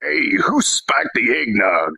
Hey, who spiked the eggnog?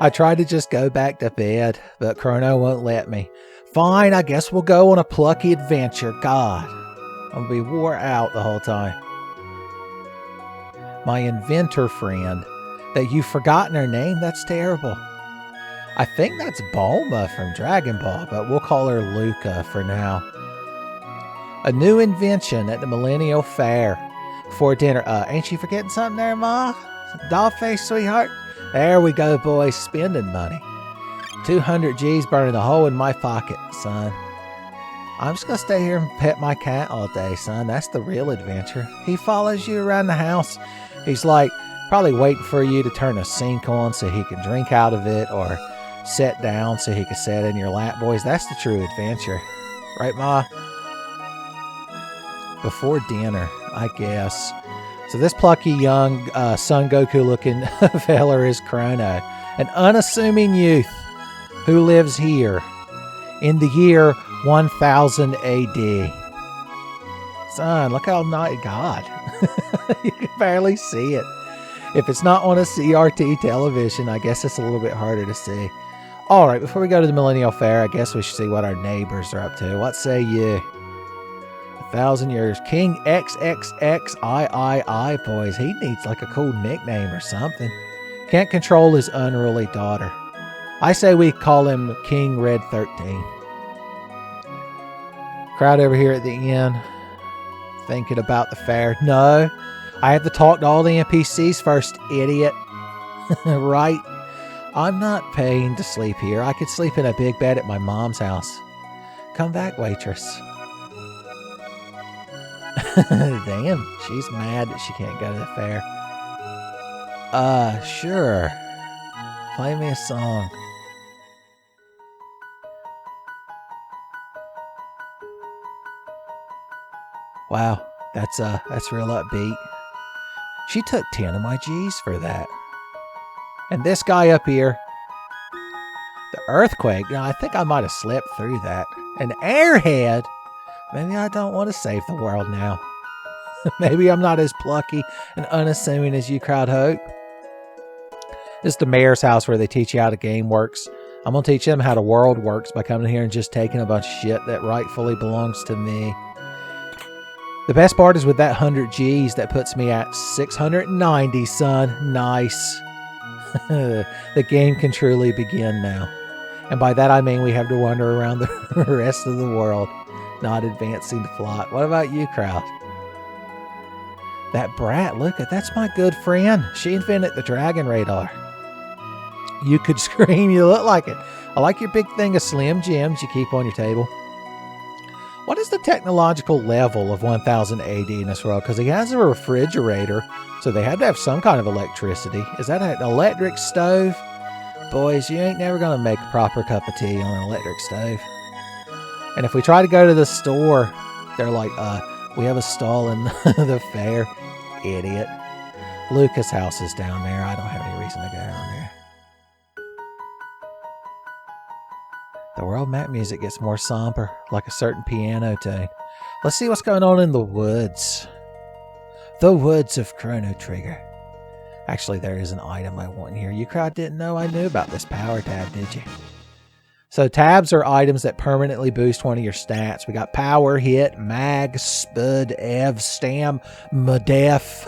I tried to just go back to bed, but Chrono won't let me. Fine, I guess we'll go on a plucky adventure. God, I'll be wore out the whole time. My inventor friend. That you've forgotten her name? That's terrible. I think that's Bulma from Dragon Ball, but we'll call her Luca for now. A new invention at the Millennial Fair. before dinner. Ain't you forgetting something there, Ma? Doll face, sweetheart? There we go, boys. Spending money. 200 G's burning a hole in my pocket, son. I'm just gonna stay here and pet my cat all day, son. That's the real adventure. He follows you around the house. He's like, probably waiting for you to turn a sink on so he can drink out of it, or sit down so he can sit in your lap. Boys, that's the true adventure. Right, Ma? Before dinner, I guess. So this plucky young Son Goku looking feller is Chrono, an unassuming youth who lives here in the year 1000 AD. Son, look how nice. God. You can barely see it. If it's not on a CRT television, I guess it's a little bit harder to see. All right, before we go to the Millennial Fair, I guess we should see what our neighbors are up to. What say you? 1,000 years. King XXXIII, boys. He needs like a cool nickname or something. Can't control his unruly daughter. I say we call him King Red 13. Crowd over here at the inn. Thinking about the fair. No, I have to talk to all the NPCs first, idiot. Right? I'm not paying to sleep here. I could sleep in a big bed at my mom's house. Come back, waitress. Damn, she's mad that she can't go to the fair. Sure. Play me a song. Wow, that's real upbeat. She took 10 of my G's for that. And this guy up here, the earthquake. Now, I think I might have slept through that. An airhead. Maybe I don't want to save the world now. Maybe I'm not as plucky and unassuming as you crowd hope. This is the mayor's house where they teach you how the game works. I'm going to teach them how the world works by coming here and just taking a bunch of shit that rightfully belongs to me. The best part is with that 100 G's, that puts me at 690, son. Nice. The game can truly begin now. And by that I mean we have to wander around the rest of the world, not advancing the plot. What about you, crowd? That brat, look at, that's my good friend. She invented the dragon radar. You could scream, you look like it. I like your big thing of Slim Jims you keep on your table. What is the technological level of 1000 AD in this world? Because he has a refrigerator, so they had to have some kind of electricity. Is that an electric stove? Boys, you ain't never going to make a proper cup of tea on an electric stove. And if we try to go to the store, they're like, we have a stall in the fair. Idiot. Lucas' house is down there. I don't have any reason to go down there. The world map music gets more somber, like a certain piano tune. Let's see what's going on in the woods. The woods of Chrono Trigger. Actually, there is an item I want in here. You crowd didn't know I knew about this power tab, did you? So tabs are items that permanently boost one of your stats. We got power, hit, mag, spud, ev, stam, madef.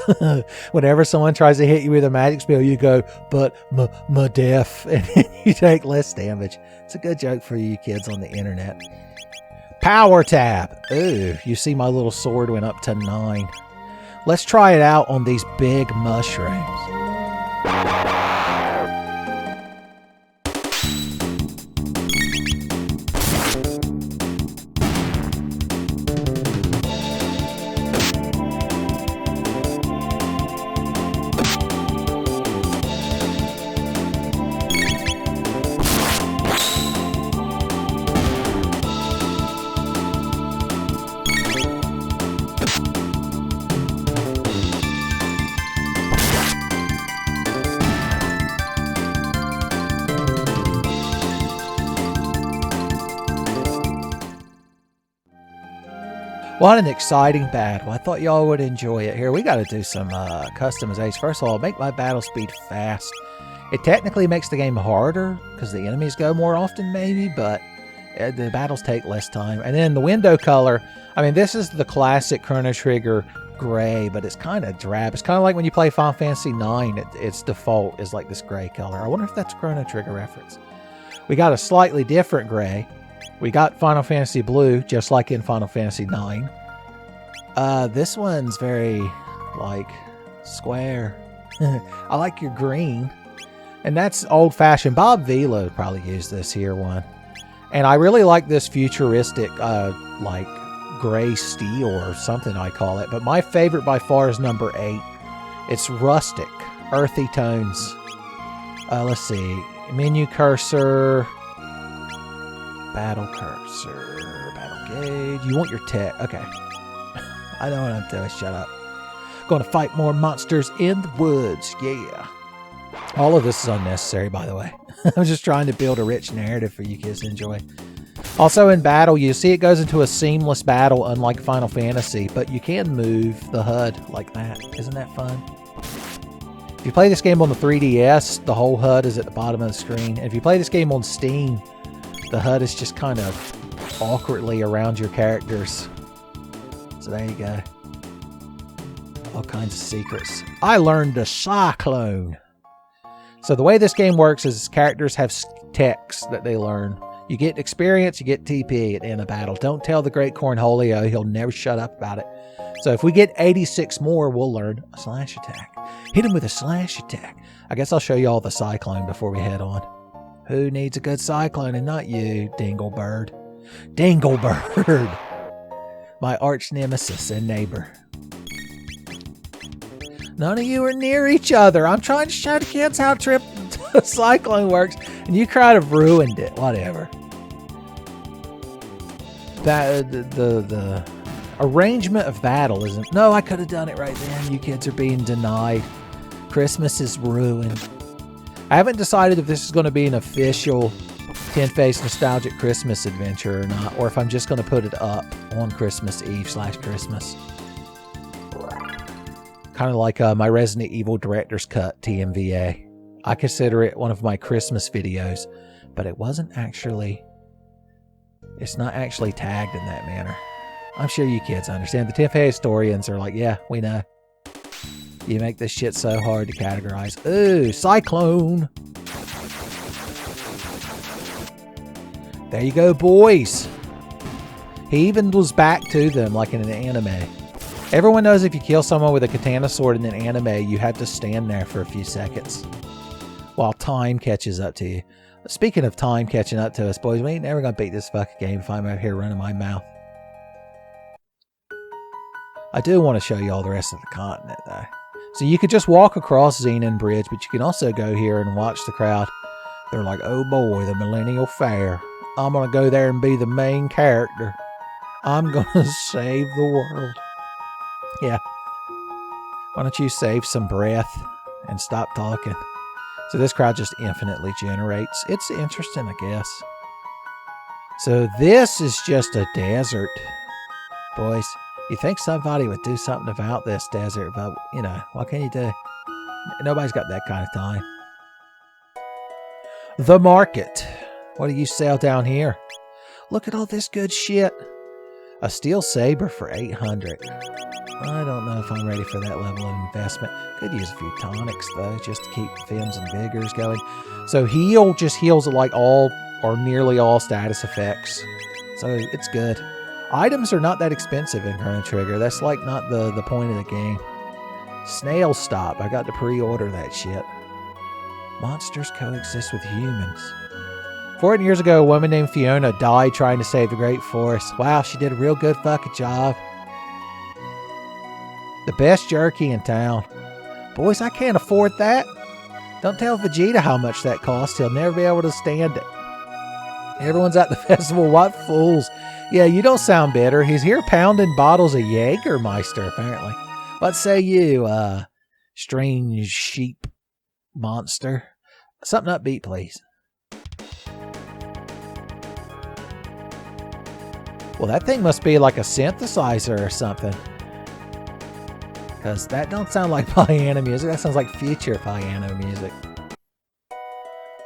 Whenever someone tries to hit you with a magic spell, you go, but madef, and then you take less damage. It's a good joke for you kids on the internet. Power tab. Ooh, you see my little sword went up to 9. Let's try it out on these big mushrooms. What an exciting battle. I thought y'all would enjoy it. Here, we got to do some customization. First of all, make my battle speed fast. It technically makes the game harder because the enemies go more often maybe, but the battles take less time. And then the window color, I mean, this is the classic Chrono Trigger gray, but it's kind of drab. It's kind of like when you play Final Fantasy 9, its default is like this gray color. I wonder if that's a Chrono Trigger reference. We got a slightly different gray. We got Final Fantasy Blue, just like in Final Fantasy 9. This one's very like square. I like your green. And that's old-fashioned. Bob Vila would probably use this here one. And I really like this futuristic, like, gray steel or something I call it. But my favorite by far is number 8. It's rustic, earthy tones. Let's see. Menu cursor. Battle cursor. Battle gauge. You want your tech. Okay. I know what I'm doing. Shut up. Going to fight more monsters in the woods. Yeah. All of this is unnecessary, by the way. I'm just trying to build a rich narrative for you kids to enjoy. Also in battle, you see it goes into a seamless battle, unlike Final Fantasy, but you can move the HUD like that. Isn't that fun? If you play this game on the 3DS, the whole HUD is at the bottom of the screen. And if you play this game on Steam, the HUD is just kind of awkwardly around your characters. So there you go. All kinds of secrets. I learned the Cyclone. So the way this game works is characters have techs that they learn. You get experience, you get TP at the end of battle. Don't tell the great Cornholio, he'll never shut up about it. So if we get 86 more, we'll learn a slash attack. Hit him with a slash attack. I guess I'll show you all the Cyclone before we head on. Who needs a good Cyclone and not you, Dinglebird? Dinglebird! My arch nemesis and neighbor. None of you are near each other. I'm trying to show the kids how Cyclone works, and you kind of ruined it. Whatever. That the arrangement of battle isn't. No, I could have done it right then. You kids are being denied. Christmas is ruined. I haven't decided if this is going to be an official Tenfey's Nostalgic Christmas Adventure or not, or if I'm just going to put it up on Christmas Eve / Christmas. Kind of like my Resident Evil Director's Cut, TMVA. I consider it one of my Christmas videos, but it wasn't actually... It's not actually tagged in that manner. I'm sure you kids understand. The Tenfey historians are like, yeah, we know. You make this shit so hard to categorize. Ooh, Cyclone! There you go, boys! He even was back to them like in an anime. Everyone knows if you kill someone with a katana sword in an anime, you have to stand there for a few seconds while time catches up to you. Speaking of time catching up to us, boys, we ain't never gonna beat this fucking game if I'm out here running my mouth. I do want to show you all the rest of the continent, though. So you could just walk across Xenon Bridge, but you can also go here and watch the crowd. They're like, oh boy, the Millennial Fair. I'm gonna go there and be the main character. I'm gonna save the world. Yeah. Why don't you save some breath and stop talking? So this crowd just infinitely generates. It's interesting, I guess. So this is just a desert. Boys, you think somebody would do something about this desert, but, you know, what can you do? Nobody's got that kind of time. The market. What do you sell down here? Look at all this good shit. A steel saber for 800. I don't know if I'm ready for that level of investment. Could use a few tonics, though, just to keep fins and vigors going. So heal just heals like all or nearly all status effects. So it's good. Items are not that expensive in Chrono Trigger. That's like not the point of the game. Snail Stop. I got to pre-order that shit. Monsters coexist with humans. 14 years ago, a woman named Fiona died trying to save the Great Forest. Wow, she did a real good fucking job. The best jerky in town. Boys, I can't afford that. Don't tell Vegeta how much that costs. He'll never be able to stand it. Everyone's at the festival. What fools. Yeah, you don't sound bitter. He's here pounding bottles of Jägermeister, apparently. What say you, strange sheep monster? Something upbeat, please. Well, that thing must be like a synthesizer or something. Because that don't sound like piano music. That sounds like future piano music.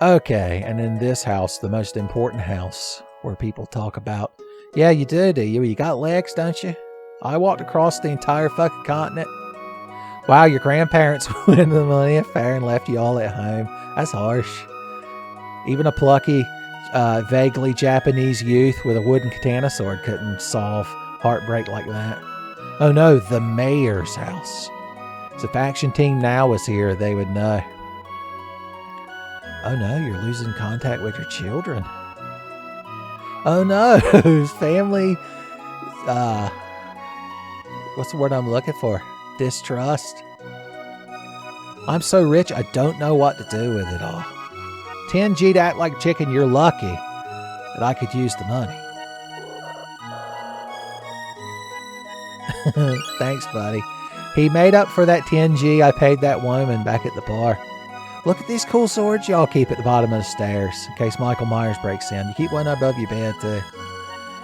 Okay, and in this house, the most important house, where people talk about... Yeah, you do you? You got legs, don't you? I walked across the entire fucking continent. Wow, your grandparents went to the Millennial Fair and left you all at home. That's harsh. Even a plucky, vaguely Japanese youth with a wooden katana sword couldn't solve heartbreak like that. Oh no, the mayor's house. So if Action Team Now was here, they would know. Oh no, you're losing contact with your children. Oh no, family, what's the word I'm looking for? Distrust. I'm so rich, I don't know what to do with it all. 10G to act like chicken, you're lucky that I could use the money. Thanks, buddy. He made up for that 10G I paid that woman back at the bar. Look at these cool swords y'all keep at the bottom of the stairs in case Michael Myers breaks in. You keep one above your bed, too.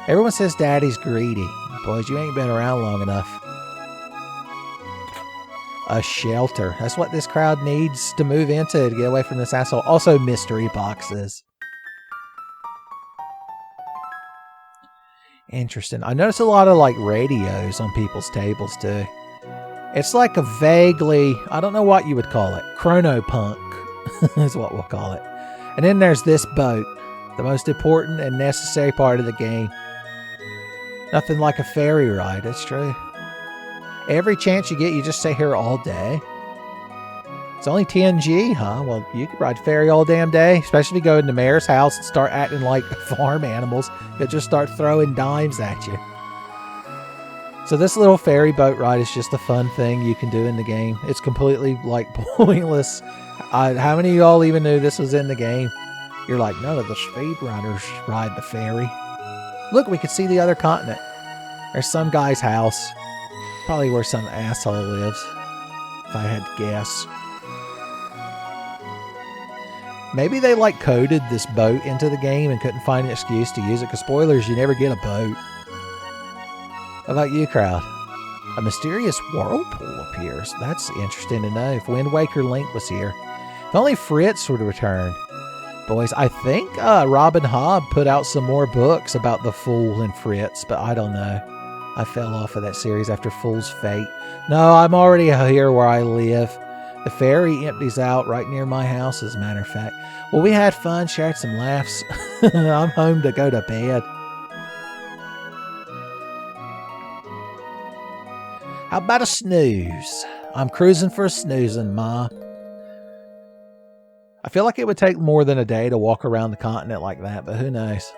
Everyone says Daddy's greedy. Boys, you ain't been around long enough. A shelter. That's what this crowd needs to move into to get away from this asshole. Also, mystery boxes. Interesting. I noticed a lot of, like, radios on people's tables, too. It's like a vaguely, I don't know what you would call it. Chrono punk is what we'll call it. And then there's this boat. The most important and necessary part of the game. Nothing like a ferry ride, that's true. Every chance you get, you just stay here all day. It's only 10G, huh? Well, you could ride ferry all damn day, especially if you go into the mayor's house and start acting like farm animals. They'll just start throwing dimes at you. So this little ferry boat ride is just a fun thing you can do in the game. It's completely, like, pointless. How many of y'all even knew this was in the game? You're like, none of the speedrunners ride the ferry. Look, we can see the other continent. There's some guy's house. Probably where some asshole lives, if I had to guess. Maybe they, like, coded this boat into the game and couldn't find an excuse to use it, because spoilers, you never get a boat. How about you, crowd? A mysterious whirlpool appears. That's interesting to know. If Wind Waker Link was here. If only Fritz would return. Boys, I think Robin Hobb put out some more books about the Fool and Fritz, but I don't know. I fell off of that series after Fool's Fate. No, I'm already here where I live. The ferry empties out right near my house, as a matter of fact. Well, we had fun, shared some laughs. I'm home to go to bed. How about a snooze? I'm cruising for a snoozing, Ma. I feel like it would take more than a day to walk around the continent like that, but who knows?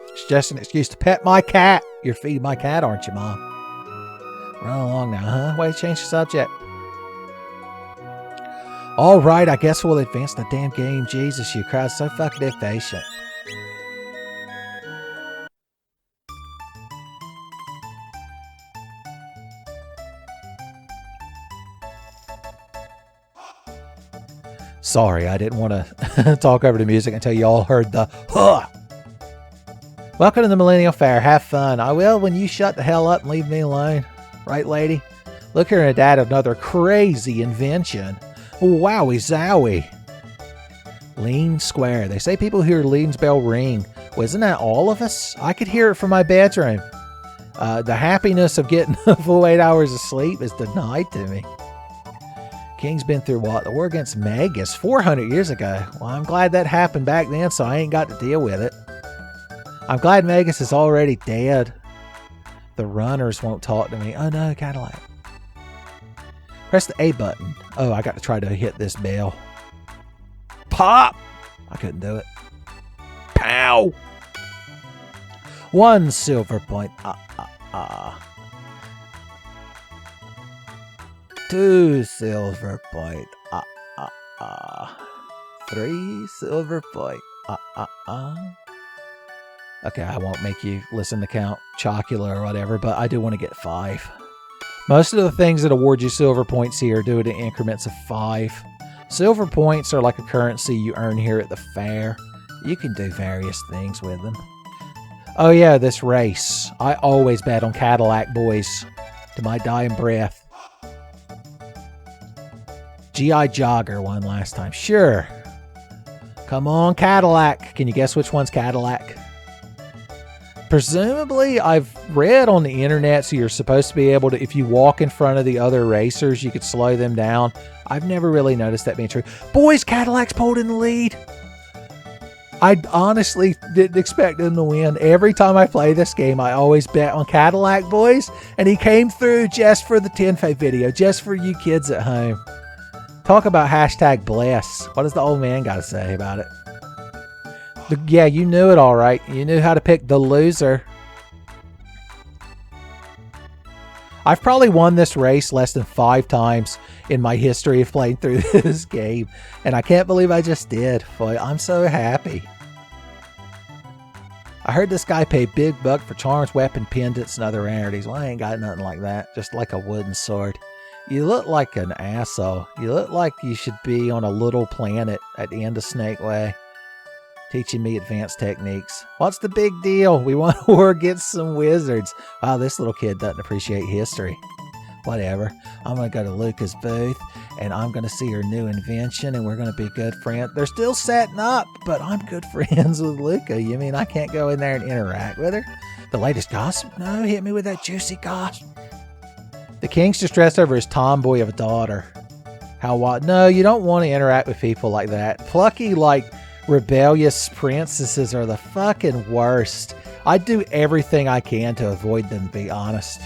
It's just an excuse to pet my cat. You're feeding my cat, aren't you, Mom? Run along now, huh? Way to change the subject. All right, I guess we'll advance the damn game. Jesus, you crowd's so fucking impatient. Sorry, I didn't want to talk over the music until you all heard the huh. Welcome to the Millennial Fair. Have fun. I will when you shut the hell up and leave me alone. Right, lady? Look here and dad, another crazy invention. Wowie zowie. Lean square. They say people hear Lean's bell ring. Well, isn't that all of us? I could hear it from my bedroom. The happiness of getting a full 8 hours of sleep is denied to me. King's been through what? The war against Magus 400 years ago. Well, I'm glad that happened back then, so I ain't got to deal with it. I'm glad Magus is already dead. The runners won't talk to me. Oh no, Cadillac. Press the A button. Oh, I got to try to hit this bell. Pop! I couldn't do it. Pow! 1 silver point. 2 silver point. 3 silver point. Okay, I won't make you listen to Count Chocula or whatever, but I do want to get 5. Most of the things that award you silver points here do it in increments of 5. Silver points are like a currency you earn here at the fair. You can do various things with them. Oh yeah, this race. I always bet on Cadillac, boys. To my dying breath. G.I. Jogger won last time. Sure. Come on, Cadillac. Can you guess which one's Cadillac? Presumably, I've read on the internet, so you're supposed to be able to, if you walk in front of the other racers, you could slow them down. I've never really noticed that being true. Boys, Cadillac's pulled in the lead. I honestly didn't expect him to win. Every time I play this game, I always bet on Cadillac Boys, and he came through just for the Tenfey video, just for you kids at home. Talk about hashtag bless. What does the old man got to say about it? Yeah, you knew it all right. You knew how to pick the loser. I've probably won this race less than 5 times in my history of playing through this game, and I can't believe I just did. Boy, I'm so happy. I heard this guy pay big buck for charms, weapon, pendants, and other rarities. Well, I ain't got nothing like that. Just like a wooden sword. You look like an asshole. You look like you should be on a little planet at the end of Snake Way, teaching me advanced techniques. What's the big deal? We want to war against some wizards. Wow, this little kid doesn't appreciate history. Whatever. I'm going to go to Luca's booth, and I'm going to see her new invention, and we're going to be good friends. They're still setting up, but I'm good friends with Luca. You mean I can't go in there and interact with her? The latest gossip? No, hit me with that juicy gossip. The king's distressed over his tomboy of a daughter. How what? No, you don't want to interact with people like that. Plucky, like, rebellious princesses are the fucking worst. I do everything I can to avoid them, to be honest.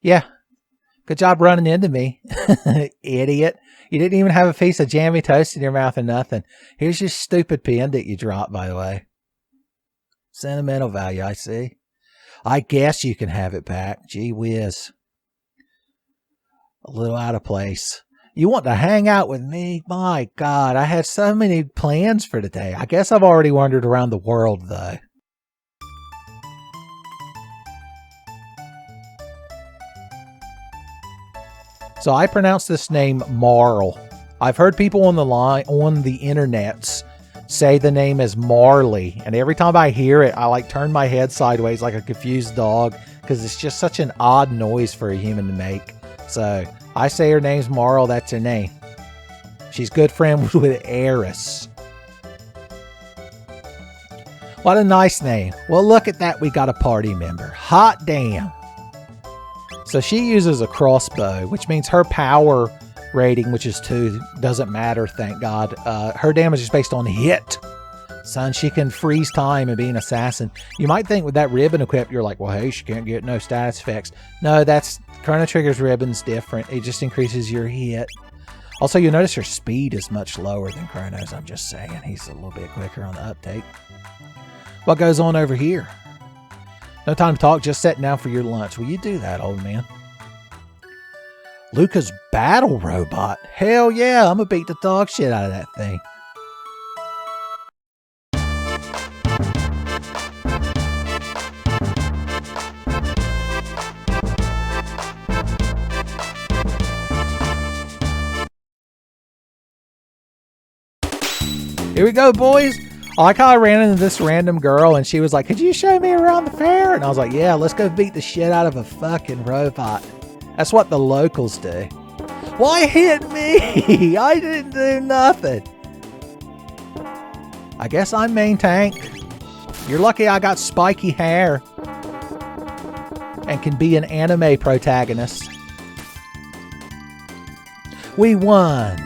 Yeah. Good job running into me, idiot. You didn't even have a piece of jammy toast in your mouth or nothing. Here's your stupid pendant you dropped, by the way. Sentimental value, I see. I guess you can have it back. Gee whiz. A little out of place. You want to hang out with me? My God, I had so many plans for today. I guess I've already wandered around the world, though. So I pronounce this name Marl. I've heard people on the internets say the name is Marley, and every time I hear it, I like turn my head sideways like a confused dog because it's just such an odd noise for a human to make. So I say her name's Marl. That's her name. She's good friends with Eris. What a nice name. Well, look at that. We got a party member. Hot damn. So she uses a crossbow, which means her power rating, which is 2, doesn't matter, thank God. Her damage is based on hit. Son, she can freeze time and be an assassin. You might think with that ribbon equipped, you're like, well, hey, she can't get no status effects. No, that's Chrono Trigger's ribbon's different. It just increases your hit. Also, you'll notice her speed is much lower than Chrono's. I'm just saying. He's a little bit quicker on the uptake. What goes on over here? No time to talk, just sitting down for your lunch. Will you do that, old man? Luca's battle robot. Hell yeah, I'm gonna beat the dog shit out of that thing. Here we go, boys. I like how I ran into this random girl and she was like, could you show me around the fair? And I was like, yeah, let's go beat the shit out of a fucking robot. That's what the locals do. Why hit me? I didn't do nothing. I guess I'm main tank. You're lucky I got spiky hair and can be an anime protagonist. We won.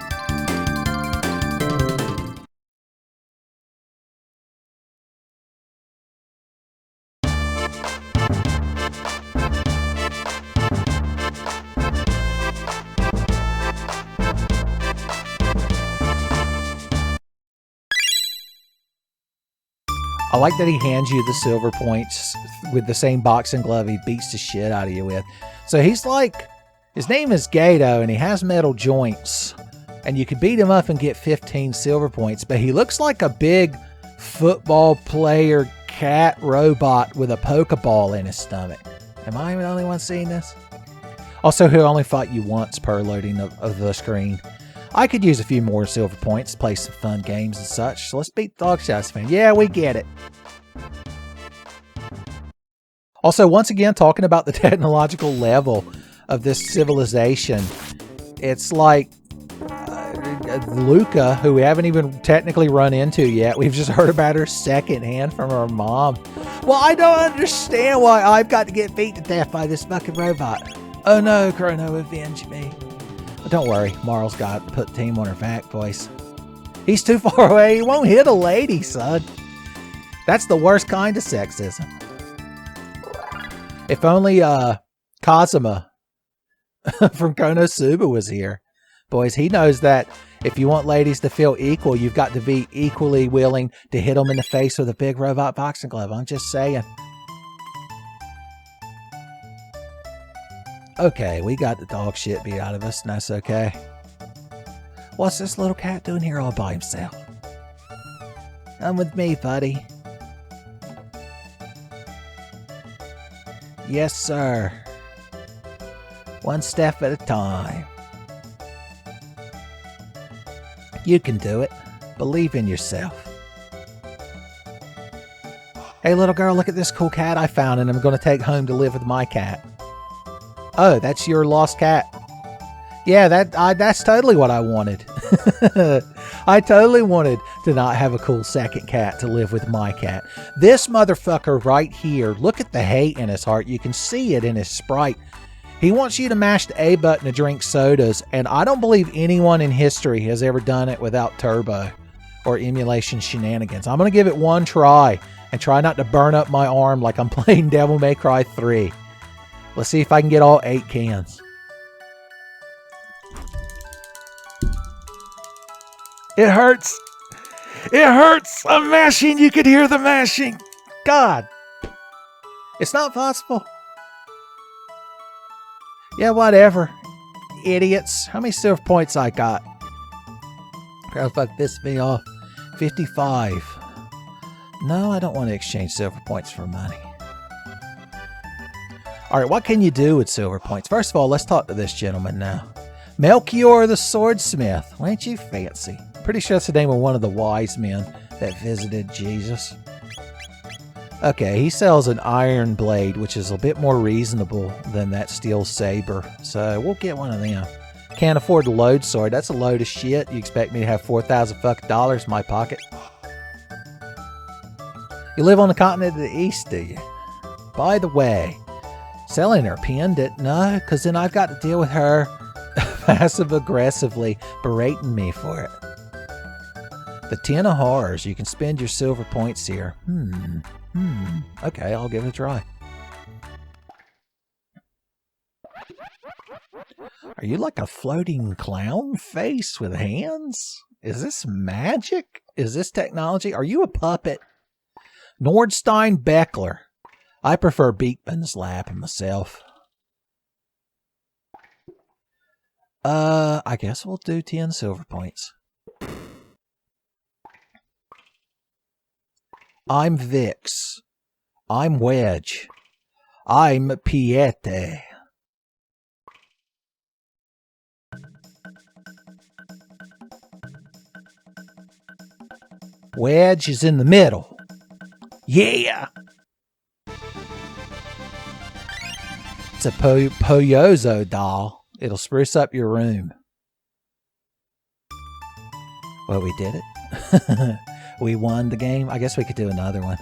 I like that he hands you the silver points with the same boxing glove he beats the shit out of you with. So he's like, his name is Gato and he has metal joints. And you could beat him up and get 15 silver points. But he looks like a big football player cat robot with a Pokeball in his stomach. Am I the only one seeing this? Also, he'll only fight you once per loading of the screen. I could use a few more silver points to play some fun games and such. So let's beat dog shots, man. Yeah, we get it. Also, once again, talking about the technological level of this civilization. It's like, Luca, who we haven't even technically run into yet. We've just heard about her secondhand from her mom. Well, I don't understand why I've got to get beat to death by this fucking robot. Oh no, Chrono, avenge me. But don't worry, Marl's got to put team on her back, boys. He's too far away. He won't hit a lady, son. That's the worst kind of sexism. If only Kazuma from Konosuba was here. Boys, he knows that if you want ladies to feel equal, you've got to be equally willing to hit them in the face with a big robot boxing glove. I'm just saying. Okay, we got the dog shit beat out of us, and that's okay. What's this little cat doing here all by himself? Come with me, buddy. Yes, sir. One step at a time. You can do it. Believe in yourself. Hey, little girl, look at this cool cat I found and I'm going to take home to live with my cat. Oh, that's your lost cat. Yeah, that's totally what I wanted. I totally wanted to not have a cool second cat to live with my cat. This motherfucker right here, look at the hate in his heart. You can see it in his sprite. He wants you to mash the A button to drink sodas, and I don't believe anyone in history has ever done it without turbo or emulation shenanigans. I'm going to give it one try and try not to burn up my arm like I'm playing Devil May Cry 3. Let's see if I can get all 8 cans. It hurts. It hurts. I'm mashing. You could hear the mashing. God. It's not possible. Yeah, whatever. Idiots. How many silver points I got? Oh, fuck, piss me off. 55. No, I don't want to exchange silver points for money. Alright, what can you do with silver points? First of all, let's talk to this gentleman now. Melchior the Swordsmith. Ain't you fancy? Pretty sure that's the name of one of the wise men that visited Jesus. Okay, he sells an iron blade, which is a bit more reasonable than that steel saber. So we'll get one of them. Can't afford the load sword. That's a load of shit. You expect me to have $4,000 in my pocket? You live on the continent of the East, do you? By the way, selling her pendant? No, because then I've got to deal with her passive-aggressively berating me for it. The 10 of Horrors. You can spend your silver points here. Okay, I'll give it a try. Are you like a floating clown face with hands? Is this magic? Is this technology? Are you a puppet? Nordstein Beckler. I prefer Beekman's Lap myself. I guess we'll do 10 silver points. I'm Vix. I'm Wedge. I'm Piete. Wedge is in the middle. Yeah! It's a Poyozo doll. It'll spruce up your room. Well, we did it. We won the game. I guess we could do another one.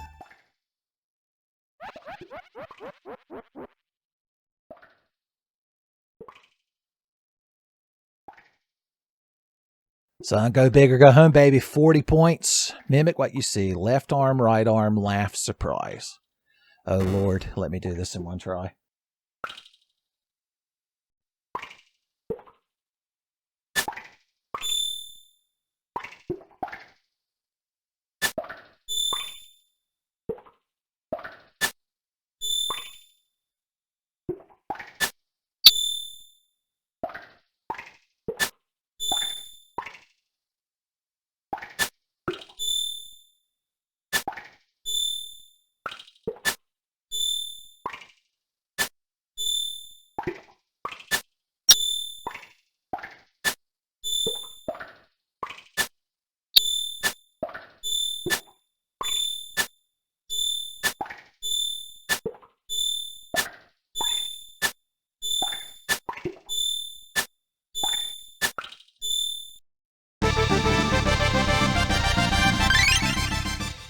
Son, go big or go home, baby. 40 points. Mimic what you see. Left arm, right arm, laugh, surprise. Oh, Lord. Let me do this in one try.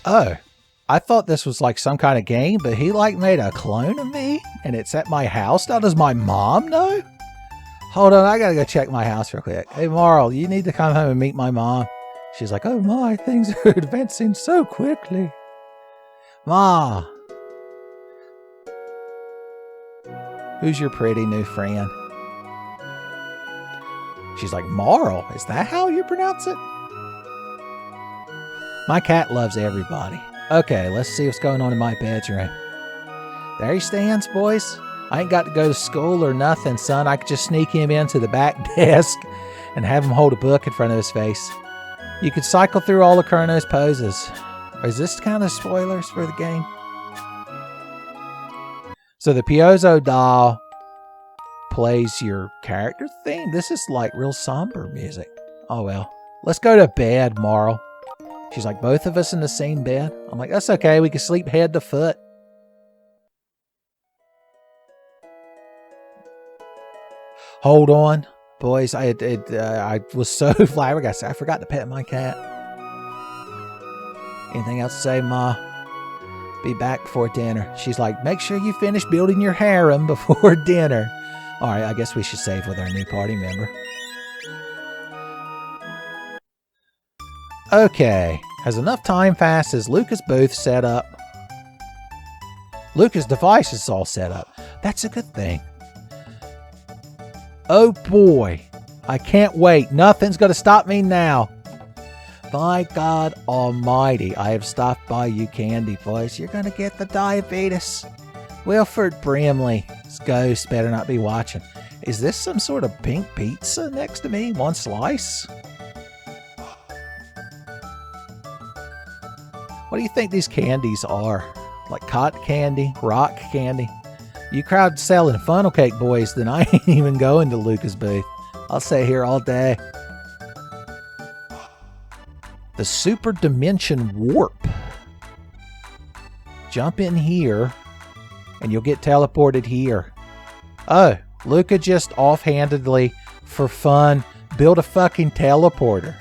Oh, I thought this was like some kind of game, but he like made a clone of me and it's at my house. Now, does my mom know? Hold on, I gotta go check my house real quick. Hey, Marl, you need to come home and meet my mom. She's like, oh my, things are advancing so quickly. Ma. Who's your pretty new friend? She's like, Marl, is that how you pronounce it? My cat loves everybody. Okay, let's see what's going on in my bedroom. There he stands, boys. I ain't got to go to school or nothing, son. I could just sneak him into the back desk and have him hold a book in front of his face. You could cycle through all of Chrono's poses. Is this kind of spoilers for the game? So the Piezo doll plays your character theme. This is like real somber music. Oh well. Let's go to bed, Marl. She's like, both of us in the same bed? I'm like, that's okay. We can sleep head to foot. Hold on, boys. I was so flabbergasted. I forgot to pet my cat. Anything else to say, Ma? Be back before dinner. She's like, make sure you finish building your harem before dinner. All right, I guess we should save with our new party member. Okay. Has enough time passed? Is Lucas' booth set up? Lucas' device is all set up. That's a good thing. Oh boy. I can't wait. Nothing's going to stop me now. By God Almighty, I have stopped by you, Candy Boys. You're going to get the diabetes. Wilford Brimley's ghost better not be watching. Is this some sort of pink pizza next to me? One slice? What do you think these candies are? Like cotton candy? Rock candy? You crowd selling funnel cake, boys, then I ain't even going to Lucas' booth. I'll stay here all day. The Super Dimension Warp. Jump in here, and you'll get teleported here. Oh, Luca just offhandedly, for fun, built a fucking teleporter.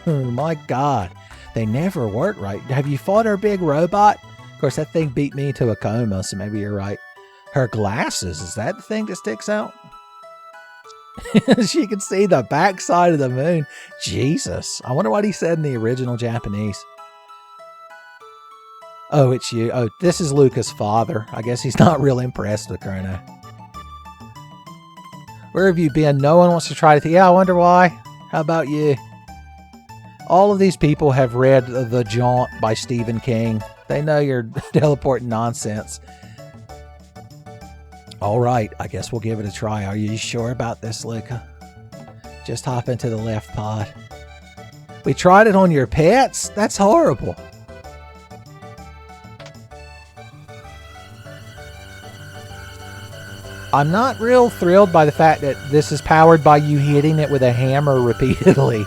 My God. They never work right. Have you fought her big robot? Of course, that thing beat me to a coma, so maybe you're right. Her glasses, is that the thing that sticks out? She can see the backside of the moon. Jesus. I wonder what he said in the original Japanese. Oh, it's you. Oh, this is Luca's father. I guess he's not real impressed with Chrono. Where have you been? No one wants to try to... Yeah, I wonder why. How about you? All of these people have read The Jaunt by Stephen King. They know you're teleporting nonsense. All right, I guess we'll give it a try. Are you sure about this, Luca? Just hop into the left pod. We tried it on your pets? That's horrible. I'm not real thrilled by the fact that this is powered by you hitting it with a hammer repeatedly.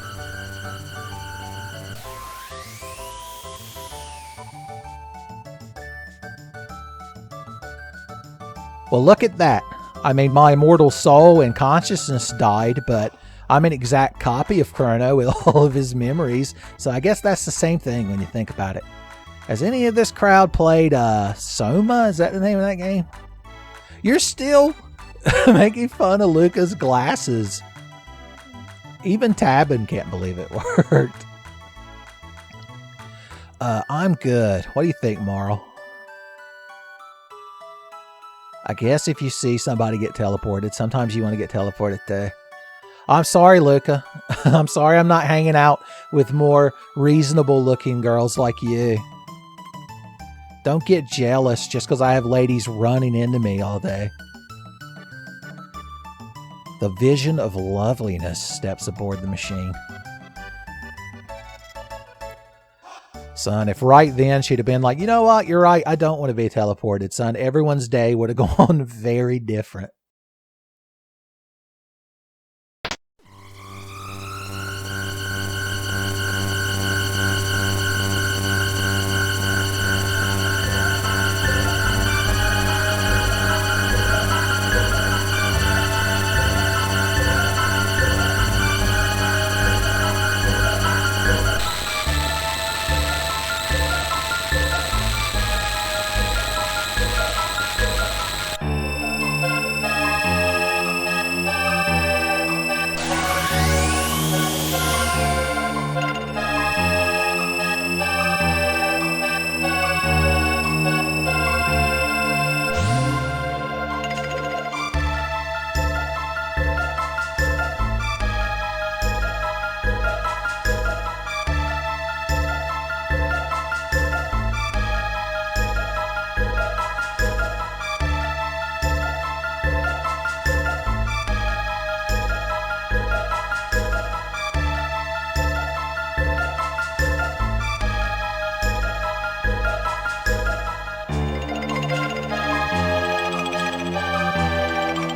Well, look at that. I mean, my immortal soul and consciousness died, but I'm an exact copy of Chrono with all of his memories, so I guess that's the same thing when you think about it. Has any of this crowd played Soma? Is that the name of that game? You're still making fun of Luca's glasses. Even Tabin can't believe it worked. I'm good. What do you think, Marl? I guess if you see somebody get teleported, sometimes you want to get teleported too. I'm sorry, Luca. I'm sorry I'm not hanging out with more reasonable looking girls like you. Don't get jealous just because I have ladies running into me all day. The vision of loveliness steps aboard the machine. Son, if right then she'd have been like, you know what, you're right, I don't want to be teleported, son, everyone's day would have gone very different.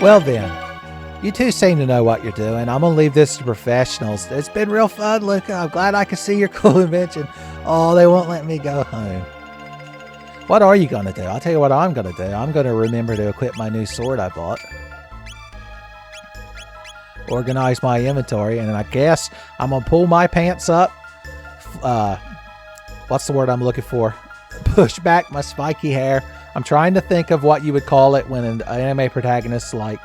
Well then, you two seem to know what you're doing. I'm gonna leave this to professionals. It's been real fun, Luca. I'm glad I could see your cool invention. Oh, they won't let me go home. What are you gonna do? I'll tell you what I'm gonna do. I'm gonna remember to equip my new sword I bought. Organize my inventory, and I guess I'm gonna pull my pants up. What's the word I'm looking for? Push back my spiky hair. I'm trying to think of what you would call it when an anime protagonist like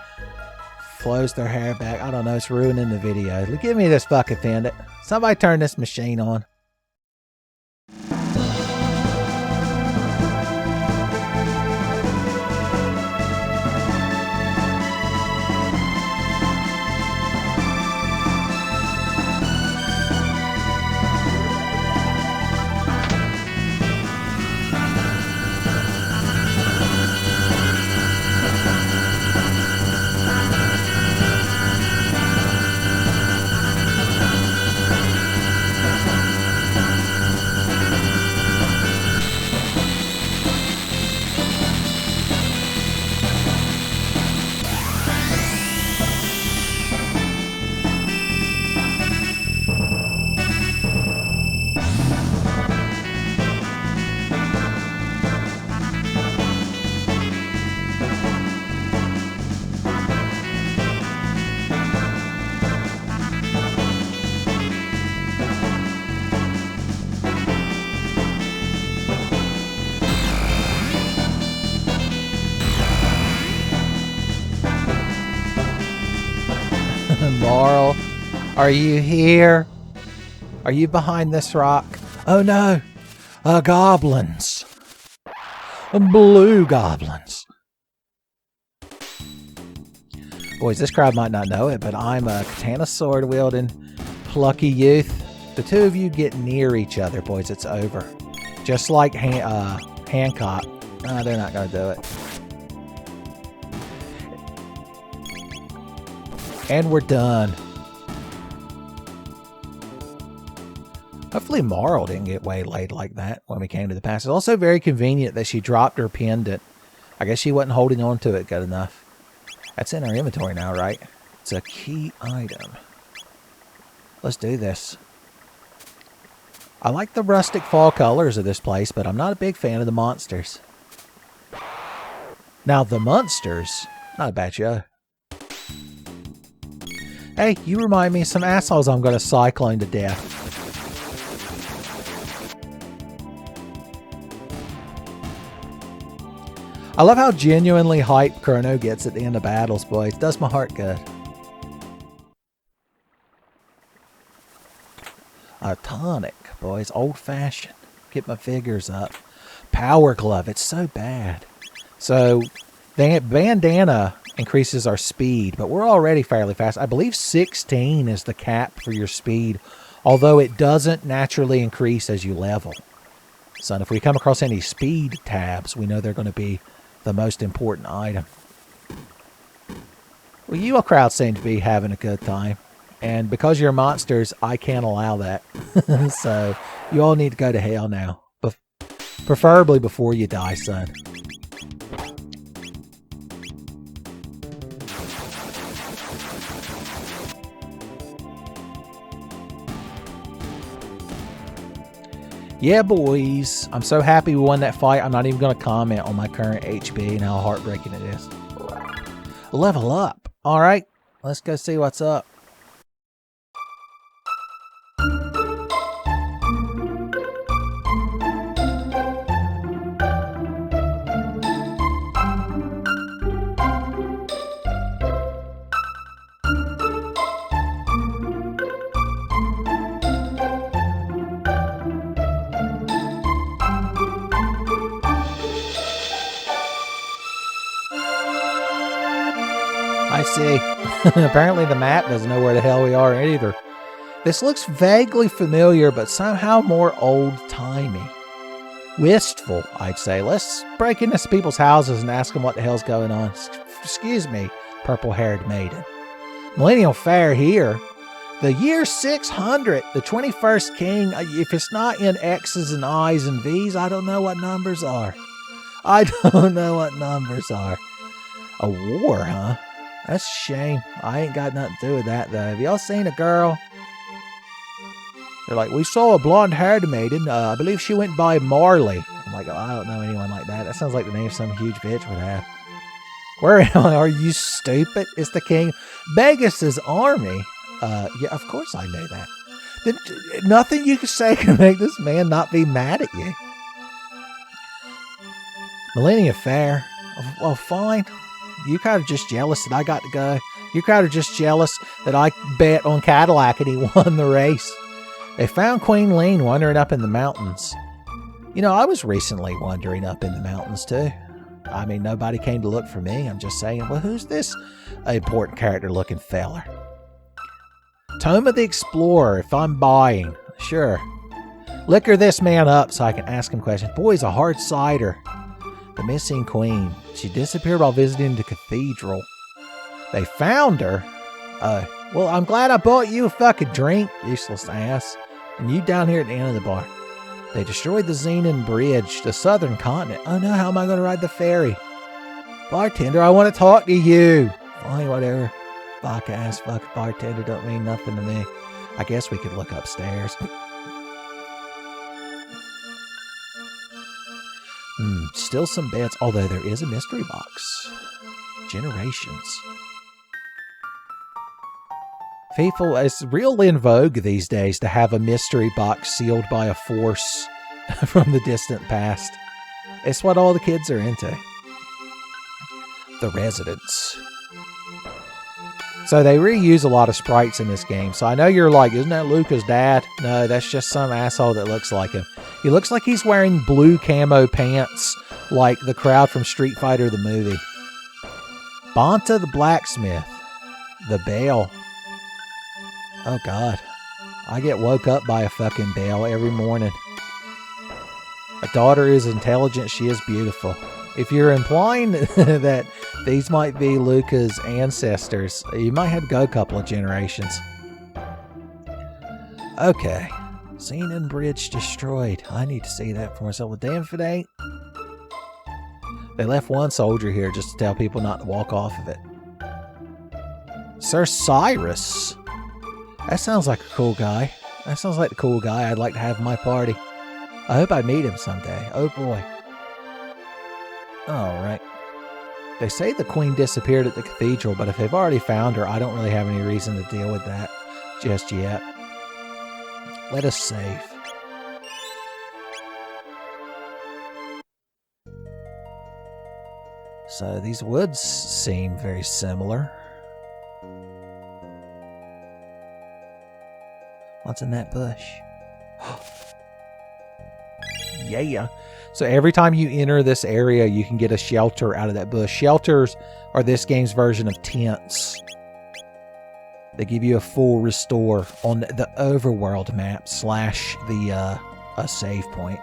flows their hair back. I don't know. It's ruining the video. Give me this fucking pendant. Somebody turn this machine on. Laurel, are you here? Are you behind this rock? Oh no, goblins. Blue goblins. Boys, this crowd might not know it, but I'm a katana sword wielding plucky youth. The two of you get near each other, boys, it's over. Just like Hancock. They're not going to do it. And we're done. Hopefully Marl didn't get waylaid like that when we came to the pass. It's also very convenient that she dropped her pendant. I guess she wasn't holding on to it good enough. That's in our inventory now, right? It's a key item. Let's do this. I like the rustic fall colors of this place, but I'm not a big fan of the monsters. Now, the monsters, not a bad show. Hey, you remind me of some assholes I'm going to cyclone to death. I love how genuinely hyped Chrono gets at the end of battles, boys. Does my heart good. A tonic, boys. Old-fashioned. Get my figures up. Power glove. It's so bad. So, the bandana increases our speed, but we're already fairly fast. I believe 16 is the cap for your speed, although it doesn't naturally increase as you level. So if we come across any speed tabs, we know they're going to be the most important item. Well, you a crowd seem to be having a good time, and because you're monsters, I can't allow that. So you all need to go to hell now, preferably before you die, son. Yeah, boys. I'm so happy we won that fight. I'm not even going to comment on my current HP and how heartbreaking it is. Level up. All right. Let's go see what's up. I see. Apparently the map doesn't know where the hell we are either. This looks vaguely familiar, but somehow more old-timey. Wistful, I'd say. Let's break into people's houses and ask them what the hell's going on. Excuse me, purple-haired maiden. Millennial Fair here. The year 600, the 21st king. If it's not in X's and I's and V's, I don't know what numbers are. I don't know what numbers are. A war, huh? That's a shame. I ain't got nothing to do with that, though. Have y'all seen a girl? They're like, we saw a blonde-haired maiden. I believe she went by Marley. I'm like, oh, I don't know anyone like that. That sounds like the name some huge bitch would have. Where are you, stupid? It's the king. Magus' army. Yeah, of course I know that. Nothing you can say can make this man not be mad at you. Millennial Fair. Well, fine. You kind of just jealous that I got to go. You're kind of just jealous that I bet on Cadillac and he won the race. They found Queen Lean wandering up in the mountains. You know, I was recently wandering up in the mountains too. I mean, nobody came to look for me. I'm just saying, well, who's this important character looking feller? Tome of the Explorer, if I'm buying. Sure. Liquor this man up so I can ask him questions. Boy, he's a hard cider. The missing queen. She disappeared while visiting the cathedral. They found her. Well, I'm glad I bought you a fucking drink, useless ass. And you down here at the end of the bar. They destroyed the Xenon Bridge, the southern continent. Oh no, how am I going to ride the ferry? Bartender, I want to talk to you. Fine, whatever. Fuck ass, fuck bartender don't mean nothing to me. I guess we could look upstairs. Still some beds, although there is a mystery box. Generations. People, it's real in vogue these days to have a mystery box sealed by a force from the distant past. It's what all the kids are into. The Residents. So they reuse a lot of sprites in this game. So I know you're like, isn't that Luca's dad? No, that's just some asshole that looks like him. He looks like he's wearing blue camo pants like the crowd from Street Fighter the movie. Bonta the Blacksmith. The Bell. Oh God. I get woke up by a fucking bell every morning. A daughter is intelligent, she is beautiful. If you're implying that these might be Luca's ancestors, you might have to go a couple of generations. Okay. Xenon Bridge destroyed. I need to see that for myself. Well, damn if it ain't. They left one soldier here just to tell people not to walk off of it. Sir Cyrus. That sounds like a cool guy. That sounds like the cool guy I'd like to have in my party. I hope I meet him someday. Oh boy. Alright. They say the queen disappeared at the cathedral, but if they've already found her, I don't really have any reason to deal with that just yet. Let us save. So these woods seem very similar. What's in that bush? Yeah. So every time you enter this area, you can get a shelter out of that bush. Shelters are this game's version of tents. They give you a full restore on the overworld map / the a save point.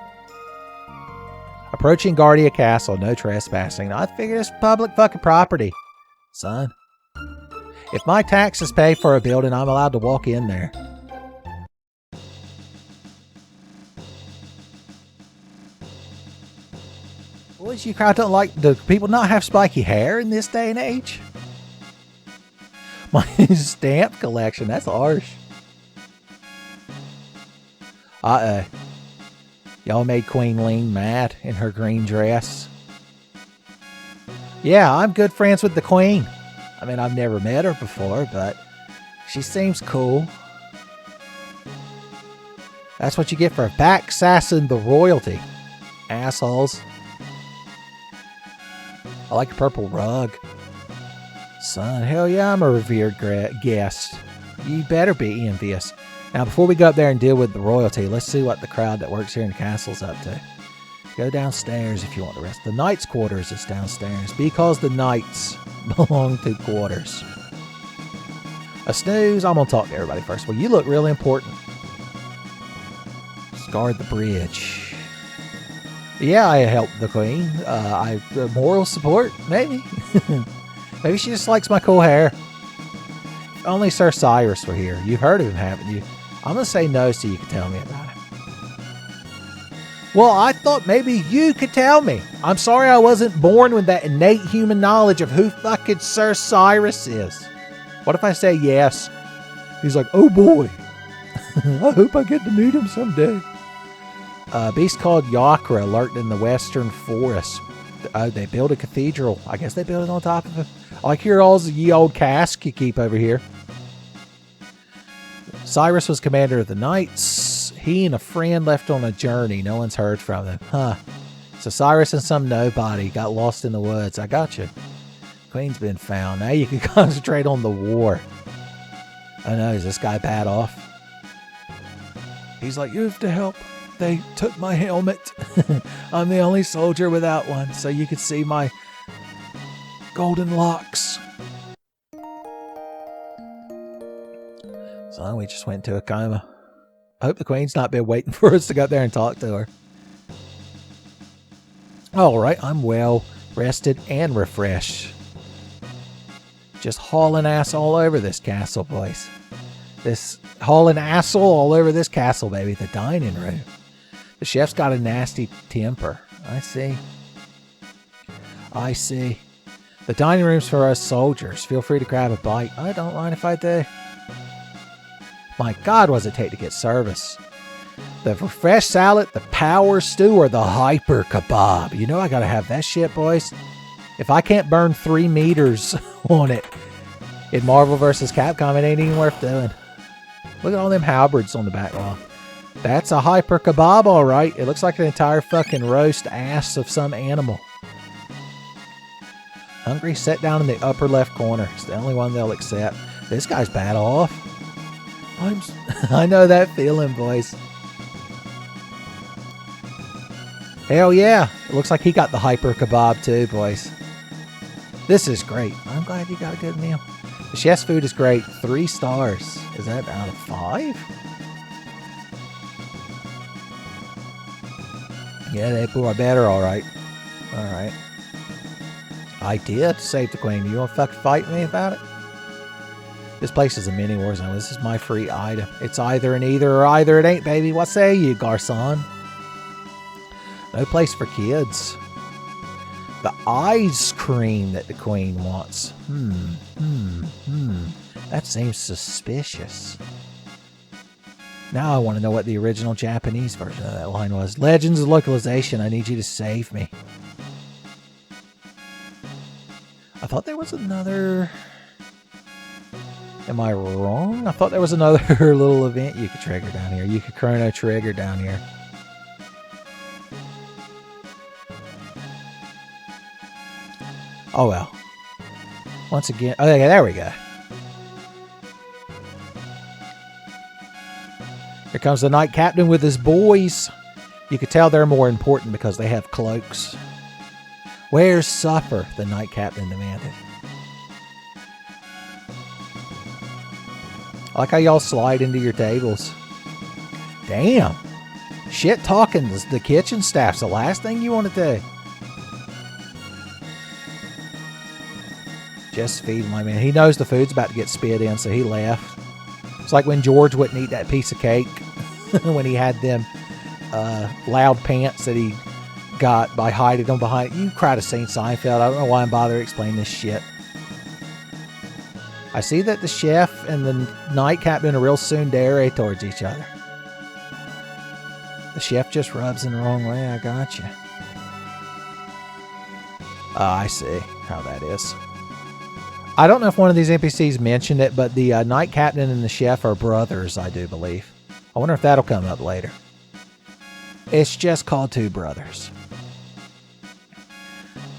Approaching Guardia Castle, no trespassing. I figure it's public fucking property, son. If my taxes pay for a building, I'm allowed to walk in there. Boys, you crowd don't like, do people not have spiky hair in this day and age? My stamp collection, that's harsh. Uh-oh. Y'all made Queen Lean mad in her green dress. Yeah, I'm good friends with the queen. I mean, I've never met her before, but she seems cool. That's what you get for backsassing the royalty, assholes. I like a purple rug. Son, hell yeah, I'm a revered guest. You better be envious. Now, before we go up there and deal with the royalty, let's see what the crowd that works here in the castle's up to. Go downstairs if you want the rest. The Knights' quarters is downstairs because the Knights belong to quarters. A snooze. I'm going to talk to everybody first. Well, you look really important. Guard the bridge. Yeah, I helped the queen. Moral support, maybe. Maybe she just likes my cool hair. If only Sir Cyrus were here. You've heard of him, haven't you? I'm going to say no so you can tell me about him. Well, I thought maybe you could tell me. I'm sorry I wasn't born with that innate human knowledge of who fucking Sir Cyrus is. What if I say yes? He's like, oh boy. I hope I get to meet him someday. A beast called Yakra lurked in the western forest. They built a cathedral. I guess they built it on top of it. I like hear all the ye old cask you keep over here. Cyrus was commander of the knights. He and a friend left on a journey. No one's heard from them. Huh. So Cyrus and some nobody got lost in the woods. I got you. Queen's been found. Now you can concentrate on the war. Oh no, is this guy bad off? He's like, you have to help. They took my helmet. I'm the only soldier without one, so you could see my golden locks. So we just went into a coma. I hope the Queen's not been waiting for us to go up there and talk to her. Alright, I'm well rested and refreshed. Just hauling ass all over this castle place. Hauling asshole all over this castle, baby. The dining room. The chef's got a nasty temper. I see. I see. The dining room's for us soldiers. Feel free to grab a bite. I don't mind if I do. My God, what does it take to get service? The refreshed salad, the power stew, or the hyper kebab. You know I gotta have that shit, boys. If I can't burn 3 meters on it in Marvel vs. Capcom, it ain't even worth doing. Look at all them halberds on the back wall. That's a hyper kebab, alright. It looks like an entire fucking roast ass of some animal. Hungry? Sit down in the upper left corner. It's the only one they'll accept. This guy's bad off. I know that feeling, boys. Hell yeah. It looks like he got the hyper kebab too, boys. This is great. I'm glad you got a good meal. The chef's food is great. 3 stars. Is that out of 5? Yeah, they are better, alright. Alright. I did save the Queen. You want to fucking fight me about it? This place is a mini war zone. This is my free item. It's either an either or either it ain't, baby. What say you, garçon? No place for kids. The ice cream that the Queen wants. That seems suspicious. Now I want to know what the original Japanese version of that line was. Legends of localization. I need you to save me. I thought there was another... Am I wrong? I thought there was another little event you could trigger down here. You could Chrono trigger down here. Oh well. Once again... Oh, yeah, there we go. Here comes the Knight Captain with his boys. You could tell they're more important because they have cloaks. Where's supper? The Knight Captain demanded. I like how y'all slide into your tables. Damn. Shit talking the kitchen staff's the last thing you want to do. Just feed my man. He knows the food's about to get spit in, so he left. It's like when George wouldn't eat that piece of cake when he had them loud pants that he got by hiding them behind. You cried to St. Seinfeld. I don't know why I'm bothering explaining this shit. I see that the chef and the Knight Captain are real tsundere towards each other. The chef just rubs in the wrong way. I got you. Oh, I see how that is. I don't know if one of these NPCs mentioned it, but the Knight Captain and the chef are brothers, I do believe. I wonder if that'll come up later. It's just called Two Brothers.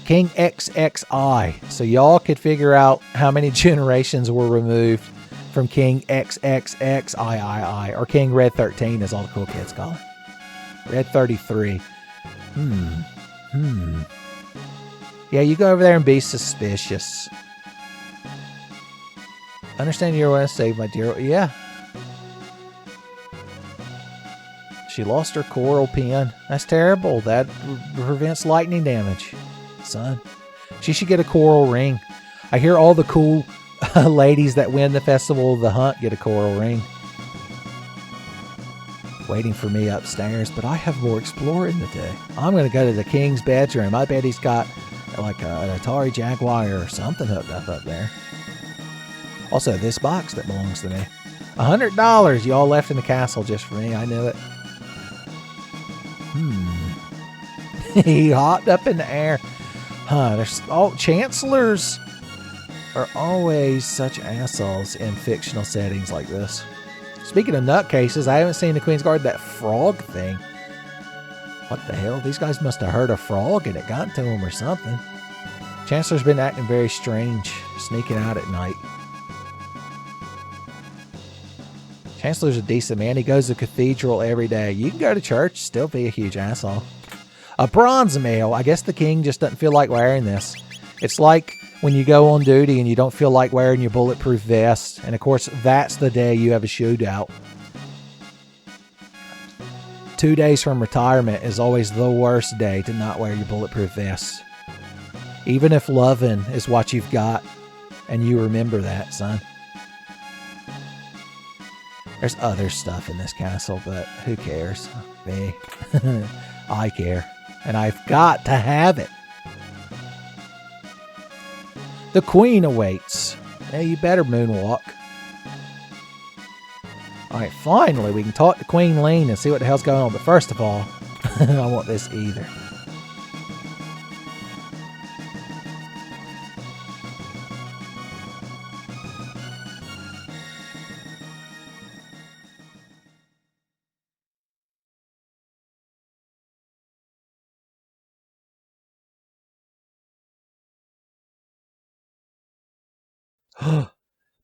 King XXI. So y'all could figure out how many generations were removed from King XXXIII, or King Red 13 as all the cool kids call it. Red 33. Yeah, you go over there and be suspicious. Understand you want to save my dear... Yeah. She lost her coral pen. That's terrible. That prevents lightning damage. Son. She should get a coral ring. I hear all the cool ladies that win the Festival of the Hunt get a coral ring. waiting for me upstairs, but I have more exploring to do. I'm going to go to the king's bedroom. I bet he's got like an Atari Jaguar or something hooked up there. Also, this box that belongs to me. $100 y'all left in the castle just for me. I knew it. He hopped up in the air. There's chancellors are always such assholes in fictional settings like this. Speaking of nutcases, I haven't seen the Queen's Guard that frog thing. What the hell? These guys must have heard a frog and it got to them or something. Chancellor's been acting very strange, sneaking out at night. Chancellor's a decent man. He goes to Cathedral every day. You can go to church, still be a huge asshole. A bronze mail. I guess the king just doesn't feel like wearing this. It's like when you go on duty and you don't feel like wearing your bulletproof vest. And of course, that's the day you have a shootout. 2 days from retirement is always the worst day to not wear your bulletproof vest. Even if loving is what you've got. And you remember that, son. There's other stuff in this castle, but who cares? Me. I care. And I've got to have it. The Queen awaits. Hey, you better moonwalk. Alright, finally we can talk to Queen Lean and see what the hell's going on. But first of all, I don't want this either.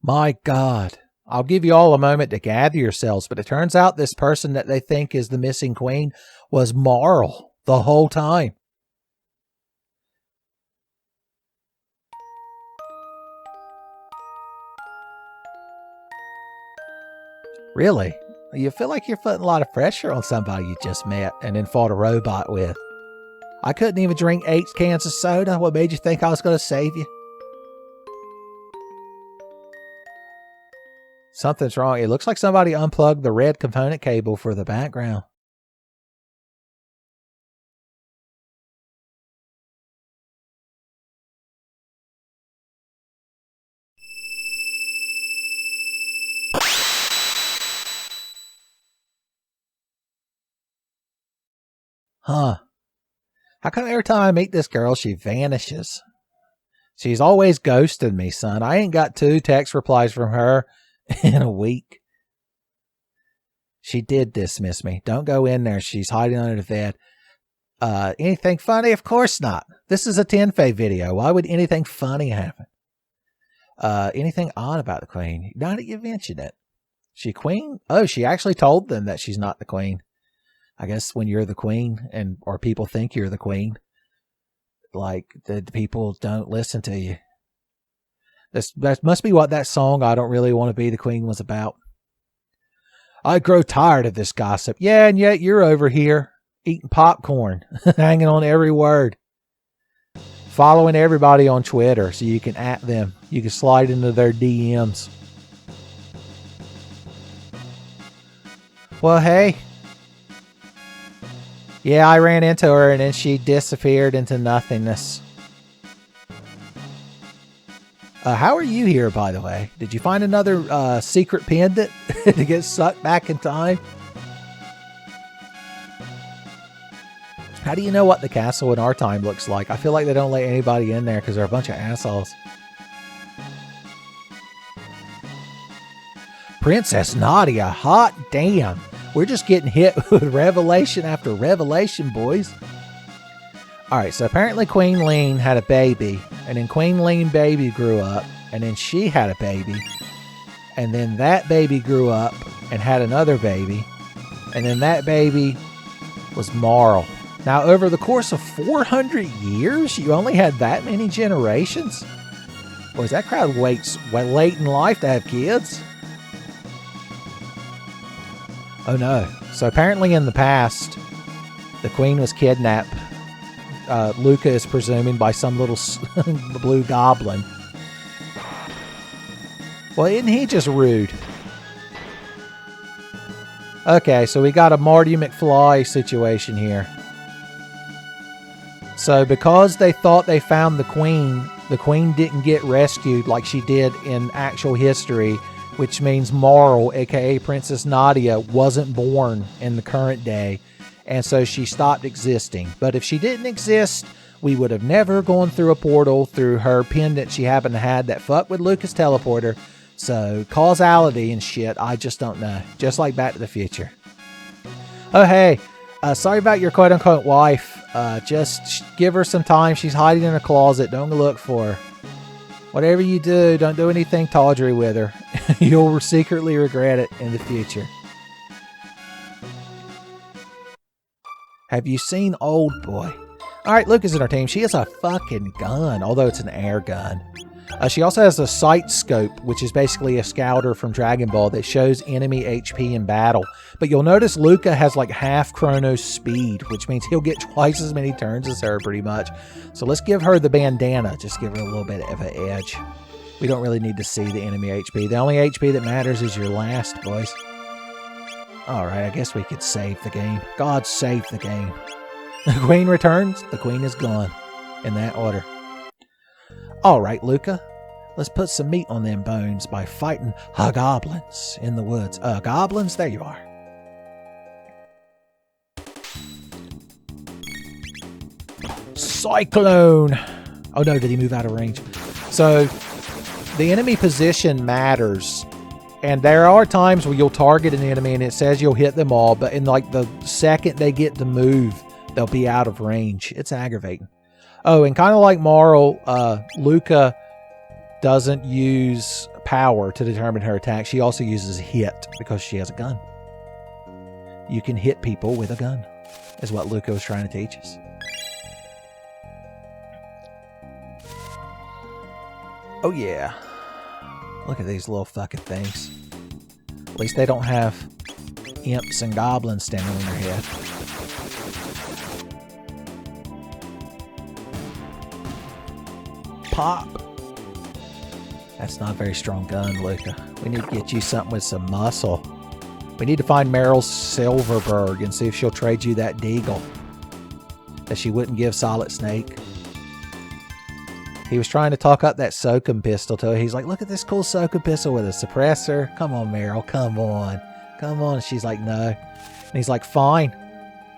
My God. I'll give you all a moment to gather yourselves, but it turns out this person that they think is the missing queen was Marl the whole time. Really? You feel like you're putting a lot of pressure on somebody you just met and then fought a robot with. I couldn't even drink 8 cans of soda. What made you think I was going to save you? Something's wrong. It looks like somebody unplugged the red component cable for the background. Huh. How come every time I meet this girl, she vanishes? She's always ghosting me, son. I ain't got 2 text replies from her in a week. She did dismiss me. Don't go in there. She's hiding under the bed. Anything funny? Of course not. This is a Tenfey video. Why would anything funny happen? Anything odd about the queen? Now that you mentioned it. She queen? Oh, she actually told them that she's not the queen. I guess when you're the queen or people think you're the queen, like the people don't listen to you. That must be what that song, I Don't Really Want to Be the Queen, was about. I grow tired of this gossip. Yeah, and yet you're over here eating popcorn, hanging on every word. Following everybody on Twitter so you can at them. You can slide into their DMs. Well, hey. Yeah, I ran into her and then she disappeared into nothingness. How are you here, by the way? Did you find another secret pendant to get sucked back in time? How do you know what the castle in our time looks like? I feel like they don't let anybody in there because they're a bunch of assholes. Princess Nadia, hot damn. We're just getting hit with revelation after revelation, boys. Alright, so apparently Queen Lean had a baby, and then Queen Lean baby grew up, and then she had a baby, and then that baby grew up and had another baby, and then that baby was Marl. Now, over the course of 400 years, you only had that many generations? Boys, that crowd waits late in life to have kids. Oh no. So apparently in the past, the queen was kidnapped. Luca is presuming by some little blue goblin. Well, isn't he just rude? Okay, so we got a Marty McFly situation here. So because they thought they found the queen didn't get rescued like she did in actual history, which means Marl, aka Princess Nadia, wasn't born in the current day, and so she stopped existing. But if she didn't exist, we would have never gone through a portal through her pendant she happened to have that fucked with Lucas' teleporter. So causality and shit, I just don't know. Just like Back to the Future. Oh, hey, sorry about your quote-unquote wife. Just give her some time. She's hiding in a closet. Don't look for her. Whatever you do, don't do anything tawdry with her. You'll secretly regret it in the future. Have you seen Old Boy? Alright, Lucas in our team. She has a fucking gun, although it's an air gun. She also has a sight scope, which is basically a scouter from Dragon Ball that shows enemy HP in battle. But you'll notice Luca has like half Chrono's speed, which means he'll get twice as many turns as her pretty much. So let's give her the bandana, just give her a little bit of an edge. We don't really need to see the enemy HP. The only HP that matters is your last, boys. Alright, I guess we could save the game. God save the game. The queen returns, the queen is gone. In that order. Alright, Luca. Let's put some meat on them bones by fighting goblins in the woods. Goblins? There you are. Cyclone! Oh no, did he move out of range? So, the enemy position matters. And there are times where you'll target an enemy and it says you'll hit them all, but in like the second they get to move, they'll be out of range. It's aggravating. Oh, and kind of like Marl, Luca doesn't use power to determine her attack. She also uses hit because she has a gun. You can hit people with a gun, is what Luca was trying to teach us. Oh yeah. Look at these little fucking things. At least they don't have imps and goblins standing on their head. Pop! That's not a very strong gun, Luca. We need to get you something with some muscle. We need to find Meryl Silverberg and see if she'll trade you that deagle that she wouldn't give Solid Snake. He was trying to talk up that Soakum pistol to her. He's like, look at this cool Soakum pistol with a suppressor. Come on, Meryl. Come on. Come on. And she's like, no. And he's like, fine.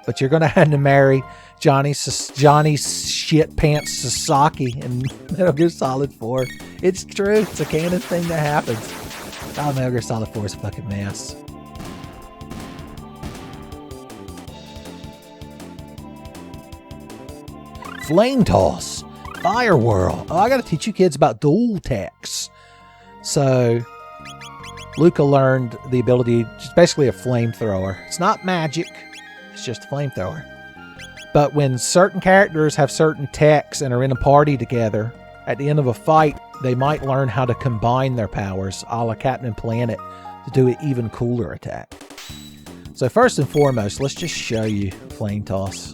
But you're going to have to marry Johnny Shit Pants Sasaki in Metal Gear Solid 4. It's true. It's a canon thing that happens. Oh, Metal Gear Solid 4 is a fucking mess. Flame Toss. Fire Whirl. Oh, I got to teach you kids about dual techs. So, Luca learned the ability, it's basically a flamethrower. It's not magic. It's just a flamethrower. But when certain characters have certain techs and are in a party together, at the end of a fight, they might learn how to combine their powers, a la Captain Planet, to do an even cooler attack. So first and foremost, let's just show you Flame Toss.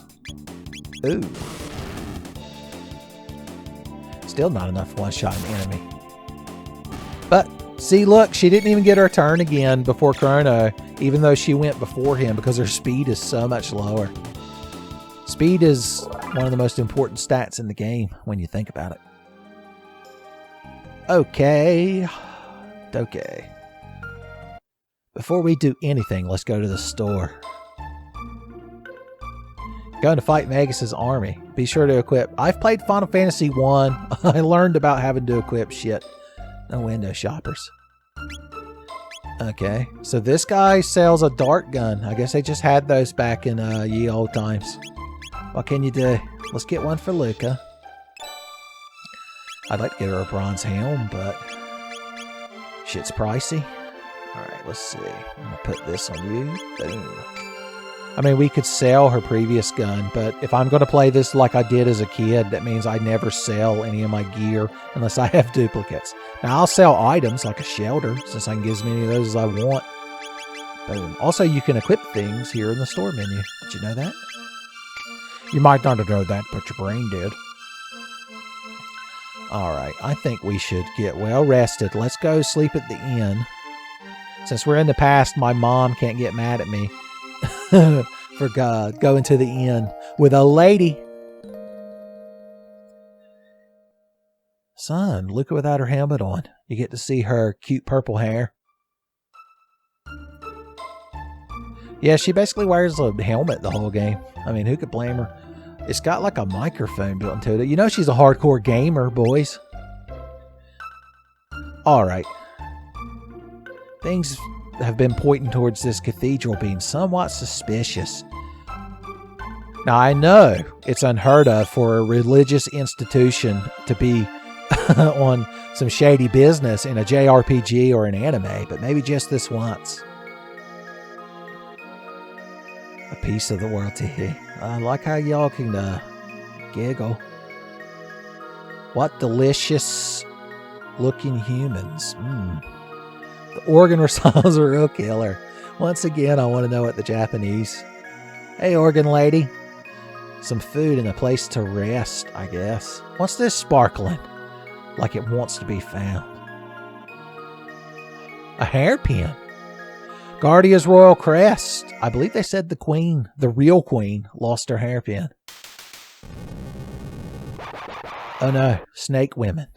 Ooh. Still not enough one-shot an enemy. But, see, look, she didn't even get her turn again before Chrono, even though she went before him because her speed is so much lower. Speed is one of the most important stats in the game when you think about it. Okay. Okay. Before we do anything, let's go to the store. Going to fight Magus' army. Be sure to equip. I've played Final Fantasy 1. I learned about having to equip shit. No window shoppers. Okay, so this guy sells a dart gun. I guess they just had those back in ye old times. What can you do? Let's get one for Luca. I'd like to get her a bronze helm, but shit's pricey. Alright, let's see. I'm going to put this on you. Boom. I mean, we could sell her previous gun, but if I'm going to play this like I did as a kid, that means I never sell any of my gear unless I have duplicates. Now, I'll sell items like a shelter, since I can get as many of those as I want. Boom. Also, you can equip things here in the store menu. Did you know that? You might not have known that, but your brain did. Alright, I think we should get well rested. Let's go sleep at the inn. Since we're in the past, my mom can't get mad at me for going to the inn with a lady. Son, Luca without her helmet on. You get to see her cute purple hair. Yeah, she basically wears a helmet the whole game. I mean, who could blame her? It's got like a microphone built into it. You know she's a hardcore gamer, boys. Alright. Things have been pointing towards this cathedral being somewhat suspicious. Now, I know it's unheard of for a religious institution to be on some shady business in a JRPG or an anime, but maybe just this once. A piece of the world, teehee. I like how y'all can giggle. What delicious looking humans. The organ recitals are real killer. Once again, I want to know what the Japanese. Hey, organ lady. Some food and a place to rest, I guess. What's this sparkling? Like it wants to be found. A hairpin. Guardia's royal crest. I believe they said the queen, the real queen, lost her hairpin. Oh no, snake women.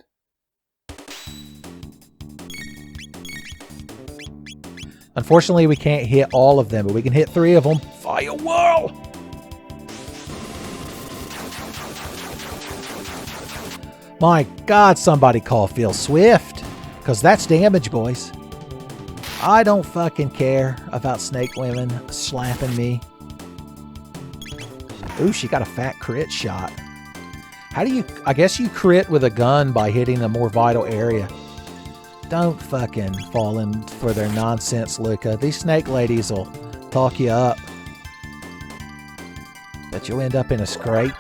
Unfortunately, we can't hit all of them, but we can hit 3 of them. Firewall! My God, somebody call Phil Swift. Because that's damage, boys. I don't fucking care about snake women slapping me. Ooh, she got a fat crit shot. How do you... I guess you crit with a gun by hitting a more vital area. Don't fucking fall in for their nonsense, Luca. These snake ladies will talk you up. Bet you'll end up in a scrape.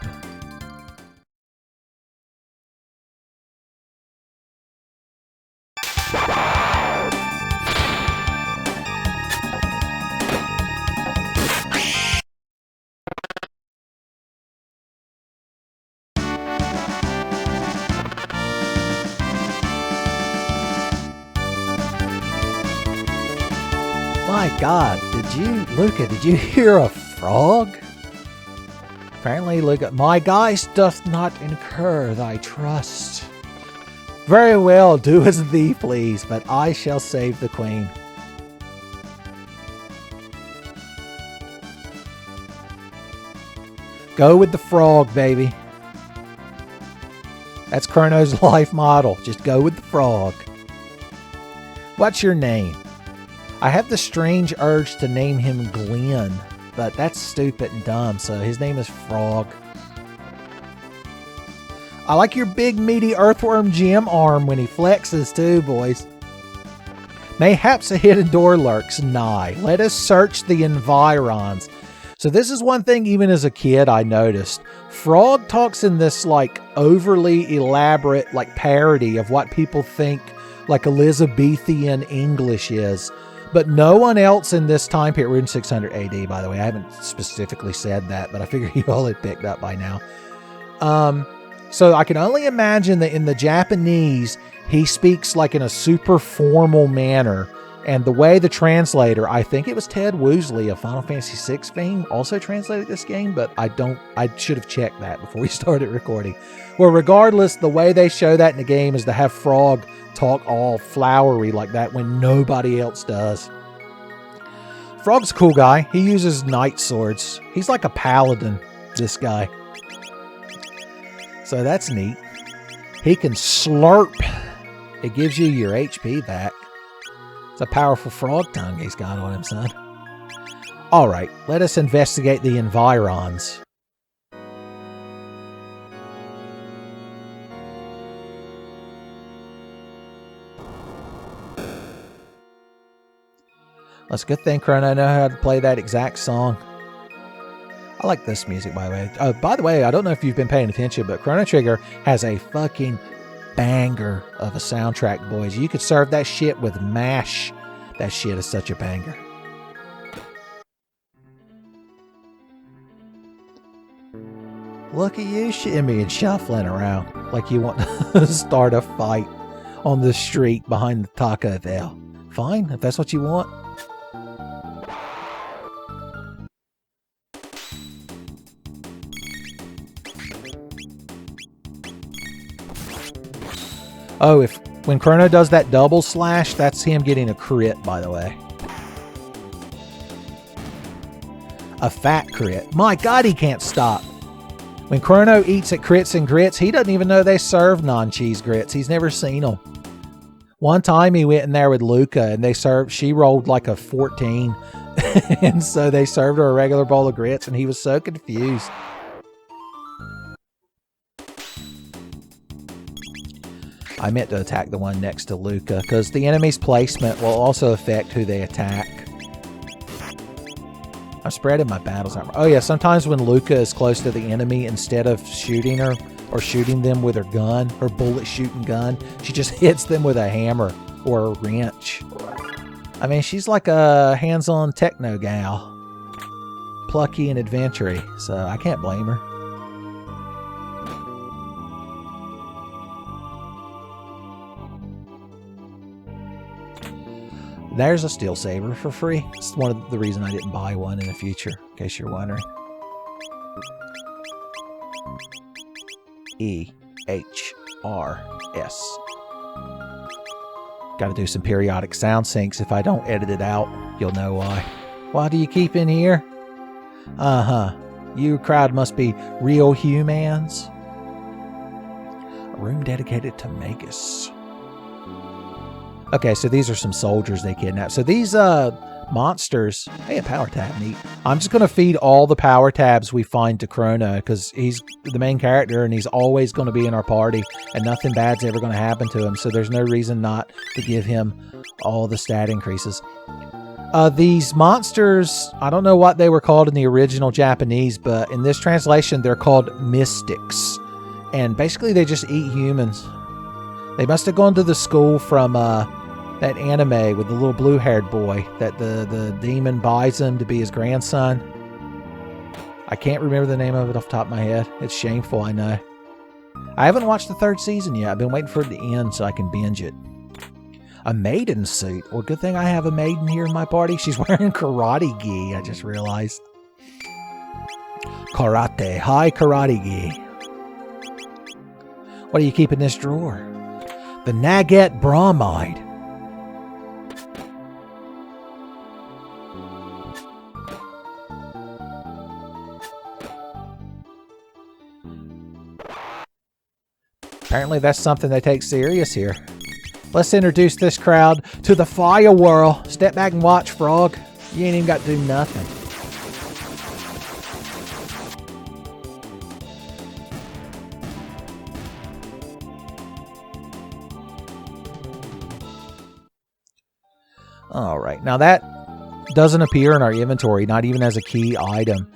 My God, Luca, did you hear a frog? Apparently, Luca, my guise doth not incur thy trust. Very well, do as thee please, but I shall save the queen. Go with the frog, baby. That's Chrono's life model. Just go with the frog. What's your name? I have the strange urge to name him Glenn, but that's stupid and dumb, so his name is Frog. I like your big meaty earthworm gem arm when he flexes too, boys. Mayhaps a hidden door lurks nigh. Let us search the environs. So this is one thing even as a kid I noticed. Frog talks in this like overly elaborate like parody of what people think like Elizabethan English is. But no one else in this time period, we're in 600 AD, by the way. I haven't specifically said that, but I figure you all had picked up by now. So I can only imagine that in the Japanese, he speaks like in a super formal manner. And the way the translator, I think it was Ted Woosley of Final Fantasy VI fame, also translated this game, but I should have checked that before we started recording. Well, regardless, the way they show that in the game is to have Frog talk all flowery like that when nobody else does. Frog's a cool guy. He uses knight swords. He's like a paladin, this guy. So that's neat. He can slurp. It gives you your HP back. It's a powerful frog tongue he's got on him, son. Alright, let us investigate the environs. That's a good thing Chrono knows how to play that exact song. I like this music, by the way. Oh, by the way, I don't know if you've been paying attention, but Chrono Trigger has a fucking banger of a soundtrack, boys. You could serve that shit with MASH. That shit is such a banger. Look at you shimmying, shuffling around like you want to start a fight. on the street behind the Taco Bell. Fine, if that's what you want. Oh, when Chrono does that double slash, that's him getting a crit, by the way. A fat crit. My God, he can't stop. When Chrono eats at Crits and Grits, he doesn't even know they serve non-cheese grits. He's never seen them. One time he went in there with Luca and she rolled like a 14. And so they served her a regular bowl of grits and he was so confused. I meant to attack the one next to Luca because the enemy's placement will also affect who they attack. I'm spreading my battles out. Oh yeah, sometimes when Luca is close to the enemy, instead of shooting her or shooting them with her gun, her bullet shooting gun, she just hits them with a hammer or a wrench. I mean, she's like a hands-on techno gal. Plucky and adventure-y, so I can't blame her. There's a steel saber for free. It's one of the reasons I didn't buy one in the future, in case you're wondering. E-H-R-S. Got to do some periodic sound syncs. If I don't edit it out, you'll know why. Why do you keep in here? Uh-huh. You crowd must be real humans. A room dedicated to Magus. Okay, so these are some soldiers they kidnapped. So these monsters... Hey, a power tab, neat. I'm just going to feed all the power tabs we find to Chrono, because he's the main character, and he's always going to be in our party, and nothing bad's ever going to happen to him, so there's no reason not to give him all the stat increases. These monsters, I don't know what they were called in the original Japanese, but in this translation, they're called mystics. And basically, they just eat humans. They must have gone to the school from that anime with the little blue-haired boy that the demon buys him to be his grandson. I can't remember the name of it off the top of my head. It's shameful, I know. I haven't watched the 3rd season yet. I've been waiting for it to end so I can binge it. A maiden suit. Well, good thing I have a maiden here in my party. She's wearing karate gi, I just realized. Karate. Hi, karate gi. What do you keep in this drawer? The Nugget Bromide. Apparently that's something they take serious here. Let's introduce this crowd to the fire whirl. Step back and watch, Frog. You ain't even got to do nothing. All right, now that doesn't appear in our inventory, not even as a key item.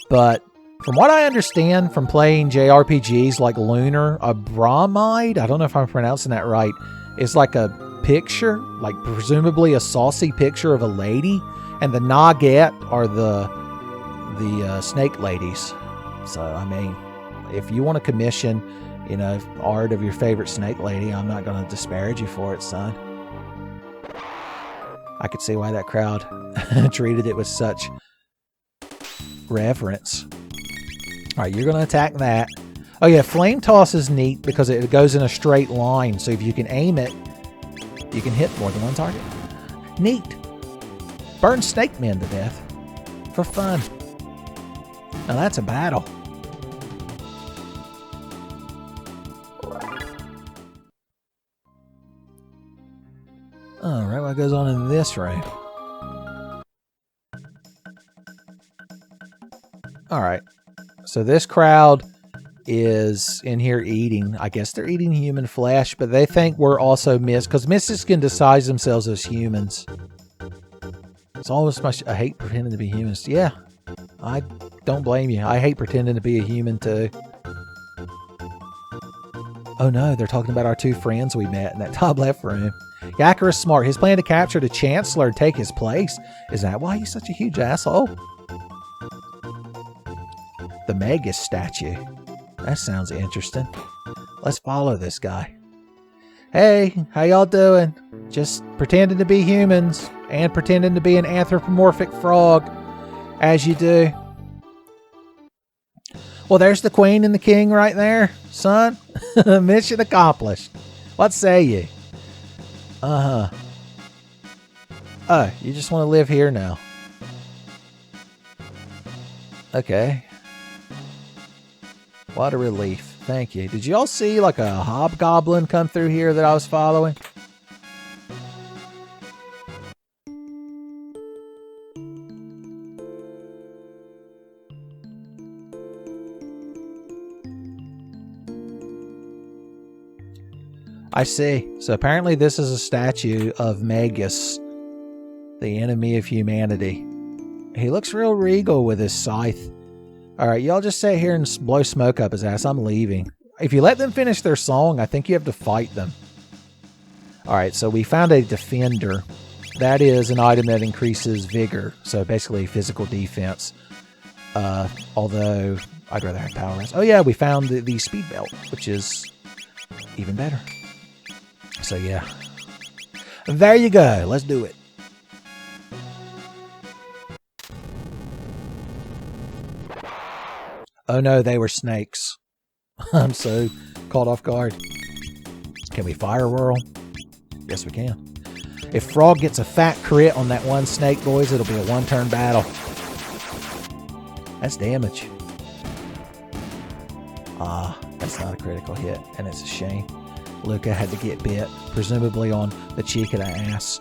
But from what I understand from playing JRPGs like Lunar, a bromide, I don't know if I'm pronouncing that right, is like a picture, like presumably a saucy picture of a lady, and the Nugget are the snake ladies. So, I mean, if you want to commission, you know, art of your favorite snake lady, I'm not going to disparage you for it, son. I could see why that crowd treated it with such reverence. All right, you're going to attack that. Oh yeah, Flame Toss is neat because it goes in a straight line. So if you can aim it, you can hit more than one target. Neat. Burn snake men to death. For fun. Now that's a battle. Alright, what goes on in this room? Alright, so this crowd is in here eating. I guess they're eating human flesh, but they think we're also because mystics can disguise themselves as humans. It's almost much. I hate pretending to be humans. Yeah, I don't blame you. I hate pretending to be a human too. Oh no, they're talking about our two friends we met in that top left room. Yakra is smart. His plan to capture the Chancellor and take his place. Is that why he's such a huge asshole? The Magus statue. That sounds interesting. Let's follow this guy. Hey, how y'all doing? Just pretending to be humans and pretending to be an anthropomorphic frog, as you do. Well, there's the queen and the king right there, son. Mission accomplished. What say you? Uh-huh. Oh, you just want to live here now. Okay. What a relief. Thank you. Did you all see like a hobgoblin come through here that I was following? I see. So apparently this is a statue of Magus, the enemy of humanity. He looks real regal with his scythe. Alright, y'all just sit here and blow smoke up his ass. I'm leaving. If you let them finish their song, I think you have to fight them. Alright, so we found a defender. That is an item that increases vigor. So basically physical defense. Although, I'd rather have power. Oh yeah, we found the speed belt, which is even better. So yeah. There you go. Let's do it. Oh no, they were snakes. I'm so caught off guard. Can we fire whirl? Yes, we can. If Frog gets a fat crit on that one snake, boys, it'll be a one-turn battle. That's damage. Ah, that's not a critical hit, and it's a shame. Luca had to get bit, presumably on the cheek of the ass.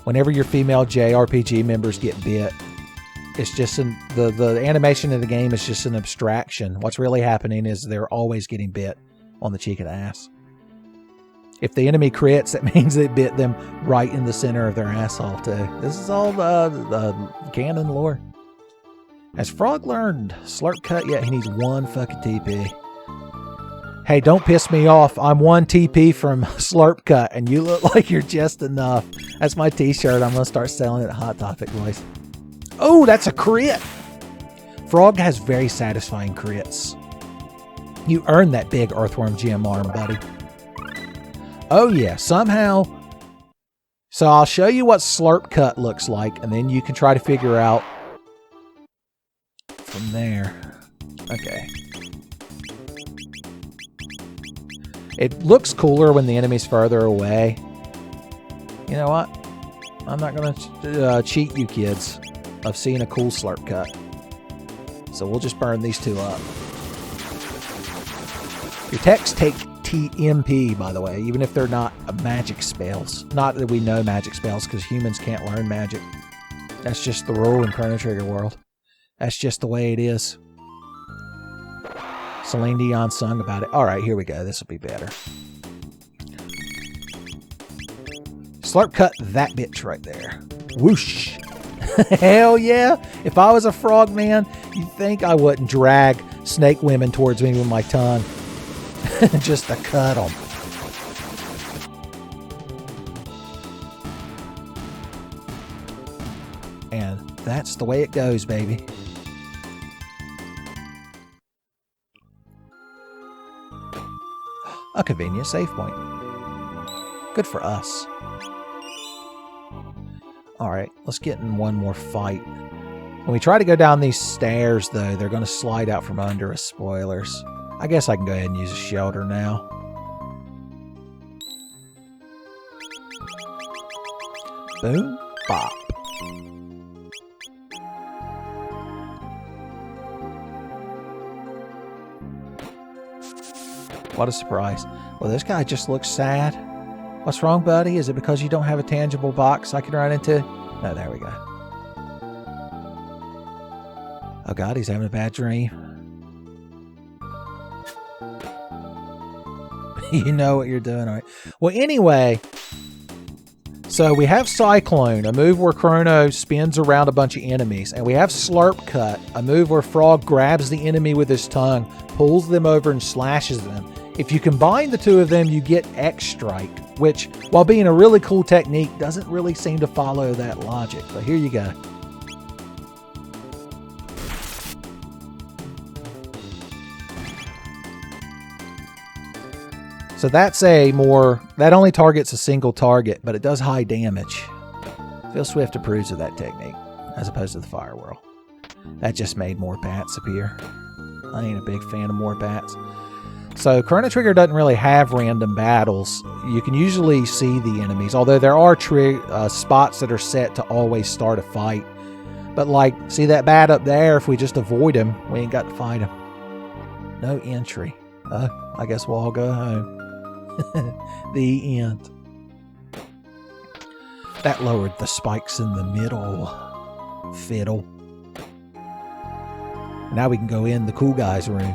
Whenever your female JRPG members get bit, it's just the animation of the game is just an abstraction. What's really happening is they're always getting bit on the cheek of the ass. If the enemy crits, that means they bit them right in the center of their asshole too. This is all the canon lore. Has Frog learned Slurp Cut yet? He needs one fucking TP. Hey, don't piss me off. I'm one TP from Slurp Cut, and you look like you're just enough. That's my t-shirt. I'm going to start selling it at Hot Topic, boys. Oh, that's a crit. Frog has very satisfying crits. You earned that big Earthworm gem arm, buddy. Oh, yeah. Somehow. So I'll show you what Slurp Cut looks like, and then you can try to figure out from there. Okay. It looks cooler when the enemy's further away. You know what? I'm not going to cheat you kids of seeing a cool Slurp Cut. So we'll just burn these two up. Your techs take TMP, by the way, even if they're not magic spells. Not that we know magic spells, because humans can't learn magic. That's just the rule in Chrono Trigger world. That's just the way it is. Celine Dion sung about it. Alright, here we go. This will be better. Slurp Cut that bitch right there. Whoosh. Hell yeah. If I was a frog man, you'd think I wouldn't drag snake women towards me with my tongue. Just to cut them. And that's the way it goes, baby. A convenient save point. Good for us. Alright, let's get in one more fight. When we try to go down these stairs, though, they're going to slide out from under us. Spoilers. I guess I can go ahead and use a shelter now. Boom. Bop. What a surprise. Well, this guy just looks sad. What's wrong, buddy? Is it because you don't have a tangible box I can run into? No, there we go. Oh God, he's having a bad dream. You know what you're doing, all right. Well, anyway, so we have Cyclone, a move where Chrono spins around a bunch of enemies. And we have Slurp Cut, a move where Frog grabs the enemy with his tongue, pulls them over and slashes them. If you combine the two of them, you get X-Strike, which, while being a really cool technique, doesn't really seem to follow that logic. But here you go. So that's that only targets a single target, but it does high damage. Phil Swift approves of that technique, as opposed to the fire whirl. That just made more bats appear. I ain't a big fan of more bats. So Chrono Trigger doesn't really have random battles. You can usually see the enemies, although there are spots that are set to always start a fight. But like, see that bat up there? If we just avoid him, we ain't got to fight him. No entry. I guess we'll all go home. The end. That lowered the spikes in the middle. Fiddle. Now we can go in the cool guys' room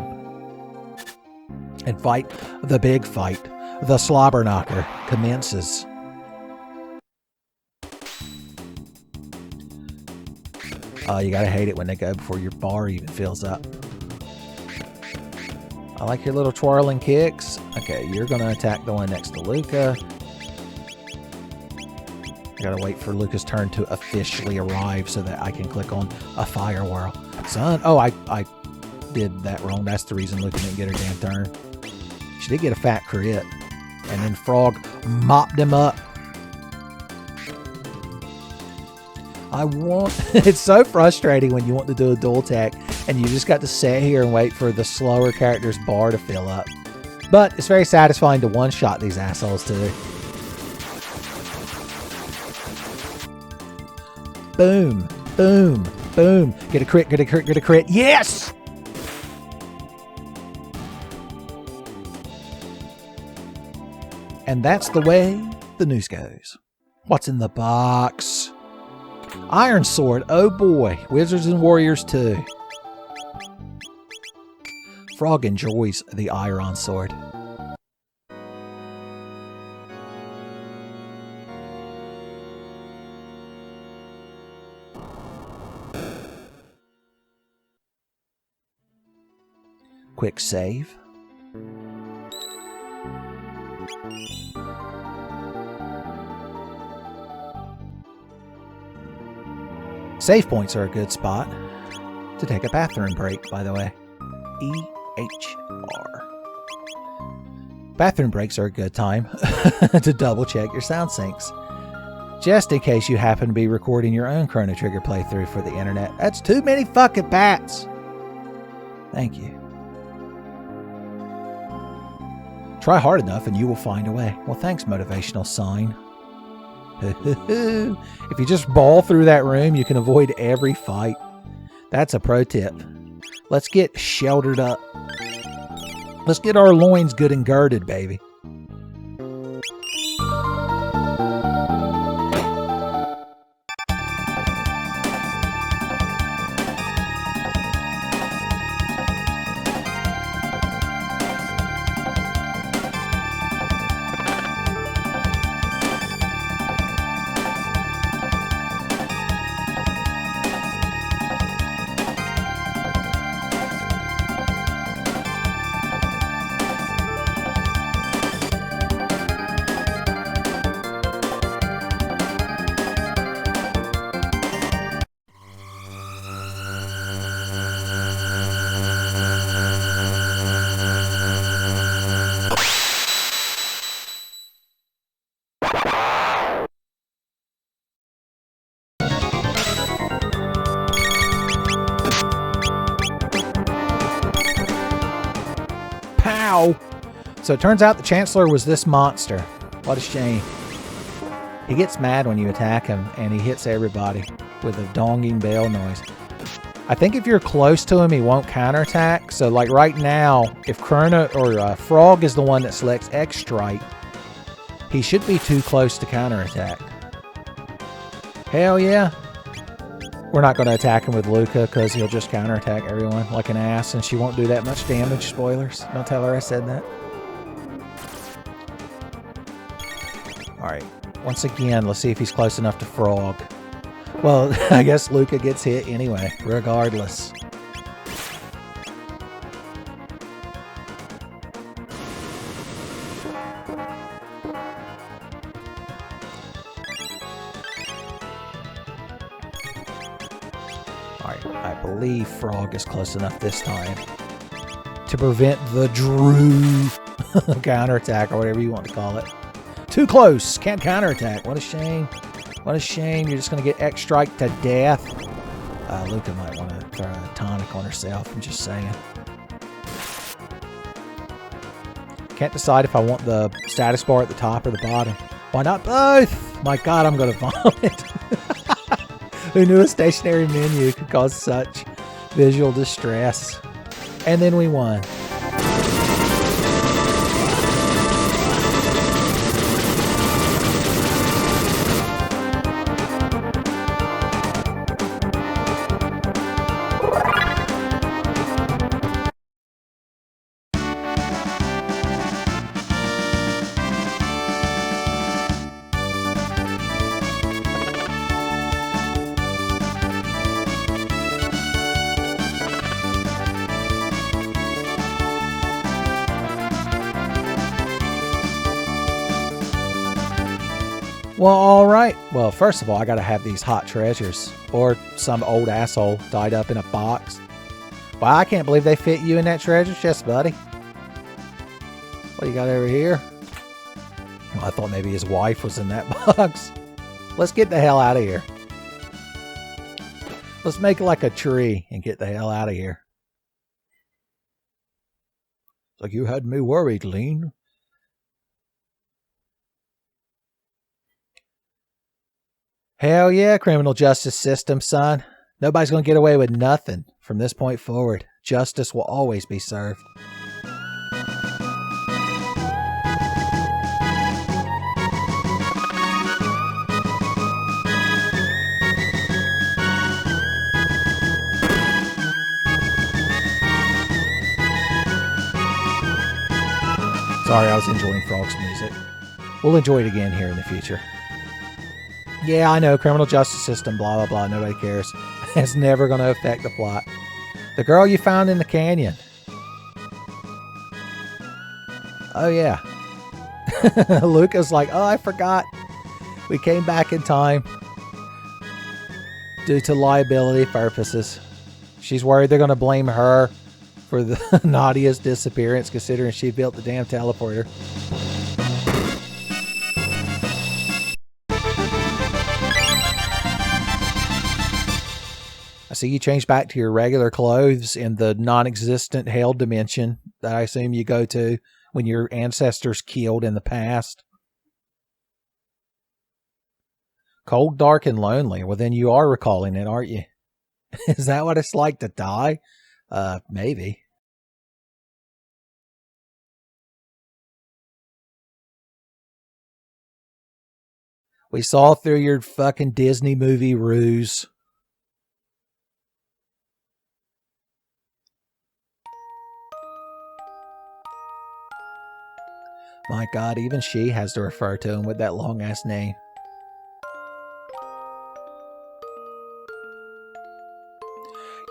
and fight the big fight. The slobber knocker commences. Oh, you gotta hate it when they go before your bar even fills up. I like your little twirling kicks. Okay, you're gonna attack the one next to Luca. I gotta wait for Luca's turn to officially arrive so that I can click on a fire whirl. Son, oh, I did that wrong. That's the reason Luca didn't get her damn turn. She did get a fat crit. And then Frog mopped him up. It's so frustrating when you want to do a dual attack and you just got to sit here and wait for the slower character's bar to fill up. But it's very satisfying to one-shot these assholes too. Boom, boom, boom. Get a crit, get a crit, get a crit. Yes! And that's the way the news goes. What's in the box? Iron Sword. Oh boy. Wizards and Warriors 2. Frog enjoys the Iron Sword. Quick save. Save points are a good spot to take a bathroom break, by the way. EHR. Bathroom breaks are a good time to double check your sound sinks. Just in case you happen to be recording your own Chrono Trigger playthrough for the internet. That's too many fucking bats. Thank you. Try hard enough and you will find a way. Well, thanks, motivational sign. If you just ball through that room, you can avoid every fight. That's a pro tip. Let's get sheltered up. Let's get our loins good and girded, baby. So it turns out the Chancellor was this monster. What a shame. He gets mad when you attack him, and he hits everybody with a donging bell noise. I think if you're close to him, he won't counterattack. So like right now, if Chrono or Frog is the one that selects X Strike, he should be too close to counterattack. Hell yeah. We're not going to attack him with Luca because he'll just counterattack everyone like an ass, and she won't do that much damage. Spoilers. Don't tell her I said that. Alright. Once again, let's see if he's close enough to Frog. Well, I guess Luca gets hit anyway, regardless. Alright, I believe Frog is close enough this time to prevent the Drew Counterattack, or whatever you want to call it. Too close. Can't counterattack. What a shame. What a shame. You're just going to get X-Strike to death. Luca might want to throw a tonic on herself. I'm just saying. Can't decide if I want the status bar at the top or the bottom. Why not both? My God, I'm going to vomit. Who knew a stationary menu could cause such visual distress? And then we won. Well, alright. Well, first of all, I gotta have these hot treasures. Or some old asshole tied up in a box. Well, I can't believe they fit you in that treasure chest, buddy. What do you got over here? Well, I thought maybe his wife was in that box. Let's get the hell out of here. Let's make like a tree and get the hell out of here. It's like you had me worried, Lean. Hell yeah, criminal justice system, son. Nobody's going to get away with nothing from this point forward. Justice will always be served. Sorry, I was enjoying Frog's music. We'll enjoy it again here in the future. Yeah, I know, criminal justice system, blah, blah, blah, nobody cares. It's never going to affect the plot. The girl you found in the canyon. Oh, yeah. Luca's like, oh, I forgot. We came back in time due to liability purposes. She's worried they're going to blame her for the Nadia's disappearance, considering she built the damn teleporter. I see you change back to your regular clothes in the non-existent hell dimension that I assume you go to when your ancestors killed in the past. Cold, dark, and lonely. Well, then you are recalling it, aren't you? Is that what it's like to die? Maybe. We saw through your fucking Disney movie ruse. My God, even she has to refer to him with that long-ass name.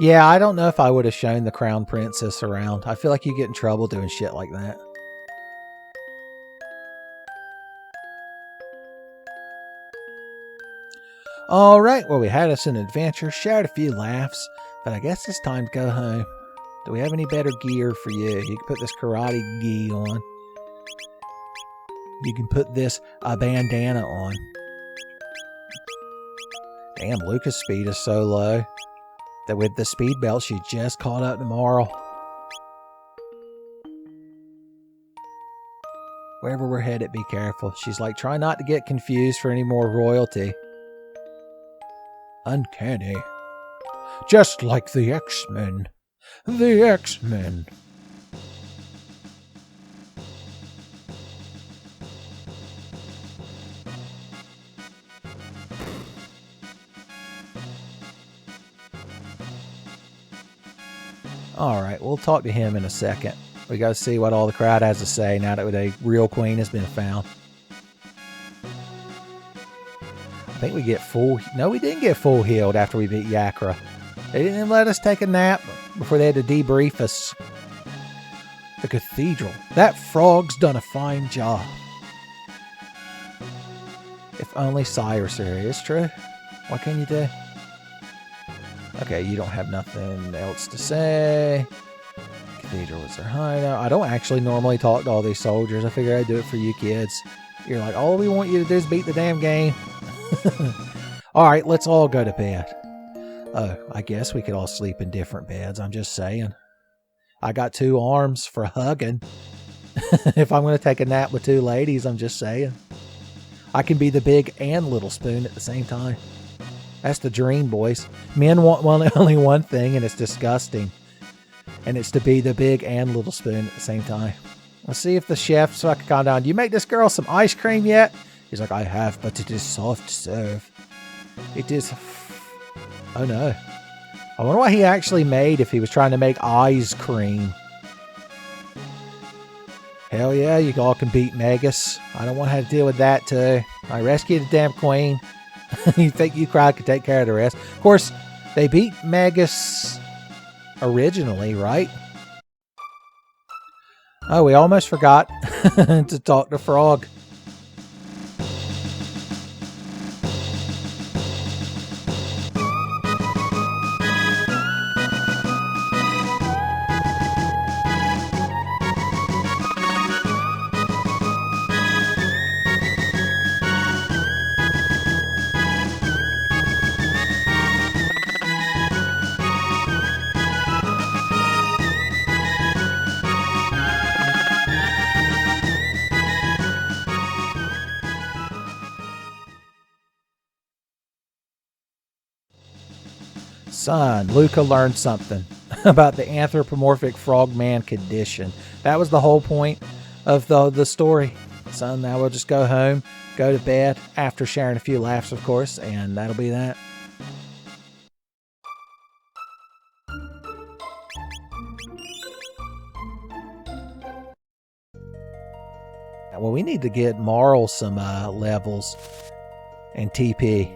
Yeah, I don't know if I would have shown the Crown Princess around. I feel like you get in trouble doing shit like that. Alright, well, we had us an adventure, shared a few laughs, but I guess it's time to go home. Do we have any better gear for you? You can put this karate gi on. You can put this bandana on. Damn, Luca's speed is so low that with the speed belt, she just caught up to Marl. Wherever we're headed, be careful. She's like, try not to get confused for any more royalty. Uncanny. Just like the X-Men. The X-Men. Alright, we'll talk to him in a second. We gotta see what all the crowd has to say now that the real queen has been found. I think we get full... No, we didn't get full healed after we beat Yakra. They didn't even let us take a nap before they had to debrief us. The Cathedral. That frog's done a fine job. If only Cyrus were here. It's true. What can you do? Okay, you don't have nothing else to say. Cathedral was there. I know. I don't actually normally talk to all these soldiers. I figure I'd do it for you kids. You're like, all we want you to do is beat the damn game. Alright, let's all go to bed. Oh, I guess we could all sleep in different beds. I'm just saying. I got 2 arms for hugging. If I'm going to take a nap with 2 ladies, I'm just saying. I can be the big and little spoon at the same time. That's the dream, boys. Men want only one thing, and it's disgusting. And it's to be the big and little spoon at the same time. Let's see if the chef's fucking calm down. Do you make this girl some ice cream yet? He's like, I have, but it is soft serve. It is... Oh no. I wonder what he actually made if he was trying to make ice cream. Hell yeah, you all can beat Magus. I don't want to have to deal with that too. I rescued the damn queen. You think you crowd could take care of the rest? Of course, they beat Magus originally, right? Oh, we almost forgot to talk to Frog. Son, Luca learned something about the anthropomorphic frogman condition. That was the whole point of the story. Son, now we'll just go home, go to bed, after sharing a few laughs, of course, and that'll be that. Well, we need to get Marl some levels and TP.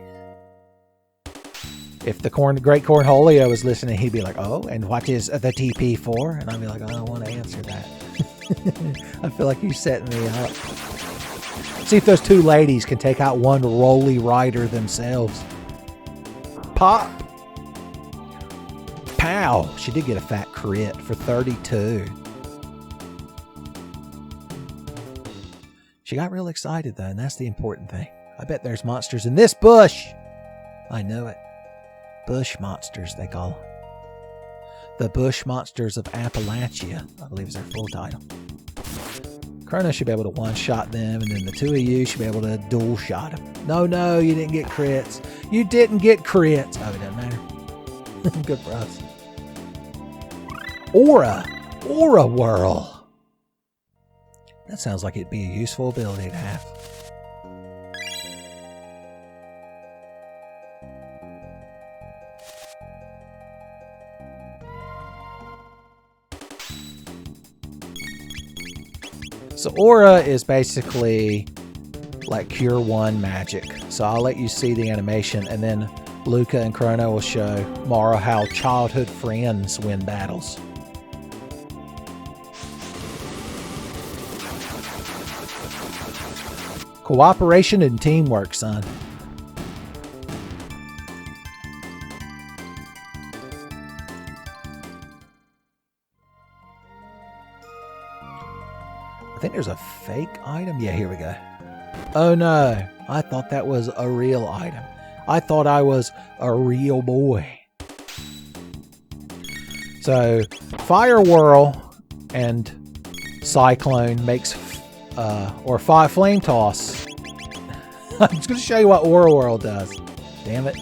If the Great Cornholio was listening, he'd be like, oh, and what is the TP for? And I'd be like, I don't want to answer that. I feel like you're setting me up. See if those 2 ladies can take out one Roly Rider themselves. Pop! Pow! She did get a fat crit for 32. She got real excited, though, and that's the important thing. I bet there's monsters in this bush! I know it. Bush monsters, they call them. The Bush Monsters of Appalachia, I believe is their full title. Chrono should be able to one-shot them, and then the 2 of you should be able to dual-shot them. No, you didn't get crits. You didn't get crits. Oh, it doesn't matter. Good for us. Aura Whirl. That sounds like it'd be a useful ability to have. So Aura is basically like Cure 1 magic. So I'll let you see the animation, and then Luca and Chrono will show Mara how childhood friends win battles. Cooperation and teamwork, son. I think there's a fake item. Yeah, here we go. Oh no, I thought that was a real item. I thought I was a real boy. So, Fire Whirl and Cyclone makes, or Flame Toss. I'm just going to show you what Aura Whirl does. Damn it.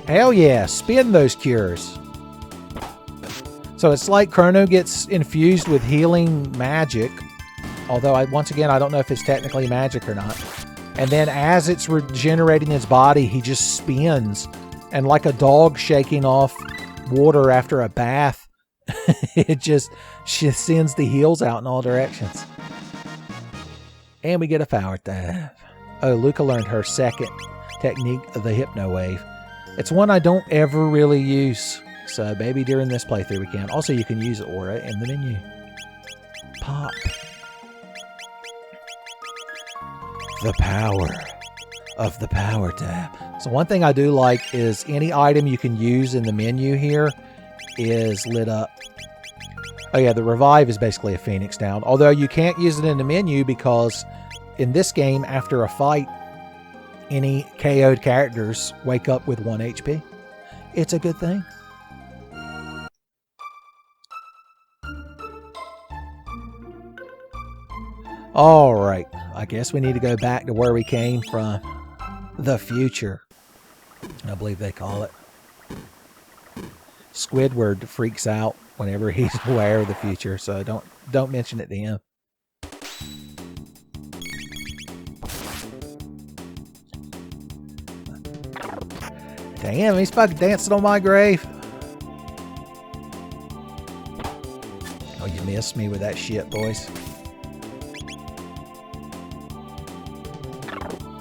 Hell yeah, spin those cures. So it's like Chrono gets infused with healing magic. Although, once again, I don't know if it's technically magic or not. And then as it's regenerating his body, he just spins. And like a dog shaking off water after a bath, it just sends the heals out in all directions. And we get a power dive. Oh, Luca learned her second technique of the Hypno Wave. It's one I don't ever really use. So maybe during this playthrough we can. Also, you can use Aura in the menu. Pop. The power of the power tab. So one thing I do like is any item you can use in the menu here is lit up. Oh yeah, the revive is basically a phoenix down. Although you can't use it in the menu because in this game, after a fight, any KO'd characters wake up with 1 HP. It's a good thing. Alright, I guess we need to go back to where we came from. The future, I believe they call it. Squidward freaks out whenever he's aware of the future, so don't mention it to him. Damn, he's fucking dancing on my grave. Oh, you missed me with that shit, boys.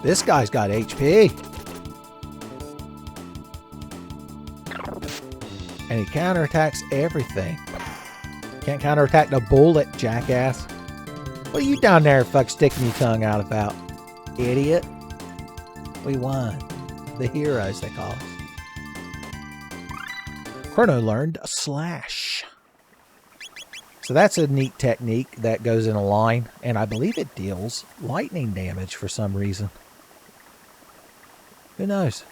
This guy's got HP. And he counterattacks everything. Can't counterattack the bullet, jackass. What are you down there, fuck, sticking your tongue out about? Idiot. We won. The heroes, they call us. Chrono learned a slash. So that's a neat technique that goes in a line. And I believe it deals lightning damage for some reason. Who knows?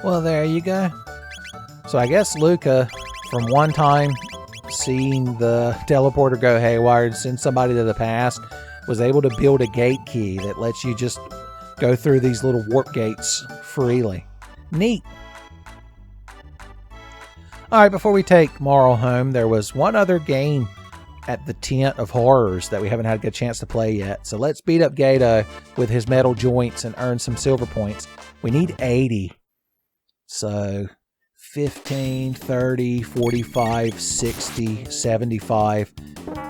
Well, there you go. So I guess Luca, from one time seeing the teleporter go haywire and send somebody to the past, was able to build a gate key that lets you just go through these little warp gates freely. Neat. Alright, before we take Morrow home, there was one other game at the Tent of Horrors that we haven't had a good chance to play yet. So let's beat up Gato with his metal joints and earn some silver points. We need 80. So 15, 30, 45, 60, 75.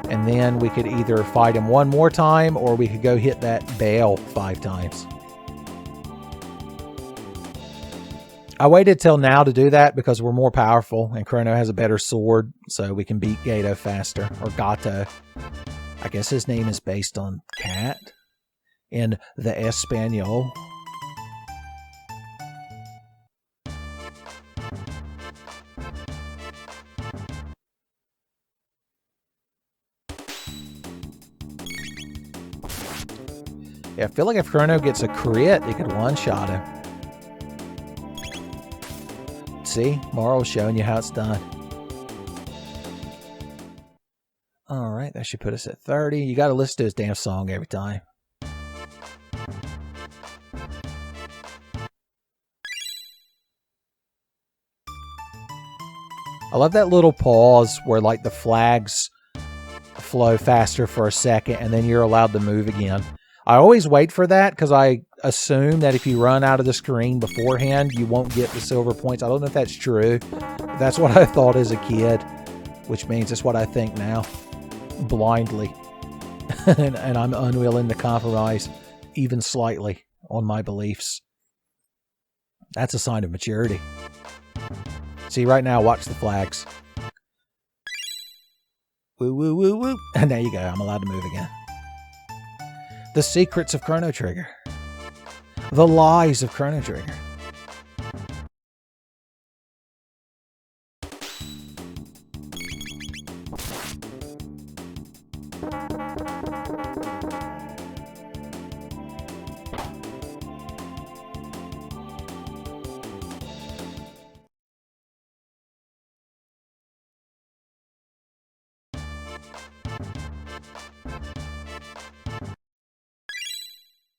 And then we could either fight him one more time or we could go hit that bell 5 times. I waited till now to do that because we're more powerful and Chrono has a better sword, so we can beat Gato faster. Or Gato. I guess his name is based on cat in the Espanol. Yeah, I feel like if Chrono gets a crit, it could one-shot him. See? Morrow's showing you how it's done. Alright, that should put us at 30. You gotta listen to his damn song every time. I love that little pause where like the flags flow faster for a second and then you're allowed to move again. I always wait for that because I assume that if you run out of the screen beforehand, you won't get the silver points. I don't know if that's true. That's what I thought as a kid, which means it's what I think now, blindly. and I'm unwilling to compromise even slightly on my beliefs. That's a sign of maturity. See, right now, watch the flags. Woo, woo, woo, woo. And there you go. I'm allowed to move again. The secrets of Chrono Trigger. The lies of Chrono Trigger.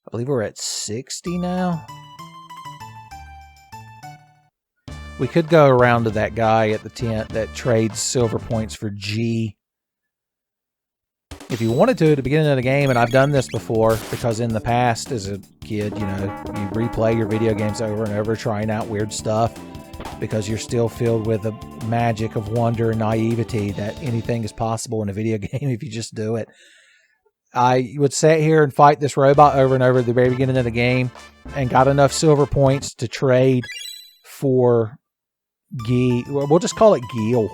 I believe we're at 60 now. We could go around to that guy at the tent that trades silver points for G. If you wanted to at the beginning of the game, and I've done this before, because in the past as a kid, you know, you replay your video games over and over, trying out weird stuff, because you're still filled with the magic of wonder and naivety that anything is possible in a video game if you just do it. I would sit here and fight this robot over and over at the very beginning of the game and got enough silver points to trade for we'll just call it Gil,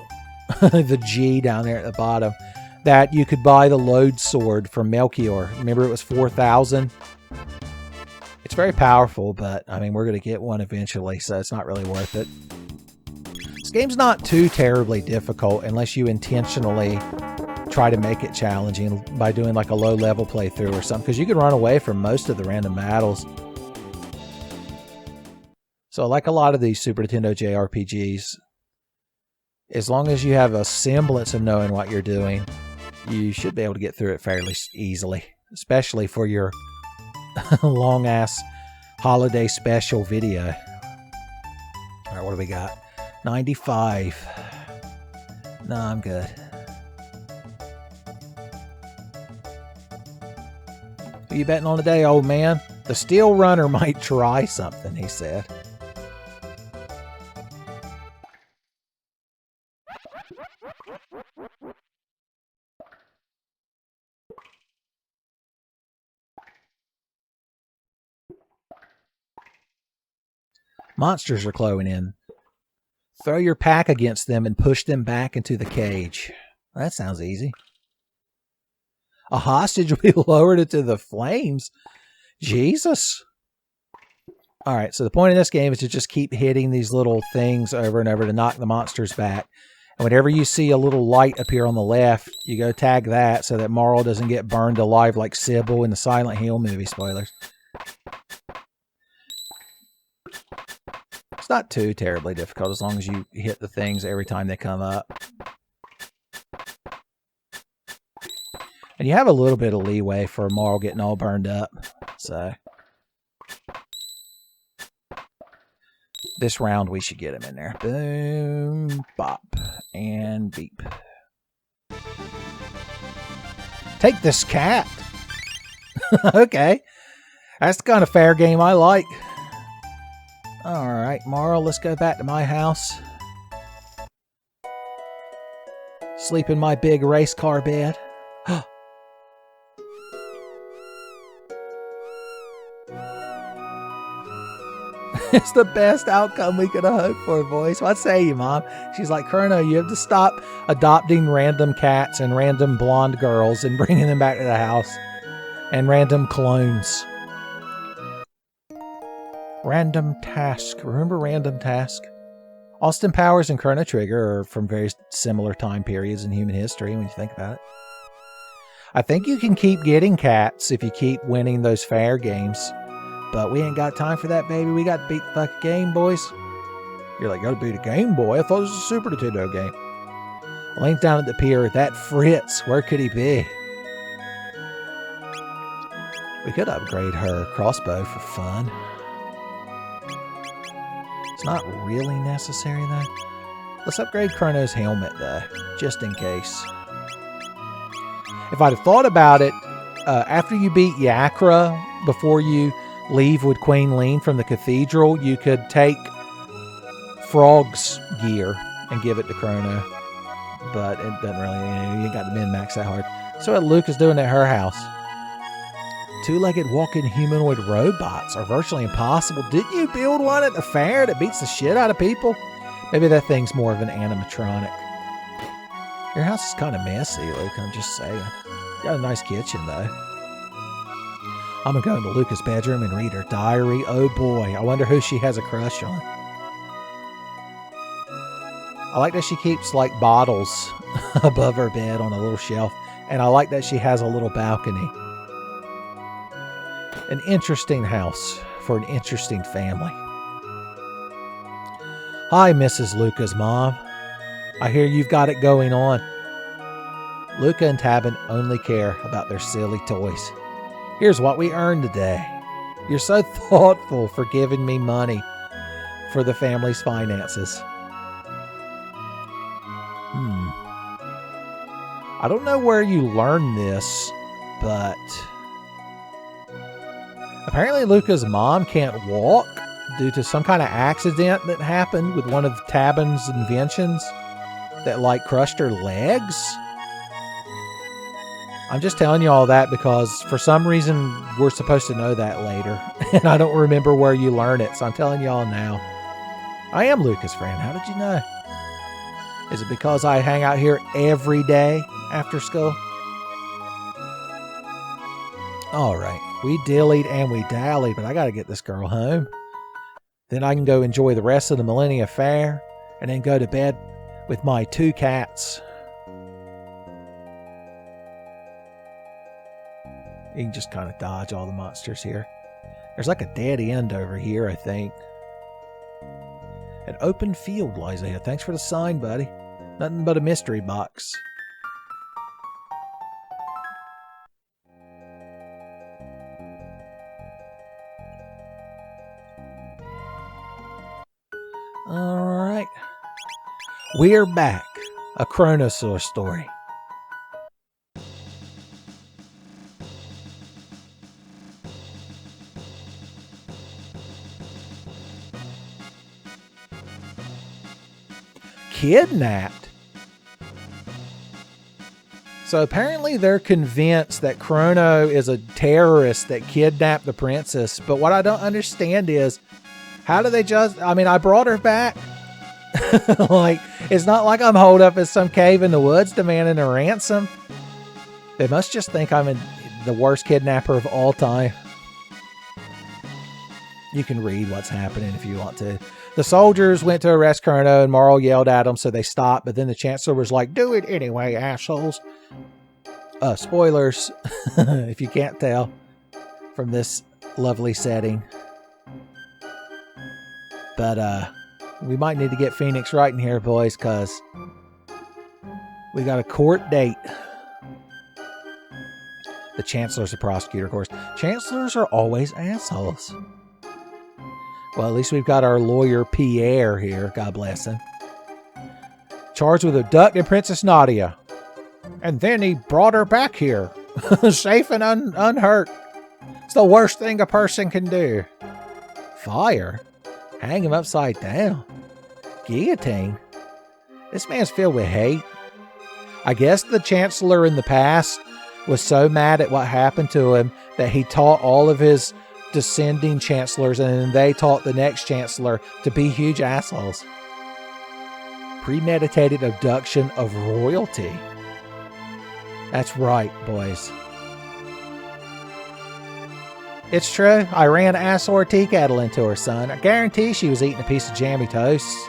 the G down there at the bottom, that you could buy the load sword from Melchior. Remember, it was 4,000. It's very powerful, but I mean, we're going to get one eventually, so it's not really worth it. This game's not too terribly difficult unless you intentionally try to make it challenging by doing like a low level playthrough or something, because you can run away from most of the random battles. So like a lot of these Super Nintendo JRPGs, as long as you have a semblance of knowing what you're doing, you should be able to get through it fairly easily, especially for your long ass holiday special video. All right, what do we got? 95. No, I'm good. Who you betting on today, old man? The Steel Runner might try something, he said. Monsters are closing in. Throw your pack against them and push them back into the cage. That sounds easy. A hostage will be lowered into the flames. Jesus. All right, so the point of this game is to just keep hitting these little things over and over to knock the monsters back. And whenever you see a little light appear on the left, you go tag that so that Marl doesn't get burned alive like Sybil in the Silent Hill movie. Spoilers. It's not too terribly difficult as long as you hit the things every time they come up. And you have a little bit of leeway for Marl getting all burned up. So this round we should get him in there. Boom, bop, and beep. Take this cat. Okay. That's the kind of fair game I like. Alright, Marl, let's go back to my house. Sleep in my big race car bed. It's the best outcome we could have hoped for, boys. What say you, Mom? She's like, Chrono, you have to stop adopting random cats and random blonde girls and bringing them back to the house. And random clones. Random Task. Remember Random Task? Austin Powers and Chrono Trigger are from very similar time periods in human history when you think about it. I think you can keep getting cats if you keep winning those fair games. But we ain't got time for that, baby. We got to beat the fucking game, boys. You're like, gotta beat a Game Boy? I thought it was a Super Nintendo game. Link down at the pier. That Fritz, where could he be? We could upgrade her crossbow for fun. It's not really necessary, though. Let's upgrade Chrono's helmet, though, just in case. If I'd have thought about it, after you beat Yakra, before you leave with Queen Lean from the Cathedral, you could take Frog's gear and give it to Chrono. But it doesn't really, you ain't got the min-max that hard. So what Luke is doing at her house. Two-legged walking humanoid robots are virtually impossible. Didn't you build one at the fair that beats the shit out of people? Maybe that thing's more of an animatronic. Your house is kind of messy, Luke, I'm just saying. Got a nice kitchen, though. I'm going to go into Luca's bedroom and read her diary. Oh boy, I wonder who she has a crush on. I like that she keeps, like, bottles above her bed on a little shelf. And I like that she has a little balcony. An interesting house for an interesting family. Hi, Mrs. Luca's mom. I hear you've got it going on. Luca and Tabin only care about their silly toys. Here's what we earned today. You're so thoughtful for giving me money for the family's finances. I don't know where you learned this, but apparently Luca's mom can't walk due to some kind of accident that happened with one of Tabin's inventions that, like, crushed her legs. I'm just telling you all that because for some reason we're supposed to know that later. And I don't remember where you learned it, so I'm telling you all now. I am Luca's friend. How did you know? Is it because I hang out here every day after school? All right. We dillied and we dallied, but I got to get this girl home. Then I can go enjoy the rest of the Millennial Fair and then go to bed with my 2 cats. You can just kind of dodge all the monsters here. There's like a dead end over here, I think. An open field lies ahead. Thanks for the sign, buddy. Nothing but a mystery box. Alright. We're back. A Chrono story. Kidnapped. So apparently they're convinced that Chrono is a terrorist that kidnapped the princess. But what I don't understand is, how do they just... I mean, I brought her back. Like, it's not like I'm holed up in some cave in the woods demanding a ransom. They must just think I'm the worst kidnapper of all time. You can read what's happening if you want to. The soldiers went to arrest Chrono and Marl yelled at them, so they stopped. But then the Chancellor was like, do it anyway, assholes. Spoilers, if you can't tell from this lovely setting. But we might need to get Phoenix right in here, boys, because we got a court date. The Chancellor's a prosecutor, of course. Chancellors are always assholes. Well, at least we've got our lawyer Pierre here. God bless him. Charged with abducting Princess Nadia. And then he brought her back here. Safe and unhurt. It's the worst thing a person can do. Fire? Hang him upside down. Guillotine? This man's filled with hate. I guess the Chancellor in the past was so mad at what happened to him that he taught all of his descending chancellors, and then they taught the next chancellor to be huge assholes. Premeditated abduction of royalty. That's right, boys. It's true. I ran Asor tea kettle into her, son. I guarantee she was eating a piece of jammy toast.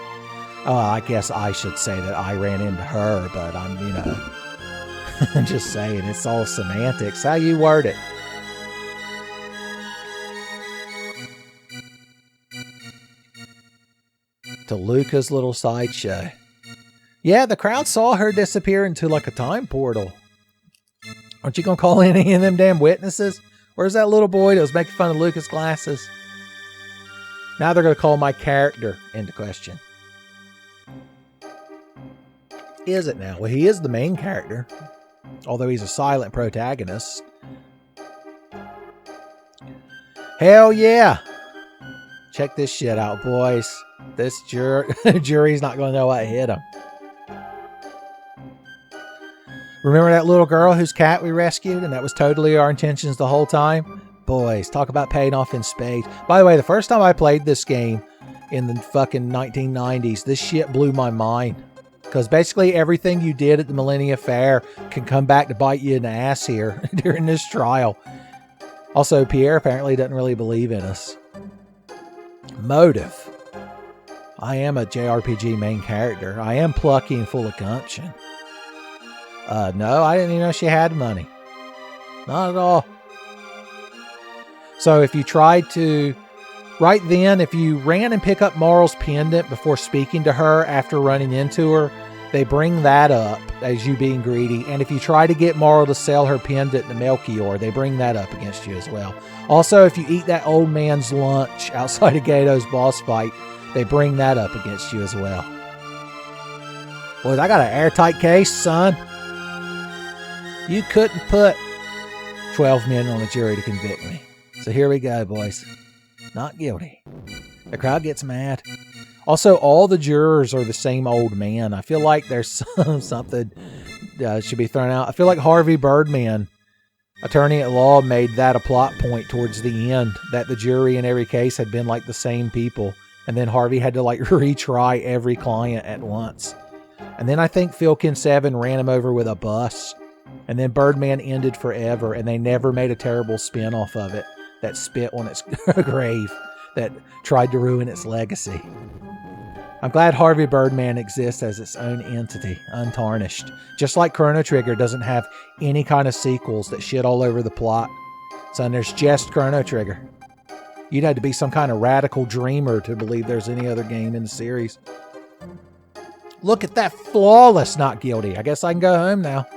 Oh, I guess I should say that I ran into her, but I'm, I'm just saying, it's all semantics. How you word it. To Luca's little sideshow. Yeah, the crowd saw her disappear into like a time portal. Aren't you going to call any of them damn witnesses? Where's that little boy that was making fun of Luca's glasses? Now they're going to call my character into question. Is it now? Well, he is the main character. Although he's a silent protagonist. Hell yeah. Check this shit out, boys. This jury's not going to know what hit him. Remember that little girl whose cat we rescued? And that was totally our intentions the whole time? Boys, talk about paying off in spades. By the way, the first time I played this game in the fucking 1990s, this shit blew my mind. Because basically everything you did at the Millennial Fair can come back to bite you in the ass here during this trial. Also, Pierre apparently doesn't really believe in us. Motive. I am a JRPG main character. I am plucky and full of gumption. No, I didn't even know she had money. Not at all. So if you tried to, right then, if you ran and pick up Marl's pendant before speaking to her after running into her, they bring that up as you being greedy. And if you try to get Marl to sell her pendant to Melchior, they bring that up against you as well. Also, if you eat that old man's lunch outside of Gato's boss fight, they bring that up against you as well. Boys, I got an airtight case, son. You couldn't put 12 men on a jury to convict me. So here we go, boys. Not guilty. The crowd gets mad. Also, all the jurors are the same old man. I feel like there's something should be thrown out. I feel like Harvey Birdman, attorney at law, made that a plot point towards the end, that the jury in every case had been like the same people. And then Harvey had to like retry every client at once. And then I think Philkin 7 ran him over with a bus. And then Birdman ended forever, and they never made a terrible spin-off of it that spit on its grave, that tried to ruin its legacy. I'm glad Harvey Birdman exists as its own entity, untarnished. Just like Chrono Trigger doesn't have any kind of sequels that shit all over the plot. So there's just Chrono Trigger. You'd have to be some kind of radical dreamer to believe there's any other game in the series. Look at that flawless not guilty. I guess I can go home now.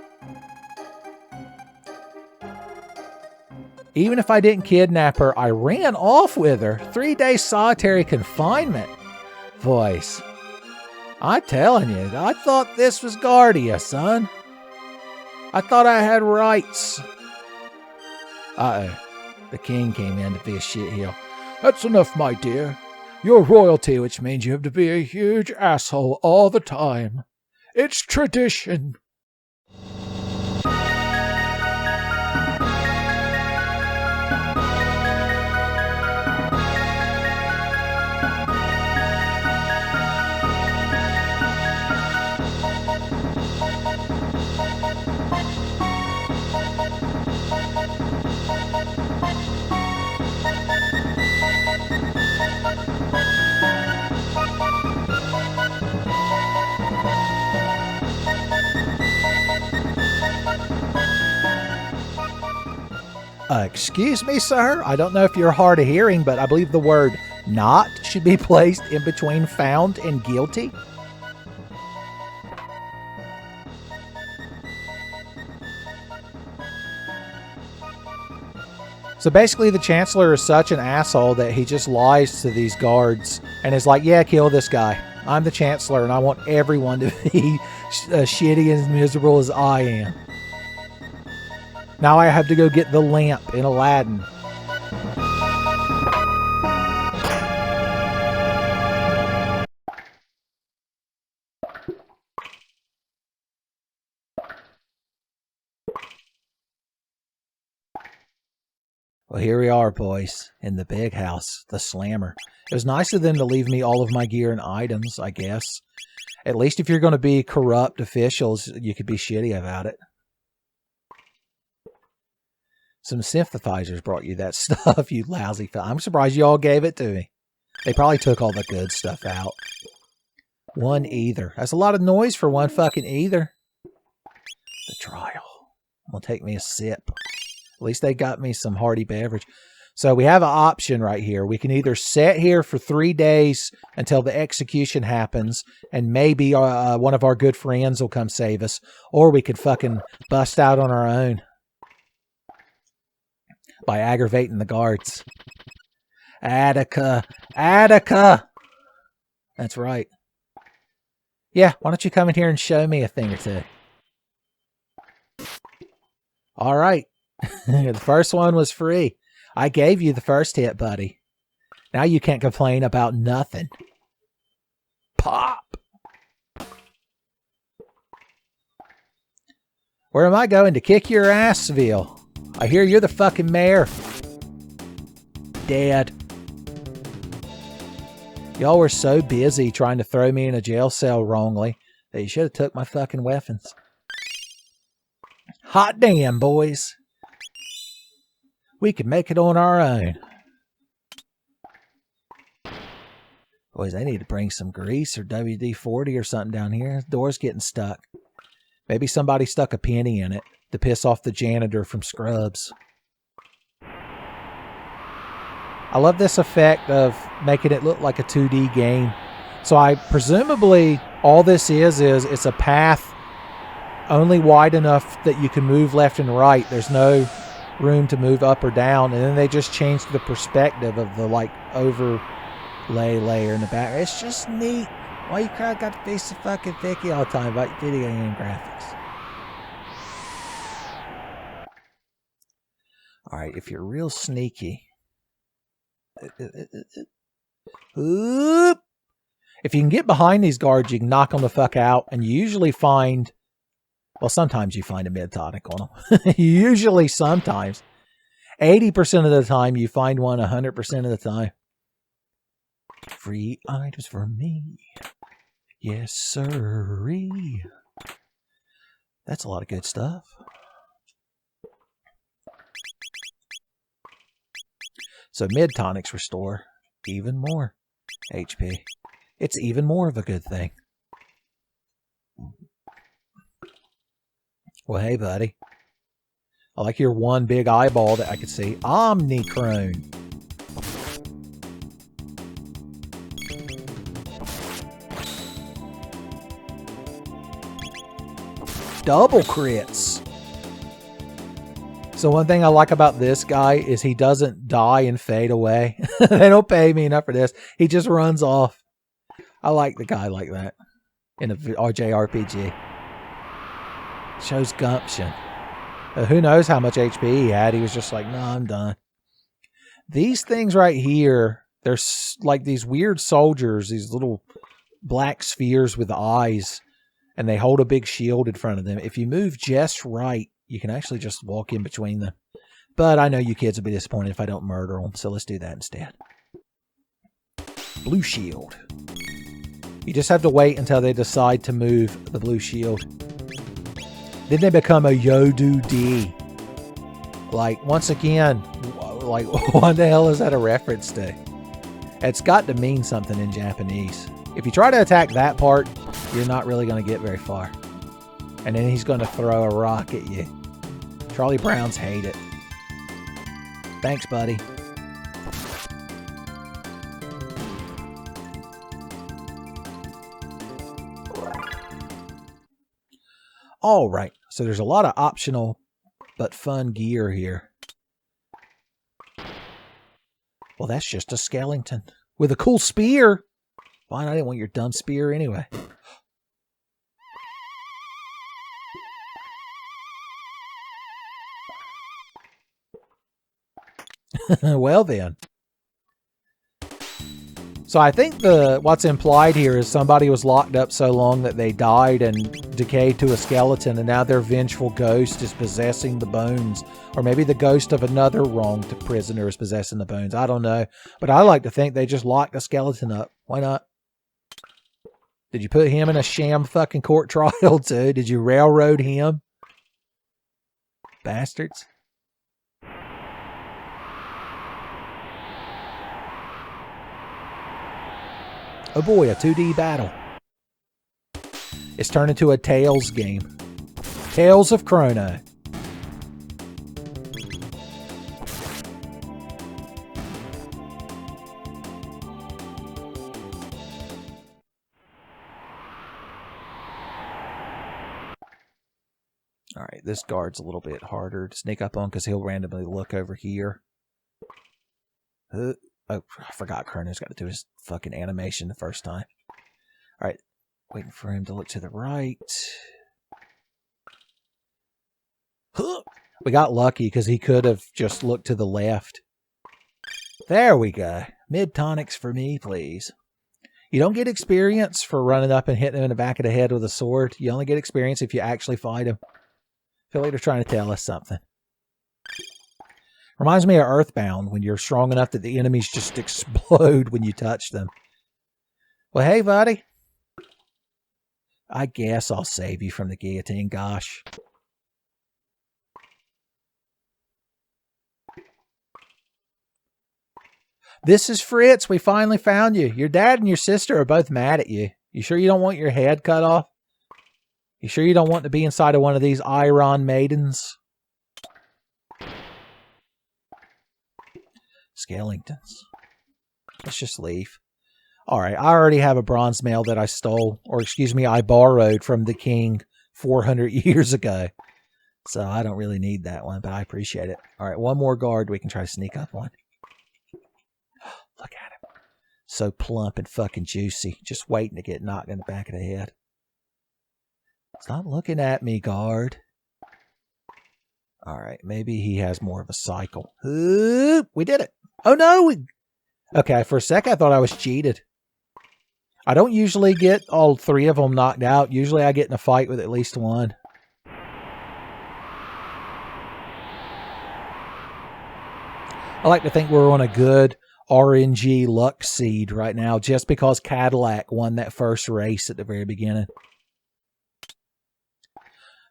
Even if I didn't kidnap her, I ran off with her. 3 days solitary confinement. Voice. I'm telling you, I thought this was Guardia, son. I thought I had rights. Uh-oh. The king came in to be a shitheel. That's enough, my dear. You're royalty, which means you have to be a huge asshole all the time. It's tradition. Excuse me, sir? I don't know if you're hard of hearing, but I believe the word not should be placed in between found and guilty. So basically the Chancellor is such an asshole that he just lies to these guards and is like, yeah, kill this guy. I'm the Chancellor and I want everyone to be as shitty and miserable as I am. Now I have to go get the lamp in Aladdin. Well, here we are, boys, in the big house, the Slammer. It was nice of them to leave me all of my gear and items, I guess. At least if you're going to be corrupt officials, you could be shitty about it. Some sympathizers brought you that stuff, you lousy fellow. I'm surprised you all gave it to me. They probably took all the good stuff out. One ether. That's a lot of noise for one fucking ether. The trial. I'm going to take me a sip. At least they got me some hearty beverage. So we have an option right here. We can either sit here for 3 days until the execution happens, and maybe one of our good friends will come save us, or we could fucking bust out on our own by aggravating the guards. Attica! Attica! That's right. Yeah, why don't you come in here and show me a thing or two? All right. The first one was free. I gave you the first hit, buddy. Now you can't complain about nothing. Pop! Where am I going to kick your ass, Zeal? I hear you're the fucking mayor. Dead. Y'all were so busy trying to throw me in a jail cell wrongly that you should have took my fucking weapons. Hot damn, boys. We can make it on our own. Boys, I need to bring some grease or WD-40 or something down here. The door's getting stuck. Maybe somebody stuck a penny in it to piss off the janitor from Scrubs. I love this effect of making it look like a 2D game. So I presumably all this is it's a path only wide enough that you can move left and right. There's no room to move up or down. And then they just changed the perspective of the like overlay layer in the back. It's just neat. Why you got to face the fucking thicky all the time about video game graphics? Alright, if you're real sneaky. Oop. If you can get behind these guards, you can knock them the fuck out, and you usually find, well, sometimes you find a mid-tonic on them. Usually, sometimes. 80% of the time, you find one 100% of the time. Free items for me. Yes, sirree. That's a lot of good stuff. So mid-tonics restore even more HP. It's even more of a good thing. Well, hey, buddy. I like your one big eyeball that I could see. Omnicrone. Double crits. So one thing I like about this guy is he doesn't die and fade away. They don't pay me enough for this. He just runs off. I like the guy like that in a JRPG. Shows gumption. Who knows how much HP he had. He was just like, no, I'm done. These things right here, they're like these weird soldiers, these little black spheres with eyes, and they hold a big shield in front of them. If you move just right, you can actually just walk in between them. But I know you kids will be disappointed if I don't murder them, so let's do that instead. Blue shield. You just have to wait until they decide to move the blue shield. Then they become a Yodu-D. Like, once again, like, what the hell is that a reference to? It's got to mean something in Japanese. If you try to attack that part, you're not really going to get very far. And then he's going to throw a rock at you. Charlie Browns hate it. Thanks, buddy. All right. So there's a lot of optional but fun gear here. Well, that's just a skeleton with a cool spear. Fine, I didn't want your dumb spear anyway. Well then. So I think what's implied here is somebody was locked up so long that they died and decayed to a skeleton, and now their vengeful ghost is possessing the bones. Or maybe the ghost of another wronged prisoner is possessing the bones. I don't know. But I like to think they just locked a skeleton up. Why not? Did you put him in a sham fucking court trial too? Did you railroad him? Bastards. Oh boy, a 2D battle. It's turned into a Tales game. Tales of Chrono. Alright, this guard's a little bit harder to sneak up on because he'll randomly look over here. Oh, I forgot Chrono's got to do his fucking animation the first time. Alright, waiting for him to look to the right. Huh. We got lucky because he could have just looked to the left There we go. Mid tonics for me, please. You don't get experience for running up and hitting him in the back of the head with a sword. You only get experience if you actually fight him. I feel like they're trying to tell us something. Reminds me of Earthbound, when you're strong enough that the enemies just explode when you touch them. Well, hey, buddy. I guess I'll save you from the guillotine, gosh. This is Fritz. We finally found you. Your dad and your sister are both mad at you. You sure you don't want your head cut off? You sure you don't want to be inside of one of these Iron Maidens? Skeletons. Let's just leave. Alright, I already have a bronze mail that I stole, or excuse me, I borrowed from the king 400 years ago. So I don't really need that one, but I appreciate it. Alright, one more guard we can try to sneak up on. Look at him. So plump and fucking juicy. Just waiting to get knocked in the back of the head. Stop looking at me, guard. Alright, maybe he has more of a cycle. Ooh, we did it. Oh no! Okay, for a sec I thought I was cheated. I don't usually get all three of them knocked out. Usually I get in a fight with at least one. I like to think we're on a good RNG luck seed right now just because Cadillac won that first race at the very beginning.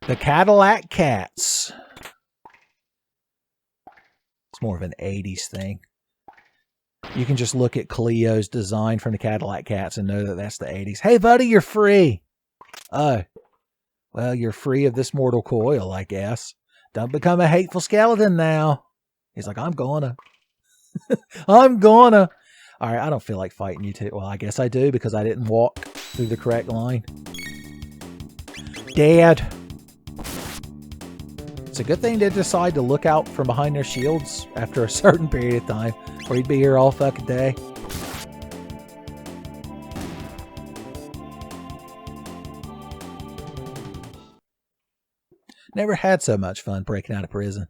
The Cadillac Cats. It's more of an 80s thing. You can just look at Cleo's design from the Cadillac Cats and know that that's the 80s. Hey, buddy, you're free. Oh. Well, you're free of this mortal coil, I guess. Don't become a hateful skeleton now. He's like, I'm gonna. I'm gonna. All right, I don't feel like fighting you two. Well, I guess I do because I didn't walk through the correct line. Dad. It's a good thing they decide to look out from behind their shields after a certain period of time, or he'd be here all fucking day. Never had so much fun breaking out of prison.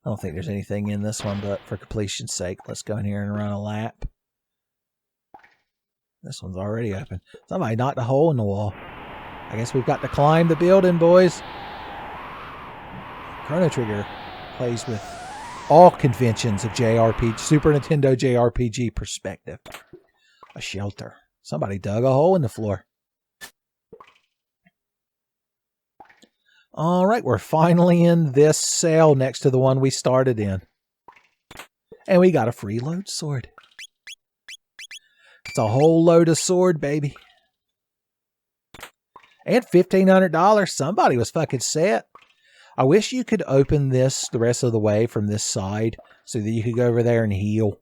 I don't think there's anything in this one, but for completion's sake, let's go in here and run a lap. This one's already open. Somebody knocked a hole in the wall. I guess we've got to climb the building, boys. Chrono Trigger plays with all conventions of JRPG, Super Nintendo JRPG perspective. A shelter. Somebody dug a hole in the floor. All right, we're finally in this cell next to the one we started in. And we got a free load sword. It's a whole load of sword, baby. And $1,500. Somebody was fucking set. I wish you could open this the rest of the way from this side so that you could go over there and heal.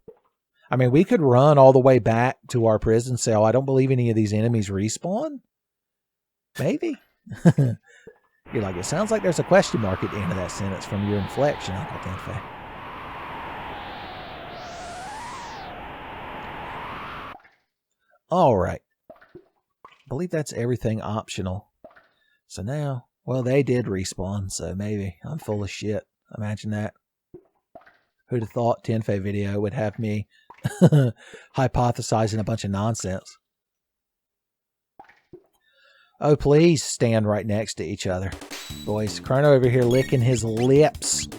I mean, we could run all the way back to our prison cell. I don't believe any of these enemies respawn. Maybe. You're like, it sounds like there's a question mark at the end of that sentence from your inflection, Uncle Tenfey. All right. I believe that's everything optional. So now, well, they did respawn, so maybe I'm full of shit. Imagine that. Who'd have thought Tenfey video would have me hypothesizing a bunch of nonsense? Oh, please stand right next to each other. Boys, Chrono over here licking his lips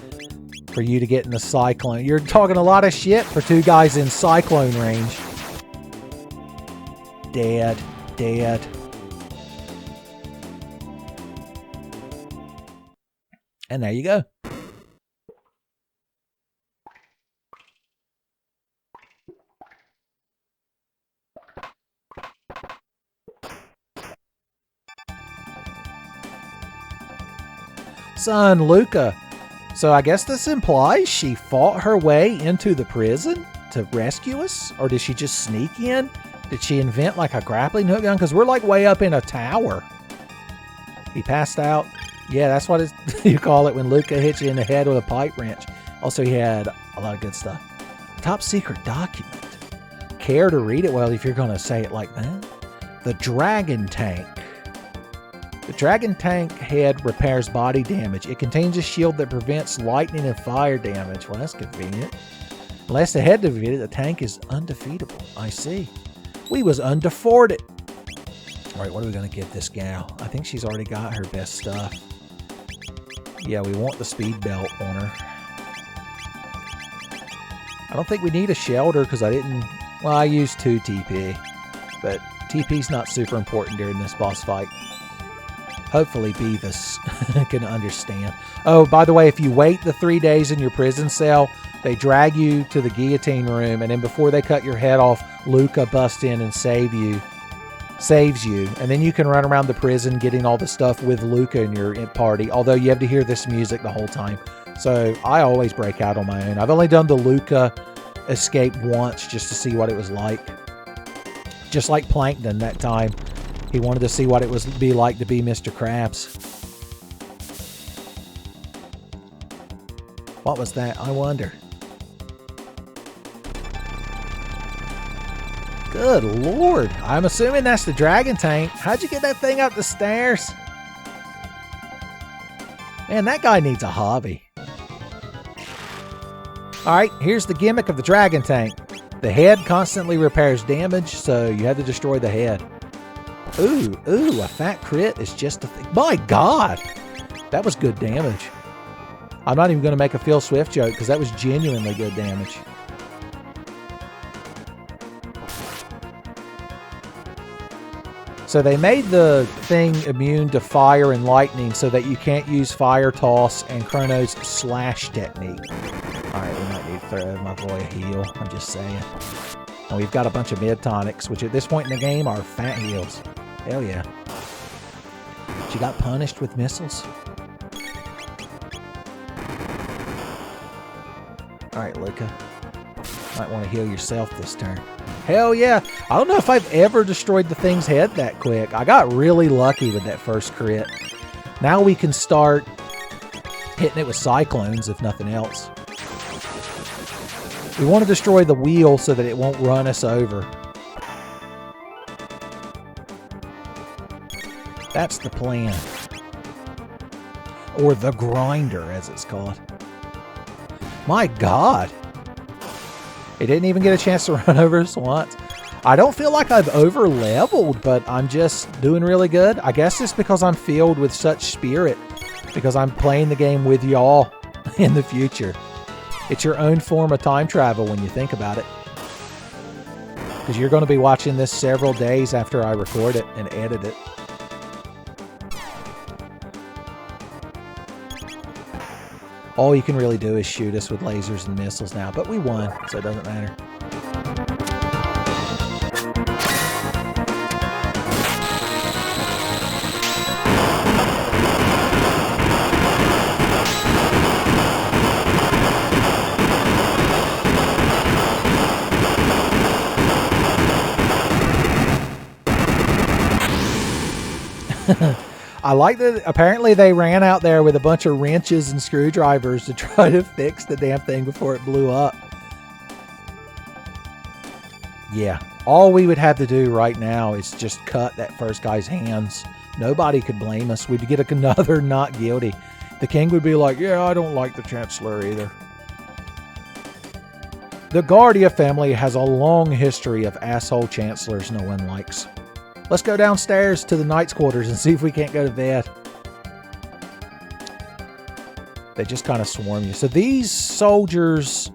for you to get in the cyclone. You're talking a lot of shit for two guys in cyclone range. Dead. Dead. And there you go. Son, Luca. So I guess this implies she fought her way into the prison to rescue us? Or did she just sneak in? Did she invent like a grappling hook gun? Because we're like way up in a tower. He passed out. Yeah, that's what you call it when Luca hits you in the head with a pipe wrench. Also, he had a lot of good stuff. Top secret document. Care to read it? Well, if you're going to say it like that. The Dragon Tank. The dragon tank head repairs body damage. It contains a shield that prevents lightning and fire damage. Well, that's convenient. Unless the head defeated, the tank is undefeatable. I see. We was undefeated. All right, what are we going to get this gal? I think she's already got her best stuff. Yeah, we want the speed belt on her. I don't think we need a shelter because I didn't... Well, I used 2 TP. But TP's not super important during this boss fight. Hopefully Beavis can understand. Oh, by the way, if you wait the 3 days in your prison cell, they drag you to the guillotine room, and then before they cut your head off, Luca busts in and saves you. And then you can run around the prison getting all the stuff with Luca in your party, although you have to hear this music the whole time. So I always break out on my own. I've only done the Luca escape once just to see what it was like. Just like Plankton that time. He wanted to see what it was be like to be Mr. Krabs. What was that? I wonder. Good Lord. I'm assuming that's the dragon tank. How'd you get that thing up the stairs? Man, that guy needs a hobby. Alright, here's the gimmick of the dragon tank. The head constantly repairs damage, so you have to destroy the head. Ooh, a fat crit is just a thing. My God! That was good damage. I'm not even going to make a Phil Swift joke because that was genuinely good damage. So they made the thing immune to fire and lightning so that you can't use fire toss and Chrono's slash technique. Alright, we might need to throw my boy a heal. I'm just saying. And we've got a bunch of mid tonics, which at this point in the game are fat heals. Hell yeah. She got punished with missiles. Alright, Luca. Might want to heal yourself this turn. Hell yeah. I don't know if I've ever destroyed the thing's head that quick. I got really lucky with that first crit. Now we can start hitting it with cyclones, if nothing else. We want to destroy the wheel so that it won't run us over. That's the plan. Or the grinder, as it's called. My God. It didn't even get a chance to run over us once. I don't feel like I've over-leveled, but I'm just doing really good. I guess it's because I'm filled with such spirit. Because I'm playing the game with y'all in the future. It's your own form of time travel when you think about it. Because you're going to be watching this several days after I record it and edit it. All you can really do is shoot us with lasers and missiles now, but we won, so it doesn't matter. I like that apparently they ran out there with a bunch of wrenches and screwdrivers to try to fix the damn thing before it blew up. Yeah, all we would have to do right now is just cut that first guy's hands. Nobody could blame us. We'd get another not guilty. The king would be like, yeah, I don't like the chancellor either. The Guardia family has a long history of asshole chancellors no one likes. Let's go downstairs to the knight's quarters and see if we can't go to bed. They just kind of swarm you. So these soldiers,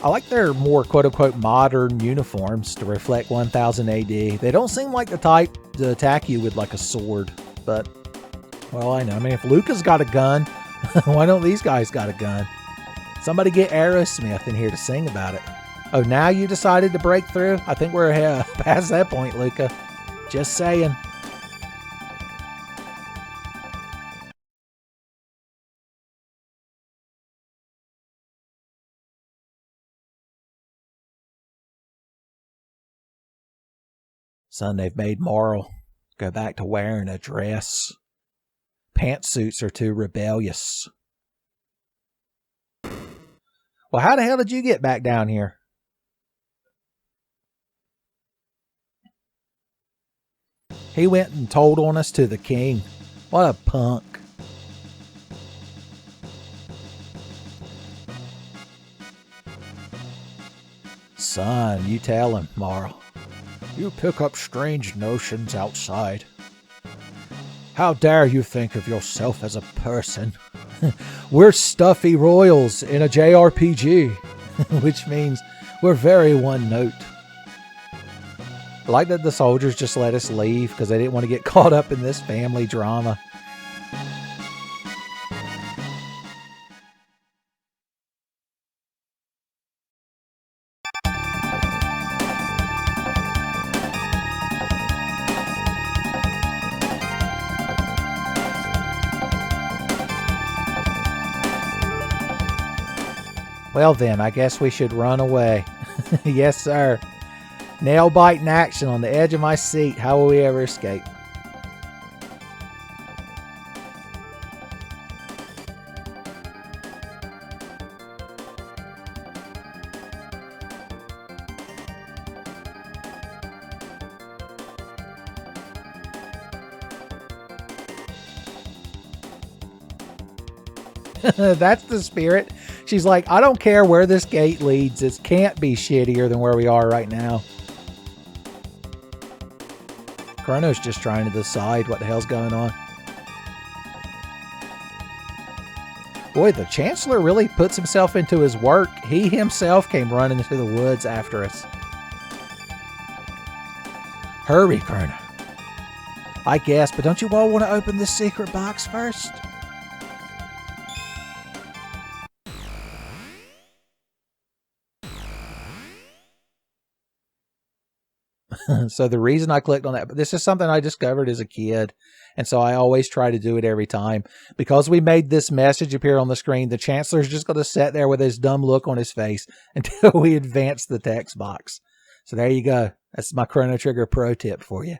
I like their more quote-unquote modern uniforms to reflect 1000 AD. They don't seem like the type to attack you with like a sword. But, well, I know. I mean, if Luca's got a gun, why don't these guys got a gun? Somebody get Aerosmith in here to sing about it. Oh, now you decided to break through? I think we're past that point, Luca. Just saying. Son, they've made Marl go back to wearing a dress. Pantsuits are too rebellious. Well, how the hell did you get back down here? He went and told on us to the king. What a punk. Son, you tell him, Marl. You pick up strange notions outside. How dare you think of yourself as a person? We're stuffy royals in a JRPG, which means we're very one note. I like that the soldiers just let us leave because they didn't want to get caught up in this family drama. Well then, I guess we should run away. Yes, sir. Nail biting action on the edge of my seat. How will we ever escape? That's the spirit. She's like, I don't care where this gate leads. It can't be shittier than where we are right now. Chrono's just trying to decide what the hell's going on. Boy, the Chancellor really puts himself into his work. He himself came running into the woods after us. Hurry, Chrono. I guess, but don't you all want to open this secret box first? So the reason I clicked on that, but this is something I discovered as a kid, and so I always try to do it every time. Because we made this message appear on the screen, the Chancellor's just going to sit there with his dumb look on his face until we advance the text box. So there you go. That's my Chrono Trigger pro tip for you.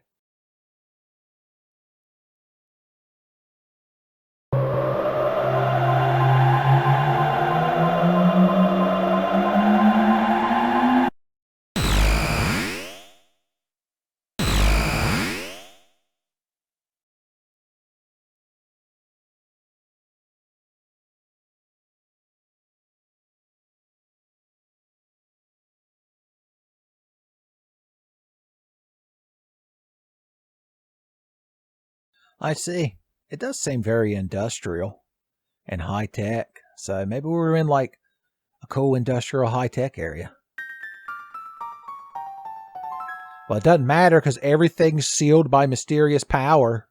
I see. It does seem very industrial and high tech. So maybe we're in like a cool industrial high tech area. Well, it doesn't matter because everything's sealed by mysterious power.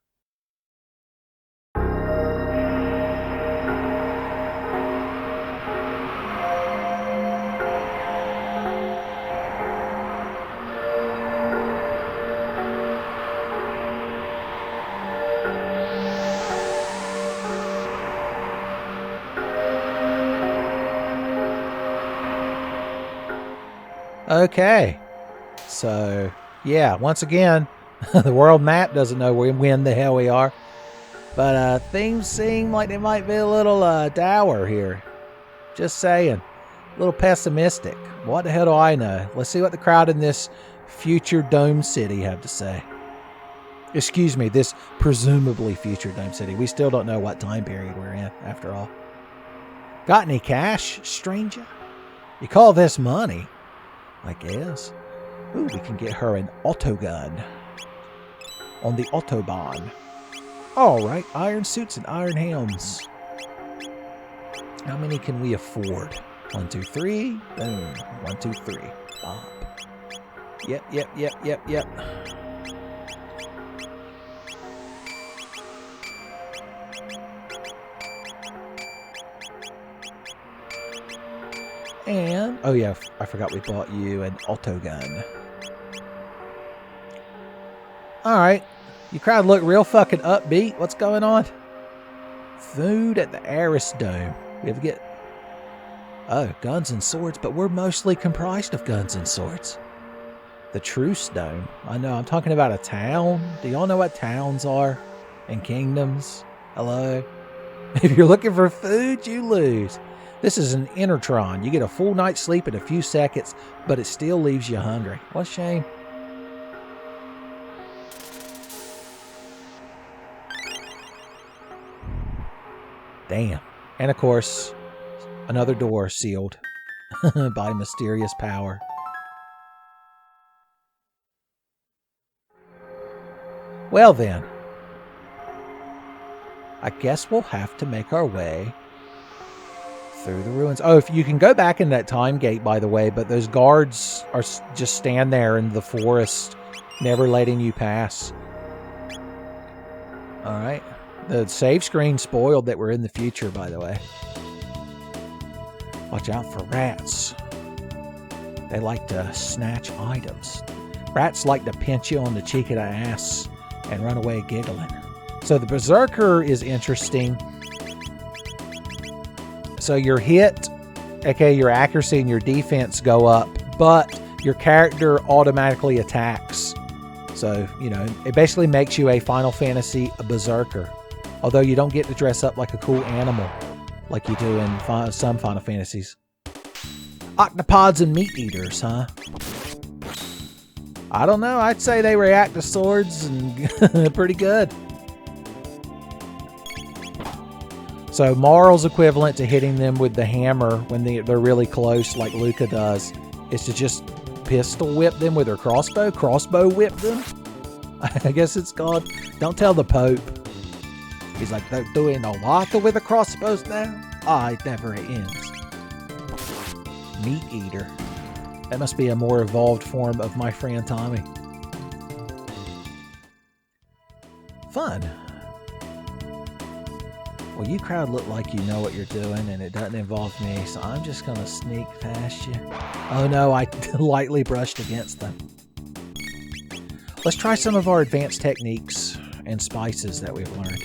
Okay, so yeah, once again, the world map doesn't know when the hell we are, but things seem like they might be a little dour here. Just saying, a little pessimistic. What the hell do I know? Let's see what the crowd in this future dome city have to say. Excuse me, this presumably future dome city. We still don't know what time period we're in, after all. Got any cash, stranger? You call this money? I guess. Ooh, we can get her an autogun on the Autobahn. Alright, iron suits and iron helms. How many can we afford? 1, 2, 3. Boom. 1, 2, 3. Bop. Yep. And, oh yeah, I forgot we bought you an autogun. Alright, you crowd look real fucking upbeat. What's going on? Food at the Aris Dome. We have to get, oh, guns and swords, but we're mostly comprised of guns and swords. The Truce Dome. I know, I'm talking about a town. Do y'all know what towns are? And kingdoms? Hello? If you're looking for food, you lose. This is an Intertron. You get a full night's sleep in a few seconds, but it still leaves you hungry. What a shame. Damn. And of course, another door sealed by mysterious power. Well then, I guess we'll have to make our way through the ruins. Oh, if you can go back in that time gate, by the way, but those guards are just stand there in the forest, never letting you pass. All right. The save screen spoiled that we're in the future, by the way. Watch out for rats. They like to snatch items. Rats like to pinch you on the cheek of the ass and run away giggling. So the Berserker is interesting. So your hit, aka your accuracy and your defense go up, but your character automatically attacks. So, you know, it basically makes you a Final Fantasy Berserker. Although you don't get to dress up like a cool animal like you do in some Final Fantasies. Octopods and meat eaters, huh? I don't know. I'd say they react to swords and pretty good. So Marl's equivalent to hitting them with the hammer when they're really close, like Luca does, is to just pistol whip them with her crossbow. Crossbow whip them? I guess it's called. Don't tell the Pope. He's like, they're doing a waka with the crossbows now? Ah, it never ends. Meat eater. That must be a more evolved form of my friend Tommy. Fun. Well, you crowd look like you know what you're doing, and it doesn't involve me, so I'm just going to sneak past you. Oh no, I lightly brushed against them. Let's try some of our advanced techniques and spices that we've learned.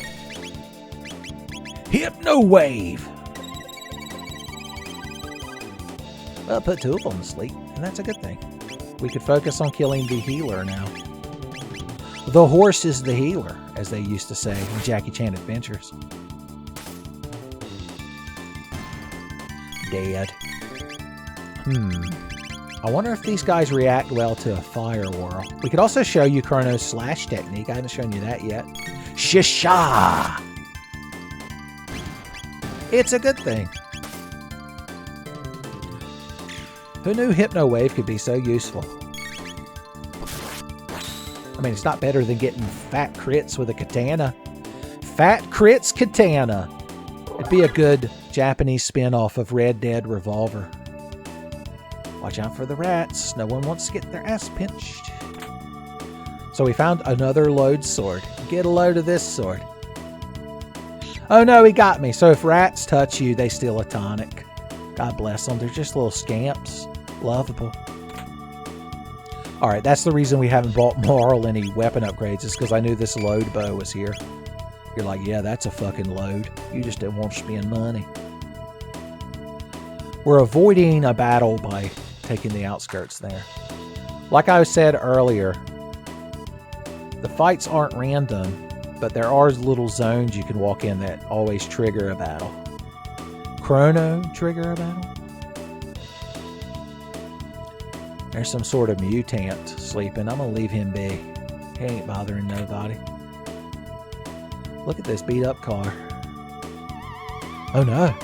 Hypno Wave! Well, put two of them to sleep, and that's a good thing. We could focus on killing the healer now. The horse is the healer, as they used to say in Jackie Chan Adventures. Dead. I wonder if these guys react well to a fire whirl. We could also show you Chrono's slash technique. I haven't shown you that yet. Shisha! It's a good thing. Who knew Hypno Wave could be so useful? I mean, it's not better than getting fat crits with a katana. Fat crits katana. It'd be a good Japanese spin-off of Red Dead Revolver. Watch out for the rats. No one wants to get their ass pinched. So we found another load sword. Get a load of this sword. Oh no, he got me. So if rats touch you, they steal a tonic. God bless them. They're just little scamps. Lovable. Alright, that's the reason we haven't bought Marl any weapon upgrades, is because I knew this load bow was here. You're like, yeah, that's a fucking load. You just didn't want to spend money. We're avoiding a battle by taking the outskirts there. Like I said earlier, the fights aren't random, but there are little zones you can walk in that always trigger a battle. Chrono trigger a battle? There's some sort of mutant sleeping. I'm going to leave him be. He ain't bothering nobody. Look at this beat up car. Oh no.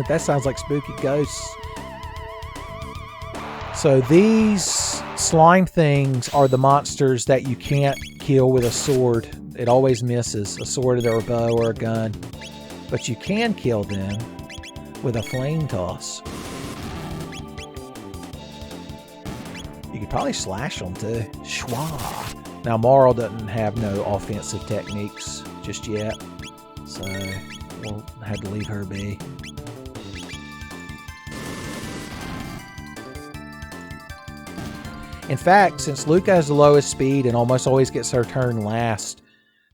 That sounds like spooky ghosts. So these slime things are the monsters that you can't kill with a sword. It always misses. A sword or a bow or a gun. But you can kill them with a flame toss. You could probably slash them too. Schwa. Now Marl doesn't have no offensive techniques just yet, so we'll have to leave her be. In fact, since Luca has the lowest speed and almost always gets her turn last,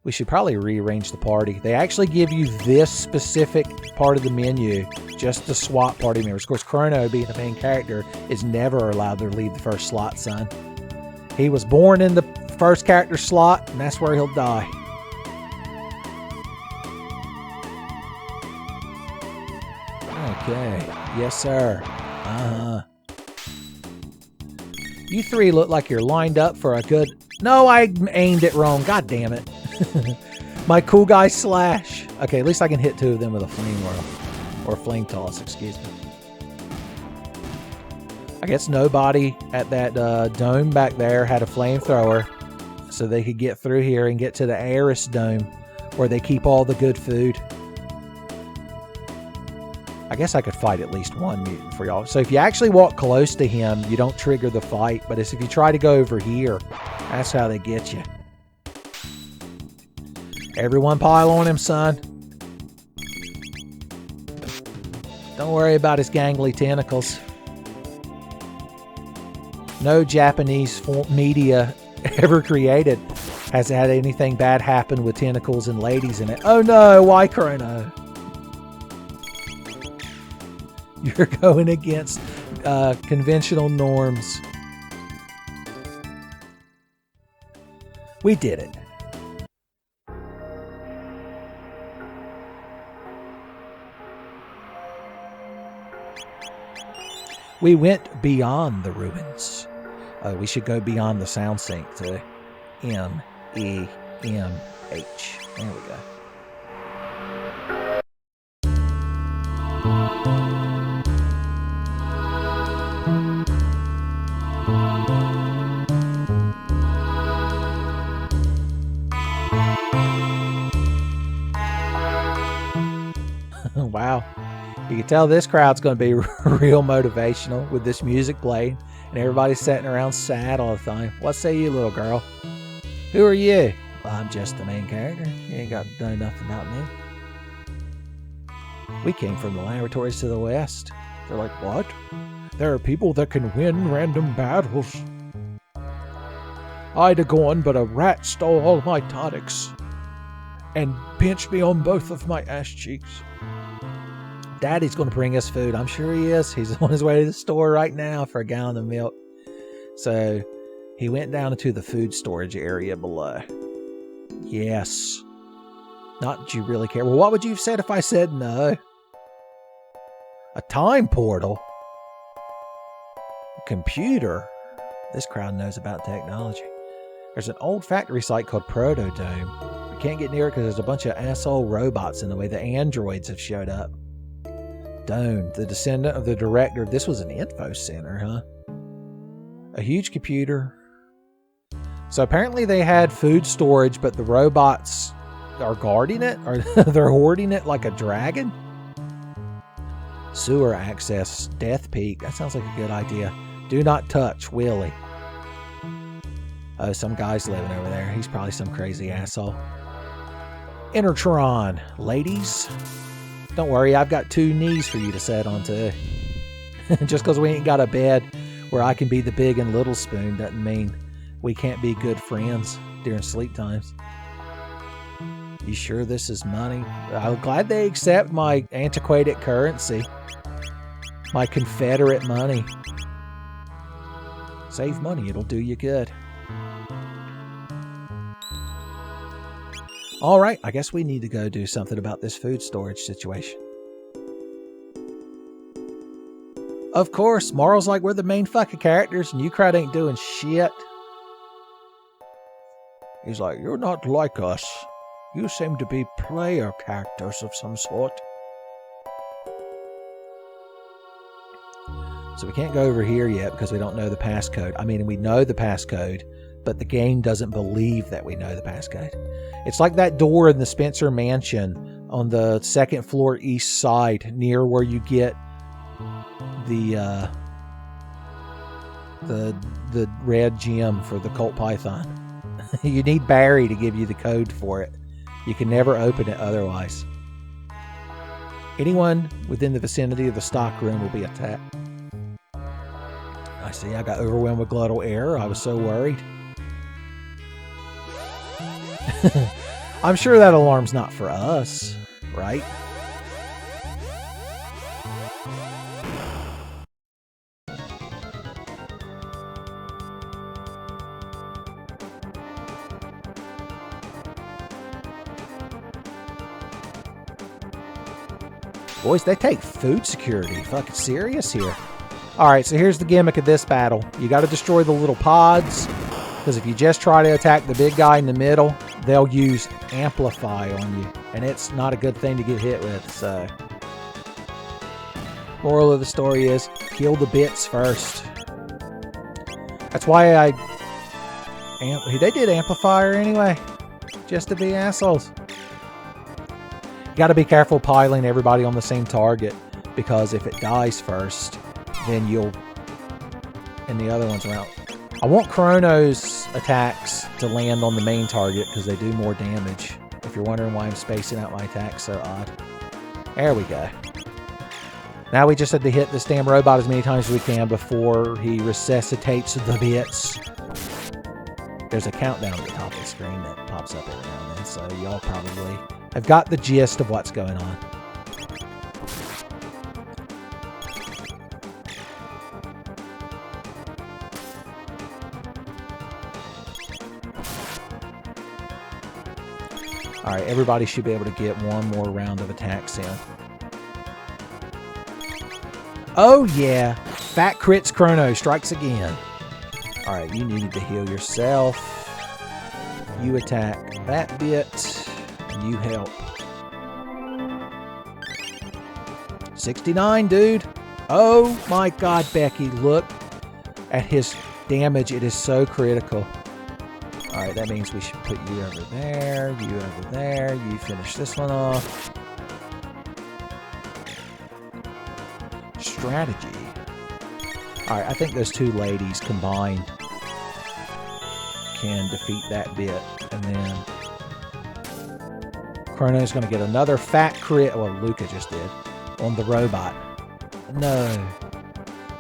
we should probably rearrange the party. They actually give you this specific part of the menu just to swap party members. Of course, Chrono, being the main character, is never allowed to leave the first slot, son. He was born in the first character slot, and that's where he'll die. Okay. Yes, sir. Uh-huh. You three look like you're lined up for a good... No, I aimed it wrong. God damn it. My cool guy slash. Okay, at least I can hit 2 of them with a flame whirl. Or flame toss, excuse me. I guess nobody at that dome back there had a flamethrower, so they could get through here and get to the Aris dome, where they keep all the good food. I guess I could fight at least one mutant for y'all. So if you actually walk close to him, you don't trigger the fight. But it's if you try to go over here, that's how they get you. Everyone pile on him, son. Don't worry about his gangly tentacles. No Japanese media ever created has had anything bad happen with tentacles and ladies in it. Oh no, why Chrono? You're going against conventional norms. We did it. We went beyond the ruins. We should go beyond the sound sync to M-E-M-H. There we go. Wow. You can tell this crowd's going to be real motivational with this music playing and everybody's sitting around sad all the time. What say you, little girl? Who are you? Well, I'm just the main character. You ain't got to know nothing about me. We came from the laboratories to the west. They're like, what? There are people that can win random battles. I'd have gone, but a rat stole all my tonics and pinched me on both of my ass cheeks. Daddy's going to bring us food. I'm sure he is. He's on his way to the store right now for a gallon of milk. So he went down into the food storage area below. Yes. Not that you really care. Well, what would you have said if I said no? A time portal? A computer? This crowd knows about technology. There's an old factory site called Proto Dome. We can't get near it because there's a bunch of asshole robots in the way. The androids have showed up. Dome, the descendant of the director. This was an info center, huh? A huge computer. So apparently they had food storage, but the robots are guarding it? Or they're hoarding it like a dragon? Sewer access, Death Peak. That sounds like a good idea. Do not touch, Willie. Oh, some guy's living over there. He's probably some crazy asshole. Intertron. Ladies, don't worry, I've got 2 knees for you to sit on too. Just because we ain't got a bed where I can be the big and little spoon doesn't mean we can't be good friends during sleep times. You sure this is money? I'm glad they accept my antiquated currency. My Confederate money. Save money, it'll do you good. Alright, I guess we need to go do something about this food storage situation. Of course, Marl's like, we're the main fucking characters and you crowd ain't doing shit. He's like, you're not like us. You seem to be player characters of some sort. So we can't go over here yet because we don't know the passcode. I mean, we know the passcode, but the game doesn't believe that we know the passcode. It's like that door in the Spencer Mansion on the 2nd floor east side, near where you get the red gem for the Cult Python. You need Barry to give you the code for it. You can never open it otherwise. Anyone within the vicinity of the stock room will be attacked. I see, I got overwhelmed with glottal error. I was so worried. I'm sure that alarm's not for us, right? Boys, they take food security fucking serious here. Alright, so here's the gimmick of this battle. You gotta destroy the little pods, because if you just try to attack the big guy in the middle, they'll use Amplify on you. And it's not a good thing to get hit with, so... Moral of the story is, kill the bits first. That's why they did amplifier anyway. Just to be assholes. You gotta be careful piling everybody on the same target, because if it dies first, then you'll... And the other ones are out. I want Chrono's attacks to land on the main target, because they do more damage. If you're wondering why I'm spacing out my attacks so odd. There we go. Now we just have to hit this damn robot as many times as we can before he resuscitates the bits. There's a countdown at the top of the screen that pops up every now and then, so y'all probably have got the gist of what's going on. Alright, everybody should be able to get one more round of attacks in. Oh yeah! Fat Crits Chrono strikes again. Alright, you needed to heal yourself. You attack that bit. And you help. 69, dude! Oh my god, Becky, look at his damage. It is so critical. Alright, that means we should put you over there, you over there, you finish this one off. Strategy. Alright, I think those two ladies combined can defeat that bit. And then Chrono's going to get another fat crit. Well, Luca just did. On the robot. No.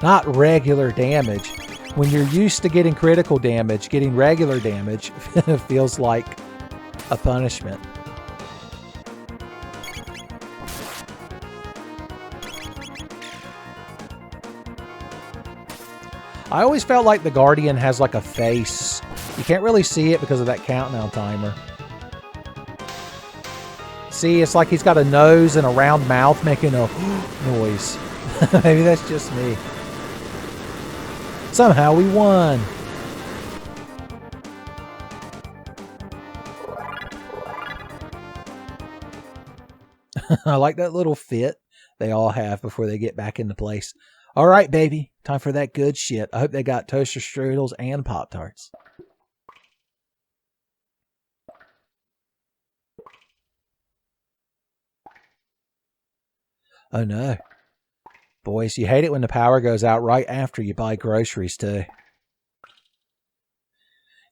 Not regular damage. When you're used to getting critical damage, getting regular damage feels like a punishment. I always felt like the Guardian has like a face. You can't really see it because of that countdown timer. See, it's like he's got a nose and a round mouth making a noise. Maybe that's just me. Somehow we won. I like that little fit they all have before they get back into place. All right, baby. Time for that good shit. I hope they got toaster strudels and Pop-Tarts. Oh, no. Boys, you hate it when the power goes out right after you buy groceries, too.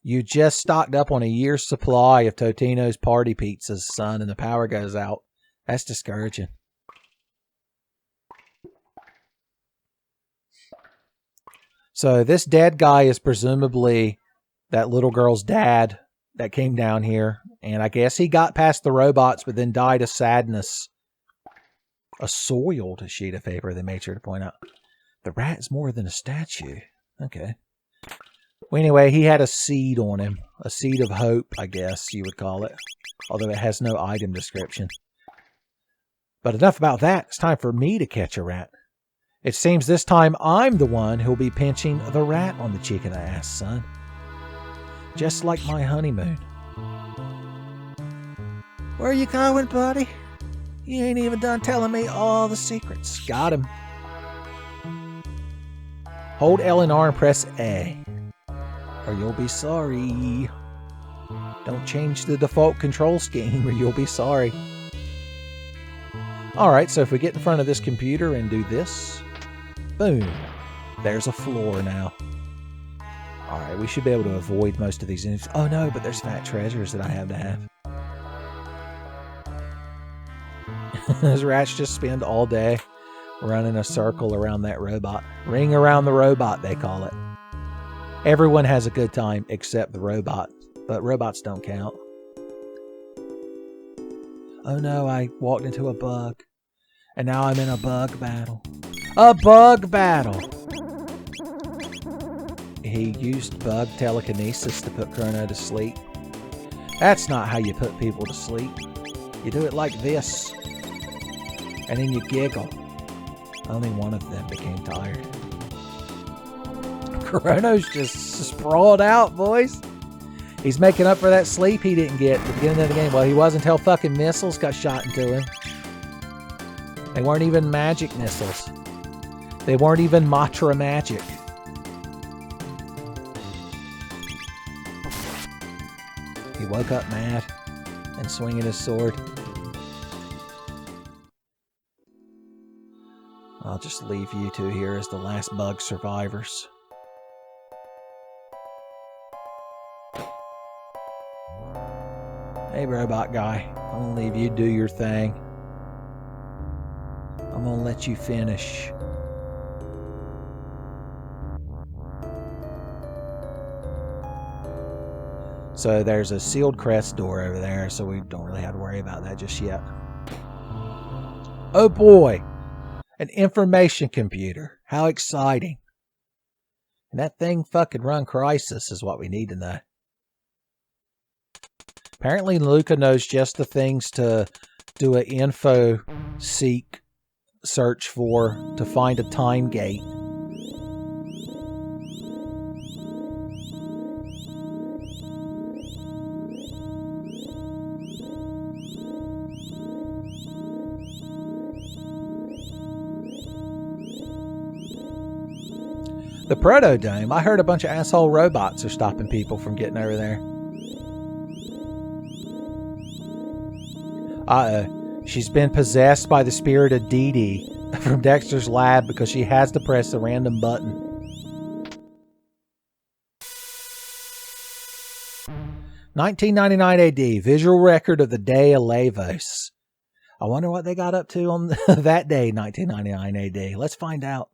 You just stocked up on a year's supply of Totino's party pizzas, son, and the power goes out. That's discouraging. So this dead guy is presumably that little girl's dad that came down here. And I guess he got past the robots, but then died of sadness. A soiled sheet of paper, they made sure to point out. The rat is more than a statue. Okay. Well, anyway, he had a seed on him. A seed of hope, I guess you would call it. Although it has no item description. But enough about that. It's time for me to catch a rat. It seems this time I'm the one who'll be pinching the rat on the cheek of the ass, son. Just like my honeymoon. Where are you going, buddy? You ain't even done telling me all the secrets. Got him. Hold L and R and press A. Or you'll be sorry. Don't change the default control scheme or you'll be sorry. Alright, so if we get in front of this computer and do this... Boom. There's a floor now. Alright, we should be able to avoid most of these. Oh no, but there's fat treasures that I have to have. Those rats just spend all day running a circle around that robot. Ring around the robot, they call it. Everyone has a good time except the robot. But robots don't count. Oh no, I walked into a bug. And now I'm in a bug battle. A bug battle! He used bug telekinesis to put Chrono to sleep. That's not how you put people to sleep. You do it like this. And then you giggle. Only one of them became tired. Chrono's just sprawled out, boys. He's making up for that sleep he didn't get at the beginning of the game. Well, he was until fucking missiles got shot into him. They weren't even magic missiles. They weren't even Matra magic. He woke up mad and swinging his sword. I'll just leave you two here as the last bug survivors. Hey, robot guy. I'm gonna leave you do your thing. I'm gonna let you finish. So there's a sealed crest door over there, so we don't really have to worry about that just yet. Oh boy! An information computer. How exciting. And that thing fucking run Crisis is what we need to know. Apparently Luca knows just the things to do an info seek search for to find a time gate. The Proto Dome. I heard a bunch of asshole robots are stopping people from getting over there. Uh-oh. She's been possessed by the spirit of Dee Dee from Dexter's lab because she has to press a random button. 1999 AD. Visual record of the day of Lavos. I wonder what they got up to on that day, 1999 AD. Let's find out.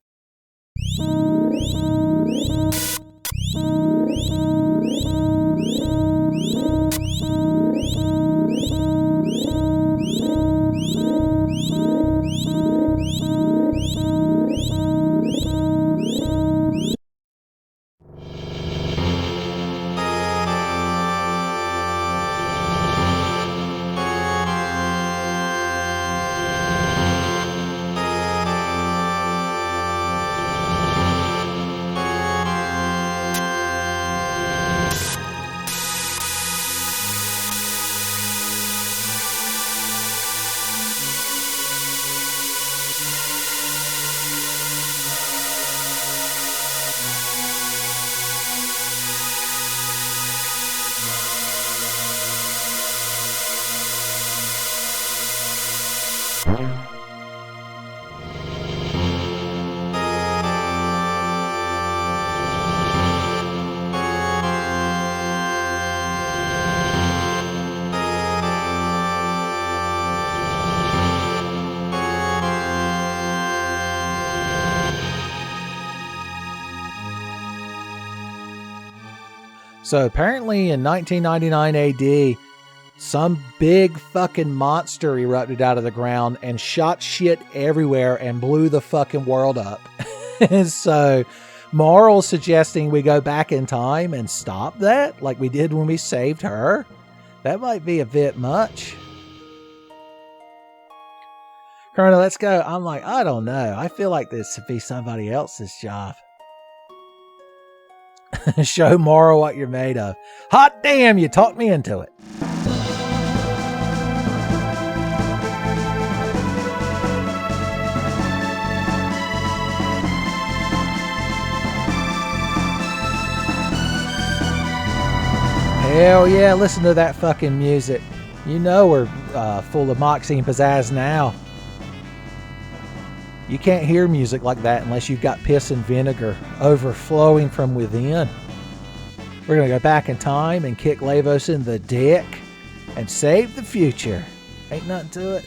So apparently in 1999 AD, some big fucking monster erupted out of the ground and shot shit everywhere and blew the fucking world up. So Moral's suggesting we go back in time and stop that, like we did when we saved her. That might be a bit much. Chrono, let's go. I'm like, I don't know. I feel like this should be somebody else's job. Show Moral what you're made of. Hot damn, you talked me into it. Hell yeah, listen to that fucking music. You know we're full of moxie and pizzazz now. You can't hear music like that unless you've got piss and vinegar overflowing from within. We're going to go back in time and kick Lavos in the dick and save the future. Ain't nothing to it.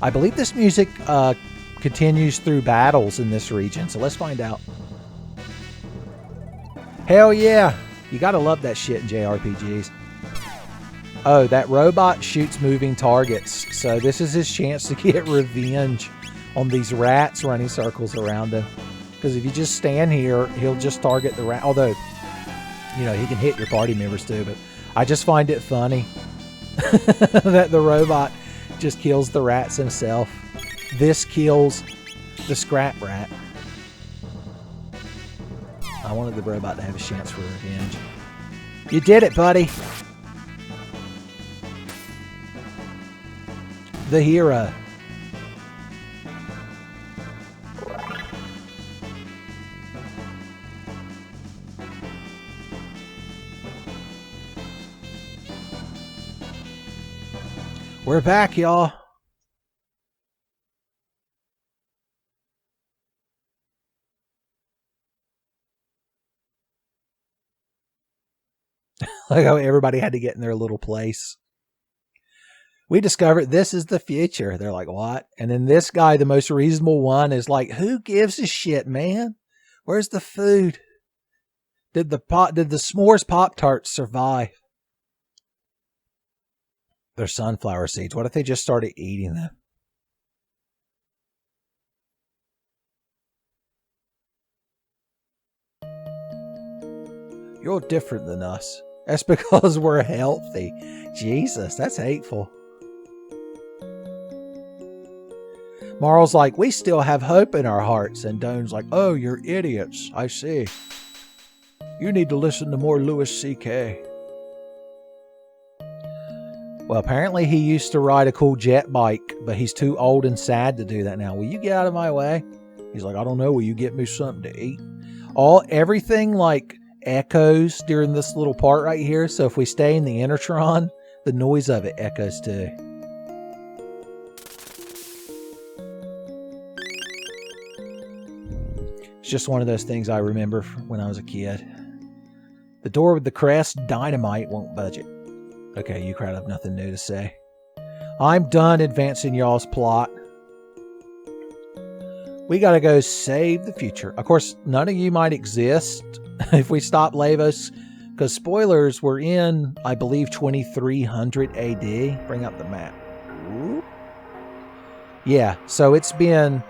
I believe this music continues through battles in this region, so let's find out. Hell yeah. You got to love that shit in JRPGs. Oh, that robot shoots moving targets. So this is his chance to get revenge on these rats running circles around him. Because if you just stand here, he'll just target the rat. Although, you know, he can hit your party members too. But I just find it funny that the robot just kills the rats himself. This kills the scrap rat. I wanted the robot to have a chance for revenge. You did it, buddy. The hero. We're back, y'all. Like how everybody had to get in their little place. We discovered this is the future. They're like, what? And then this guy, the most reasonable one, is like, who gives a shit, man? Where's the food? Did the s'mores Pop-Tarts survive? They're sunflower seeds. What if they just started eating them? You're different than us. That's because we're healthy. Jesus, that's hateful. Marl's like, we still have hope in our hearts. And Doan's like, oh, you're idiots. I see. You need to listen to more Louis C.K. Well, apparently he used to ride a cool jet bike, but he's too old and sad to do that now. Will you get out of my way? He's like, I don't know. Will you get me something to eat? Everything like echoes during this little part right here. So if we stay in the Intertron, the noise of it echoes too. It's just one of those things I remember from when I was a kid. The door with the crest, dynamite, won't budge it. Okay, you crowd have nothing new to say. I'm done advancing y'all's plot. We gotta go save the future. Of course, none of you might exist if we stop Lavos, because spoilers, we're in, I believe, 2300 AD. Bring up the map. Ooh. Yeah, so it's been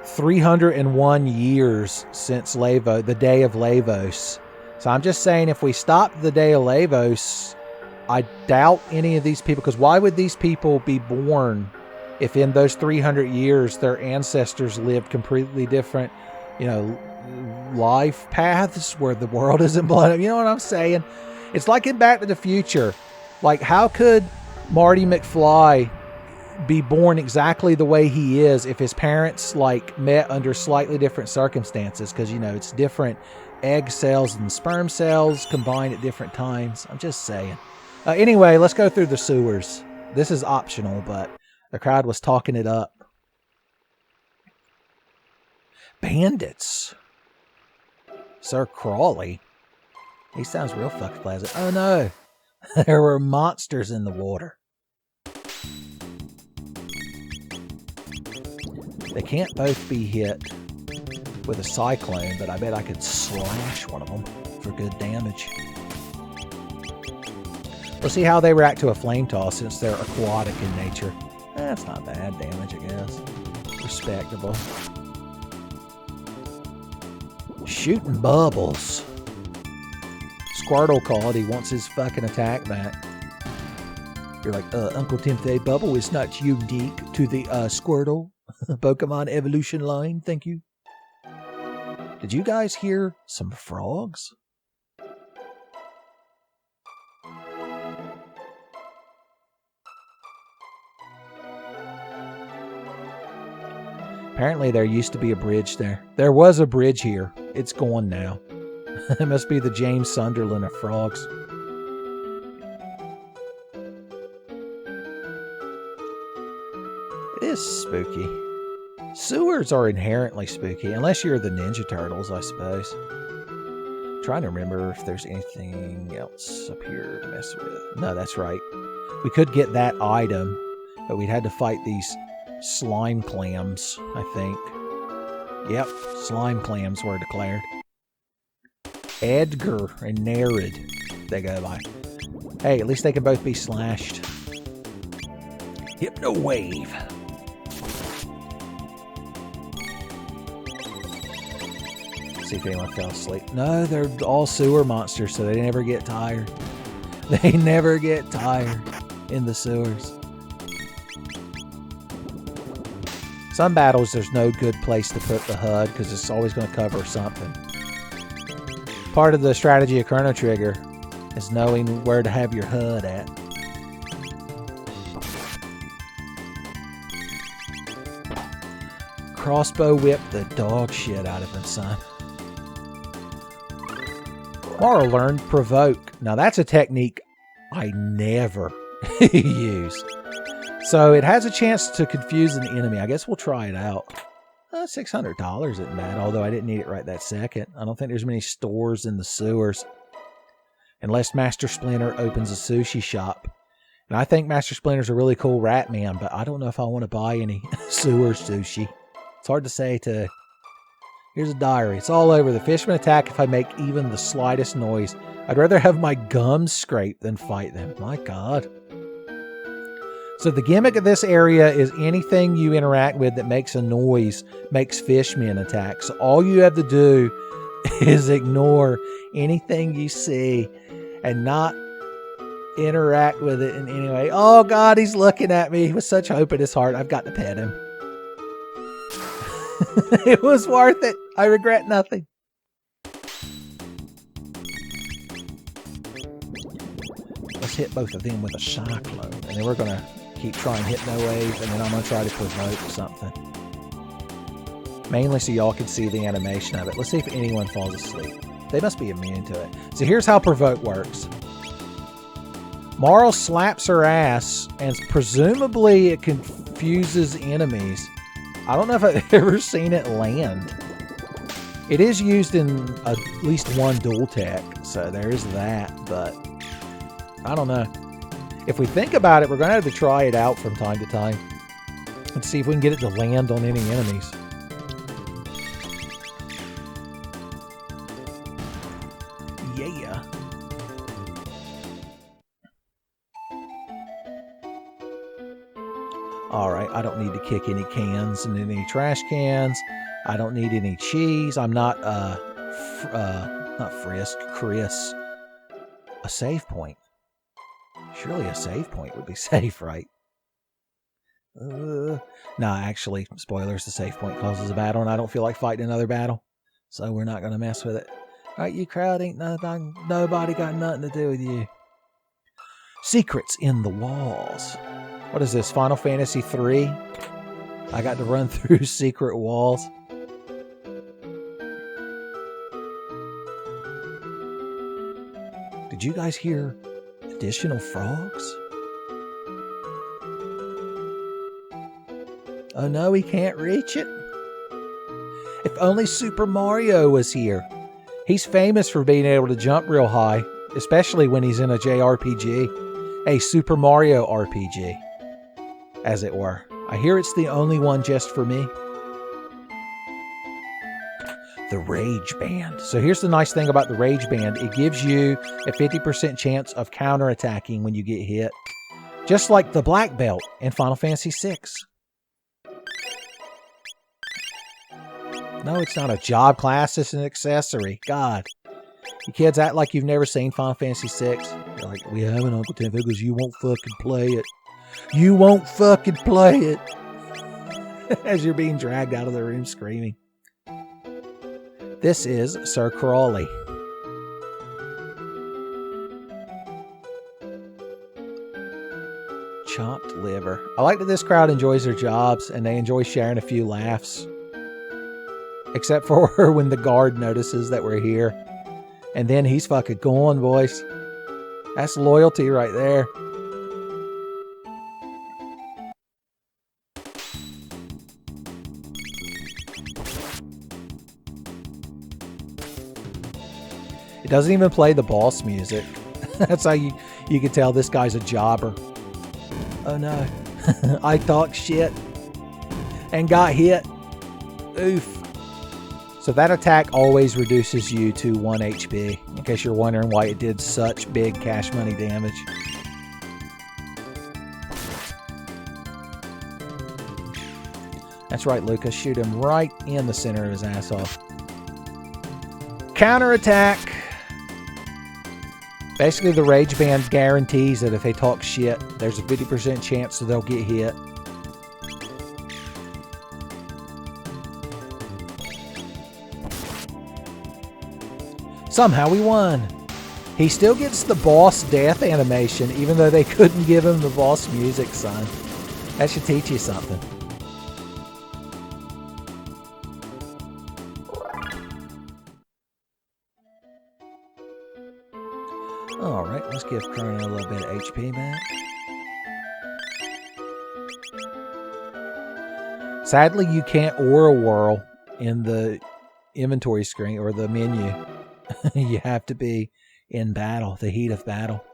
301 years since the day of Lavos. So I'm just saying, if we stop the day of Lavos, I doubt any of these people, because why would these people be born if in those 300 years their ancestors lived completely different, life paths where the world isn't blown up? You know what I'm saying? It's like in Back to the Future. Like, how could Marty McFly be born exactly the way he is if his parents met under slightly different circumstances? Because, it's different egg cells and sperm cells combined at different times. I'm just saying. Anyway, let's go through the sewers. This is optional, but the crowd was talking it up. Bandits. Sir Crawley. He sounds real fucking pleasant. Oh no. There were monsters in the water. They can't both be hit with a cyclone, but I bet I could slash one of them for good damage. We'll see how they react to a flame toss since they're aquatic in nature. That's not bad damage, I guess. Respectable. Shooting bubbles. Squirtle called. He wants his fucking attack back. You're like, Uncle Tenfey, bubble is not unique to the Squirtle Pokemon evolution line. Thank you. Did you guys hear some frogs? Apparently there used to be a bridge there. There was a bridge here. It's gone now. It must be the James Sunderland of frogs. It is spooky. Sewers are inherently spooky, unless you're the Ninja Turtles, I suppose. I'm trying to remember if there's anything else up here to mess with. No, that's right. We could get that item, but we'd had to fight these slime clams, I think. Yep, slime clams were declared. Edgar and Nerid, they go by. Hey, at least they can both be slashed. Hypno Wave. See if anyone fell asleep. No, they're all sewer monsters, so they never get tired. They never get tired in the sewers. Some battles, there's no good place to put the HUD because it's always going to cover something. part of the strategy of Chrono Trigger is knowing where to have your HUD at. Crossbow whip the dog shit out of him, son. Mara learned Provoke. Now that's a technique I never use. So it has a chance to confuse an enemy. I guess we'll try it out. $600 isn't bad, although I didn't need it right that second. I don't think there's many stores in the sewers. Unless Master Splinter opens a sushi shop. And I think Master Splinter's a really cool rat man, but I don't know if I want to buy any sewer sushi. It's hard to say to... Here's a diary. It's all over. The fishermen attack if I make even the slightest noise. I'd rather have my gums scraped than fight them. My God. So the gimmick of this area is anything you interact with that makes a noise makes fishmen attack. So all you have to do is ignore anything you see and not interact with it in any way. Oh God, he's looking at me with such hope in his heart. I've got to pet him. It was worth it. I regret nothing. Let's hit both of them with a cyclone. And then we're going to keep trying Hypno Wave. And then I'm going to try to provoke something. Mainly so y'all can see the animation of it. Let's see if anyone falls asleep. They must be immune to it. So here's how Provoke works. Marl slaps her ass, and presumably it confuses enemies. I don't know if I've ever seen it land. It is used in at least one dual tech, so there's that, but I don't know. If we think about it, we're going to have to try it out from time to time and see if we can get it to land on any enemies. Yeah. Alright, I don't need to kick any cans and any trash cans. I don't need any cheese. I'm not, not Frisk, Chris. A save point. Surely a save point would be safe, right? Nah, actually, spoilers, the save point causes a battle, and I don't feel like fighting another battle. So we're not going to mess with it. Alright, you crowd ain't nothing, nobody got nothing to do with you. Secrets in the walls. What is this, Final Fantasy 3? I got to run through secret walls. Did you guys hear additional frogs? Oh no, he can't reach it? If only Super Mario was here. He's famous for being able to jump real high, especially when he's in a JRPG. A Super Mario RPG, as it were. I hear it's the only one just for me. The Rage Band. So here's the nice thing about the Rage Band. It gives you a 50% chance of counterattacking when you get hit. Just like the Black Belt in Final Fantasy VI. No, it's not a job class. It's an accessory. God. You kids act like you've never seen Final Fantasy VI. You're like, we haven't, Uncle Tenfey, because you won't fucking play it. You won't fucking play it. As you're being dragged out of the room screaming. This is Sir Crawley. Chopped liver. I like that this crowd enjoys their jobs and they enjoy sharing a few laughs. Except for when the guard notices that we're here. And then he's fucking gone, boys. That's loyalty right there. It doesn't even play the boss music. That's how you can tell this guy's a jobber. Oh no. I talked shit and got hit. Oof. So that attack always reduces you to 1 HP, in case you're wondering why it did such big cash money damage. That's right, Lucas. Shoot him right in the center of his ass off. Counterattack. Basically, the Rage Band guarantees that if they talk shit, there's a 50% chance that they'll get hit. Somehow we won. He still gets the boss death animation, even though they couldn't give him the boss music, son. That should teach you something. Alright, let's give Chrono a little bit of HP back. Sadly, you can't aura whirl in the inventory screen or the menu. You have to be in battle, the heat of battle.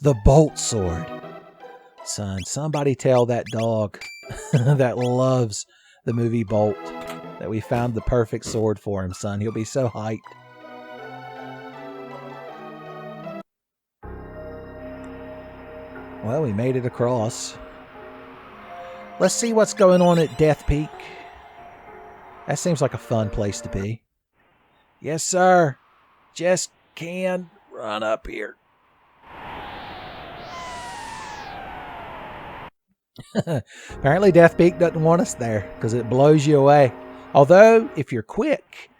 The bolt sword. Son, somebody tell that dog that loves the movie Bolt that we found the perfect sword for him, son. He'll be so hyped. Well, we made it across. Let's see what's going on at Death Peak. That seems like a fun place to be. Yes, sir. Just can run up here. Apparently Death Peak doesn't want us there because it blows you away. Although, if you're quick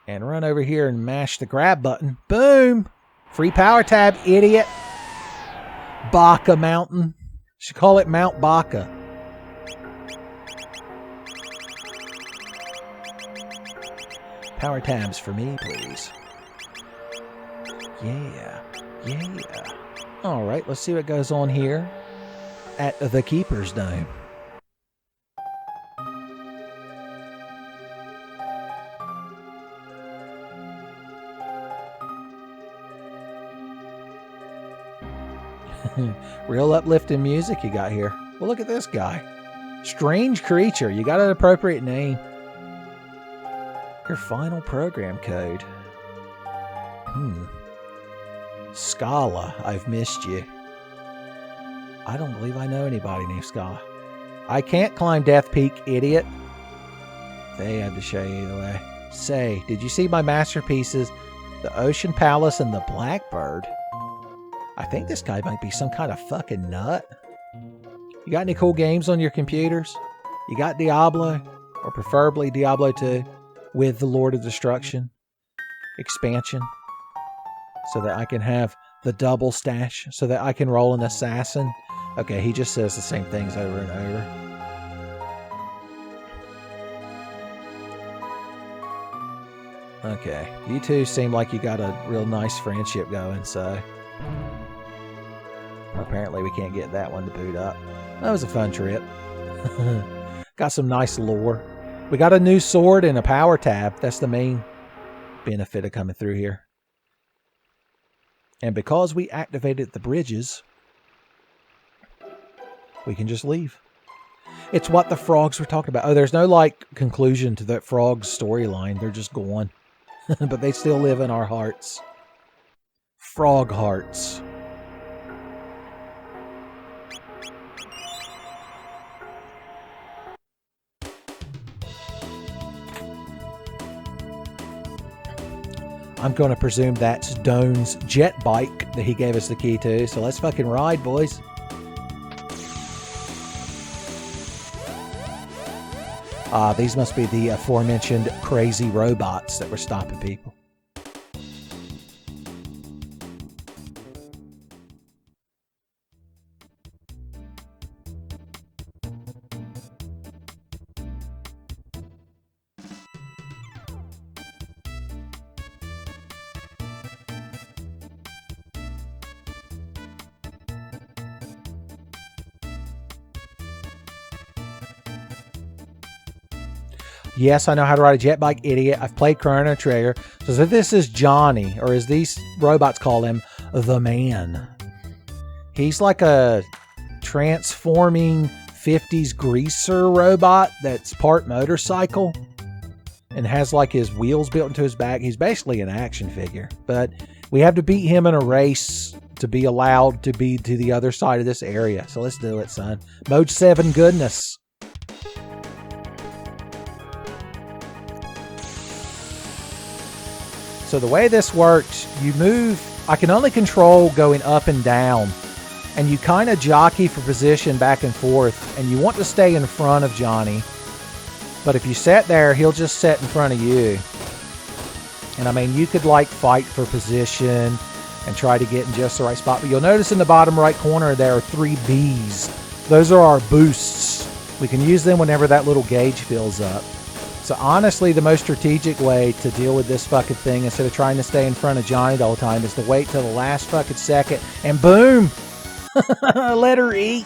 and run over here and mash the grab button, boom! Free power tab, idiot. Baka Mountain. Should call it Mount Baka. Power tabs for me, please. Yeah. Alright, let's see what goes on here at the Keeper's Dome. Real uplifting music you got here. Well, look at this guy. Strange creature. You got an appropriate name. Your final program code. Scala, I've missed you. I don't believe I know anybody named Scala. I can't climb Death Peak, idiot. They had to show you either way. Say, did you see my masterpieces? The Ocean Palace and the Blackbird. I think this guy might be some kind of fucking nut. You got any cool games on your computers? You got Diablo? Or preferably Diablo 2 with the Lord of Destruction expansion? So that I can have the double stash? So that I can roll an assassin? Okay, he just says the same things over and over. Okay, you two seem like you got a real nice friendship going, so... Apparently we can't get that one to boot up. That was a fun trip. Got some nice lore. We got a new sword and a power tab. That's the main benefit of coming through here. And because we activated the bridges, we can just leave. It's what the frogs were talking about. Oh, there's no, like, conclusion to that frog's storyline. They're just gone. But they still live in our hearts. Frog hearts. I'm going to presume that's Doan's jet bike that he gave us the key to. So let's fucking ride, boys. These must be the aforementioned crazy robots that were stopping people. Yes, I know how to ride a jet bike, idiot. I've played Chrono Trigger. So this is Johnny, or as these robots call him, the man. He's like a transforming 50s greaser robot that's part motorcycle and has like his wheels built into his back. He's basically an action figure, but we have to beat him in a race to be allowed to be to the other side of this area. So let's do it, son. Mode 7 goodness. So the way this works, you move, I can only control going up and down, and you kind of jockey for position back and forth, and you want to stay in front of Johnny, but if you sit there, he'll just sit in front of you. And I mean, you could like fight for position and try to get in just the right spot. But you'll notice in the bottom right corner there are 3 Bs. Those are our boosts. We can use them whenever that little gauge fills up. So honestly, the most strategic way to deal with this fucking thing, instead of trying to stay in front of Johnny the whole time, is to wait till the last fucking second and boom! Let her eat.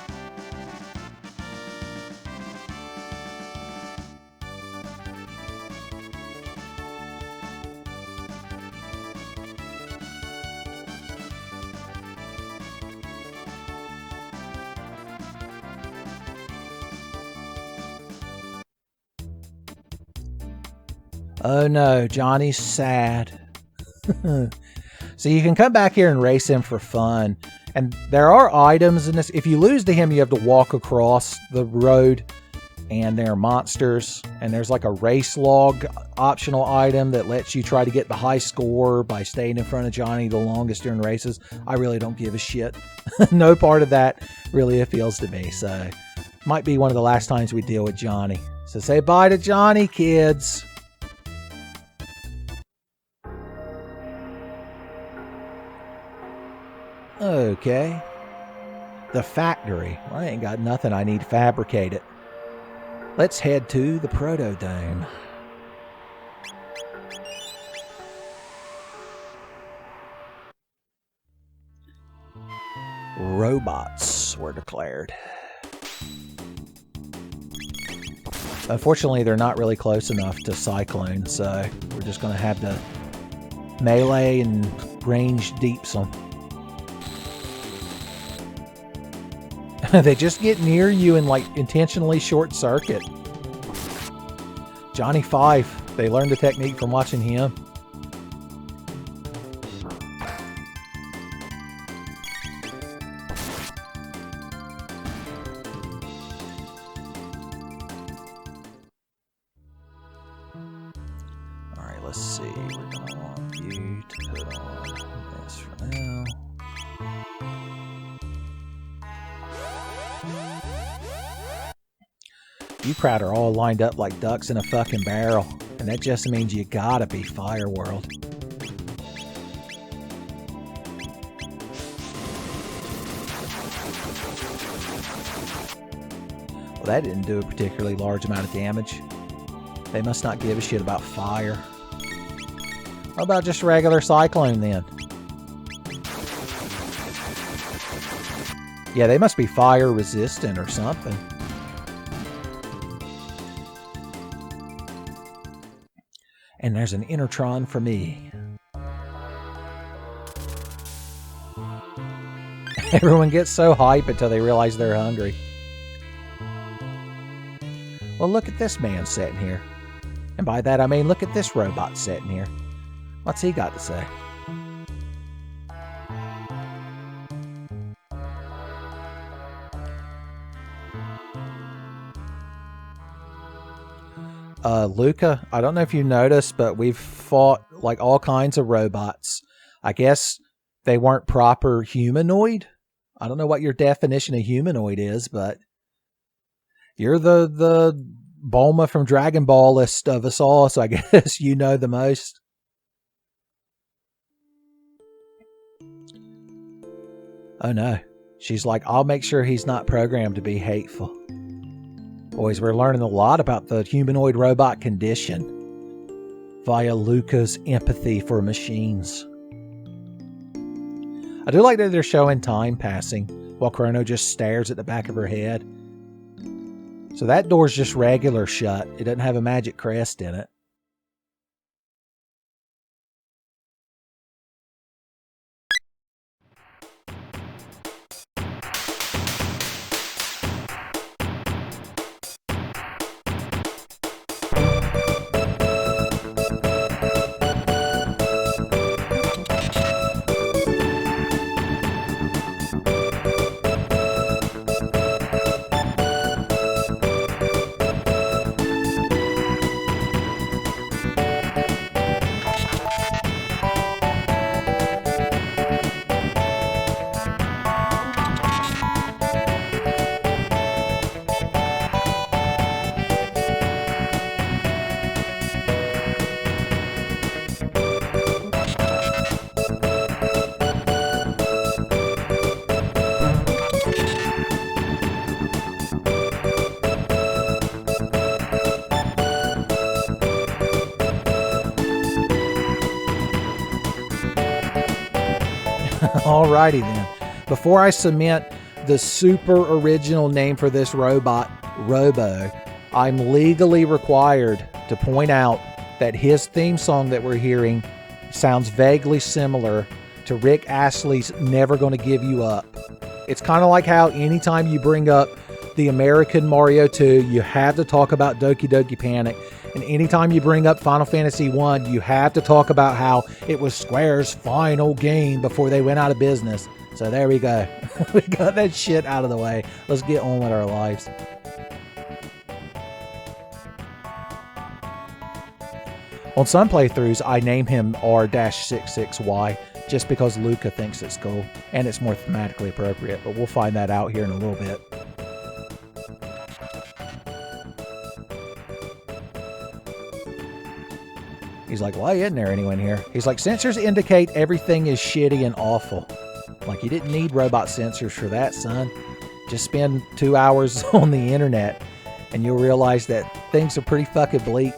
Oh no, Johnny's sad. So you can come back here and race him for fun. And there are items in this. If you lose to him, you have to walk across the road. And there are monsters. And there's like a race log optional item that lets you try to get the high score by staying in front of Johnny the longest during races. I really don't give a shit. No part of that really appeals to me. So might be one of the last times we deal with Johnny. So say bye to Johnny, kids. Okay. The factory. Well, I ain't got nothing I need to fabricate it. Let's head to the Proto Dome. Robots were declared. Unfortunately, they're not really close enough to Cyclone, so we're just going to have to melee and range deeps them. They just get near you and like intentionally short circuit. Johnny 5, they learned the technique from watching him. Alright, let's see. We're gonna want you to put on this for now. You crowd are all lined up like ducks in a fucking barrel, and that just means you gotta be Fire World. Well, that didn't do a particularly large amount of damage. They must not give a shit about fire. How about just regular Cyclone then? Yeah, they must be fire resistant or something. And there's an Intertron for me. Everyone gets so hype until they realize they're hungry. Well, look at this man sitting here. And by that I mean, look at this robot sitting here. What's he got to say? Luca, I don't know if you noticed, but we've fought like all kinds of robots. I guess they weren't proper humanoid. I don't know what your definition of humanoid is, but you're the Bulma from Dragon Ballist of us all, so I guess you know the most. Oh no. She's like, I'll make sure he's not programmed to be hateful. Boys, we're learning a lot about the humanoid robot condition via Luca's empathy for machines. I do like that they're showing time passing while Chrono just stares at the back of her head. So that door's just regular shut. It doesn't have a magic crest in it. Alrighty then. Before I cement the super original name for this robot, Robo, I'm legally required to point out that his theme song that we're hearing sounds vaguely similar to Rick Astley's Never Gonna Give You Up. It's kind of like how anytime you bring up the American Mario 2, you have to talk about Doki Doki Panic. And anytime you bring up Final Fantasy 1, you have to talk about how it was Square's final game before they went out of business. So there we go. We got that shit out of the way. Let's get on with our lives. On some playthroughs, I name him R-66Y just because Luca thinks it's cool and it's more thematically appropriate, but we'll find that out here in a little bit. He's like, why isn't there anyone here? He's like, sensors indicate everything is shitty and awful. Like, you didn't need robot sensors for that, son. Just spend 2 hours on the internet and you'll realize that things are pretty fucking bleak.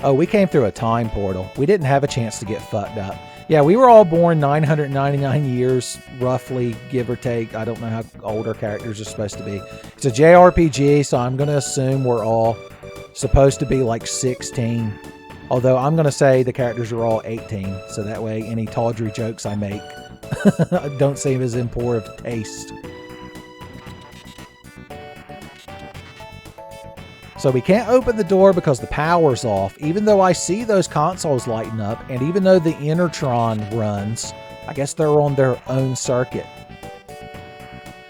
Oh, we came through a time portal. We didn't have a chance to get fucked up. Yeah, we were all born 999 years, roughly, give or take. I don't know how old our characters are supposed to be. It's a JRPG, so I'm going to assume we're all supposed to be like 16. Although I'm going to say the characters are all 18, so that way any tawdry jokes I make don't seem as in poor of taste. So we can't open the door because the power's off, even though I see those consoles lighting up, and even though the Intertron runs, I guess they're on their own circuit.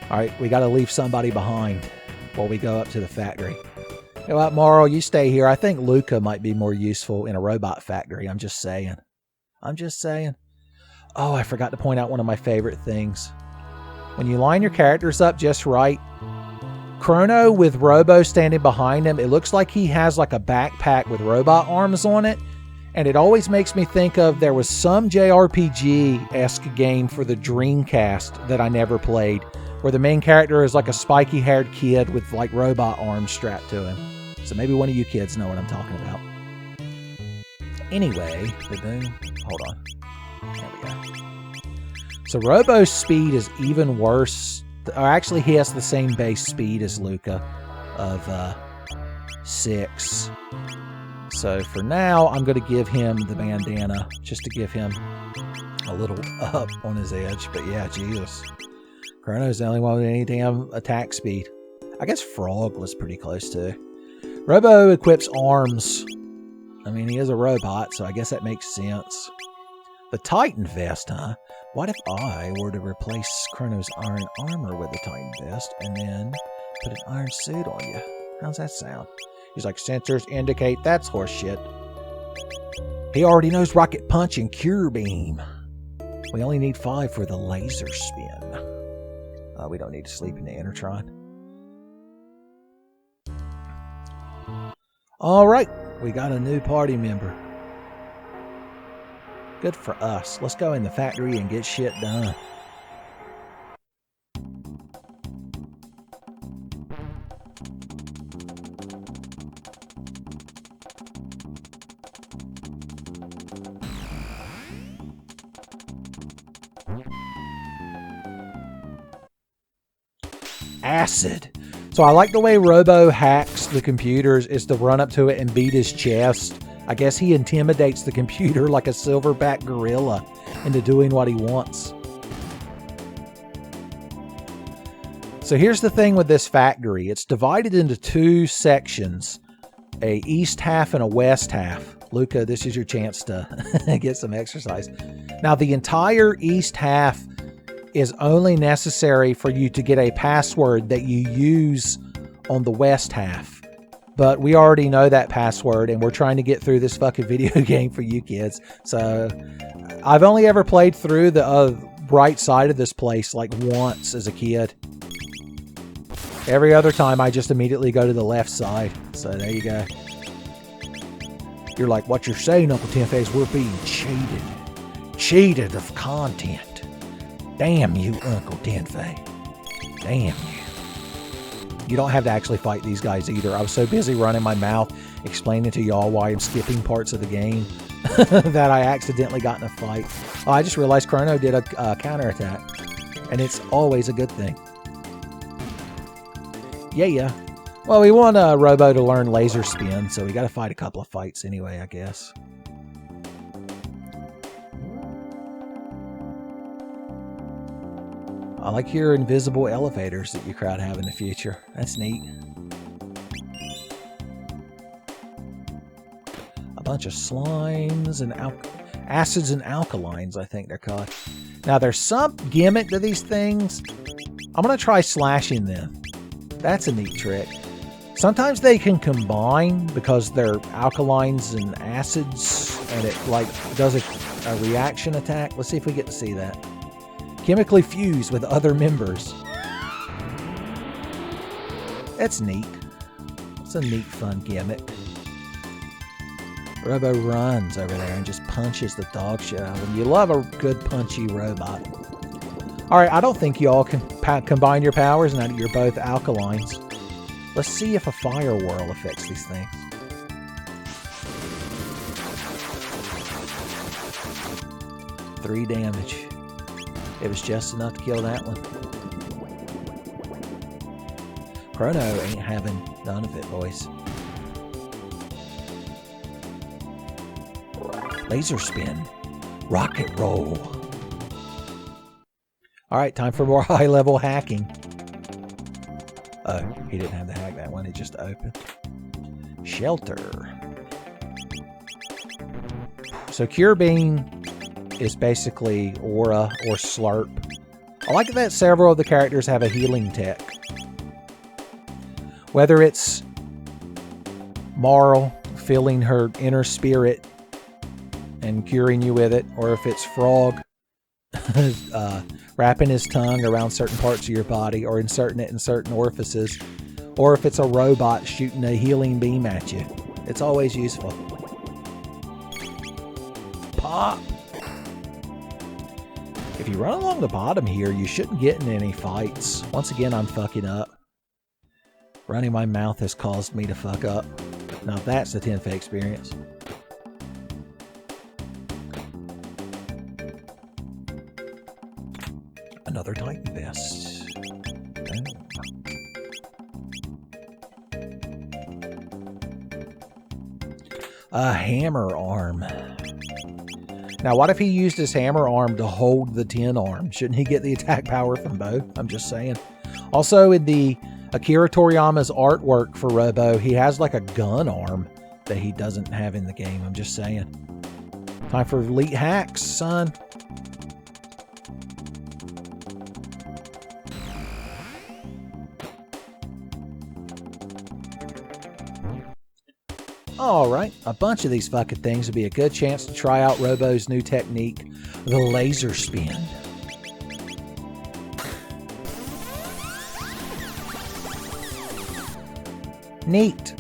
Alright, we gotta leave somebody behind while we go up to the factory. You know what, Morrow, you stay here. I think Luca might be more useful in a robot factory. I'm just saying. Oh, I forgot to point out one of my favorite things. When you line your characters up just right, Chrono with Robo standing behind him, it looks like he has like a backpack with robot arms on it. And it always makes me think of, there was some JRPG-esque game for the Dreamcast that I never played, where the main character is like a spiky-haired kid with like robot arms strapped to him. So maybe one of you kids know what I'm talking about. Anyway, hold on. There we go. So Robo's speed is even worse. Or actually, he has the same base speed as Luca of 6. So for now, I'm going to give him the bandana just to give him a little up on his edge. But yeah, Jesus. Chrono's the only one with any damn attack speed. I guess Frog was pretty close too. Robo equips arms. I mean, he is a robot, so I guess that makes sense. The Titan vest, huh? What if I were to replace Chrono's iron armor with the Titan vest and then put an iron suit on you? How's that sound? He's like, sensors indicate that's horseshit. He already knows Rocket Punch and Cure Beam. We only need 5 for the laser spin. We don't need to sleep in the Intertron. Alright, we got a new party member. Good for us. Let's go in the factory and get shit done. Acid. So I like the way Robo hacks the computers is to run up to it and beat his chest. I guess he intimidates the computer like a silverback gorilla into doing what he wants. So here's the thing with this factory. It's divided into 2 sections, a east half and a west half. Luca, this is your chance to get some exercise. Now, the entire east half is only necessary for you to get a password that you use on the west half. But we already know that password, and we're trying to get through this fucking video game for you kids. So I've only ever played through the right side of this place like once as a kid. Every other time I just immediately go to the left side. So there you go. You're like, what you're saying, Uncle Tenfey, is we're being cheated. Cheated of content. Damn you, Uncle Tenfey. Damn you. You don't have to actually fight these guys either. I was so busy running my mouth explaining to y'all why I'm skipping parts of the game that I accidentally got in a fight. Oh, I just realized Chrono did a counterattack. And it's always a good thing. Yeah. Well, we want Robo to learn laser spin, so we got to fight a couple of fights anyway, I guess. I like your invisible elevators that your crowd have in the future. That's neat. A bunch of slimes and acids and alkalines, I think they're called. Now, there's some gimmick to these things. I'm going to try slashing them. That's a neat trick. Sometimes they can combine because they're alkalines and acids, and it like does a reaction attack. Let's see if we get to see that. Chemically fuse with other members. That's neat. It's a neat, fun gimmick. Robo runs over there and just punches the dog shit out of him. You love a good punchy robot. Alright, I don't think y'all can combine your powers now that you're both alkalines. Let's see if a fire whirl affects these things. Three damage. It was just enough to kill that one. Chrono ain't having none of it, boys. Laser spin. Rocket roll. Alright, time for more high-level hacking. Oh, he didn't have to hack that one. It just opened. Shelter. So Cure Beam is basically Aura or Slurp. I like that several of the characters have a healing tech. Whether it's Marl filling her inner spirit and curing you with it, or if it's Frog wrapping his tongue around certain parts of your body or inserting it in certain orifices, or if it's a robot shooting a healing beam at you. It's always useful. Pop! If you run along the bottom here, you shouldn't get in any fights. Once again, I'm fucking up. Running my mouth has caused me to fuck up. Now that's the Tenfey experience. Another Titan Vest. A hammer arm. Now, what if he used his hammer arm to hold the 10 arm? Shouldn't he get the attack power from both? I'm just saying. Also, in the Akira Toriyama's artwork for Robo, he has like a gun arm that he doesn't have in the game. I'm just saying. Time for elite hacks, son. Alright, a bunch of these fucking things would be a good chance to try out Robo's new technique, the laser spin. Neat.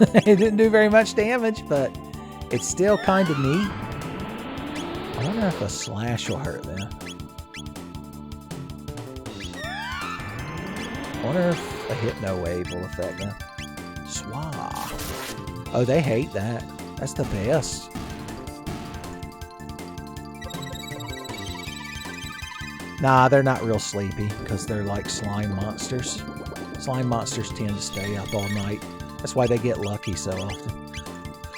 It didn't do very much damage, but it's still kind of neat. I wonder if a slash will hurt them. I wonder if a hypno wave will affect them. Swah. Oh, they hate that. That's the best. Nah, they're not real sleepy because they're like slime monsters. Slime monsters tend to stay up all night. That's why they get lucky so often.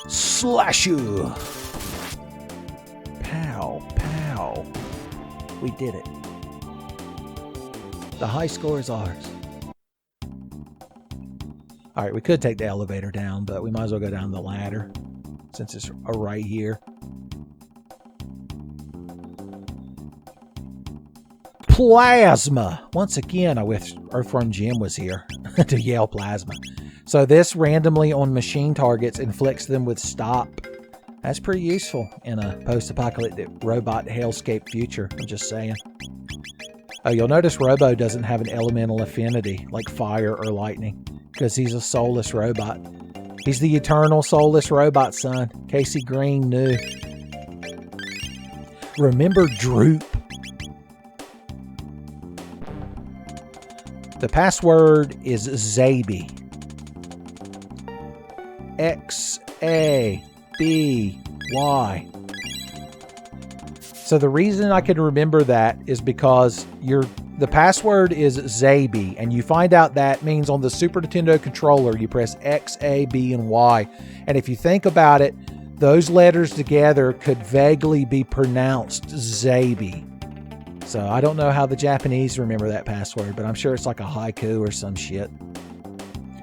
Slash you! Pow, pow. We did it. The high score is ours. Alright, we could take the elevator down, but we might as well go down the ladder since it's right here. Plasma! Once again, I wish Earthworm Jim was here to yell plasma. So this randomly on machine targets inflicts them with stop. That's pretty useful in a post-apocalyptic robot hellscape future. I'm just saying. Oh, you'll notice Robo doesn't have an elemental affinity like fire or lightning because he's a soulless robot. He's the eternal soulless robot, son. Casey Green knew. Remember Droop. The password is Zaby. XAB Why? So the reason I can remember that is because the password is Zaby, and you find out that means on the Super Nintendo controller you press X, A, B, and Y. And if you think about it, those letters together could vaguely be pronounced Zaby. So I don't know how the Japanese remember that password, but I'm sure it's like a haiku or some shit.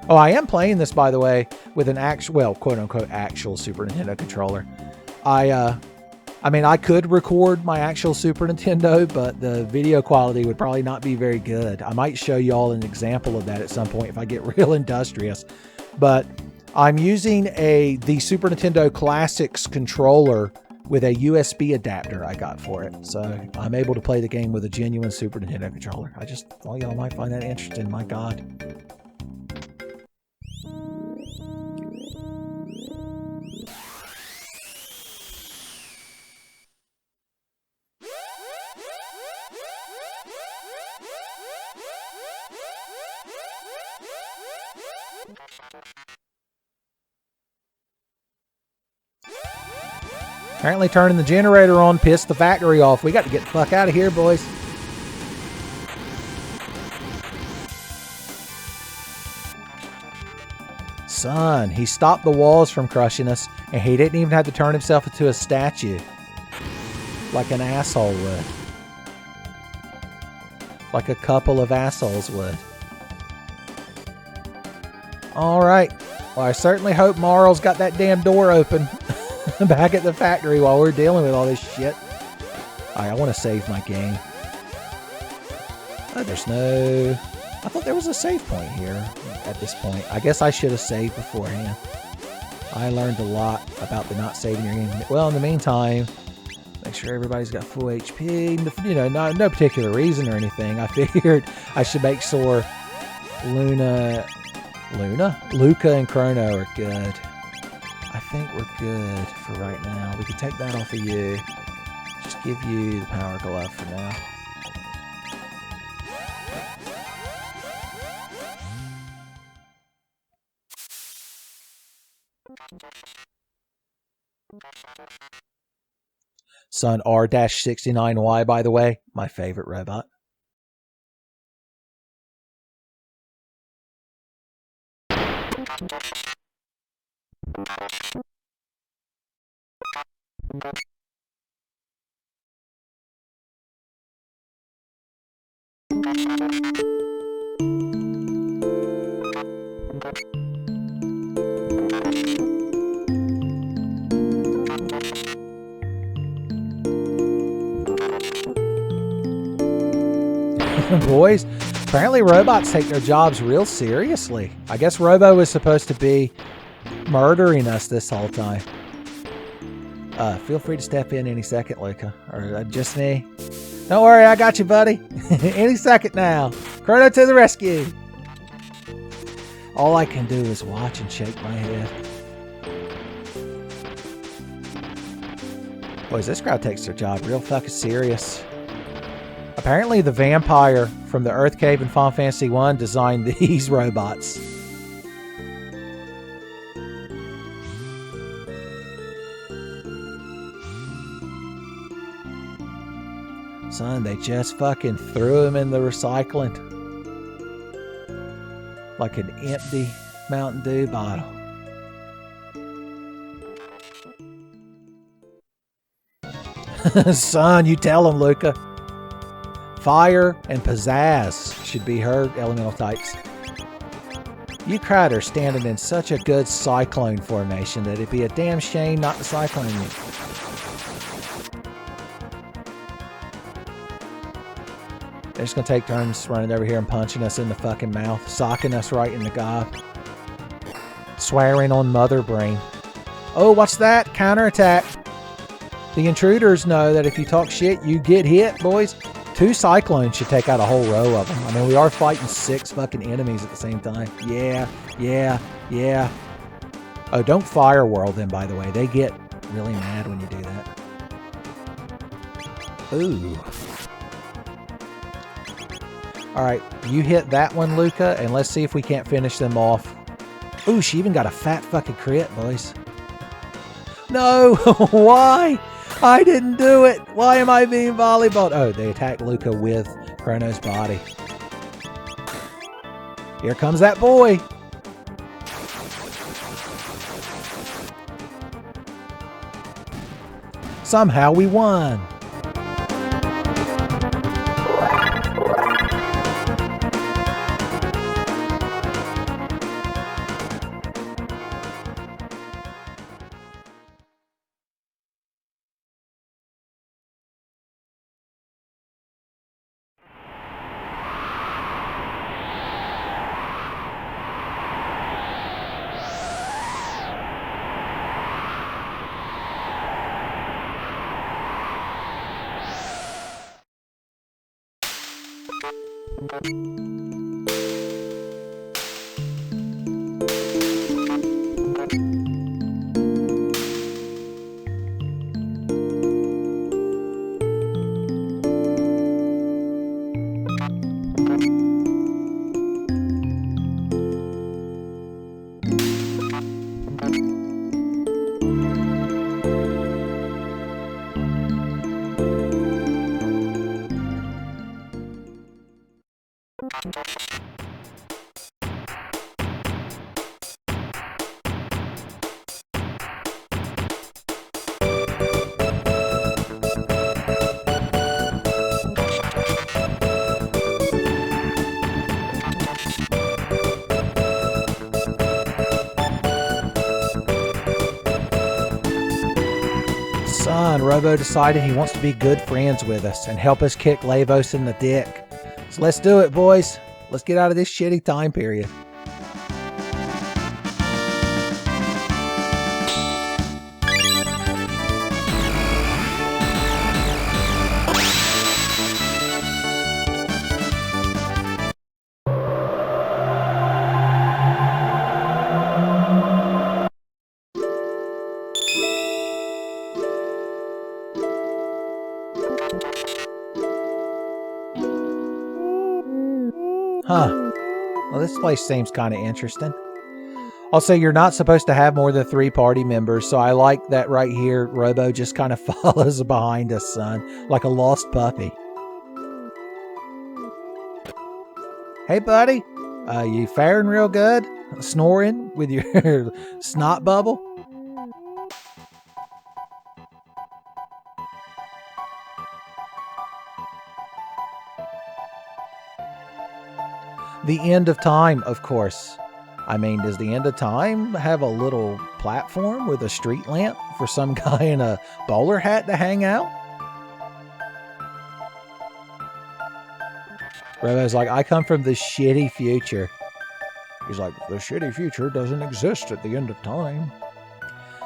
Oh, I am playing this, by the way, with an actual, well, quote-unquote actual Super Nintendo controller. I mean, I could record my actual Super Nintendo, but the video quality would probably not be very good. I might show you all an example of that at some point if I get real industrious. But I'm using the Super Nintendo Classics controller with a USB adapter I got for it. So I'm able to play the game with a genuine Super Nintendo controller. I just thought y'all might find that interesting. My God. Apparently turning the generator on pissed the factory off. We got to get the fuck out of here, boys. Son, he stopped the walls from crushing us, and he didn't even have to turn himself into a statue. Like an asshole would. Like a couple of assholes would. Alright. Well, I certainly hope Marl's got that damn door open. Back at the factory while we're dealing with all this shit. Alright, I want to save my game. Oh, there's no... I thought there was a save point here at this point. I guess I should have saved beforehand. I learned a lot about the not saving your game. Well, in the meantime, make sure everybody's got full HP. You know, no particular reason or anything. I figured I should make sure Luca and Chrono are good. I think we're good for right now. We can take that off of you. Just give you the power glove for now. Son R-69Y, by the way, my favorite robot. Boys, apparently robots take their jobs real seriously. I guess Robo was supposed to be murdering us this whole time. Feel free to step in any second, Luca. Or just me. Don't worry, I got you, buddy. Any second now. Chrono to the rescue. All I can do is watch and shake my head. Boys, this crowd takes their job real fucking serious. Apparently the vampire from the Earth Cave in Final Fantasy 1 designed these robots. Son, they just fucking threw him in the recycling. Like an empty Mountain Dew bottle. Son, you tell him, Luca. Fire and pizzazz should be her elemental types. You crowd are standing in such a good cyclone formation that it'd be a damn shame not to cyclone you. They're just gonna take turns running over here and punching us in the fucking mouth, socking us right in the gob. Swearing on Mother Brain. Oh, what's that? Counterattack. The intruders know that if you talk shit, you get hit, boys. 2 cyclones should take out a whole row of them. I mean, we are fighting 6 fucking enemies at the same time. Yeah. Oh, don't fire whirl them, by the way. They get really mad when you do that. Ooh. Alright, you hit that one, Luca, and let's see if we can't finish them off. Ooh, she even got a fat fucking crit, boys. No, why? I didn't do it. Why am I being volleyballed? Oh, they attack Luca with Chrono's body. Here comes that boy. Somehow we won. Robo decided he wants to be good friends with us and help us kick Lavos in the dick. So let's do it, boys. Let's get out of this shitty time period. Huh. Well, this place seems kind of interesting. Also, you're not supposed to have more than 3 party members, so I like that right here, Robo just kind of follows behind us, son, like a lost puppy. Hey, buddy. You faring real good? Snoring with your snot bubble? The end of time, of course. I mean, does the end of time have a little platform with a street lamp for some guy in a bowler hat to hang out? Robo's like, I come from the shitty future. He's like, the shitty future doesn't exist at the end of time.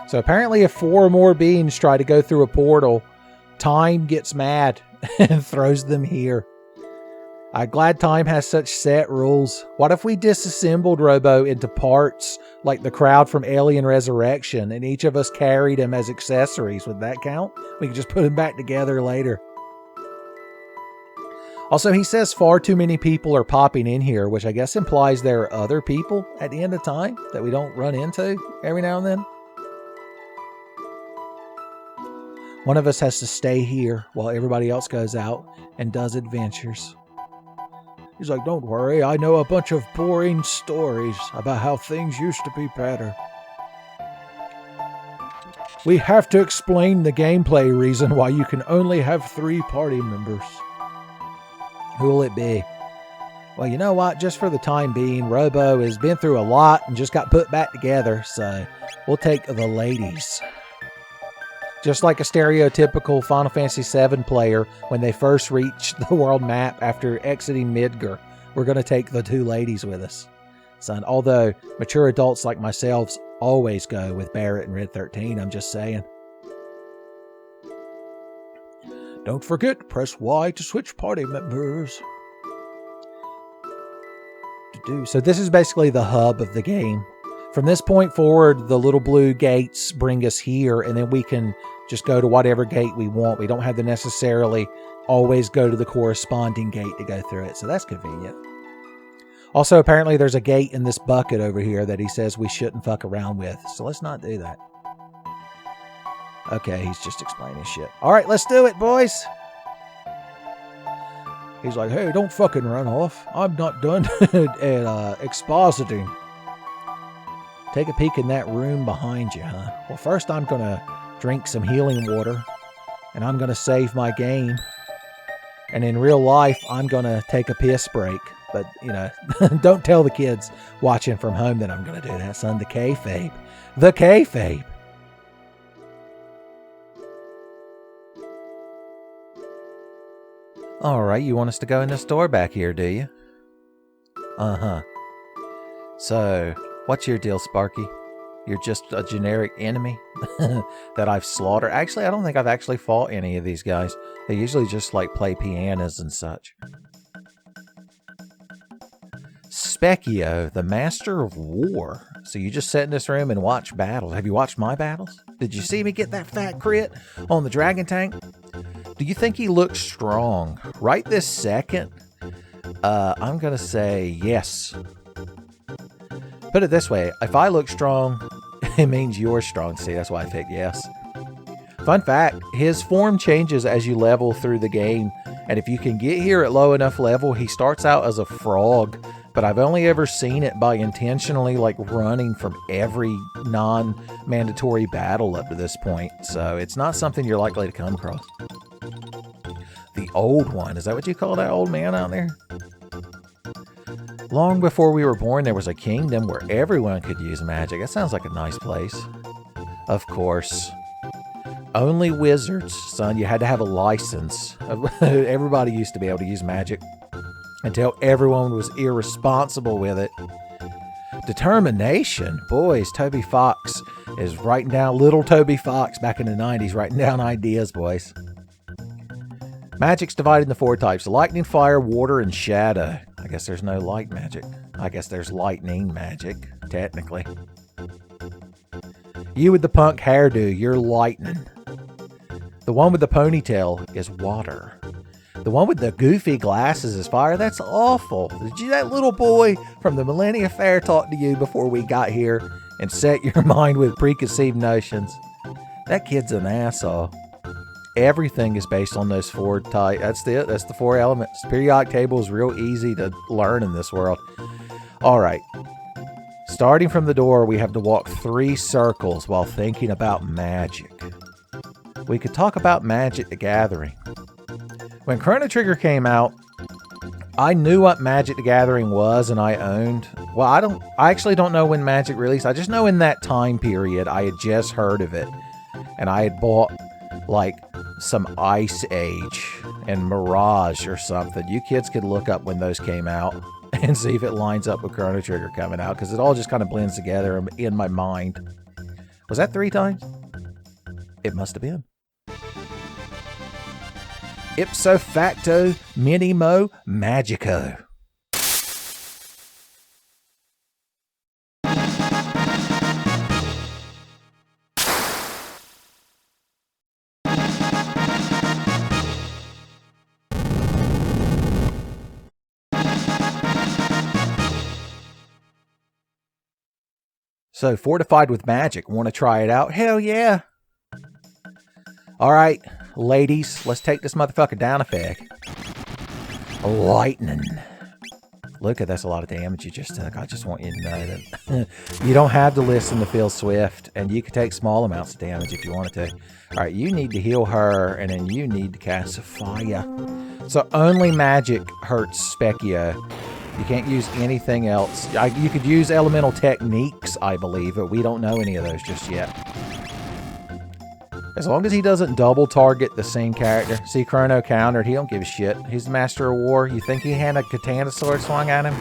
So apparently if 4 more beings try to go through a portal, time gets mad and throws them here. I'm glad time has such set rules. What if we disassembled Robo into parts like the crowd from Alien Resurrection and each of us carried him as accessories? Would that count? We could just put him back together later. Also, he says far too many people are popping in here, which I guess implies there are other people at the end of time that we don't run into every now and then. One of us has to stay here while everybody else goes out and does adventures. He's like, don't worry, I know a bunch of boring stories about how things used to be better. We have to explain the gameplay reason why you can only have 3 party members. Who will it be? Well, you know what? Just for the time being, Robo has been through a lot and just got put back together, so we'll take the ladies. Just like a stereotypical Final Fantasy VII player when they first reach the world map after exiting Midgar, we're going to take the 2 ladies with us. Son, although mature adults like myself always go with Barrett and Red 13, I'm just saying. Don't forget, press Y to switch party members. So this is basically the hub of the game. From this point forward, the little blue gates bring us here, and then we can just go to whatever gate we want. We don't have to necessarily always go to the corresponding gate to go through it, so that's convenient. Also, apparently there's a gate in this bucket over here that he says we shouldn't fuck around with, so let's not do that. Okay, he's just explaining shit. All right, let's do it, boys. He's like, hey, don't fucking run off. I'm not done at expositing. Take a peek in that room behind you, huh? Well, first I'm going to drink some healing water, and I'm going to save my game. And in real life, I'm going to take a piss break. But, you know, don't tell the kids watching from home that I'm going to do that, son. The kayfabe. The kayfabe. All right, you want us to go in this door back here, do you? Uh-huh. So, what's your deal, Sparky? You're just a generic enemy that I've slaughtered? Actually, I don't think I've actually fought any of these guys. They usually just, like, play pianos and such. Specchio, the master of war. So you just sit in this room and watch battles. Have you watched my battles? Did you see me get that fat crit on the dragon tank? Do you think he looks strong? Right this second, I'm going to say yes. Put it this way. If I look strong, it means you're strong. See, that's why I picked yes. Fun fact, his form changes as you level through the game. And if you can get here at low enough level, he starts out as a frog. But I've only ever seen it by intentionally like running from every non-mandatory battle up to this point. So it's not something you're likely to come across. The old one. Is that what you call that old man out there? Long before we were born, there was a kingdom where everyone could use magic. That sounds like a nice place. Of course. Only wizards, son. You had to have a license. Everybody used to be able to use magic until everyone was irresponsible with it. Determination. Boys, Toby Fox is writing down, little Toby Fox back in the 90s, writing down ideas, boys. Magic's divided into 4 types. Lightning, fire, water, and shadow. I guess there's no light magic. I guess there's lightning magic, technically. You with the punk hairdo, you're lightning. The one with the ponytail is water. The one with the goofy glasses is fire. That's awful. Did you, that little boy from the Millennial Fair talk to you before we got here and set your mind with preconceived notions? That kid's an asshole. Everything is based on those 4 types. That's the 4 elements. Periodic table is real easy to learn in this world. All right. Starting from the door, we have to walk 3 circles while thinking about magic. We could talk about Magic the Gathering. When Chrono Trigger came out, I knew what Magic the Gathering was and I owned. Well, I actually don't know when Magic released. I just know in that time period I had just heard of it. And I had bought like some Ice Age and Mirage or something. You kids could look up when those came out and see if it lines up with Chrono Trigger coming out, because it all just kind of blends together in my mind. Was that 3 times? It must have been. Ipso facto minimo magico. So, fortified with magic. Want to try it out? Hell yeah. Alright, ladies, let's take this motherfucker down a peg. Lightning. Look at that's a lot of damage you just took. I just want you to know that you don't have to listen to Phil Swift, and you can take small amounts of damage if you wanted to. Alright, you need to heal her, and then you need to cast a fire. So only magic hurts Specchio. You can't use anything else. You could use elemental techniques, I believe, but we don't know any of those just yet. As long as he doesn't double target the same character. See, Chrono countered. He don't give a shit. He's the master of war. You think he had a katana sword swung at him?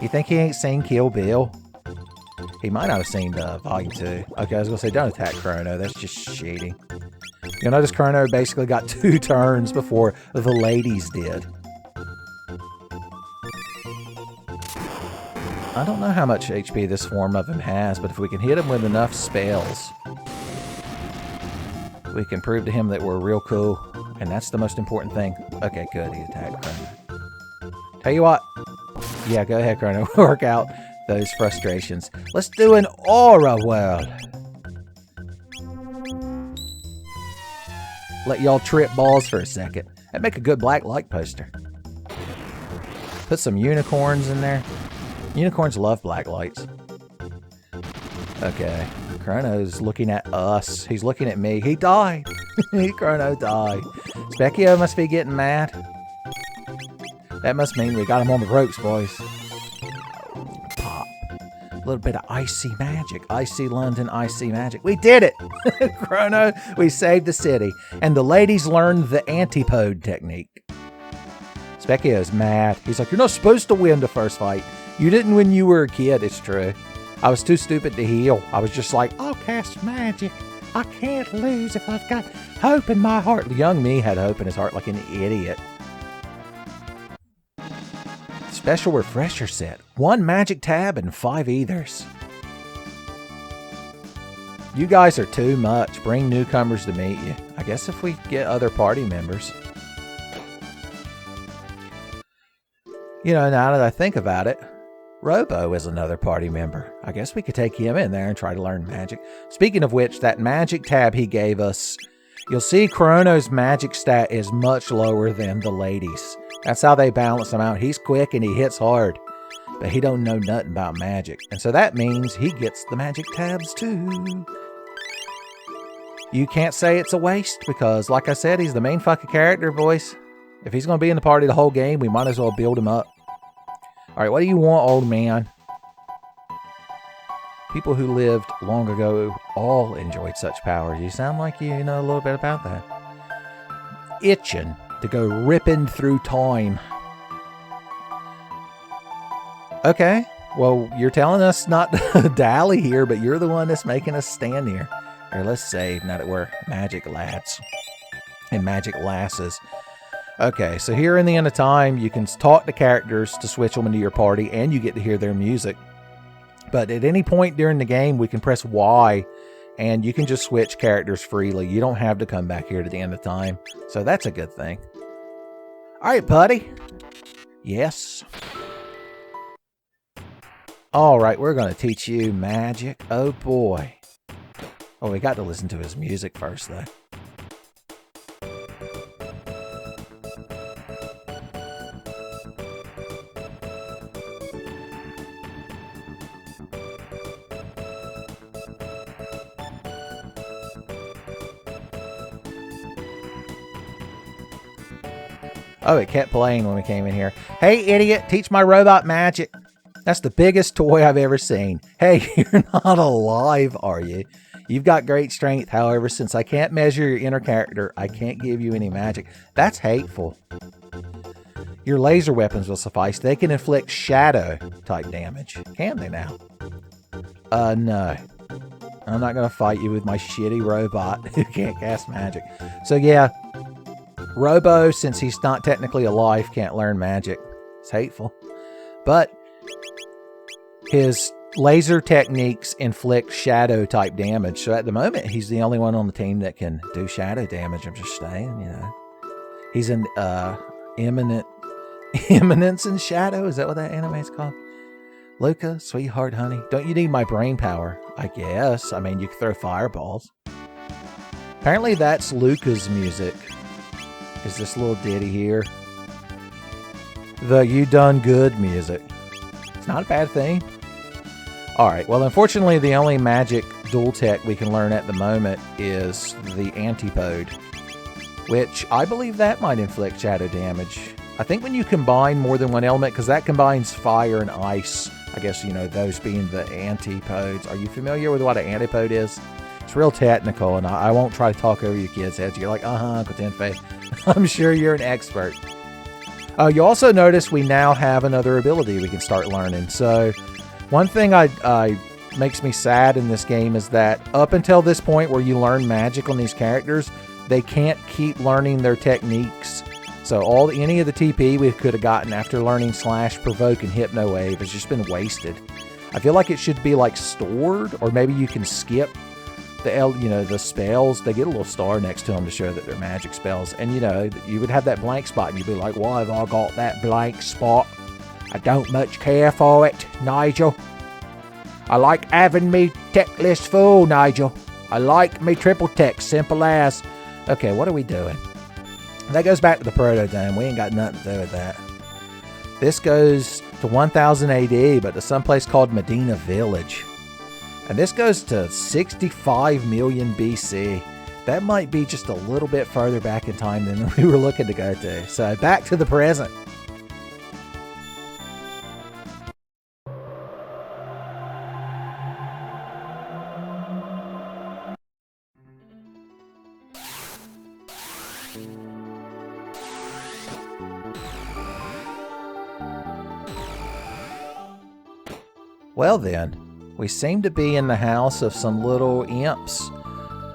You think he ain't seen Kill Bill? He might not have seen Volume 2. Okay, I was going to say, don't attack Chrono. That's just shady. You'll notice Chrono basically got 2 turns before the ladies did. I don't know how much HP this form of him has, but if we can hit him with enough spells, we can prove to him that we're real cool, and that's the most important thing. Okay, good, he attacked Chrono. Tell you what, yeah, go ahead, Chrono, work out those frustrations. Let's do an aura whirl. let y'all trip balls for a second. That'd make a good black light poster. Put some unicorns in there. Unicorns love black lights. Okay. Chrono's looking at us. He's looking at me. He died. Chrono died. Specchio must be getting mad. That must mean we got him on the ropes, boys. Pop. A little bit of icy magic. Icy London, icy magic. We did it! Chrono, we saved the city. And the ladies learned the antipode technique. Specchio's mad. He's like, you're not supposed to win the first fight. You didn't when you were a kid, it's true. I was too stupid to heal. I was just like, I'll cast magic. I can't lose if I've got hope in my heart. The young me had hope in his heart like an idiot. Special refresher set. 1 magic tab and 5 ethers. You guys are too much. Bring newcomers to meet you. I guess if we get other party members. You know, now that I think about it, Robo is another party member. I guess we could take him in there and try to learn magic. Speaking of which, that magic tab he gave us, you'll see Chrono's magic stat is much lower than the ladies. That's how they balance him out. He's quick and he hits hard, but he don't know nothing about magic. And so that means he gets the magic tabs too. You can't say it's a waste because, like I said, he's the main fucking character, boys. If he's going to be in the party the whole game, we might as well build him up. Alright, what do you want, old man? People who lived long ago all enjoyed such powers. You sound like you know a little bit about that. Itching to go ripping through time. Okay, well, you're telling us not to dally here, but you're the one that's making us stand here. Here, let's save now that we're magic lads and magic lasses. Okay, so here in the end of time, you can talk to characters to switch them into your party, and you get to hear their music. But at any point during the game, we can press Y, and you can just switch characters freely. You don't have to come back here to the end of time. So that's a good thing. All right, buddy. Yes. All right, we're going to teach you magic. Oh, boy. Oh, we got to listen to his music first, though. Oh, it kept playing when we came in here. Hey, idiot, teach my robot magic. That's the biggest toy I've ever seen. Hey, you're not alive, are you? You've got great strength. However, since I can't measure your inner character, I can't give you any magic. That's hateful. Your laser weapons will suffice. They can inflict shadow type damage. Can they now? No. I'm not going to fight you with my shitty robot who can't cast magic. So yeah, Robo, since he's not technically alive, can't learn magic. It's hateful. But his laser techniques inflict shadow type damage. So at the moment, he's the only one on the team that can do shadow damage. I'm just saying, you know. He's an Eminence in Shadow. Is that what that anime is called? Luca, sweetheart, honey. Don't you need my brain power? I guess. I mean, you can throw fireballs. Apparently that's Luca's music. Is this little ditty here. The You Done Good music. It's not a bad thing. Alright, well unfortunately the only magic dual tech we can learn at the moment is the antipode, which I believe that might inflict shadow damage. I think when you combine more than one element, because that combines fire and ice, I guess, you know, those being the antipodes. Are you familiar with what an antipode is? It's real technical, and I won't try to talk over your kids' heads. You're like, Uncle Tenfey. I'm sure you're an expert. You also notice we now have another ability we can start learning. So one thing I makes me sad in this game is that up until this point where you learn magic on these characters, they can't keep learning their techniques. So any of the TP we could have gotten after learning Slash, Provoke, and Hypno Wave has just been wasted. I feel like it should be like stored, or maybe you can skip the spells. They get a little star next to them to show that they're magic spells. And you would have that blank spot and you'd be like, why have I got that blank spot? I don't much care for it, Nigel. I like having me tech list full, Nigel. I like me triple tech, simple as. Okay, what are we doing? That goes back to the Proto-Dome. We ain't got nothing to do with that. This goes to 1000 AD, but to someplace called Medina Village. And this goes to 65 million BC. That might be just a little bit further back in time than we were looking to go to. So back to the present. Well then, we seem to be in the house of some little imps.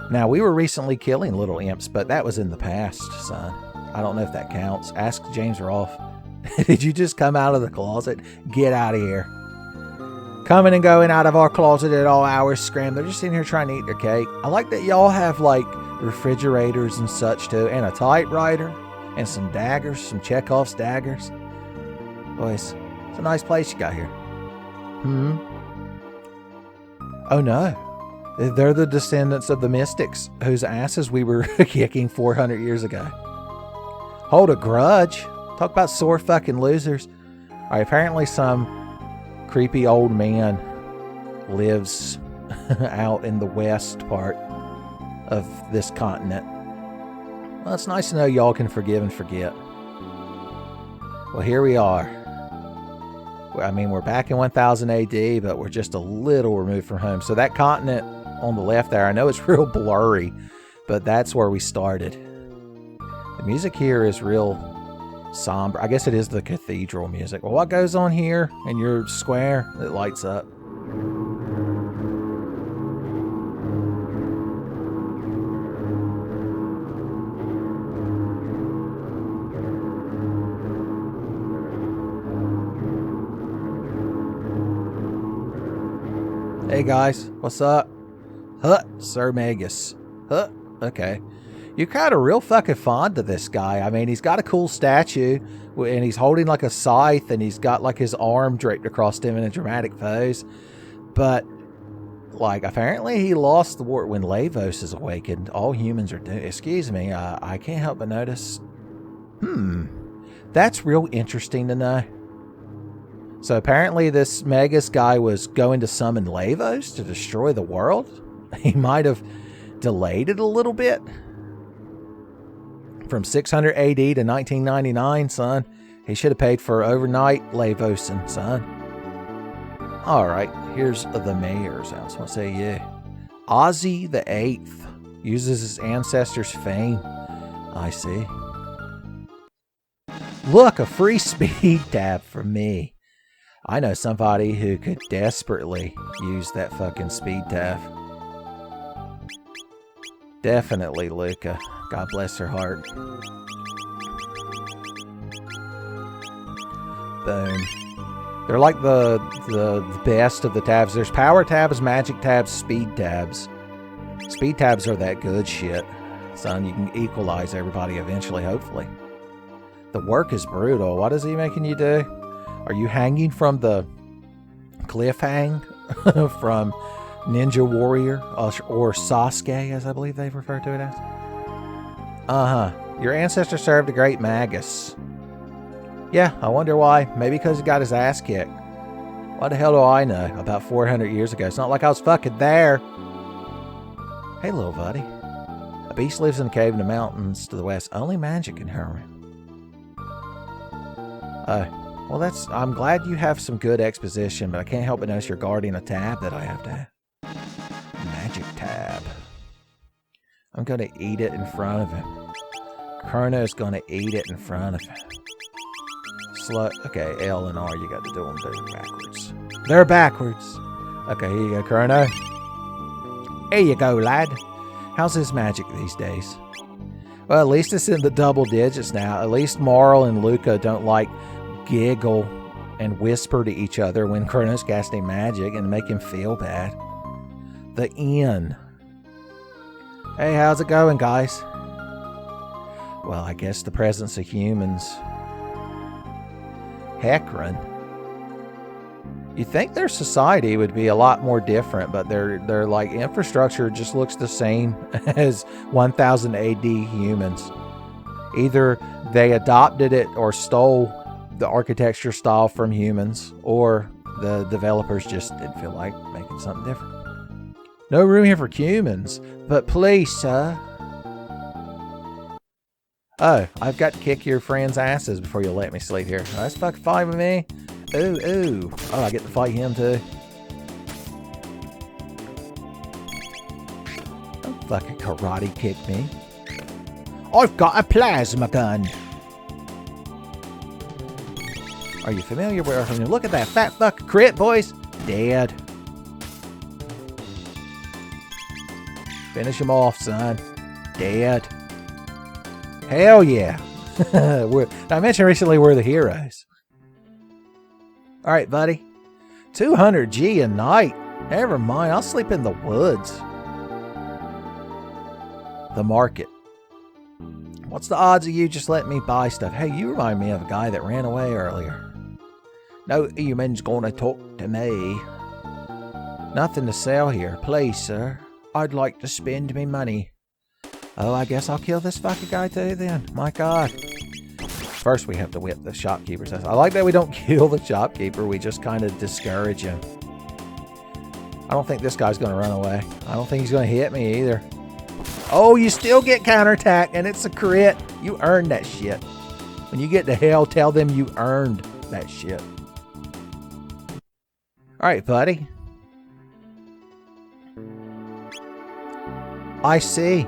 Now, we were recently killing little imps, but that was in the past, son. I don't know if that counts. Ask James Rolfe. Did you just come out of the closet? Get out of here. Coming and going out of our closet at all hours, scram. They're just in here trying to eat their cake. I like that y'all have, like, refrigerators and such, too, and a typewriter, and some daggers, some Chekhov's daggers. Boys, it's a nice place you got here. Oh no. They're the descendants of the mystics whose asses we were kicking 400 years ago. Hold a grudge. Talk about sore fucking losers. Alright, apparently some creepy old man lives out in the west part of this continent. Well, it's nice to know y'all can forgive and forget. Well, here we are. I mean, we're back in 1000 AD, but we're just a little removed from home. So that continent on the left there, I know it's real blurry, but that's where we started. The music here is real somber. I guess it is the cathedral music. Well, what goes on here in your square? It lights up. Hey guys, what's up? Huh, Sir Magus. Huh, okay. You're kind of real fucking fond of this guy. I mean, he's got a cool statue, and he's holding like a scythe, and he's got like his arm draped across him in a dramatic pose. But, like, apparently he lost the war when Lavos is awakened. All humans are doomed. Excuse me, I can't help but notice. That's real interesting to know. So apparently this Magus guy was going to summon Lavos to destroy the world. He might have delayed it a little bit. From 600 AD to 1999, son. He should have paid for overnight Lavosin, son. Alright, here's the mayor's house. What say you? Ozzy the 8th uses his ancestors' fame. I see. Look, a free speed tab for me. I know somebody who could desperately use that fucking speed tab. Definitely Luca. God bless her heart. Boom. They're like the best of the tabs. There's power tabs, magic tabs, speed tabs. Speed tabs are that good shit. Son, you can equalize everybody eventually, hopefully. The work is brutal. What is he making you do? Are you hanging from the cliff hang from Ninja Warrior or Sasuke, as I believe they refer to it as? Your ancestor served a great Magus. Yeah, I wonder why. Maybe because he got his ass kicked. What the hell do I know? About 400 years ago. It's not like I was fucking there. Hey, little buddy. A beast lives in a cave in the mountains to the west. Only magic can harm him. Well, I'm glad you have some good exposition, but I can't help but notice you're guarding a tab that I have to have. Magic tab. I'm going to eat it in front of him. Chrono's going to eat it in front of him. Slow. Okay, L and R, you got to do them. They're backwards. They're backwards. Okay, here you go, Chrono. Here you go, lad. How's his magic these days? Well, at least it's in the double digits now. At least Marl and Luca don't like giggle and whisper to each other when Chrono's casting magic and make him feel bad. The inn. Hey, how's it going, guys? Well, I guess the presence of humans. Hecron. You think their society would be a lot more different, but their like infrastructure just looks the same as 1000 AD humans. Either they adopted it or stole the architecture style from humans, or the developers just didn't feel like making something different. No room here for humans, but please, sir. Oh, I've got to kick your friends' asses before you let me sleep here. Oh, that's fucking fine with me. Ooh, ooh. Oh, I get to fight him too. Don't fucking karate kick me. I've got a plasma gun. Are you familiar with her? Look at that fat fuck crit, boys. Dead. Finish him off, son. Dead. Hell yeah. I mentioned recently we're the heroes. Alright, buddy. 200 G a night. Never mind, I'll sleep in the woods. The market. What's the odds of you just letting me buy stuff? Hey, you remind me of a guy that ran away earlier. No human's gonna talk to me. Nothing to sell here. Please, sir. I'd like to spend me money. Oh, I guess I'll kill this fucking guy too then. My God. First, we have to whip the shopkeeper's ass. I like that we don't kill the shopkeeper. We just kind of discourage him. I don't think this guy's going to run away. I don't think he's going to hit me either. Oh, you still get counterattack, and it's a crit. You earned that shit. When you get to hell, tell them you earned that shit. All right, buddy. I see.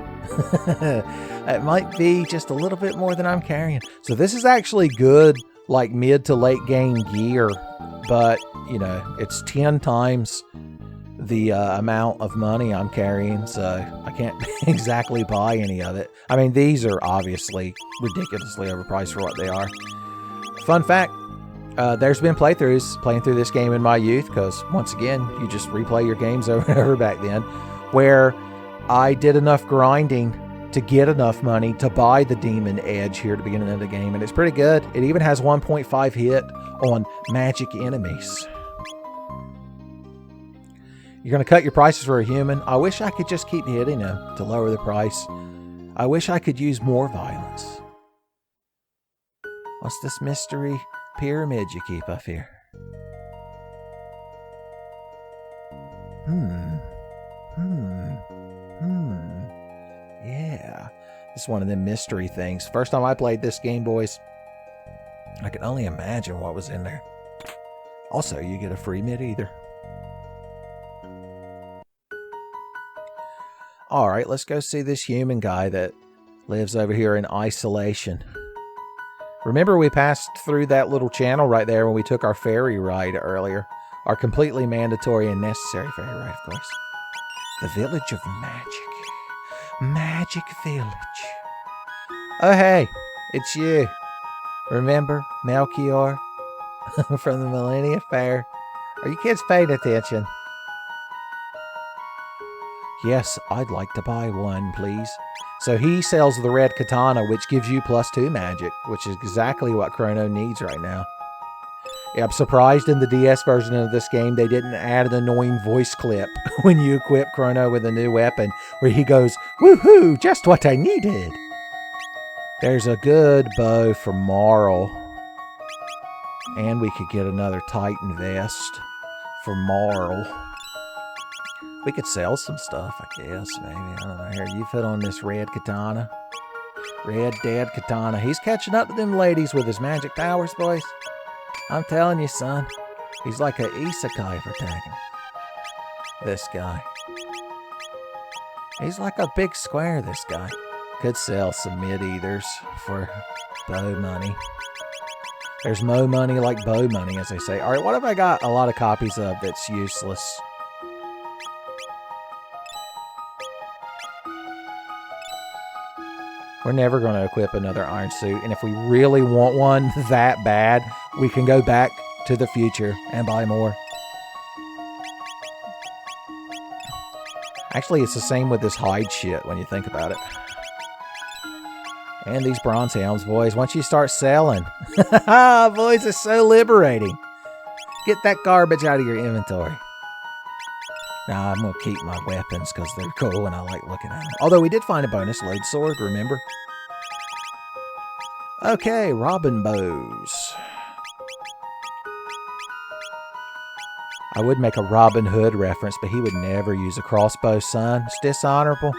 It might be just a little bit more than I'm carrying. So this is actually good, like mid to late game gear, but you know, it's 10 times the amount of money I'm carrying, so I can't exactly buy any of it. I mean, these are obviously ridiculously overpriced for what they are. Fun fact, there's been playthroughs playing through this game in my youth, because once again, you just replay your games over and over back then, where I did enough grinding to get enough money to buy the Demon Edge here at the beginning of the game, and it's pretty good. It even has 1.5 hit on magic enemies. You're going to cut your prices for a human? I wish I could just keep hitting him to lower the price. I wish I could use more violence. What's this mystery pyramid you keep up here? Yeah. This is one of them mystery things. First time I played this game, boys, I can only imagine what was in there. Also, you get a free mid-ether. Alright, let's go see this human guy that lives over here in isolation. Remember we passed through that little channel right there when we took our ferry ride earlier. Our completely mandatory and necessary ferry ride, of course. The Village of Magic. Magic Village. Oh hey, it's you. Remember Melchior from the Millennial Fair? Are you kids paying attention? Yes, I'd like to buy one, please. So he sells the red katana, which gives you +2 magic, which is exactly what Chrono needs right now. Yeah, I'm surprised in the DS version of this game they didn't add an annoying voice clip when you equip Chrono with a new weapon, where he goes, "Woohoo, just what I needed." There's a good bow for Marl. And we could get another Titan vest for Marl. We could sell some stuff, I guess, maybe. I don't know. Here, you fit on this red katana. Red Dead Katana. He's catching up to them ladies with his magic powers, boys. I'm telling you, son. He's like an isekai protagonist. This guy. He's like a big square, this guy. Could sell some mid-ethers for bow money. There's mo money like bow money, as they say. Alright, what have I got a lot of copies of that's useless? We're never going to equip another iron suit, and if we really want one that bad, we can go back to the future and buy more. Actually, it's the same with this hide shit when you think about it. And these bronze helms, boys. Once you start selling, boys, it's so liberating. Get that garbage out of your inventory. Now, I'm going to keep my weapons because they're cool and I like looking at them. Although we did find a bonus load sword, remember? Okay, Robin bows. I would make a Robin Hood reference, but he would never use a crossbow, son. It's dishonorable.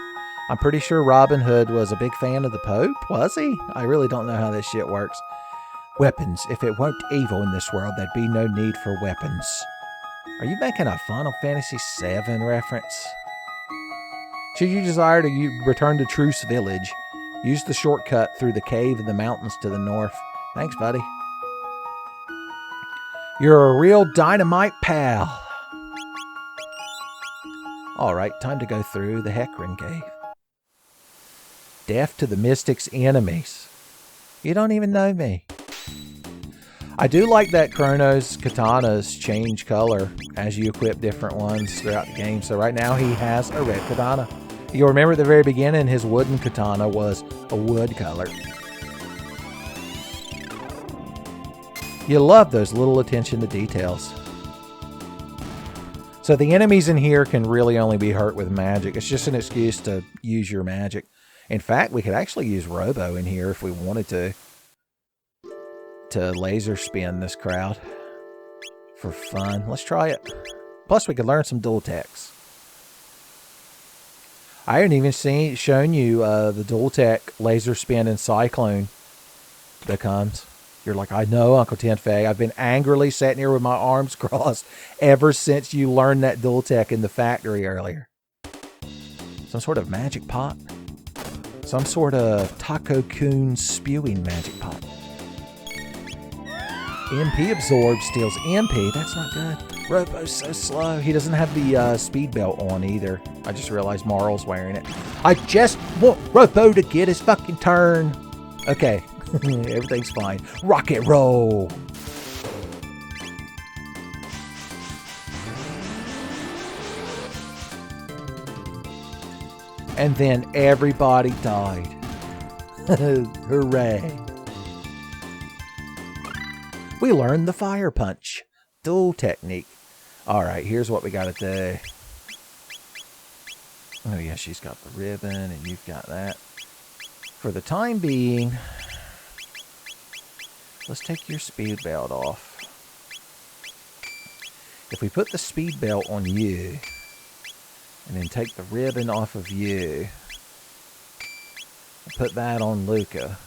I'm pretty sure Robin Hood was a big fan of the Pope, was he? I really don't know how this shit works. Weapons. If it weren't evil in this world, there'd be no need for weapons. Are you making a Final Fantasy VII reference? Should you desire to return to Truce Village, use the shortcut through the cave in the mountains to the north. Thanks, buddy. You're a real dynamite pal. Alright, time to go through the Hecarim Cave. Death to the Mystic's enemies. You don't even know me. I do like that Chrono's katanas change color as you equip different ones throughout the game. So right now he has a red katana. You'll remember at the very beginning his wooden katana was a wood color. You love those little attention to details. So the enemies in here can really only be hurt with magic. It's just an excuse to use your magic. In fact, we could actually use Robo in here if we wanted to laser spin this crowd for fun. Let's try it. Plus, we could learn some dual techs. I haven't even shown you the dual tech laser spin and cyclone becomes. You're like, I know, Uncle Tenfey. I've been angrily sitting here with my arms crossed ever since you learned that dual tech in the factory earlier. Some sort of magic pot. Some sort of Taco-kun spewing magic pot. MP absorb steals MP. That's not good. Robo's so slow. He doesn't have the speed belt on either. I just realized Marl's wearing it. I just want Robo to get his fucking turn. Okay. Everything's fine. Rock and roll. And then everybody died. Hooray. We learned the fire punch. Dual technique. Alright, here's what we gotta do. Oh yeah, she's got the ribbon and you've got that. For the time being, let's take your speed belt off. If we put the speed belt on you, and then take the ribbon off of you, and put that on Luca,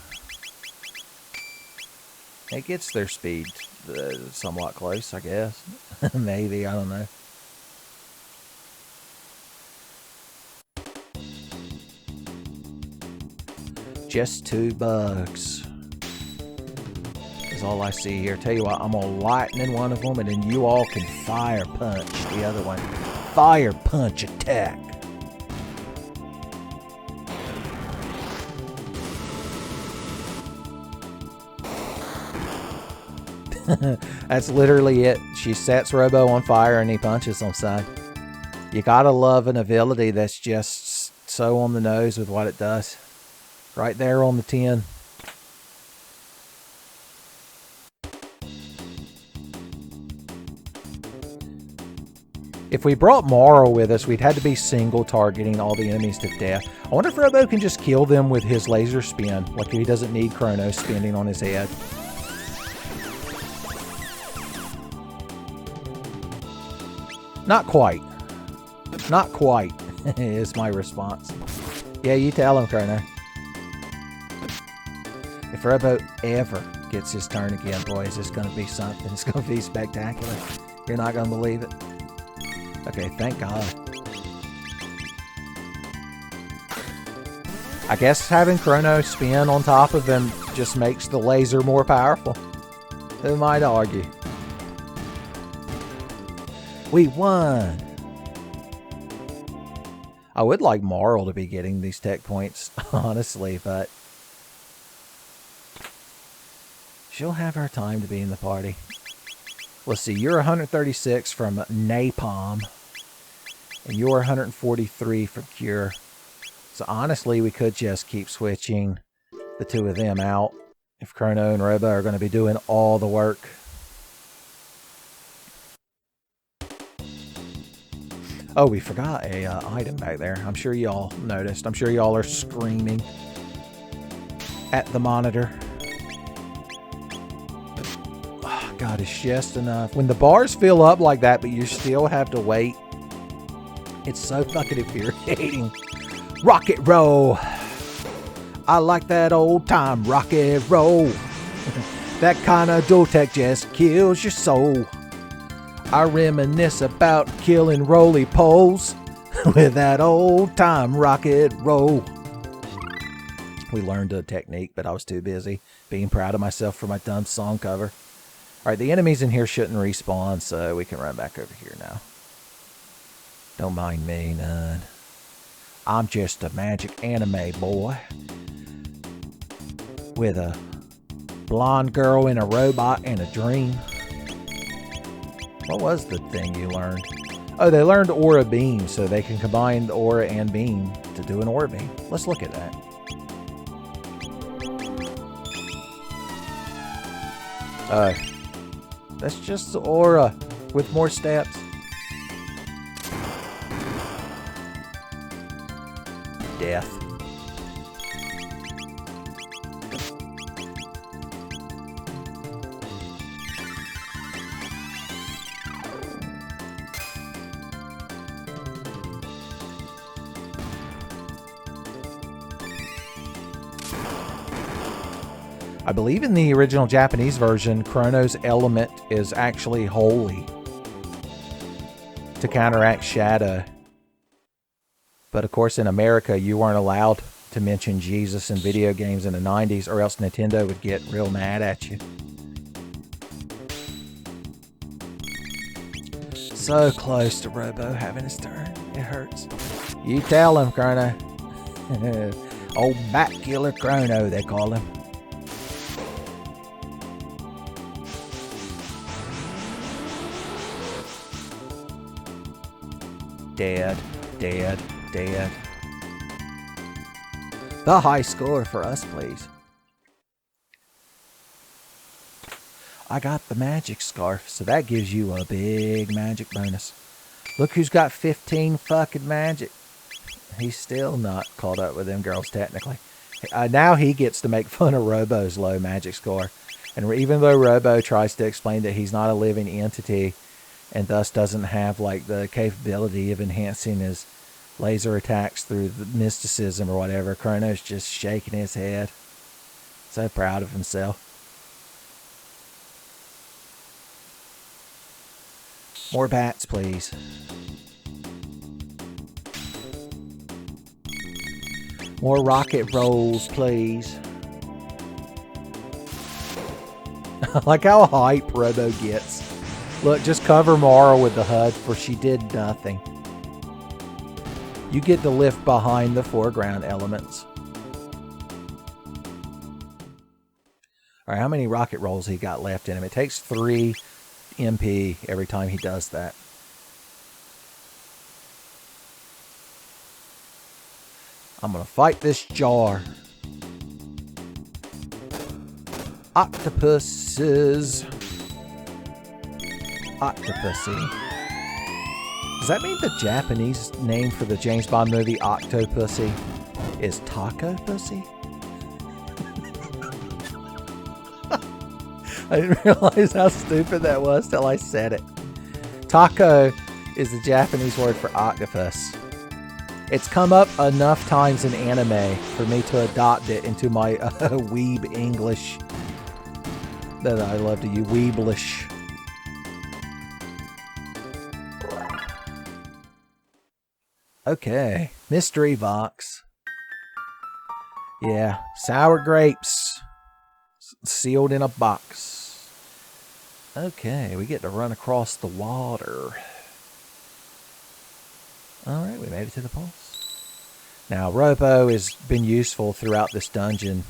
it gets their speed somewhat close, I guess. Maybe, I don't know. Just 2 bugs is all I see here. Tell you what, I'm gonna lightning one of them, and then you all can fire punch the other one. Fire punch attack. That's literally it. She sets Robo on fire and he punches on side. You gotta love an ability that's just so on the nose with what it does. Right there on the tin. If we brought Morrow with us, we'd had to be single targeting all the enemies to death. I wonder if Robo can just kill them with his laser spin, like he doesn't need Chrono spinning on his head. Not quite. Not quite, is my response. Yeah, you tell him, Chrono. If Robo ever gets his turn again, boys, it's going to be something. It's going to be spectacular. You're not going to believe it. Okay, thank God. I guess having Chrono spin on top of him just makes the laser more powerful. Who might argue? We won! I would like Marl to be getting these tech points, honestly, but she'll have her time to be in the party. Let's see, you're 136 from Napalm, and you're 143 from Cure. So honestly, we could just keep switching the two of them out if Chrono and Robo are going to be doing all the work. Oh, we forgot a item back there. I'm sure y'all noticed. I'm sure y'all are screaming at the monitor. Oh, God, it's just enough. When the bars fill up like that, but you still have to wait, it's so fucking infuriating. Rocket roll. I like that old time rocket roll. That kind of dual tech just kills your soul. I reminisce about killing roly-poles with that old time rocket roll. We learned a technique, but I was too busy being proud of myself for my dumb song cover. Alright, the enemies in here shouldn't respawn, so we can run back over here now. Don't mind me none. I'm just a magic anime boy with a blonde girl and a robot and a dream. What was the thing you learned? Oh, they learned Aura Beam, so they can combine the Aura and Beam to do an Aura Beam. Let's look at that. Oh, that's just the Aura with more steps. Death. I believe in the original Japanese version, Chrono's element is actually holy to counteract Shadow. But of course in America, you weren't allowed to mention Jesus in video games in the 90s or else Nintendo would get real mad at you. So close to Robo having his turn. It hurts. You tell him, Chrono. Old Bat Killer Chrono, they call him. Dead, dead, dead. The high score for us, please. I got the magic scarf, so that gives you a big magic bonus. Look who's got 15 fucking magic. He's still not caught up with them girls, technically. Now he gets to make fun of Robo's low magic score. And even though Robo tries to explain that he's not a living entity, and thus doesn't have like the capability of enhancing his laser attacks through the mysticism or whatever, Chrono's just shaking his head. So proud of himself. More bats, please. More rocket rolls, please. I like how hype Robo gets. Look, just cover Mara with the HUD, for she did nothing. You get to lift behind the foreground elements. Alright, how many rocket rolls he got left in him? It takes 3 MP every time he does that. I'm gonna fight this jar. Octopuses. Octopussy. Does that mean the Japanese name for the James Bond movie Octopussy is Taco Pussy? I didn't realize how stupid that was till I said it. Taco is the Japanese word for octopus. It's come up enough times in anime for me to adopt it into my weeb English that I love to use. Weeblish. Okay, mystery box. Yeah, sour grapes sealed in a box. Okay, we get to run across the water. Alright, we made it to the pulse. Now, Robo has been useful throughout this dungeon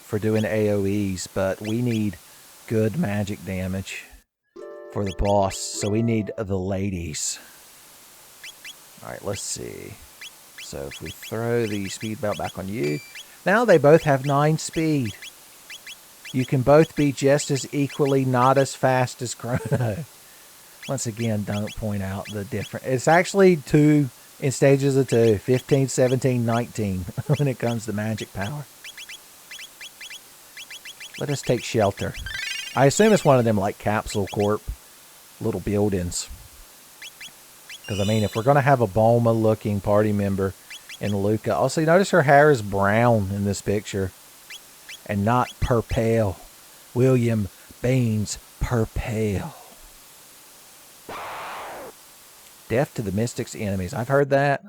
for doing AoEs, but we need good magic damage for the boss, so we need the ladies. Alright, let's see. So if we throw the speed belt back on you, now they both have 9 speed. You can both be just as equally not as fast as Chrono. Once again, don't point out the different. It's actually 2 in stages of 2. 15, 17, 19 when it comes to magic power. Let us take shelter. I assume it's one of them like Capsule Corp little buildings. Because, I mean, if we're going to have a Bulma-looking party member in Luca... Also, notice her hair is brown in this picture. And not purple. William Baines Purple. Death to the Mystic's enemies. I've heard that.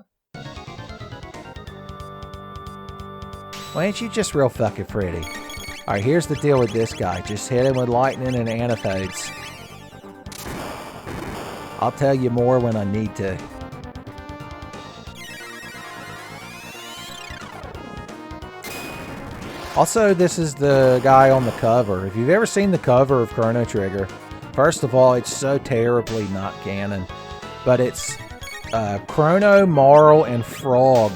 Why ain't you just real fucking pretty? Alright, here's the deal with this guy. Just hit him with lightning and antipodes. I'll tell you more when I need to. Also, this is the guy on the cover. If you've ever seen the cover of Chrono Trigger, first of all, it's so terribly not canon. But it's Chrono, Marl, and Frog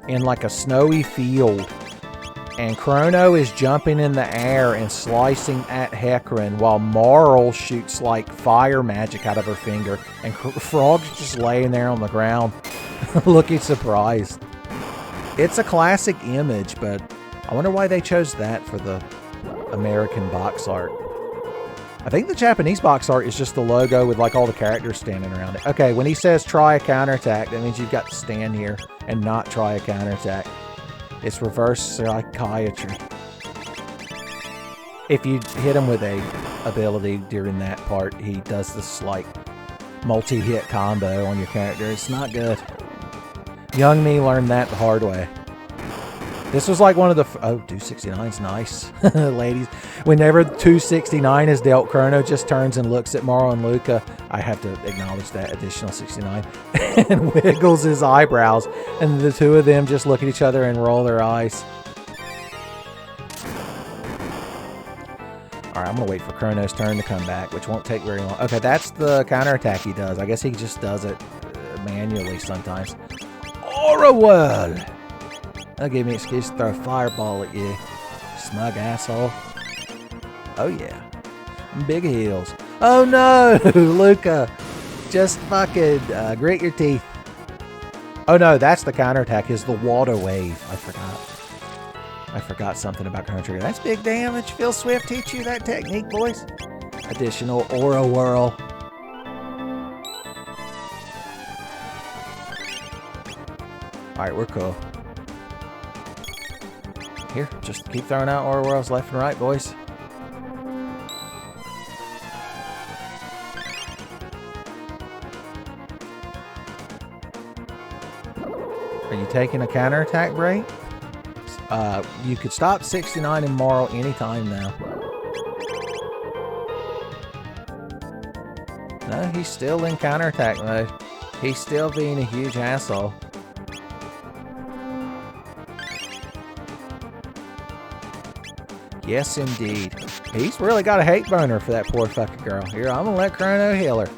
in like a snowy field. And Chrono is jumping in the air and slicing at Hecarim while Marl shoots like fire magic out of her finger. And Frog's just laying there on the ground looking surprised. It's a classic image, but I wonder why they chose that for the American box art. I think the Japanese box art is just the logo with like all the characters standing around it. Okay, when he says try a counterattack, that means you've got to stand here and not try a counterattack. It's reverse psychiatry. If you hit him with a ability during that part, he does this like multi-hit combo on your character. It's not good. Young me learned that the hard way. This was like one of the... Oh, 269's nice. Ladies. Whenever 269 is dealt, Chrono just turns and looks at Marl and Luca. I have to acknowledge that additional 69. And wiggles his eyebrows. And the two of them just look at each other and roll their eyes. Alright, I'm going to wait for Chrono's turn to come back, which won't take very long. Okay, that's the counterattack he does. I guess he just does it manually sometimes. Aura Whirl! That'll give me an excuse to throw a fireball at you, smug asshole. Oh yeah. Big heels. Oh no, Luca. Just fucking grit your teeth. Oh no, that's the counterattack, is the water wave. I forgot something about Chrono Trigger. That's big damage. Phil Swift teach you that technique, boys. Additional Aura Whirl. Alright, we're cool. Here, just keep throwing out Aura Whirls left and right, boys. Are you taking a counterattack break? You could stop 69 and Marl anytime now. No, he's still in counterattack mode. He's still being a huge asshole. Yes, indeed. He's really got a hate boner for that poor fucking girl. Here, I'm gonna let Chrono heal her.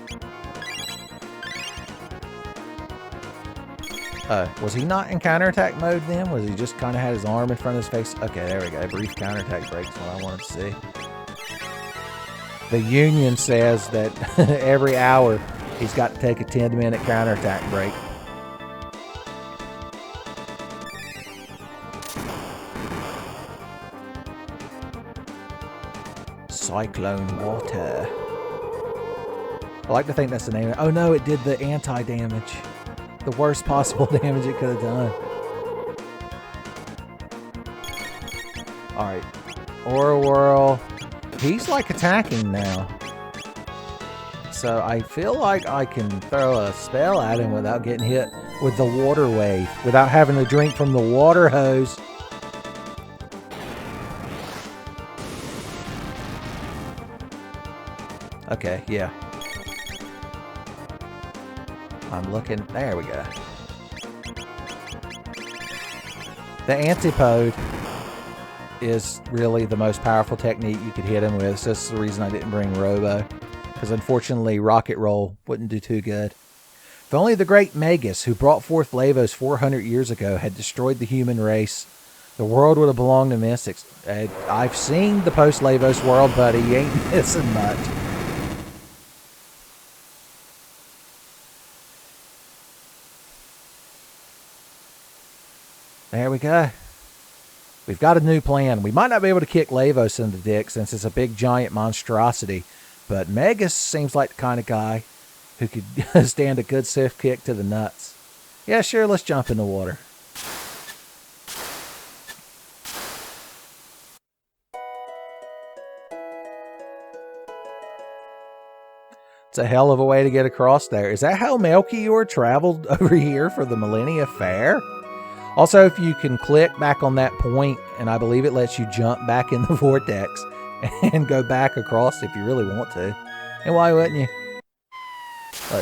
Was he not in counterattack mode then? Was he just kind of had his arm in front of his face? Okay, there we go. Brief counterattack break is what I wanted to see. The Union says that every hour he's got to take a 10-minute counterattack break. Cyclone Water. I like to think that's the name of it. Oh no, it did the anti-damage. The worst possible damage it could have done. Alright. Aura Whirl. He's like attacking now. So I feel like I can throw a spell at him without getting hit with the water wave. Without having to drink from the water hose. Okay, yeah. I'm looking. There we go. The antipode is really the most powerful technique you could hit him with. So that's the reason I didn't bring Robo. Because unfortunately, Rocket Roll wouldn't do too good. If only the great Magus, who brought forth Lavos 400 years ago, had destroyed the human race, the world would have belonged to Mystics. I've seen the post-Lavos world, buddy. You ain't missing much. There we go. We've got a new plan. We might not be able to kick Lavos in the dick since it's a big giant monstrosity, but Magus seems like the kind of guy who could stand a good stiff kick to the nuts. Yeah, sure, let's jump in the water. It's a hell of a way to get across there. Is that how Melchior traveled over here for the Millennial Fair? Also, if you can click back on that point, and I believe it lets you jump back in the vortex and go back across if you really want to. And why wouldn't you?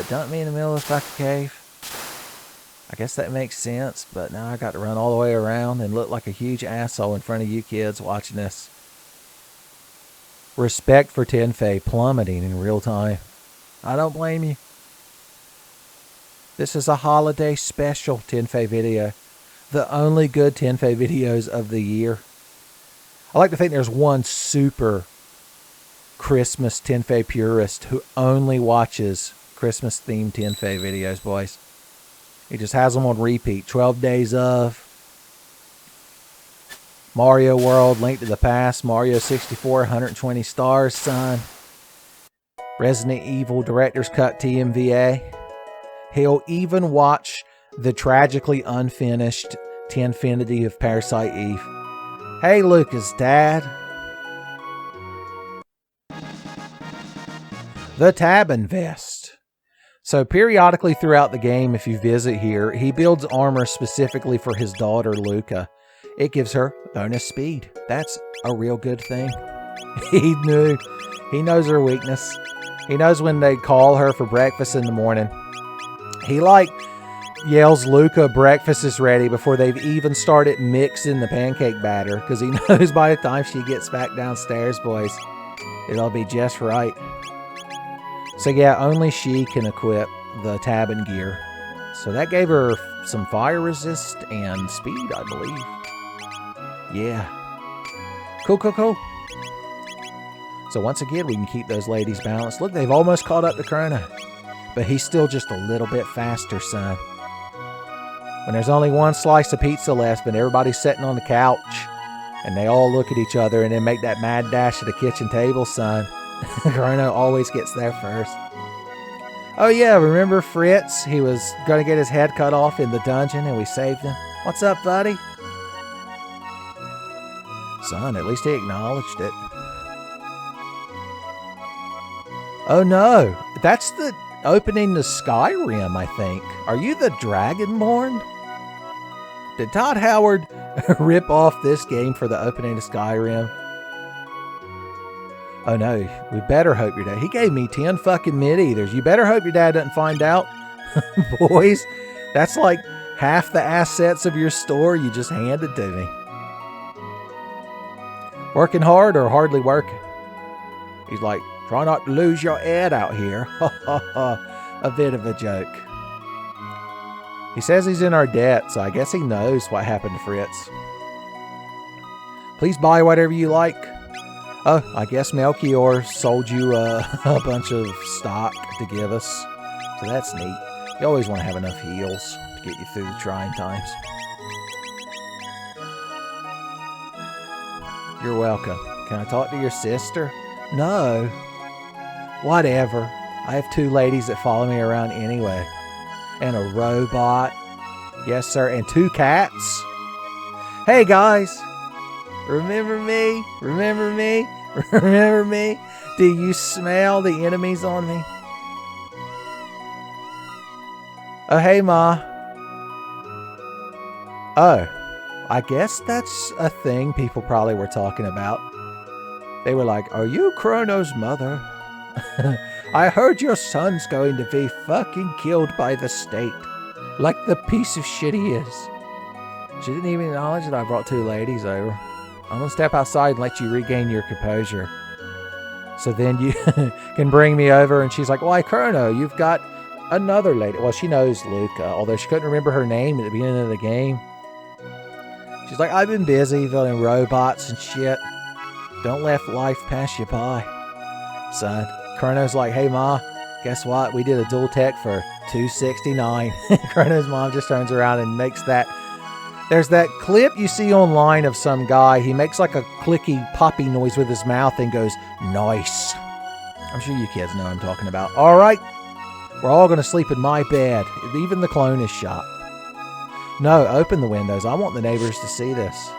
Dump me in the middle of the fucking cave. I guess that makes sense, but now I got to run all the way around and look like a huge asshole in front of you kids watching this. Respect for Tenfey plummeting in real time. I don't blame you. This is a holiday special Tenfey video. The only good Tenfey videos of the year. I like to think there's one super Christmas Tenfey purist who only watches Christmas themed Tenfey videos, boys. He just has them on repeat. 12 Days of, Mario World, Link to the Past, Mario 64, 120 stars, son. Resident Evil Director's Cut TMVA. He'll even watch the tragically unfinished Tenfinity of Parasite Eve. Hey, Lucas' dad. The Tabin Vest. So periodically throughout the game, if you visit here, he builds armor specifically for his daughter, Luca. It gives her bonus speed. That's a real good thing. He knew. He knows her weakness. He knows when they call her for breakfast in the morning. He yells, Luca, breakfast is ready before they've even started mixing the pancake batter, because he knows by the time she gets back downstairs, boys, it'll be just right. So yeah, only she can equip the Tabin gear. So that gave her some fire resist and speed, I believe. Yeah. Cool. So once again, we can keep those ladies balanced. Look, they've almost caught up to Chrono. But he's still just a little bit faster, son. When there's only one slice of pizza left, but everybody's sitting on the couch, and they all look at each other and then make that mad dash to the kitchen table, son, Chrono always gets there first. Oh yeah, remember Fritz? He was going to get his head cut off in the dungeon, and we saved him. What's up, buddy? Son, at least he acknowledged it. Oh no, that's the opening to Skyrim, I think. Are you the Dragonborn? Did Todd Howard rip off this game for the opening to Skyrim? Oh no, we better hope your dad... He gave me 10 fucking mid-eaters. You better hope your dad doesn't find out. Boys, that's like half the assets of your store you just handed to me. Working hard or hardly working? He's like, try not to lose your head out here. A bit of a joke. He says he's in our debt, so I guess he knows what happened to Fritz. Please buy whatever you like. Oh, I guess Melchior sold you a bunch of stock to give us. So that's neat. You always want to have enough heals to get you through the trying times. You're welcome. Can I talk to your sister? No. Whatever. I have 2 ladies that follow me around anyway. And a robot. Yes, sir. And 2 cats. Hey, guys. Remember me? Remember me? Remember me? Do you smell the enemies on me? Oh, hey, Ma. Oh. I guess that's a thing people probably were talking about. They were like, are you Chrono's mother? I heard your son's going to be fucking killed by the state. Like the piece of shit he is. She didn't even acknowledge that I brought 2 ladies over. I'm going to step outside and let you regain your composure. So then you can bring me over. And she's like, why, Chrono, you've got another lady. Well, she knows Luca, although she couldn't remember her name at the beginning of the game. She's like, I've been busy building robots and shit. Don't let life pass you by. Son, Chrono's like, hey, Ma, guess what? We did a dual tech for $269. Chrono's mom just turns around and makes that There's that clip you see online of some guy. He makes like a clicky poppy noise with his mouth and goes, nice. I'm sure you kids know what I'm talking about. All right. We're all going to sleep in my bed. Even the clone is shot. No, open the windows. I want the neighbors to see this.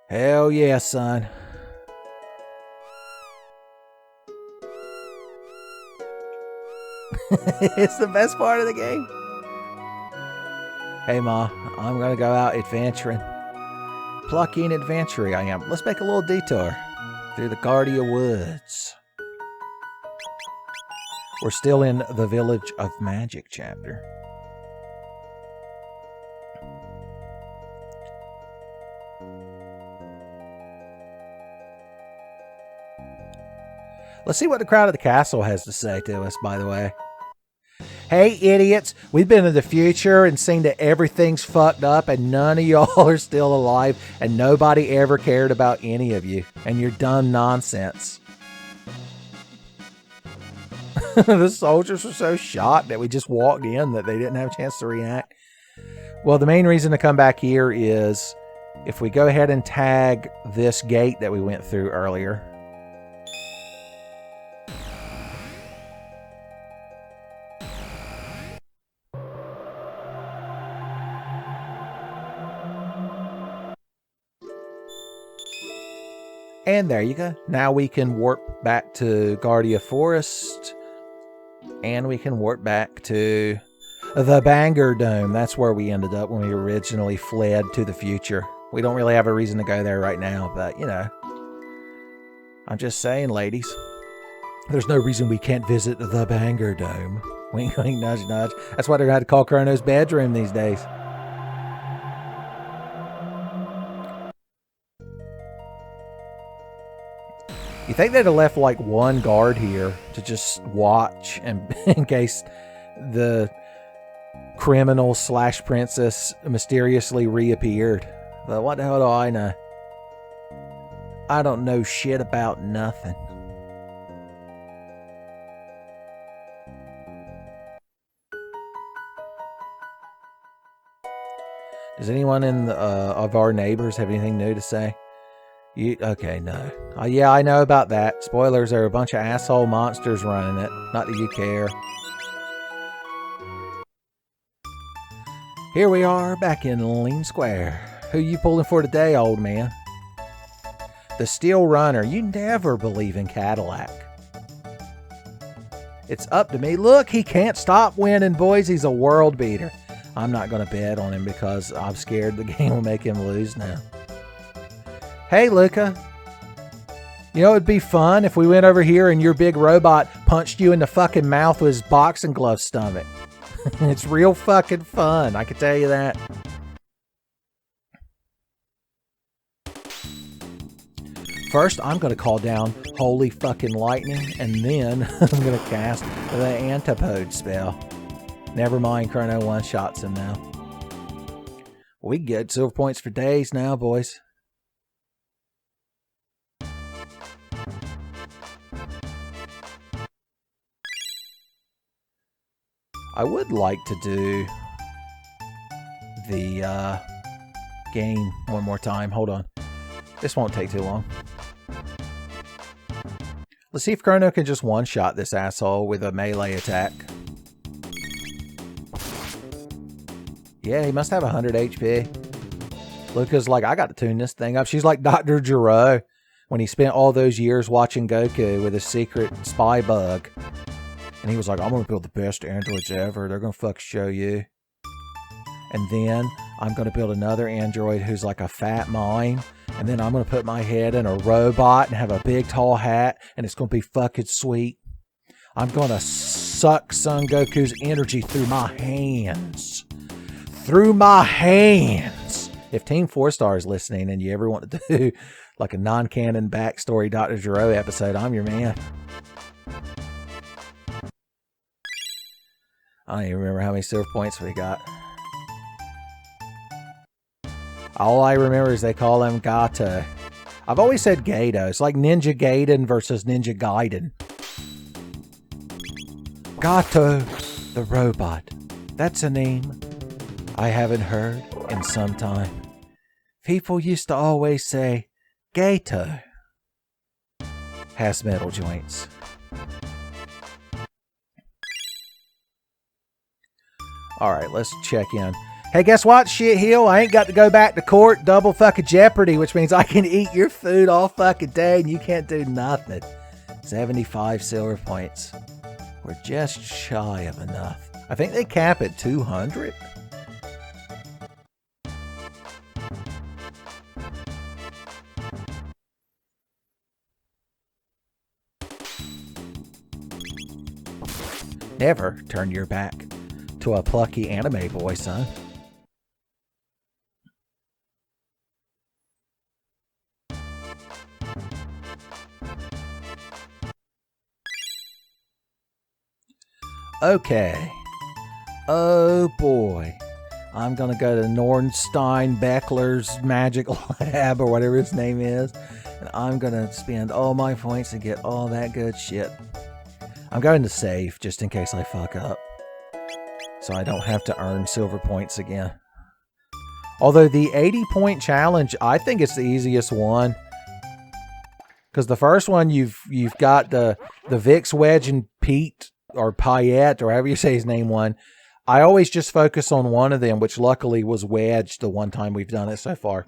Hell yeah, son. It's the best part of the game. Hey, Ma, I'm going to go out adventuring. Plucky and adventuring I am. Let's make a little detour through the Guardia woods. We're still in the Village of Magic chapter. Let's see what the crowd at the castle has to say to us, by the way. Hey, idiots. We've been in the future and seen that everything's fucked up and none of y'all are still alive and nobody ever cared about any of you and your dumb nonsense. The soldiers were so shocked that we just walked in that they didn't have a chance to react. Well, the main reason to come back here is if we go ahead and tag this gate that we went through earlier. And there you go. Now we can warp back to Guardia Forest. And we can warp back to the Banger Dome. That's where we ended up when we originally fled to the future. We don't really have a reason to go there right now, but, you know. I'm just saying, ladies. There's no reason we can't visit the Banger Dome. Wink, wink, nudge, nudge. That's why they're going to call Chrono's bedroom these days. You think they'd have left like one guard here to just watch and in case the criminal / princess mysteriously reappeared. But what the hell do I know? I don't know shit about nothing. Does anyone in the, of our neighbors have anything new to say? Okay, no. Yeah, I know about that. Spoilers, there are a bunch of asshole monsters running it. Not that you care. Here we are, back in Lean Square. Who you pulling for today, old man? The Steel Runner. You never believe in Cadillac. It's up to me. Look, he can't stop winning, boys. He's a world beater. I'm not going to bet on him because I'm scared the game will make him lose now. Hey, Luca. You know, it'd be fun if we went over here and your big robot punched you in the fucking mouth with his boxing glove stomach. It's real fucking fun, I can tell you that. First, I'm going to call down holy fucking lightning, and then I'm going to cast the antipode spell. Never mind, Chrono one-shots him now. We get silver points for days now, boys. I would like to do the game one more time. Hold on. This won't take too long. Let's see if Chrono can just one-shot this asshole with a melee attack. Yeah, he must have 100 HP. Luca's like, I got to tune this thing up. She's like Dr. Giro when he spent all those years watching Goku with his secret spy bug. And he was like, I'm going to build the best androids ever. They're going to fuck show you. And then I'm going to build another android who's like a fat mime. And then I'm going to put my head in a robot and have a big tall hat. And it's going to be fucking sweet. I'm going to suck Son Goku's energy through my hands. Through my hands. If Team 4 Star is listening and you ever want to do like a non-canon backstory Dr. Giro episode, I'm your man. I don't even remember how many silver points we got. All I remember is they call him Gato. I've always said Gato. It's like Ninja Gaiden versus Ninja Gaiden. Gato, the robot. That's a name I haven't heard in some time. People used to always say, Gato has metal joints. Alright, let's check in. Hey, guess what, shitheel? I ain't got to go back to court. Double fucking jeopardy, which means I can eat your food all fucking day and you can't do nothing. 75 silver points. We're just shy of enough. I think they cap at 200. Never turn your back to a plucky anime boy, son. Okay. Oh boy. I'm gonna go to Nornstein Beckler's Magic Lab or whatever his name is. And I'm gonna spend all my points to get all that good shit. I'm going to save just in case I fuck up. So I don't have to earn silver points again. Although the 80-point challenge, I think it's the easiest one. Because the first one, you've got the Vix, Wedge, and Pete, or Payette, or however you say his name one. I always just focus on one of them, which luckily was Wedge the one time we've done it so far.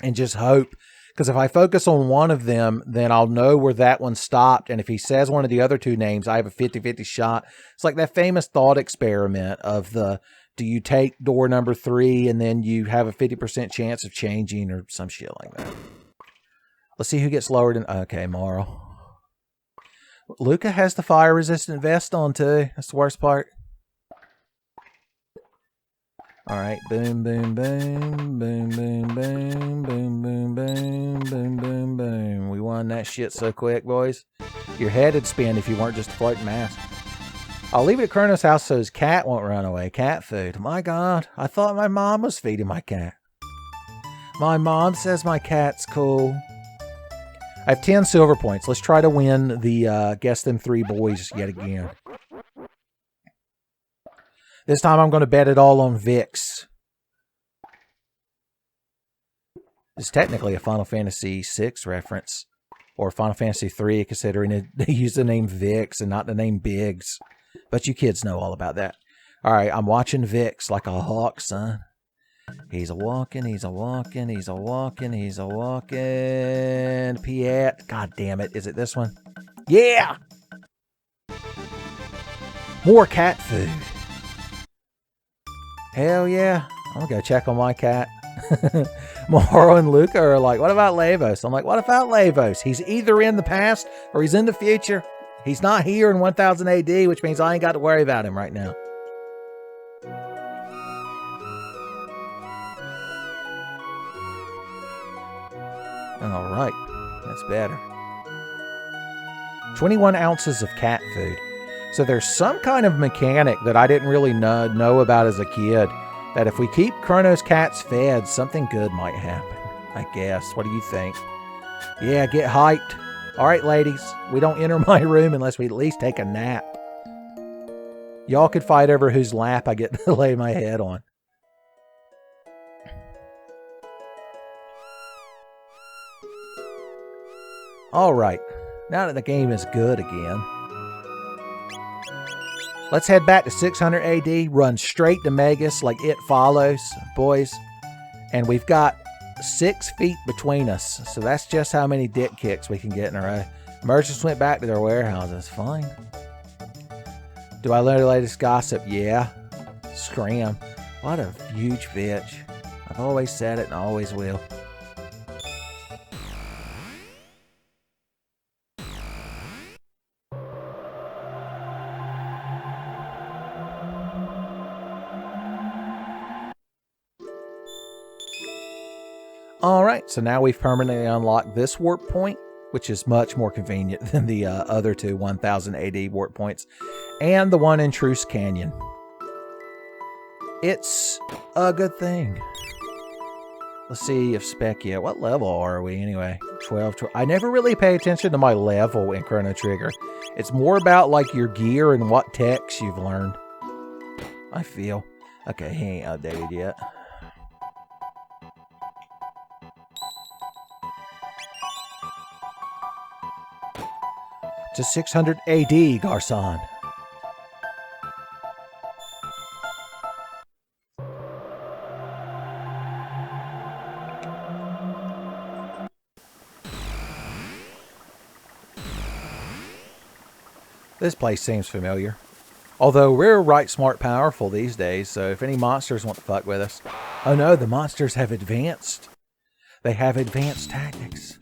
And just hope. Because if I focus on one of them, then I'll know where that one stopped. And if he says one of the other two names, I have a 50-50 shot. It's like that famous thought experiment of the, do you take door number 3 and then you have a 50% chance of changing or some shit like that. Let's see who gets lower than, okay, Morrow. Luca has the fire-resistant vest on too. That's the worst part. All right, boom, boom, boom, boom, boom, boom, boom, boom, boom, boom, boom, boom. We won that shit so quick, boys. Your head would spin if you weren't just a floating mass. I'll leave it at Chrono's house so his cat won't run away. Cat food. My God, I thought my mom was feeding my cat. My mom says my cat's cool. I have 10 silver points. Let's try to win the Guess Them 3 Boys yet again. This time I'm going to bet it all on Vix. It's technically a Final Fantasy VI reference. Or Final Fantasy III, considering they use the name Vix and not the name Biggs. But you kids know all about that. Alright, I'm watching Vix like a hawk, son. He's a walking, he's a walking, he's a walking, he's a walking. Piet. God damn it. Is it this one? Yeah! More cat food. Hell yeah. I'm gonna go check on my cat. Moro and Luca are like, what about Lavos? I'm like, what about Lavos? He's either in the past or he's in the future. He's not here in 1000 AD, which means I ain't got to worry about him right now. All right. That's better. 21 ounces of cat food. So there's some kind of mechanic that I didn't really know about as a kid, that if we keep Chrono's cats fed, something good might happen, I guess. What do you think? Yeah, get hyped. All right, ladies, we don't enter my room unless we at least take a nap. Y'all could fight over whose lap I get to lay my head on. All right, now that the game is good again, let's head back to 600 AD, run straight to Magus like it follows, boys. And we've got 6 feet between us, so that's just how many dick kicks we can get in a row. Merchants went back to their warehouses. Fine. Do I learn the latest gossip? Yeah. Scram. What a huge bitch. I've always said it and I always will. Alright, so now we've permanently unlocked this warp point, which is much more convenient than the other two 1000 AD warp points, and the one in Truce Canyon. It's a good thing. Let's see if Specchia. What level are we anyway? 12. I never really pay attention to my level in Chrono Trigger. It's more about like your gear and what techs you've learned. I feel. Okay, he ain't updated yet. To 600 AD, Garcon. This place seems familiar. Although we're right smart powerful these days, so if any monsters want to fuck with us... Oh no, the monsters have advanced. They have advanced tactics.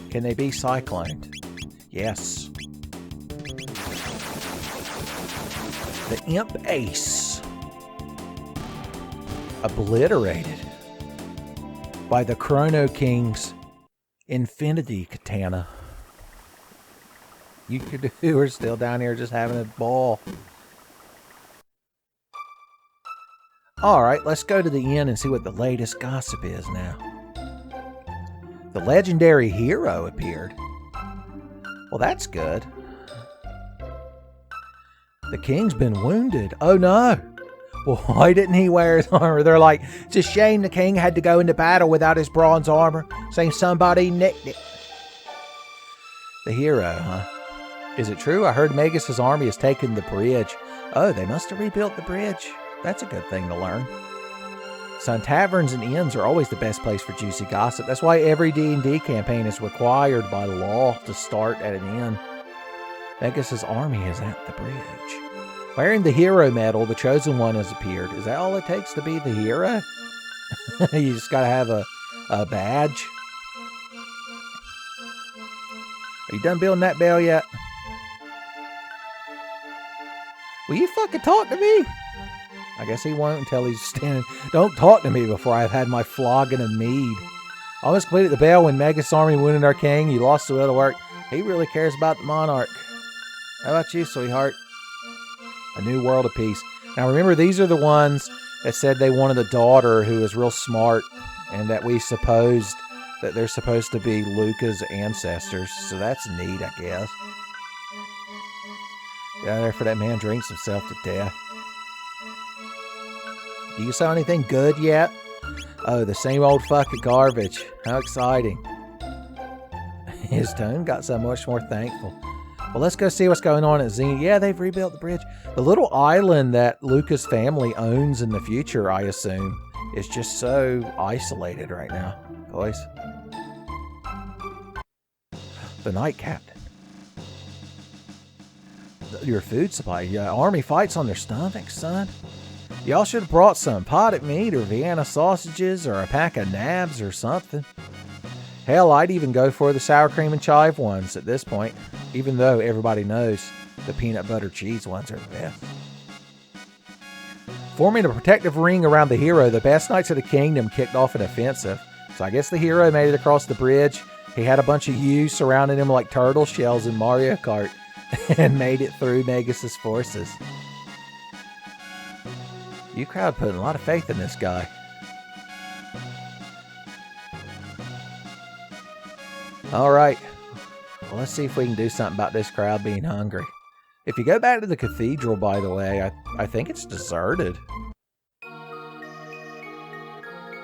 Can they be cycloned? Yes. The Imp Ace. Obliterated by the Chrono King's Infinity Katana. You two are still down here just having a ball. Alright, let's go to the inn and see what the latest gossip is now. The legendary hero appeared. Well, that's good. The king's been wounded. Oh no! Well, why didn't he wear his armor? They're like, it's a shame the king had to go into battle without his bronze armor, saying somebody nicked it. The hero, huh? Is it true? I heard Magus' army has taken the bridge. Oh, they must have rebuilt the bridge. That's a good thing to learn. So taverns and inns are always the best place for juicy gossip. That's why every D&D campaign is required by law to start at an inn. Magus' army is at the bridge. Wearing the hero medal, the chosen one has appeared. Is that all it takes to be the hero? You just gotta have a badge. Are you done building that bell yet? Will you fucking talk to me? I guess he won't until he's standing. Don't talk to me before I've had my flogging of mead. Almost completed the bell when Magus' army wounded our king. You lost the will to work. He really cares about the monarch. How about you, sweetheart? A new world of peace. Now remember, these are the ones that said they wanted a daughter who was real smart, and that we supposed that they're supposed to be Luca's ancestors. So that's neat, I guess. Get out there for that man drinks himself to death. You saw anything good yet? Oh, the same old fucking garbage. How exciting. His tone got so much more thankful. Well, let's go see what's going on at Zeal. Yeah, they've rebuilt the bridge. The little island that Luca's family owns in the future, I assume, is just so isolated right now. Boys. The Night Captain. Your food supply. Your army fights on their stomachs, son. Y'all should have brought some potted meat or Vienna sausages or a pack of nabs or something. Hell, I'd even go for the sour cream and chive ones at this point, even though everybody knows the peanut butter cheese ones are the best. Forming a protective ring around the hero, the best knights of the kingdom kicked off an offensive. So I guess the hero made it across the bridge. He had a bunch of U's surrounding him like turtle shells in Mario Kart and made it through Magus' forces. You crowd putting a lot of faith in this guy. Alright. Well, let's see if we can do something about this crowd being hungry. If you go back to the cathedral, by the way, I think it's deserted.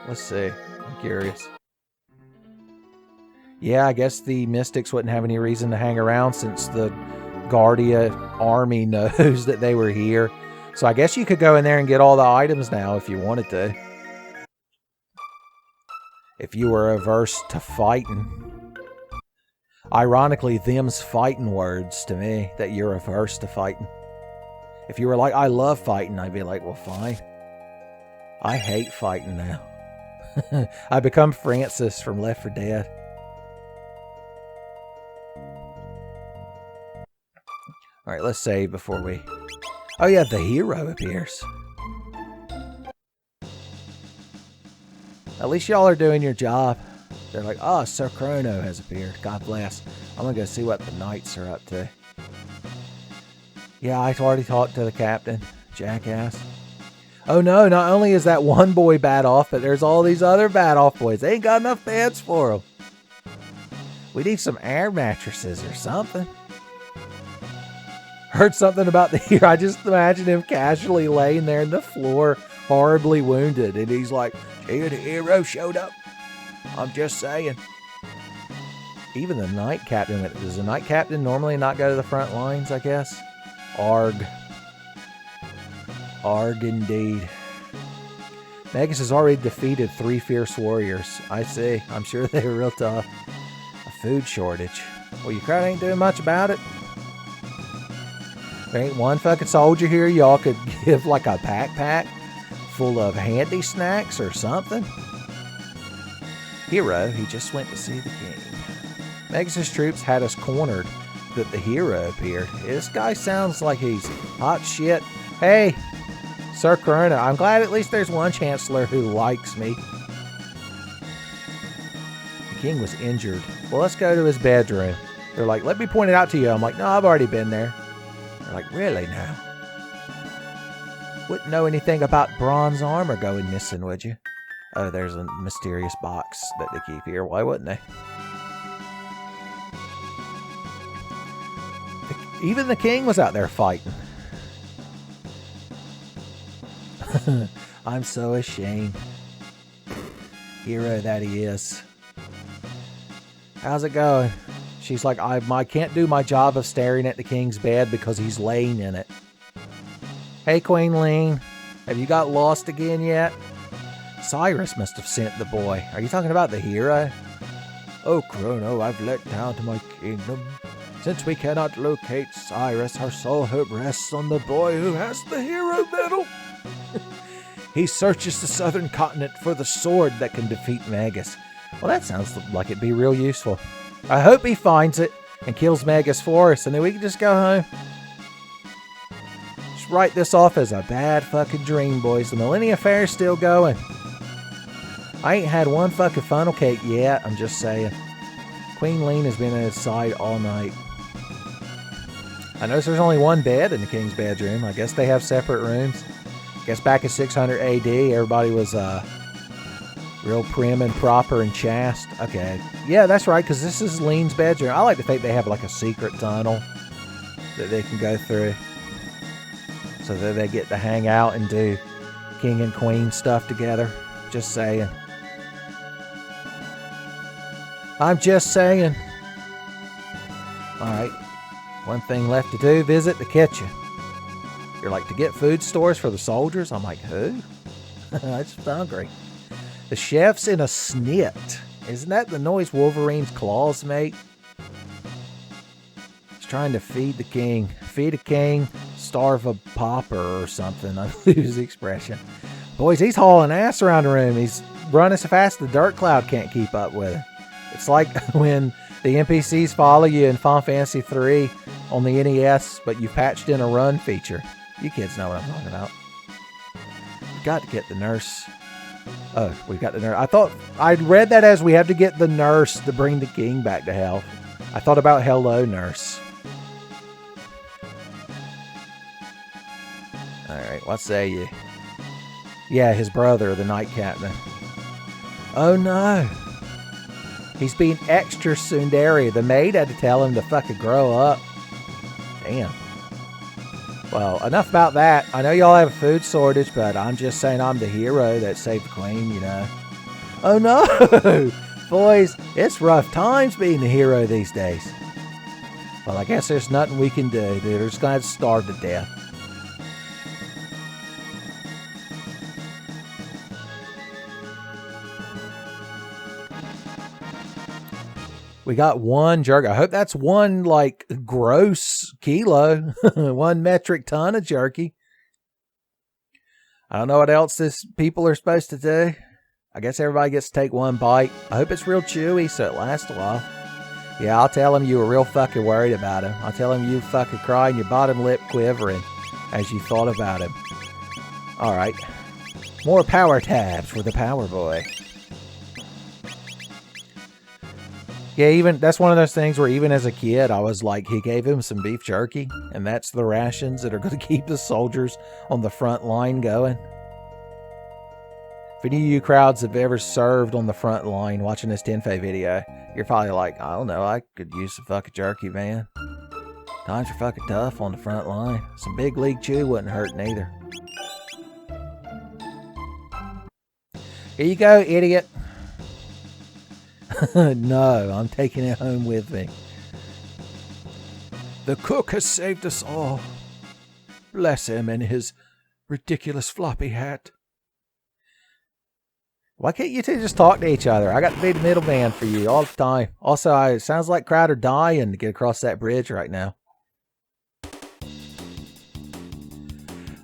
Let's see. I'm curious. Yeah, I guess the mystics wouldn't have any reason to hang around since the Guardia army knows that they were here. So I guess you could go in there and get all the items now if you wanted to. If you were averse to fighting. Ironically, them's fighting words to me, that you're averse to fighting. If you were like, I love fighting, I'd be like, well, fine. I hate fighting now. I become Francis from Left 4 Dead. Alright, let's save before we... Oh yeah, the hero appears. At least y'all are doing your job. They're like, oh, Sir Chrono has appeared. God bless. I'm gonna go see what the knights are up to. Yeah, I already talked to the captain. Jackass. Oh no, not only is that one boy bad off, but there's all these other bad off boys. They ain't got enough beds for them. We need some air mattresses or something. Heard something about the hero. I just imagine him casually laying there on the floor, horribly wounded. And he's like, "Hey, the hero showed up. I'm just saying." Even the night captain, does the night captain normally not go to the front lines, I guess? Arg. Arg indeed. Magus has already defeated 3 fierce warriors. I see. I'm sure they were real tough. A food shortage. Well, Yakra ain't doing much about it. There ain't one fucking soldier here y'all could give like a backpack full of handy snacks or something. Hero, he just went to see the king. Magus' troops had us cornered that the hero appeared. This guy sounds like he's hot shit. Hey, Sir Chrono, I'm glad at least there's one chancellor who likes me. The king was injured. Well, let's go to his bedroom. They're like, "Let me point it out to you." I'm like, "No, I've already been there." They're like, "Really now? Wouldn't know anything about bronze armor going missing, would you?" Oh, there's a mysterious box that they keep here. Why wouldn't they? Even the king was out there fighting. I'm so ashamed. Hero that he is. How's it going? She's like, I can't do my job of staring at the king's bed because he's laying in it. Hey, Queen Lean. Have you got lost again yet? Cyrus must have sent the boy. Are you talking about the hero? Oh, Chrono, I've let down to my kingdom. Since we cannot locate Cyrus, our sole hope rests on the boy who has the hero medal. He searches the southern continent for the sword that can defeat Magus. Well, that sounds like it'd be real useful. I hope he finds it and kills Magus for us, and then we can just go home. Just write this off as a bad fucking dream, boys. The Millennial Fair is still going. I ain't had one fucking funnel cake yet, I'm just saying. Queen Lean has been at his side all night. I notice there's only one bed in the king's bedroom. I guess they have separate rooms. I guess back in 600 AD, everybody was real prim and proper and chaste. Okay. Yeah, that's right, because this is Lean's bedroom. I like to think they have like a secret tunnel that they can go through so that they get to hang out and do king and queen stuff together. Just saying. I'm just saying. Alright. One thing left to do, visit the kitchen. You're like, to get food stores for the soldiers? I'm like, who? I'm just hungry. The chef's in a snit. Isn't that the noise Wolverine's claws make? He's trying to feed the king. Feed a king, starve a pauper or something. I lose the expression. Boys, he's hauling ass around the room. He's running so fast the dirt cloud can't keep up with him. It's like when the NPCs follow you in Final Fantasy 3 on the NES, but you patched in a run feature. You kids know what I'm talking about. We've got to get the nurse. Oh, we've got the nurse. I thought I'd read that as we have to get the nurse to bring the king back to health. I thought about hello, nurse. Alright, what say you? Yeah, his brother, the night captain. Oh no. He's being extra tsundere. The maid had to tell him to fucking grow up. Damn. Well, enough about that. I know y'all have a food shortage, but I'm just saying I'm the hero that saved the queen, you know. Oh no! Boys, it's rough times being the hero these days. Well, I guess there's nothing we can do. They're just going to starve to death. We got one jerky. I hope that's one, like, gross kilo. 1 metric ton of jerky. I don't know what else this people are supposed to do. I guess everybody gets to take one bite. I hope it's real chewy so it lasts a while. Yeah, I'll tell him you were real fucking worried about him. I'll tell him you fucking crying, your bottom lip quivering as you thought about him. Alright. More power tabs for the power boy. Yeah, even that's one of those things where even as a kid, I was like, he gave him some beef jerky, and that's the rations that are going to keep the soldiers on the front line going. If any of you crowds have ever served on the front line watching this Tenfey video, you're probably like, I don't know, I could use some fucking jerky, man. Times are fucking tough on the front line. Some big league chew wouldn't hurt neither. Here you go, idiot. No, I'm taking it home with me. The cook has saved us all. Bless him and his ridiculous floppy hat. Why can't you two just talk to each other? I got to be the middleman for you all the time. Also, it sounds like crowd are dying to get across that bridge right now.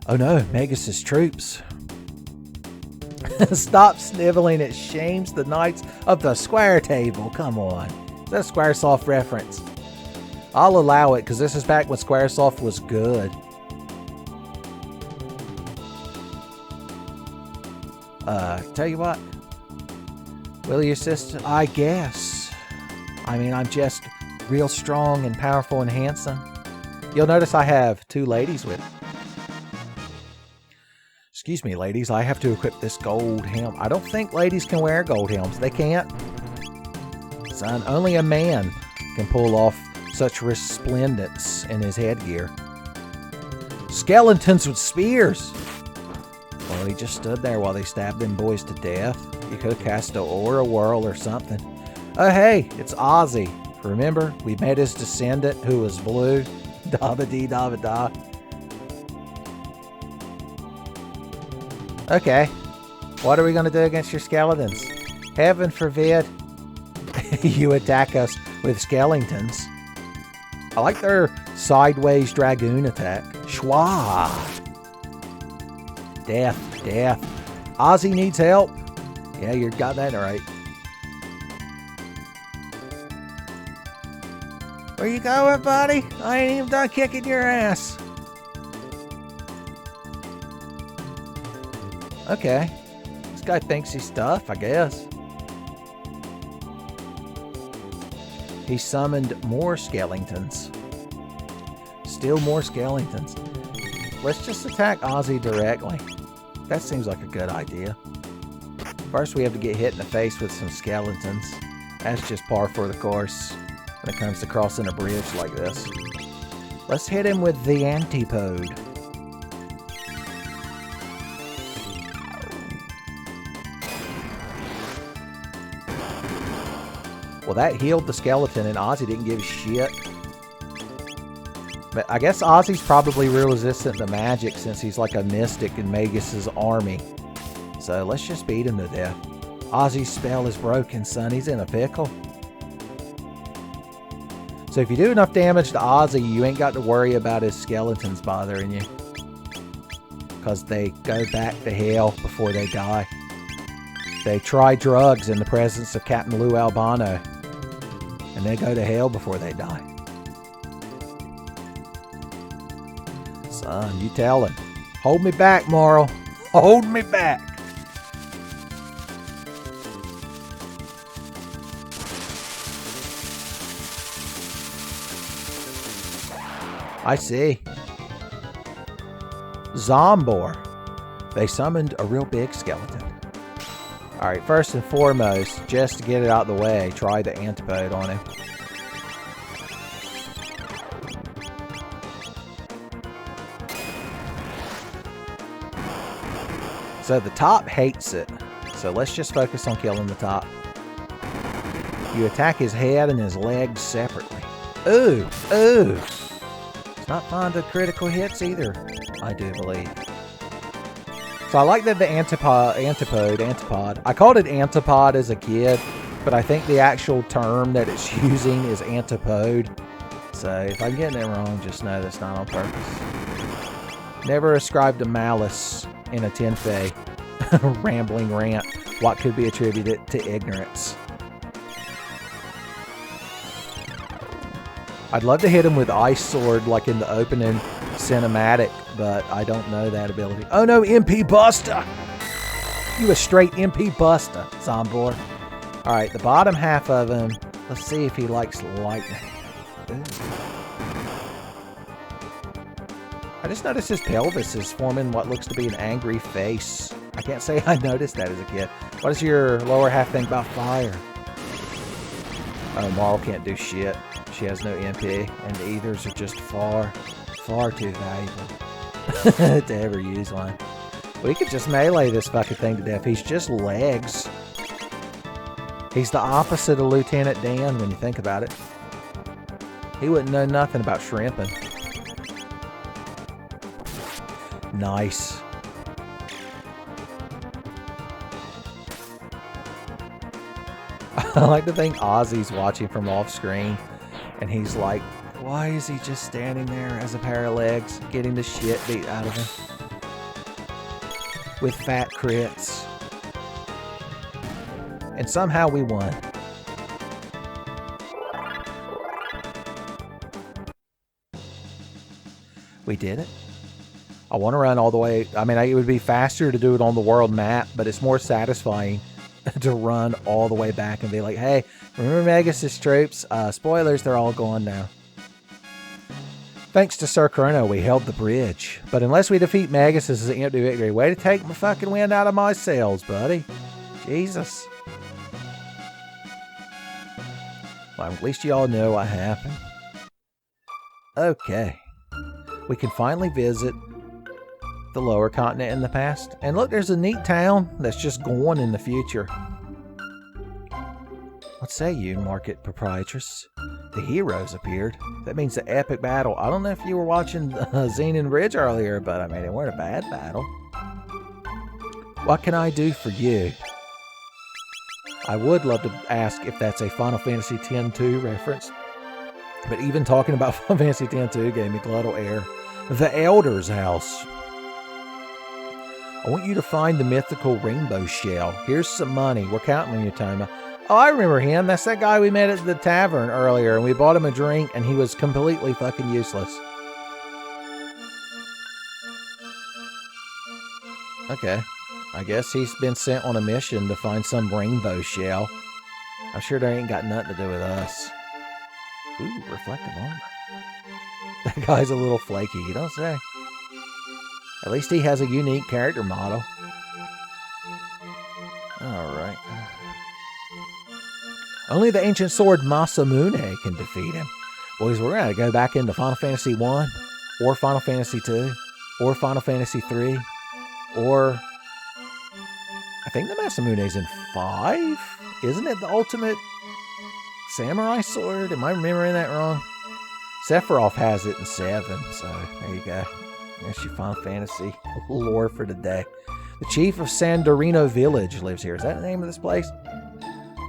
Oh no, Magus' troops. Stop sniveling, it shames the knights of the square table. Come on. That's a Squaresoft reference. I'll allow it, because this is back when Squaresoft was good. Tell you what. Will you assist? I guess. I mean, I'm just real strong and powerful and handsome. You'll notice I have 2 ladies with me. Excuse me, ladies. I have to equip this gold helm. I don't think ladies can wear gold helms. They can't. Son, only a man can pull off such resplendence in his headgear. Skeletons with spears. Well, he just stood there while they stabbed them boys to death. You could have cast a aura whirl or something. Oh, hey, it's Ozzy. Remember, we met his descendant who was blue. Da-ba-dee-da-ba-da. Okay. What are we going to do against your skeletons? Heaven forbid you attack us with skeletons. I like their sideways dragoon attack. Schwa! Death, death. Ozzy needs help. Yeah, you got that right. Where you going, buddy? I ain't even done kicking your ass. Okay. This guy thinks he's tough, I guess. He summoned more skeletons. Still more skeletons. Let's just attack Ozzy directly. That seems like a good idea. First, we have to get hit in the face with some skeletons. That's just par for the course when it comes to crossing a bridge like this. Let's hit him with the antipode. Well, that healed the skeleton, and Ozzy didn't give a shit. But I guess Ozzy's probably real resistant to magic since he's like a mystic in Magus' army. So let's just beat him to death. Ozzy's spell is broken, son. He's in a pickle. So if you do enough damage to Ozzy, you ain't got to worry about his skeletons bothering you. Because they go back to hell before they die. They try drugs in the presence of Captain Lou Albano. And they go to hell before they die. Son, you tell him. Hold me back, Moral. Hold me back. I see. Zombor. They summoned a real big skeleton. Alright, first and foremost, just to get it out of the way, try the antipode on him. So the top hates it. So let's just focus on killing the top. You attack his head and his legs separately. Ooh, ooh. It's not fond of critical hits either, I do believe. So I like that the antipode. I called it antipod as a kid, but I think the actual term that it's using is antipode. So if I'm getting it wrong, just know that's not on purpose. Never ascribed to malice in a Tenfey rambling rant what could be attributed to ignorance. I'd love to hit him with Ice Sword like in the opening cinematic, but I don't know that ability. Oh no, MP Buster! You a straight MP Buster, Zombor. Alright, the bottom half of him, let's see if he likes lightning. Ooh. I just noticed his pelvis is forming what looks to be an angry face. I can't say I noticed that as a kid. What does your lower half think about fire? Oh, Marl can't do shit. She has no MP, and the ethers are just far too valuable to ever use one. We could just melee this fucking thing to death. He's just legs. He's the opposite of Lieutenant Dan when you think about it. He wouldn't know nothing about shrimping. Nice. I like to think Ozzy's watching from off screen, and he's like, why is he just standing there as a pair of legs, getting the shit beat out of him? With fat crits. And somehow we won. We did it. I want to run all the way. I mean, it would be faster to do it on the world map, but it's more satisfying to run all the way back and be like, hey, remember Magus' troops? Spoilers, they're all gone now. Thanks to Sir Chrono, we held the bridge. But unless we defeat Magus, this is an empty victory. Way to take my fucking wind out of my sails, buddy. Jesus. Well, at least y'all know what happened. Okay. We can finally visit the lower continent in the past. And look, there's a neat town that's just gone in the future. What say you, market proprietress? The heroes appeared. That means the epic battle. I don't know if you were watching Xenon Ridge earlier, but I mean, it weren't a bad battle. What can I do for you? I would love to ask if that's a Final Fantasy X-2 reference. But even talking about Final Fantasy X-2 gave me glottal air. The Elder's House. I want you to find the mythical rainbow shell. Here's some money. We're counting on you, Toma. Oh, I remember him. That's that guy we met at the tavern earlier, and we bought him a drink, and he was completely fucking useless. Okay. I guess he's been sent on a mission to find some rainbow shell. I'm sure they ain't got nothing to do with us. Ooh, reflective armor. That guy's a little flaky, you don't say. At least he has a unique character model. Alright. Only the ancient sword Masamune can defeat him. Boys, we're going to go back into Final Fantasy 1, or Final Fantasy 2, or Final Fantasy 3, or... I think the Masamune's in 5? Isn't it the ultimate samurai sword? Am I remembering that wrong? Sephiroth has it in 7, so there you go. There's your Final Fantasy lore for today. The chief of Sandorino Village lives here. Is that the name of this place?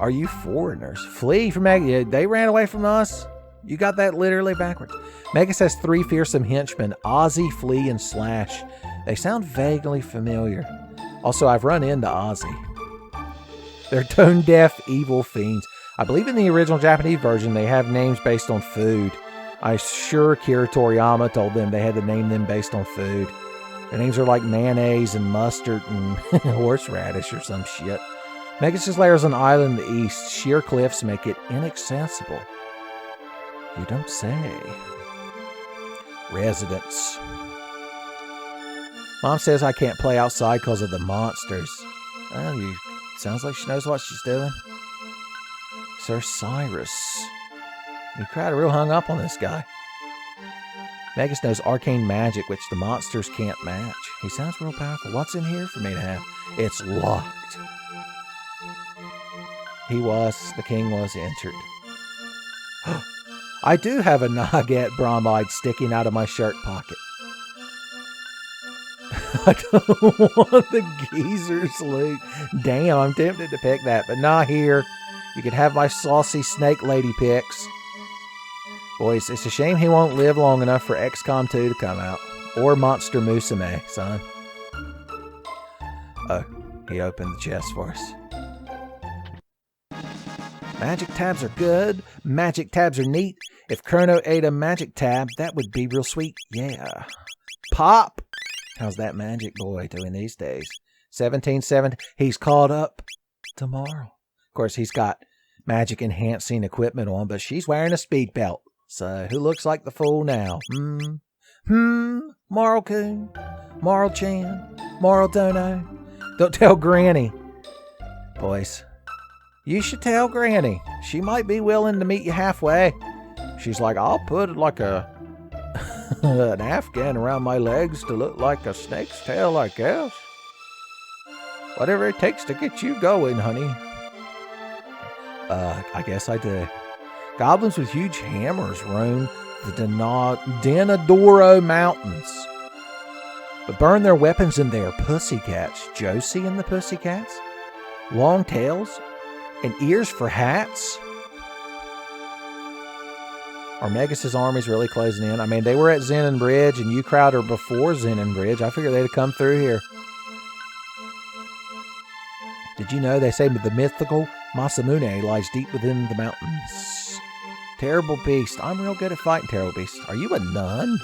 Are you foreigners? Flee from Magus. They ran away from us? You got that literally backwards. Magus has 3 fearsome henchmen, Ozzy, Flea, and Slash. They sound vaguely familiar. Also, I've run into Ozzy. They're tone-deaf, evil fiends. I believe in the original Japanese version, they have names based on food. I'm sure Kira Toriyama told them they had to name them based on food. Their names are like mayonnaise and mustard and horseradish or some shit. Magus' lair is an island in the east. Sheer cliffs make it inaccessible. You don't say. Residents. Mom says I can't play outside because of the monsters. Oh, sounds like she knows what she's doing. Sir Cyrus. You crowd are real hung up on this guy. Magus knows arcane magic, which the monsters can't match. He sounds real powerful. What's in here for me to have? It's locked. The king was entered. I do have a Nugget bromide sticking out of my shirt pocket. I don't want the geezer's loot. Damn, I'm tempted to pick that, but not here. You could have my saucy snake lady picks. Boys, it's a shame he won't live long enough for XCOM 2 to come out. Or Monster Musume, son. Oh, he opened the chest for us. Magic tabs are good. Magic tabs are neat. If Chrono ate a magic tab, that would be real sweet. Yeah. Pop! How's that magic boy doing these days? 1770. He's caught up tomorrow. Of course, he's got magic enhancing equipment on, but she's wearing a speed belt. So, who looks like the fool now? Marl-kun, Marl-chan, Marl-dono. Don't tell Granny. Boys, you should tell Granny. She might be willing to meet you halfway. She's like, I'll put like a an afghan around my legs to look like a snake's tail, I guess. Whatever it takes to get you going, honey. I guess I do. Goblins with huge hammers roam the Denadoro Mountains, but burn their weapons in their pussycats. Josie and the pussycats? Long tails? And ears for hats? Are Magus' armies really closing in? I mean, they were at Zenon Bridge, and you crowd are before Zenon Bridge. I figured they'd have come through here. Did you know they say the mythical Masamune lies deep within the mountains? Terrible beast. I'm real good at fighting terrible beasts. Are you a nun?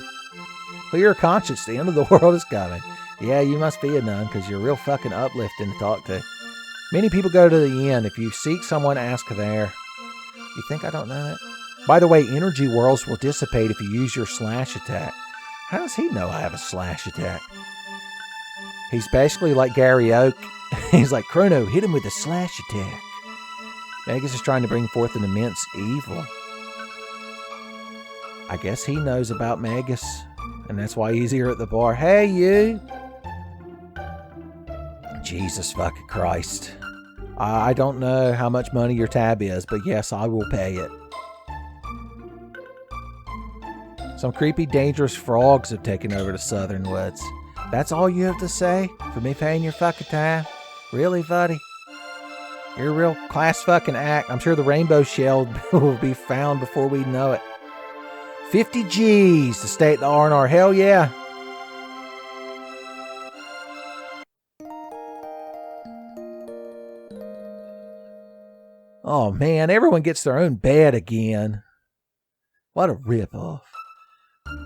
Clear your conscience. The end of the world is coming. Yeah, you must be a nun, because you're real fucking uplifting to talk to. Many people go to the inn. If you seek someone, ask there. You think I don't know that? By the way, energy whirls will dissipate if you use your slash attack. How does he know I have a slash attack? He's basically like Gary Oak. He's like, Chrono, hit him with a slash attack. Magus is trying to bring forth an immense evil. I guess he knows about Magus, and that's why he's here at the bar. Hey, you! Jesus fucking Christ. I don't know how much money your tab is, but yes, I will pay it. Some creepy, dangerous frogs have taken over the southern woods. That's all you have to say for me paying your fucking tab? Really, buddy? You're a real class fucking act. I'm sure the rainbow shell will be found before we know it. 50 G's to stay at the R&R. Hell yeah. Oh man, everyone gets their own bed again. What a ripoff.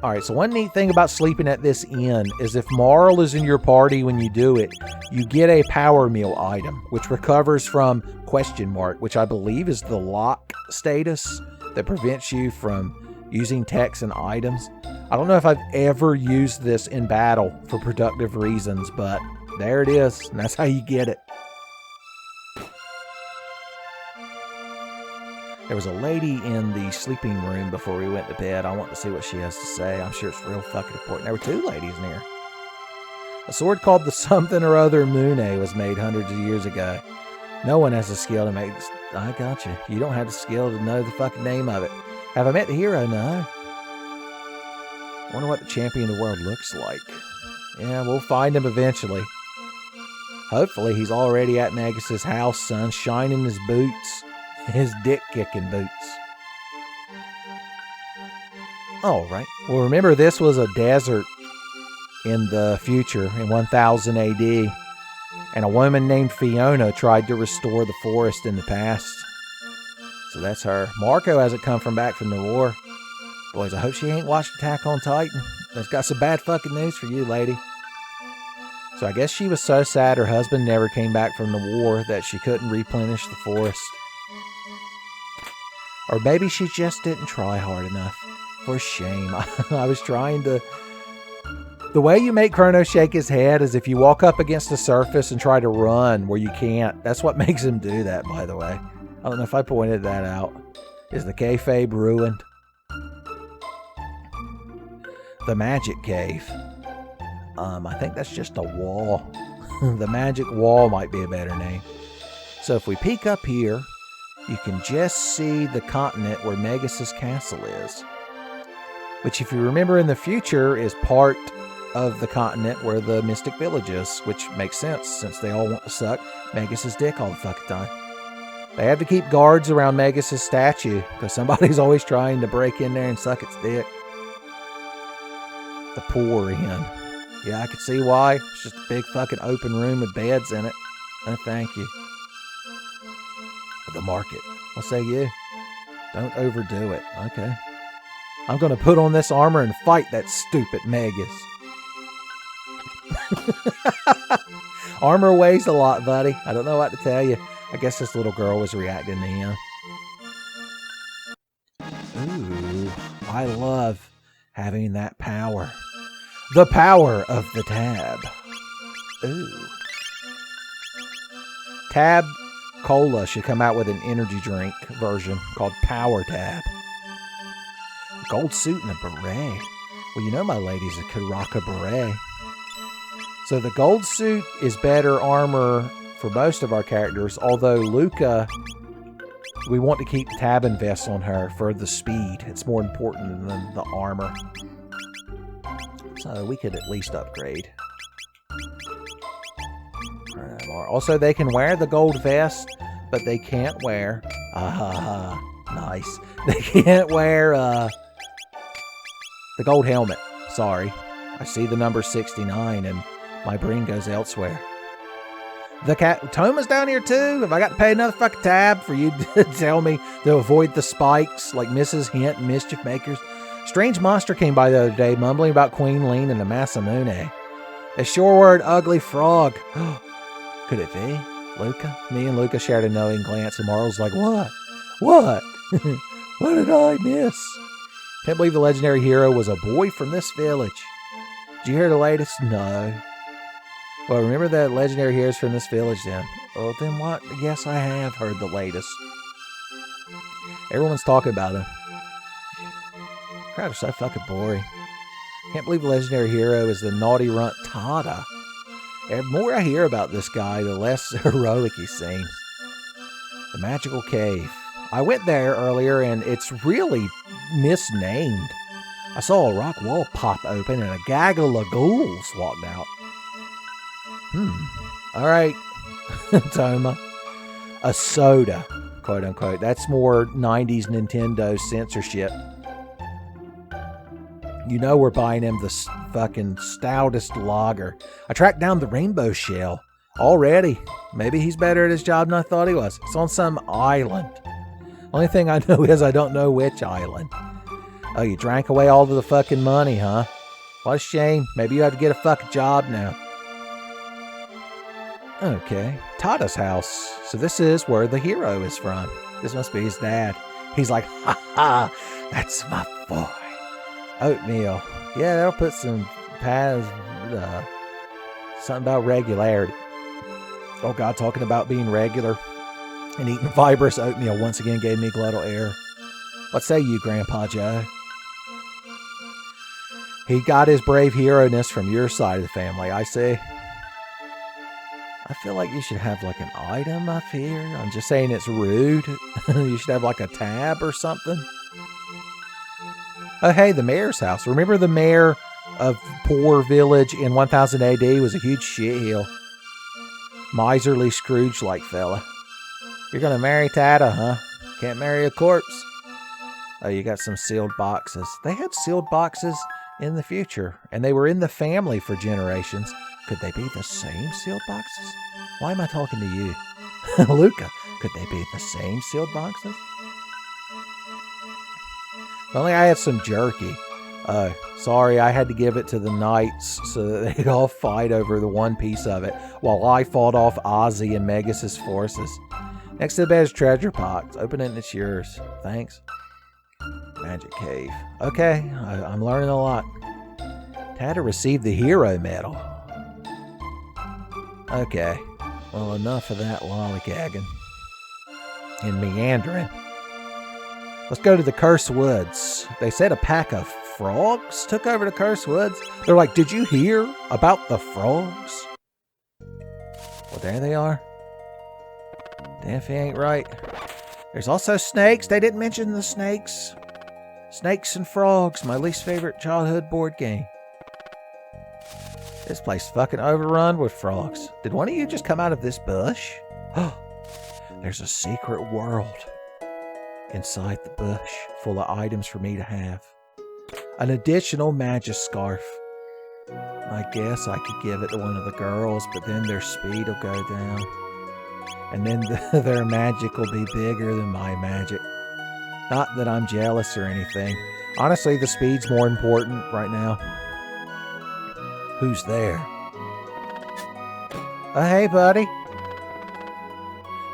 Alright, so one neat thing about sleeping at this inn is if Marl is in your party when you do it, you get a power meal item, which recovers from question mark, which I believe is the lock status that prevents you from using techs and items. I don't know if I've ever used this in battle for productive reasons, but there it is, and that's how you get it. There was a lady in the sleeping room before we went to bed. I want to see what she has to say. I'm sure it's real fucking important. There were two ladies in here. A sword called the something or other Mune was made hundreds of years ago. No one has the skill to make this. I got you. You don't have the skill to know the fucking name of it. Have I met the hero? No. I wonder what the champion of the world looks like. Yeah, we'll find him eventually. Hopefully he's already at Magus' house, son, shining his boots. His dick-kicking boots. Alright. Well, remember, this was a desert in the future, in 1000 AD. And a woman named Fiona tried to restore the forest in the past. So that's her. Marco hasn't come back from the war. Boys, I hope she ain't watched Attack on Titan. That's got some bad fucking news for you, lady. So I guess she was so sad her husband never came back from the war that she couldn't replenish the forest. Or maybe she just didn't try hard enough. For shame. I was trying to... The way you make Chrono shake his head is if you walk up against the surface and try to run where you can't. That's what makes him do that, by the way. I don't know if I pointed that out. Is the kayfabe ruined? The magic cave. I think that's just a wall. The magic wall might be a better name. So if we peek up here, you can just see the continent where Magus' castle is. Which, if you remember in the future, is part of the continent where the Mystic Village is. Which makes sense, since they all want to suck Magus' dick all the fucking time. They have to keep guards around Magus' statue, because somebody's always trying to break in there and suck its dick. The poor inn. Yeah, I could see why. It's just a big fucking open room with beds in it. No, thank you. The market. What say you? Don't overdo it. Okay. I'm going to put on this armor and fight that stupid Magus. Armor weighs a lot, buddy. I don't know what to tell you. I guess this little girl was reacting to him. Ooh, I love having that power. The power of the tab. Ooh. Tab Cola should come out with an energy drink version called Power Tab. Gold suit and a beret. Well, you know my ladies could rock a beret. So the gold suit is better armor for most of our characters, although Luca, we want to keep Tab and Vest on her for the speed. It's more important than the armor. So we could at least upgrade. Also, they can wear the gold vest, but they can't wear... nice. They can't wear the gold helmet. Sorry. I see the number 69 and my brain goes elsewhere. The cat Toma's down here too. Have I got to pay another fucking tab for you to tell me to avoid the spikes like Mrs. Hint and Mischief Makers? Strange monster came by the other day, mumbling about Queen Lean and the Masamune. A shoreward ugly frog. Could it be Luca? Me and Luca shared a knowing glance, and Marl's like, "What? What? What did I miss?" Can't believe the legendary hero was a boy from this village. Did you hear the latest? No. Well, remember that legendary heroes from this village then? Well, then what? Yes, I have heard the latest. Everyone's talking about him. Crowd are so fucking boring. Can't believe the legendary hero is the naughty runt Tata. The more I hear about this guy, the less heroic he seems. The magical cave. I went there earlier and it's really misnamed. I saw a rock wall pop open and a gaggle of ghouls walked out. Alright, Toma. A soda, quote unquote. That's more 90s Nintendo censorship. You know we're buying him the fucking stoutest lager. I tracked down the rainbow shell. Already. Maybe he's better at his job than I thought he was. It's on some island. Only thing I know is I don't know which island. Oh, you drank away all of the fucking money, huh? What a shame. Maybe you have to get a fucking job now. Okay. Tata's house. So this is where the hero is from. This must be his dad. He's like, ha ha, that's my boy. Oatmeal. Yeah, that'll put some paths, something about regularity. Oh God, talking about being regular and eating fibrous oatmeal once again gave me glottal air. What say you, Grandpa Joe? He got his brave hero-ness from your side of the family, I see. I feel like you should have like an item up here. I'm just saying it's rude. You should have like a tab or something. Oh, hey, the mayor's house. Remember the mayor of Poor Village in 1000 AD was a huge shitheel. Miserly Scrooge-like fella. You're gonna marry Tata, huh? Can't marry a corpse. Oh, you got some sealed boxes. They had sealed boxes in the future, and they were in the family for generations. Could they be the same sealed boxes? Why am I talking to you? Luca, could they be the same sealed boxes? If only I had some jerky. Sorry, I had to give it to the knights so that they'd all fight over the one piece of it while I fought off Ozzy and Magus' forces. Next to the bed is treasure box. Open it and it's yours. Thanks. Magic cave. Okay, I'm learning a lot. Tata received the hero medal. Okay, well, enough of that lollygagging and meandering. Let's go to the Cursed Woods. They said a pack of frogs took over the Cursed Woods. They're like, did you hear about the frogs? Well, there they are. Tenfey ain't right. There's also snakes. They didn't mention the snakes. Snakes and Frogs, my least favorite childhood board game. This place fucking overrun with frogs. Did one of you just come out of this bush? There's a secret world inside the bush full of items for me to have. An additional magic scarf. I guess I could give it to one of the girls, but then their speed will go down. And then their magic will be bigger than my magic. Not that I'm jealous or anything. Honestly, the speed's more important right now. Who's there? Hey, buddy.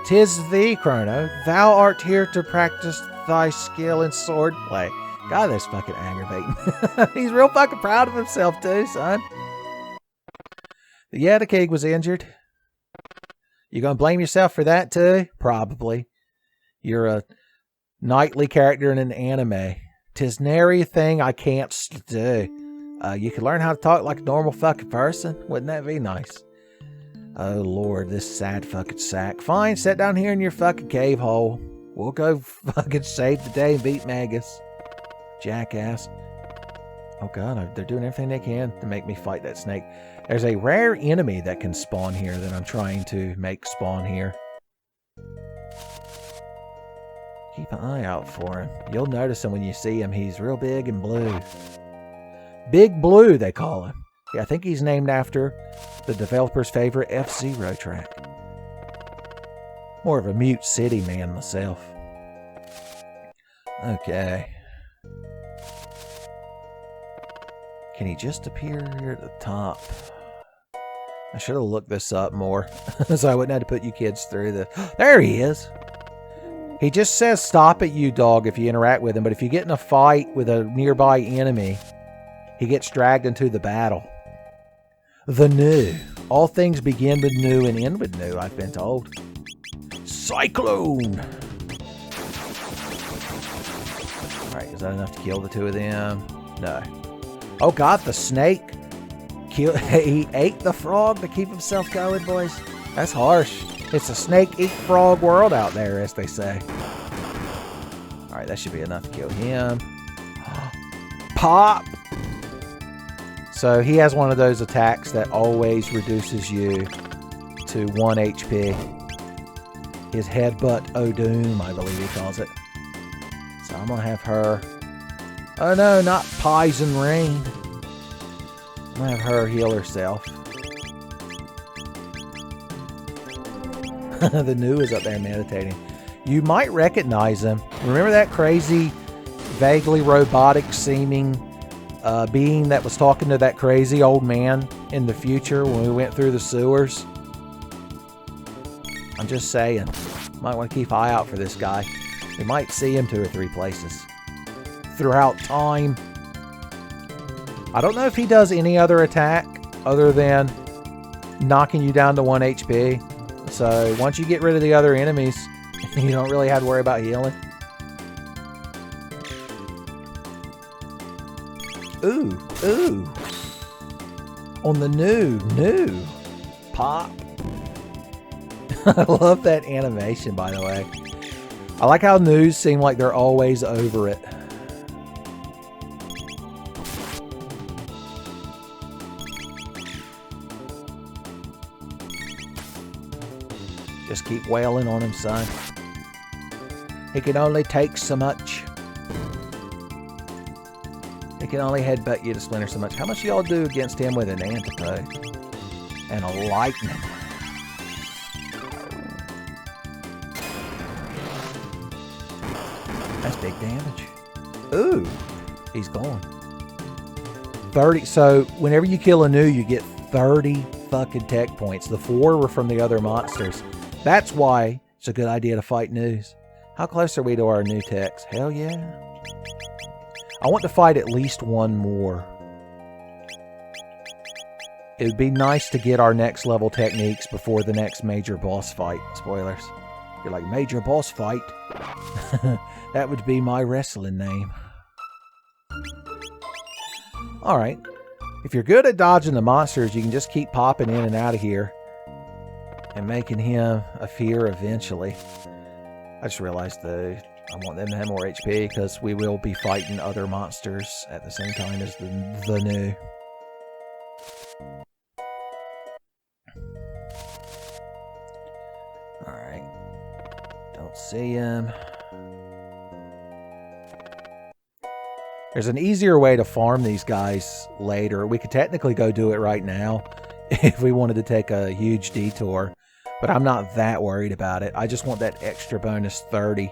'Tis thee, Chrono. Thou art here to practice thy skill in swordplay. God, that's fucking aggravating. He's real fucking proud of himself too, son. The Yeti King was injured. You gonna blame yourself for that too? Probably. You're a knightly character in an anime. 'Tis nary thing I can't do. You could learn how to talk like a normal fucking person. Wouldn't that be nice? Oh Lord, this sad fucking sack. Fine, sit down here in your fucking cave hole. We'll go fucking save the day and beat Magus. Jackass. Oh god, they're doing everything they can to make me fight that snake. There's a rare enemy that can spawn here that I'm trying to make spawn here. Keep an eye out for him. You'll notice him when you see him. He's real big and blue. Big Blue, they call him. Yeah, I think he's named after the developer's favorite F-Zero track. More of a Mute City man myself. Okay. Can he just appear here at the top? I should have looked this up more so I wouldn't have to put you kids through the... There he is! He just says stop at you, dog, if you interact with him, but if you get in a fight with a nearby enemy, he gets dragged into the battle. The new. All things begin with new and end with new, I've been told. Cyclone! Alright, is that enough to kill the two of them? No. Oh god, the snake! He ate the frog to keep himself going, boys. That's harsh. It's a snake eat frog world out there, as they say. Alright, that should be enough to kill him. Pop! So he has one of those attacks that always reduces you to 1 HP. His headbutt O'Doom, I believe he calls it. So I'm going to have her... Oh no, not Poison Rain. I'm going to have her heal herself. The new is up there meditating. You might recognize him. Remember that crazy, vaguely robotic seeming being that was talking to that crazy old man in the future when we went through the sewers? I'm just saying. Might want to keep an eye out for this guy. We might see him 2 or 3 places throughout time. I don't know if he does any other attack other than knocking you down to 1 HP. So once you get rid of the other enemies, you don't really have to worry about healing. Ooh, ooh. On the new. Pop. I love that animation, by the way. I like how news seem like they're always over it. Just keep wailing on him, son. He can only take so much. He can only headbutt you to splinter so much. How much y'all do against him with an antidote? And a lightning. That's big damage. Ooh, he's gone. 30. So whenever you kill a new, you get 30 fucking tech points. The 4 were from the other monsters. That's why it's a good idea to fight news. How close are we to our new techs? Hell yeah. I want to fight at least 1 more. It would be nice to get our next level techniques before the next major boss fight. Spoilers. You're like, major boss fight? That would be my wrestling name. Alright. If you're good at dodging the monsters, you can just keep popping in and out of here. And making him a fear eventually. I just realized though, I want them to have more HP because we will be fighting other monsters at the same time as the new. Alright. Don't see him. There's an easier way to farm these guys later. We could technically go do it right now if we wanted to take a huge detour. But I'm not that worried about it. I just want that extra bonus 30.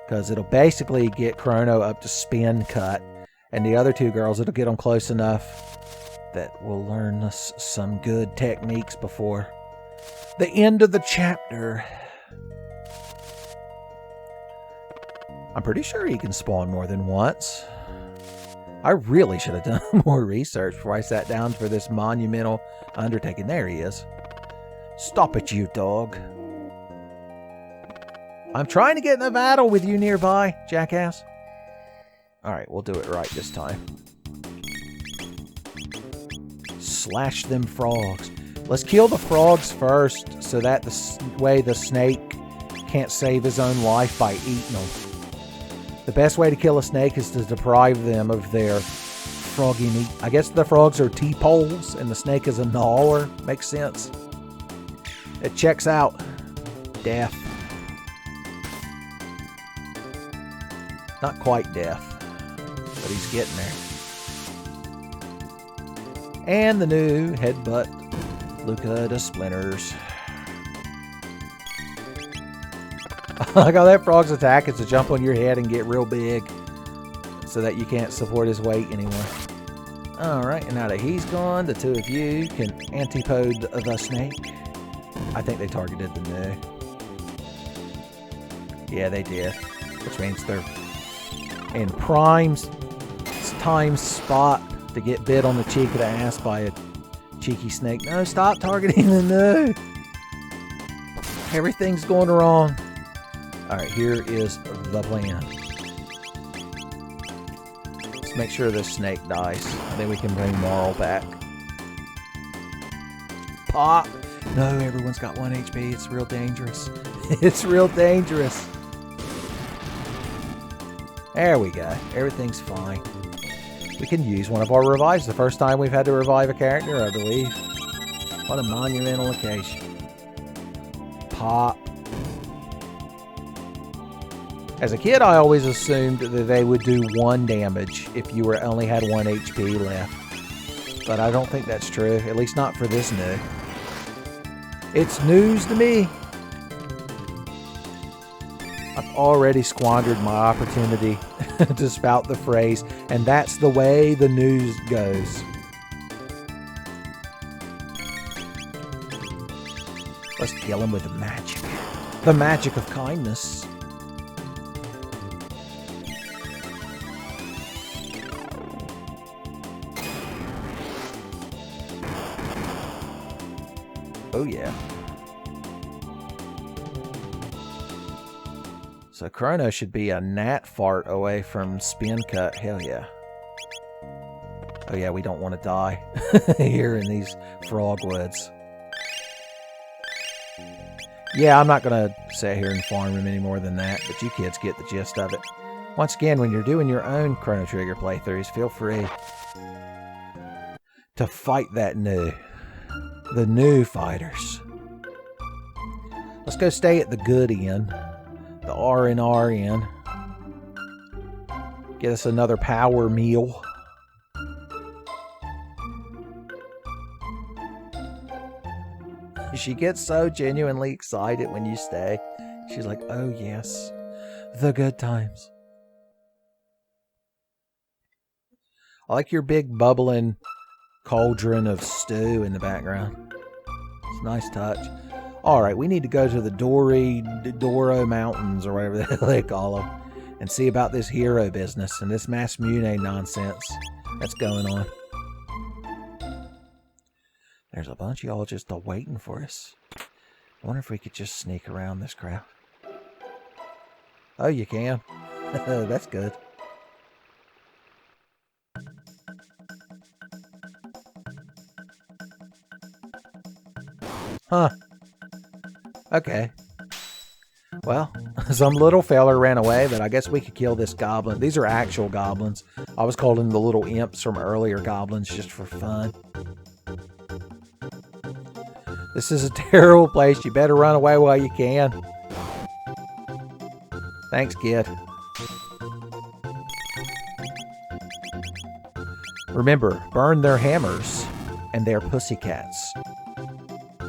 Because it'll basically get Chrono up to spin cut. And the other 2 girls, it'll get them close enough that we'll learn us some good techniques before the end of the chapter. I'm pretty sure he can spawn more than once. I really should have done more research before I sat down for this monumental undertaking. There he is. Stop it, you dog. I'm trying to get in a battle with you nearby, jackass. Alright, we'll do it right this time. Slash them frogs. Let's kill the frogs first, so that way the snake can't save his own life by eating them. The best way to kill a snake is to deprive them of their froggy meat. I guess the frogs are T-poles and the snake is a gnawer. Makes sense. It checks out. Death. Not quite death, but he's getting there. And the new headbutt Luca to splinters. I got that frog's attack is to jump on your head and get real big so that you can't support his weight anymore. Alright, and now that he's gone, the two of you can antipode the snake. I think they targeted the new. Yeah, they did. Which means they're in prime time spot to get bit on the cheek of the ass by a cheeky snake. No, stop targeting the new. Everything's going wrong. Alright, here is the plan. Let's make sure this snake dies. Then we can bring Marl back. Pop! No, everyone's got 1 HP. It's real dangerous. It's real dangerous. There we go. Everything's fine. We can use one of our revives. The first time we've had to revive a character, I believe. What a monumental occasion. Pop. As a kid, I always assumed that they would do 1 damage if you only had 1 HP left. But I don't think that's true. At least not for this new. It's news to me. I've already squandered my opportunity to spout the phrase, and that's the way the news goes. Let's kill him with the magic. The magic of kindness. Oh yeah. So Chrono should be a gnat fart away from spin cut. Hell yeah. Oh yeah, we don't want to die here in these frog woods. Yeah, I'm not going to sit here and farm him any more than that, but you kids get the gist of it. Once again, when you're doing your own Chrono Trigger playthroughs, feel free to fight that new. The new fighters. Let's go stay at the good inn. The R&R inn. Get us another power meal. She gets so genuinely excited when you stay. She's like, oh yes, the good times. I like your big bubbling cauldron of stew in the background. It's a nice touch. Alright, we need to go to the Doro Mountains, or whatever the hell they call them, and see about this hero business and this Masamune nonsense that's going on. There's a bunch of y'all just waiting for us. I wonder if we could just sneak around this crowd. Oh, you can. That's good. Huh. Okay. Well, some little feller ran away, but I guess we could kill this goblin. These are actual goblins. I was calling the little imps from earlier goblins just for fun. This is a terrible place. You better run away while you can. Thanks, kid. Remember, burn their hammers and their pussycats.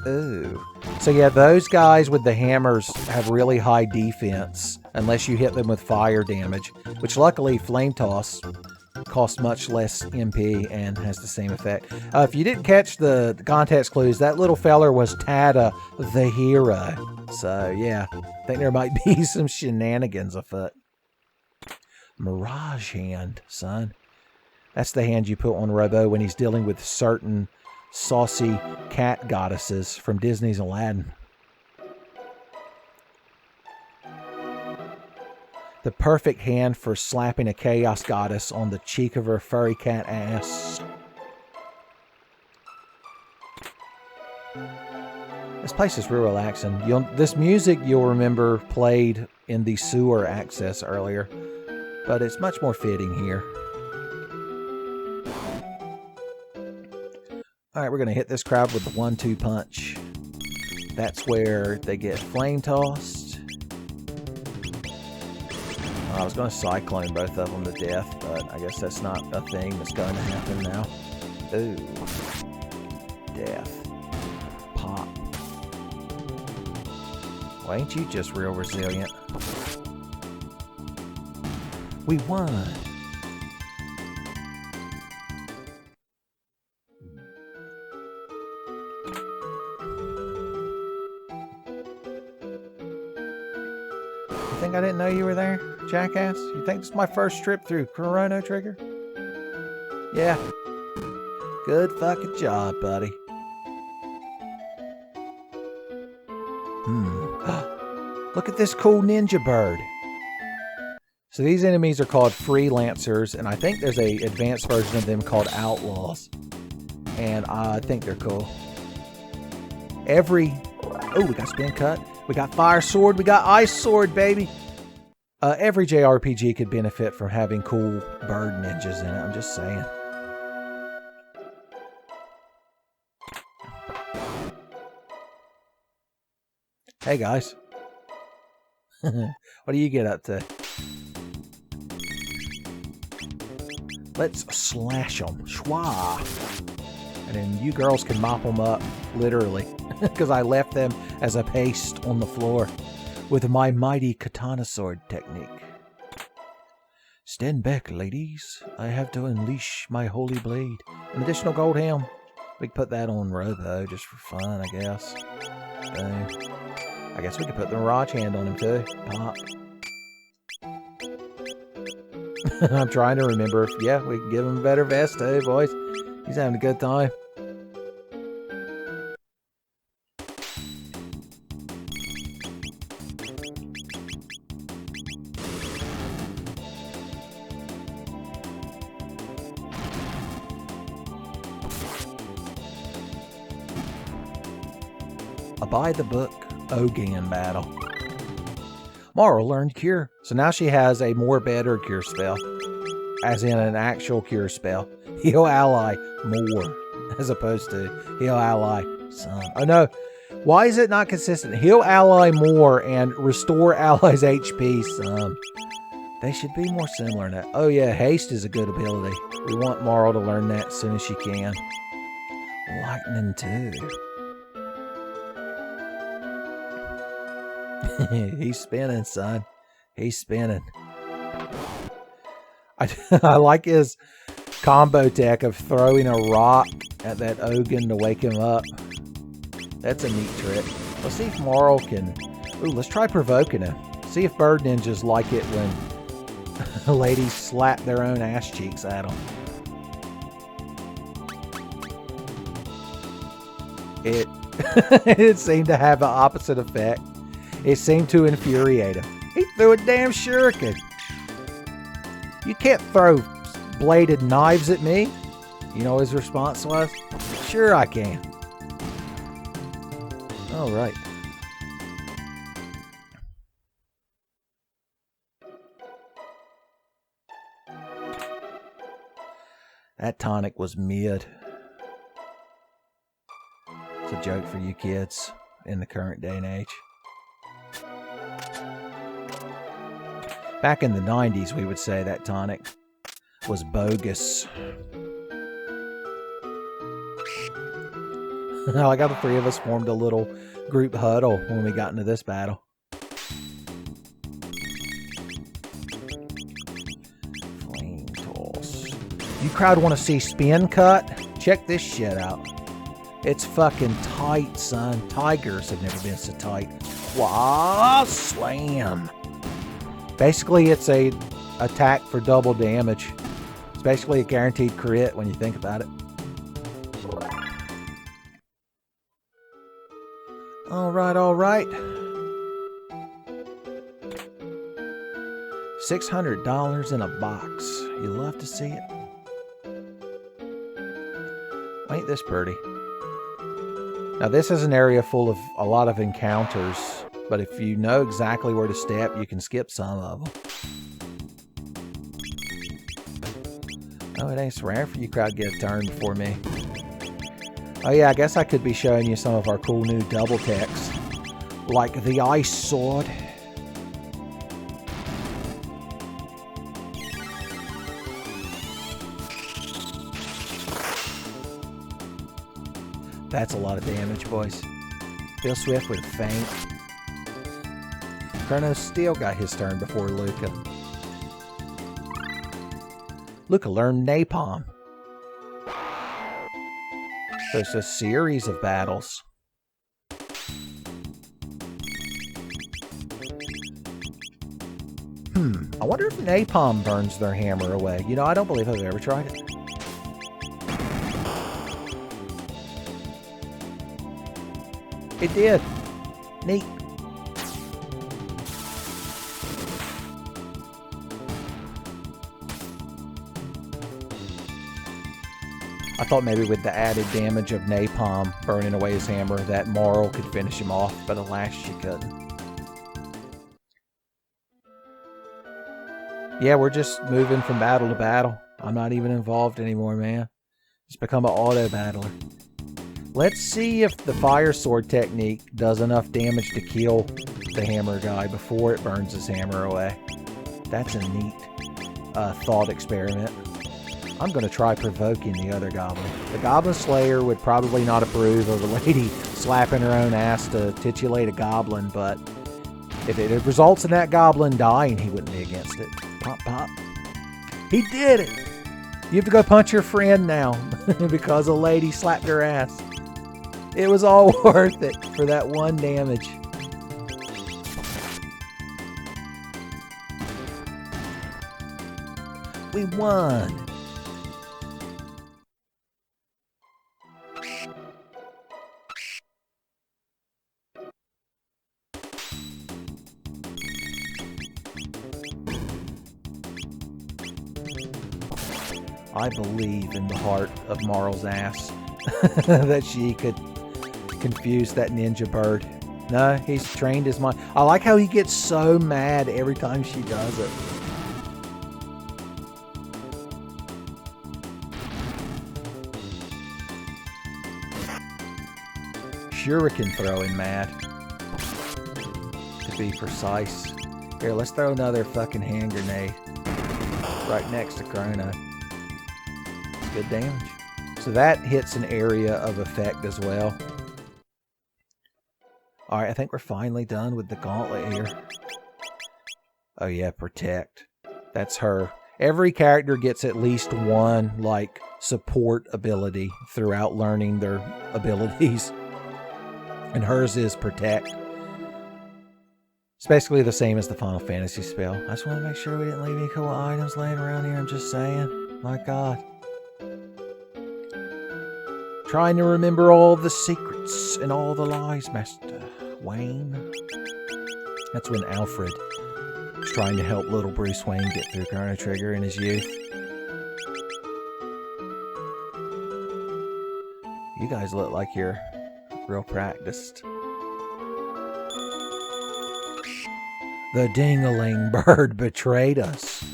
Ooh. So yeah, those guys with the hammers have really high defense unless you hit them with fire damage, which luckily Flame Toss costs much less MP and has the same effect. If you didn't catch the context clues, that little feller was Tata, the hero. So yeah, I think there might be some shenanigans afoot. Mirage hand, son. That's the hand you put on Robo when he's dealing with certain saucy cat goddesses from Disney's Aladdin. The perfect hand for slapping a chaos goddess on the cheek of her furry cat ass. This place is real relaxing. This music you'll remember played in the sewer access earlier, but it's much more fitting here. Alright, we're going to hit this crowd with the 1-2 punch. That's where they get flame tossed. I was going to cyclone both of them to death, but I guess that's not a thing that's going to happen now. Ooh. Death. Pop. Well, ain't you just real resilient? We won. You think I didn't know you were there, jackass? You think this is my first trip through Chrono Trigger? Yeah. Good fucking job, buddy. Look at this cool ninja bird. So these enemies are called freelancers, and I think there's a advanced version of them called outlaws. And I think they're cool. Oh, we got spin cut. We got fire sword. We got ice sword, baby. Every JRPG could benefit from having cool bird ninjas in it. I'm just saying. Hey, guys. What do you get up to? Let's slash them. Schwa. And then you girls can mop them up, literally. Because I left them as a paste on the floor with my mighty katana sword technique. Stand back, ladies. I have to unleash my holy blade. An additional gold helm. We can put that on Robo just for fun, I guess. I guess we could put the Mirage hand on him too. Pop. I'm trying to remember if, yeah, we can give him a better vest too, boys. He's having a good time. A by the book Ogan battle. Mara learned cure. So now she has a more better cure spell. As in an actual cure spell. Heal ally more. As opposed to heal ally some. Oh no. Why is it not consistent? Heal ally more and restore allies HP some. They should be more similar now. Oh yeah, haste is a good ability. We want Mara to learn that as soon as she can. Lightning too. He's spinning, son. He's spinning. I like his combo tech of throwing a rock at that Ogan to wake him up. That's a neat trick. Let's see if Marl can... Ooh, let's try provoking him. See if bird ninjas like it when ladies slap their own ass cheeks at them. It seemed to have the opposite effect. It seemed to infuriate him. He threw a damn shuriken. You can't throw bladed knives at me. You know his response was? Sure I can. All right. That tonic was mid. It's a joke for you kids in the current day and age. Back in the 90s, we would say that tonic was bogus. I got the three of us formed a little group huddle when we got into this battle. Flame toss. You crowd want to see spin cut? Check this shit out. It's fucking tight, son. Tigers have never been so tight. Wow, slam. Basically, it's a attack for double damage. It's basically a guaranteed crit when you think about it. All right, all right. $600 in a box. You love to see it. Ain't this pretty? Now this is an area full of a lot of encounters, but if you know exactly where to step, you can skip some of them. Oh, it ain't so rare for you crowd to get a turn before me. Oh yeah, I guess I could be showing you some of our cool new double techs, like the Ice Sword. That's a lot of damage, boys. Feel swift with feint. Chrono still got his turn before Luca. Luca learned Napalm. So it's a series of battles. I wonder if Napalm burns their hammer away. You know, I don't believe I've ever tried it. It did. Neat. I thought maybe with the added damage of Napalm burning away his hammer, that Marl could finish him off, but alas, she couldn't. Yeah, we're just moving from battle to battle. I'm not even involved anymore, man. It's become an auto battler. Let's see if the fire sword technique does enough damage to kill the hammer guy before it burns his hammer away. That's a neat thought experiment. I'm going to try provoking the other goblin. The Goblin Slayer would probably not approve of a lady slapping her own ass to titulate a goblin, but if it results in that goblin dying, he wouldn't be against it. Pop, pop. He did it! You have to go punch your friend now because a lady slapped her ass. It was all worth it for that one damage. We won! I believe in the heart of Marl's ass that she could confuse that ninja bird. No, he's trained his mind. I like how he gets so mad every time she does it. Shuriken throwing mad. To be precise. Here, let's throw another fucking hand grenade. Right next to Chrono. Good damage. So that hits an area of effect as well. Alright, I think we're finally done with the gauntlet here. Oh yeah, protect. That's her. Every character gets at least one, like, support ability throughout learning their abilities. And hers is protect. It's basically the same as the Final Fantasy spell. I just want to make sure we didn't leave any cool items laying around here. I'm just saying. My God. Trying to remember all the secrets and all the lies, Master Wayne. That's when Alfred was trying to help little Bruce Wayne get through Chrono Trigger in his youth. You guys look like you're real practiced. The dingling bird betrayed us.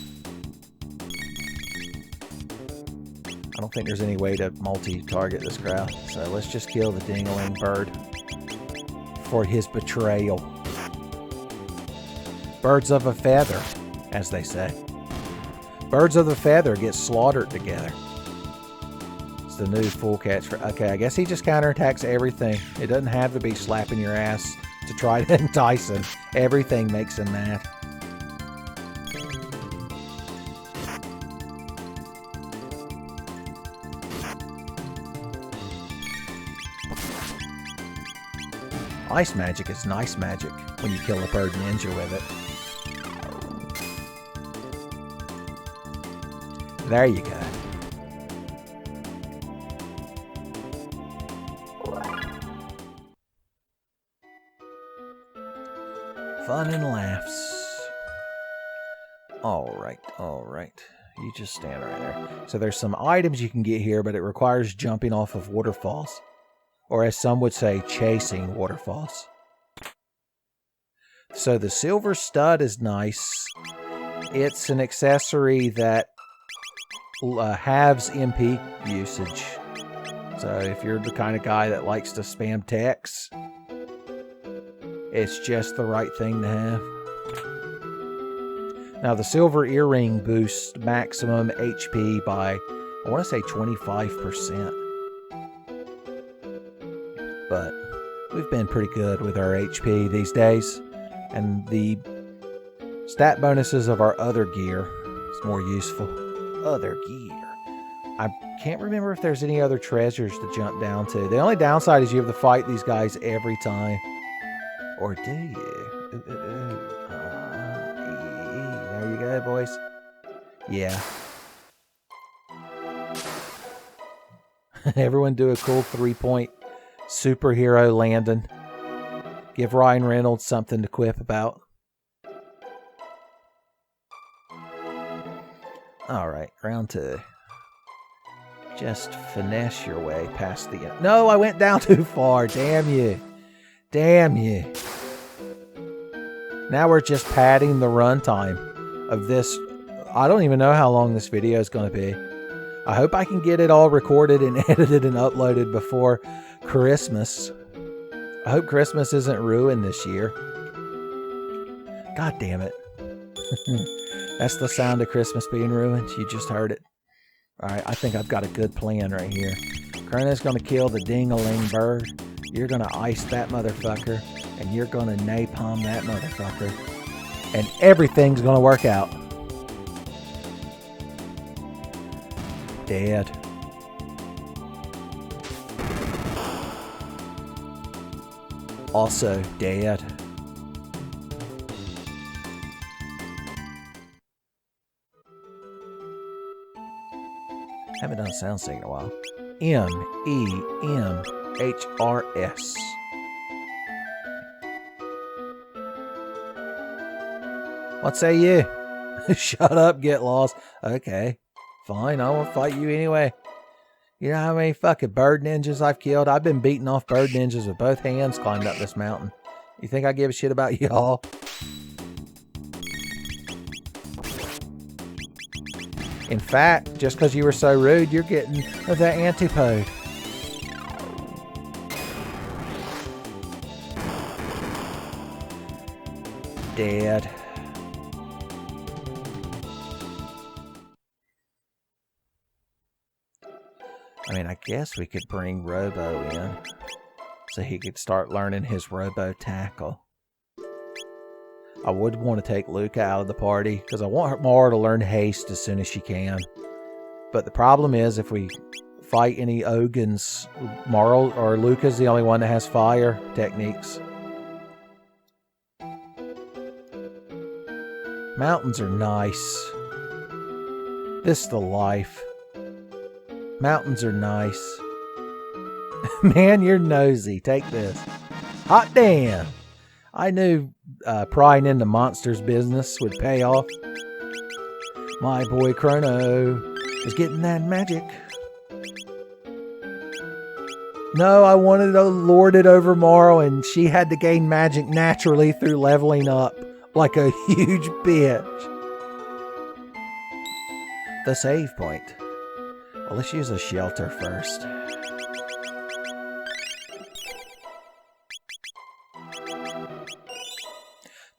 I don't think there's any way to multi-target this crowd, so let's just kill the dingling bird for his betrayal. Birds of a feather, as they say. Birds of a feather get slaughtered together. It's the new full catch for... Okay, I guess he just counterattacks everything. It doesn't have to be slapping your ass to try to entice him. Everything makes him mad. Ice magic is nice magic when you kill a bird ninja with it. There you go. Fun and laughs. Alright, alright. You just stand right there. So there's some items you can get here, but it requires jumping off of waterfalls. Or as some would say, chasing waterfalls. So the silver stud is nice. It's an accessory that halves MP usage. So if you're the kind of guy that likes to spam text, it's just the right thing to have. Now the silver earring boosts maximum HP by, I want to say 25%. But we've been pretty good with our HP these days. And the stat bonuses of our other gear is more useful. Other gear. I can't remember if there's any other treasures to jump down to. The only downside is you have to fight these guys every time. Or do you? There you go, boys. Yeah. Everyone do a cool 3-point superhero landing. Give Ryan Reynolds something to quip about. Alright, round 2. Just finesse your way past the... No, I went down too far. Damn you. Damn you. Now we're just padding the runtime of this. I don't even know how long this video is going to be. I hope I can get it all recorded and edited and uploaded before Christmas. I hope Christmas isn't ruined this year. God damn it. That's the sound of Christmas being ruined. You just heard it. Alright, I think I've got a good plan right here. Chrono's going to kill the ding-a-ling bird. You're going to ice that motherfucker. And you're going to napalm that motherfucker. And everything's going to work out. Dead. Also dead. Haven't done a sound sync in a while. M-E-M-H-R-S. What say you? Shut up, get lost. Okay, fine, I won't fight you anyway. You know how many fucking bird ninjas I've killed? I've been beating off bird ninjas with both hands climbed up this mountain. You think I give a shit about y'all? In fact, just because you were so rude, you're getting the antipode. Dead. I mean, I guess we could bring Robo in so he could start learning his Robo tackle. I would want to take Luca out of the party because I want Mara to learn haste as soon as she can. But the problem is if we fight any Ogans, Mara or Luca's the only one that has fire techniques. Mountains are nice. This is the life. Mountains are nice. Man, you're nosy. Take this. Hot damn. I knew prying into monsters business would pay off. My boy Chrono is getting that magic. No, I wanted to lord it over Morrow, and she had to gain magic naturally through leveling up like a huge bitch. The save point. Well, let's use a shelter first.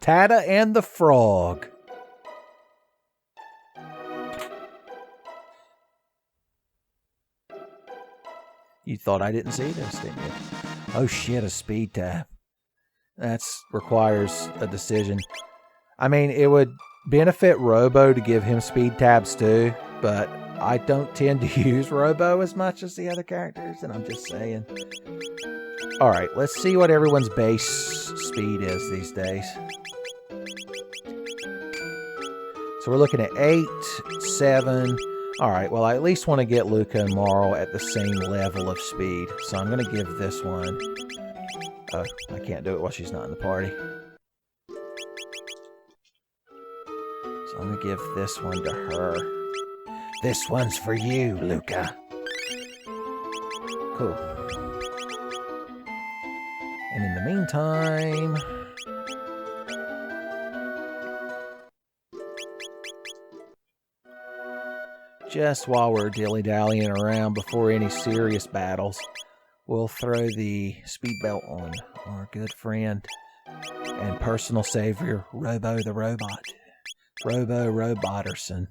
Tata and the frog. You thought I didn't see this, didn't you? Oh shit, a speed tab. That requires a decision. I mean, it would benefit Robo to give him speed tabs too, but I don't tend to use Robo as much as the other characters, and I'm just saying. Alright, let's see what everyone's base speed is these days. So we're looking at 8, 7. Alright, well I at least want to get Luca and Marl at the same level of speed. So I'm going to give this one... Oh, I can't do it while she's not in the party. So I'm going to give this one to her. This one's for you, Luca. Cool. And in the meantime... just while we're dilly-dallying around before any serious battles, we'll throw the speed belt on our good friend and personal savior, Robo the Robot. Robo Roboterson,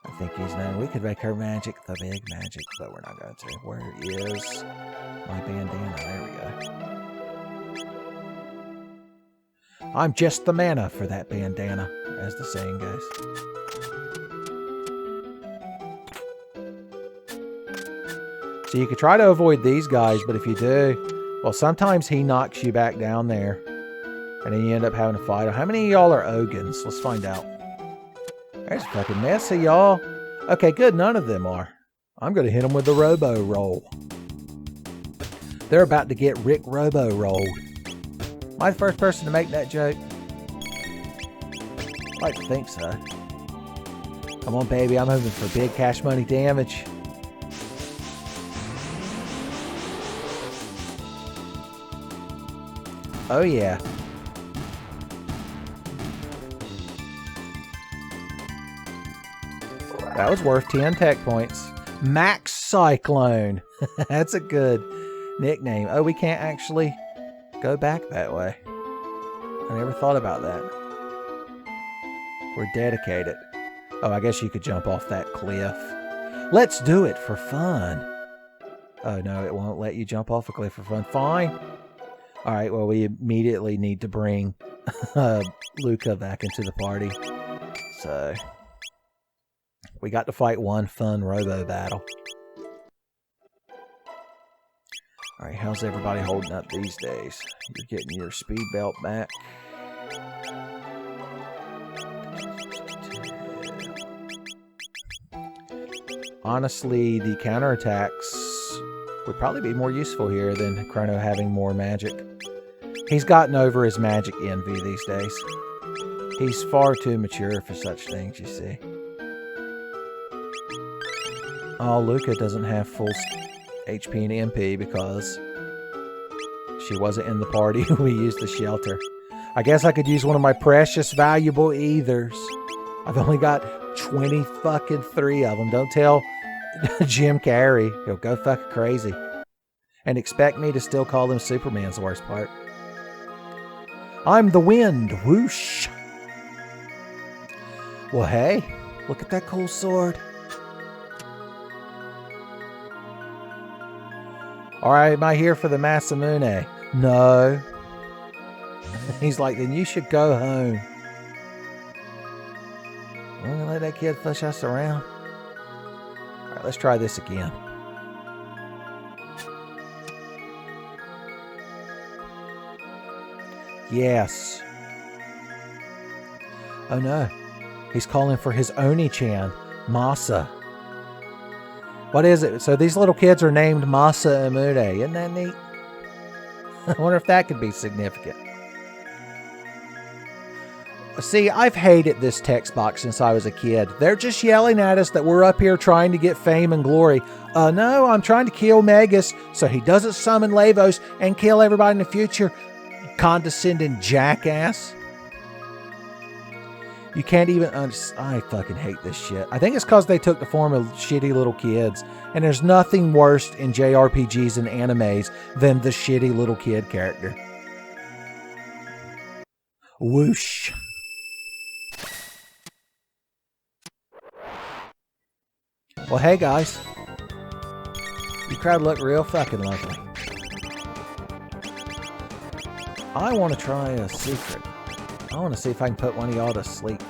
I think he's known. We could make her magic the big magic, but we're not going to. Where is my bandana? There we go. I'm just the mana for that bandana, as the saying goes. So you could try to avoid these guys, but if you do, well, sometimes he knocks you back down there, and then you end up having to fight him. How many of y'all are Ogans? Let's find out. There's a fucking mess of y'all. Okay, good. None of them are. I'm going to hit them with the Robo roll. They're about to get Rick Robo rolled. Am I the first person to make that joke? I like to think so. Come on, baby. I'm hoping for big cash money damage. Oh, yeah. That was worth 10 tech points. Max Cyclone. That's a good nickname. Oh, we can't actually go back that way. I never thought about that. We're dedicated. Oh, I guess you could jump off that cliff. Let's do it for fun. Oh, no, it won't let you jump off a cliff for fun. Fine. All right, well, we immediately need to bring Luca back into the party. So, we got to fight one fun Robo battle. All right, how's everybody holding up these days? You're getting your speed belt back. Honestly, the counterattacks would probably be more useful here than Chrono having more magic. He's gotten over his magic envy these days. He's far too mature for such things, you see. Oh, Luca doesn't have full HP and MP because she wasn't in the party. We used the shelter. I guess I could use one of my precious, valuable ethers. I've only got 20 fucking 3 of them. Don't tell Jim Carrey. He'll go fucking crazy. And expect me to still call him Superman's worst part. I'm the wind. Whoosh. Well, hey. Look at that cool sword. Alright, am I here for the Masamune? No. He's like, then you should go home. I'm gonna let that kid push us around. Alright, let's try this again. Yes. Oh no. He's calling for his Oni-chan, Masa. What is it? So these little kids are named Masamune. Isn't that neat? I wonder if that could be significant. See, I've hated this text box since I was a kid. They're just yelling at us that we're up here trying to get fame and glory. No, I'm trying to kill Magus so he doesn't summon Lavos and kill everybody in the future. Condescending jackass. You can't even I fucking hate this shit. I think it's because they took the form of shitty little kids. And there's nothing worse in JRPGs and animes than the shitty little kid character. Whoosh. Well, hey guys. You crowd look real fucking lovely. I want to try a secret. I want to see if I can put one of y'all to sleep.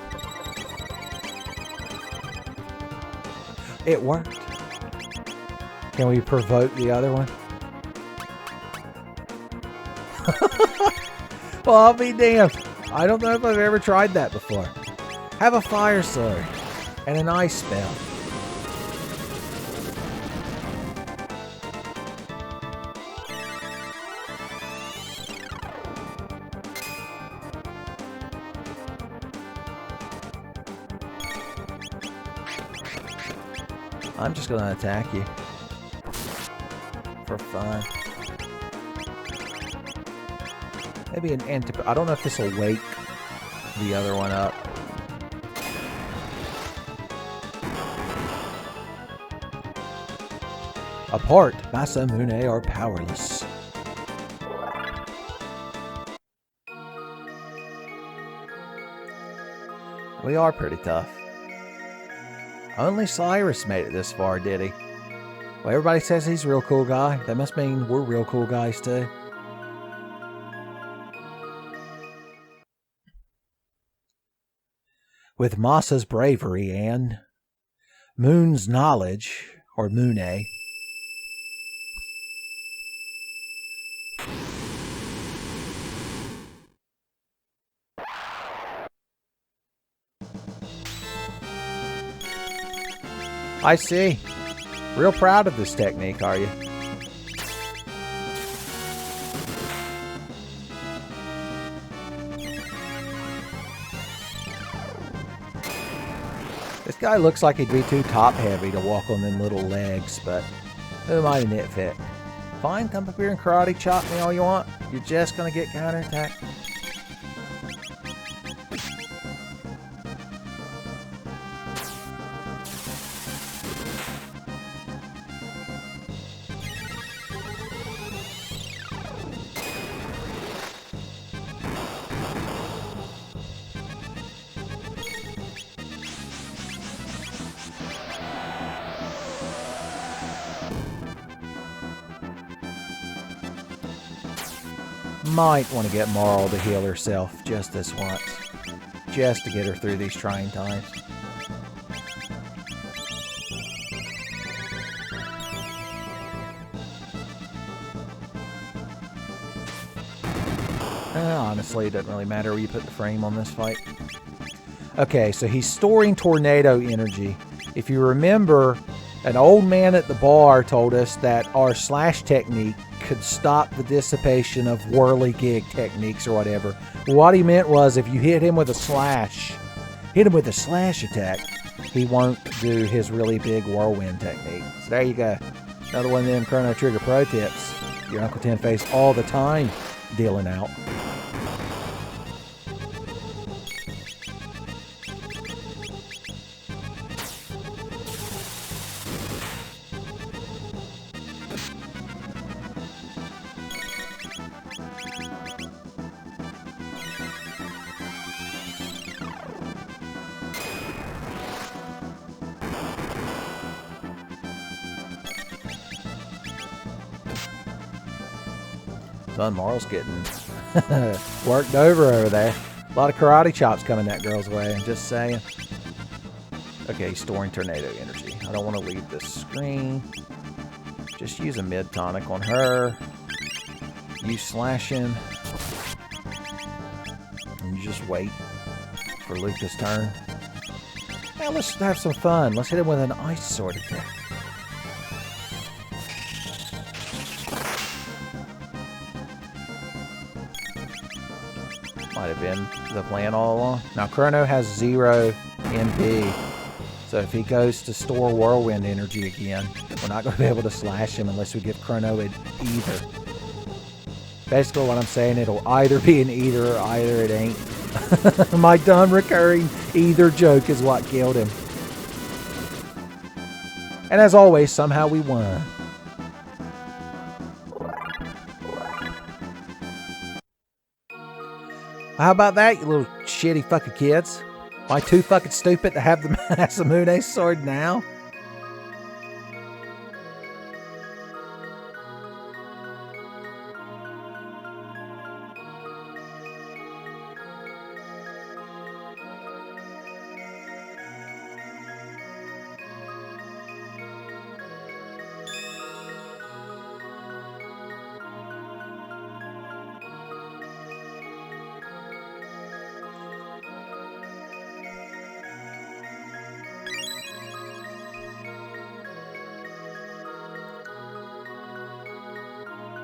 It worked. Can we provoke the other one? Well, I'll be damned. I don't know if I've ever tried that before. Have a fire sword and an ice spell. I'm just gonna attack you. For fun. Maybe an anti... I don't know if this will wake the other one up. Apart, Masamune are powerless. We are pretty tough. Only Cyrus made it this far, did he? Well, everybody says he's a real cool guy. That must mean we're real cool guys, too. With Masa's bravery and Moon's knowledge, or Mune, I see. Real proud of this technique, are you? This guy looks like he'd be too top-heavy to walk on them little legs, but who might a nitpick? Fine, come up here and karate chop me all you want. You're just gonna get counterattacked. Might want to get Marl to heal herself just this once. Just to get her through these trying times. Honestly, it doesn't really matter where you put the frame on this fight. Okay, so he's storing tornado energy. If you remember, an old man at the bar told us that our slash technique could stop the dissipation of whirligig techniques or whatever. What he meant was if you hit him with a slash attack, he won't do his really big whirlwind technique. So there you go. Another one of them Chrono Trigger pro tips. Your Uncle Tenfey's all the time dealing out. Son Marl's getting worked over there. A lot of karate chops coming that girl's way, I'm just saying. Okay, he's storing tornado energy. I don't want to leave this screen. Just use a mid-tonic on her. You slash him. And you just wait for Lucas' turn. Now let's have some fun. Let's hit him with an ice sword attack. Might have been the plan all along. Now Chrono has 0 MP, so if he goes to store whirlwind energy again, we're not going to be able to slash him unless we give Chrono an either. Basically what I'm saying, it'll either be an either or either it ain't. My dumb recurring either joke is what killed him. And as always, somehow we won. How about that, you little shitty fucking kids? Am I too fucking stupid to have the Masamune sword now?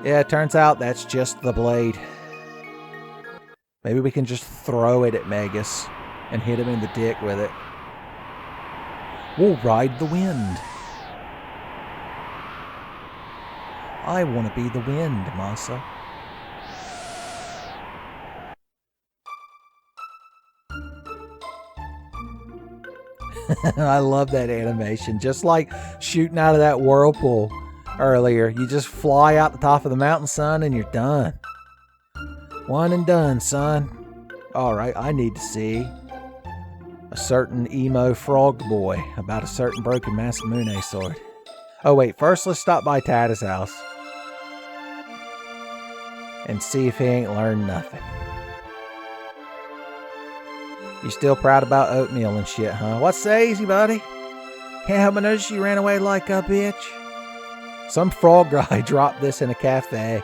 Yeah, it turns out that's just the blade. Maybe we can just throw it at Magus and hit him in the dick with it. We'll ride the wind. I want to be the wind, Masa. I love that animation. Just like shooting out of that whirlpool earlier. You just fly out the top of the mountain, son, and you're done. One and done, son. Alright, I need to see a certain emo frog boy about a certain broken Masamune sword. Oh wait, first let's stop by Tata's house and see if he ain't learned nothing. You still proud about oatmeal and shit, huh? What says you, buddy? Can't help but notice you ran away like a bitch. Some frog guy dropped this in a cafe.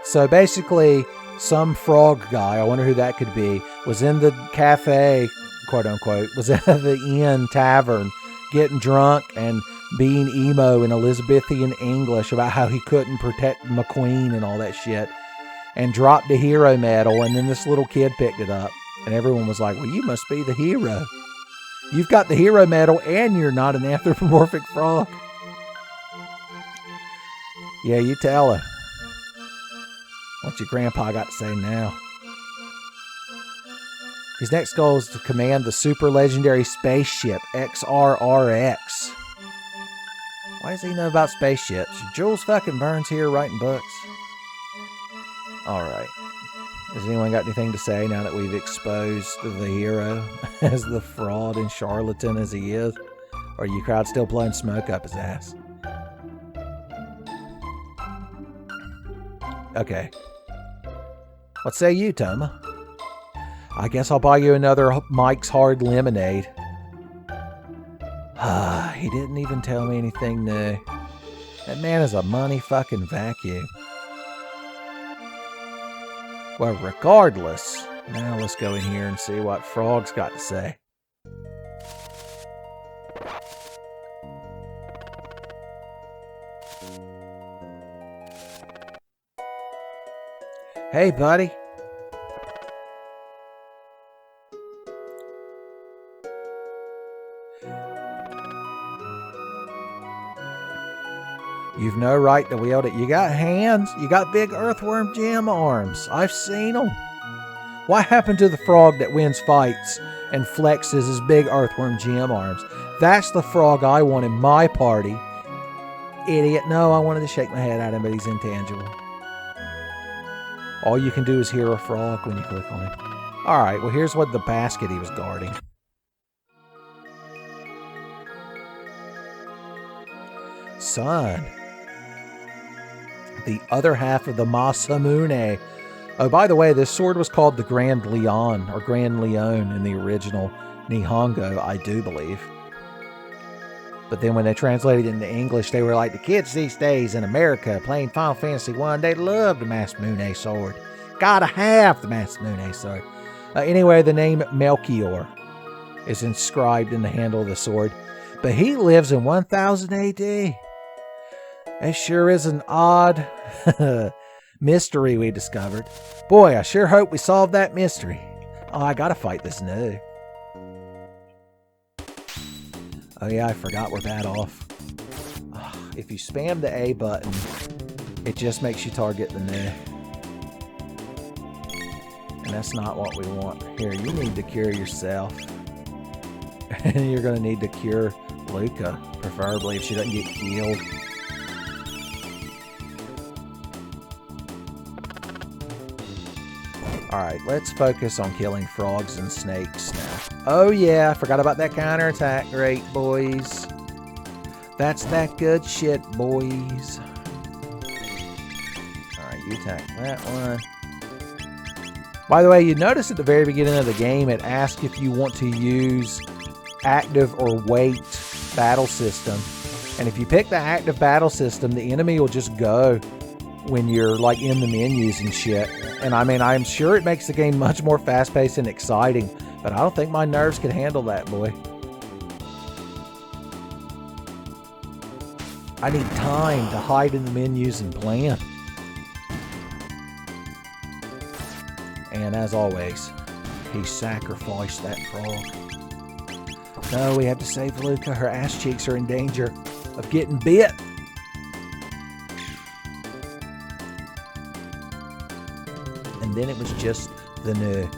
So basically, some frog guy, I wonder who that could be, was in the cafe, quote unquote, was at the inn tavern getting drunk and being emo in Elizabethan English about how he couldn't protect McQueen and all that shit, and dropped the hero medal, and then this little kid picked it up, and everyone was like, well, you must be the hero. You've got the hero medal, and you're not an anthropomorphic frog. Yeah, you tell her. What your grandpa got to say now? His next goal is to command the super legendary spaceship XRRX. Why does he know about spaceships? Jules fucking Burns here writing books. Alright. Has anyone got anything to say now that we've exposed the hero as the fraud and charlatan as he is? Or are you crowd still blowing smoke up his ass? Okay. What say you, Toma? I guess I'll buy you another Mike's Hard Lemonade. He didn't even tell me anything new. That man is a money fucking vacuum. Well, regardless, now let's go in here and see what Frog's got to say. Hey, buddy. You've no right to wield it. You got hands. You got big earthworm gem arms. I've seen them. What happened to the frog that wins fights and flexes his big earthworm gem arms? That's the frog I want in my party. Idiot. No, I wanted to shake my head at him, but he's intangible. All you can do is hear a frog when you click on him. Alright, well here's what the basket he was guarding. Son. The other half of the Masamune. Oh, by the way, this sword was called the Grand Leon, or Grand Leon in the original Nihongo, I do believe. But then when they translated it into English, they were like, the kids these days in America playing Final Fantasy 1, they love the Masamune sword. Gotta have the Masamune sword. Anyway, the name Melchior is inscribed in the handle of the sword. But he lives in 1000 AD. It sure is an odd mystery we discovered. Boy, I sure hope we solved that mystery. Oh, I gotta fight this new. Oh yeah, I forgot we're bad off. If you spam the A button, it just makes you target the new. And that's not what we want. Here, you need to cure yourself. And you're gonna need to cure Luca, preferably if she doesn't get healed. Alright, let's focus on killing frogs and snakes now. Oh yeah, I forgot about that counterattack rate, boys. That's that good shit, boys. Alright, you attack that one. By the way, you notice at the very beginning of the game, it asks if you want to use active or wait battle system. And if you pick the active battle system, the enemy will just go when you're like in the menus and shit. And I mean, I'm sure it makes the game much more fast-paced and exciting, but I don't think my nerves can handle that, boy. I need time to hide in the menus and plan. And as always, he sacrificed that frog. No, we have to save Luca. Her ass cheeks are in danger of getting bit. and then it was just the new.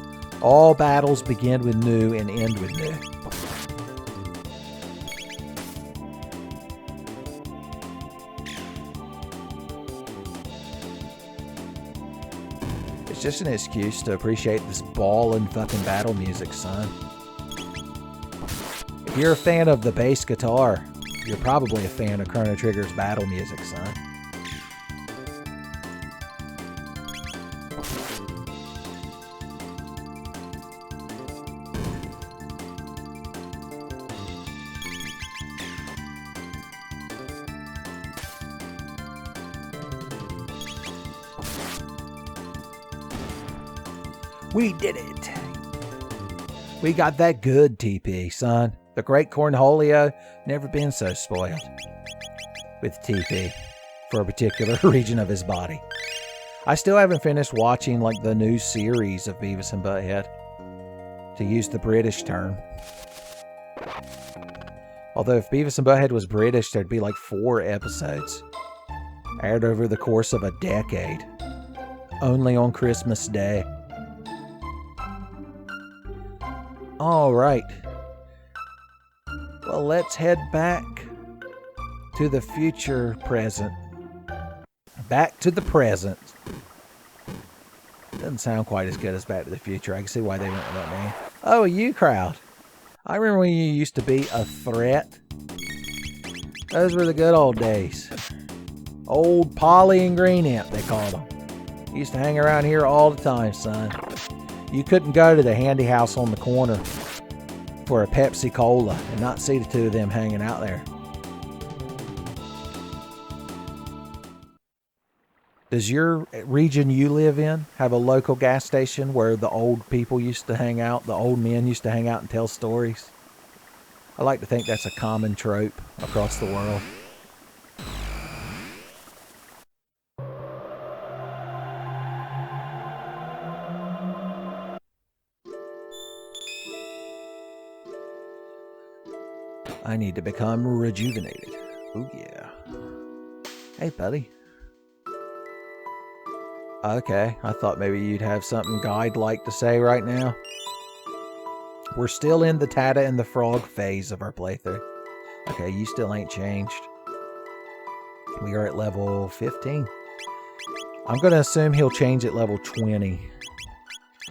All battles begin with new and end with new. It's just an excuse to appreciate this ballin' fucking battle music, son. If you're a fan of the bass guitar, you're probably a fan of Chrono Trigger's battle music, son. We did it. We got that good TP, son. The great Cornholio never been so spoiled with TP for a particular region of his body. I still haven't finished watching like the new series of Beavis and Butthead, to use the British term. Although if Beavis and Butthead was British, there'd be like 4 episodes aired over the course of a decade, only on Christmas Day. All right. Well, let's head back to the future present. Back to the present. Doesn't sound quite as good as Back to the Future. I can see why they went with that name. Oh, you crowd. I remember when you used to be a threat. Those were the good old days. Old Polly and Green Amp, they called them. Used to hang around here all the time, son. You couldn't go to the handy house on the corner for a Pepsi Cola and not see the two of them hanging out there. Does your region you live in have a local gas station where the old people used to hang out, the old men used to hang out and tell stories? I like to think that's a common trope across the world. I need to become rejuvenated. Oh yeah. Hey, buddy. Okay, I thought maybe you'd have something guide-like to say right now. We're still in the Tata and the Frog phase of our playthrough. Okay, you still ain't changed. We are at level 15. I'm going to assume he'll change at level 20.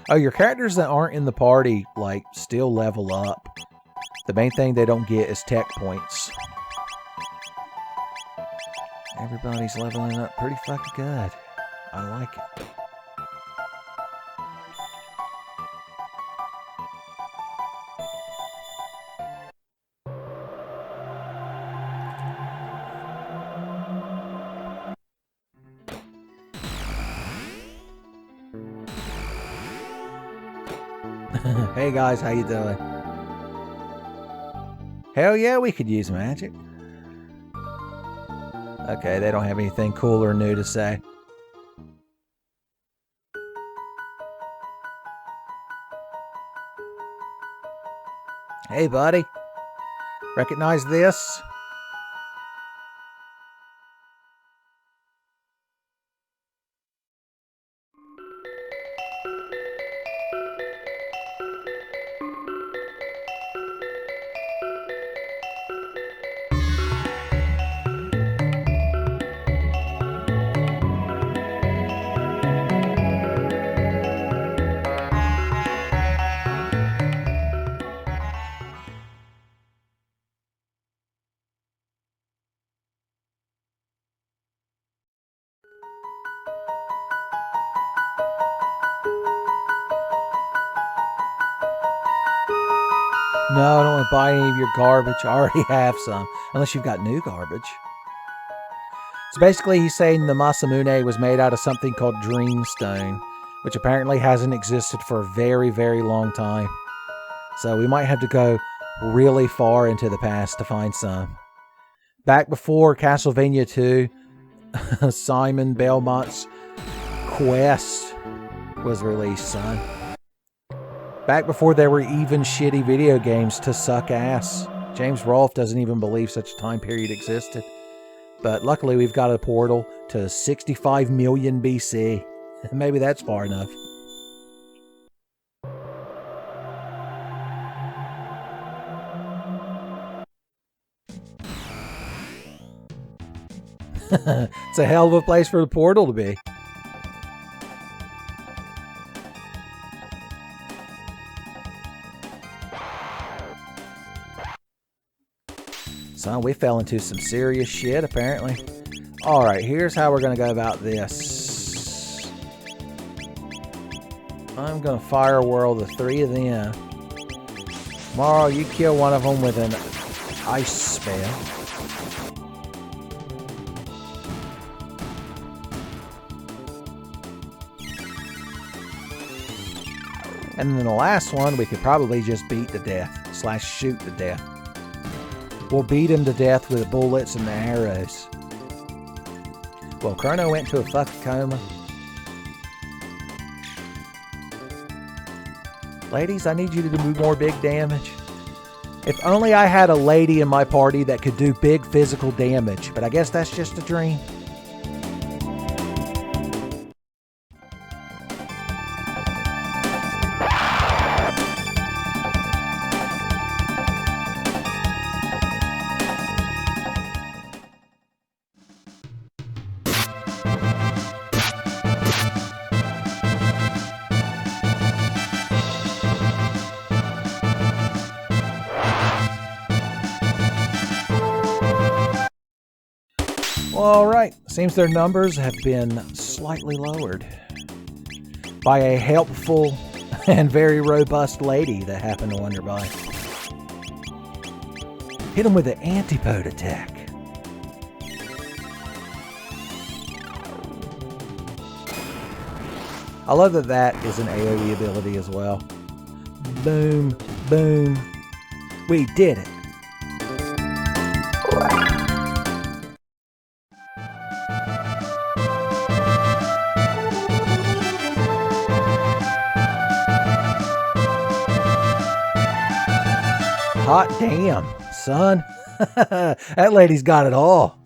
Oh, your characters that aren't in the party, like, still level up. The main thing they don't get is tech points. Everybody's leveling up pretty fucking good. I like it. Hey guys, how you doing? Hell yeah, we could use magic. Okay, they don't have anything cool or new to say. Hey buddy, recognize this? No, I don't want to buy any of your garbage. I already have some. Unless you've got new garbage. So basically he's saying the Masamune was made out of something called Dreamstone, which apparently hasn't existed for a very, very long time. So we might have to go really far into the past to find some. Back before Castlevania 2, Simon Belmont's Quest was released, son. Back before there were even shitty video games to suck ass. James Rolfe doesn't even believe such a time period existed. But luckily we've got a portal to 65 million BC. Maybe that's far enough. It's a hell of a place for the portal to be. Son, we fell into some serious shit, apparently. Alright, here's how we're going to go about this. I'm going to fire whirl the 3 of them. Tomorrow, you kill one of them with an ice spell. And then the last one, we could probably just beat to death. / shoot to death. We'll beat him to death with the bullets and the arrows. Well, Chrono went to a fucking coma. Ladies, I need you to do more big damage. If only I had a lady in my party that could do big physical damage, but I guess that's just a dream. Alright, seems their numbers have been slightly lowered by a helpful and very robust lady that happened to wander by. Hit them with an antipode attack. I love that that is an AoE ability as well. Boom, boom. We did it. Hot damn, son. That lady's got it all.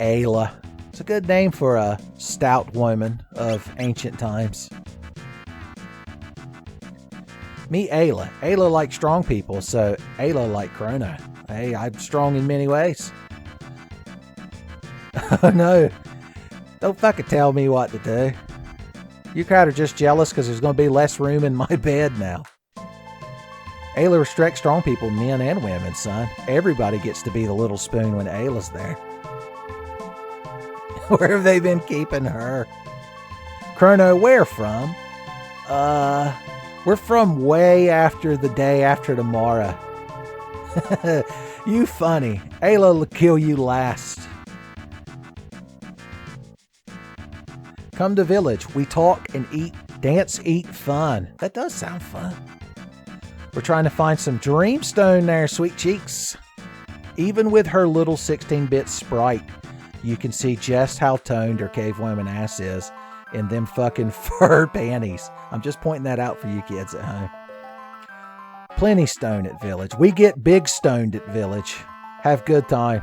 Ayla. It's a good name for a stout woman of ancient times. Meet Ayla. Ayla likes strong people, so Ayla like Chrono. Hey, I'm strong in many ways. Oh no. Don't fucking tell me what to do. You crowd are just jealous because there's going to be less room in my bed now. Ayla restricts strong people, men and women, son. Everybody gets to be the little spoon when Ayla's there. Where have they been keeping her? Chrono, where from? We're from way after the day after tomorrow. You funny. Ayla will kill you last. Come to village. We talk and eat, dance, eat, fun. That does sound fun. We're trying to find some dreamstone there, sweet cheeks. Even with her little 16-bit sprite, you can see just how toned her cave woman ass is in them fucking fur panties. I'm just pointing that out for you kids at home. Plenty stone at village. We get big stoned at village. Have good time.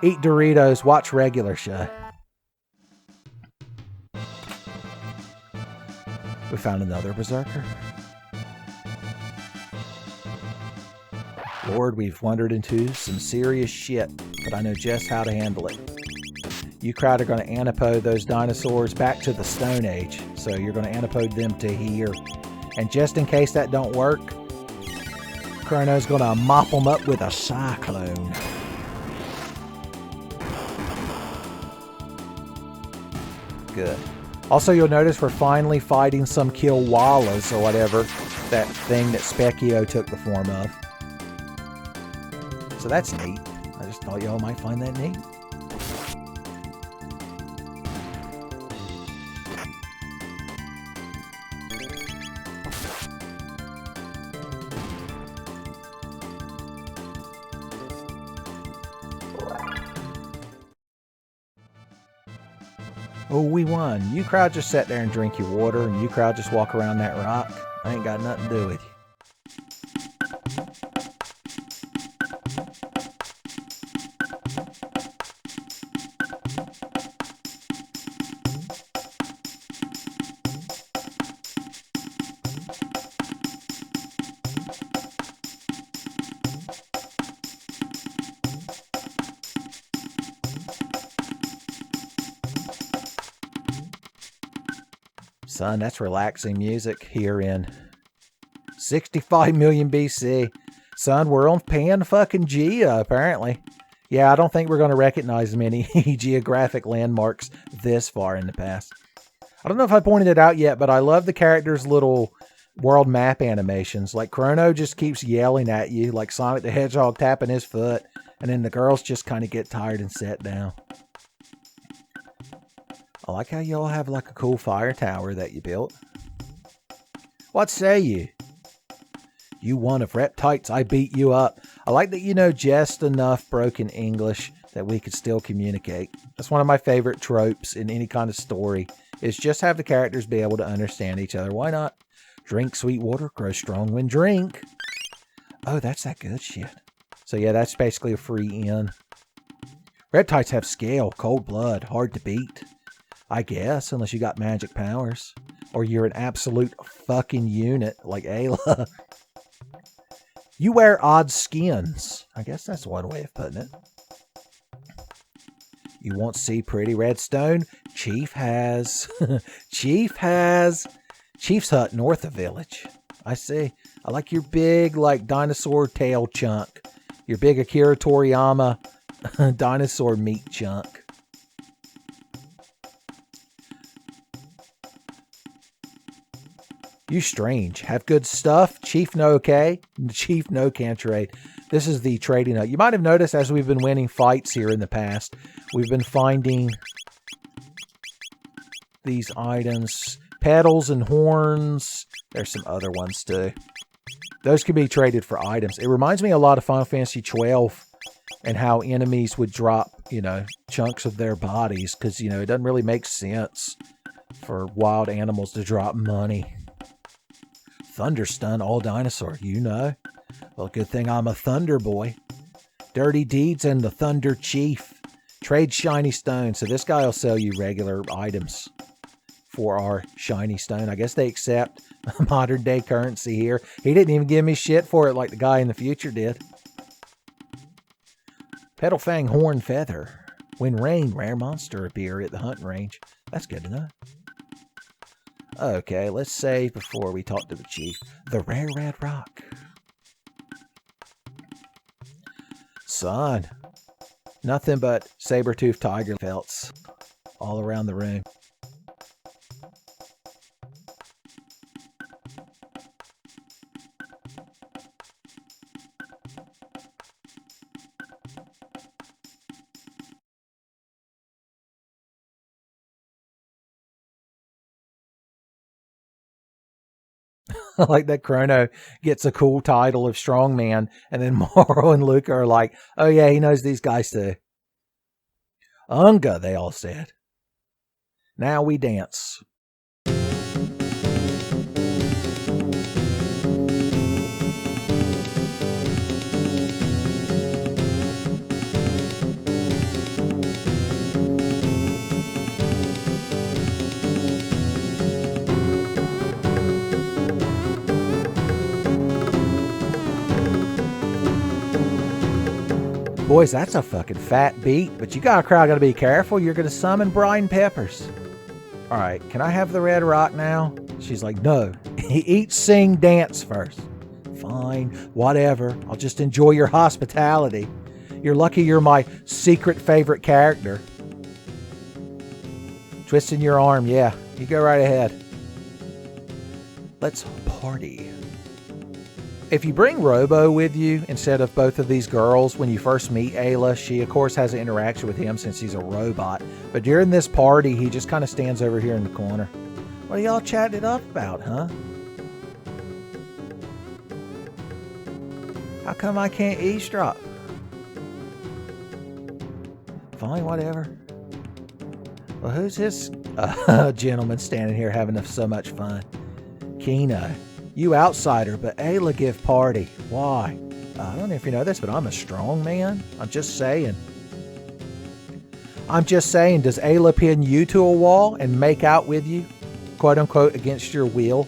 Eat Doritos, watch regular show. We found another berserker. Lord, we've wandered into some serious shit, but I know just how to handle it. You crowd are going to antipode those dinosaurs back to the Stone Age, so you're going to antipode them to here. And just in case that don't work, Chrono's going to mop them up with a cyclone. Good. Also, you'll notice we're finally fighting some Kilwalas or whatever, that thing that Specchio took the form of. So that's neat. I just thought y'all might find that neat. Oh, we won. You crowd just sit there and drink your water, and you crowd just walk around that rock. I ain't got nothing to do with you. Son, that's relaxing music here in 65 million BC. Son, we're on Pan-fucking-Gia, apparently. Yeah, I don't think we're going to recognize many geographic landmarks this far in the past. I don't know if I pointed it out yet, but I love the characters' little world map animations. Like, Chrono just keeps yelling at you, like Sonic the Hedgehog tapping his foot, and then the girls just kind of get tired and sit down. I like how y'all have like a cool fire tower that you built. What say you? You one of reptites, I beat you up. I like that you know just enough broken English that we could still communicate. That's one of my favorite tropes in any kind of story, is just have the characters be able to understand each other. Why not? Drink sweet water, grow strong when drink. Oh, that's that good shit. So yeah, that's basically a free in. Reptites have scale, cold blood, hard to beat. I guess, unless you got magic powers. Or you're an absolute fucking unit like Ayla. You wear odd skins. I guess that's one way of putting it. You want to see pretty redstone? Chief has. Chief's hut north of village. I see. I like your big, like, dinosaur tail chunk. Your big Akira Toriyama dinosaur meat chunk. You strange. Have good stuff. Chief no okay. Chief no can't trade. This is the trading hut. You might have noticed as we've been winning fights here in the past, we've been finding these items. Petals and horns. There's some other ones too. Those can be traded for items. It reminds me a lot of Final Fantasy 12 and how enemies would drop, you know, chunks of their bodies because, you know, it doesn't really make sense for wild animals to drop money. Thunder stun all dinosaur, you know. Well, good thing I'm a thunder boy. Dirty deeds and the thunder chief. Trade shiny stone. So this guy will sell you regular items for our shiny stone. I guess they accept modern day currency here. He didn't even give me shit for it like the guy in the future did. Petal fang horn feather. When rain, rare monster appear at the hunting range. That's good to know. Okay, let's save before we talk to the chief. The rare red rock. Son, nothing but saber-toothed tiger pelts all around the room. Like that Chrono gets a cool title of strongman, and then Moro and Luca are like, oh yeah, he knows these guys too. Unga, they all said. Now we dance. Boys, that's a fucking fat beat, but you gotta be careful. You're gonna summon brine peppers. All right, can I have the red rock now? She's like, no. Eat, sing, dance first. Fine, whatever. I'll just enjoy your hospitality. You're lucky you're my secret favorite character. Twisting your arm, yeah. You go right ahead. Let's party. If you bring Robo with you instead of both of these girls, when you first meet Ayla, she of course has an interaction with him since he's a robot. But during this party, he just kind of stands over here in the corner. What are y'all chatting it up about, huh? How come I can't eavesdrop? Fine, whatever. Well, who's this gentleman standing here having so much fun? Kino. You outsider, but Ayla give party. Why? I don't know if you know this, but I'm a strong man. I'm just saying. Does Ayla pin you to a wall and make out with you? Quote unquote, against your will?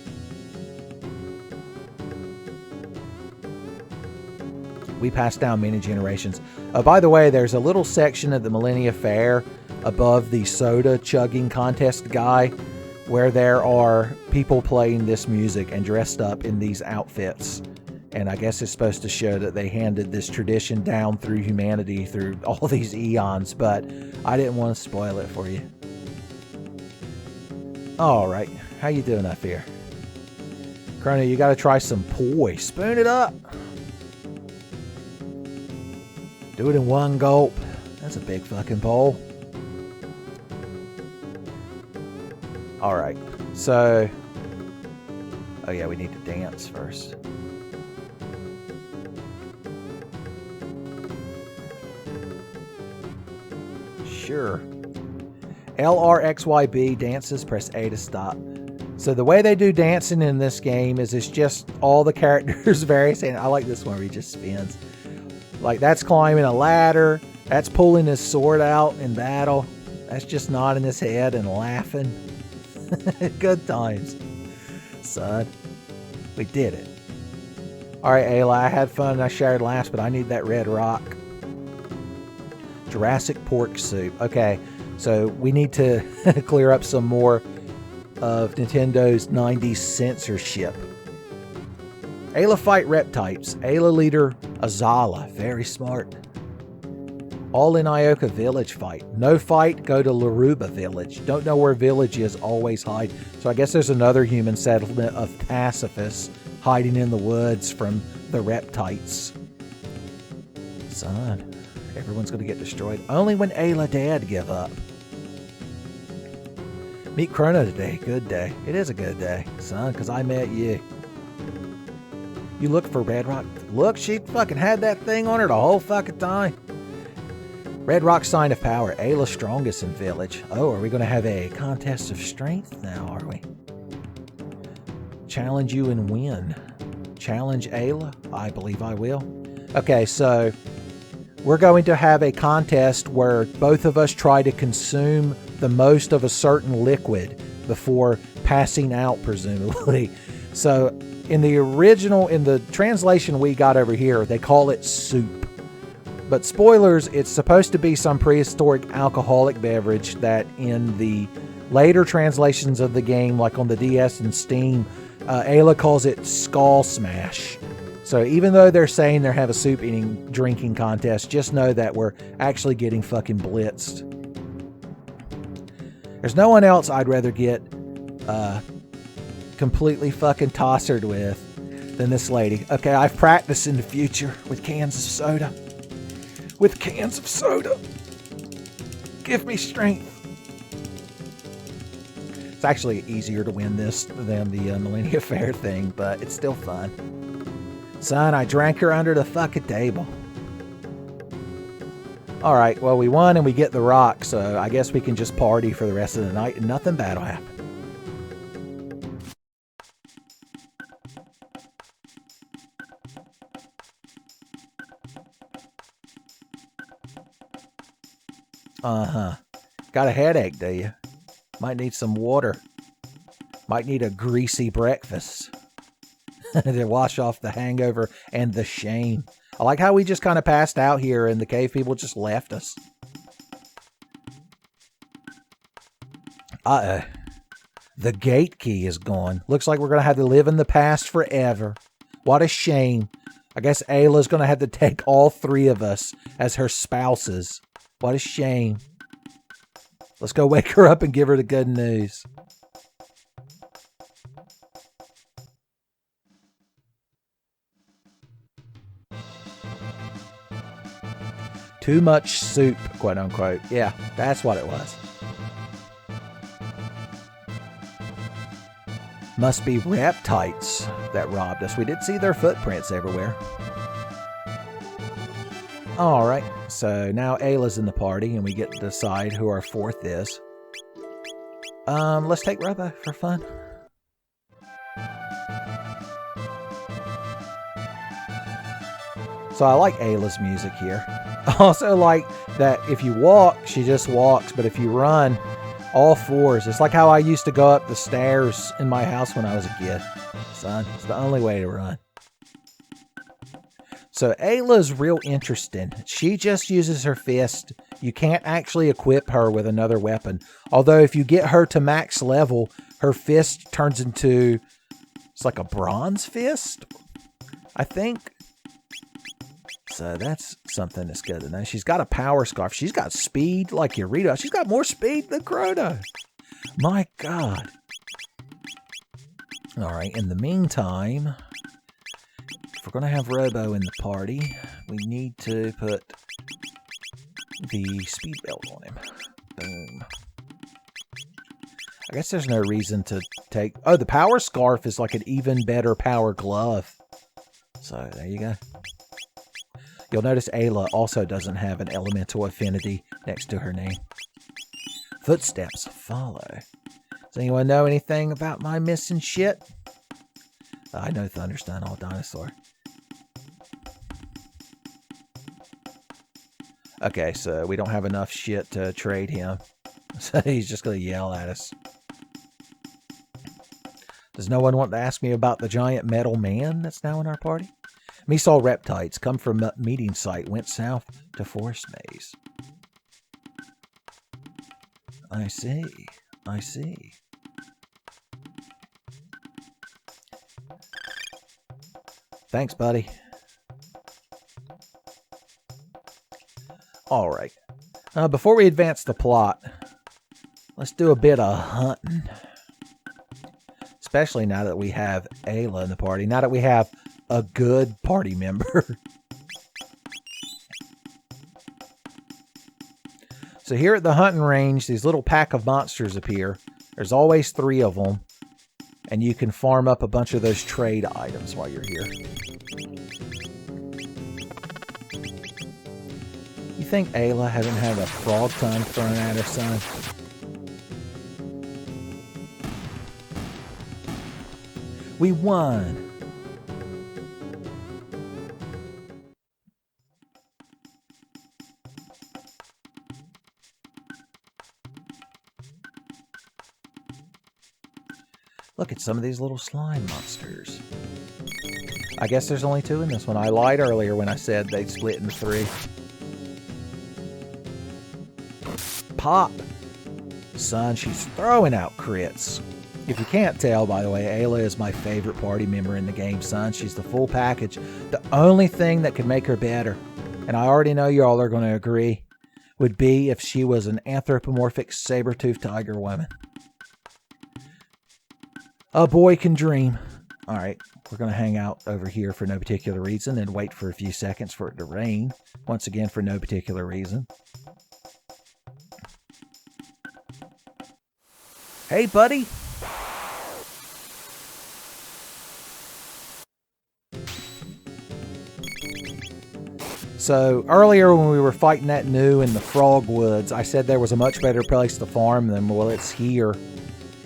We passed down many generations. By the way, there's a little section at the Millennial Fair above the soda chugging contest guy where there are people playing this music and dressed up in these outfits. And I guess it's supposed to show that they handed this tradition down through humanity through all these eons, but I didn't want to spoil it for you. Alright, how you doing up here? Chrono, you gotta try some poi. Spoon it up! Do it in one gulp. That's a big fucking bowl. Alright, so... Oh yeah, we need to dance first. Sure. LRXYB dances, press A to stop. So the way they do dancing in this game is it's just all the characters various, and I like this one where he just spins. Like that's climbing a ladder, that's pulling his sword out in battle, that's just nodding his head and laughing. Good times, son. We did it. Alright, Ayla, I had fun and I shared last, but I need that red rock. Jurassic pork soup. Okay, so we need to clear up some more of Nintendo's 90s censorship. Ayla fight rep types. Ayla leader Azala. Very smart. All in Ioka village fight. No fight, go to Laruba village. Don't know where village is, always hide. So I guess there's another human settlement of pacifists hiding in the woods from the reptites. Son, everyone's going to get destroyed. Only when Ayla dad give up. Meet Chrono today. Good day. It is a good day, son, because I met you. You look for Red Rock. Look, she fucking had that thing on her the whole fucking time. Red Rock sign of power. Ayla strongest in village. Oh, are we going to have a contest of strength now, are we? Challenge you and win. Challenge Ayla? I believe I will. Okay, so we're going to have a contest where both of us try to consume the most of a certain liquid before passing out, presumably. So in the translation we got over here, they call it soup. But spoilers, it's supposed to be some prehistoric alcoholic beverage that in the later translations of the game, like on the DS and Steam, Ayla calls it Skull Smash. So even though they're saying they have a soup eating drinking contest, just know that we're actually getting fucking blitzed. There's no one else I'd rather get completely fucking tossered with than this lady. Okay, I've practiced in the future with cans of soda. With cans of soda. Give me strength. It's actually easier to win this than the Millennial Fair thing, but it's still fun. Son, I drank her under the fucking table. Alright, well, we won and we get the rock, so I guess we can just party for the rest of the night and nothing bad will happen. Uh-huh. Got a headache, do you? Might need some water. Might need a greasy breakfast to wash off the hangover and the shame. I like how we just kind of passed out here and the cave people just left us. Uh-oh. The gate key is gone. Looks like we're going to have to live in the past forever. What a shame. I guess Ayla's going to have to take all three of us as her spouses. What a shame. Let's go wake her up and give her the good news. Too much soup, quote unquote. Yeah, that's what it was. Must be reptites that robbed us. We did see their footprints everywhere. Alright, so now Ayla's in the party and we get to decide who our fourth is. Let's take Robo for fun. So I like Ayla's music here. I also like that if you walk, she just walks, but if you run, all fours. It's like how I used to go up the stairs in my house when I was a kid. Son, it's the only way to run. So Ayla's real interesting. She just uses her fist. You can't actually equip her with another weapon. Although if you get her to max level, her fist turns into, it's like a bronze fist, I think. So that's something that's good to know. She's got a power scarf. She's got speed like Eureka. She's got more speed than Chrono. My God. All right, in the meantime, if we're going to have Robo in the party, we need to put the speed belt on him. Boom. I guess there's no reason to take... Oh, the power scarf is like an even better power glove. So, there you go. You'll notice Ayla also doesn't have an elemental affinity next to her name. Footsteps follow. Does anyone know anything about my missing shit? I know Thunder's done all dinosaur. Okay, so we don't have enough shit to trade him. So he's just going to yell at us. Does no one want to ask me about the giant metal man that's now in our party? Me saw reptiles come from meeting site, went south to forest maze. I see. I see. Thanks, buddy. All right. Before we advance the plot, let's do a bit of hunting. Especially now that we have Ayla in the party. Now that we have a good party member. So here at the hunting range, these little pack of monsters appear. There's always 3 of them. And you can farm up a bunch of those trade items while you're here. You think Ayla hasn't had a frog tongue thrown at her, son? We won! Look at some of these little slime monsters. I guess there's only 2 in this one. I lied earlier when I said they'd split into 3. Pop! Son, she's throwing out crits. If you can't tell, by the way, Ayla is my favorite party member in the game, son. She's the full package. The only thing that could make her better, and I already know y'all are going to agree, would be if she was an anthropomorphic saber-toothed tiger woman. A boy can dream. All right, we're going to hang out over here for no particular reason and wait for a few seconds for it to rain. Once again, for no particular reason. Hey, buddy. So earlier when we were fighting that new in the Frog Woods, I said there was a much better place to farm than, well, it's here.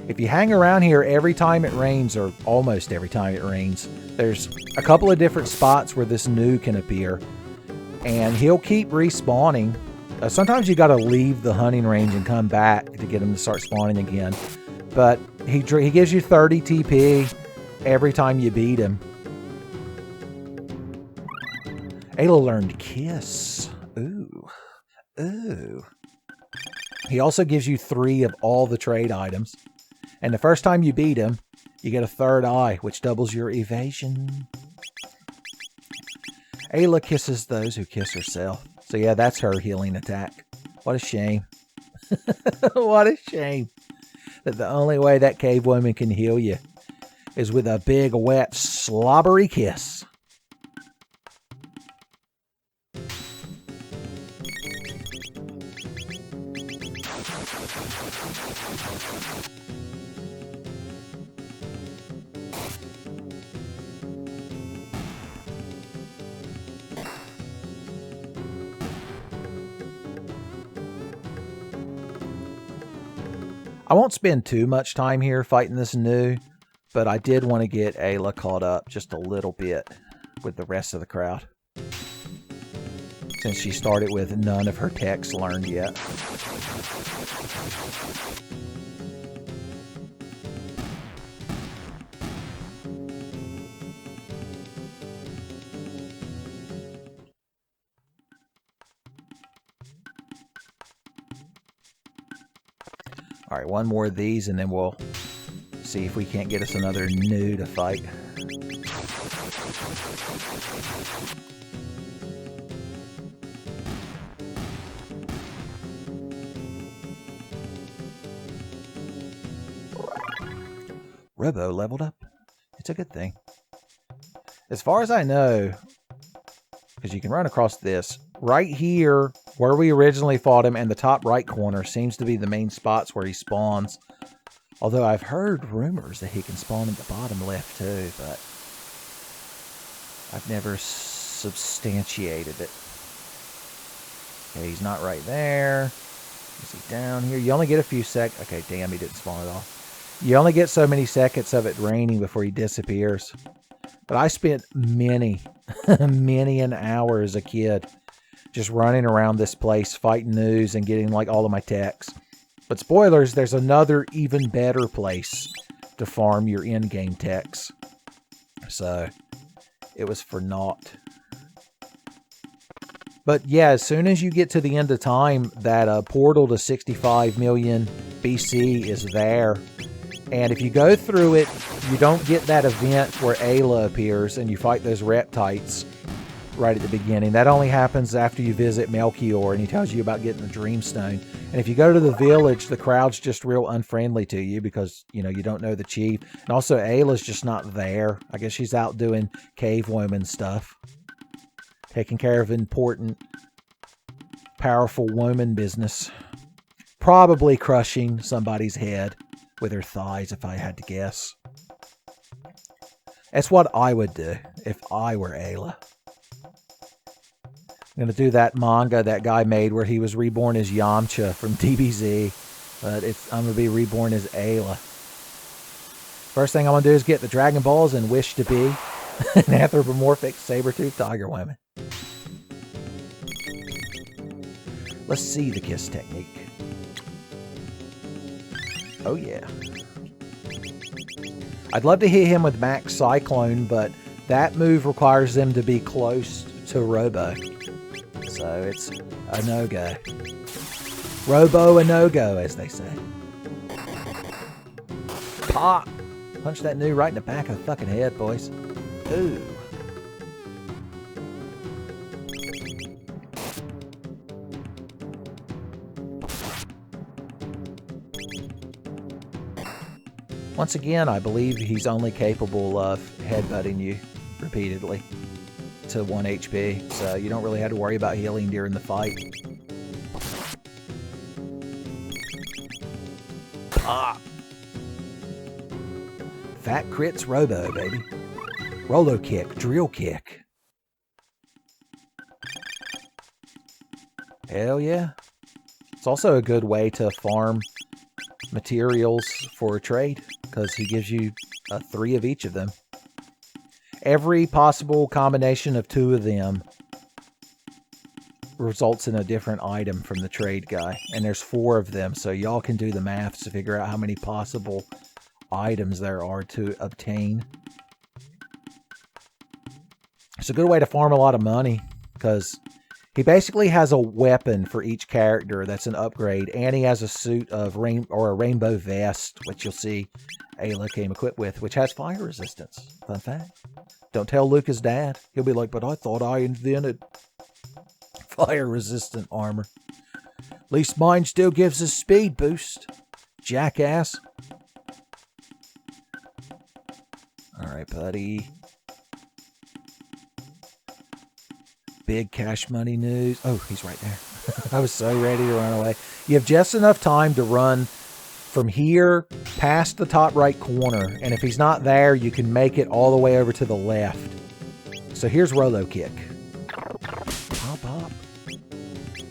If you hang around here every time it rains, or almost every time it rains, there's a couple of different spots where this new can appear. And he'll keep respawning. Sometimes you got to leave the hunting range and come back to get him to start spawning again. But he gives you 30 TP every time you beat him. Ayla learned Kiss. Ooh. Ooh. He also gives you 3 of all the trade items. And the first time you beat him, you get a 3rd eye, which doubles your evasion. Ayla kisses those who kiss herself. So yeah, that's her healing attack. What a shame. What a shame. That the only way that cave woman can heal you is with a big, wet, slobbery kiss. I won't spend too much time here fighting this new, but I did want to get Ayla caught up just a little bit with the rest of the crowd, since she started with none of her techs learned yet. Alright, one more of these and then we'll see if we can't get us another new to fight. Robo leveled up. It's a good thing. As far as I know, because you can run across this, right here where we originally fought him and the top right corner seems to be the main spots where he spawns. Although I've heard rumors that he can spawn in the bottom left too, but I've never substantiated it. Okay, he's not right there. Is he down here? You only get a few seconds. Okay, damn, he didn't spawn at all. You only get so many seconds of it raining before he disappears. But I spent many an hour as a kid just running around this place, fighting news and getting like all of my techs. But spoilers, there's another even better place to farm your in-game techs. So it was for naught. But yeah, as soon as you get to the end of time, that portal to 65 million BC is there. And if you go through it, you don't get that event where Ayla appears and you fight those reptites right at the beginning. That only happens after you visit Melchior and he tells you about getting the Dreamstone. And if you go to the village, the crowd's just real unfriendly to you because, you know, you don't know the chief. And also, Ayla's just not there. I guess she's out doing cave woman stuff. Taking care of important, powerful woman business. Probably crushing somebody's head with her thighs, if I had to guess. That's what I would do if I were Ayla. I'm going to do that manga that guy made where he was reborn as Yamcha from DBZ, but I'm going to be reborn as Ayla. First thing I'm going to do is get the Dragon Balls and wish to be an anthropomorphic saber-toothed tiger woman. Let's see the kiss technique. Oh yeah. I'd love to hit him with Max Cyclone, but that move requires them to be close to Robo. So it's a no-go. Robo a no-go, as they say. Pop! Punch that new right in the back of the fucking head, boys. Ooh. Once again, I believe he's only capable of headbutting you repeatedly to 1 HP, so you don't really have to worry about healing during the fight. Pop! Fat crits Robo, baby. Rolo kick, drill kick. Hell yeah. It's also a good way to farm materials for a trade, because he gives you 3 of each of them. Every possible combination of 2 of them results in a different item from the trade guy. And there's 4 of them, so y'all can do the maths to figure out how many possible items there are to obtain. It's a good way to farm a lot of money, because he basically has a weapon for each character that's an upgrade, and he has a suit of a rainbow vest, which you'll see Ayla came equipped with, which has fire resistance. Fun fact. Don't tell Luca's dad. He'll be like, but I thought I invented fire-resistant armor. At least mine still gives a speed boost. Jackass. Alright, buddy. Big cash money news. Oh, he's right there. I was so ready to run away. You have just enough time to run from here past the top right corner, and if he's not there, you can make it all the way over to the left. So here's Rolo kick. Pop, pop.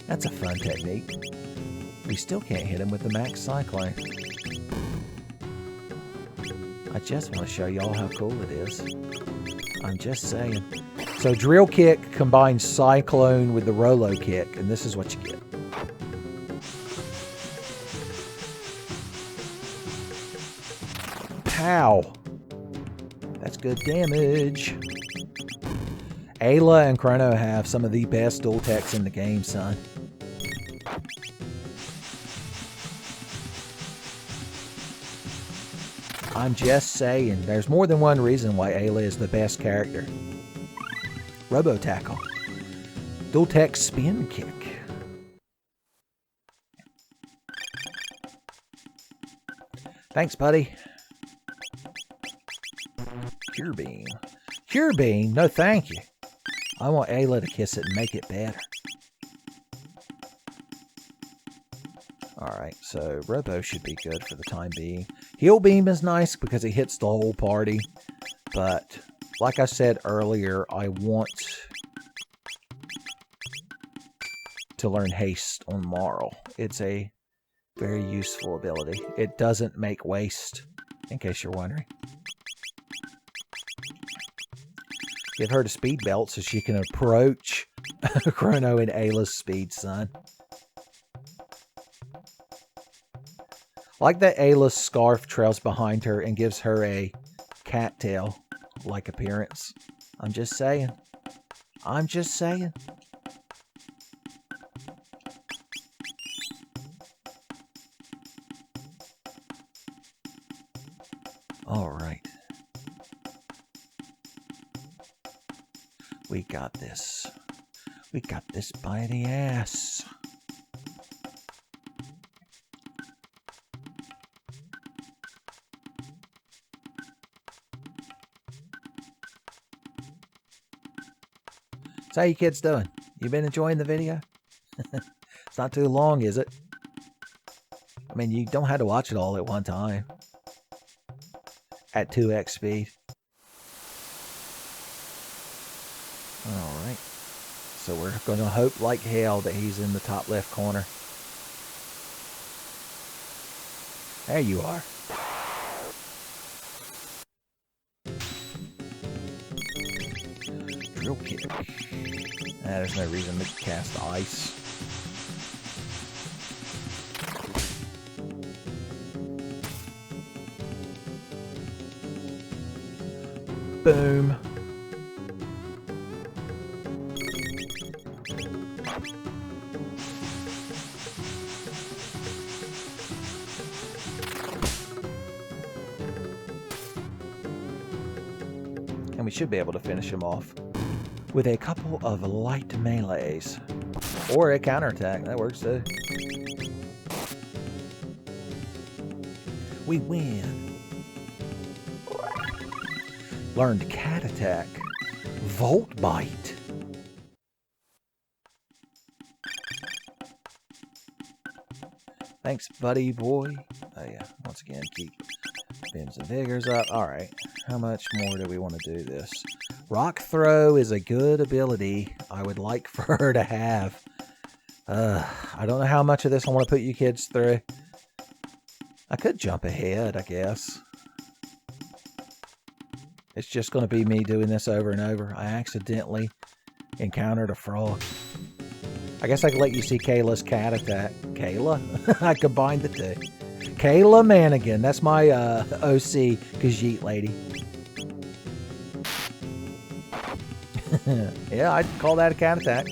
That's a fun technique. We still can't hit him with the Max Cyclone. I just want to show y'all how cool it is. I'm just saying. So drill kick combines Cyclone with the Rolo kick, and this is what you get. Pow! That's good damage. Ayla and Chrono have some of the best dual techs in the game, son. I'm just saying, there's more than one reason why Ayla is the best character. Robo Tackle. Dual Tech Spin Kick. Thanks, buddy. Cure Beam. Cure Beam? No, thank you. I want Ayla to kiss it and make it better. Alright, so Robo should be good for the time being. Heal Beam is nice because it hits the whole party. But, like I said earlier, I want to learn Haste on Marl. It's a very useful ability. It doesn't make waste, in case you're wondering. Give her the speed belt so she can approach Chrono and Ayla's speed, son. Like that Ayla's scarf trails behind her and gives her a cattail-like appearance. I'm just saying. I'm just saying. Alright. We got this. We got this by the ass. So how you kids doing? You been enjoying the video? It's not too long, is it? I mean, you don't have to watch it all at one time. At 2x speed. Alright. So we're going to hope like hell that he's in the top left corner. There you are. Drill kick. There's no reason to cast ice. Boom. And we should be able to finish him off with a couple of light melees. Or a counterattack. That works too. We win. Learned cat attack. Volt bite. Thanks, buddy boy. Oh yeah, once again, keep Bims and Vigors up. Alright, how much more do we want to do this? Rock Throw is a good ability I would like for her to have. I don't know how much of this I want to put you kids through. I could jump ahead, I guess. It's just going to be me doing this over and over. I accidentally encountered a frog. I guess I could let you see Kayla's cat attack. Kayla? I combined the two. Kayla Manigan. That's my OC Khajiit lady. Yeah, I'd call that a cat attack.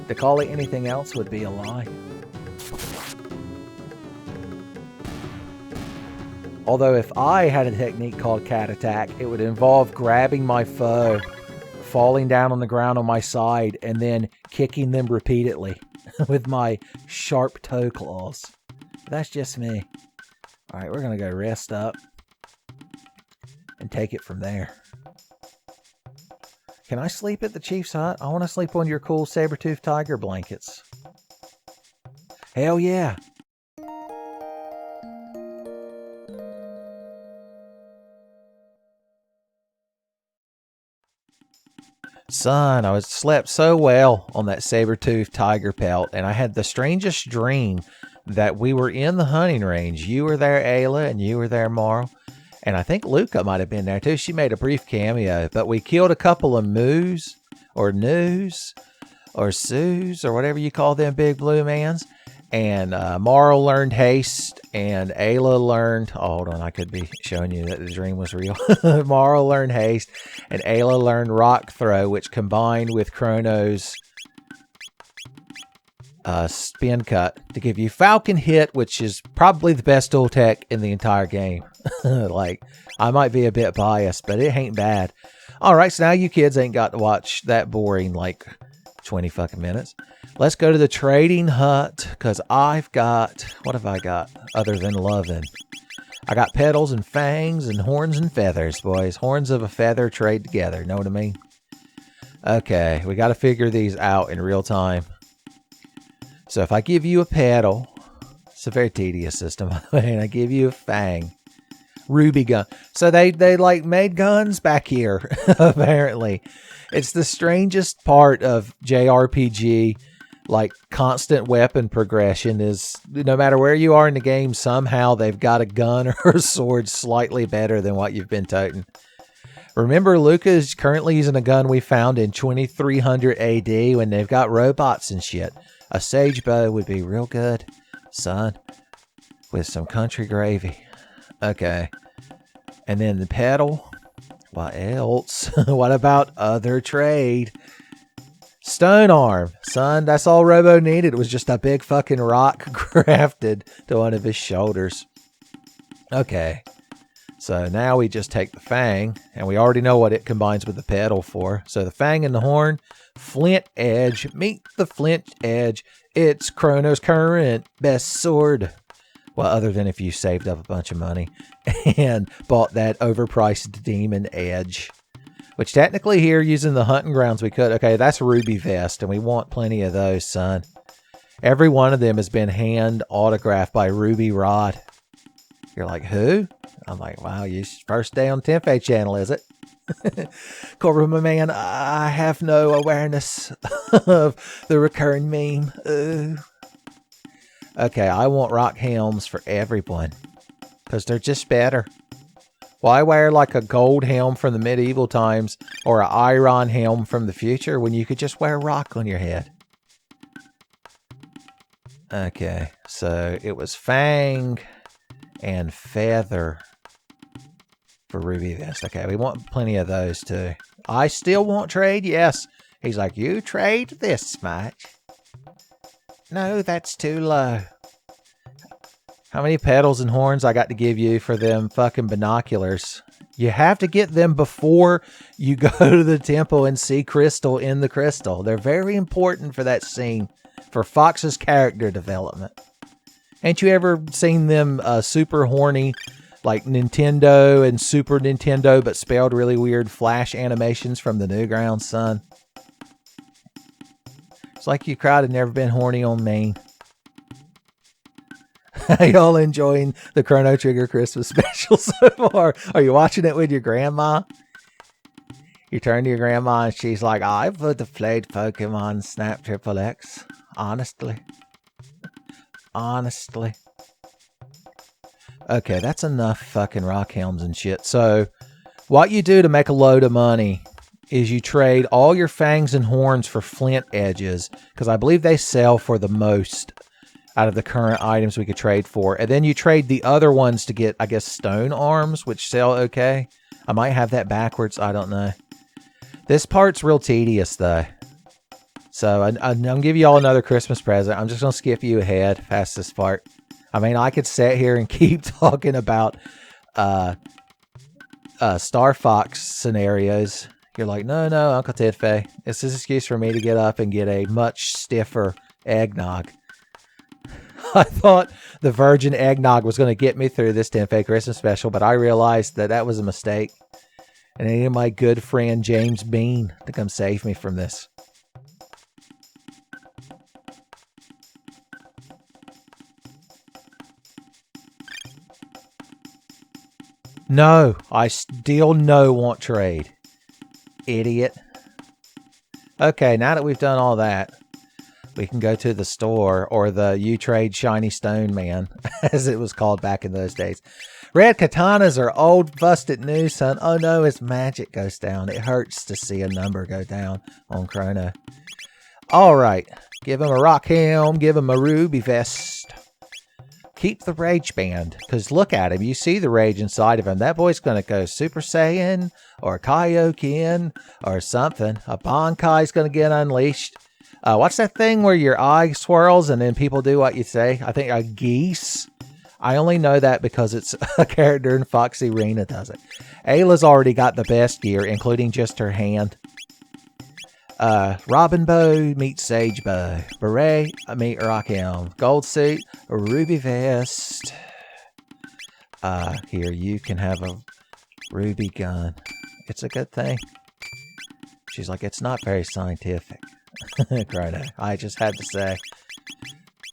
To call it anything else would be a lie. Although if I had a technique called cat attack, it would involve grabbing my foe, falling down on the ground on my side, and then kicking them repeatedly with my sharp toe claws. That's just me. Alright, we're going to go rest up and take it from there. Can I sleep at the Chief's hut? I want to sleep on your cool saber-toothed tiger blankets. Hell yeah. Son, I slept so well on that saber-toothed tiger pelt, and I had the strangest dream that we were in the hunting range. You were there, Ayla, and you were there, Marl. And I think Luca might have been there too. She made a brief cameo. But we killed a couple of moos, or news, or Sues, or whatever you call them big blue mans. And Marl learned haste, and Ayla learned... Oh, hold on, I could be showing you that the dream was real. Marl learned haste, and Ayla learned rock throw, which combined with Chrono's spin cut to give you Falcon Hit, which is probably the best dual tech in the entire game. Like, I might be a bit biased, but it ain't bad. All right, so now you kids ain't got to watch that boring, like, 20 fucking minutes. Let's go to the trading hut, because I've got... What have I got other than loving? I got petals and fangs and horns and feathers, boys. Horns of a feather trade together, know what I mean? Okay, we got to figure these out in real time. So if I give you a petal, it's a very tedious system, by the way, and I give you a fang, ruby gun. So they like made guns back here, apparently. It's the strangest part of JRPG, like constant weapon progression is no matter where you are in the game, somehow they've got a gun or a sword slightly better than what you've been toting. Remember, Luca is currently using a gun we found in 2300 AD when they've got robots and shit. A sage bow would be real good, son, with some country gravy. Okay. And then the petal. What else? What about other trade? Stone arm. Son, that's all Robo needed. It was just a big fucking rock crafted to one of his shoulders. Okay. So now we just take the fang, and we already know what it combines with the petal for. So the fang and the horn, flint edge, meet the flint edge. It's Chrono's current best sword. Well, other than if you saved up a bunch of money and bought that overpriced demon edge. Which technically here, using the hunting grounds, we could. Okay, that's Ruby Vest, and we want plenty of those, son. Every one of them has been hand autographed by Ruby Rod. You're like, who? I'm like, wow, you first day on Tenfey channel, is it? Cobra, my man, I have no awareness of the recurring meme. Ooh. Okay, I want rock helms for everyone. Because they're just better. Why wear like a gold helm from the medieval times or an iron helm from the future when you could just wear rock on your head? Okay, so it was fang and feather for Ruby Vest. Okay, we want plenty of those too. I still want trade, yes. He's like, you trade this much? No, that's too low. How many petals and horns I got to give you for them fucking binoculars? You have to get them before you go to the temple and see Crystal in the crystal. They're very important for that scene, for Fox's character development. Ain't you ever seen them super horny, like Nintendo and Super Nintendo, but spelled really weird flash animations from the Newgrounds, son? It's like you cried and never been horny on Maine. Y'all enjoying the Chrono Trigger Christmas special so far? Are you watching it with your grandma? You turn to your grandma and she's like, I would have played Pokemon Snap Triple X. Honestly. Honestly. Okay, that's enough fucking rock helms and shit. So, what you do to make a load of money is you trade all your fangs and horns for flint edges, because I believe they sell for the most out of the current items we could trade for. And then you trade the other ones to get, I guess, stone arms, which sell okay. I might have that backwards. I don't know. This part's real tedious, though. So I'm going to give you all another Christmas present. I'm just going to skip you ahead past this part. I mean, I could sit here and keep talking about Star Fox scenarios. You're like, no, Uncle Tenfey. It's an excuse for me to get up and get a much stiffer eggnog. I thought the virgin eggnog was going to get me through this Tenfey Christmas special, but I realized that that was a mistake. And I needed my good friend James Bean to come save me from this. No, I still want trade. Idiot. Okay, now that we've done all that, we can go to the store, or the You Trade Shiny Stone Man, as it was called back in those days. Red katanas are old, busted news, son. Oh no, his magic goes down. It hurts to see a number go down on Chrono. Alright, give him a rock helm, give him a ruby vest. Keep the rage band, because look at him. You see the rage inside of him. That boy's going to go Super Saiyan, or Kaioken, or something. A Bankai's going to get unleashed. What's that thing where your eye swirls and then people do what you say? I think a geese. I only know that because it's a character in Foxy Rena does it. Ayla's already got the best gear, including just her hand. Robin bow meets sage bow. Beret meet rock elm. Gold suit, ruby vest. Here, you can have a ruby gun. It's a good thing. She's like, it's not very scientific. Chrono. I just had to say.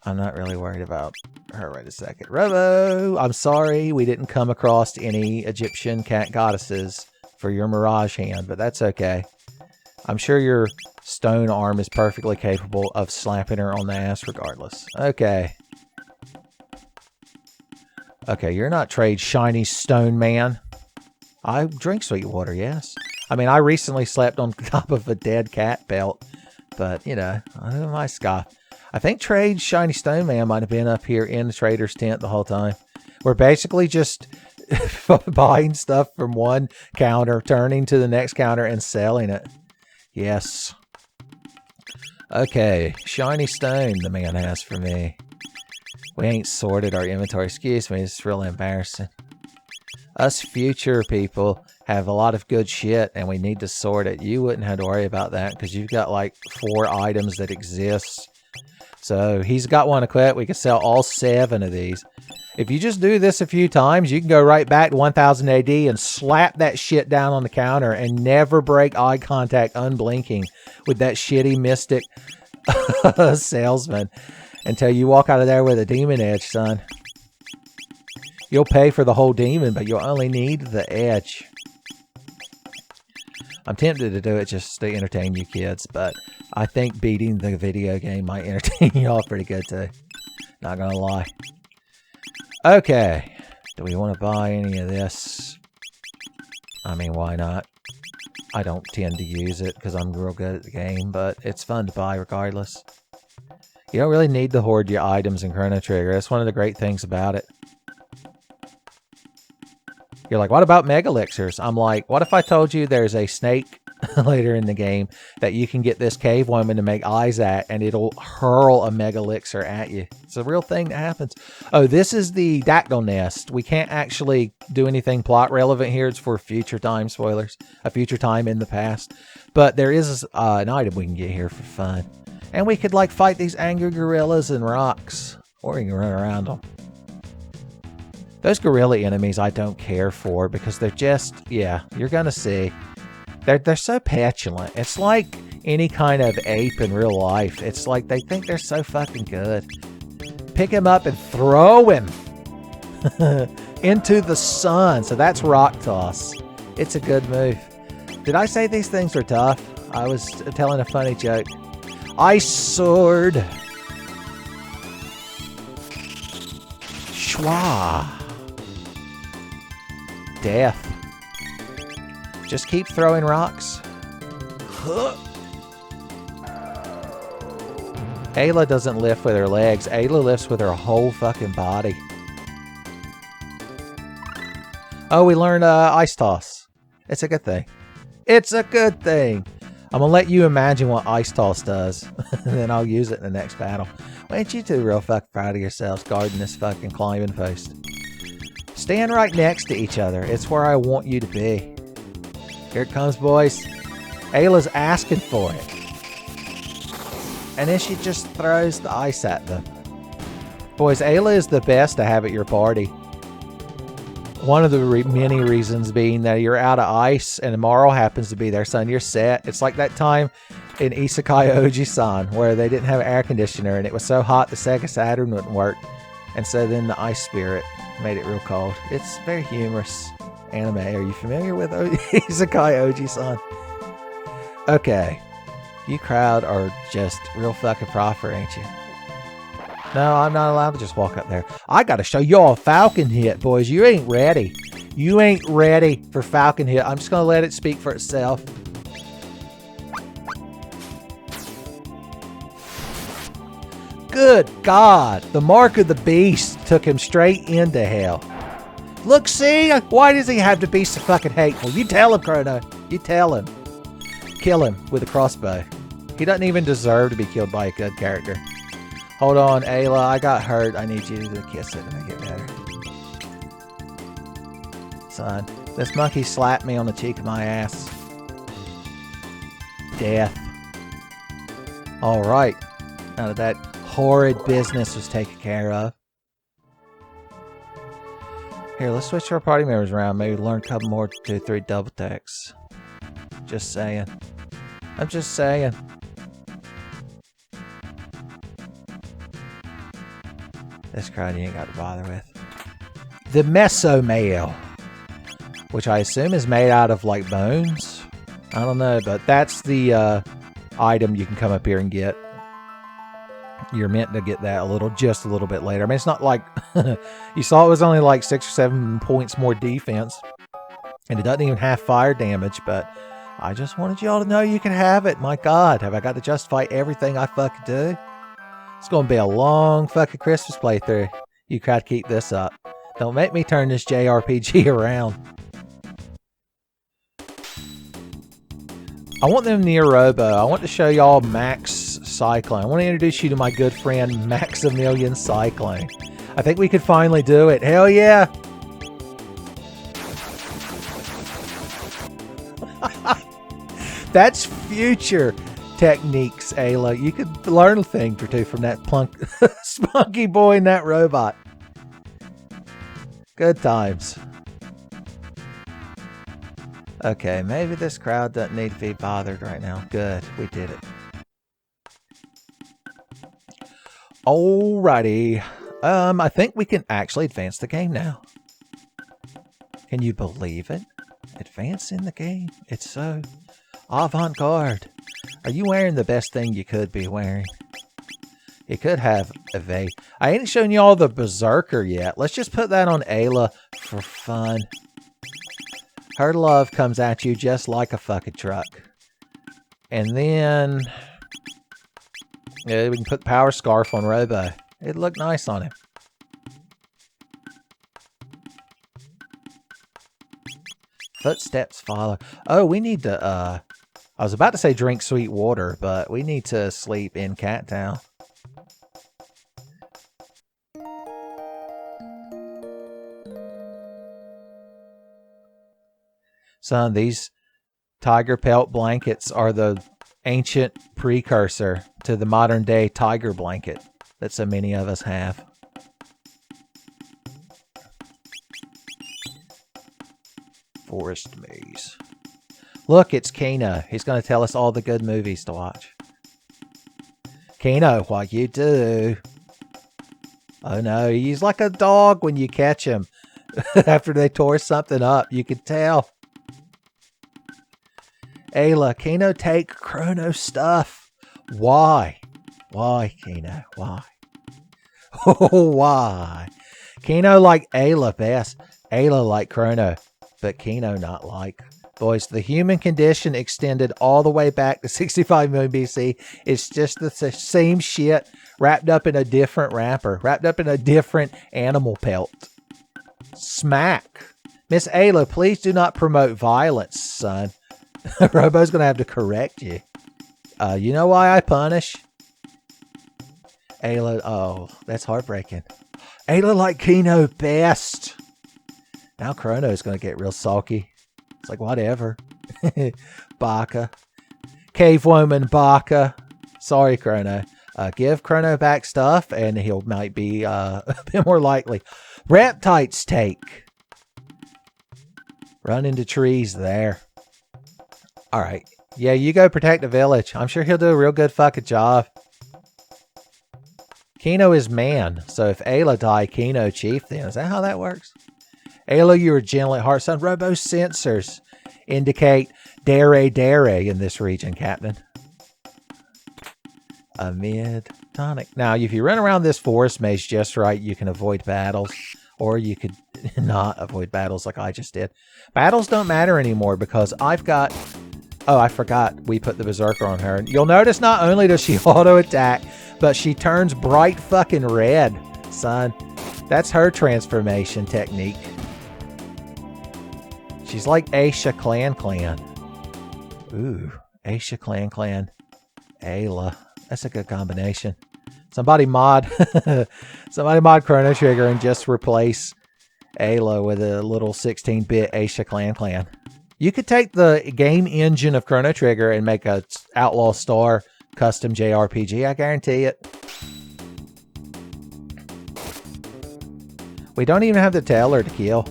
I'm not really worried about her right a second. Robo! I'm sorry we didn't come across any Egyptian cat goddesses for your Mirage hand, but that's okay. I'm sure your stone arm is perfectly capable of slapping her on the ass regardless. Okay. Okay, you're not trade shiny stone man. I drink sweet water, yes. I mean, I recently slept on top of a dead cat belt, but, you know, my scoff. I think Trade Shiny Stone Man might have been up here in the trader's tent the whole time. We're basically just buying stuff from one counter, turning to the next counter, and selling it. Yes. Okay, Shiny Stone, the man asked for me. We ain't sorted our inventory. Excuse me, it's really embarrassing. Us future people have a lot of good shit, and we need to sort it. You wouldn't have to worry about that, because you've got like 4 items that exist. So he's got one equipped. We can sell all 7 of these. If you just do this a few times, you can go right back to 1000 AD and slap that shit down on the counter and never break eye contact unblinking with that shitty mystic salesman until you walk out of there with a demon edge, son. You'll pay for the whole demon, but you'll only need the edge. I'm tempted to do it just to entertain you kids, but I think beating the video game might entertain you all pretty good too. Not gonna lie. Okay. Do we want to buy any of this? I mean, why not? I don't tend to use it because I'm real good at the game, but it's fun to buy regardless. You don't really need to hoard your items in Chrono Trigger. That's one of the great things about it. You're like, what about Mega Elixirs? I'm like, what if I told you there's a snake later in the game that you can get this cave woman to make eyes at, and it'll hurl a Mega Elixir at you. It's a real thing that happens. Oh, this is the Dactyl Nest. We can't actually do anything plot relevant here. It's for future time spoilers. A future time in the past. But there is an item we can get here for fun. And we could like fight these angry gorillas and rocks. Or we can run around them. Those gorilla enemies I don't care for because they're just, yeah, you're gonna see. They're so petulant. It's like any kind of ape in real life. It's like they think they're so fucking good. Pick him up and throw him into the sun. So that's rock toss. It's a good move. Did I say these things are tough? I was telling a funny joke. Ice sword. Schwa. Death. Just keep throwing rocks. Ayla doesn't lift with her legs. Ayla lifts with her whole fucking body. Oh, we learned ice toss. It's a good thing. It's a good thing. I'm going to let you imagine what ice toss does. And then I'll use it in the next battle. Why ain't you two real fucking proud of yourselves guarding this fucking climbing post? Stand right next to each other. It's where I want you to be. Here it comes, boys. Ayla's asking for it. And then she just throws the ice at them. Boys, Ayla is the best to have at your party. One of the many reasons being that you're out of ice and tomorrow happens to be there, son. You're set. It's like that time in Isekai Oji-san where they didn't have air conditioner and it was so hot the Sega Saturn wouldn't work. And so then the ice spirit made it real cold. It's very humorous anime. Are you familiar with Isekai Oji-san? Okay. You crowd are just real fucking proper, ain't you? No, I'm not allowed to just walk up there. I gotta show y'all a Falcon hit, boys. You ain't ready. You ain't ready for Falcon hit. I'm just gonna let it speak for itself. Good God. The mark of the beast took him straight into hell. Look, see? Why does he have to be so fucking hateful? You tell him, Chrono. You tell him. Kill him with a crossbow. He doesn't even deserve to be killed by a good character. Hold on, Ayla. I got hurt. I need you to kiss it to make it better. Son, this monkey slapped me on the cheek of my ass. Death. Alright. Now that that horrid business was taken care of. Here, let's switch our party members around. Maybe learn a couple more 2-3 double techs. Just saying. I'm just saying. This crowd you ain't got to bother with. The Mesomail, which I assume is made out of like bones. I don't know, but that's the item you can come up here and get. You're meant to get that just a little bit later. I mean, it's not like you saw it was only like 6 or 7 points more defense, and it doesn't even have fire damage. But I just wanted y'all to know you can have it. My God, have I got to justify everything I fucking do? It's gonna be a long fucking Christmas playthrough. You try to keep this up. Don't make me turn this JRPG around. I want them near Robo. I want to show y'all Max Cyclone. I want to introduce you to my good friend Maximilian Cyclone. I think we could finally do it. Hell yeah! That's future techniques, Ayla. You could learn a thing or two from that spunky boy and that robot. Good times. Okay, maybe this crowd doesn't need to be bothered right now. Good, we did it. Alrighty. I think we can actually advance the game now. Can you believe it? Advancing the game. It's so avant-garde. Are you wearing the best thing you could be wearing? You could have a V. I ain't shown you all the Berserker yet. Let's just put that on Ayla for fun. Her love comes at you just like a fucking truck. And then yeah, we can put Power Scarf on Robo. It'd look nice on him. Footsteps follow. Oh, we need to, I was about to say drink sweet water, but we need to sleep in Cat Town. Son, these tiger pelt blankets are the ancient precursor to the modern day tiger blanket that so many of us have. Forest maze. Look, it's Keno. He's going to tell us all the good movies to watch. Keno, what you do? Oh no, he's like a dog when you catch him. After they tore something up, you could tell. Ayla, Keno take Chrono stuff. Why? Why, Keno? Why? Oh, why? Keno like Ayla best. Ayla like Chrono, but Keno not like. Boys, the human condition extended all the way back to 65 million BC. It's just the same shit wrapped up in a different wrapper, wrapped up in a different animal pelt. Smack. Miss Ayla, please do not promote violence, son. Robo's going to have to correct you. You know why I punish? Ayla, oh, that's heartbreaking. Ayla like Keno best. Now Chrono's going to get real sulky. It's like, whatever. Baka. Cave woman Baka. Sorry, Chrono. Give Chrono back stuff and he'll might be a bit more likely. Reptites take. Run into trees there. Alright. Yeah, you go protect the village. I'm sure he'll do a real good fucking job. Keno is man. So if Ayla die, Keno chief then. Is that how that works? Ayla, you are gentle at heart, son. Robo sensors indicate dare in this region, Captain. A mid-tonic. Now, if you run around this forest maze just right, you can avoid battles. Or you could not avoid battles like I just did. Battles don't matter anymore because I've got... Oh, I forgot we put the Berserker on her. You'll notice not only does she auto-attack, but she turns bright fucking red, son. That's her transformation technique. She's like Aisha Clan. Ooh, Aisha Clan. Ayla. That's a good combination. Somebody mod Chrono Trigger and just replace Ayla with a little 16-bit Aisha Clan. You could take the game engine of Chrono Trigger and make a Outlaw Star custom JRPG. I guarantee it. We don't even have the Tailor to kill.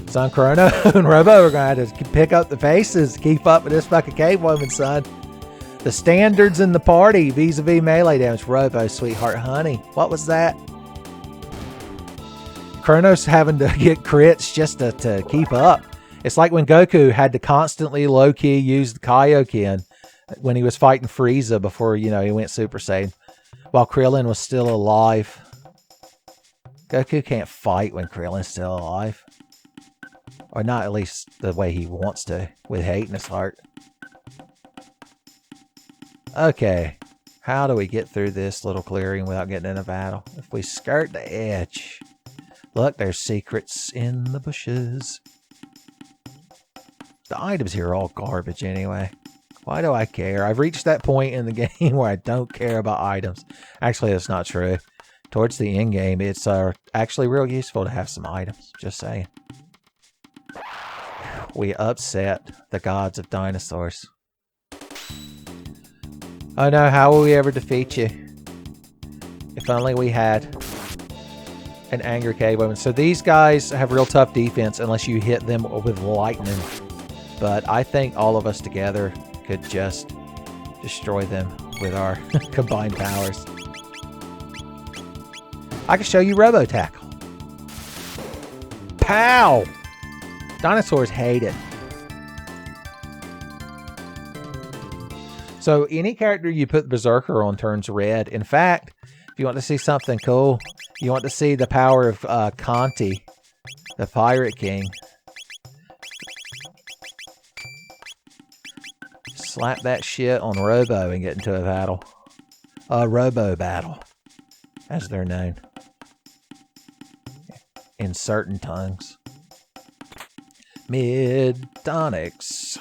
Son, Chrono and Robo are going to have to pick up the paces to keep up with this fucking cave woman, son. The standards in the party vis-a-vis melee damage. Robo, sweetheart, honey. What was that? Chrono's having to get crits just to keep up. It's like when Goku had to constantly low-key use the Kaioken when he was fighting Frieza before, you know, he went Super Saiyan. While Krillin was still alive. Goku can't fight when Krillin's still alive. Or not at least the way he wants to, with hate in his heart. Okay. How do we get through this little clearing without getting in a battle? If we skirt the edge. Look, there's secrets in the bushes. The items here are all garbage anyway. Why do I care? I've reached that point in the game where I don't care about items. Actually, that's not true. Towards the end game, it's actually real useful to have some items. Just saying. We upset the gods of dinosaurs. Oh no, how will we ever defeat you? If only we had an angry cave woman. So these guys have real tough defense unless you hit them with lightning. But I think all of us together could just destroy them with our combined powers. I can show you Robo Tackle. Pow! Dinosaurs hate it. So any character you put Berserker on turns red. In fact, if you want to see something cool, you want to see the power of Conti, the Pirate King. Slap that shit on Robo and get into a battle. A Robo battle, as they're known. In certain tongues. Mid-Donics.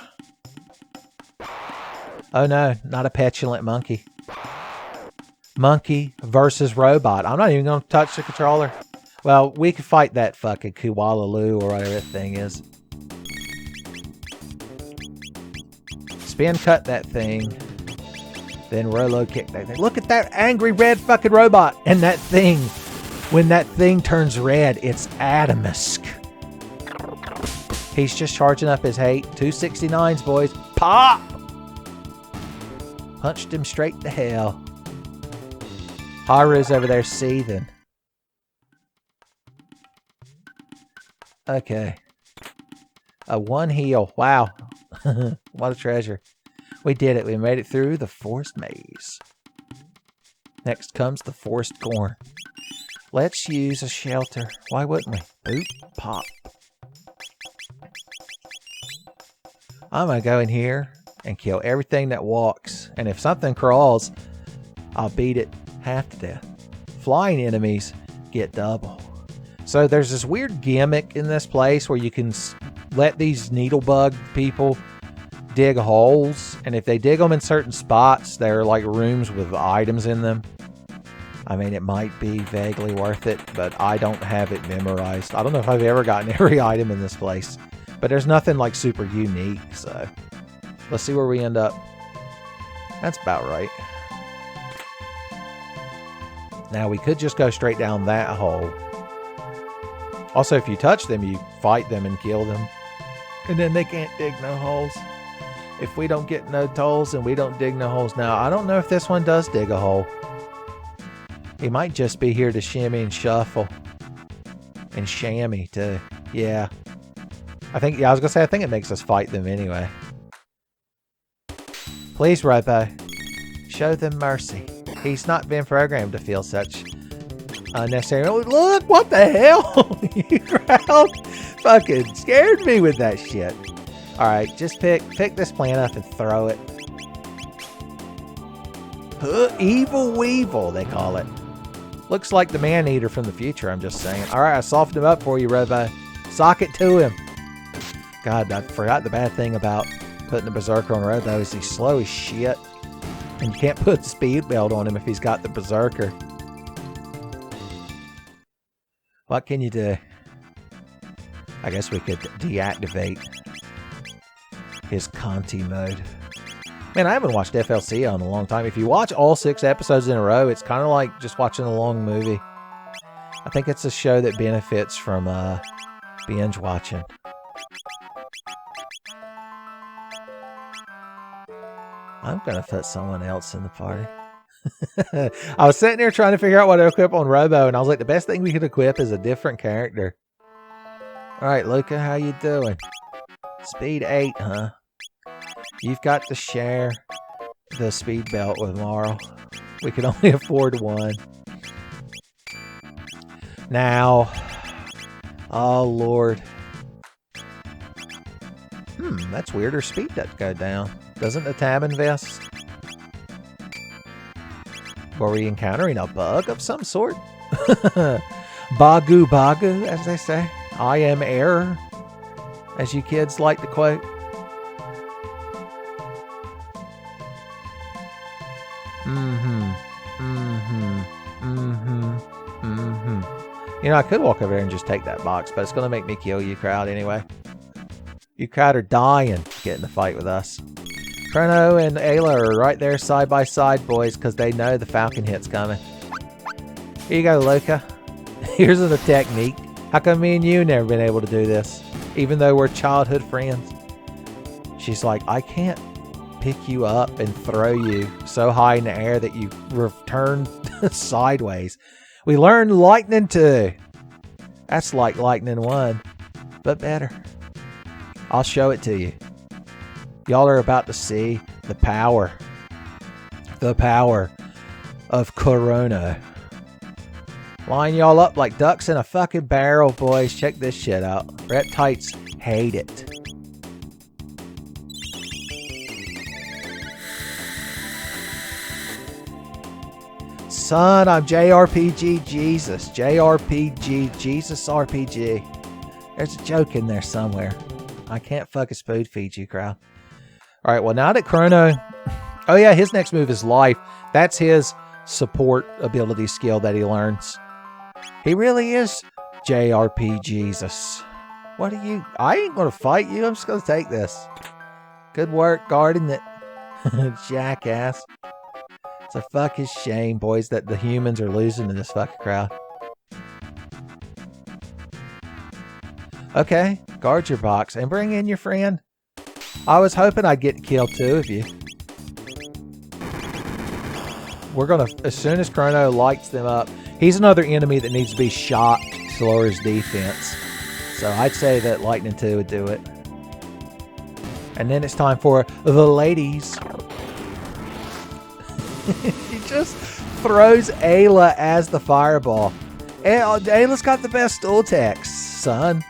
Oh no, not a petulant monkey. Monkey versus robot. I'm not even going to touch the controller. Well, we could fight that fucking Kuala-Lu or whatever that thing is. Spin cut that thing. Then Rolo kick that thing. Look at that angry red fucking robot. And that thing, when that thing turns red, it's Adamusk. He's just charging up his hate. 269s, boys. Pop! Punched him straight to hell. Haru's over there seething. Okay. A one heal. Wow. What a treasure. We did it. We made it through the forest maze. Next comes the forest corn. Let's use a shelter. Why wouldn't we? Boop. Pop. I'm going to go in here and kill everything that walks. And if something crawls, I'll beat it half to death. Flying enemies get double. So there's this weird gimmick in this place where you can let these needle bug people dig holes. And if they dig them in certain spots, they're like rooms with items in them. I mean, it might be vaguely worth it, but I don't have it memorized. I don't know if I've ever gotten every item in this place. But there's nothing like super unique, so let's see where we end up. That's about right. Now we could just go straight down that hole. Also, if you touch them, you fight them and kill them. And then they can't dig no holes. If we don't get no tolls and we don't dig no holes. Now, I don't know if this one does dig a hole. He might just be here to shimmy and shuffle. And shammy too. Yeah. I was going to say, I think it makes us fight them anyway. Please, Robo. Show them mercy. He's not been programmed to feel such unnecessary. Oh, look, what the hell? You crowd fucking scared me with that shit. Alright, just pick this plant up and throw it. Evil Weevil, they call it. Looks like the man-eater from the future, I'm just saying. Alright, I softened him up for you, Robo. Sock it to him. God, I forgot the bad thing about putting the Berserker on Robo is he's slow as shit. And you can't put the speed belt on him if he's got the berserker. What can you do? I guess we could deactivate his Conti mode. Man, I haven't watched FLC in a long time. If you watch all 6 episodes in a row, it's kind of like just watching a long movie. I think it's a show that benefits from binge watching. I'm going to put someone else in the party. I was sitting there trying to figure out what to equip on Robo, and I was like, the best thing we could equip is a different character. All right, Luca, how you doing? Speed 8, huh? You've got to share the speed belt with Marl. We can only afford one. Now, oh Lord. That's weird. Her speed doesn't go down. Doesn't the tab invest? Were we encountering a bug of some sort? Bagu bagu, as they say. I am error, as you kids like to quote. You know, I could walk over there and just take that box, but it's going to make me kill you, crowd, anyway. You crowd are dying to get in the fight with us. Chrono and Ayla are right there side by side, boys, because they know the Falcon hit's coming. Here you go, Luca. Here's the technique. How come me and you never been able to do this, even though we're childhood friends? She's like, I can't pick you up and throw you so high in the air that you return sideways. We learned Lightning 2. That's like Lightning 1, but better. I'll show it to you. Y'all are about to see the power of Chrono. Line y'all up like ducks in a fucking barrel, boys. Check this shit out. Reptites hate it. Son, I'm JRPG Jesus. JRPG Jesus RPG. There's a joke in there somewhere. I can't fucking spoon feed you, crowd. Alright, well now that Chrono... Oh yeah, his next move is Life. That's his support ability skill that he learns. He really is JRP Jesus. What are you... I ain't gonna fight you. I'm just gonna take this. Good work guarding it. Jackass. It's a fucking shame, boys, that the humans are losing to this fucking crowd. Okay, guard your box and bring in your friend. I was hoping I'd get to kill 2 of you. We're gonna, as soon as Chrono lights them up, he's another enemy that needs to be shot to lower his defense. So I'd say that Lightning 2 would do it. And then it's time for the ladies. He just throws Ayla as the fireball. Ayla's got the best dual attacks, son.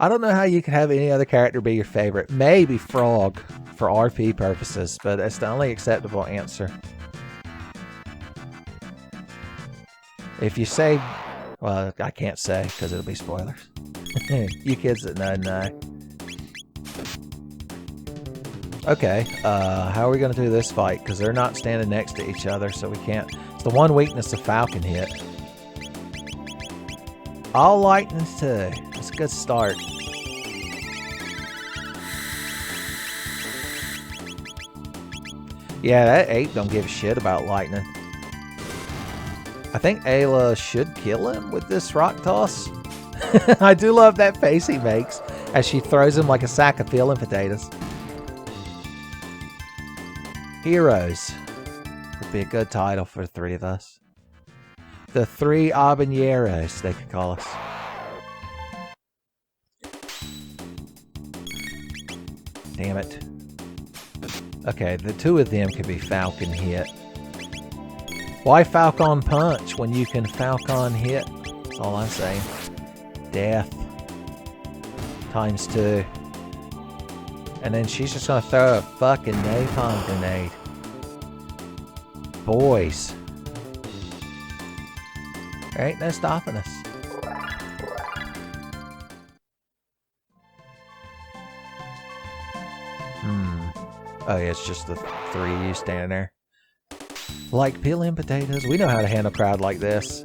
I don't know how you can have any other character be your favorite. Maybe Frog for RP purposes, but that's the only acceptable answer. If you say... Well, I can't say because it'll be spoilers. You kids that know. Okay, how are we going to do this fight? Because they're not standing next to each other, so we can't... It's the one weakness of Falcon hit. All lightnings too. That's a good start. Yeah, that ape don't give a shit about lightning. I think Ayla should kill him with this rock toss. I do love that face he makes as she throws him like a sack of peeling potatoes. Heroes would be a good title for the 3 of us. The 3 habaneros, they could call us. Damn it. Okay, the 2 of them could be Falcon hit. Why Falcon punch when you can Falcon hit? That's all I'm saying. Death. Times 2. And then she's just gonna throw a fucking napalm grenade. Boys. There ain't no stopping us. Oh, yeah, it's just the three of you standing there. Like peeling potatoes. We know how to handle a crowd like this.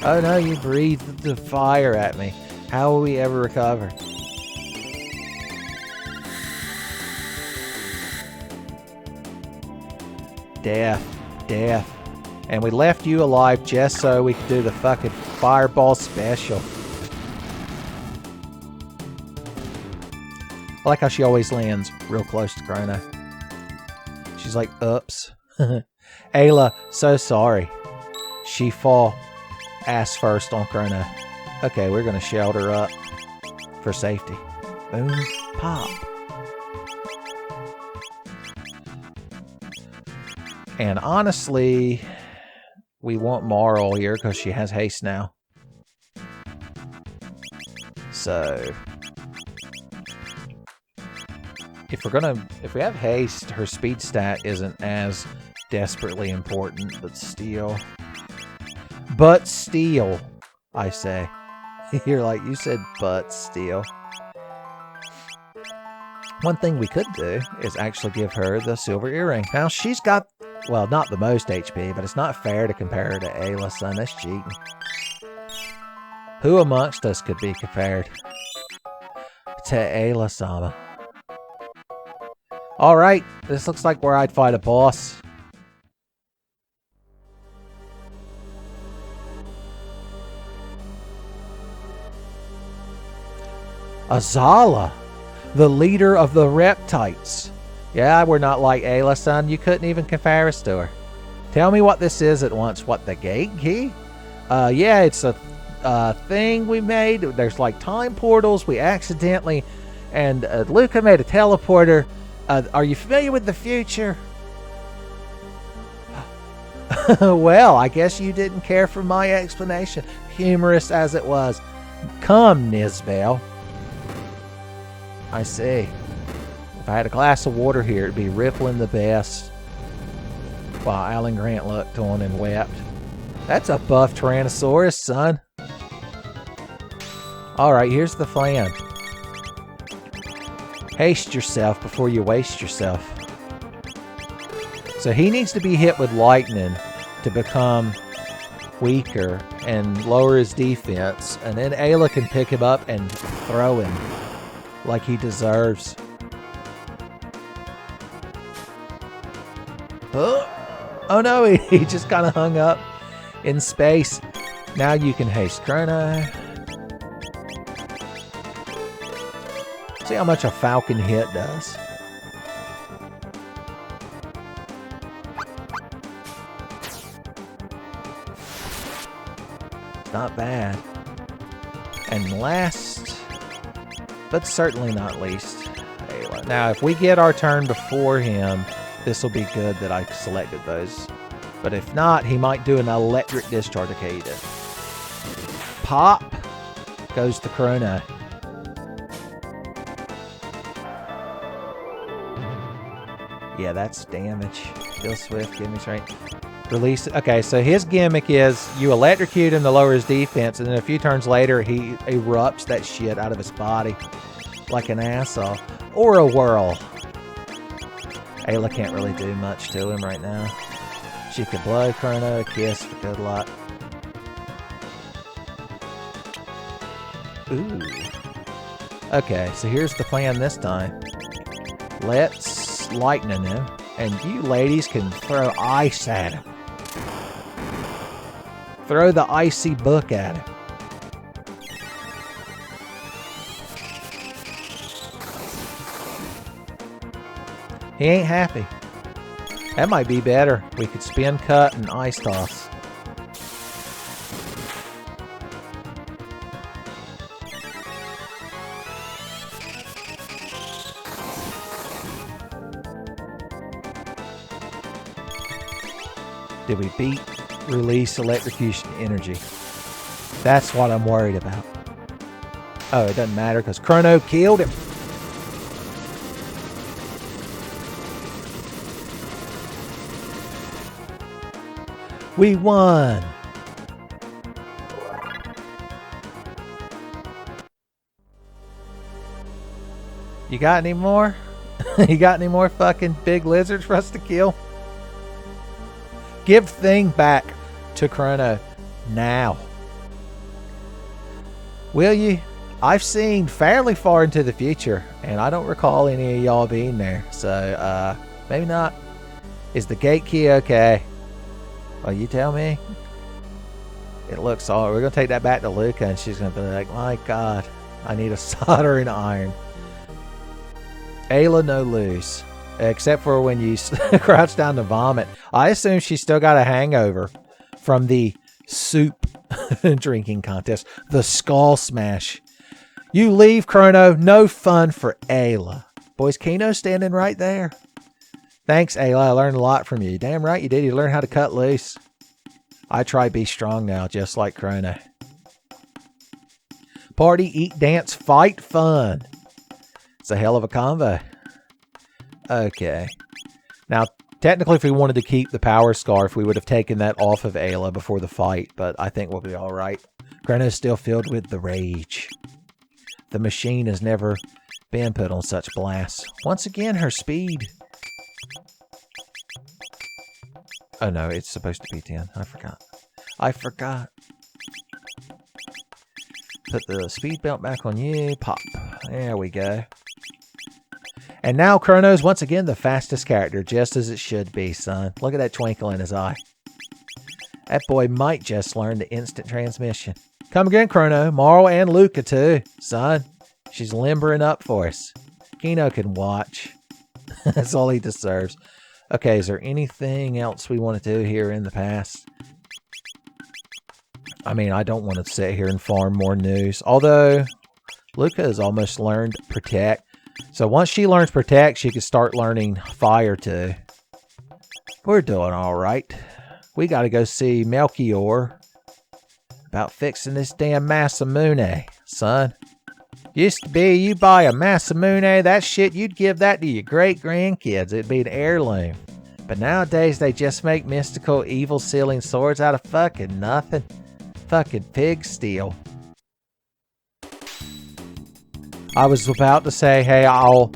Oh no, you breathed the fire at me. How will we ever recover? Death. Death. And we left you alive just so we could do the fucking fireball special. I like how she always lands real close to Chrono. She's like, oops. Ayla, so sorry. She fall ass first on Chrono. Okay, we're going to shelter up for safety. Boom, pop. And honestly, we want Marl here because she has haste now. So if we have haste, her speed stat isn't as desperately important, but still, I say. You're like, you said but still. One thing we could do is actually give her the silver earring. Now she's got, well, not the most HP, but it's not fair to compare her to Ayla, son. That's cheating. Who amongst us could be compared to Ayla-sama? Alright, this looks like where I'd fight a boss. Azala, the leader of the Reptites. Yeah, we're not like Ayla, son. You couldn't even compare us to her. Tell me what this is at once. What, the gate key? Yeah, it's a thing we made. There's like time portals. We accidentally... And Luca made a teleporter. Are you familiar with the future? Well, I guess you didn't care for my explanation, humorous as it was. Come, Nisbel. I see. If I had a glass of water here, it'd be rippling the best. While Alan Grant looked on and wept. That's a buff Tyrannosaurus, son. Alright, here's the plan. Haste yourself before you waste yourself. So he needs to be hit with lightning to become weaker and lower his defense. And then Ayla can pick him up and throw him like he deserves. Oh no, he just kind of hung up in space. Now you can haste Chrono. See how much a falcon hit does. Not bad. And last, but certainly not least, Ayla. Now, if we get our turn before him, this will be good that I selected those. But if not, he might do an electric discharge. Okay, he did. Pop goes the Chrono. Yeah, that's damage. Kill swift, give me strength. Release. Okay, so his gimmick is you electrocute him to lower his defense, and then a few turns later, he erupts that shit out of his body like an asshole. Or a whirl. Ayla can't really do much to him right now. She could blow Chrono a kiss for good luck. Ooh. Okay, so here's the plan this time. Let's lightning him, and you ladies can throw ice at him. Throw the icy book at him. He ain't happy. That might be better. We could spin cut and ice toss. Did we beat release electrocution energy? That's what I'm worried about. Oh, it doesn't matter because Chrono killed him. We won. You got any more? You got any more fucking big lizards for us to kill? Give thing back to Chrono now. Will you? I've seen fairly far into the future, and I don't recall any of y'all being there. So, maybe not. Is the gate key okay? Well, you tell me. It looks all. We're gonna take that back to Luca, and she's gonna be like, "My God, I need a soldering iron." Ayla no lose, except for when you crouch down to vomit. I assume she's still got a hangover from the soup drinking contest, the skull smash. You leave, Chrono. No fun for Ayla. Boys, Kino's standing right there. Thanks, Ayla. I learned a lot from you. Damn right you did. You learned how to cut loose. I try be strong now, just like Chrono. Party, eat, dance, fight, fun. It's a hell of a combo. Okay. Now, technically, if we wanted to keep the power scarf, we would have taken that off of Ayla before the fight, but I think we'll be all right. Chrono's still filled with the rage. The machine has never been put on such blast. Once again, her speed. Oh no, it's supposed to be 10. I forgot. Put the speed belt back on you. Pop. There we go. And now Chrono's once again the fastest character, just as it should be, son. Look at that twinkle in his eye. That boy might just learn the instant transmission. Come again, Chrono. Marl and Luca, too. Son, she's limbering up for us. Kino can watch. That's all he deserves. Okay, is there anything else we want to do here in the past? I mean, I don't want to sit here and farm more news. Although, Luca has almost learned Protect. So once she learns Protect, she can start learning Fire, too. We're doing all right. We got to go see Melchior about fixing this damn Masamune, son. Used to be, you buy a Masamune, that shit, you'd give that to your great-grandkids. It'd be an heirloom. But nowadays, they just make mystical, evil-sealing swords out of fucking nothing. Fucking pig steel. I was about to say, hey, I'll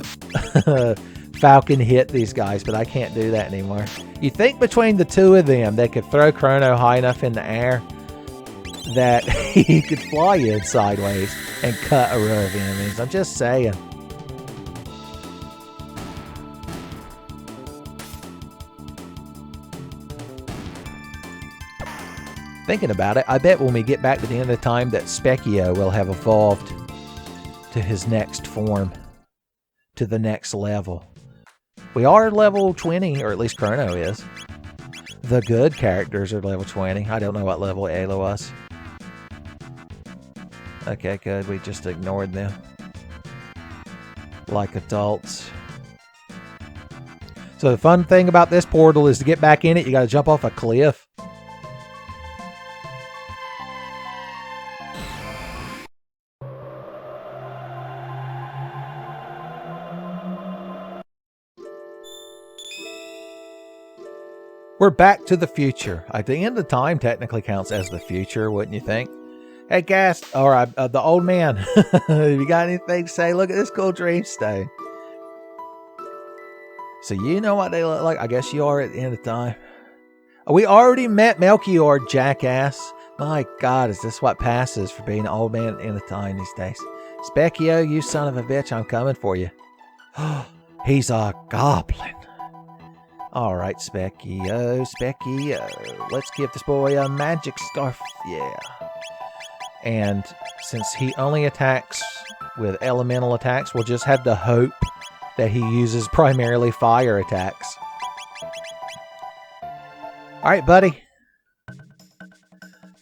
Falcon hit these guys, but I can't do that anymore. You think between the two of them, they could throw Chrono high enough in the air that he could fly in sideways and cut a row of enemies. I'm just saying. Thinking about it, I bet when we get back to the end of the time that Specchio will have evolved to his next form, to the next level. We are level 20, or at least Chrono is. The good characters are level 20. I don't know what level Ayla was. Okay, good. We just ignored them. Like adults. So the fun thing about this portal is to get back in it, you gotta jump off a cliff. We're back to the future. I think end of time technically counts as the future, wouldn't you think? Hey, Gas, or the old man. You got anything to say? Look at this cool dreamstone. So you know what they look like? I guess you are at the end of time. We already met Melchior, jackass. My God, is this what passes for being an old man at the end of time these days? Specchio, you son of a bitch, I'm coming for you. He's a goblin. Alright, Specchio. Let's give this boy a magic scarf. Yeah. And since he only attacks with elemental attacks, we'll just have to hope that he uses primarily fire attacks. Alright, buddy.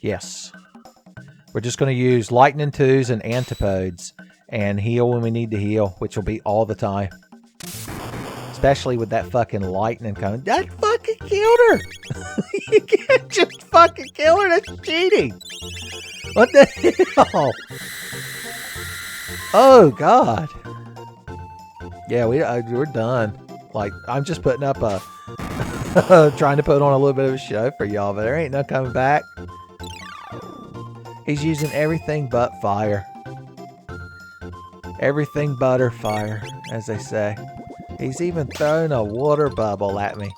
Yes. We're just going to use lightning 2s and antipodes and heal when we need to heal, which will be all the time. Especially with that fucking lightning coming. That fucking killed her! You can't just fucking kill her, that's cheating! What the hell? Oh, God. Yeah, we're done. Like, I'm just putting up a... trying to put on a little bit of a show for y'all, but there ain't no coming back. He's using everything but fire. Everything but fire, as they say. He's even thrown a water bubble at me.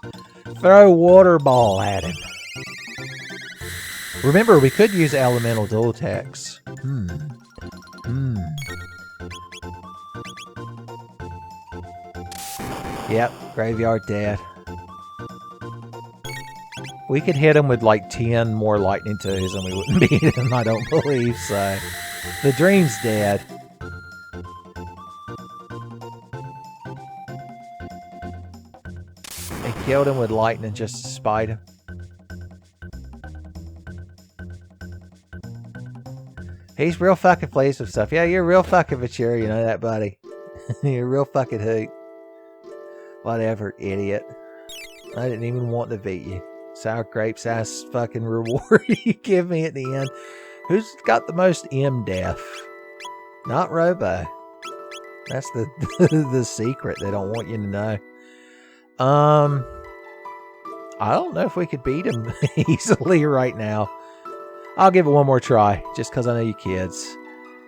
Throw water ball at him. Remember, we could use elemental dual techs. Yep, graveyard dead. We could hit him with like 10 more lightning twos and we wouldn't beat him, I don't believe so. The dream's dead. They killed him with lightning just to spite him. He's real fucking pleased with stuff. Yeah, you're real fucking mature, you know that, buddy. You're real fucking hoot. Whatever, idiot. I didn't even want to beat you. Sour grapes ass fucking reward you give me at the end. Who's got the most M def? Not Robo. That's the the secret they don't want you to know. I don't know if we could beat him easily right now. I'll give it one more try, just because I know you kids.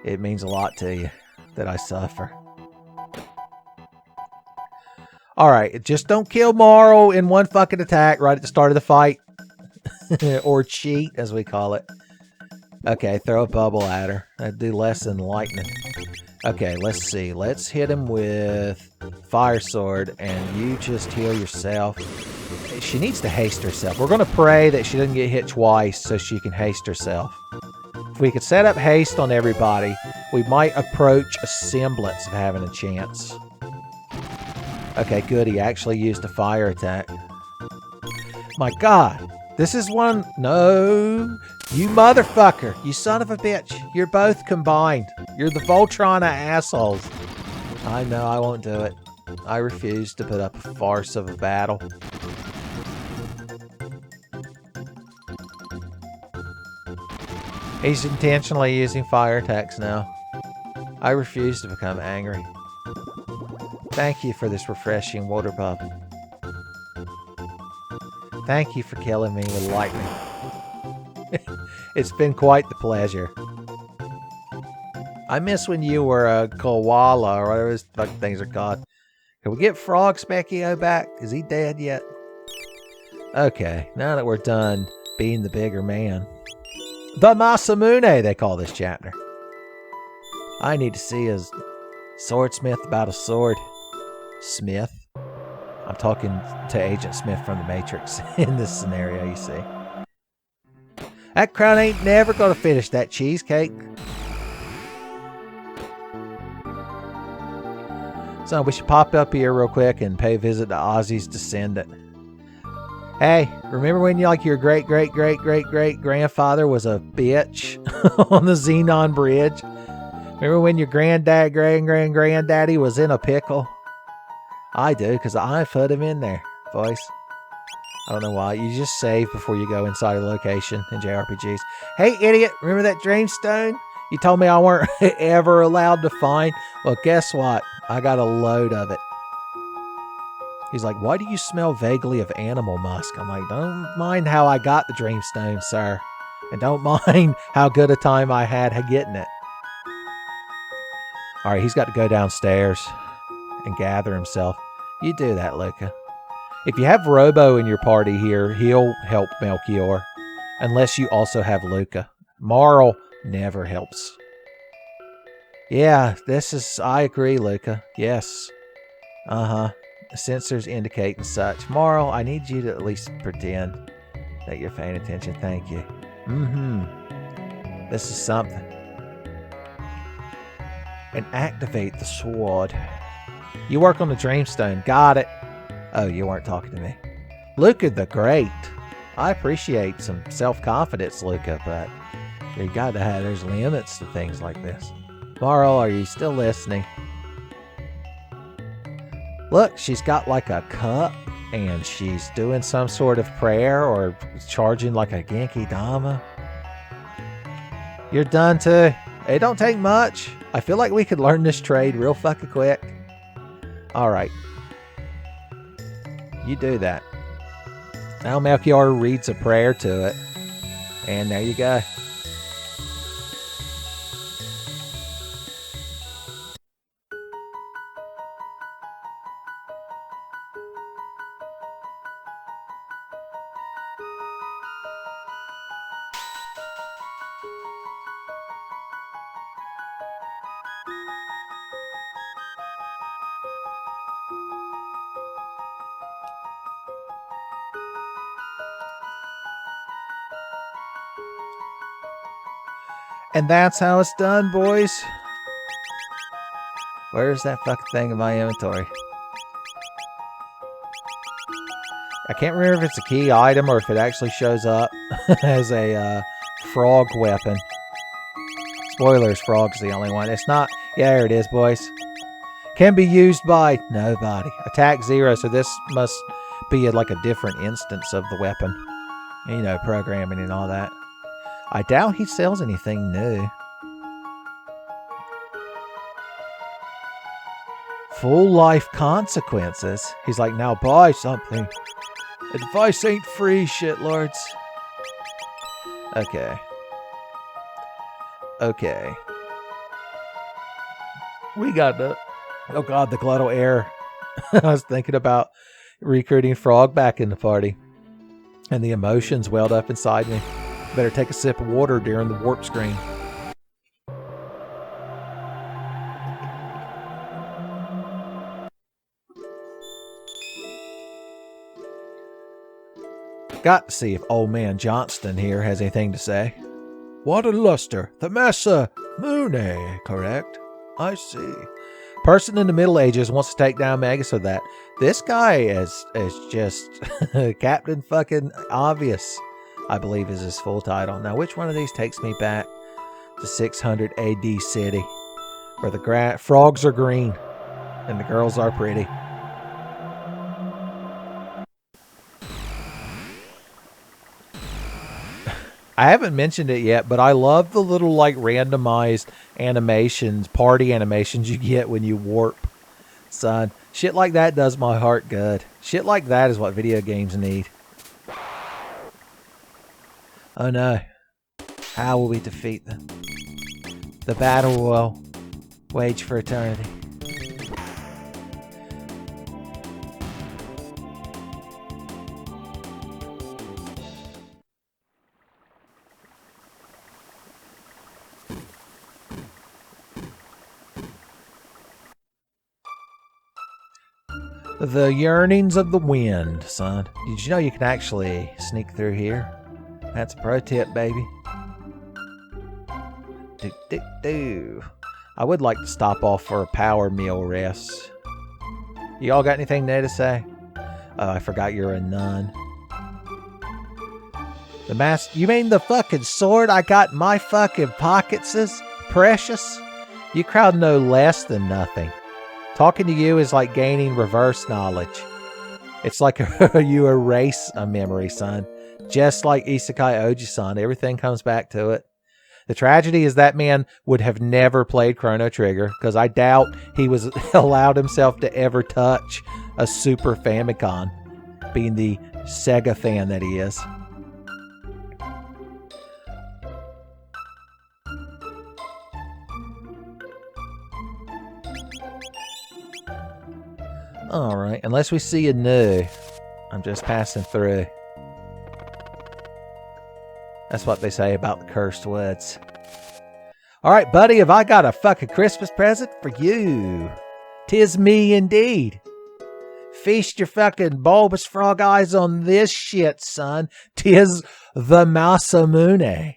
It means a lot to you that I suffer. Alright, just don't kill Marl in one fucking attack right at the start of the fight. Or cheat, as we call it. Okay, throw a bubble at her. That'd do less than lightning. Okay, let's see. Let's hit him with Fire Sword, and you just heal yourself. She needs to haste herself. We're going to pray that she doesn't get hit twice so she can haste herself. If we could set up haste on everybody, we might approach a semblance of having a chance. Okay, good. He actually used a fire attack. My God. This is one... No. You motherfucker. You son of a bitch. You're both combined. You're the Voltron of assholes. I know. I won't do it. I refuse to put up a farce of a battle. He's intentionally using fire attacks now. I refuse to become angry. Thank you for this refreshing water bubble. Thank you for killing me with lightning. It's been quite the pleasure. I miss when you were a koala or whatever those fucking things are called. Can we get Frog Specchio back? Is he dead yet? Okay, now that we're done being the bigger man. The Masamune, they call this chapter. I need to see a swordsmith about a sword. Smith. I'm talking to Agent Smith from the Matrix in this scenario, you see. That crown ain't never gonna finish that cheesecake. So we should pop up here real quick and pay a visit to Ozzy's descendant. Hey, remember when your great-great-great-great-great-grandfather was a bitch on the Xenon Bridge? Remember when your granddaddy was in a pickle? I do, because I put him in there, boys. I don't know why. You just save before you go inside a location in JRPGs. Hey, idiot, remember that Dreamstone? You told me I weren't ever allowed to find? Well, guess what? I got a load of it. He's like, why do you smell vaguely of animal musk? I'm like, don't mind how I got the Dreamstone, sir. And don't mind how good a time I had getting it. Alright, he's got to go downstairs and gather himself. You do that, Luca. If you have Robo in your party here, he'll help Melchior. Unless you also have Luca. Marl never helps. Yeah, I agree, Luca. Yes. Uh-huh. The sensors indicate and such. Marl, I need you to at least pretend that you're paying attention. Thank you. This is something. And activate the sword. You work on the Dreamstone. Got it. Oh, you weren't talking to me. Luca the Great. I appreciate some self-confidence, Luca, but you gotta have, there's limits to things like this. Marl, are you still listening? Look, she's got like a cup and she's doing some sort of prayer or charging like a Genki Dama. You're done too. It don't take much. I feel like we could learn this trade real fucking quick. Alright. You do that. Now Melchior reads a prayer to it. And there you go. And that's how it's done, boys. Where's that fucking thing in my inventory? I can't remember if it's a key item or if it actually shows up as a frog weapon. Spoilers, frog's the only one. It's not. Yeah, there it is, boys. Can be used by nobody. Attack 0, so this must be like a different instance of the weapon. You know, programming and all that. I doubt he sells anything new. Full life consequences. He's like, now buy something. Advice ain't free, shitlords. Okay. Okay. We got the... Oh god, the glottal air. I was thinking about recruiting Frog back in the party. And the emotions welled up inside me. Better take a sip of water during the warp screen. Got to see if old man Johnston here has anything to say. What a luster. The Masamune, correct? I see. Person in the Middle Ages wants to take down Magus with that. This guy is just Captain fucking Obvious, I believe is his full title. Now, which one of these takes me back to 600 AD city, where the frogs are green and the girls are pretty? I haven't mentioned it yet, but I love the little like randomized animations, party animations you get when you warp. Son, shit like that does my heart good. Shit like that is what video games need. Oh no. How will we defeat them? The battle will wage for eternity. The yearnings of the wind, son. Did you know you can actually sneak through here? That's a pro tip, baby. I would like to stop off for a power meal rest. Y'all got anything there to say? Oh, I forgot you're a nun. The mask. You mean the fucking sword I got in my fucking pockets is precious? You crowd know less than nothing. Talking to you is like gaining reverse knowledge. It's like you erase a memory, son. Just like Isekai Oji-san, everything comes back to it. The tragedy is that man would have never played Chrono Trigger, because I doubt he was allowed himself to ever touch a Super Famicom, being the Sega fan that he is. Alright, unless we see a new. I'm just passing through. That's what they say about the cursed woods. Alright, buddy, have I got a fucking Christmas present for you? 'Tis me indeed. Feast your fucking bulbous frog eyes on this shit, son. 'Tis the Masamune.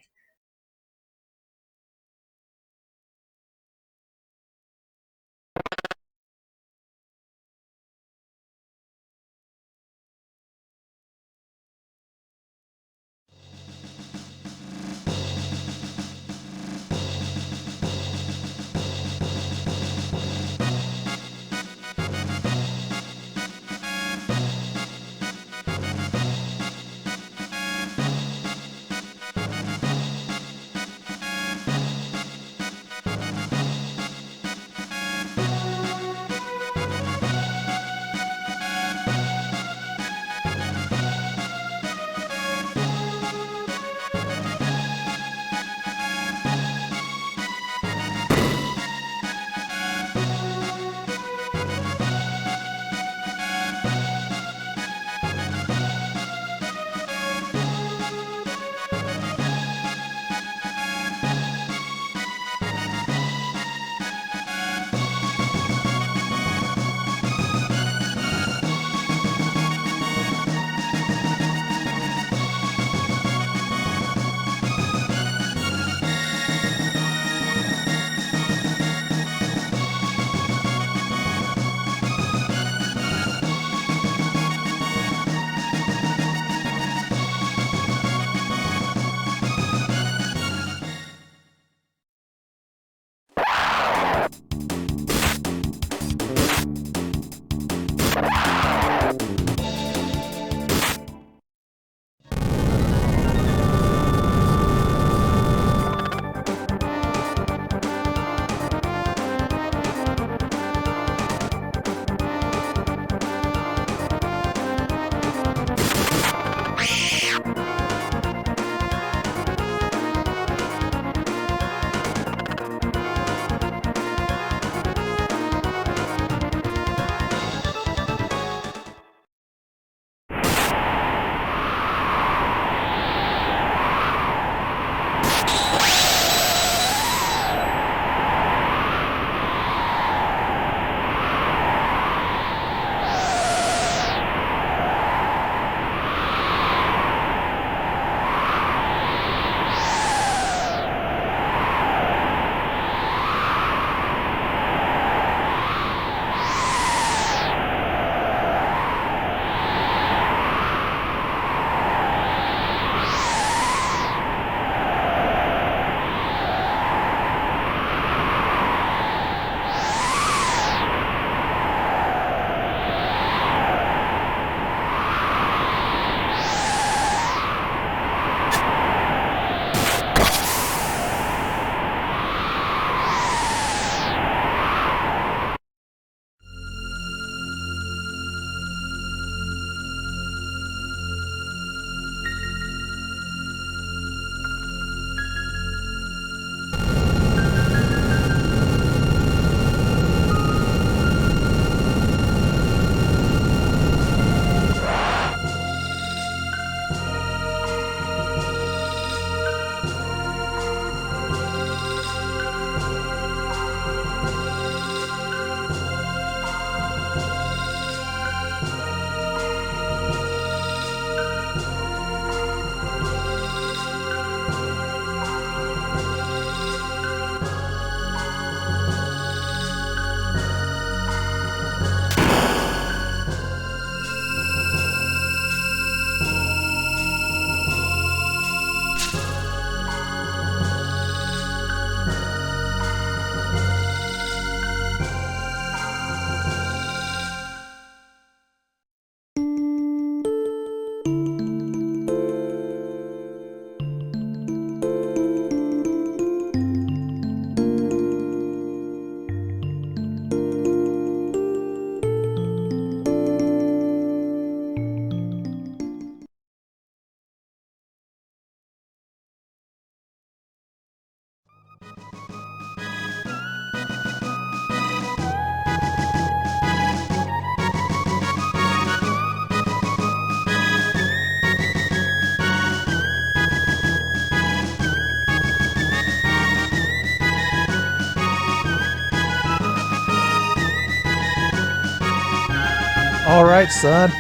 Alright, son.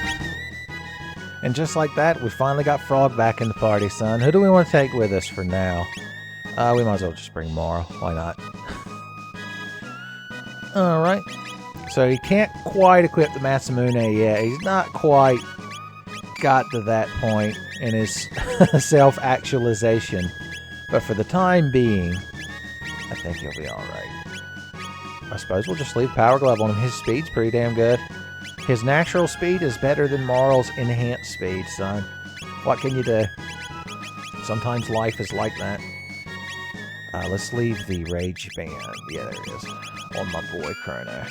And just like that, we finally got Frog back in the party, son. Who do we want to take with us for now? We might as well just bring Marl. Why not? Alright. So he can't quite equip the Masamune yet. He's not quite got to that point in his self-actualization. But for the time being, I think he'll be alright. I suppose we'll just leave Power Glove on him. His speed's pretty damn good. His natural speed is better than Marl's enhanced speed, son. What can you do? Sometimes life is like that. Let's leave the Rage Band. Yeah, there it is. On my boy, Chrono.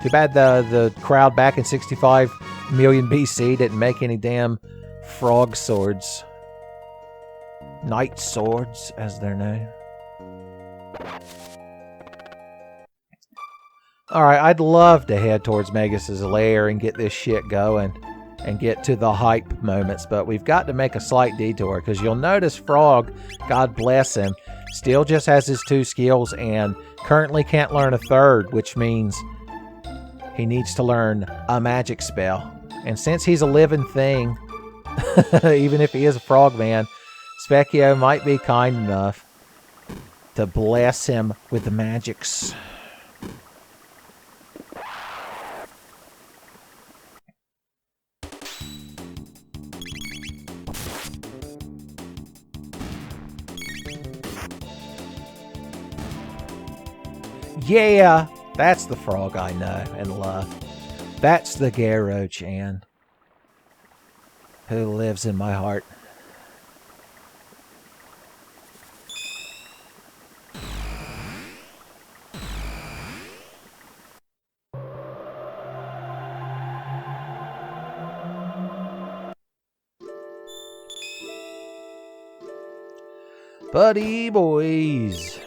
Too bad the crowd back in 65 million BC didn't make any damn frog swords. Night swords, as they're known. Alright, I'd love to head towards Magus's lair and get this shit going and get to the hype moments, but we've got to make a slight detour because you'll notice Frog, God bless him, still just has his 2 skills and currently can't learn a third, which means he needs to learn a magic spell. And since he's a living thing, even if he is a frogman, Specchio might be kind enough to bless him with the magics. Yeah, that's the frog I know and love. That's the Garo-chan who lives in my heart. Buddy boys.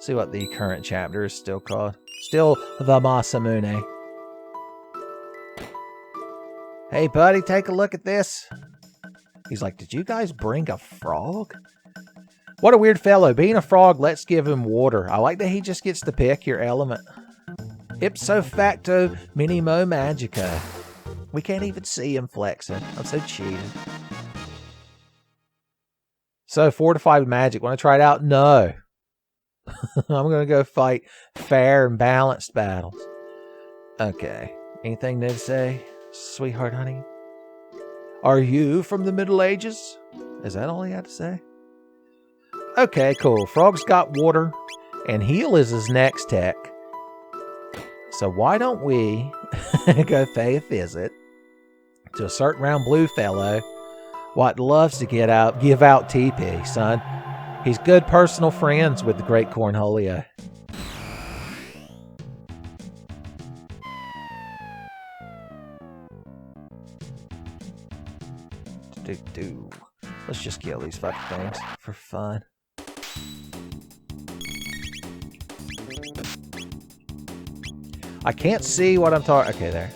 See what the current chapter is still called. Still the Masamune. Hey buddy, take a look at this. He's like, did you guys bring a frog? What a weird fellow. Being a frog, let's give him water. I like that he just gets to pick your element. Ipso facto minimo magica. We can't even see him flexing. I'm so cheated. So, fortified with magic. Want to try it out? No. I'm going to go fight fair and balanced battles. Okay. Anything new to say, sweetheart honey? Are you from the Middle Ages? Is that all he had to say? Okay, cool. Frog's got water, and heal is his next tech. So why don't we go pay a visit to a certain round blue fellow what loves to give out TP, son. He's good personal friends with the great Cornholio. Let's just kill these fucking things for fun. I can't see what I'm talking. Okay, there.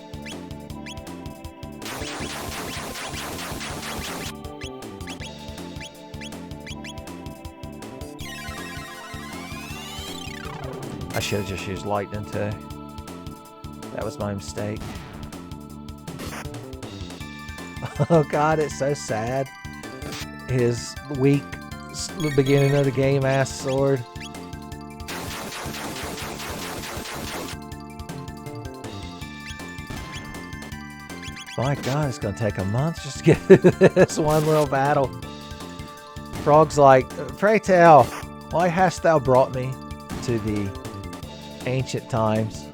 I should have just used lightning too. That was my mistake. Oh god, it's so sad. His weak beginning of the game ass sword. My god, it's gonna take a month just to get through this one little battle. Frog's like, pray tell, why hast thou brought me to the ancient times?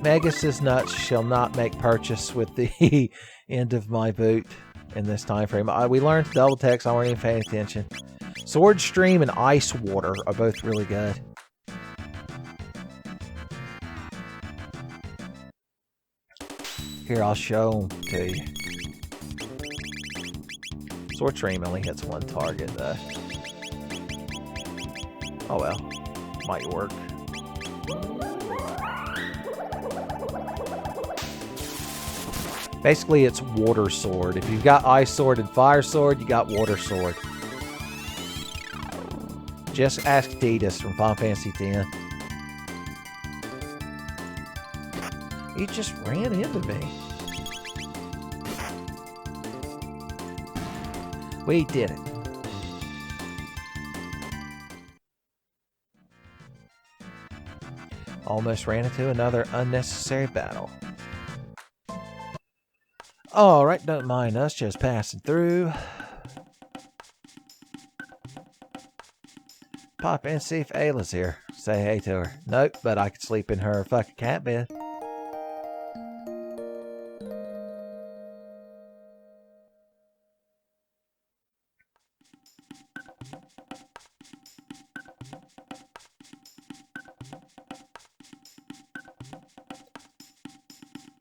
Magus's nuts shall not make purchase with the end of my boot in this time frame. We learned double text, I wasn't even paying attention. Sword Stream and Ice Water are both really good. Here, I'll show them to you. Sword Stream only hits one target though. Oh well, might work. Basically, it's Water Sword. If you've got Ice Sword and Fire Sword, you got Water Sword. Just ask Titus from Final Fantasy X. He just ran into me. We did it. Almost ran into another unnecessary battle. Alright, don't mind us just passing through. Pop in and see if Ayla's here. Say hey to her. Nope, but I could sleep in her fucking cat bed.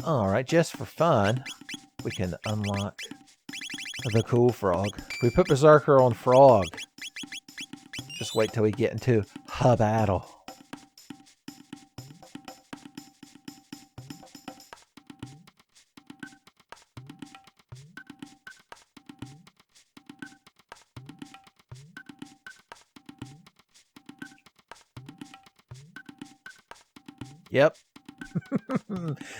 Alright, just for fun, we can unlock the cool frog. We put Berserker on frog. Just wait till we get into a battle. Yep.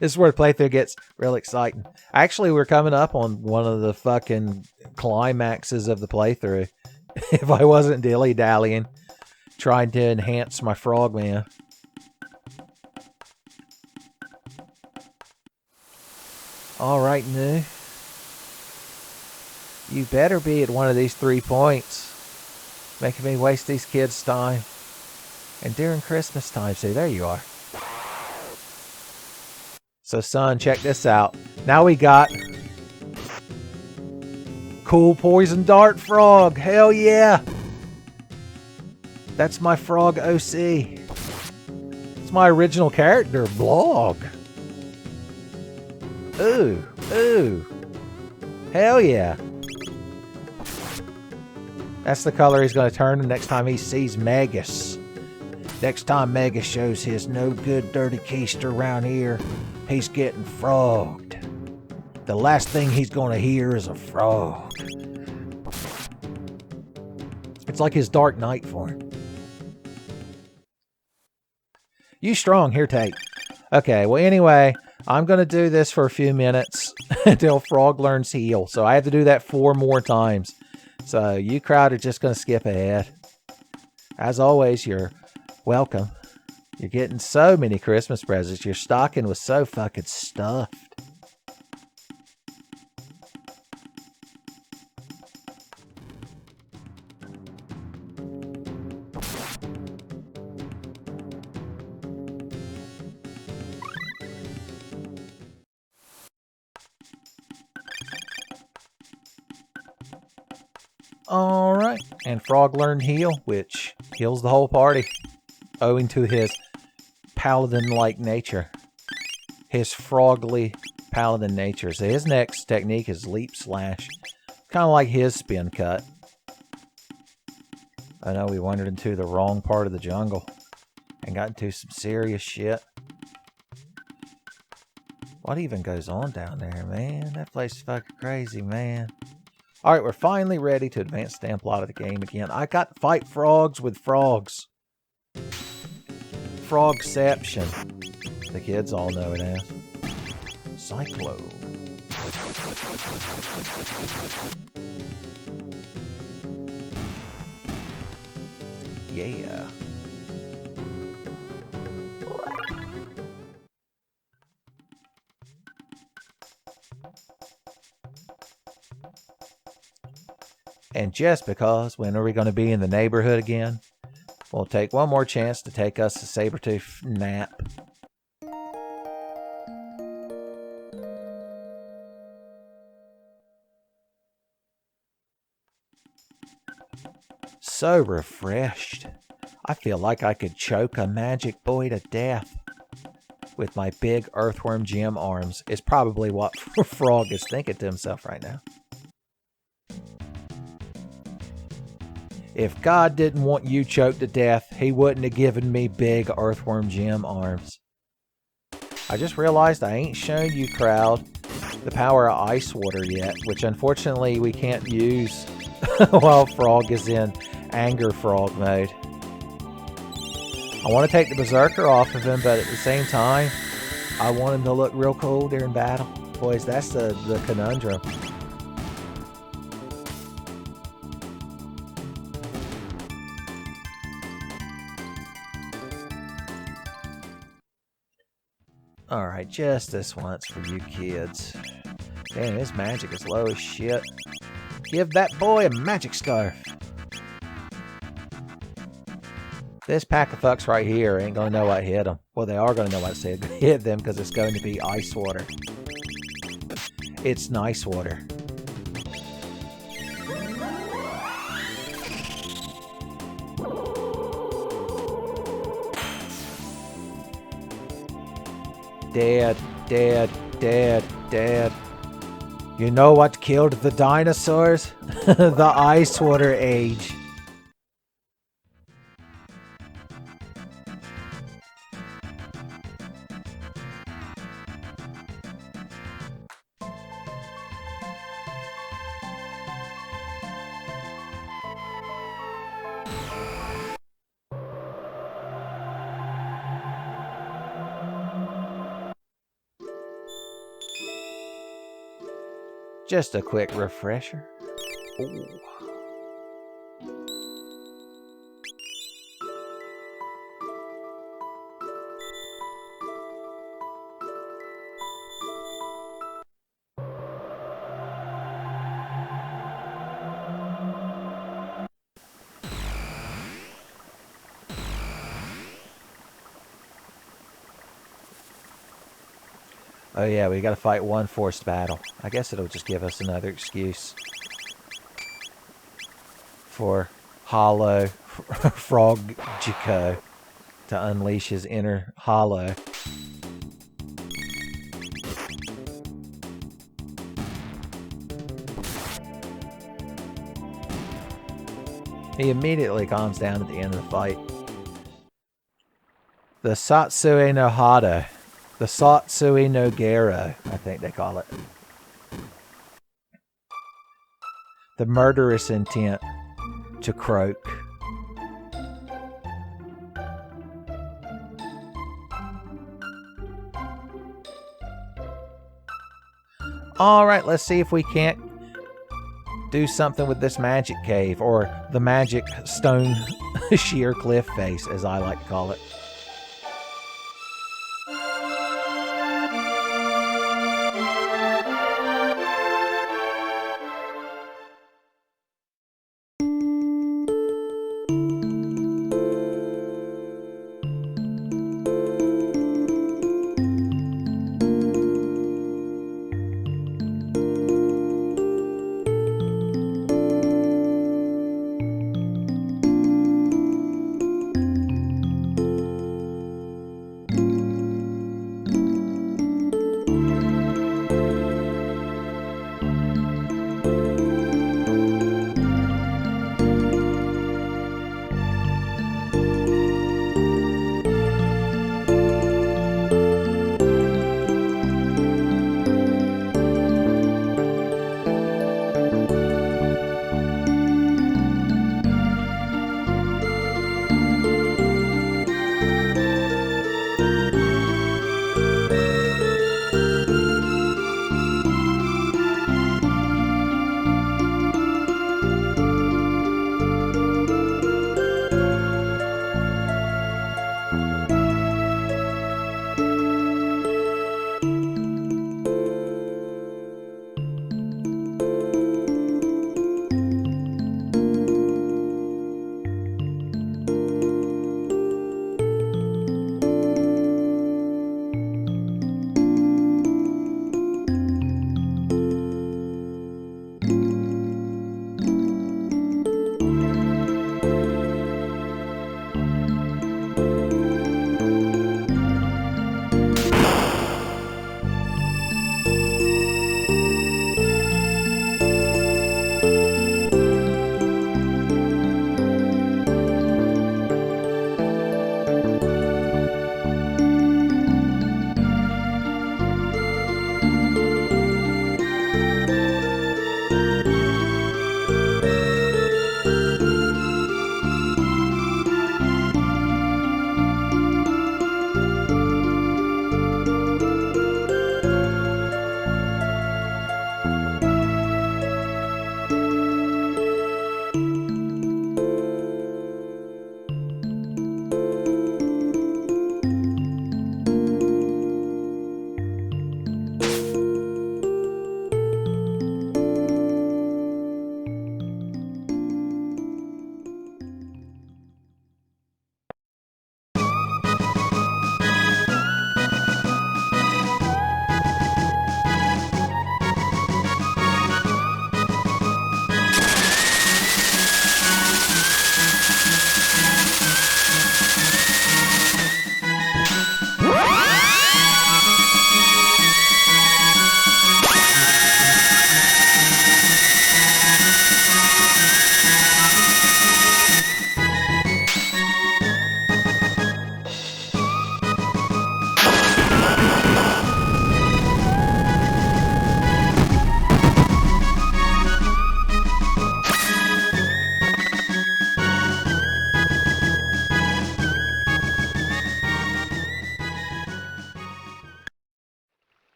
This is where the playthrough gets real exciting. Actually, we're coming up on one of the fucking climaxes of the playthrough. If I wasn't dilly-dallying, trying to enhance my frogman. Alright, New. You better be at one of these 3 points. Making me waste these kids' time. And during Christmas time, see, there you are. So, son, check this out. Now we got cool poison dart frog. Hell yeah. That's my frog OC. It's my original character blog. Ooh, ooh. Hell yeah. That's the color he's going to turn the next time he sees Magus. Next time Magus shows his no good dirty keister around here, he's getting frogged. The last thing he's going to hear is a frog. It's like his Dark Knight for him. You strong. Here, take. Okay, well, anyway, I'm going to do this for a few minutes until Frog learns heal. So I have to do that 4 more times. So you crowd are just going to skip ahead. As always, you're welcome. You're getting so many Christmas presents. Your stocking was so fucking stuffed. Alright, and Frog learned heal, which heals the whole party, owing to his paladin-like nature. His frogly paladin nature. So his next technique is leap slash. Kind of like his spin cut. I know we wandered into the wrong part of the jungle and got into some serious shit. What even goes on down there, man? That place is fucking crazy, man. Alright, we're finally ready to advance the plot of the game again. I got to fight frogs with frogs. Frogception. The kids all know it as. Cyclone. Yeah. And just because, when are we going to be in the neighborhood again? We'll take one more chance to take us a saber-tooth nap. So refreshed. I feel like I could choke a magic boy to death. With my big earthworm gem arms is probably what Frog is thinking to himself right now. If God didn't want you choked to death, he wouldn't have given me big earthworm gem arms. I just realized I ain't shown you, crowd, the power of ice water yet, which unfortunately we can't use while Frog is in anger frog mode. I want to take the berserker off of him, but at the same time, I want him to look real cool during battle. Boys, that's the conundrum. Alright, just this once for you kids. Damn, his magic is low as shit. Give that boy a magic scarf. This pack of fucks right here ain't gonna know what hit them. Well, they are gonna know what hit them because it's going to be ice water. It's nice water. Dead, dead, dead, dead. You know what killed the dinosaurs? The ice water age. Just a quick refresher. Ooh. Oh yeah, we gotta fight one forced battle. I guess it'll just give us another excuse for Hollow Frog Jico to unleash his inner Hollow. He immediately calms down at the end of the fight. The Satsui no Hado. The Satsui no Gero, I think they call it. The murderous intent to croak. Alright, let's see if we can't do something with this magic cave, or the magic stone sheer cliff face, as I like to call it.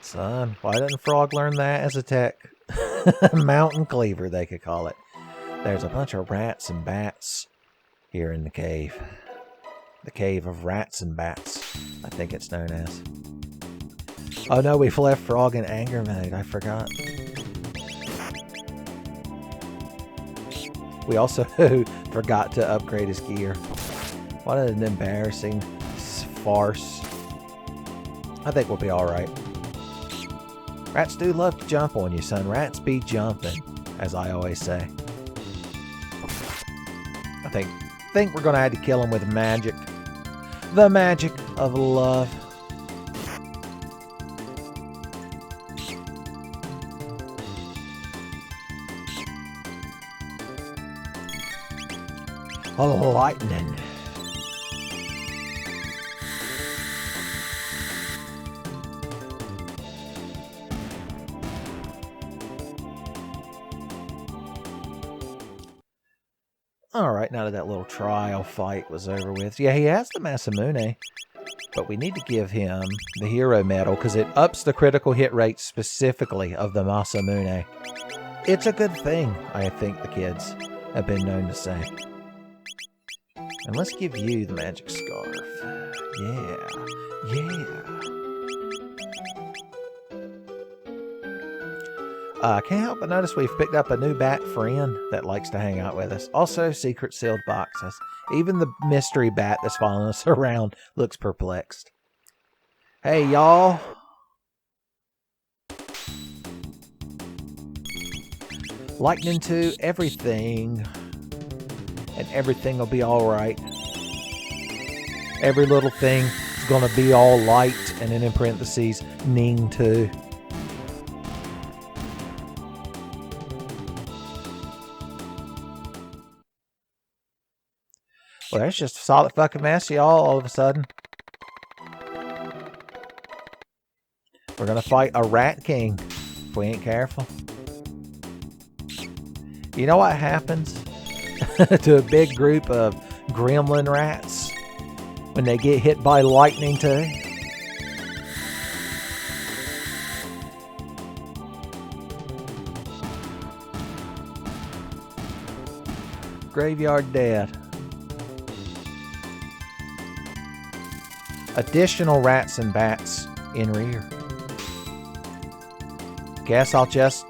Son, why didn't Frog learn that as a tech? Mountain cleaver, they could call it. There's a bunch of rats and bats here in the cave. The cave of rats and bats, I think it's known as. Oh no, we've left Frog in anger mode. I forgot. We also forgot to upgrade his gear. What an embarrassing farce. I think we'll be alright. Rats do love to jump on you, son. Rats be jumping, as I always say. I think we're going to have to kill him with magic. The magic of love. Lightning. Alright, now that little trial fight was over with. Yeah, he has the Masamune, but we need to give him the hero medal because it ups the critical hit rate specifically of the Masamune. It's a good thing, I think the kids have been known to say. And let's give you the magic scarf. Yeah. Can't help but notice we've picked up a new bat friend that likes to hang out with us. Also, secret sealed boxes. Even the mystery bat that's following us around looks perplexed. Hey, y'all. Lightning to everything. And everything will be alright. Every little thing is going to be all light. And then in parentheses, Ning too. Well, that's just a solid fucking mess, y'all, all of a sudden. We're going to fight a rat king if we ain't careful. You know what happens to a big group of gremlin rats when they get hit by lightning too? Graveyard dead. Additional rats and bats in rear. Guess I'll just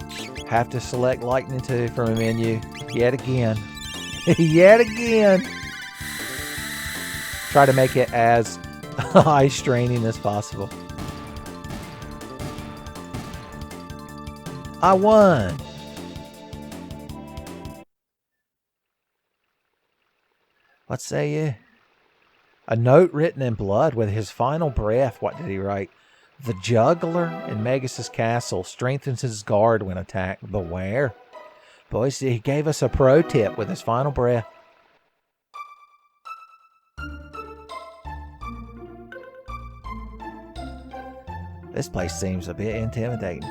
have to select Lightning 2 from a menu yet again. Yet again. Try to make it as eye straining as possible. I won. What say you? A note written in blood with his final breath. What did he write? The juggler in Magus' castle strengthens his guard when attacked. Beware. Boys, he gave us a pro tip with his final breath. This place seems a bit intimidating.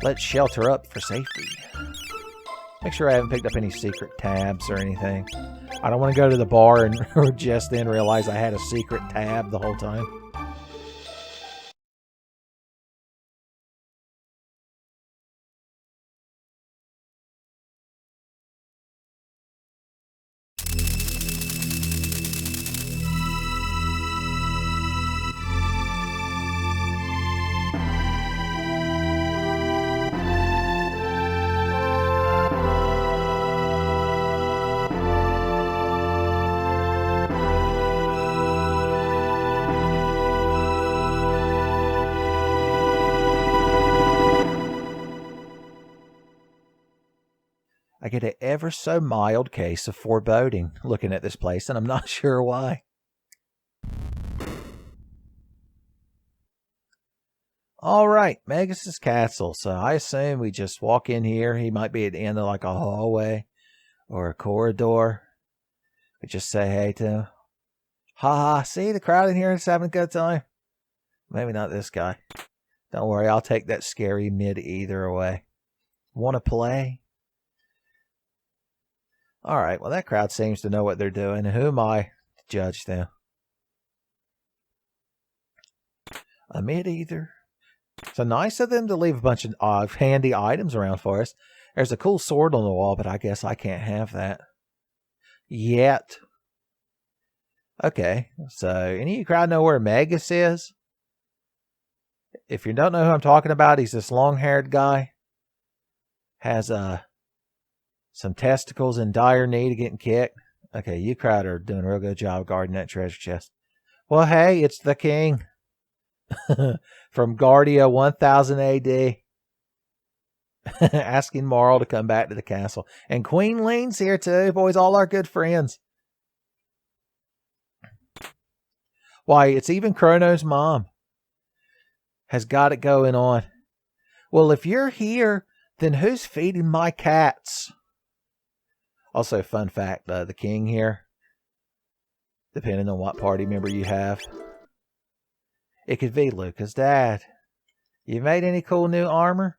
Let's shelter up for safety. Make sure I haven't picked up any secret tabs or anything. I don't want to go to the bar and just then realize I had a secret tab the whole time. I get an ever so mild case of foreboding looking at this place, and I'm not sure why. Alright, Magus' castle. So I assume we just walk in here. He might be at the end of like a hallway or a corridor. We just say hey to him. Ha, see the crowd in here is having a good time. Maybe not this guy. Don't worry, I'll take that scary mid-either away. Want to play? Alright, well that crowd seems to know what they're doing. Who am I to judge them? Amid either. So nice of them to leave a bunch of handy items around for us. There's a cool sword on the wall, but I guess I can't have that. Yet. Okay, so any of you crowd know where Magus is? If you don't know who I'm talking about, he's this long-haired guy. Has some testicles in dire need of getting kicked. Okay, you crowd are doing a real good job guarding that treasure chest. Well, hey, it's the king. From Guardia 1000 AD. Asking Marl to come back to the castle. And Queen Lean's here too. Boys, all our good friends. Why, it's even Chrono's mom. Has got it going on. Well, if you're here, then who's feeding my cats? Also, fun fact, the king here, depending on what party member you have, it could be Luca's dad. You made any cool new armor?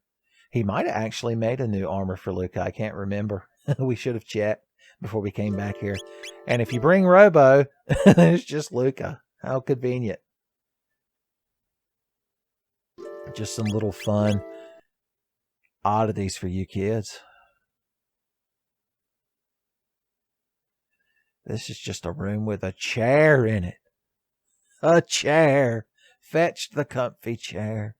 He might have actually made a new armor for Luca. I can't remember. We should have checked before we came back here. And if you bring Robo, it's just Luca. How convenient. Just some little fun oddities for you kids. This is just a room with a chair in it. A chair. Fetch the comfy chair.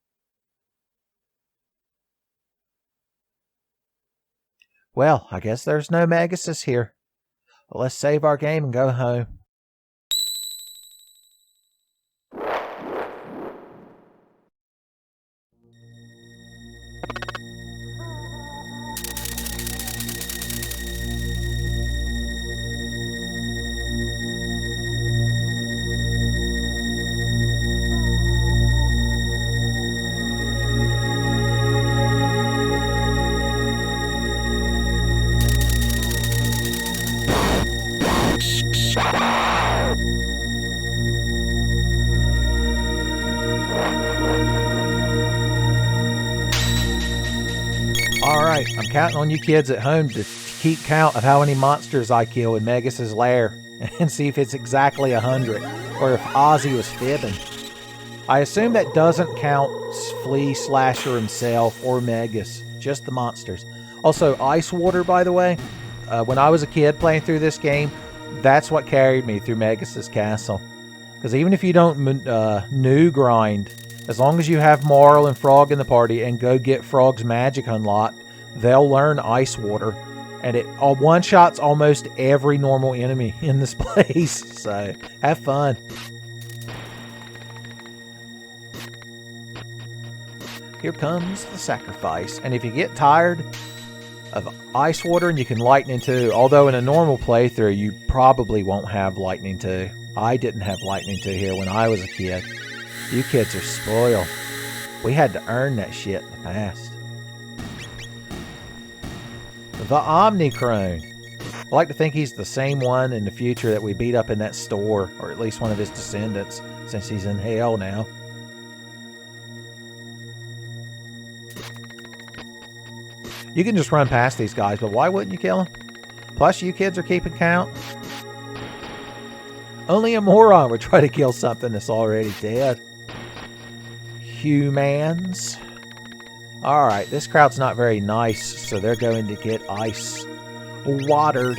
Well, I guess there's no Maguses here. Well, let's save our game and go home. Alright, I'm counting on you kids at home to keep count of how many monsters I kill in Magus's lair and see if it's exactly 100 or if Ozzy was fibbing. I assume that doesn't count Flea, Slasher himself, or Magus, just the monsters. Also, Ice Water, by the way, when I was a kid playing through this game, that's what carried me through Magus's castle. Because even if you don't new grind, as long as you have Marl and Frog in the party and go get Frog's magic unlocked, they'll learn Ice Water. And it one-shots almost every normal enemy in this place. So, have fun. Here comes the sacrifice. And if you get tired of Ice Water and you can Lightning too, although in a normal playthrough you probably won't have Lightning too. I didn't have Lightning too here when I was a kid. You kids are spoiled. We had to earn that shit in the past. The Omnicrone. I like to think he's the same one in the future that we beat up in that store, or at least one of his descendants, since he's in hell now. You can just run past these guys, but why wouldn't you kill them? Plus, you kids are keeping count. Only a moron would try to kill something that's already dead. Humans. Alright, this crowd's not very nice, so they're going to get ice watered.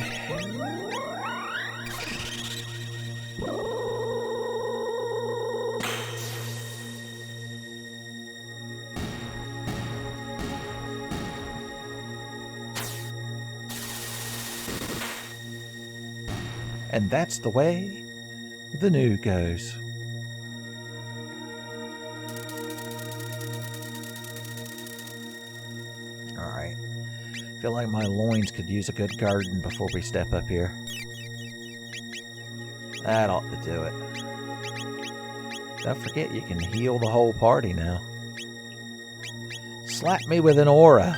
And that's the way the new goes. Alright. Feel like my loins could use a good garden before we step up here. That ought to do it. Don't forget you can heal the whole party now. Slap me with an aura.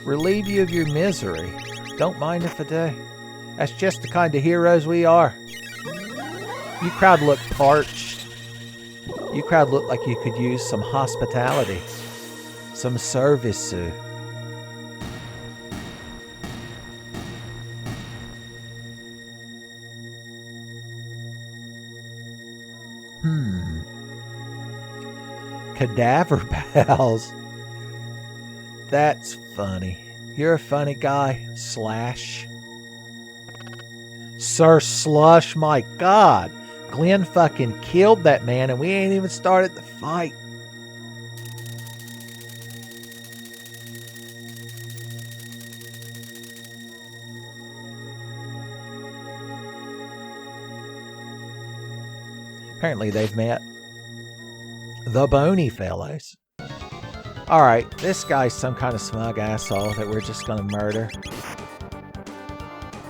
Relieve you of your misery. Don't mind if I do. That's just the kind of heroes we are. You crowd look parched. You crowd look like you could use some hospitality. Some service. Cadaver pals. That's funny. You're a funny guy, Slash. Sir Slush, my God. Glenn fucking killed that man and we ain't even started the fight. Apparently they've met. The Bony Fellows. Alright, this guy's some kind of smug asshole that we're just gonna murder.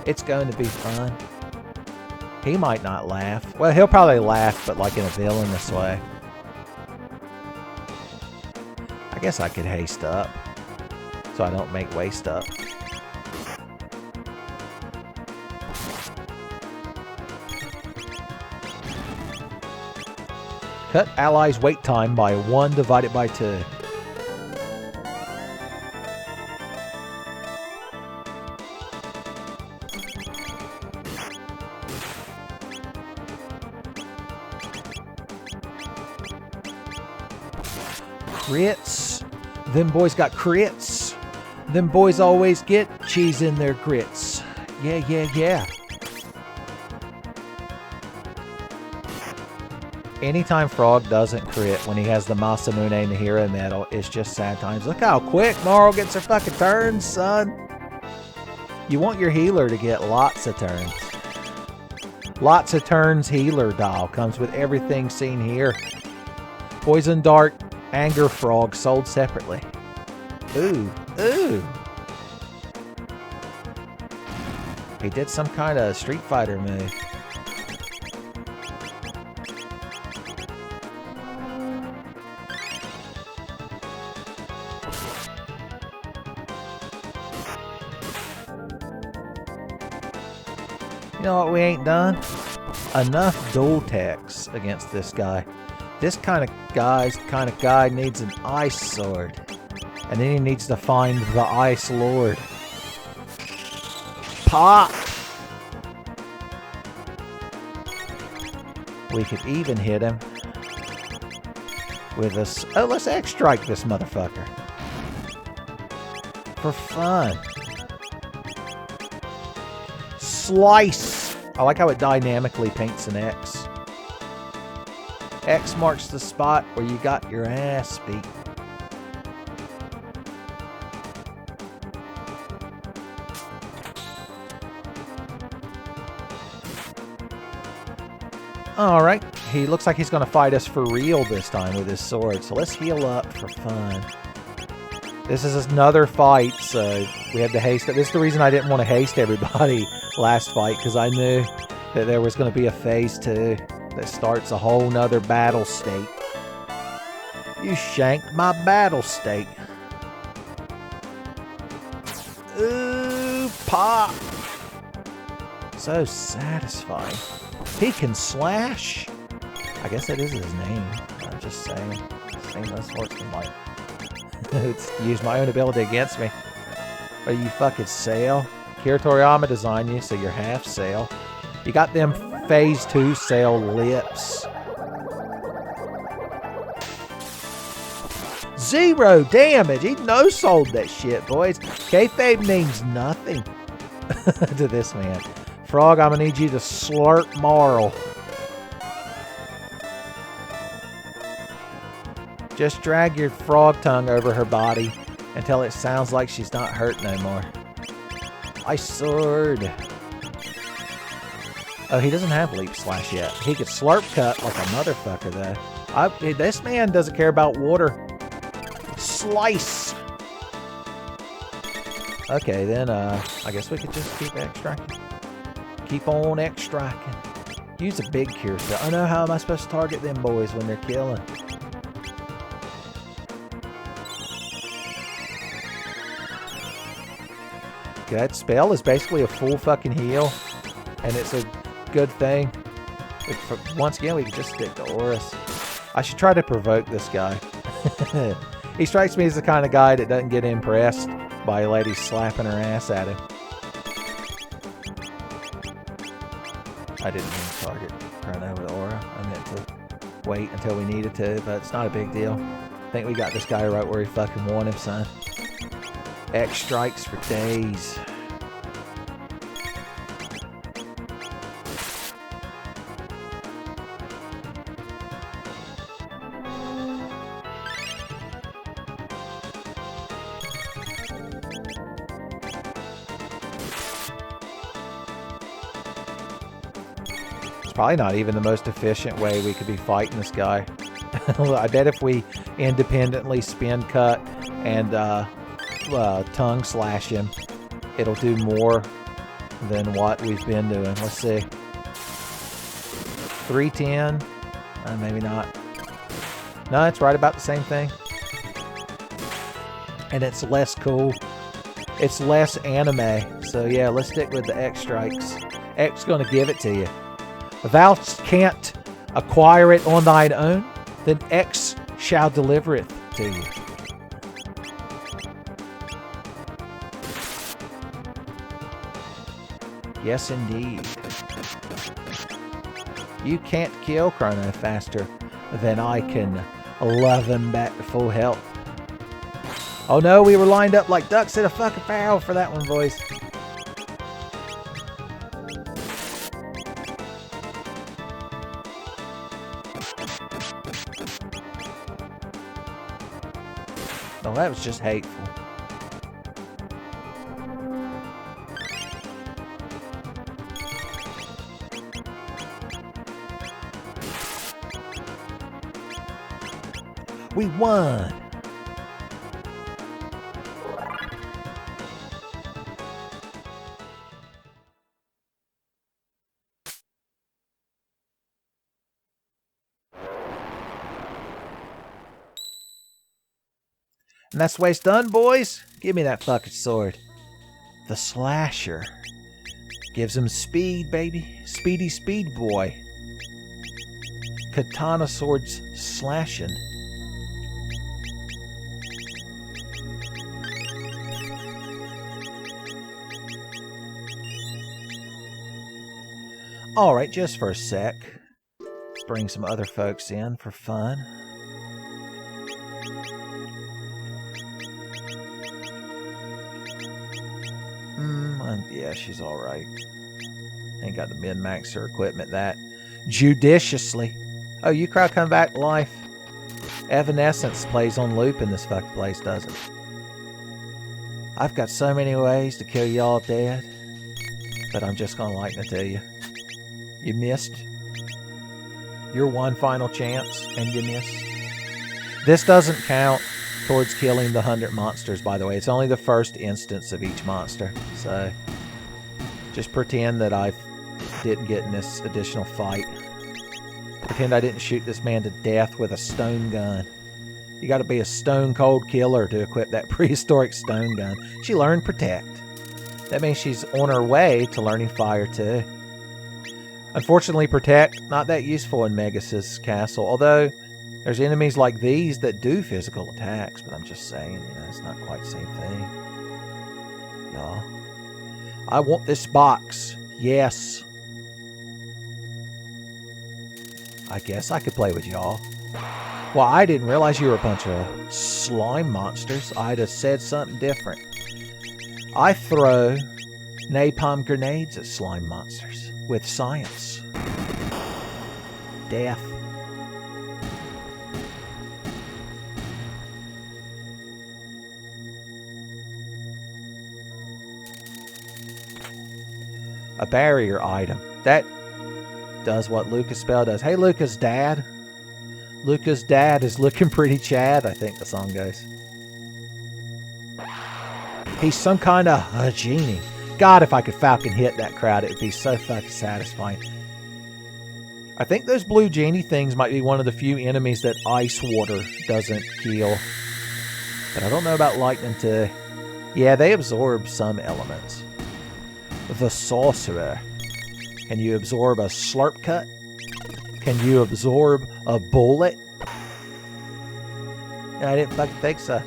It's going to be fun. He might not laugh. Well, he'll probably laugh, but like in a villainous way. I guess I could haste up, so I don't make waste up. Cut allies' wait time by 1 divided by 2. Crits. Them boys got crits. Them boys always get cheese in their grits. Yeah, yeah, yeah. Anytime Frog doesn't crit when he has the Masamune and the Hero Medal, it's just sad times. Look how quick Marl gets her fucking turns, son. You want your healer to get lots of turns. Lots of turns healer doll comes with everything seen here. Poison Dart, Anger Frog sold separately. Ooh, ooh. He did some kind of Street Fighter move. You know what we ain't done? Enough dual techs against this guy. This kind of guy needs an ice sword. And then he needs to find the Ice Lord. Pop! We could even hit him with a... Oh, let's X-Strike this motherfucker. For fun. Slice! I like how it dynamically paints an X. X marks the spot where you got your ass beat. Alright, he looks like he's going to fight us for real this time with his sword, so let's heal up for fun. This is another fight, so we have to haste it. This is the reason I didn't want to haste everybody last fight, because I knew that there was going to be a phase 2 that starts a whole nother battle state. You shanked my battle state. Ooh, pop! So satisfying. He can slash. I guess that is his name. I'm just saying. Saying those sportsmen might use my own ability against me. Are you fucking Sail? Kira Toriyama designed you, so you're half Sail. You got them phase 2 Sail lips. 0 damage. He no-sold that shit, boys. Kayfabe means nothing to this man. Frog, I'm gonna need you to slurp Marl. Just drag your frog tongue over her body until it sounds like she's not hurt no more. Ice sword. Oh, he doesn't have leap slash yet. He could slurp cut like a motherfucker though. This man doesn't care about water. Slice. Okay, then I guess we could just keep extracting. Keep on extracting. Use a big cure cell. I know, how am I supposed to target them boys when they're killing? That spell is basically a full fucking heal. And it's a good thing. Once again, we can just stick to Horus. I should try to provoke this guy. He strikes me as the kind of guy that doesn't get impressed by ladies slapping her ass at him. I didn't mean to target Chrono with aura. I meant to wait until we needed to, but it's not a big deal. I think we got this guy right where he fucking want him, son. X strikes for days. Probably not even the most efficient way we could be fighting this guy. I bet if we independently spin cut and tongue slash him, it'll do more than what we've been doing. Let's see. 310? Maybe not. No, it's right about the same thing. And it's less cool. It's less anime. So yeah, let's stick with the X strikes. X gonna give it to you. If thou can't acquire it on thine own, then X shall deliver it to you. Yes, indeed. You can't kill Chrono faster than I can love him back to full health. Oh no, we were lined up like ducks in a fucking barrel for that one, boys. Oh, that was just hateful. We won! And that's the way it's done, boys. Give me that fucking sword. The slasher. Gives him speed, baby. Speedy speed boy. Katana swords slashing. Alright, just for a sec. Let's bring some other folks in for fun. Yeah, she's alright. Ain't got to min-max her equipment that judiciously. Oh, you crowd come back to life. Evanescence plays on loop in this fucking place, doesn't it? I've got so many ways to kill y'all dead, but I'm just gonna lighten it to you. You missed your one final chance, and you missed. This doesn't count towards killing the 100 monsters, by the way. It's only the first instance of each monster. So just pretend that I didn't get in this additional fight. Pretend I didn't shoot this man to death with a stone gun. You got to be a stone cold killer to equip that prehistoric stone gun. She learned Protect. That means she's on her way to learning Fire too. Unfortunately, Protect, not that useful in Magus's castle. Although there's enemies like these that do physical attacks, but I'm just saying, you know, it's not quite the same thing. Y'all. I want this box. Yes. I guess I could play with y'all. Well, I didn't realize you were a bunch of slime monsters. I'd have said something different. I throw napalm grenades at slime monsters with science. Death. A barrier item. That does what Luca's spell does. Hey, Luca's dad. Luca's dad is looking pretty Chad, I think the song goes. He's some kind of a genie. God, if I could Falcon hit that crowd, it would be so fucking satisfying. I think those blue genie things might be one of the few enemies that ice water doesn't kill. But I don't know about lightning too. Yeah, they absorb some elements. The sorcerer. Can you absorb a slurp cut? Can you absorb a bullet? I didn't fucking think so.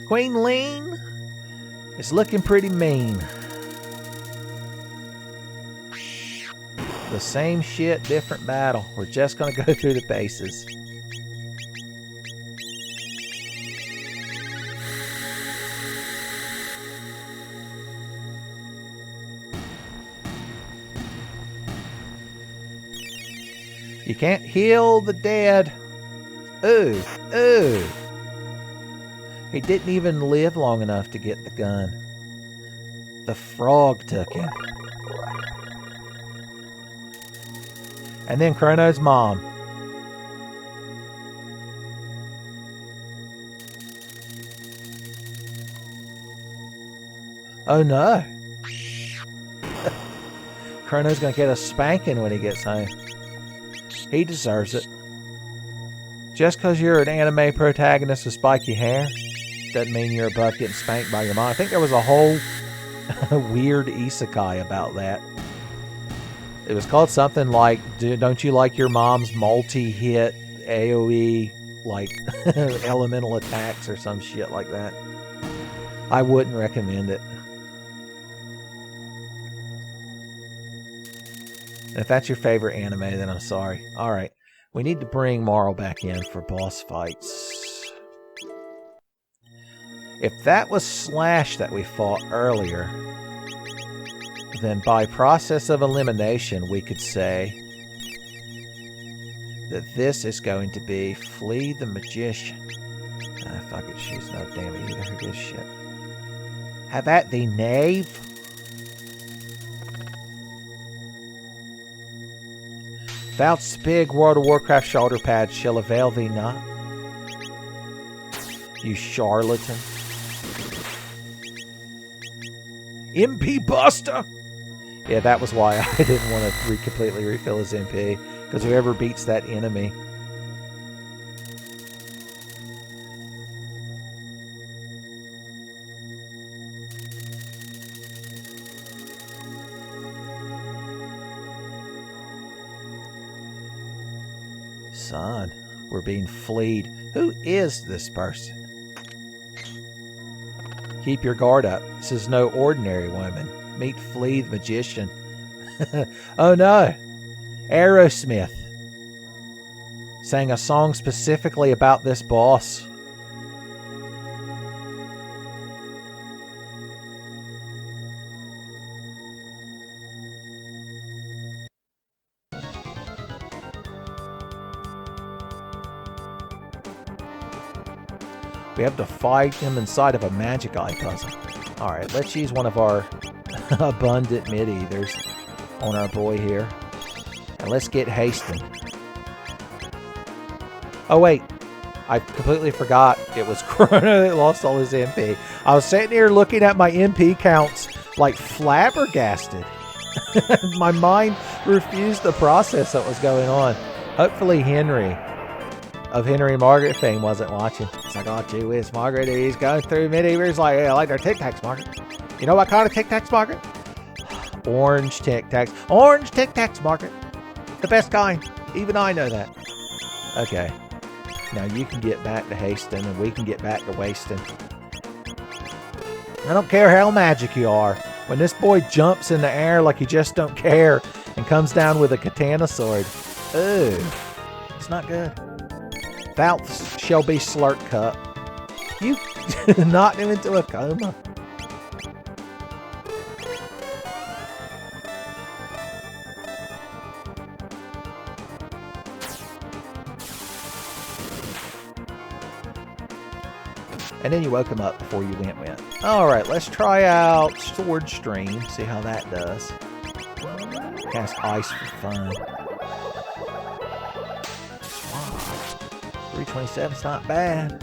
Queen Lean is looking pretty mean. The same shit, different battle. We're just gonna go through the paces. You can't heal the dead. Ooh, ooh. He didn't even live long enough to get the gun. The frog took him. And then Chrono's mom. Oh no. Chrono's gonna get a spanking when he gets home. He deserves it. Just because you're an anime protagonist with spiky hair doesn't mean you're above getting spanked by your mom. I think there was a whole weird isekai about that. It was called something like, don't you like your mom's multi-hit AoE, like, elemental attacks or some shit like that. I wouldn't recommend it. And if that's your favorite anime, then I'm sorry. Alright, we need to bring Marl back in for boss fights. If that was Slash that we fought earlier, then by process of elimination, we could say that this is going to be Flea the Magician. Ah, fuck it, she's no damn it either. Who gives shit? Have at thee, knave. Thout's big World of Warcraft shoulder pads shall avail thee not. You charlatan. MP Buster! Yeah, that was why I didn't want to completely refill his MP. Because whoever beats that enemy. Son, we're being fleed. Who is this person? Keep your guard up. This is no ordinary woman. Meet Flea the Magician. Oh no! Aerosmith sang a song specifically about this boss. We have to fight him inside of a magic eye puzzle. Alright, let's use one of our abundant mid-ethers on our boy here. And let's get hasting. Oh wait, I completely forgot it was Chrono that lost all his MP. I was sitting here looking at my MP counts like flabbergasted. My mind refused to process what was going on. Hopefully Henry of Henry Margaret fame wasn't watching. It's like, oh gee whiz, Margaret, he's going through mid-evers like, I like their Tic Tacs, Margaret. You know what kind of Tic Tacs, Margaret? Orange Tic Tacs. Orange Tic Tacs, Margaret. The best kind. Even I know that. Okay. Now you can get back to hasting and we can get back to wasting. I don't care how magic you are. When this boy jumps in the air like he just don't care and comes down with a katana sword. Ooh. It's not good. Thou shall be slurp cup. You knocked him into a coma. And then you woke him up before you went. Alright, let's try out Sword Stream. See how that does. Cast ice for fun. 327's not bad.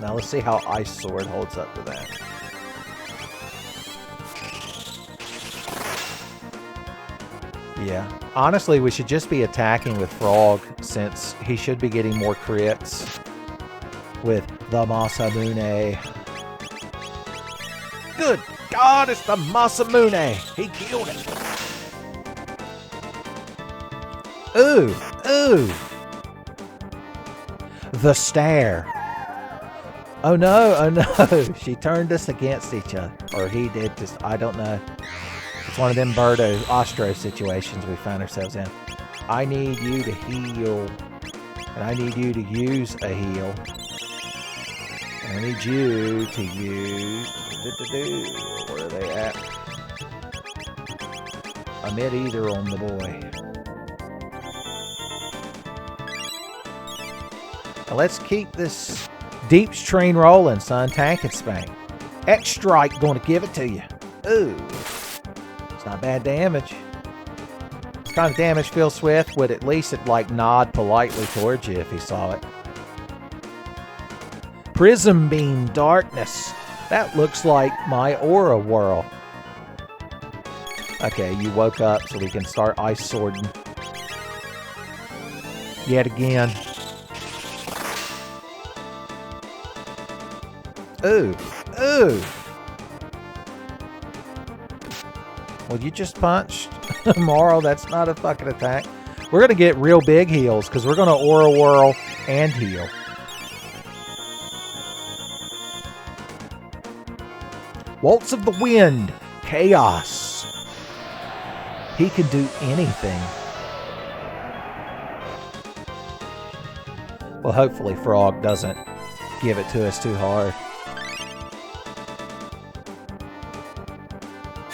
Now let's see how Ice Sword holds up to that. Yeah. Honestly, we should just be attacking with Frog since he should be getting more crits with the Masamune. Good God, it's the Masamune. He killed it. Ooh, ooh. The stare. Oh no, oh no. She turned us against each other. Or he did, just, I don't know. It's one of them Birdo, Ostro situations we find ourselves in. I need you to heal. And I need you to use a heal. And I need you to use... Where are they at? I'm at either on the boy. Now let's keep this deep train rolling, son. Tank and spank. X-Strike gonna give it to you. Ooh. It's not bad damage. It's kind of damage Phil Swift would at least like nod politely towards you if he saw it. Prism Beam Darkness. That looks like my aura whirl. Okay, you woke up so we can start ice swording. Yet again. Ooh, ooh. Well, you just punched Morrow. That's not a fucking attack. We're going to get real big heals because we're going to aura whirl and heal. Waltz of the Wind. Chaos. He can do anything. Well, hopefully Frog doesn't give it to us too hard.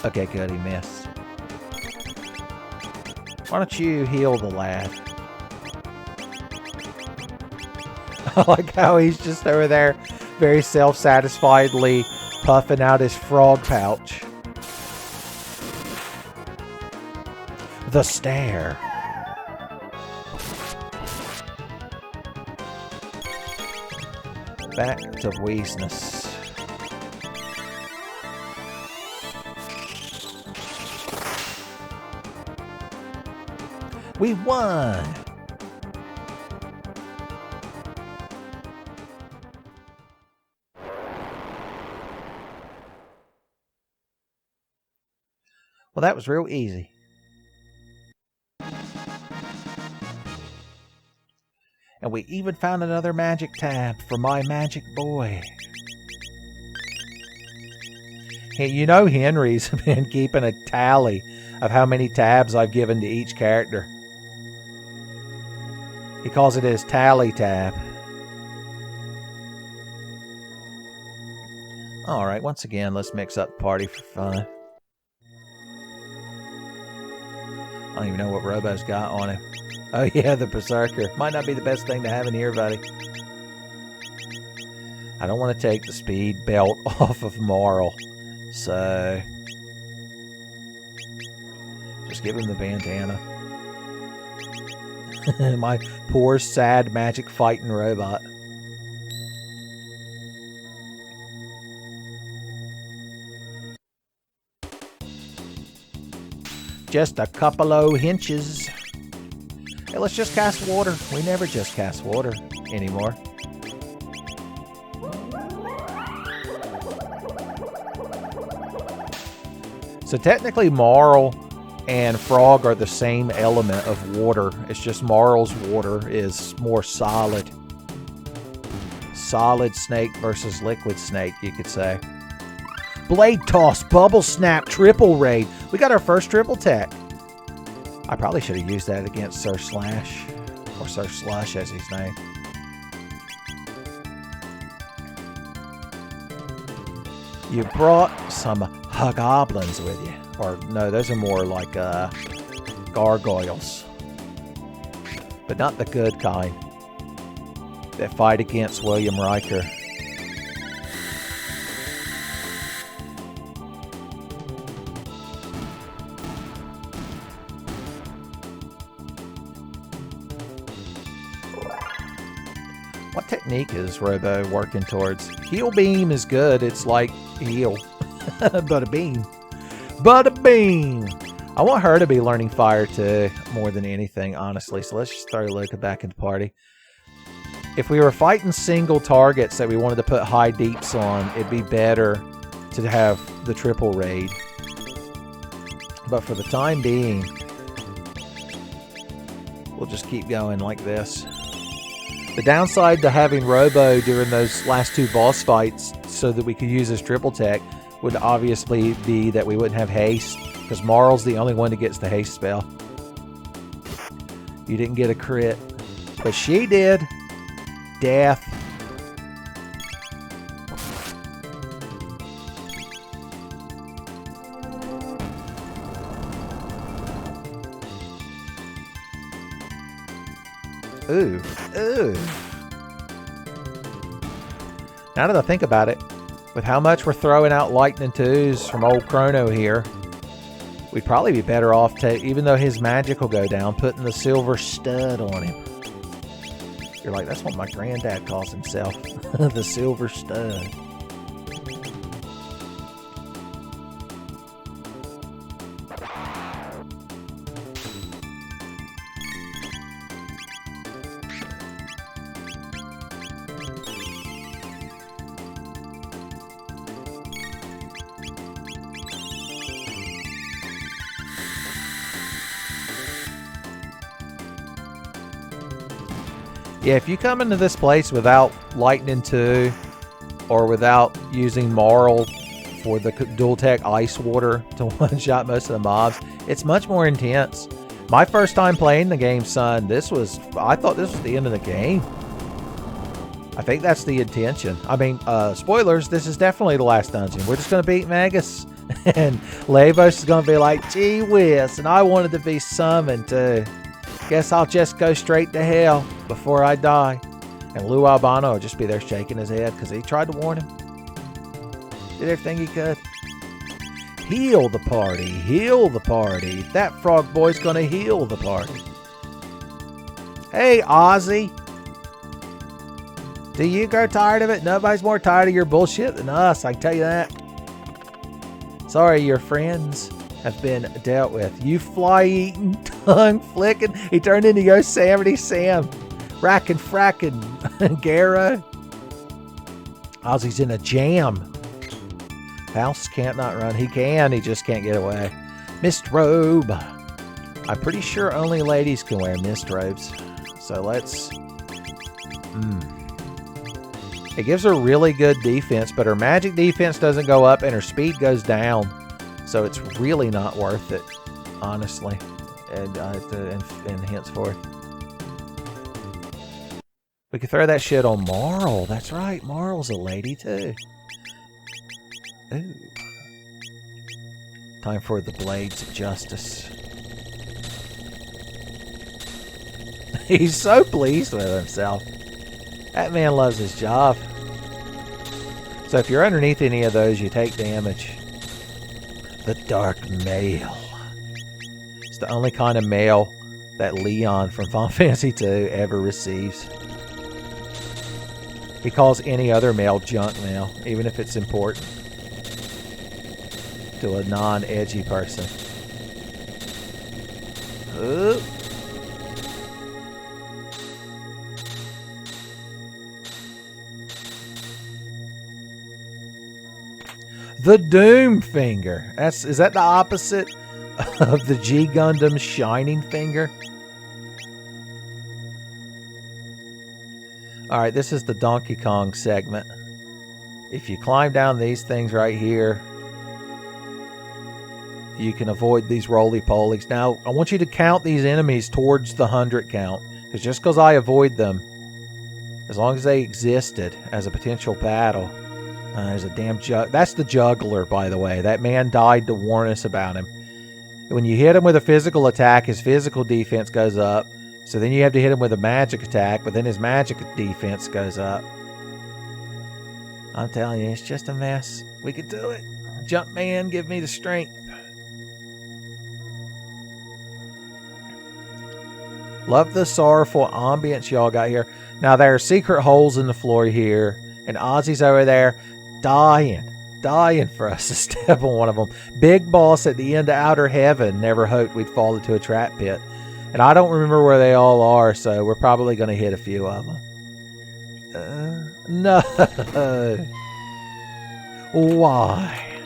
Okay, good, he missed. Why don't you heal the lad? I like how he's just over there very self-satisfiedly puffing out his frog pouch. The stare. Back to Weasness. We won! Well, that was real easy. And we even found another magic tab for my magic boy. Hey, you know Henry's been keeping a tally of how many tabs I've given to each character. He calls it his tally tab. Alright, once again, let's mix up the party for fun. I don't even know what Robo's got on him. Oh yeah, the Berserker. Might not be the best thing to have in here, buddy. I don't want to take the speed belt off of Marl. So... just give him the bandana. My poor, sad, magic fighting robot. Just a couple of hinches. Hey, let's just cast water. We never just cast water anymore. So technically Marl and Frog are the same element of water. It's just Marl's water is more solid. Solid snake versus liquid snake, you could say. Blade Toss, Bubble Snap, Triple Raid. We got our first triple tech. I probably should have used that against Sir Slash. Or Sir Slush as his name. You brought some Hobgoblins with you. Or, no, those are more like gargoyles. But not the good kind. That fight against William Riker. What technique is Robo working towards? Heal Beam is good. It's like heal. But a beam. Bada beam! I want her to be learning fire too, more than anything, honestly. So let's just throw Luca back in the party. If we were fighting single targets that we wanted to put high deeps on, it'd be better to have the triple raid. But for the time being, we'll just keep going like this. The downside to having Robo during those last 2 boss fights so that we could use his triple tech would obviously be that we wouldn't have haste, because Marl's the only one that gets the haste spell. You didn't get a crit, but she did. Death. Ooh. Ooh. Now that I think about it, with how much we're throwing out lightning 2s from old Chrono here, we'd probably be better off to, even though his magic will go down, putting the silver stud on him. You're like, that's what my granddad calls himself. The silver stud. Yeah, if you come into this place without Lightning 2 or without using Marl for the dual tech ice water to one-shot most of the mobs, it's much more intense. My first time playing the game, son, I thought this was the end of the game. I think that's the intention. I mean, spoilers, this is definitely the last dungeon. We're just going to beat Magus. And Lavos is going to be like, gee whiz, and I wanted to be summoned too. Guess I'll just go straight to hell before I die. And Lou Albano will just be there shaking his head because he tried to warn him. Did everything he could. Heal the party. Heal the party. That frog boy's going to heal the party. Hey, Ozzy. Do you grow tired of it? Nobody's more tired of your bullshit than us, I can tell you that. Sorry, your friends have been dealt with. You fly-eating, tongue-flicking. He turned into Yosemite Sam. Rackin' frackin' Gara. Ozzy's in a jam. House can't not run. He can, he just can't get away. Mist robe. I'm pretty sure only ladies can wear mist robes. So let's... It gives her really good defense, but her magic defense doesn't go up and her speed goes down. So it's really not worth it, honestly, and henceforth. We could throw that shit on Marl. That's right, Marl's a lady too. Ooh. Time for the Blades of Justice. He's so pleased with himself. That man loves his job. So if you're underneath any of those, you take damage. The Dark Mail. It's the only kind of mail that Leon from Final Fantasy II ever receives. He calls any other mail junk mail, even if it's important to a non-edgy person. Ooh. The Doom Finger. Is that the opposite of the G Gundam's Shining Finger? Alright, this is the Donkey Kong segment. If you climb down these things right here, you can avoid these roly-polies. Now, I want you to count these enemies towards the 100 count. Because just because I avoid them, as long as they existed as a potential battle... there's a damn that's the juggler, by the way. That man died to warn us about him. When you hit him with a physical attack, his physical defense goes up. So then you have to hit him with a magic attack, but then his magic defense goes up. I'm telling you, it's just a mess. We could do it. Jumpman, give me the strength. Love the sorrowful ambience y'all got here. Now, there are secret holes in the floor here, and Ozzy's over there dying dying for us to step on one of them. Big boss at the end of outer heaven never hoped we'd fall into a trap pit. And I don't remember where they all are, so we're probably going to hit a few of them. No. Why?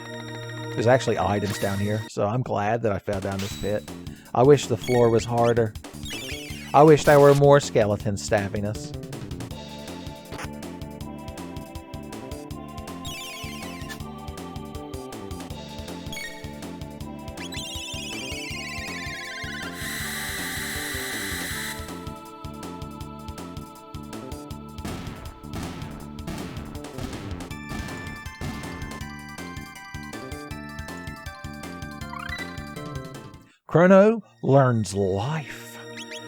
There's actually items down here, so I'm glad that I fell down this pit. I wish the floor was harder. I wish there were more skeletons stabbing us. Chrono learns life.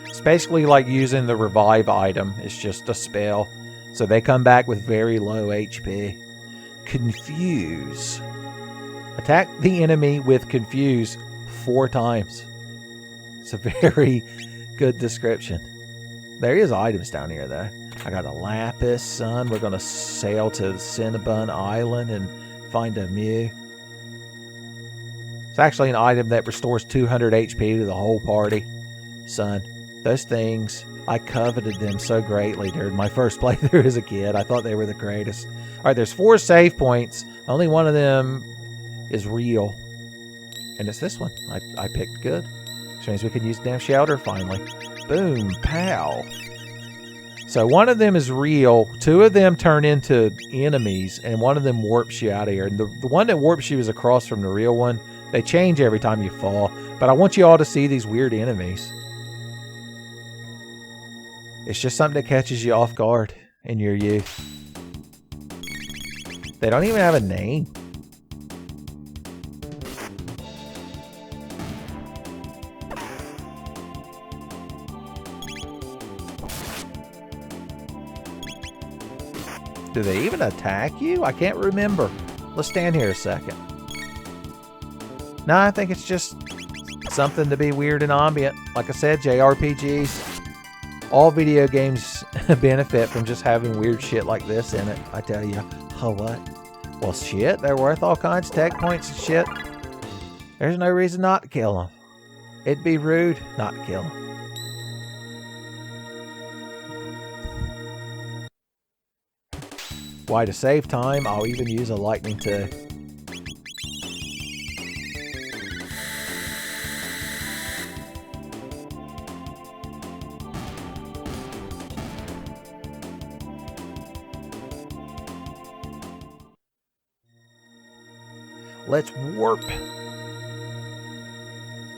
It's basically like using the revive item. It's just a spell. So they come back with very low HP. Confuse. Attack the enemy with confuse 4 times. It's a very good description. There is items down here though. I got a lapis, son. We're going to sail to Cinnabon Island and find a Mew. It's actually an item that restores 200 HP to the whole party. Son, those things, I coveted them so greatly during my first playthrough as a kid. I thought they were the greatest. Alright, there's 4 save points. Only one of them is real. And it's this one. I picked good. Which means we can use damn shelter finally. Boom, pow. So one of them is real. 2 of them turn into enemies. And one of them warps you out of here. And the one that warps you is across from the real one. They change every time you fall, but I want you all to see these weird enemies. It's just something that catches you off guard in your youth. They don't even have a name. Do they even attack you? I can't remember. Let's stand here a second. No, I think it's just something to be weird and ambient. Like I said, JRPGs, all video games benefit from just having weird shit like this in it. I tell you. Oh, what? Well, shit, they're worth all kinds of tech points and shit. There's no reason not to kill them. It'd be rude not to kill them. Why, to save time, I'll even use a lightning too. Let's warp.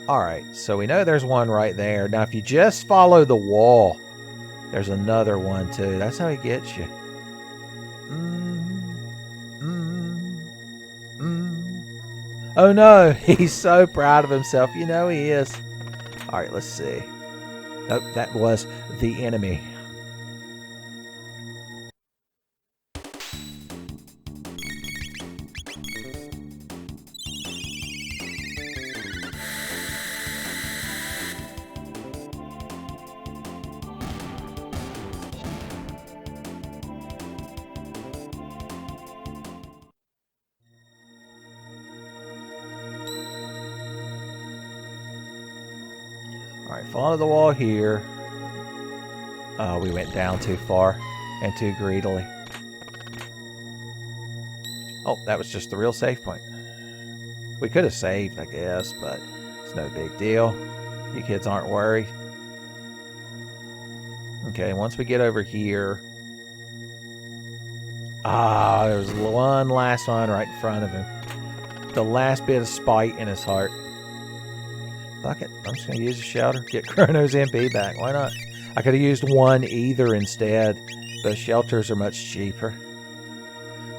Alright, so we know there's one right there. Now, if you just follow the wall, there's another one too. That's how he gets you. Oh no, he's so proud of himself. You know he is. Alright, let's see. Oh, that was the enemy. Alright, follow the wall here. Oh, we went down too far and too greedily. Oh, that was just the real save point. We could have saved, I guess, but it's no big deal. You kids aren't worried. Okay, once we get over here... Ah, there's one last one right in front of him. The last bit of spite in his heart. Fuck it. I'm just going to use a shelter. Get Chrono's MP back. Why not? I could have used one either instead, but shelters are much cheaper.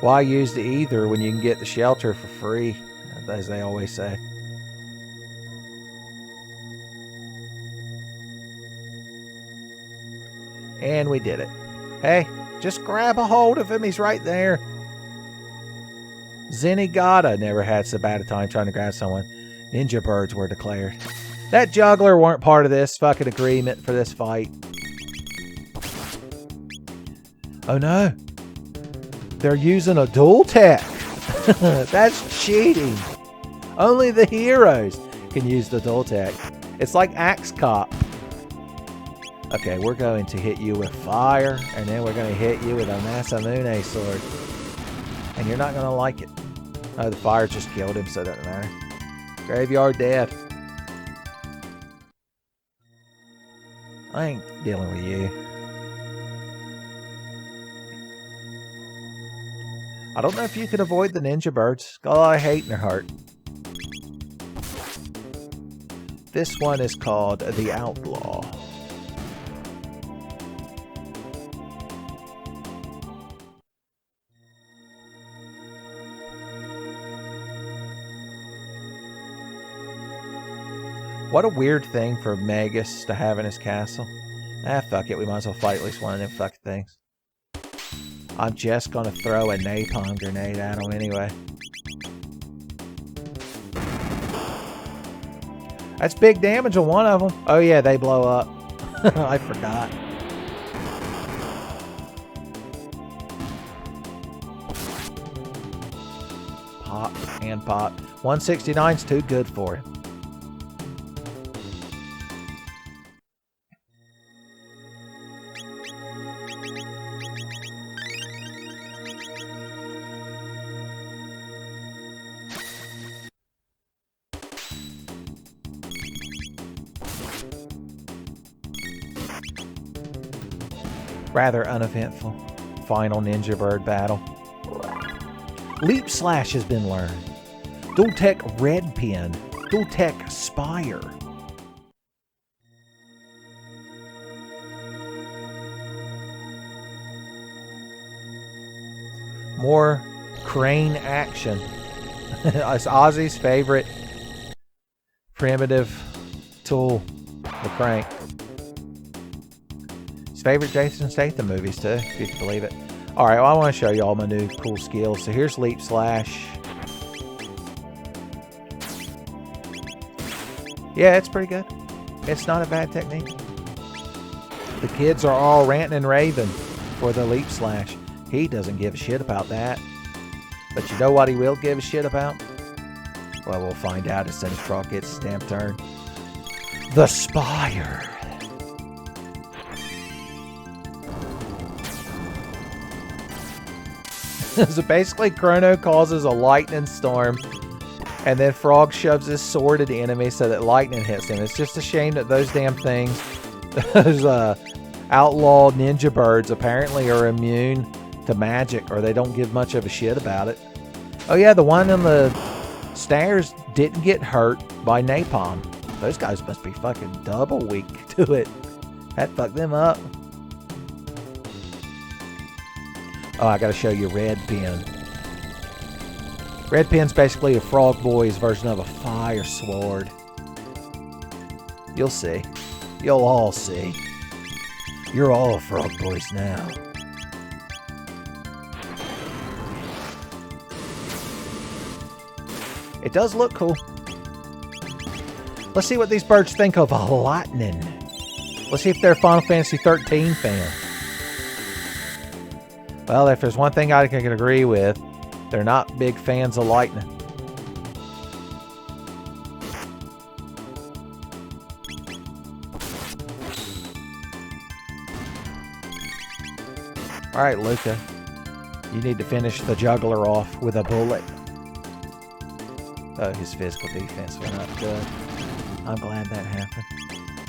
Why use the either when you can get the shelter for free, as they always say. And we did it. Hey, just grab a hold of him. He's right there. Zenigata never had so bad a time trying to grab someone. Ninja birds were declared. That juggler weren't part of this fucking agreement for this fight. Oh no. They're using a dual tech. That's cheating. Only the heroes can use the dual tech. It's like Axe Cop. Okay, we're going to hit you with fire, and then we're going to hit you with a Masamune sword. And you're not going to like it. Oh, the fire just killed him, so it doesn't matter. Graveyard dead. I ain't dealing with you. I don't know if you could avoid the ninja birds. Got a lot of hate in their heart. This one is called the Outlaw. What a weird thing for Magus to have in his castle. Ah, fuck it. We might as well fight at least one of them fucking things. I'm just gonna throw a napalm grenade at him anyway. That's big damage on one of them. Oh yeah, they blow up. I forgot. Pop and pop. 169's too good for him. Rather uneventful. Final Ninja Bird battle. Leap Slash has been learned. Dual Tech Red Pin. Dual Tech Spire. More crane action. It's Ozzy's favorite primitive tool, the crank. Favorite Jason Statham movies too, if you can believe it. Alright, well, I want to show you all my new cool skills. So here's Leap Slash. Yeah, it's pretty good. It's not a bad technique. The kids are all ranting and raving for the Leap Slash. He doesn't give a shit about that. But you know what he will give a shit about? Well, we'll find out as soon as Frog gets his damn turn. The Spire. So basically, Chrono causes a lightning storm, and then Frog shoves his sword at the enemy so that lightning hits him. It's just a shame that those damn things, those outlaw ninja birds, apparently are immune to magic, or they don't give much of a shit about it. Oh yeah, the one on the stairs didn't get hurt by napalm. Those guys must be fucking double weak to it. That fucked them up. Oh, I gotta show you Red Pin. Red Pin's basically a Frog Boy's version of a fire sword. You'll see. You'll all see. You're all Frog Boys now. It does look cool. Let's see what these birds think of lightning. Let's see if they're Final Fantasy 13 fans. Well, if there's one thing I can agree with, they're not big fans of lightning. Alright, Luca. You need to finish the juggler off with a bullet. Oh, his physical defense went up good. I'm glad that happened.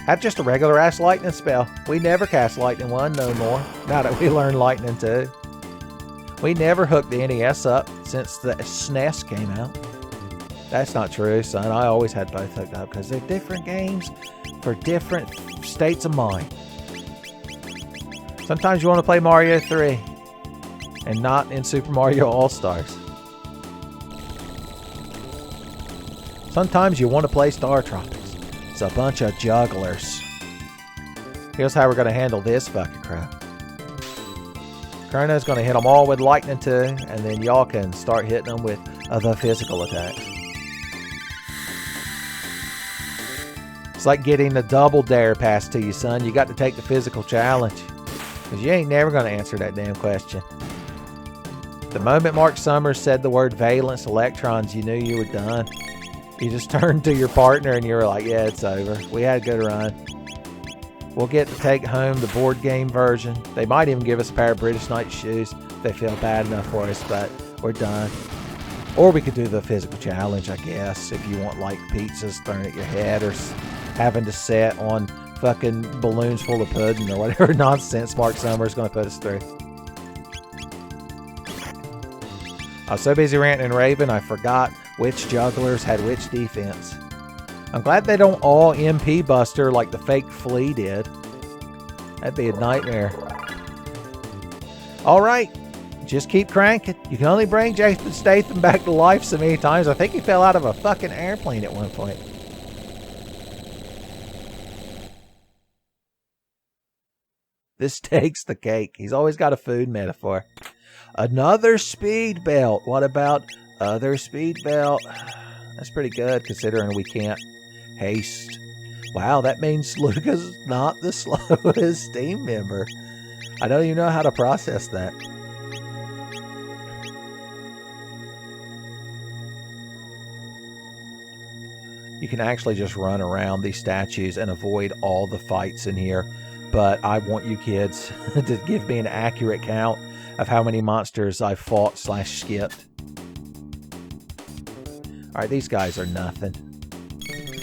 Have just a regular ass lightning spell. We never cast Lightning 1 no more. Now that we learned Lightning 2. We never hooked the NES up since the SNES came out. That's not true, son. I always had both hooked up because they're different games for different states of mind. Sometimes you want to play Mario 3 and not in Super Mario All-Stars. Sometimes you want to play Star Tropics. It's a bunch of jugglers. Here's how we're going to handle this fucking crap. Chrono's going to hit them all with Lightning 2, and then y'all can start hitting them with the physical attacks. It's like getting the double dare passed to you, son. You got to take the physical challenge. Because you ain't never going to answer that damn question. The moment Mark Summers said the word valence electrons, you knew you were done. You just turned to your partner and you were like, yeah, it's over. We had a good run. We'll get to take home the board game version. They might even give us a pair of British Knight shoes if they feel bad enough for us, but we're done. Or we could do the physical challenge, I guess, if you want like pizzas thrown at your head or having to sit on fucking balloons full of pudding or whatever nonsense Mark Summers is going to put us through. I was so busy ranting and raving, I forgot which jugglers had which defense. I'm glad they don't all MP Buster like the fake Flea did. That'd be a nightmare. Alright, just keep cranking. You can only bring Jason Statham back to life so many times. I think he fell out of a fucking airplane at one point. This takes the cake. He's always got a food metaphor. Another speed belt. What about other speed belt? That's pretty good considering we can't haste. Wow, that means Luca's not the slowest team member. I don't even know how to process that. You can actually just run around these statues and avoid all the fights in here. But I want you kids to give me an accurate count of how many monsters I've fought / skipped. Alright, these guys are nothing.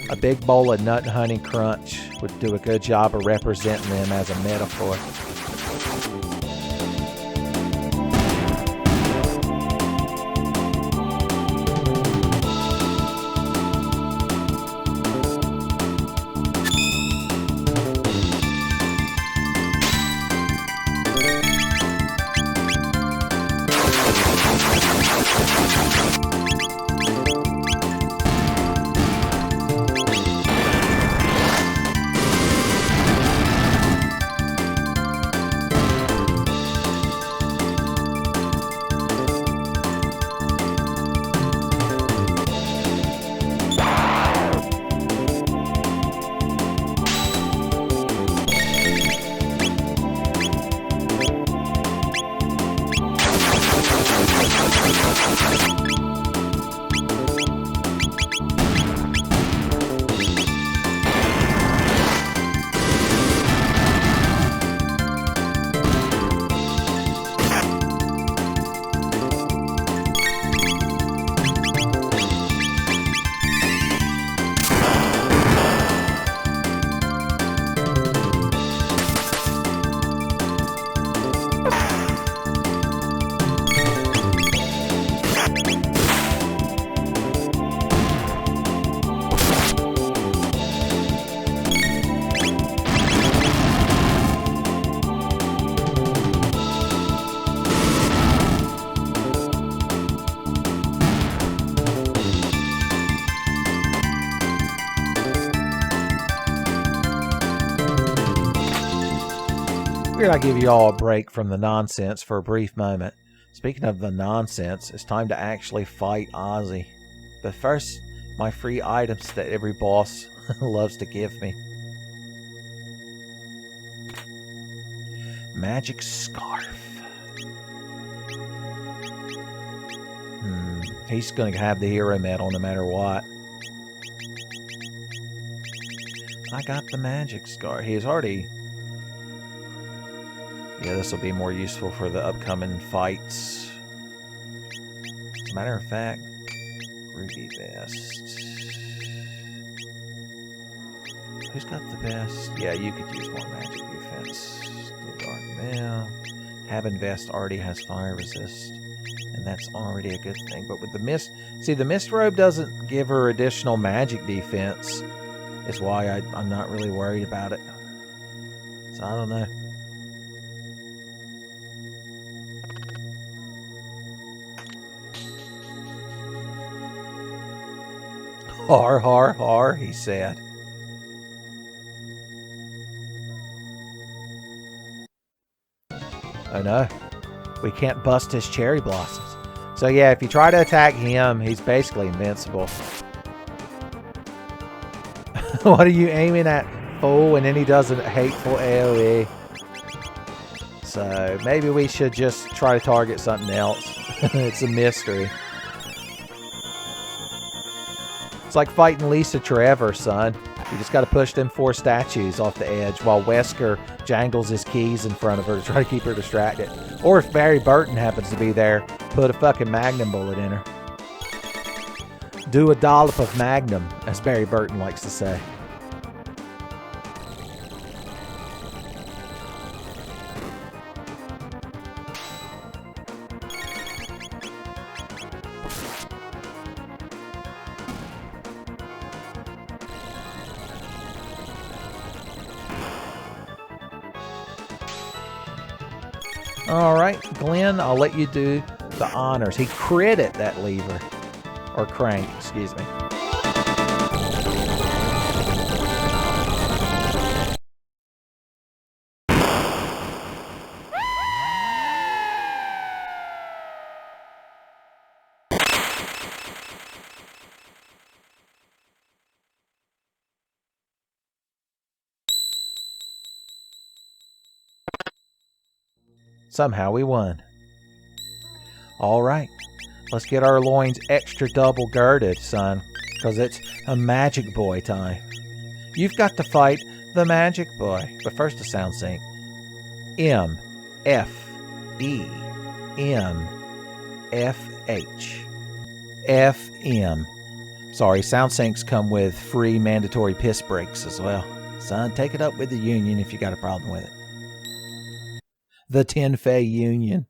A big bowl of Nut Honey Crunch would do a good job of representing them as a metaphor. I give you all a break from the nonsense for a brief moment. Speaking of the nonsense, it's time to actually fight Ozzy. But first, my free items that every boss loves to give me. Magic Scarf. He's going to have the hero medal no matter what. I got the Magic Scarf. He's already... Yeah, this will be more useful for the upcoming fights. As a matter of fact, Ruby Vest. Who's got the best? Yeah, you could use more magic defense. The Dark Mail. Having Vest already has fire resist, and that's already a good thing. But with the Mist... See, the Mist Robe doesn't give her additional magic defense. Is why I'm not really worried about it. So I don't know. Har, har, har, he said. Oh no, we can't bust his cherry blossoms. So yeah, if you try to attack him, he's basically invincible. What are you aiming at, fool? And then he does a hateful AoE. So maybe we should just try to target something else. It's a mystery. It's like fighting Lisa Trevor, son. You just got to push them 4 statues off the edge while Wesker jangles his keys in front of her to try to keep her distracted. Or if Barry Burton happens to be there, put a fucking magnum bullet in her. Do a dollop of magnum, as Barry Burton likes to say. All right, Glenn, I'll let you do the honors. He critted that lever. Or crank, excuse me. Somehow we won. All right, let's get our loins extra double girded, son, because it's a magic boy time. You've got to fight the magic boy. But first a sound sync. M, F, E, M, F, H, F, M. Sorry, sound syncs come with free mandatory piss breaks as well. Son, take it up with the union if you got a problem with it. The Tenfey Union.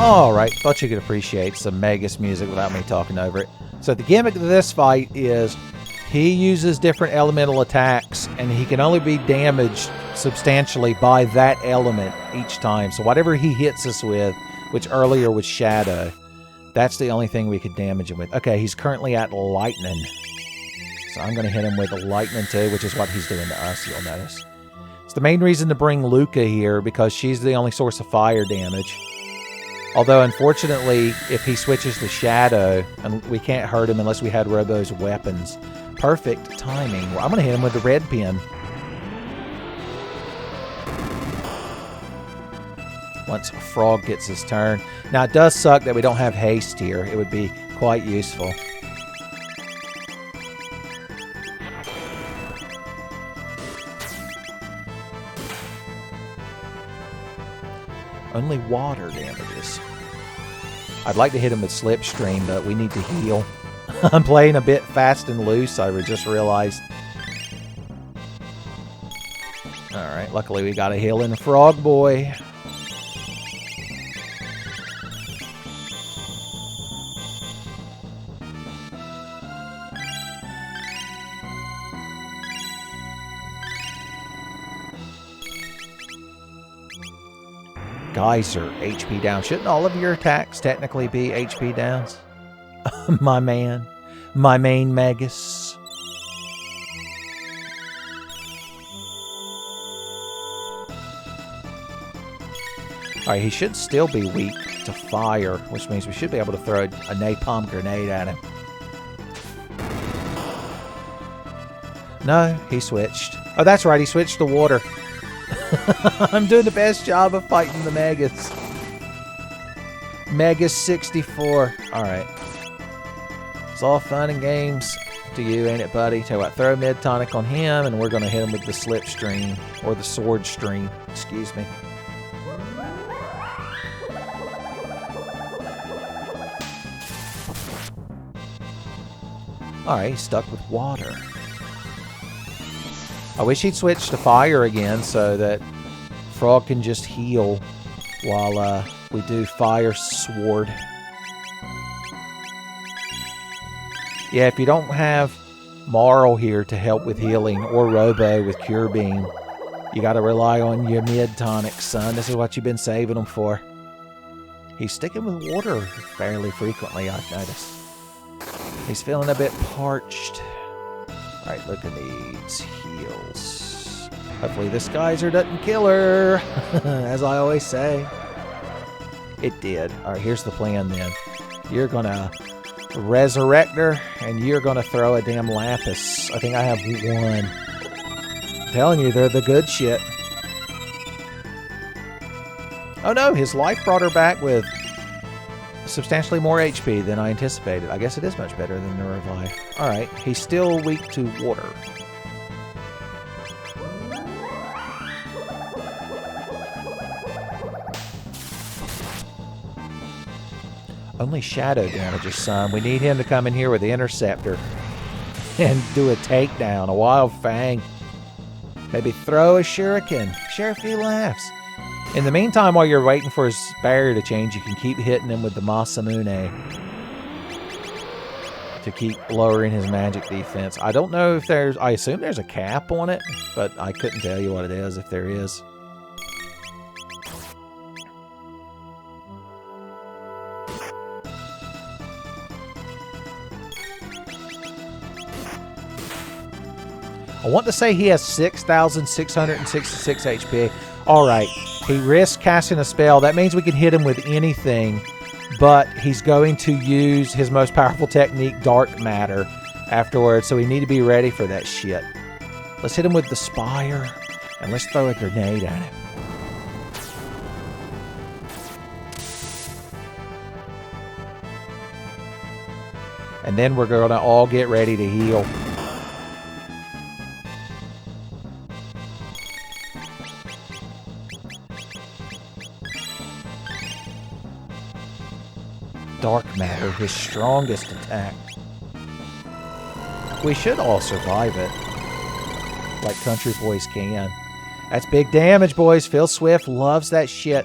Alright, thought you could appreciate some Magus music without me talking over it. So the gimmick of this fight is he uses different elemental attacks, and he can only be damaged substantially by that element each time. So whatever he hits us with, which earlier was Shadow, that's the only thing we could damage him with. Okay, he's currently at Lightning. So I'm going to hit him with Lightning too, which is what he's doing to us, you'll notice. It's the main reason to bring Luca here, because she's the only source of fire damage. Although, unfortunately, if he switches to Shadow, and we can't hurt him unless we had Robo's weapons. Perfect timing. Well, I'm going to hit him with the red pin. Once Frog gets his turn. Now, it does suck that we don't have haste here. It would be quite useful. Only water damages. I'd like to hit him with Slipstream, but we need to heal. I'm playing a bit fast and loose, I just realized. Alright, luckily we got a heal in Frog Boy. Geyser, HP down. Shouldn't all of your attacks technically be HP downs? My man. My main Magus. Alright, he should still be weak to fire, which means we should be able to throw a napalm grenade at him. No, he switched. Oh, that's right, he switched to water. I'm doing the best job of fighting the Magus. Magus 64. Alright. It's all fun and games to you, ain't it, buddy? Tell you what, throw mid tonic on him, and we're going to hit him with the slipstream, or the sword stream, excuse me. Alright, he's stuck with water. I wish he'd switch to fire again so that Frog can just heal while we do fire sword. Yeah, if you don't have Marl here to help with healing, or Robo with Cure Beam, you gotta rely on your mid tonic, son. This is what you've been saving them for. He's sticking with water fairly frequently, I've noticed. He's feeling a bit parched. Alright, look at these heals. Hopefully this geyser doesn't kill her, as I always say. It did. Alright, here's the plan then. You're gonna resurrect her, and you're gonna throw a damn lapis. I think I have one. I'm telling you, they're the good shit. Oh no, his life brought her back with substantially more HP than I anticipated. I guess it is much better than the revive. Alright, he's still weak to water. Only shadow damages, son. We need him to come in here with the interceptor and do a takedown, a wild fang. Maybe throw a shuriken. Sheriff, he laughs. In the meantime, while you're waiting for his barrier to change, you can keep hitting him with the Masamune to keep lowering his magic defense. I don't know if there's... I assume there's a cap on it, but I couldn't tell you what it is if there is. I want to say he has 6,666 HP. Alright, he risks casting a spell. That means we can hit him with anything, but he's going to use his most powerful technique, Dark Matter, afterwards, so we need to be ready for that shit. Let's hit him with the Spire, and let's throw a grenade at him. And then we're going to all get ready to heal. Dark Matter, his strongest attack. We should all survive it, like country boys can. That's big damage, boys. Phil Swift loves that shit.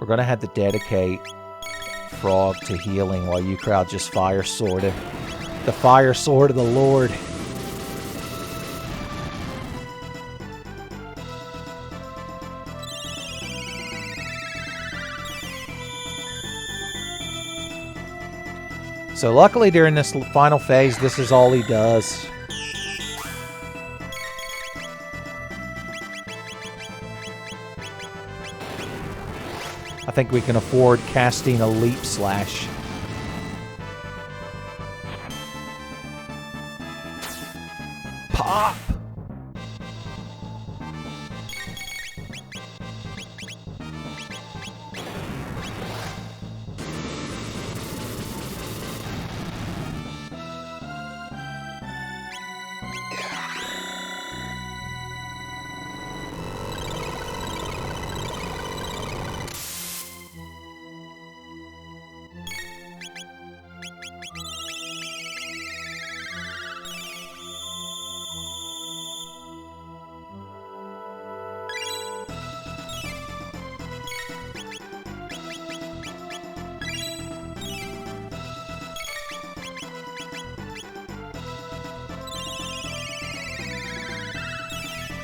We're going to have to dedicate Frog to healing while you crowd just fire sword him. The fire sword of the Lord. So luckily during this final phase, this is all he does. I think we can afford casting a Leap Slash. Pop!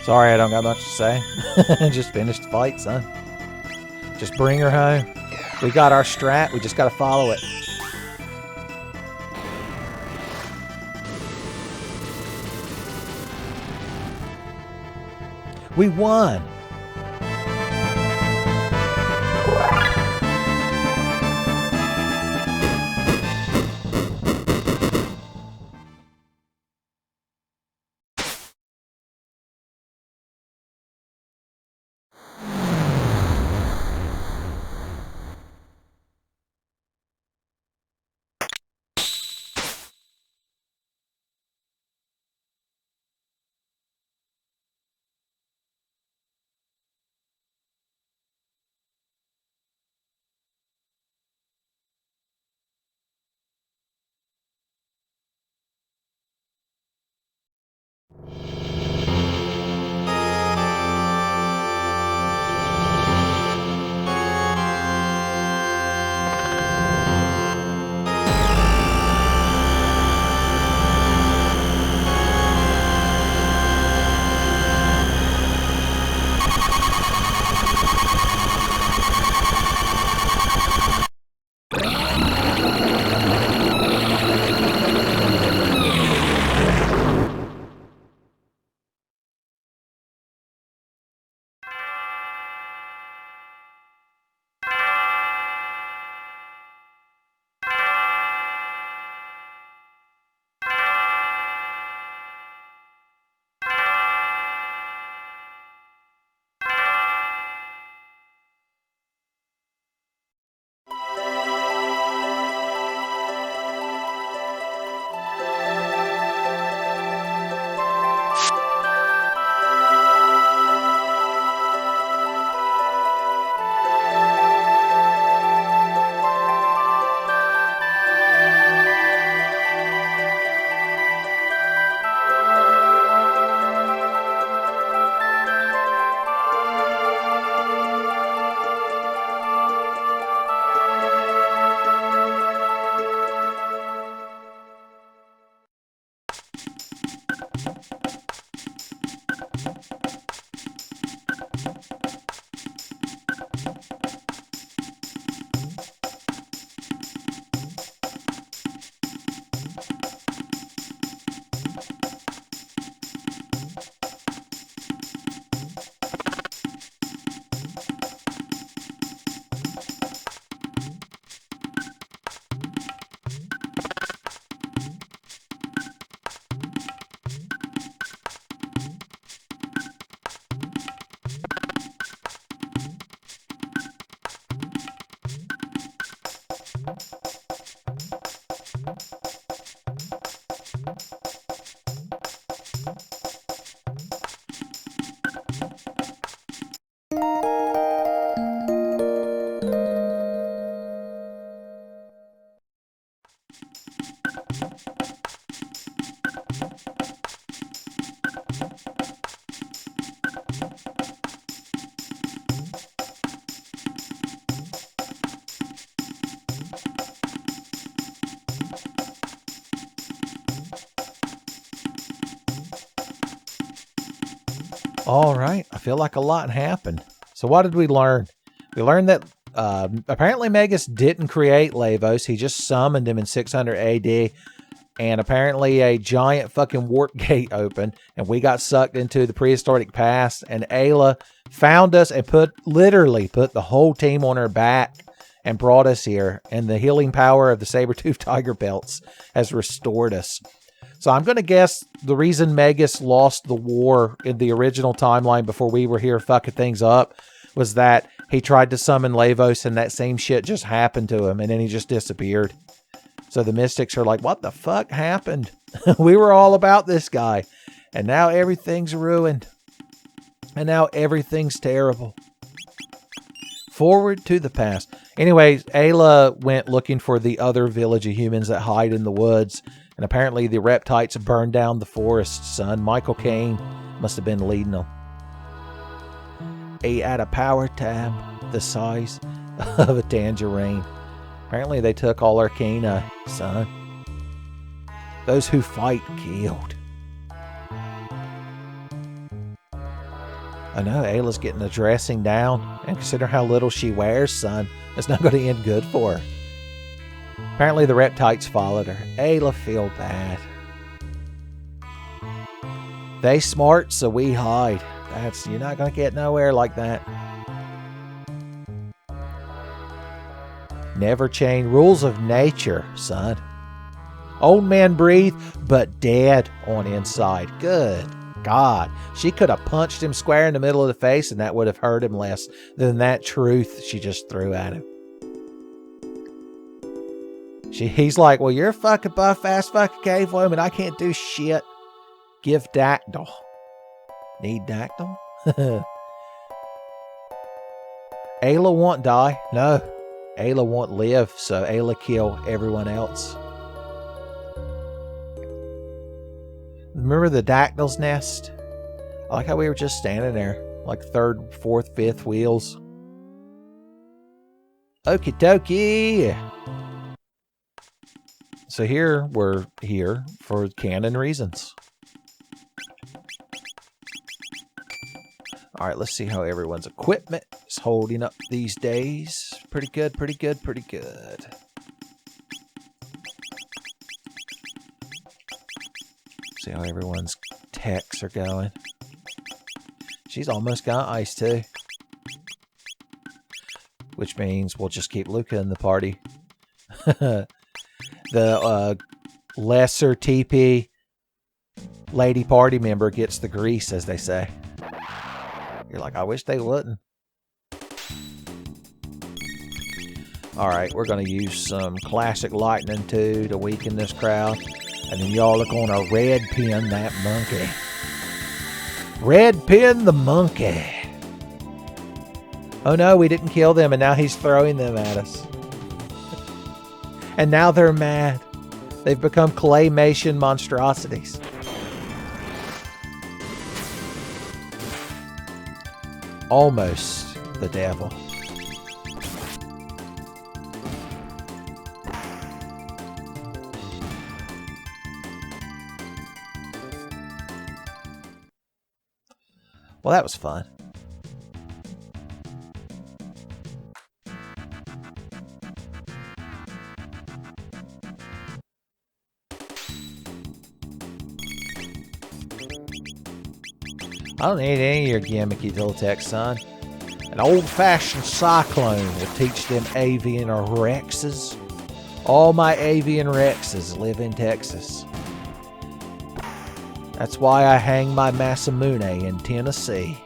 Sorry, I don't got much to say. Just finished the fight, son. Just bring her home. We got our strat. We just got to follow it. We won. All right. I feel like a lot happened. So what did we learn? We learned that apparently Magus didn't create Lavos. He just summoned him in 600 AD. And apparently a giant fucking warp gate opened. And we got sucked into the prehistoric past. And Ayla found us and literally put the whole team on her back and brought us here. And the healing power of the saber-toothed tiger belts has restored us. So I'm going to guess the reason Magus lost the war in the original timeline before we were here fucking things up was that he tried to summon Lavos and that same shit just happened to him and then he just disappeared. So the mystics are like, what the fuck happened? We were all about this guy and now everything's ruined. And now everything's terrible. Forward to the past. Anyways, Ayla went looking for the other village of humans that hide in the woods. And apparently the reptites burned down the forest, son. Michael Caine must have been leading them. He had a power tab the size of a tangerine. Apparently they took all Arcana, son. Those who fight killed. I know, Ayla's getting the dressing down. And consider how little she wears, son. It's not going to end good for her. Apparently the reptites followed her. Ayla feel bad. They smart, so we hide. You're not going to get nowhere like that. Never change rules of nature, son. Old man breathe, but dead on inside. Good God. She could have punched him square in the middle of the face, and that would have hurt him less than that truth she just threw at him. He's like, well, you're a fucking buff-ass fucking cave woman. I can't do shit. Give Dactyl. Need Dactyl? Ayla won't die. No. Ayla won't live, so Ayla kill everyone else. Remember the Dactyl's nest? I like how we were just standing there, like third, fourth, fifth wheels. Okie dokie. So here, we're here for canon reasons. Alright, let's see how everyone's equipment is holding up these days. Pretty good, pretty good, pretty good. See how everyone's techs are going. She's almost got ice too. Which means we'll just keep Luca in the party. The lesser TP lady party member gets the grease, as they say. You're like, I wish they wouldn't. Alright, we're going to use some classic lightning too to weaken this crowd. And then y'all are going to red pin that monkey. Red pin the monkey. Oh no, we didn't kill them, and now he's throwing them at us. And now they're mad. They've become claymation monstrosities. Almost the devil. Well, that was fun. I don't need any of your gimmicky Diltech, son. An old-fashioned cyclone will teach them avian rexes. All my avian rexes live in Texas. That's why I hang my Masamune in Tennessee.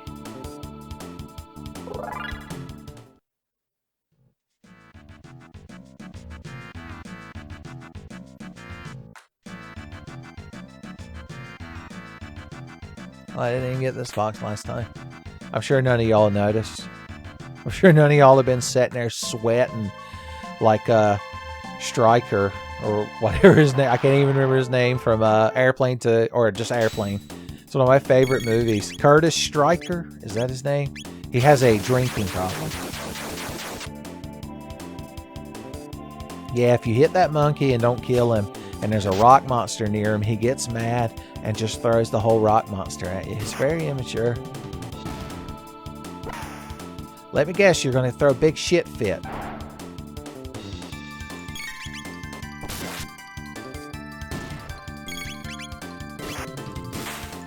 I didn't even get this box last time. I'm sure none of y'all noticed. I'm sure none of y'all have been sitting there sweating like a Striker or whatever his name. I can't even remember his name from Airplane to, or just Airplane. It's one of my favorite movies. Curtis Stryker, is that his name? He has a drinking problem. Yeah, if you hit that monkey and don't kill him, and there's a rock monster near him, he gets mad and just throws the whole rock monster at you. He's very immature. Let me guess, you're going to throw a big shit fit.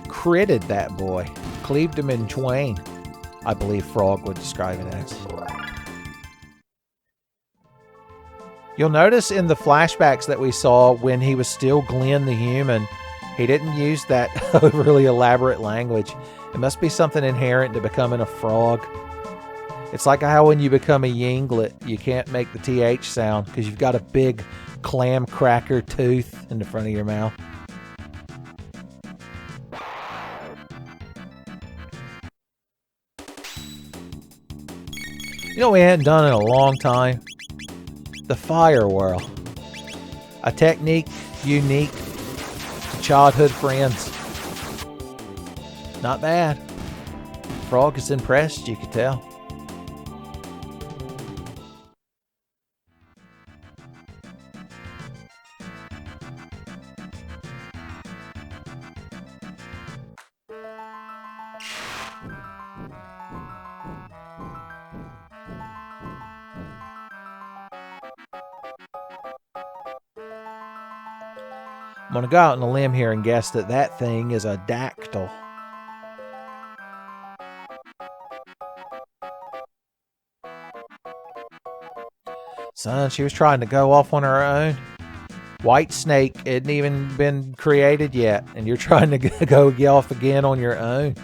Critted that boy. Cleaved him in twain, I believe Frog would describe it as. You'll notice in the flashbacks that we saw when he was still Glenn the Human, he didn't use that overly elaborate language. It must be something inherent to becoming a frog. It's like how when you become a yinglet, you can't make the TH sound because you've got a big clam cracker tooth in the front of your mouth. You know what we hadn't done in a long time? The fire whirl. A technique unique to childhood friends. Not bad. Frog is impressed, you could tell. I'm going to go out on a limb here and guess that that thing is a dactyl. Son, she was trying to go off on her own. White snake hadn't even been created yet, and you're trying to go get off again on your own.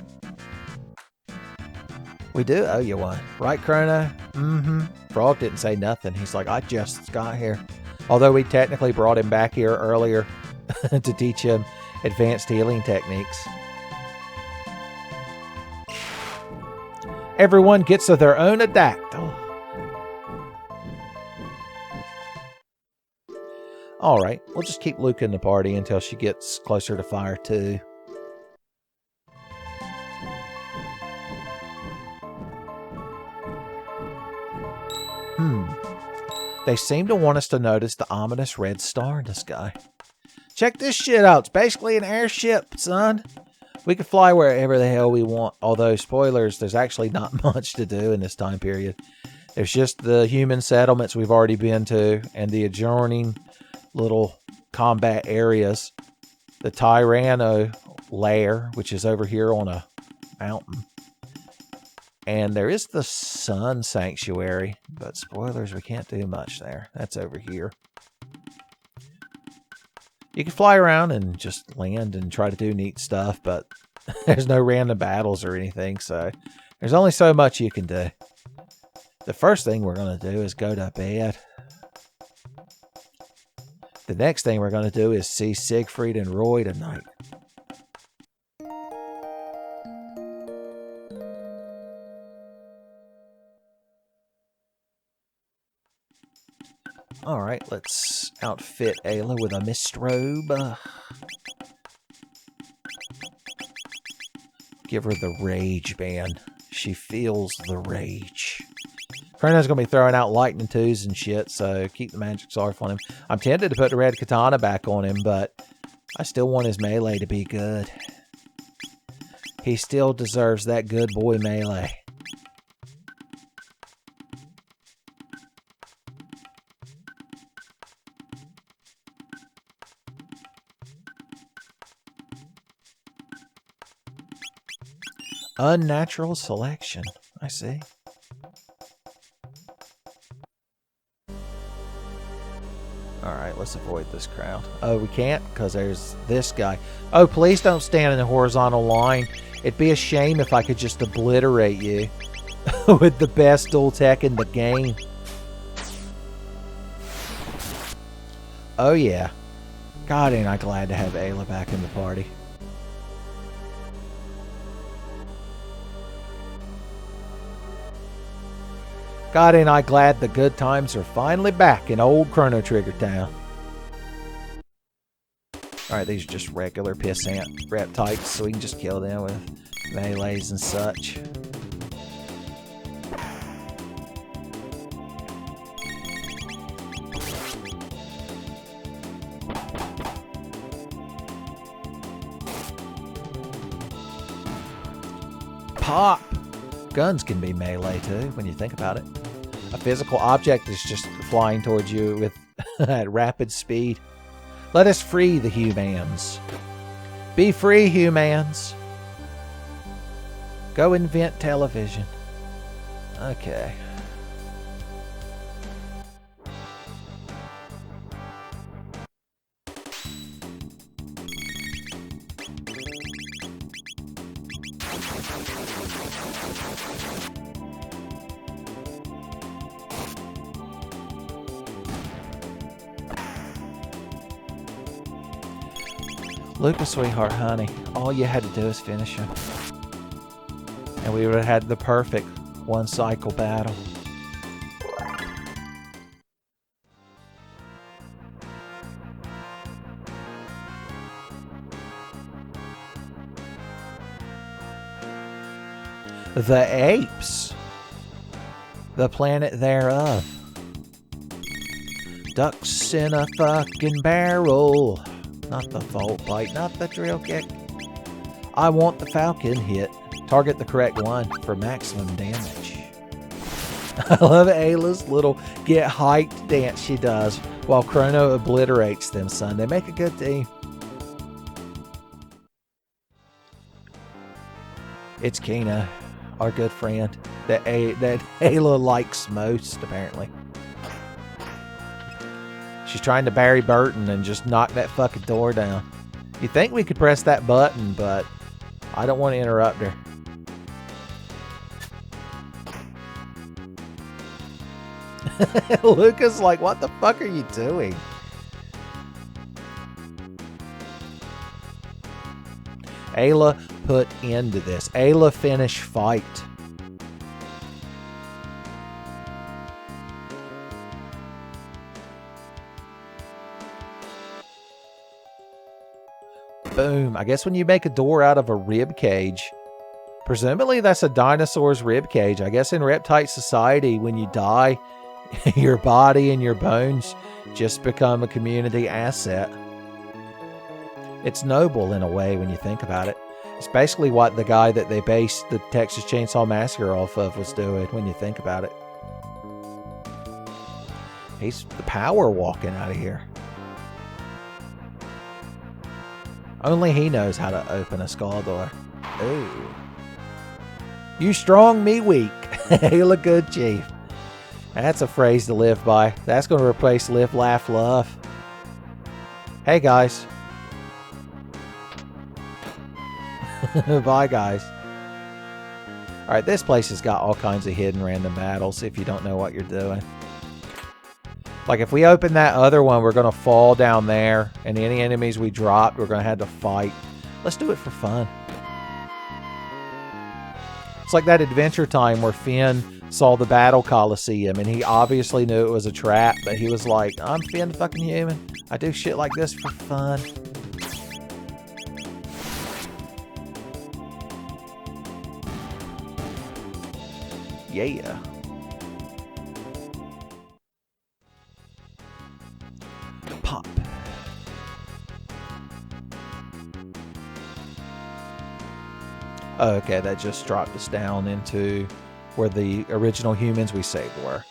We do owe you one. Right, Chrono? Mm-hmm. Frog didn't say nothing. He's like, I just got here. Although we technically brought him back here earlier to teach him advanced healing techniques. Everyone gets their own dactyl. Alright, we'll just keep Luke in the party until she gets closer to Fire 2. They seem to want us to notice the ominous red star in the sky. Check this shit out. It's basically an airship, son. We can fly wherever the hell we want. Although, spoilers, there's actually not much to do in this time period. There's just the human settlements we've already been to and the adjoining little combat areas. The Tyranno lair, which is over here on a mountain. And there is the Sun Sanctuary, but spoilers, we can't do much there. That's over here. You can fly around and just land and try to do neat stuff, but there's no random battles or anything, so there's only so much you can do. The first thing we're going to do is go to bed. The next thing we're going to do is see Siegfried and Roy tonight. Alright, let's outfit Ayla with a mist robe. Give her the rage band. She feels the rage. Chrono's going to be throwing out lightning twos and shit, so keep the magic off on him. I'm tempted to put the red katana back on him, but I still want his melee to be good. He still deserves that good boy melee. Unnatural selection. I see. Alright, let's avoid this crowd. Oh, we can't? Because there's this guy. Oh, please don't stand in a horizontal line. It'd be a shame if I could just obliterate you with the best dual tech in the game. Oh, yeah. God, ain't I glad to have Ayla back in the party. God, ain't I glad the good times are finally back in old Chrono Trigger Town. Alright, these are just regular pissant reptiles, so we can just kill them with melees and such. Pop! Guns can be melee too, when you think about it. A physical object is just flying towards you with at rapid speed. Let us free the humans. Be free, humans. Go invent television. Okay. Lucas, sweetheart, honey, all you had to do is finish him. And we would have had the perfect one-cycle battle. The apes. The planet thereof. Ducks in a fucking barrel. Not the fault bite, not the drill kick. I want the falcon hit. Target the correct one for maximum damage. I love Ayla's little get hyped dance she does while Chrono obliterates them, son. They make a good team. It's Kina, our good friend, that Ayla likes most, apparently. She's trying to Barry Burton and just knock that fucking door down. You'd think we could press that button, but I don't want to interrupt her. Luca's like, what the fuck are you doing? Ayla put into this. Ayla finish fight. Boom. I guess when you make a door out of a rib cage, presumably that's a dinosaur's rib cage. I guess in Reptite society, when you die, your body and your bones just become a community asset. It's noble in a way when you think about it. It's basically what the guy that they based the Texas Chainsaw Massacre off of was doing when you think about it. He's the power walking out of here. Only he knows how to open a skull door. Ooh. You strong, me weak. Ayla good, chief. That's a phrase to live by. That's going to replace live, laugh, love. Hey, guys. Bye, guys. Alright, this place has got all kinds of hidden random battles if you don't know what you're doing. Like, if we open that other one, we're going to fall down there, and any enemies we drop, we're going to have to fight. Let's do it for fun. It's like that Adventure Time where Finn saw the Battle Coliseum, and he obviously knew it was a trap, but he was like, I'm Finn fucking human. I do shit like this for fun. Yeah. Pop. Oh, okay, that just dropped us down into where the original humans we saved were.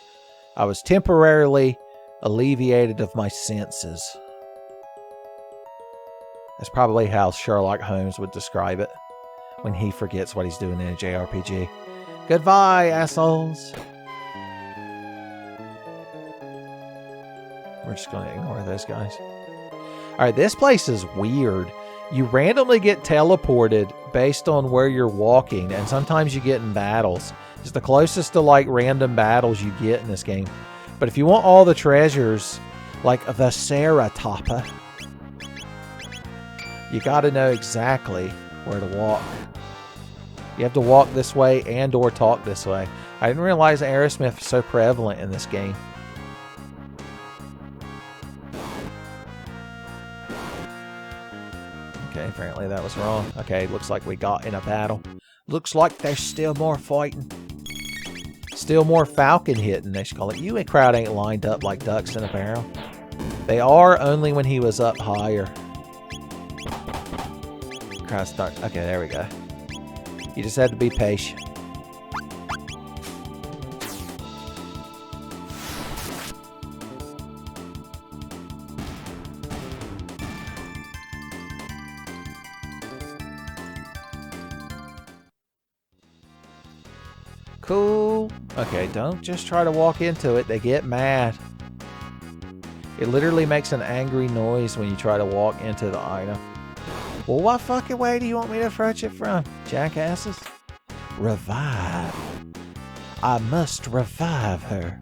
I was temporarily alleviated of my senses. That's probably how Sherlock Holmes would describe it when he forgets what he's doing in a JRPG. Goodbye, assholes. We're just going to ignore those guys. Alright, this place is weird. You randomly get teleported based on where you're walking, and sometimes you get in battles. It's the closest to like random battles you get in this game. But if you want all the treasures, like the Sarah Tata, you got to know exactly where to walk. You have to walk this way and or talk this way. I didn't realize Aerosmith is so prevalent in this game. Okay, apparently that was wrong. Okay, looks like we got in a battle. Looks like there's still more fighting. Still more falcon hitting, they should call it. You and crowd ain't lined up like ducks in a barrel. They are only when he was up higher. Crowd start. Okay, there we go. You just had to be patient. Cool. Okay, don't just try to walk into it. They get mad. It literally makes an angry noise when you try to walk into the item. Well, what fucking way do you want me to approach it from, jackasses? Revive. I must revive her.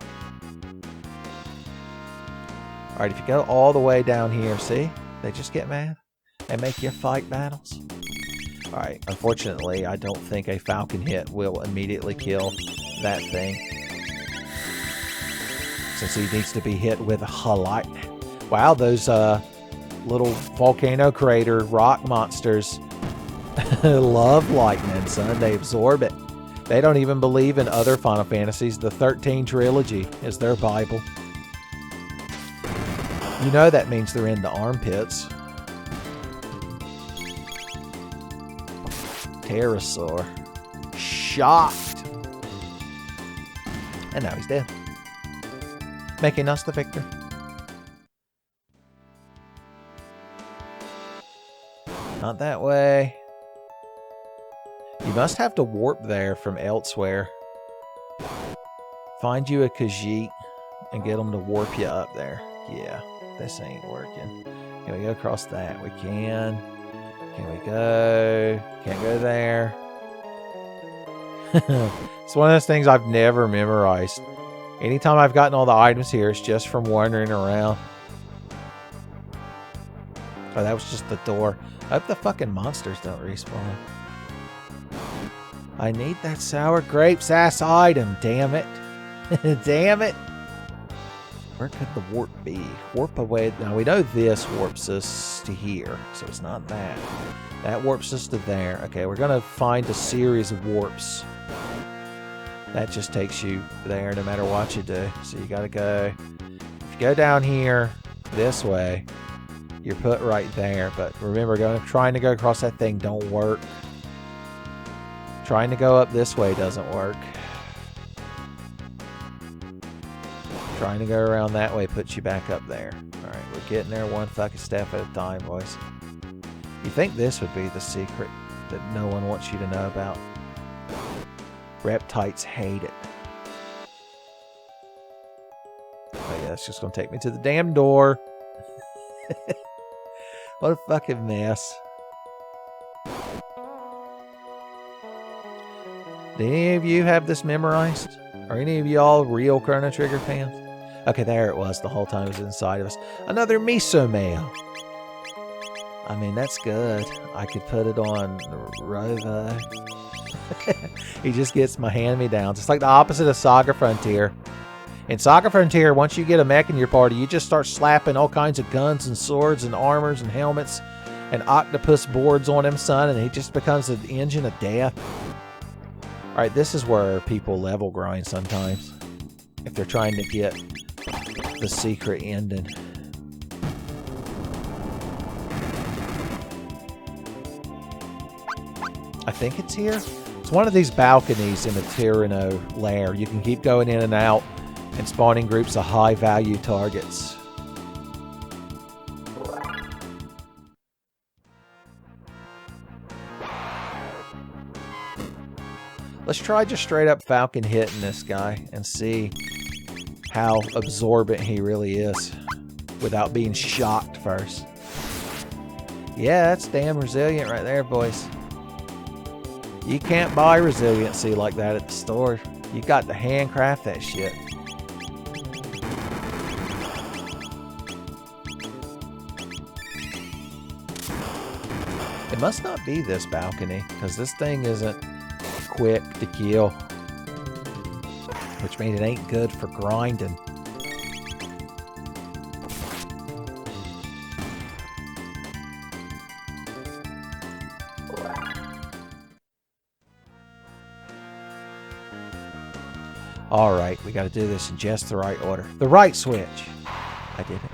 Alright, if you go all the way down here, see? They just get mad. They make you fight battles. Alright, unfortunately, I don't think a falcon hit will immediately kill that thing. Since he needs to be hit with a light. Wow, those little volcano crater rock monsters love lightning, son. They absorb it. They don't even believe in other Final Fantasies. The 13 trilogy is their Bible. You know that means they're in the armpits. Pterosaur. Shocked. And now he's dead. Making us the victor. Not that way. You must have to warp there from elsewhere. Find you a Khajiit and get them to warp you up there. Yeah, this ain't working. Can we go across that? We can. Can we go? Can't go there. It's one of those things I've never memorized. Anytime I've gotten all the items here, it's just from wandering around. Oh, that was just the door. I hope the fucking monsters don't respawn. I need that sour grapes ass item, damn it. Damn it. Where could the warp be? Warp away. Now we know this warps us to here, so it's not that. That warps us to there. Okay, we're gonna find a series of warps. That just takes you there no matter what you do. So you gotta go. If you go down here this way, you're put right there. But remember, trying to go across that thing don't work. Trying to go up this way doesn't work. Trying to go around that way puts you back up there. Alright, we're getting there one fucking step at a time, boys. You think this would be the secret that no one wants you to know about? Reptites hate it. Oh yeah, it's just gonna take me to the damn door. What a fucking mess. Do any of you have this memorized? Are any of y'all real Chrono Trigger fans? Okay, there it was the whole time it was inside of us. Another miso mail. I mean, that's good. I could put it on Robo. He just gets my hand-me-downs. It's like the opposite of Saga Frontier. In Saga Frontier, once you get a mech in your party, you just start slapping all kinds of guns and swords and armors and helmets and octopus boards on him, son, and he just becomes an engine of death. Alright, this is where people level grind sometimes. If they're trying to get the secret ending. I think it's here. It's one of these balconies in the Chrono lair. You can keep going in and out and spawning groups of high-value targets. Let's try just straight up Falcon hitting this guy and see how absorbent he really is without being shocked first. Yeah, that's damn resilient right there, boys. You can't buy resiliency like that at the store. You got to handcraft that shit. It must not be this balcony, because this thing isn't quick to kill. Which means it ain't good for grinding. Alright, we gotta do this in just the right order. The right switch! I did it.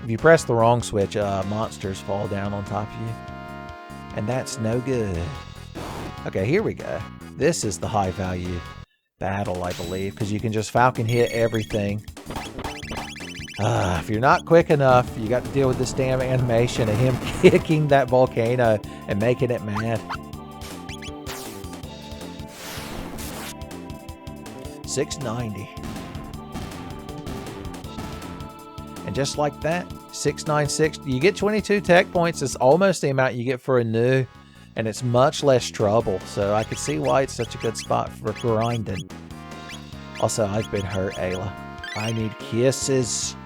If you press the wrong switch, monsters fall down on top of you. And that's no good. Okay, here we go. This is the high value battle, I believe, because you can just Falcon hit everything. If you're not quick enough, you got to deal with this damn animation of him kicking that volcano and making it mad. 690. And just like that, 696, you get 22 tech points. It's almost the amount you get for a new, and it's much less trouble. So I could see why it's such a good spot for grinding. Also, I've been hurt, Ayla. I need kisses.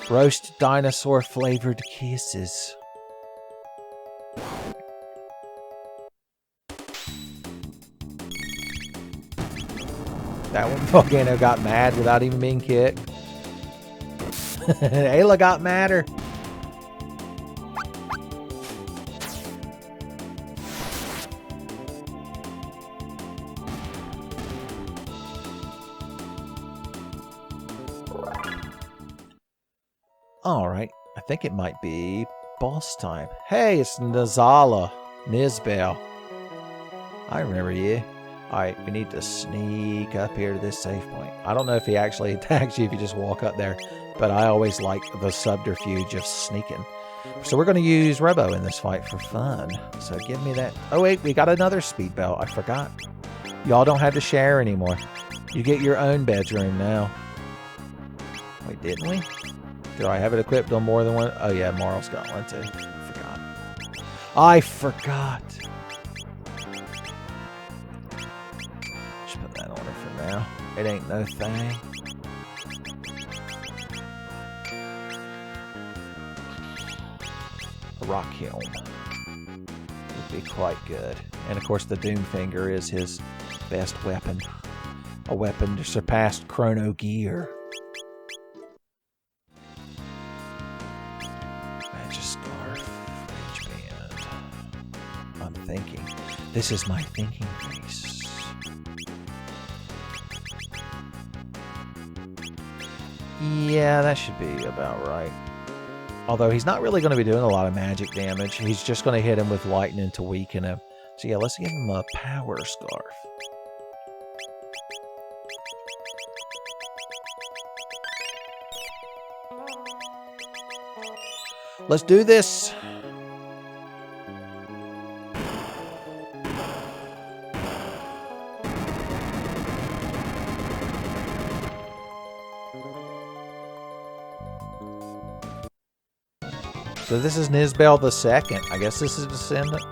Roast dinosaur flavored kisses. That one volcano got mad without even being kicked. Ayla got madder. Alright, I think it might be boss time. Hey, it's Nizala. Nizbel. I remember you. Alright, we need to sneak up here to this safe point. I don't know if he actually attacks you if you just walk up there, but I always like the subterfuge of sneaking. So we're going to use Robo in this fight for fun. So give me that. Oh, wait, we got another speed belt. I forgot. Y'all don't have to share anymore. You get your own bedroom now. Wait, didn't we? Do I have it equipped on more than one? Oh, yeah, Marl's got one, too. I forgot. Just put that on her for now. It ain't no thing. A rock helm would be quite good. And of course the Doom Finger is his best weapon. A weapon to surpass Chrono gear. Magic Scarf. Rage Band. I'm thinking. This is my thinking face. Yeah, that should be about right. Although he's not really going to be doing a lot of magic damage. He's just going to hit him with lightning to weaken him. So yeah, let's give him a power scarf. Let's do this. So this is Nizbel the Second. I guess this is Descendant.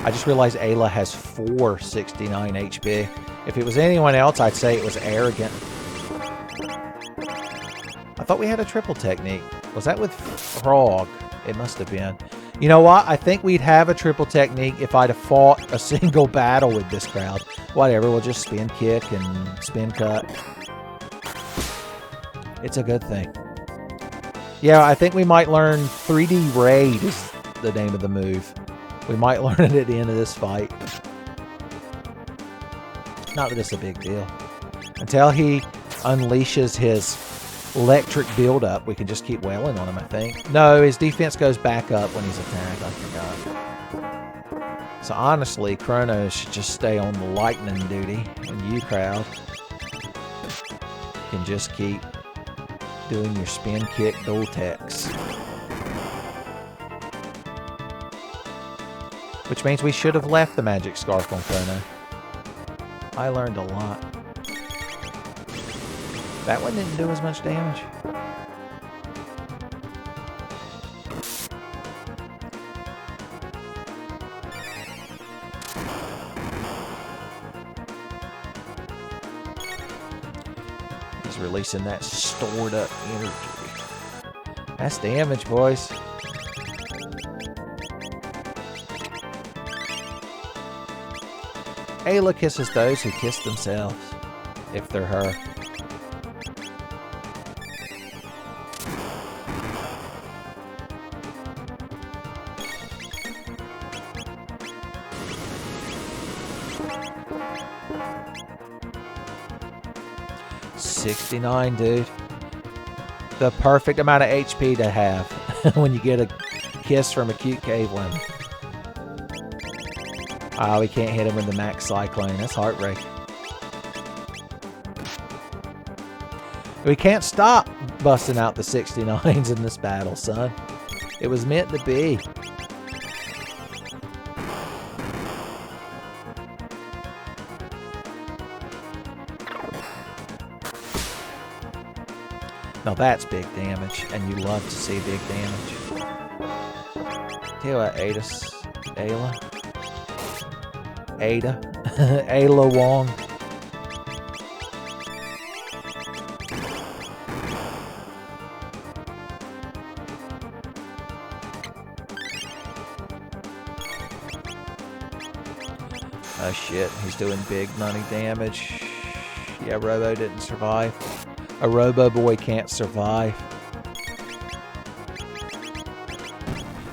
I just realized Ayla has 469 HP. If it was anyone else, I'd say it was Arrogant. I thought we had a triple technique. Was that with Frog? It must have been. You know what? I think we'd have a triple technique if I'd have fought a single battle with this crowd. Whatever, we'll just spin kick and spin cut. It's a good thing. Yeah, I think we might learn 3D Raid is the name of the move. We might learn it at the end of this fight. Not that it's a big deal. Until he unleashes his electric build-up, we can just keep wailing on him, I think. No, his defense goes back up when he's attacked. I forgot. So honestly, Chrono should just stay on the lightning duty, and you, crowd, can just keep doing your spin kick dual techs. Which means we should have left the magic scarf on Chrono. I learned a lot. That one didn't do as much damage. He's releasing that stored up energy. That's damage, boys. Ayla kisses those who kiss themselves, if they're her. $69, dude. The perfect amount of HP to have when you get a kiss from a cute cave lemon. Oh, we can't hit him with the max cyclone. That's heartbreaking. We can't stop busting out the 69s in this battle, son. It was meant to be. Now that's big damage, and you love to see big damage. Tell you what, Ayla. Ayla Wong. Oh shit, he's doing big money damage. Yeah, Robo didn't survive. A Robo boy can't survive.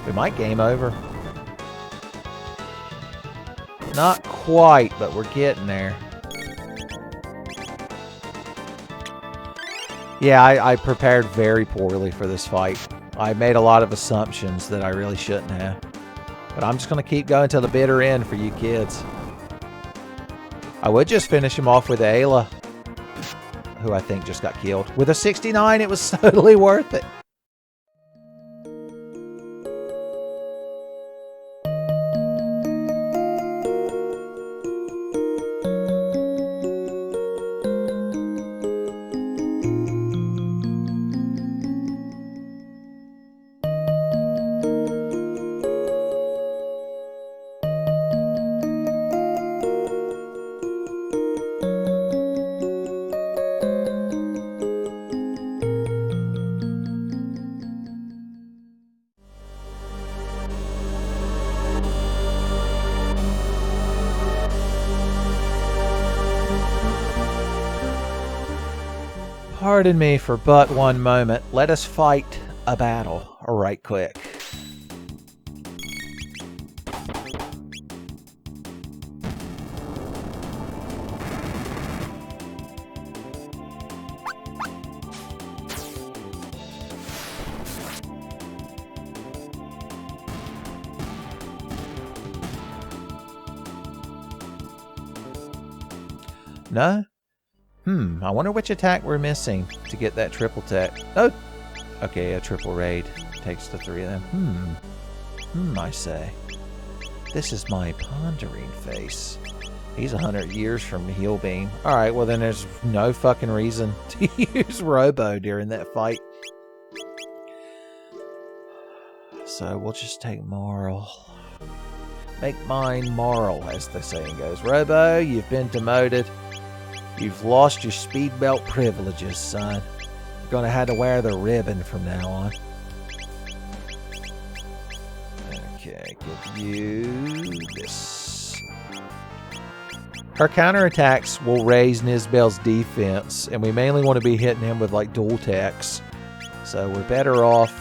We might game over. Not quite, but we're getting there. Yeah, I prepared very poorly for this fight. I made a lot of assumptions that I really shouldn't have. But I'm just going to keep going till the bitter end for you kids. I would just finish him off with Ayla. who I think just got killed. With a 69, it was totally worth it. Pardon me for but one moment. Let us fight a battle right quick. No? I wonder which attack we're missing to get that triple tech. Oh! Okay, a triple raid takes the 3 of them. I say. This is my pondering face. He's 100 years from Heal Beam. Alright, well then there's no fucking reason to use Robo during that fight. So we'll just take Moral. Make mine moral, as the saying goes. Robo, you've been demoted. You've lost your speed belt privileges, son. You're gonna have to wear the ribbon from now on. Okay, give you this. Her counterattacks will raise Nizbel's defense, and we mainly want to be hitting him with like dual techs. So we're better off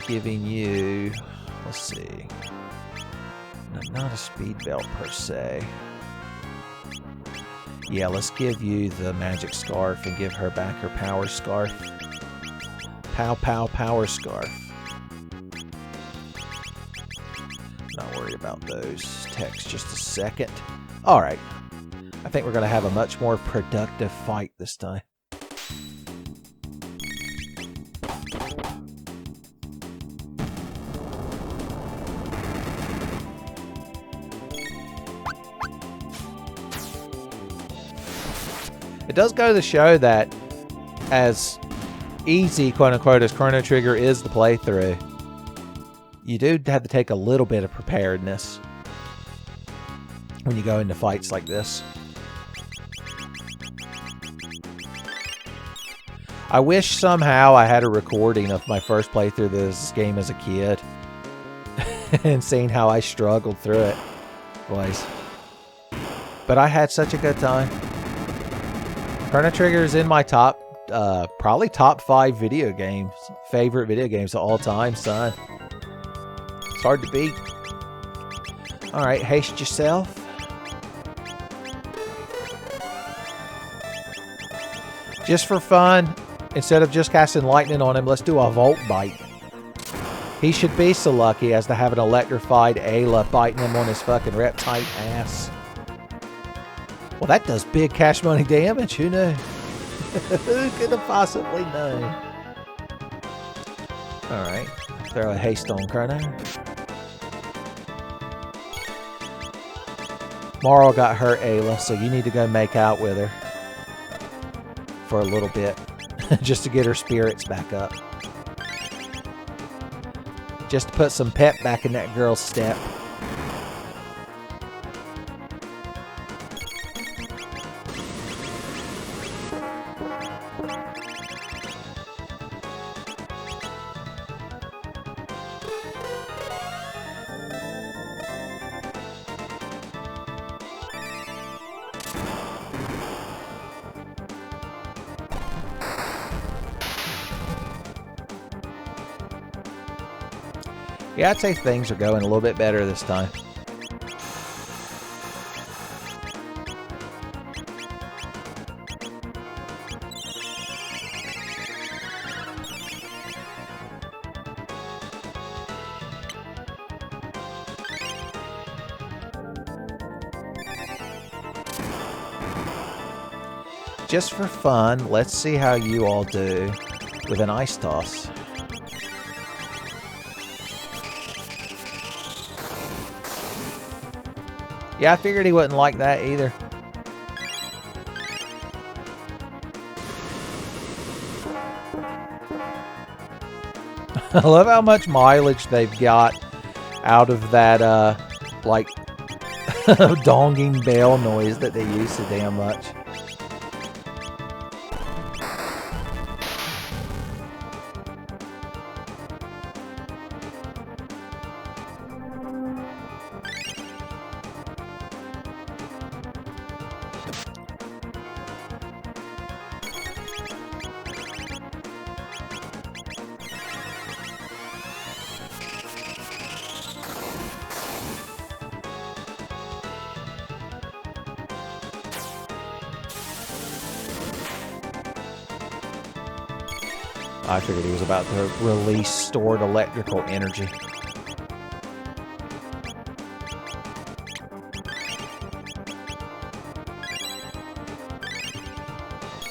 giving you, let's see, not a speed belt per se. Yeah, let's give you the magic scarf and give her back her power scarf. Pow pow power scarf. Not worried about those techs just a second. Alright. I think we're going to have a much more productive fight this time. It does go to show that as easy, quote-unquote, as Chrono Trigger is the playthrough, you do have to take a little bit of preparedness when you go into fights like this. I wish somehow I had a recording of my first playthrough of this game as a kid and seeing how I struggled through it, boys. But I had such a good time. Chrono Trigger is in my top, probably top 5 video games, favorite video games of all time, son. It's hard to beat. Alright, haste yourself. Just for fun, instead of just casting lightning on him, let's do a Volt Bite. He should be so lucky as to have an electrified Ayla biting him on his fucking reptile ass. Well, that does big cash money damage. Who knew? Who could have possibly known? Alright. Throw a haste on Chrono. Marl got hurt, Ayla, so you need to go make out with her. For a little bit. Just to get her spirits back up. Just to put some pep back in that girl's step. Yeah, I'd say things are going a little bit better this time. Just for fun, let's see how you all do with an ice toss. Yeah, I figured he wouldn't like that either. I love how much mileage they've got out of that, like, donging bell noise that they use so damn much. I figured he was about to release stored electrical energy.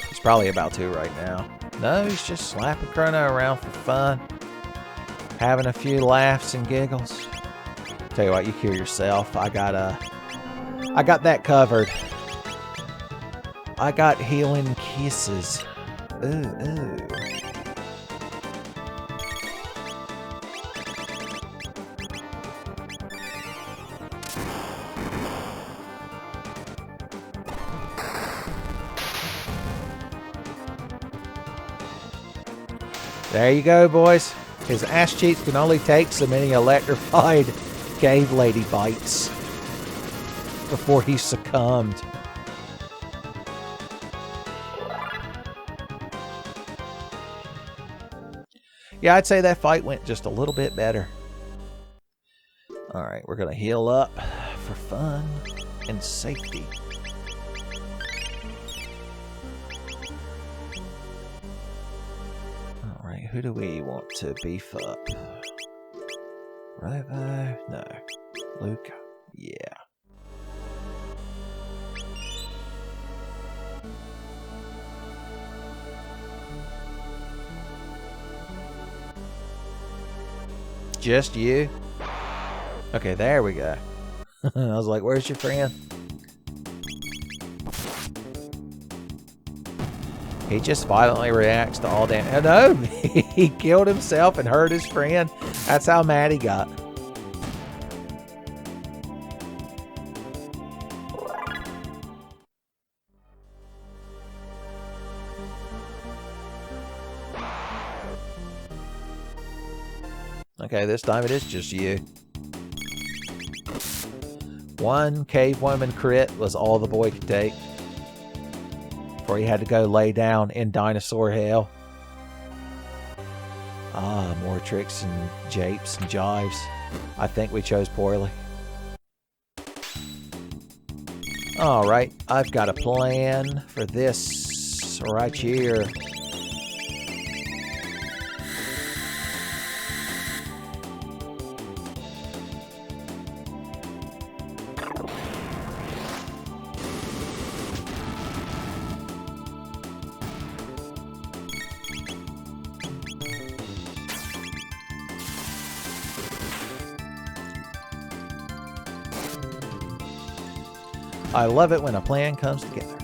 He's probably about to right now. No, he's just slapping Chrono around for fun. Having a few laughs and giggles. Tell you what, you cure yourself. I got that covered. I got healing kisses. Ooh, ooh. There you go, boys. His ass cheeks can only take so many electrified cave lady bites before he succumbed. Yeah, I'd say that fight went just a little bit better. Alright, we're going to heal up for fun and safety. Alright, who do we want to beef up? Robo? No. Luke? Yeah. Just you? Okay, there we go. I was like, where's your friend? He just violently reacts to all damage. Oh, no! He killed himself and hurt his friend. That's how mad he got. Okay, this time it is just you. One cave woman crit was all the boy could take before he had to go lay down in dinosaur hell. Ah, more tricks and japes and jives. I think we chose poorly. Alright, I've got a plan for this right here. I love it when a plan comes together.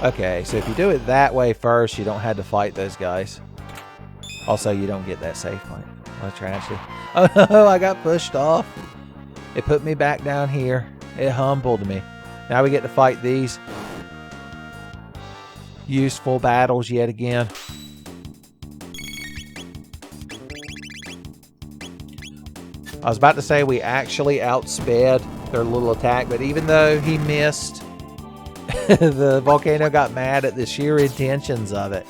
Okay, so if you do it that way first, you don't have to fight those guys. Also, you don't get that save point. What a tragedy. Oh no, I got pushed off. It put me back down here. It humbled me. Now we get to fight these useful battles yet again. I was about to say we actually outsped their little attack, but even though he missed, the volcano got mad at the sheer intentions of it.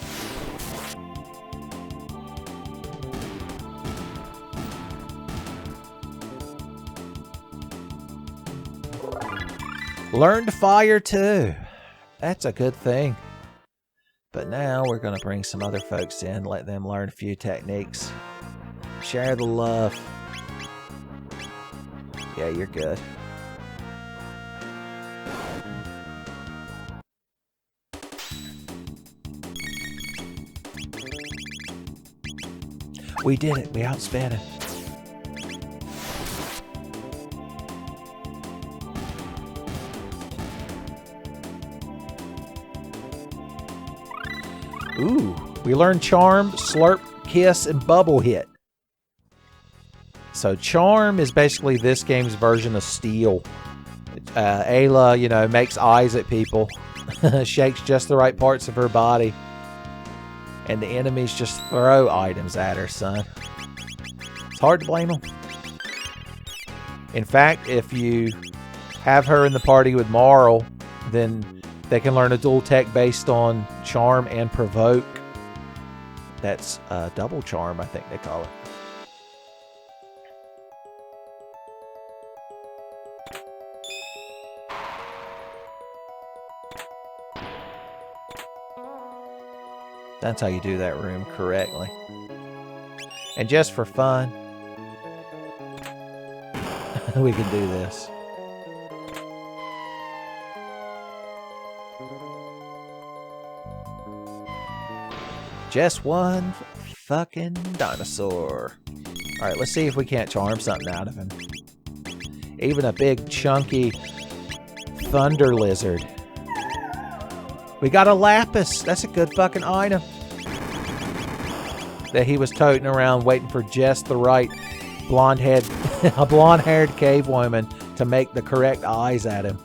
Learned fire too. That's a good thing. But now we're going to bring some other folks in, let them learn a few techniques. Share the love. Yeah, you're good. We did it. We outsped it. Ooh, we learned Charm, Slurp, Kiss, and Bubble Hit. So Charm is basically this game's version of Steel. Ayla, you know, makes eyes at people, shakes just the right parts of her body, and the enemies just throw items at her, son. It's hard to blame them. In fact, if you have her in the party with Marl, then they can learn a dual tech based on Charm and Provoke. That's double Charm, I think they call it. That's how you do that room correctly. And just for fun, we can do this. Just one fucking dinosaur. Alright, let's see if we can't charm something out of him. Even a big, chunky thunder lizard. We got a lapis. That's a good fucking item. That he was toting around waiting for just the right blonde-haired cave woman to make the correct eyes at him.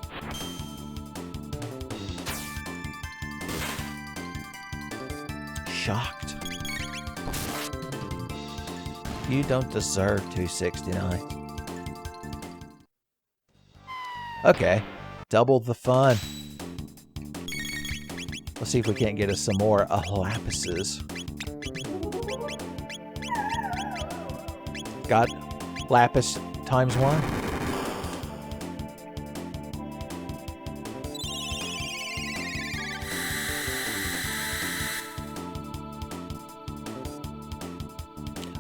Shocked. You don't deserve 269. Okay, double the fun. Let's see if we can't get us some more lapises. Got lapis times 1.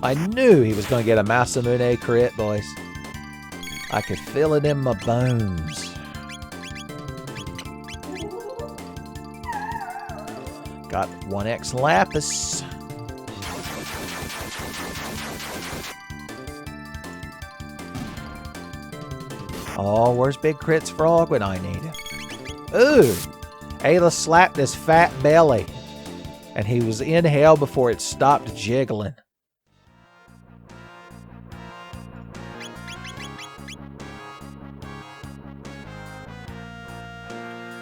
I knew he was going to get a Masamune crit, boys. I could feel it in my bones. Got 1x lapis. Oh, where's Big Crit's frog when I need him? Ooh! Ayla slapped his fat belly. And he was in hell before it stopped jiggling.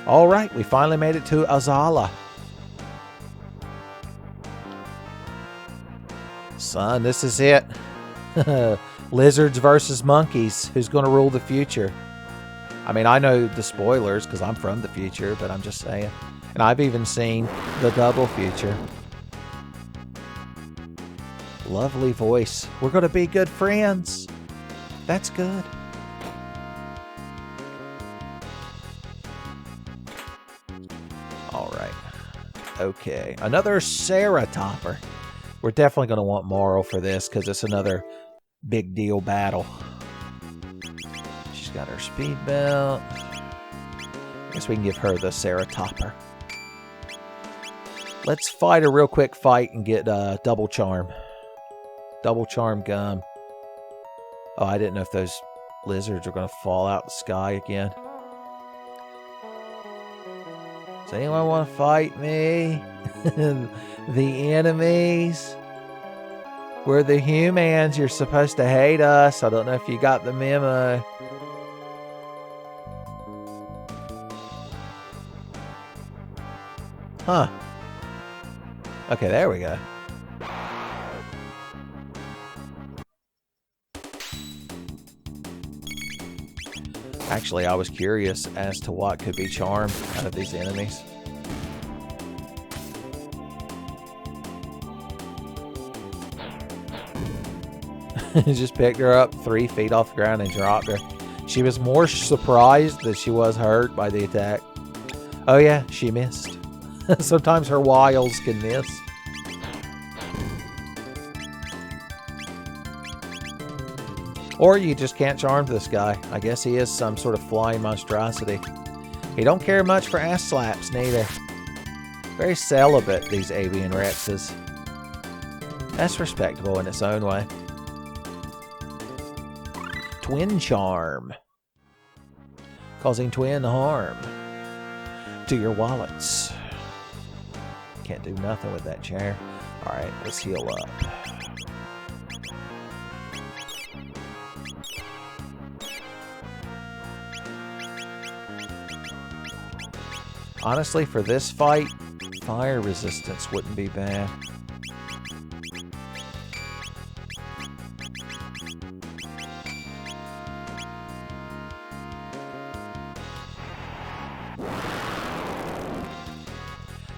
Alright, we finally made it to Azala. Son, this is it. Lizards versus monkeys. Who's going to rule the future? I mean, I know the spoilers because I'm from the future, but I'm just saying. And I've even seen the double future. Lovely voice. We're going to be good friends. That's good. Alright. Okay. Another Sarah topper. We're definitely going to want Marl for this because it's another big deal battle. She's got her speed belt. Guess we can give her the Sarah topper. Let's fight a real quick fight and get double charm. Double charm gum. Oh, I didn't know if those lizards are going to fall out the sky again. Does anyone want to fight me? The enemies? We're the humans. You're supposed to hate us. I don't know if you got the memo. Huh. Okay, there we go. Actually, I was curious as to what could be charmed out of these enemies. Just picked her up 3 feet off the ground and dropped her. She was more surprised than she was hurt by the attack. Oh yeah, she missed. Sometimes her wiles can miss. Or you just can't charm this guy. I guess he is some sort of flying monstrosity. He don't care much for ass slaps, neither. Very celibate, these avian Rexes. That's respectable in its own way. Twin charm. Causing twin harm to your wallets. Can't do nothing with that chair. Alright, let's heal up. Honestly, for this fight, fire resistance wouldn't be bad.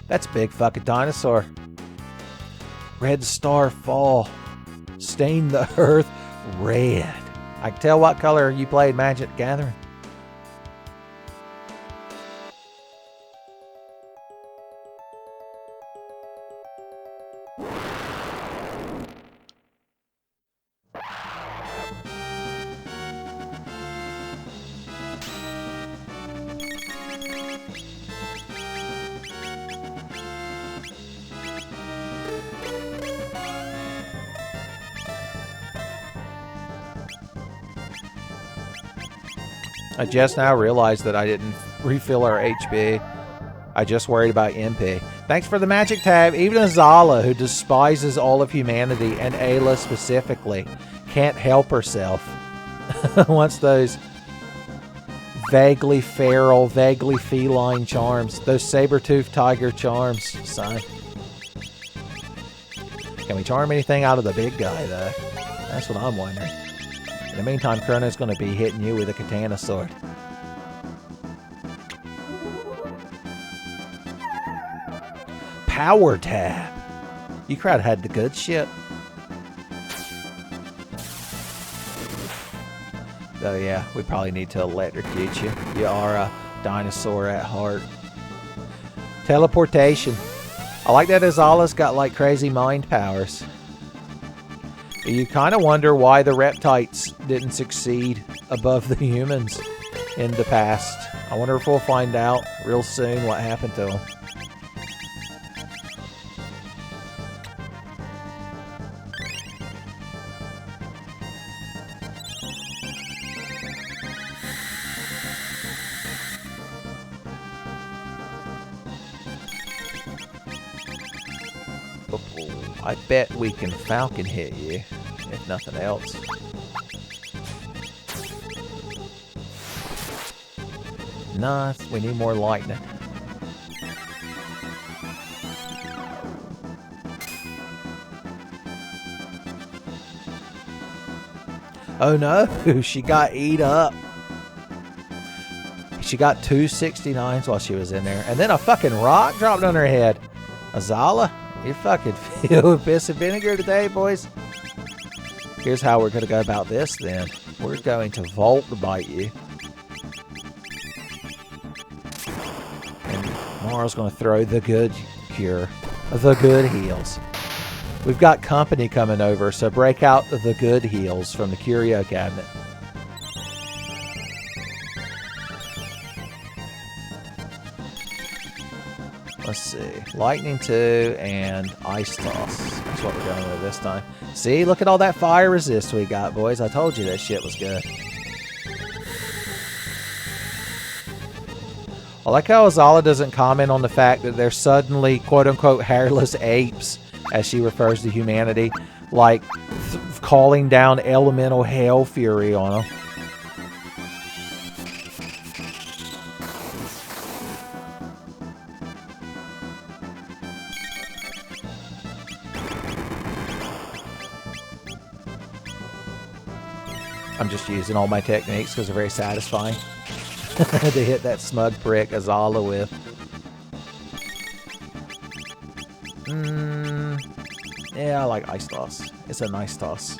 That's a big fucking dinosaur. Red star fall. Stain the earth red. I can tell what color you played Magic the Gathering. I just now realized that I didn't refill our HP. I just worried about MP. Thanks for the magic tab. Even Azala, who despises all of humanity, and Ayla specifically, can't help herself. Wants those vaguely feral, vaguely feline charms. Those saber-toothed tiger charms, son. Can we charm anything out of the big guy, though? That's what I'm wondering. In the meantime, Chrono's going to be hitting you with a katana sword. Power tab. You crowd had the good shit. Though, yeah, we probably need to electrocute you. You are a dinosaur at heart. Teleportation. I like that Azala's got like crazy mind powers. You kind of wonder why the reptites didn't succeed above the humans in the past. I wonder if we'll find out real soon what happened to them. I bet we can Falcon hit you, if nothing else. Nah, we need more lightning. Oh no, she got eat up. She got 269s while she was in there. And then a fucking rock dropped on her head. Azala? You're fucking filled with piss and vinegar today, boys. Here's how we're going to go about this, then. We're going to Volt bite you. And Mara's going to throw the good cure. The good heals. We've got company coming over, so break out the good heals from the curio cabinet. Let's see. Lightning 2 and Ice Toss. That's what we're going with this time. See, look at all that fire resist we got, boys. I told you that shit was good. I like how Azala doesn't comment on the fact that they're suddenly, quote-unquote, hairless apes, as she refers to humanity, like calling down elemental hell fury on them. I'm just using all my techniques because they're very satisfying to hit that smug prick Azala with. Yeah, I like Ice Toss. It's a nice toss.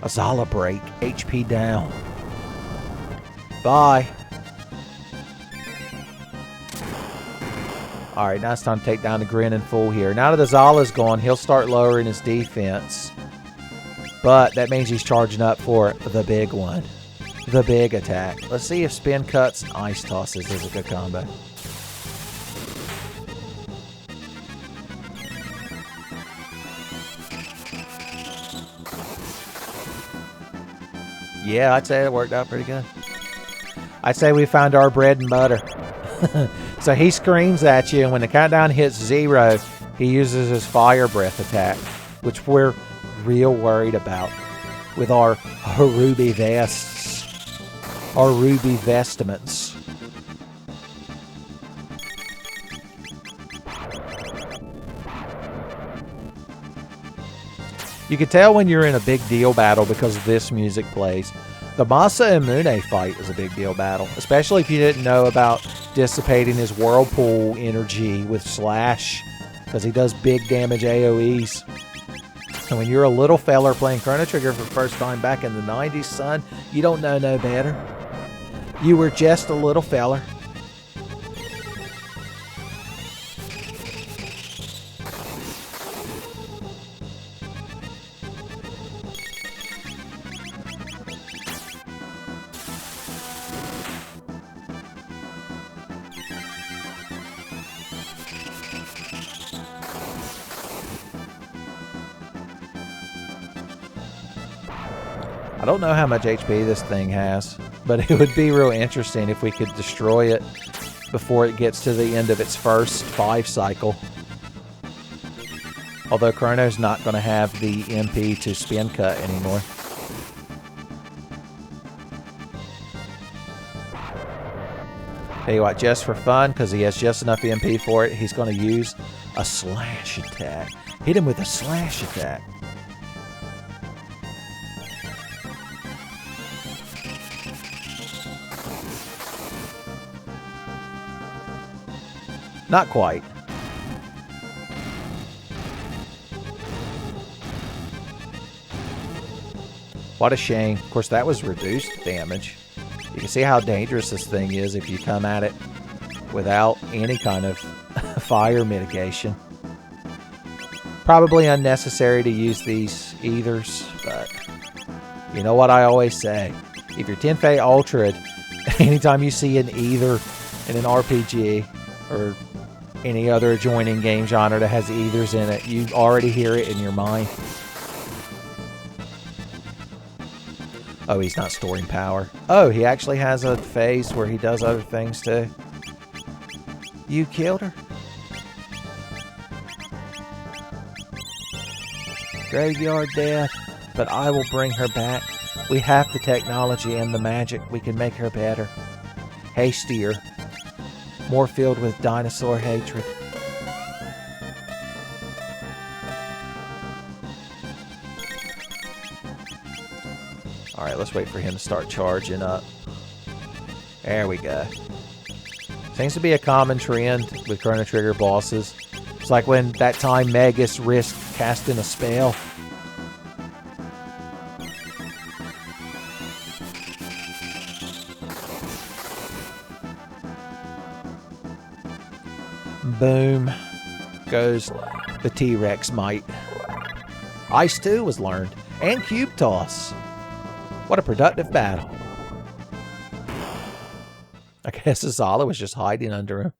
Azala break. HP down. Bye. All right, now it's time to take down the Grin in full here. Now that the Zala's gone, he'll start lowering his defense. But that means he's charging up for the big one. The big attack. Let's see if spin cuts and ice tosses is a good combo. Yeah, I'd say it worked out pretty good. I'd say we found our bread and butter. So he screams at you, and when the countdown hits 0, he uses his fire breath attack, which we're real worried about with our ruby vests, our ruby vestments. You can tell when you're in a big deal battle because this music plays. The Masamune fight is a big deal battle, especially if you didn't know about dissipating his whirlpool energy with Slash, because he does big damage AoEs. And when you're a little feller playing Chrono Trigger for the first time back in the 90s, son, you don't know no better. You were just a little feller. I don't know how much HP this thing has, but it would be real interesting if we could destroy it before it gets to the end of its first 5 cycle. Although Chrono's not going to have the MP to spin cut anymore. Tell you what, just for fun, because he has just enough MP for it, he's going to use a slash attack. Hit him with a slash attack. Not quite. What a shame. Of course, that was reduced damage. You can see how dangerous this thing is if you come at it without any kind of fire mitigation. Probably unnecessary to use these ethers, but you know what I always say. If you're Tenfey Ultra, anytime you see an ether in an RPG or any other adjoining game genre that has ethers in it, you already hear it in your mind. Oh, he's not storing power. Oh, he actually has a phase where he does other things too. You killed her? Graveyard death, but I will bring her back. We have the technology and the magic. We can make her better. Hastier. More filled with dinosaur hatred. Alright, let's wait for him to start charging up. There we go. Seems to be a common trend with Chrono Trigger bosses. It's like when that time Magus risked casting a spell. Boom goes the T-Rex might. Ice 2 was learned, and Cube Toss. What a productive battle. I guess Azala was just hiding under him.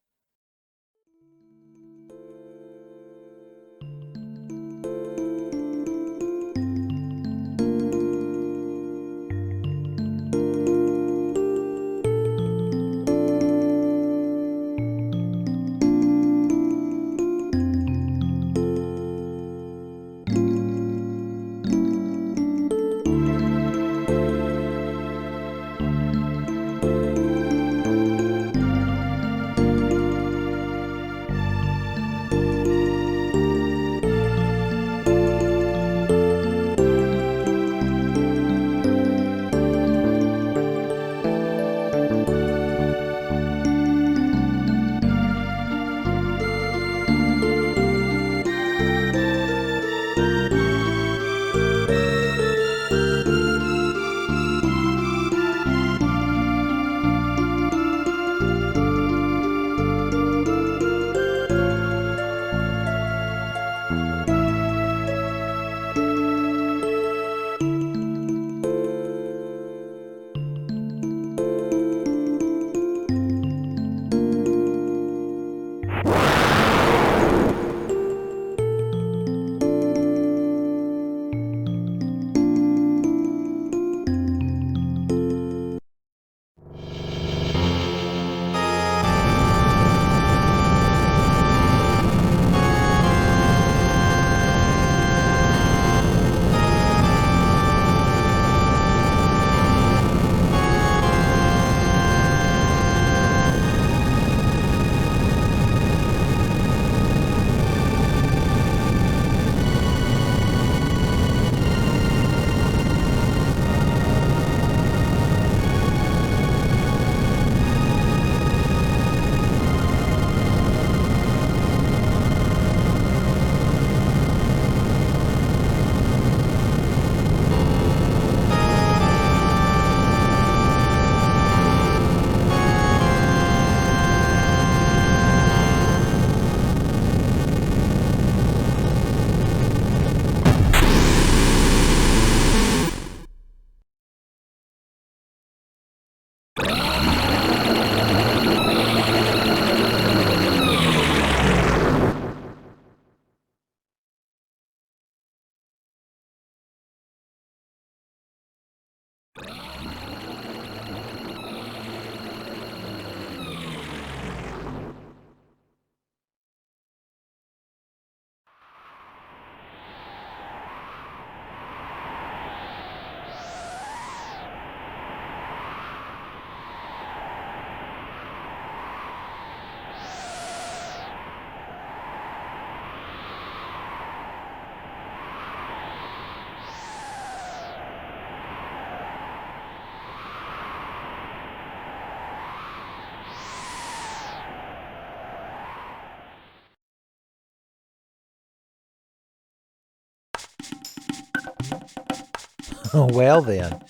Well then.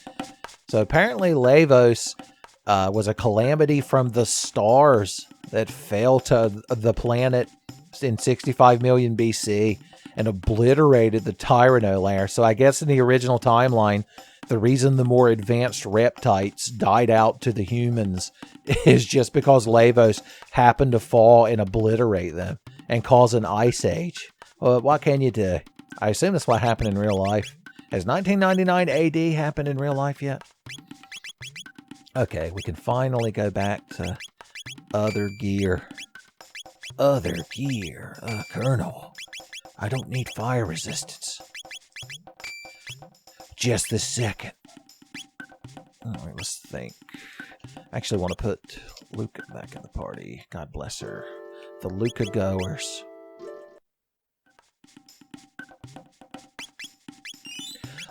So apparently Lavos was a calamity from the stars that fell to the planet in 65 million BC and obliterated the Tyranno layer. So I guess in the original timeline, the reason the more advanced reptites died out to the humans is just because Lavos happened to fall and obliterate them and cause an ice age. Well, what can you do? I assume that's what happened in real life. Has 1999 AD happened in real life yet? Okay, we can finally go back to other gear. Other gear. Colonel, I don't need fire resistance. Just this second. Alright, let's think. I actually want to put Luca back in the party. God bless her. The Luca goers.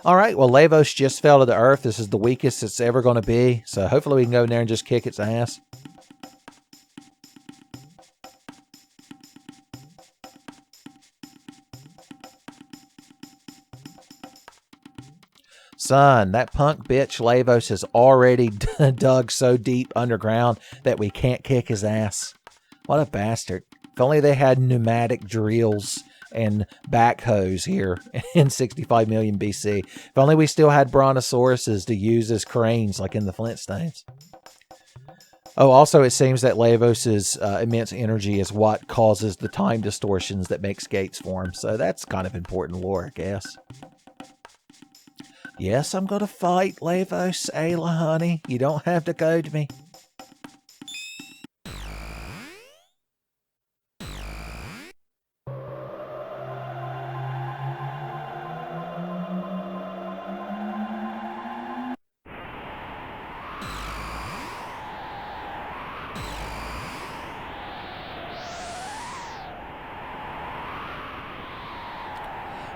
Alright, well, Lavos just fell to the earth. This is the weakest it's ever going to be. So hopefully we can go in there and just kick its ass. Son, that punk bitch Lavos has already dug so deep underground that we can't kick his ass. What a bastard. If only they had pneumatic drills and backhoes here in 65 million BC. If only we still had brontosauruses to use as cranes like in the Flintstones. Oh, also it seems that Lavos' immense energy is what causes the time distortions that make skates form. So that's kind of important lore, I guess. Yes, I'm going to fight, Lavos, Ayla, honey. You don't have to goad me.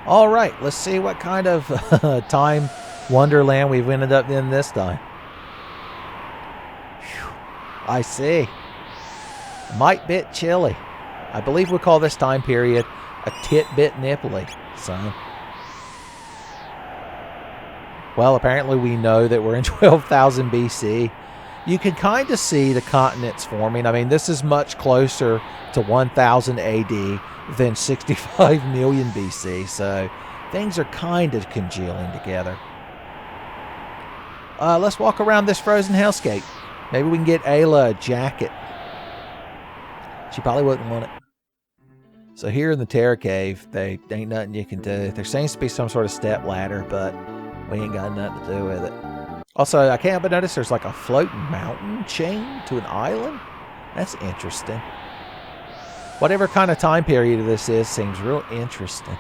All right, let's see what kind of time wonderland we've ended up in this time. Whew, I see. Might bit chilly. I believe we call this time period a tit-bit nipply, son. Well, apparently we know that we're in 12,000 BC. You can kind of see the continents forming. I mean, this is much closer to 1000 AD than 65 million BC, so things are kind of congealing together. Let's walk around this frozen hellscape. Maybe we can get Ayla a jacket. She probably wouldn't want it. So here in the Terror Cave, they ain't nothing you can do. There seems to be some sort of step ladder, but we ain't got nothing to do with it. Also, I can't help but notice there's like a floating mountain chain to an island. That's interesting. Whatever kind of time period this is seems real interesting.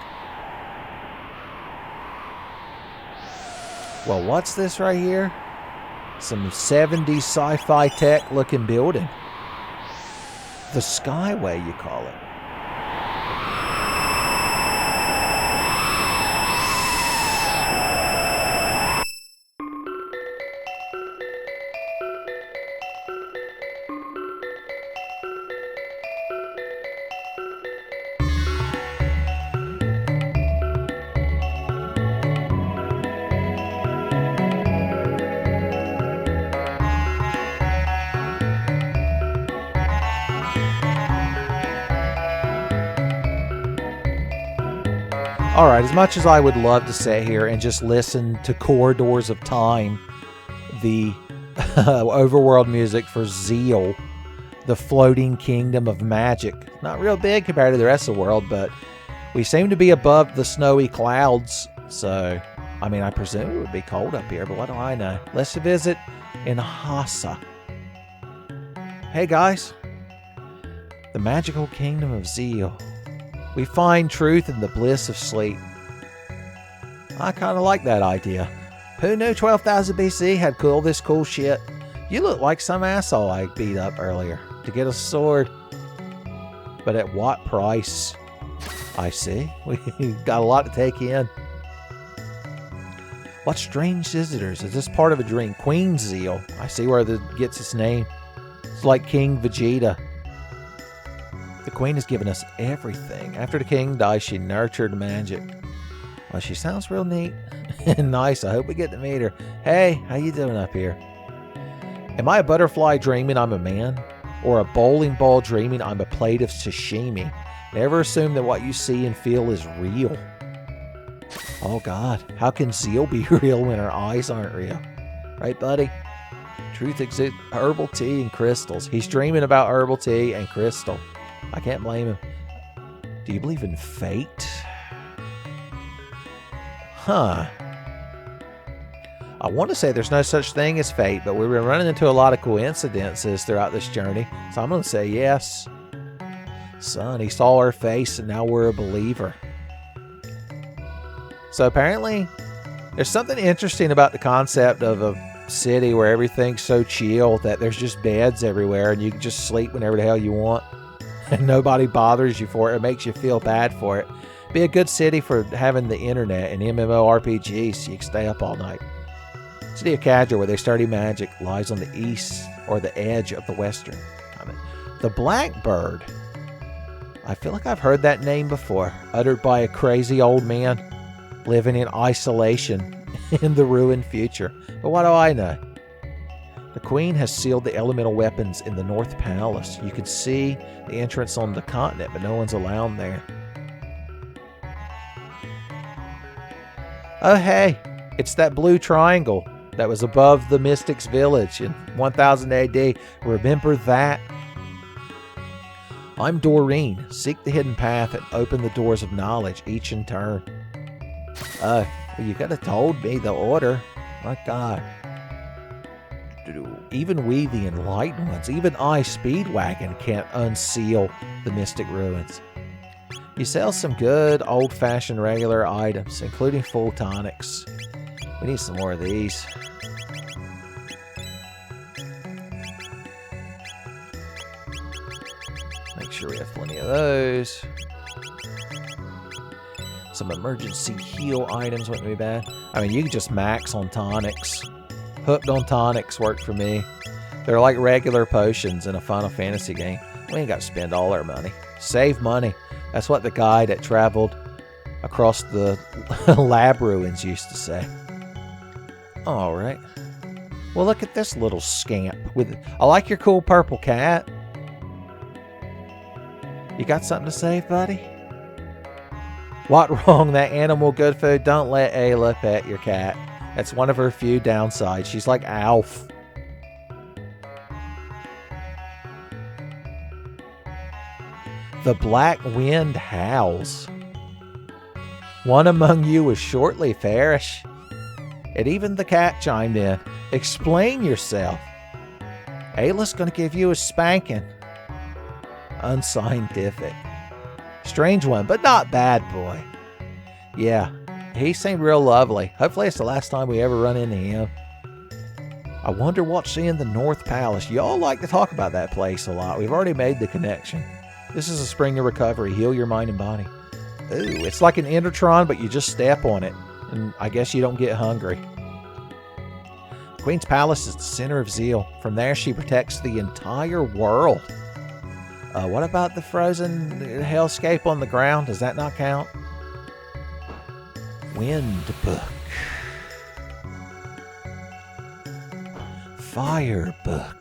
Well, what's this right here? Some 70s sci-fi tech looking building. The Skyway, you call it. Alright, as much as I would love to sit here and just listen to Corridors of Time, the overworld music for Zeal, the floating kingdom of magic, not real big compared to the rest of the world, but we seem to be above the snowy clouds, so, I mean, I presume it would be cold up here, but what do I know? Let's visit in Hassa. Hey guys, the magical kingdom of Zeal. We find truth in the bliss of sleep. I kind of like that idea. Who knew 12,000 BC had this cool shit? You look like some asshole I beat up earlier to get a sword. But at what price? I see. We got a lot to take in. What strange visitors? Is this part of a dream? Queen Zeal. I see where it gets its name. It's like King Vegeta. The queen has given us everything. After the king died, she nurtured magic. Well, she sounds real neat. Nice. I hope we get to meet her. Hey, how you doing up here? Am I a butterfly dreaming I'm a man? Or a bowling ball dreaming I'm a plate of sashimi? Never assume that what you see and feel is real. Oh God, how can Zeal be real when her eyes aren't real? Right, buddy? Truth exists. Herbal tea and crystals. He's dreaming about herbal tea and crystal. I can't blame him. Do you believe in fate? Huh. I want to say there's no such thing as fate, but we've been running into a lot of coincidences throughout this journey, so I'm going to say yes. Son, he saw our face and now we're a believer. So apparently, there's something interesting about the concept of a city where everything's so chill that there's just beds everywhere and you can just sleep whenever the hell you want. And nobody bothers you for it. It makes you feel bad for it. Be a good city for having the internet and MMORPGs so you can stay up all night. City of Cathedral, where they study magic, lies on the east or the edge of the western. The Blackbird. I feel like I've heard that name before, uttered by a crazy old man living in isolation in the ruined future. But what do I know? The Queen has sealed the elemental weapons in the North Palace. You can see the entrance on the continent, but no one's allowed there. Oh, hey, it's that blue triangle that was above the Mystics Village in 1000 AD. Remember that? I'm Doreen. Seek the hidden path and open the doors of knowledge, each in turn. Well, you could have told me the order. My God. Even we, the enlightened ones, even I, Speedwagon, can't unseal the mystic ruins. You sell some good, old-fashioned regular items, including full tonics. We need some more of these. Make sure we have plenty of those. Some emergency heal items wouldn't be bad. I mean, you can just max on tonics. Hooked on tonics work for me. They're like regular potions in a Final Fantasy game. We ain't got to spend all our money. Save money. That's what the guy that traveled across the lab ruins used to say. All right. Well, look at this little scamp. I like your cool purple cat. You got something to say, buddy? What wrong? That animal good food? Don't let Ayla pet your cat. That's one of her few downsides. She's like Alf. The black wind howls. One among you will shortly perish. And even the cat chimed in. Explain yourself. Ayla's going to give you a spanking. Unscientific. Strange one, but not bad, boy. Yeah, he seemed real lovely. Hopefully it's the last time we ever run into him. I wonder what's in the North Palace. Y'all like to talk about that place a lot. We've already made the connection. This is a spring of recovery. Heal your mind and body. Ooh, it's like an Endertron, but you just step on it. And I guess you don't get hungry. Queen's Palace is the center of Zeal. From there, she protects the entire world. What about the frozen hellscape on the ground? Does that not count? Wind book. Fire book.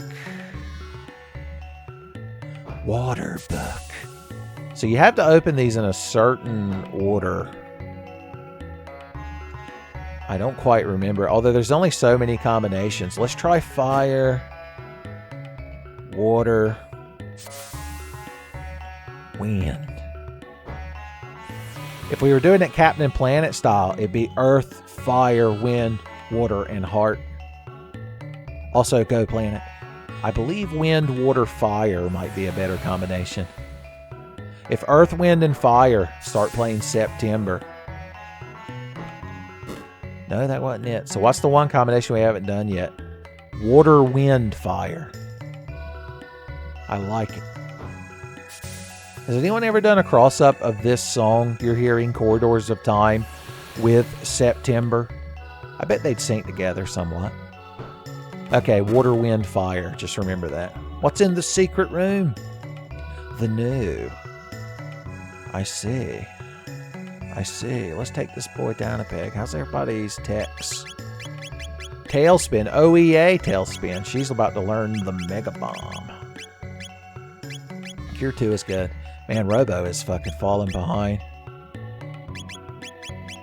Water book. So you have to open these in a certain order. I don't quite remember, although there's only so many combinations. Let's try fire, water, wind. If we were doing it Captain Planet style, it'd be earth, fire, wind, water, and heart. Also, Go Planet. I believe wind, water, fire might be a better combination. If earth, wind, and fire, start playing September. No, that wasn't it. So what's the one combination we haven't done yet? Water, wind, fire. I like it. Has anyone ever done a cross-up of this song you're hearing, Corridors of Time, with September? I bet they'd sync together somewhat. Okay, water, wind, fire. Just remember that. What's in the secret room? The new. I see. I see. Let's take this boy down a peg. How's everybody's techs? Tailspin. OEA Tailspin. She's about to learn the Mega Bomb. Cure 2 is good. Man, Robo is fucking falling behind.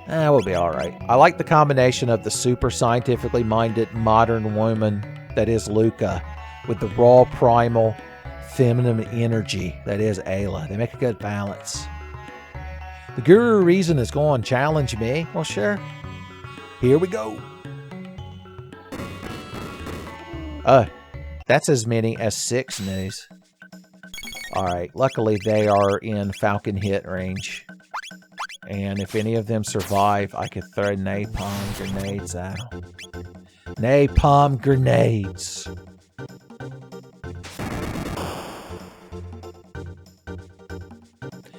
We'll be alright. I like the combination of the super scientifically minded modern woman that is Luca with the raw primal feminine energy that is Ayla. They make a good balance. The Guru Reason is going to challenge me. Well, sure. Here we go. That's as many as 6 news. Alright, luckily they are in Falcon hit range. And if any of them survive, I could throw napalm grenades at them. Napalm grenades!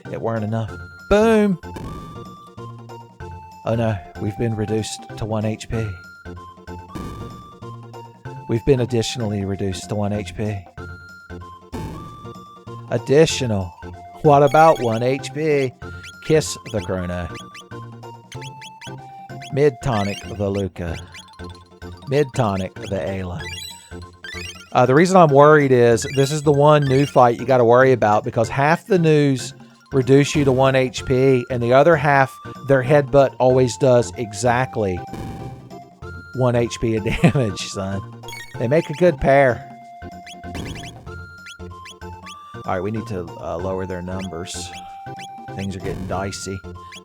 It weren't enough. Boom! Oh no, we've been reduced to 1 HP. We've been additionally reduced to 1 HP. Additional. What about 1 HP? Kiss the Chrono. Mid-tonic the Luca. Mid-tonic the Ayla. The reason I'm worried is this is the one new fight you got to worry about because half the news reduce you to 1 HP and the other half, their headbutt always does exactly 1 HP of damage, son. They make a good pair. Alright, we need to lower their numbers. Things are getting dicey.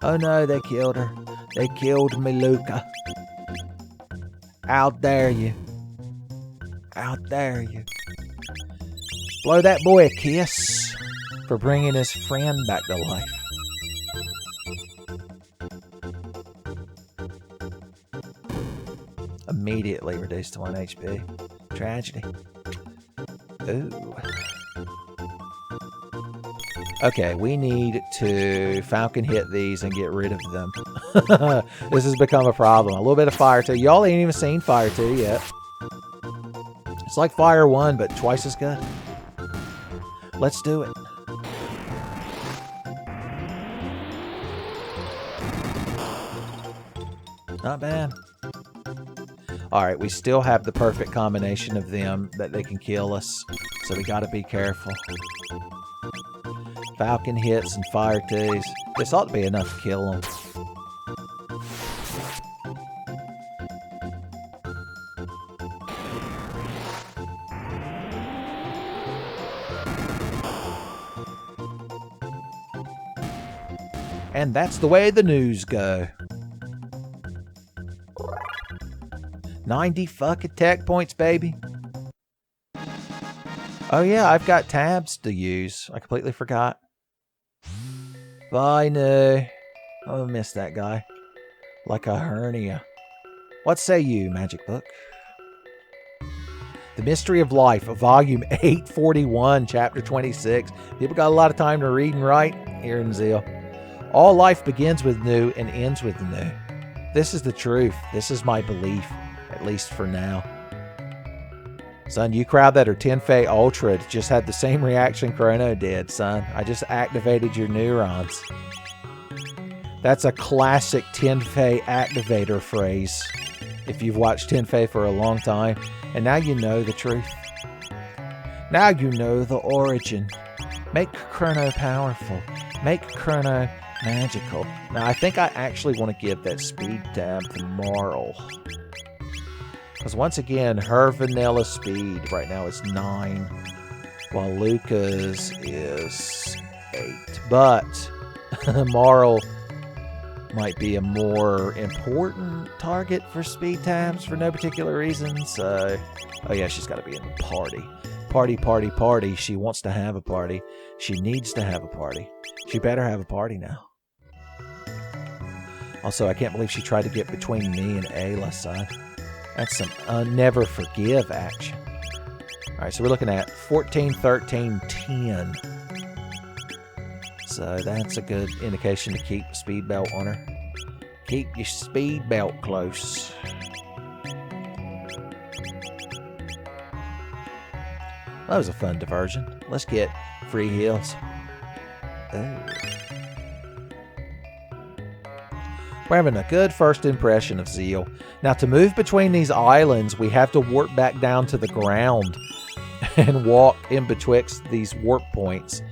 Oh no, they killed her. They killed me, Luca. How dare you. How dare you. Blow that boy a kiss for bringing his friend back to life. Immediately reduced to 1 HP. Tragedy. Ooh. Okay, we need to Falcon hit these and get rid of them. This has become a problem. A little bit of Fire 2. Y'all ain't even seen Fire 2 yet. It's like Fire 1, but twice as good. Let's do it. Not bad. Alright, we still have the perfect combination of them that they can kill us. So we gotta be careful. Falcon hits and Fire 2s. This ought to be enough to kill them. And that's the way the news go. 90 fucking tech points, baby. Oh yeah, I've got tabs to use. I completely forgot. Bye, no. Oh, I missed that guy. Like a hernia. What say you, Magic Book? The Mystery of Life, Volume 841, Chapter 26. People got a lot of time to read and write here in Zeal. All life begins with new and ends with new. This is the truth. This is my belief, at least for now. Son, you crowd that are Tenfey Ultra just had the same reaction Chrono did, son. I just activated your neurons. That's a classic Tenfey activator phrase. If you've watched Tenfey for a long time, and now you know the truth. Now you know the origin. Make Chrono powerful. Make Chrono magical. Now, I think I actually want to give that speed tab to Marl. Because once again, her vanilla speed right now is 9, while Luca's is 8. But Marl might be a more important target for speed tabs for no particular reason. So, oh yeah, she's got to be in the party. Party, party, party. She wants to have a party. She needs to have a party. She better have a party now. Also, I can't believe she tried to get between me and Ayla, son. That's some never forgive action. Alright, so we're looking at 14, 13, 10. So that's a good indication to keep the speed belt on her. Keep your speed belt close. That was a fun diversion. Let's get free heals. Oh. We're having a good first impression of Zeal. Now, to move between these islands, we have to warp back down to the ground and walk in betwixt these warp points.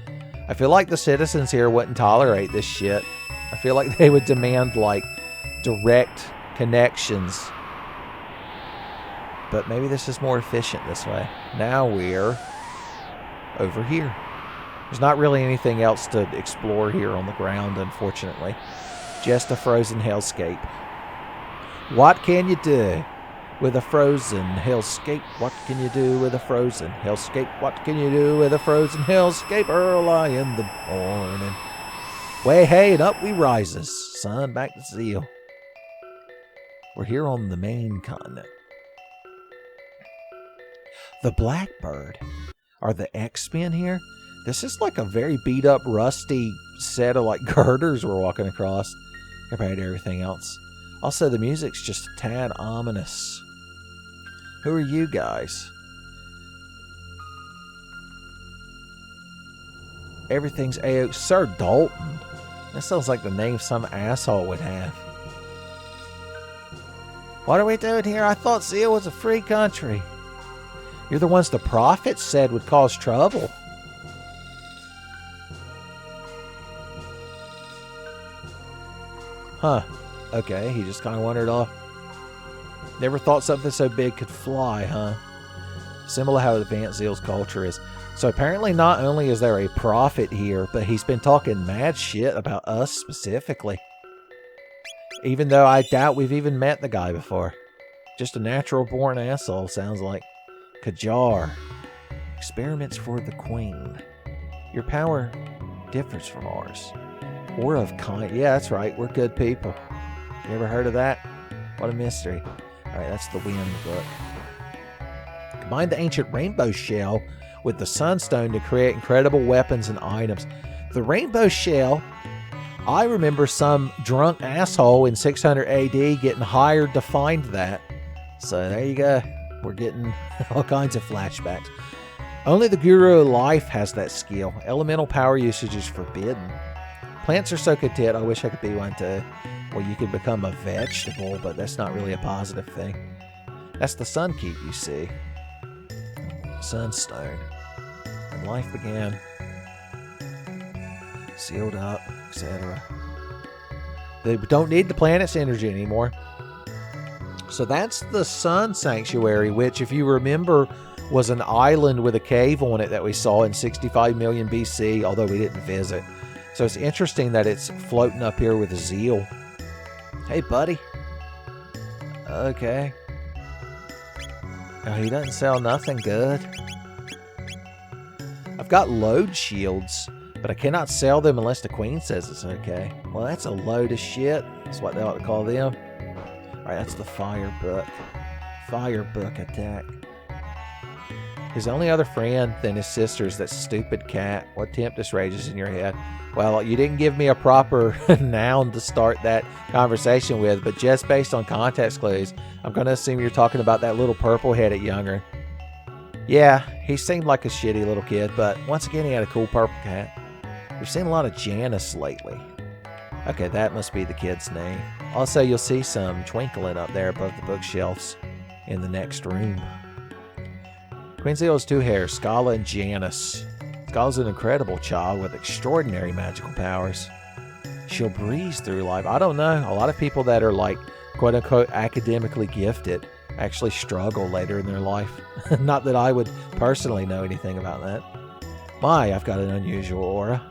I feel like the citizens here wouldn't tolerate this shit. I feel like they would demand, like, direct connections. But maybe this is more efficient this way. Now we're over here. There's not really anything else to explore here on the ground, unfortunately. Just a frozen hellscape. What can you do with a frozen hellscape? What can you do with a frozen hellscape? What can you do with a frozen hellscape early in the morning? Way hey, and up we rises. Sun, back to Zeal. We're here on the main continent. The Blackbird. Are the X-Men here? This is like a very beat up, rusty set of like girders we're walking across compared to everything else. Also, the music's just a tad ominous. Who are you guys? Everything's A.O. Sir Dalton. That sounds like the name some asshole would have. What are we doing here? I thought Zeal was a free country. You're the ones the prophets said would cause trouble. Huh. Okay, he just kind of wandered off. Never thought something so big could fly, huh? Similar how advanced Zeal's culture is. So apparently not only is there a prophet here, but he's been talking mad shit about us specifically. Even though I doubt we've even met the guy before. Just a natural born asshole, sounds like. Kajar. Experiments for the Queen. Your power differs from ours. We're of kind. Yeah, that's right. We're good people. You ever heard of that? What a mystery. Alright, that's the wind book. Combine the ancient rainbow shell with the sunstone to create incredible weapons and items. The rainbow shell, I remember some drunk asshole in 600 AD getting hired to find that. So there you go. We're getting all kinds of flashbacks. Only the Guru of Life has that skill. Elemental power usage is forbidden. Plants are so content, I wish I could be one too. Well, you could become a vegetable, but that's not really a positive thing. That's the sun keep, you see. Sunstone. And life began. Sealed up, etc. They don't need the planet's energy anymore. So that's the Sun Sanctuary, which, if you remember, was an island with a cave on it that we saw in 65 million BC, although we didn't visit. So it's interesting that it's floating up here with Zeal. Hey, buddy. Okay. Oh, he doesn't sell nothing good. I've got load shields, but I cannot sell them unless the queen says it's okay. Well, that's a load of shit. That's what they ought to call them. Alright, that's the fire book. Fire book attack. His only other friend than his sister is that stupid cat. What tempest rages in your head? Well, you didn't give me a proper noun to start that conversation with, but just based on context clues, I'm going to assume you're talking about that little purple-headed younger. Yeah, he seemed like a shitty little kid, but once again, he had a cool purple cat. We've seen a lot of Janice lately. Okay, that must be the kid's name. Also, you'll see some twinkling up there above the bookshelves in the next room. Queen Zeal has two heirs, Scala and Janice. Scala's an incredible child with extraordinary magical powers. She'll breeze through life. I don't know. A lot of people that are like, quote-unquote, academically gifted actually struggle later in their life. Not that I would personally know anything about that. My, I've got an unusual aura.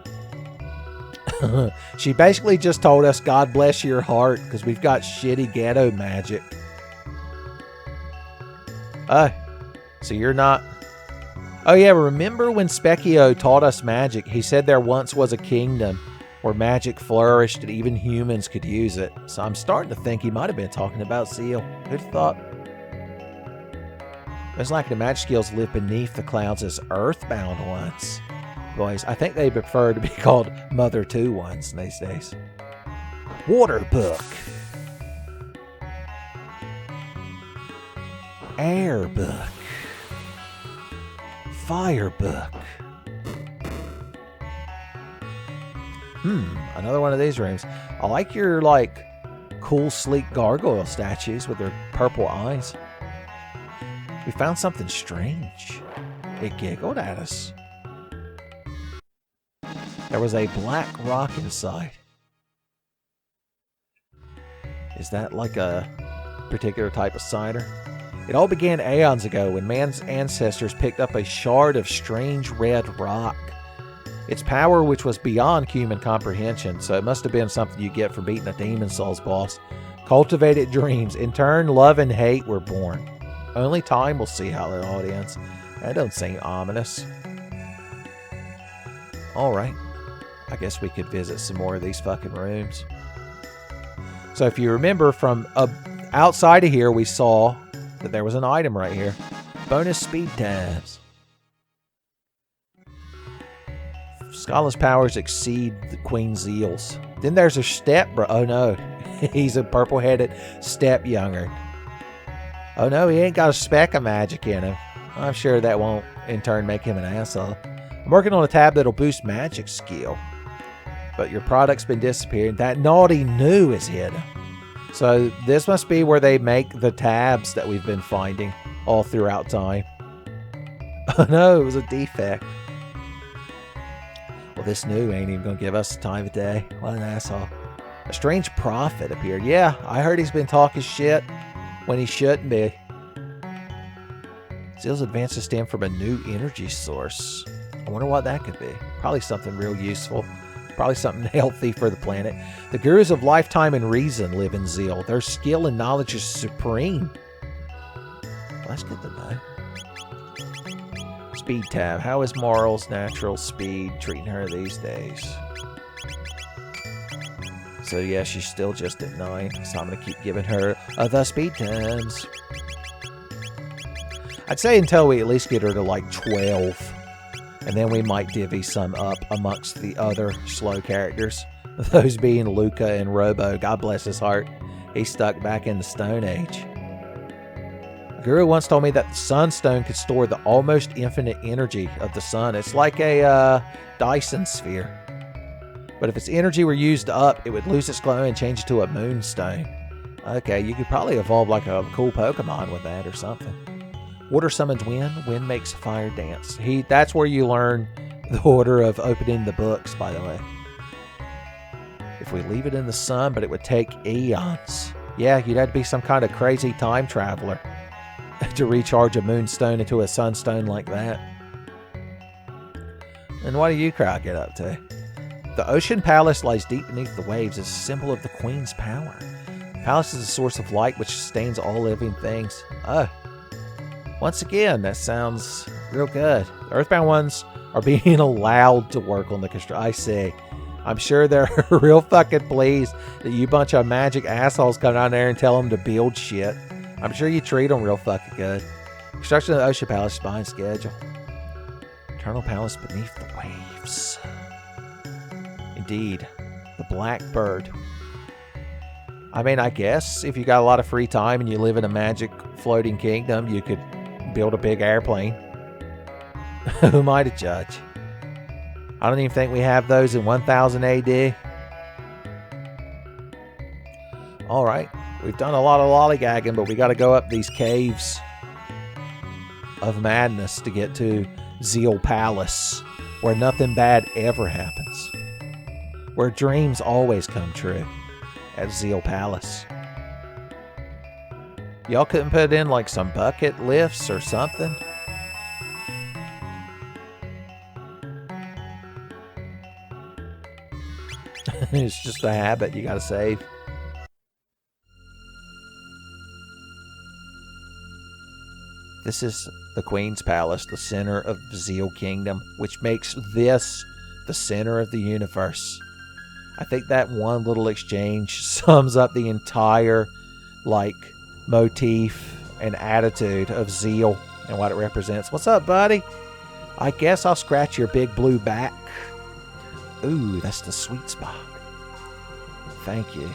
She basically just told us, God bless your heart, because we've got shitty ghetto magic. So you're not... Oh yeah, remember when Specchio taught us magic? He said there once was a kingdom where magic flourished and even humans could use it. So I'm starting to think he might have been talking about Zeal. Who'd have thought? It's like the magic skills live beneath the clouds as earthbound ones. Boys, I think they prefer to be called Mother 2 ones these days. Water book. Air book. Fire book. Another one of these rooms. I like your, like, cool, sleek gargoyle statues with their purple eyes. We found something strange. It giggled at us. There was a black rock inside. Is that like a particular type of cider? It all began aeons ago when man's ancestors picked up a shard of strange red rock. Its power, which was beyond human comprehension, so it must have been something you get for beating a Demon Souls boss, cultivated dreams. In turn, love and hate were born. Only time will see how it all ends. That don't seem ominous. Alright. I guess we could visit some more of these fucking rooms. So if you remember from outside of here, we saw that there was an item right here. Bonus speed times. Scala's powers exceed the Queen Zeal's. Then there's her step-bro. Oh no. He's a purple-headed step-younger. Oh no, he ain't got a speck of magic in him. I'm sure that won't, in turn, make him an asshole. I'm working on a tab that'll boost magic skill. But your product's been disappearing. That naughty new is hidden. So this must be where they make the tabs that we've been finding all throughout time. Oh no, it was a defect. Well, this new ain't even gonna give us the time of day. What an asshole. A strange prophet appeared. Yeah, I heard he's been talking shit when he shouldn't be. Zeal's advances stem from a new energy source. I wonder what that could be. Probably something real useful. Probably something healthy for the planet. The gurus of lifetime and reason live in Zeal. Their skill and knowledge is supreme. Well, that's good to know. Speed tab. How is Moral's natural speed treating her these days? So yeah, she's still just at 9. So I'm going to keep giving her the speed times. I'd say until we at least get her to like 12. And then we might divvy some up amongst the other slow characters. Those being Luca and Robo. God bless his heart. He's stuck back in the Stone Age. A guru once told me that the Sunstone could store the almost infinite energy of the sun. It's like a Dyson sphere. But if its energy were used up, it would lose its glow and change to a moonstone. Okay, you could probably evolve like a cool Pokemon with that or something. Water summons wind. Wind makes fire dance. That's where you learn the order of opening the books, by the way. If we leave it in the sun, but it would take eons. Yeah, you'd have to be some kind of crazy time traveler to recharge a moonstone into a sunstone like that. And what do you crowd get up to? The ocean palace lies deep beneath the waves as a symbol of the queen's power. The palace is a source of light which sustains all living things. Once again, that sounds real good. The Earthbound ones are being allowed to work on the construction. I see. I'm sure they're real fucking pleased that you bunch of magic assholes come down there and tell them to build shit. I'm sure you treat them real fucking good. Construction of the Ocean Palace is behind schedule. Eternal Palace beneath the waves. Indeed. The Blackbird. I mean, I guess if you got a lot of free time and you live in a magic floating kingdom, you could build a big airplane. Who am I to judge? I don't even think we have those in 1000 AD. Alright, we've done a lot of lollygagging, but we got to go up these caves of madness to get to Zeal Palace, where nothing bad ever happens. Where dreams always come true at Zeal Palace. Y'all couldn't put in like some bucket lifts or something? It's just a habit you gotta save. This is the Queen's Palace, the center of the Zeal Kingdom, which makes this the center of the universe. I think that one little exchange sums up the entire, like, motif and attitude of Zeal and what it represents. What's up, buddy? I guess I'll scratch your big blue back. Ooh, that's the sweet spot. Thank you.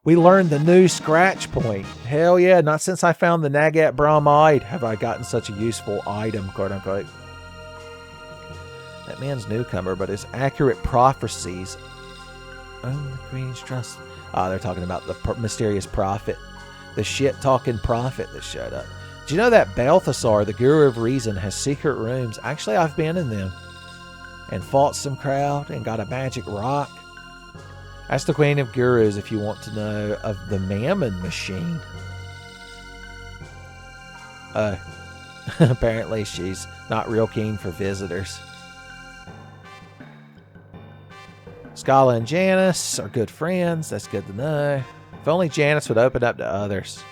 We learned the new scratch point. Hell yeah, not since I found the Nagat Bromide have I gotten such a useful item, quote unquote. That man's newcomer, but his accurate prophecies own the Queen's trust. They're talking about the mysterious prophet. The shit-talking prophet that showed up. Do you know that Balthasar, the Guru of Reason, has secret rooms? Actually, I've been in them. And fought some crowd and got a magic rock. Ask the Queen of Gurus if you want to know of the Mammon Machine. Apparently she's not real keen for visitors. Scala and Janice are good friends. That's good to know. If only Janice would open up to others.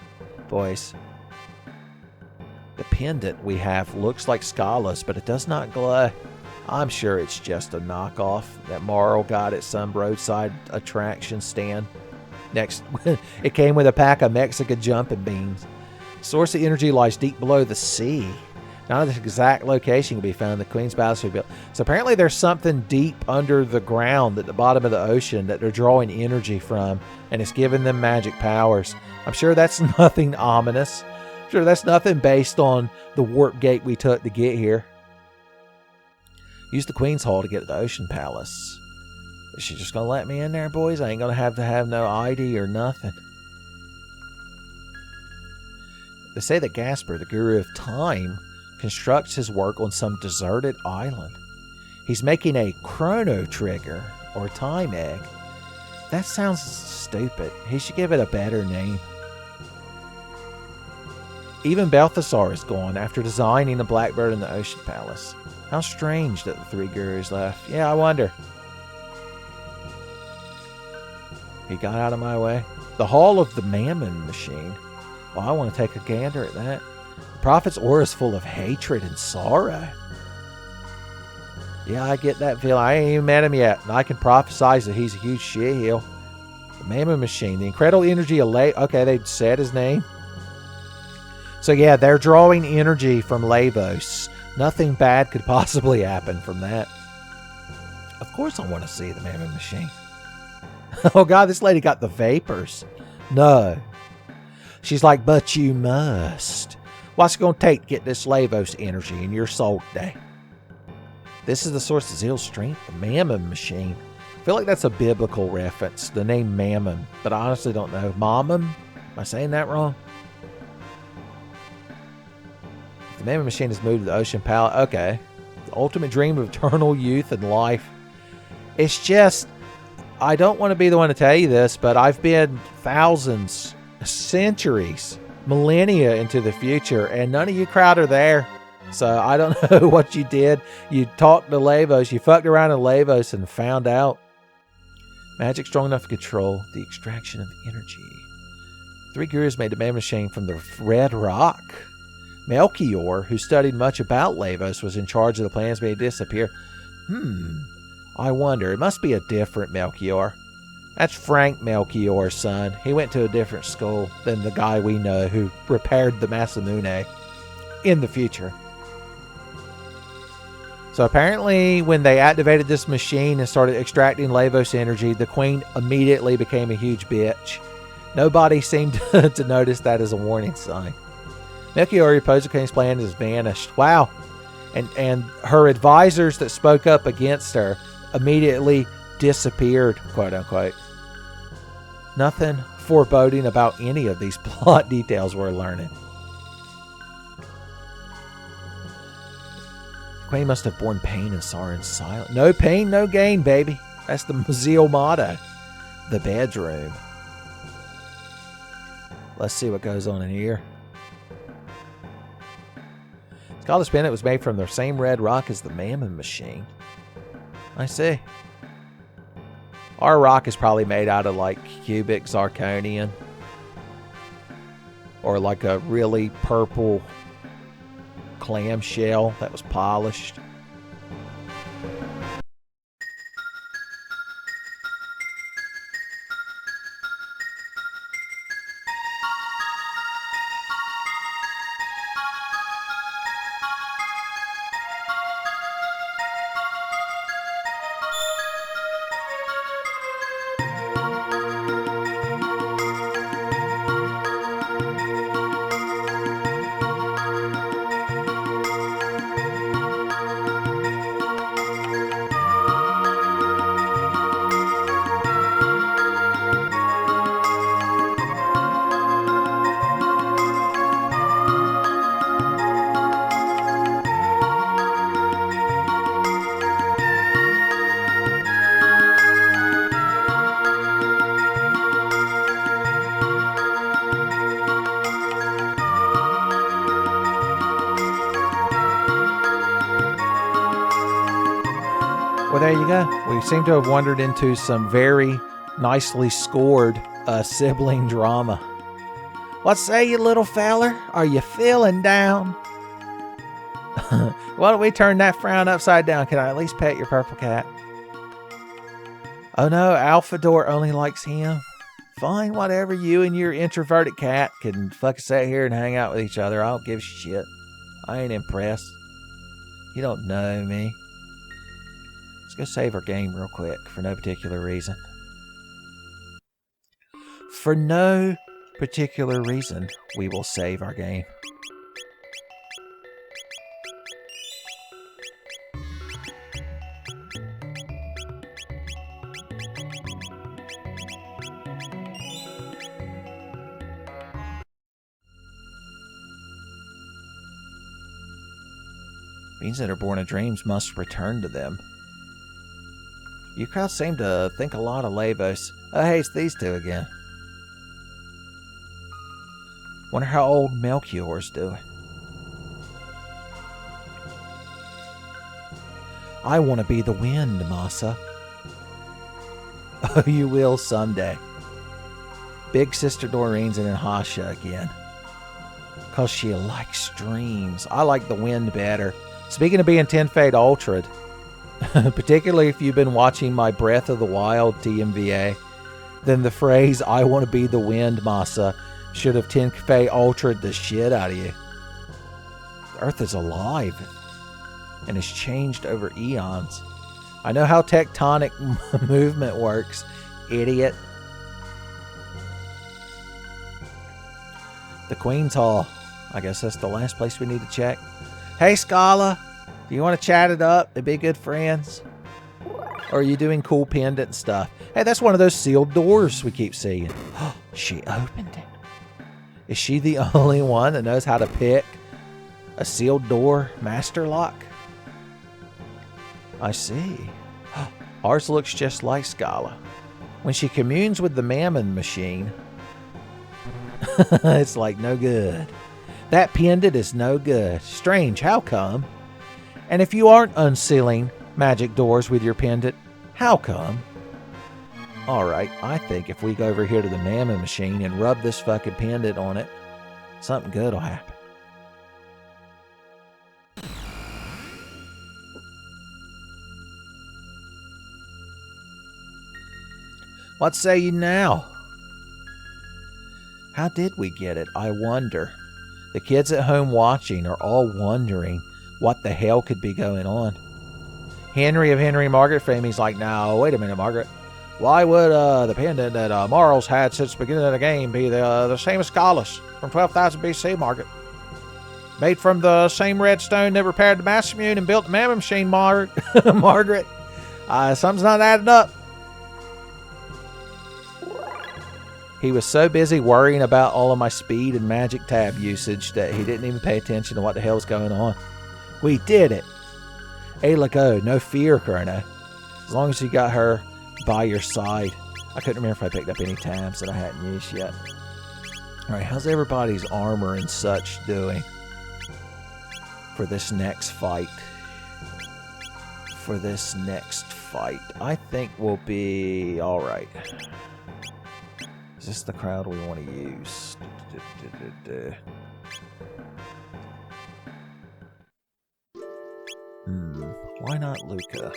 Boys. The pendant we have looks like Scala's, but it does not glow. I'm sure it's just a knockoff that Marl got at some roadside attraction stand. Next, it came with a pack of Mexican jumping beans. Source of energy lies deep below the sea. Not the exact location can be found. The Queen's Palace built. So apparently there's something deep under the ground at the bottom of the ocean that they're drawing energy from, and it's giving them magic powers. I'm sure that's nothing ominous. I'm sure that's nothing based on the warp gate we took to get here. Use the Queen's Hall to get to the Ocean Palace. Is she just going to let me in there, boys? I ain't going to have no ID or nothing. They say that Gasper, the Guru of Time, constructs his work on some deserted island. He's making a chrono trigger, or time egg. That sounds stupid. He should give it a better name. Even Balthasar is gone after designing the Blackbird in the Ocean Palace. How strange that the three gurus left. Yeah, I wonder. He got out of my way. The Hall of the Mammon Machine. Well, I want to take a gander at that. The prophet's aura is full of hatred and sorrow. Yeah, I get that feeling. I ain't even met him yet, and I can prophesize that he's a huge shitheel. The Mammon Machine. The incredible energy of Okay, they said his name. So yeah, they're drawing energy from Lavos. Nothing bad could possibly happen from that. Of course I want to see the Mammon Machine. Oh God, this lady got the vapors. No. She's like, but you must. What's it going to take to get this Lavos energy in your soul today? This is the source of Zeal's strength, the Mammon Machine. I feel like that's a biblical reference, the name Mammon, but I honestly don't know. Mammon? Am I saying that wrong? The Mammon Machine has moved to the Ocean Palace. Okay. The ultimate dream of eternal youth and life. It's just, I don't want to be the one to tell you this, but I've been thousands, centuries, millennia into the future, and none of you crowd are there. So I don't know what you did. You talked to Lavos, you fucked around in Lavos and found out. Magic strong enough to control the extraction of energy. Three gurus made the Mammon Machine from the Red Rock. Melchior, who studied much about Lavos, was in charge of the plans made to disappear. I wonder. It must be a different Melchior. That's Frank Melchior's son. He went to a different school than the guy we know who repaired the Masamune in the future. So apparently when they activated this machine and started extracting Lavos energy, the queen immediately became a huge bitch. Nobody seemed to notice that as a warning sign. Melchior opposed the Queen's plan has vanished. Wow. And her advisors that spoke up against her immediately disappeared, quote unquote. Nothing foreboding about any of these plot details we're learning. The Queen must have borne pain and sorrow in silence. No pain, no gain, baby. That's the Zeal motto. The bedroom. Let's see what goes on in here. Scala's pendant was made from the same red rock as the Mammon Machine. I see. Our rock is probably made out of like cubic zirconian. Or like a really purple clamshell that was polished. Well, there you go. We seem to have wandered into some very nicely scored sibling drama. What say you, little feller? Are you feeling down? Why don't we turn that frown upside down? Can I at least pet your purple cat? Oh no, Alphador only likes him. Fine, whatever. You and your introverted cat can fucking sit here and hang out with each other. I don't give a shit. I ain't impressed. You don't know me. Let's go save our game real quick for no particular reason. For no particular reason, we will save our game. Beings that are born of dreams must return to them. You crowd seem to think a lot of Lavos. Oh, hey, it's these two again. Wonder how old Melchior's doing. I want to be the wind, Masa. Oh, you will someday. Big Sister Doreen's in Hasha again. Because she likes dreams. I like the wind better. Speaking of being Tenfey Ultra'd, particularly if you've been watching my Breath of the Wild TMVA, then the phrase, I want to be the wind, Masa, should have Tenfey Ultra'd the shit out of you. The Earth is alive and has changed over eons. I know how tectonic movement works, idiot. The Queen's Hall. I guess that's the last place we need to check. Hey, Scala. Do you want to chat it up and be good friends? Or are you doing cool pendant stuff? Hey, that's one of those sealed doors we keep seeing. She opened it. Is she the only one that knows how to pick a sealed door master lock? I see. Ours looks just like Scala. When she communes with the Mammon machine, it's like no good. That pendant is no good. Strange, how come? And if you aren't unsealing magic doors with your pendant, how come? Alright, I think if we go over here to the Mammon machine and rub this fucking pendant on it, something good will happen. What say you now? How did we get it? I wonder. The kids at home watching are all wondering what the hell could be going on. Henry of Henry Margaret Famy's like, now, wait a minute, Margaret. Why would the pendant that Marl's had since the beginning of the game be the same as Scala's from 12,000 BC, Margaret? Made from the same red stone that repaired the Masamune and built the Mammon machine, Margaret. Something's not adding up. He was so busy worrying about all of my speed and magic tab usage that he didn't even pay attention to what the hell's going on. We did it. Ayla go, no fear, Chrono. As long as you got her by your side. I couldn't remember if I picked up any tabs that I hadn't used yet. Alright, how's everybody's armor and such doing for this next fight? I think we'll be alright. Is this the crowd we want to use? Why not Luca?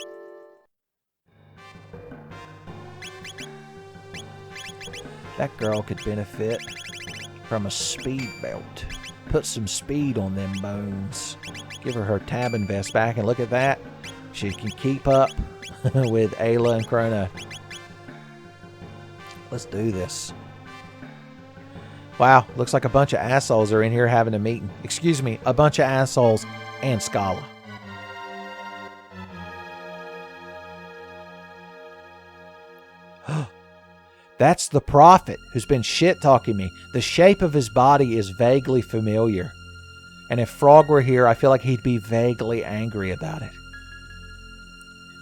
That girl could benefit from a speed belt. Put some speed on them bones. Give her tab and vest back, and look at that. She can keep up with Ayla and Chrono. Let's do this. Wow, looks like a bunch of assholes are in here having a meeting. Excuse me, a bunch of assholes and Scala. That's the prophet who's been shit-talking me. The shape of his body is vaguely familiar. And if Frog were here, I feel like he'd be vaguely angry about it.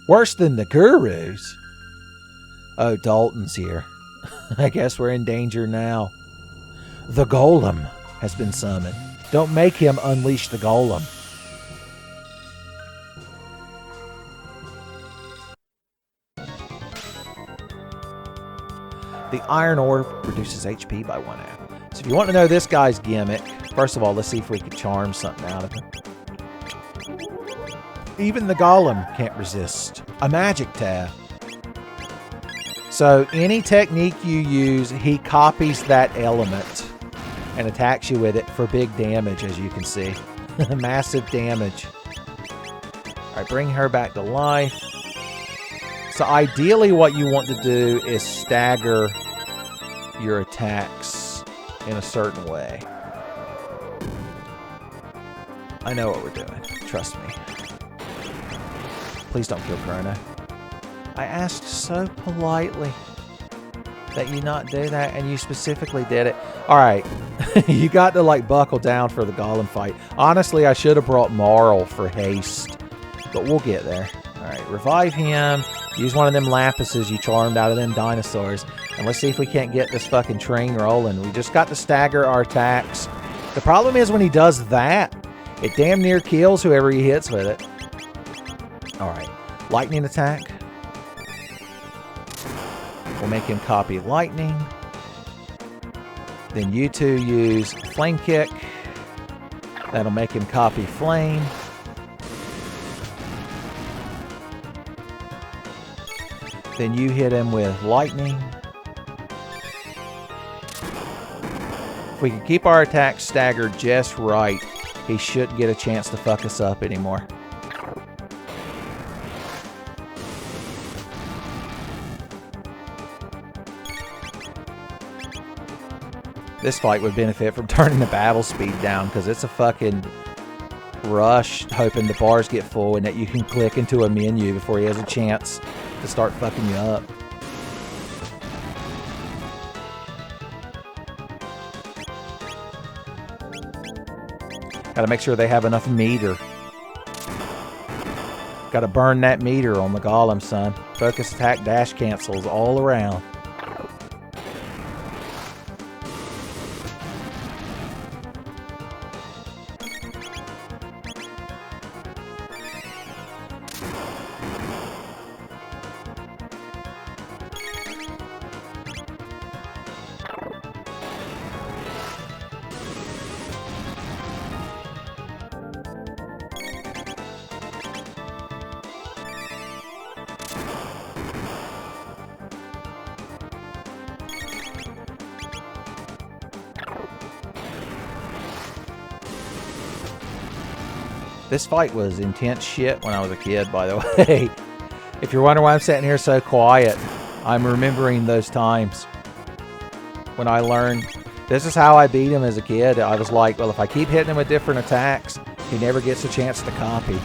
Worse than the gurus. Oh, Dalton's here. I guess we're in danger now. The golem has been summoned. Don't make him unleash the golem. The iron ore reduces HP by 1/2. So if you want to know this guy's gimmick, first of all, let's see if we can charm something out of him. Even the golem can't resist a magic tab. So any technique you use, he copies that element and attacks you with it for big damage, as you can see. Massive damage. All right, bring her back to life. So ideally what you want to do is stagger your attacks in a certain way. I know what we're doing. Trust me. Please don't kill Chrono. I asked so politely that you not do that, and you specifically did it. All right. You got to, like, buckle down for the golem fight. Honestly, I should have brought Marl for haste, but we'll get there. All right, revive him. Use one of them lapises you charmed out of them dinosaurs, and let's see if we can't get this fucking train rolling. We just got to stagger our attacks. The problem is when he does that, it damn near kills whoever he hits with it. All right, lightning attack. We'll make him copy lightning. Then you two use flame kick. That'll make him copy flame. Then you hit him with lightning. If we can keep our attacks staggered just right, he shouldn't get a chance to fuck us up anymore. This fight would benefit from turning the battle speed down, because it's a fucking rush hoping the bars get full and that you can click into a menu before he has a chance to start fucking you up. Gotta make sure they have enough meter. Gotta burn that meter on the golem, son. Focus, attack, dash, cancels all around. This fight was intense shit when I was a kid, by the way. If you're wondering why I'm sitting here so quiet, I'm remembering those times when I learned. This is how I beat him as a kid. I was like, well, if I keep hitting him with different attacks, he never gets a chance to copy.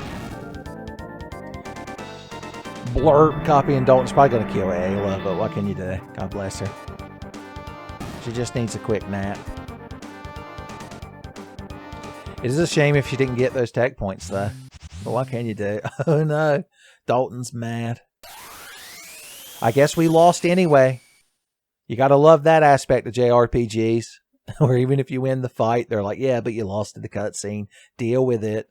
Blurp, copying Dalton's probably going to kill Ayla, but what can you do? God bless her. She just needs a quick nap. It is a shame if she didn't get those tech points, though. But what can you do? Oh, no. Dalton's mad. I guess we lost anyway. You got to love that aspect of JRPGs. Or even if you win the fight, they're like, yeah, but you lost in the cutscene. Deal with it.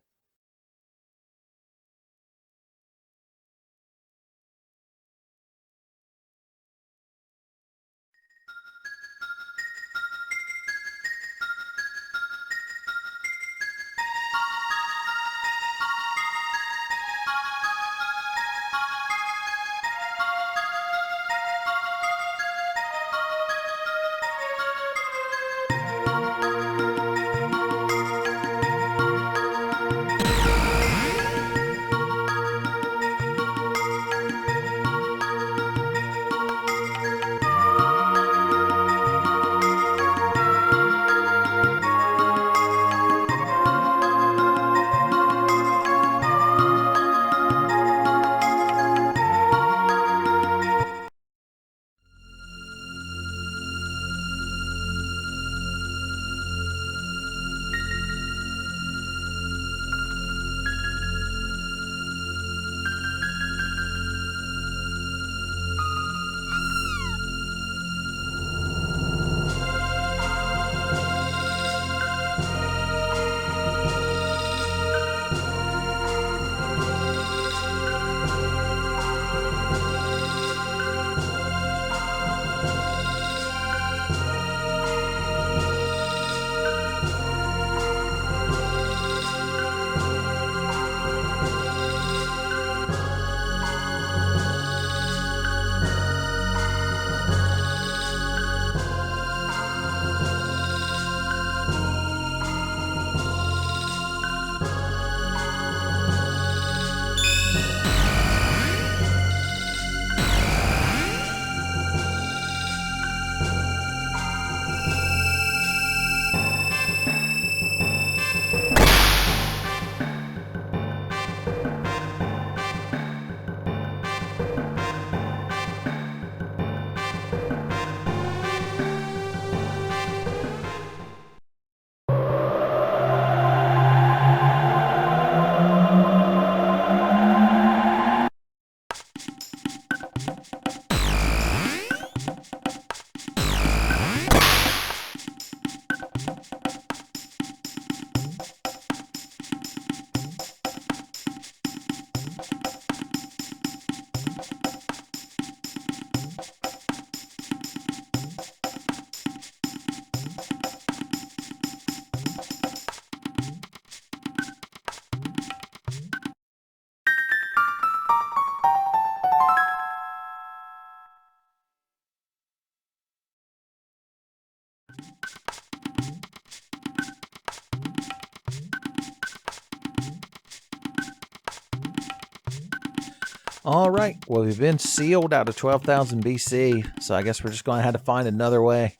All right. Well, we've been sealed out of 12,000 BC, so I guess we're just going to have to find another way.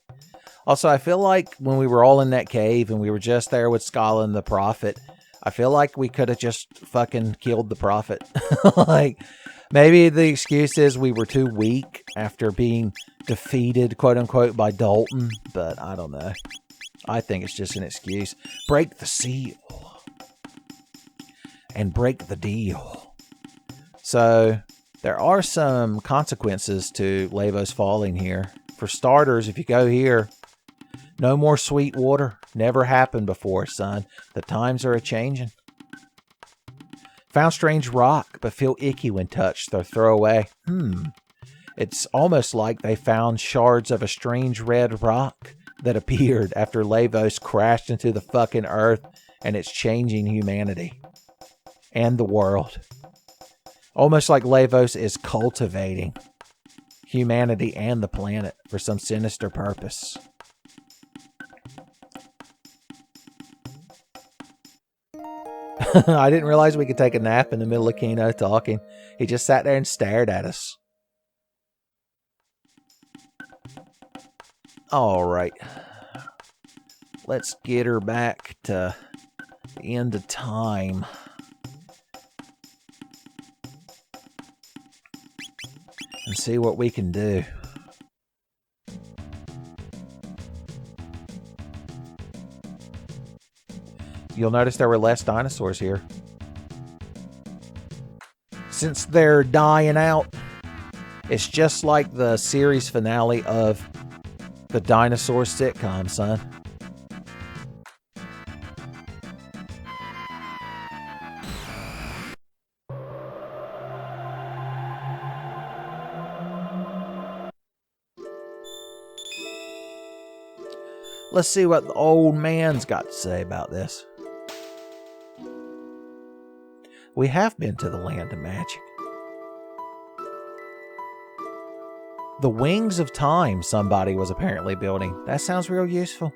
Also, I feel like when we were all in that cave and we were just there with Scala and the Prophet, I feel like we could have just fucking killed the Prophet. Like, maybe the excuse is we were too weak after being defeated, quote unquote, by Dalton, but I don't know. I think it's just an excuse. Break the seal. And break the deal. So, there are some consequences to Lavos falling here. For starters, if you go here, no more sweet water. Never happened before, son. The times are a-changing. Found strange rock, but feel icky when touched, so throw away. It's almost like they found shards of a strange red rock that appeared after Lavos crashed into the fucking earth, and it's changing humanity. And the world. Almost like Lavos is cultivating humanity and the planet for some sinister purpose. I didn't realize we could take a nap in the middle of Kino talking. He just sat there and stared at us. Alright. Let's get her back to the end of time. And see what we can do. You'll notice there were less dinosaurs here. Since they're dying out, it's just like the series finale of the dinosaur sitcom, son. Let's see what the old man's got to say about this. We have been to the land of magic. The Wings of Time somebody was apparently building. That sounds real useful.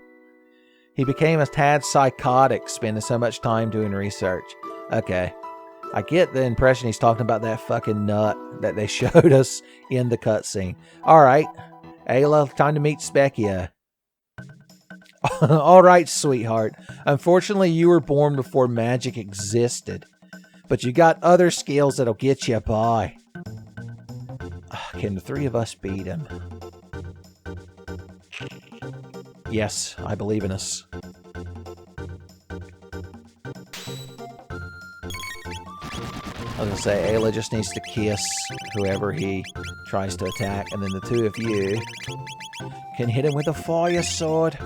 He became a tad psychotic spending so much time doing research. Okay. I get the impression he's talking about that fucking nut that they showed us in the cutscene. Alright. Ayla, time to meet Specchia. Alright, sweetheart. Unfortunately, you were born before magic existed. But you got other skills that'll get you by. Can the three of us beat him? Yes, I believe in us. I was gonna say, Ayla just needs to kiss whoever he tries to attack, and then the two of you can hit him with a fire sword.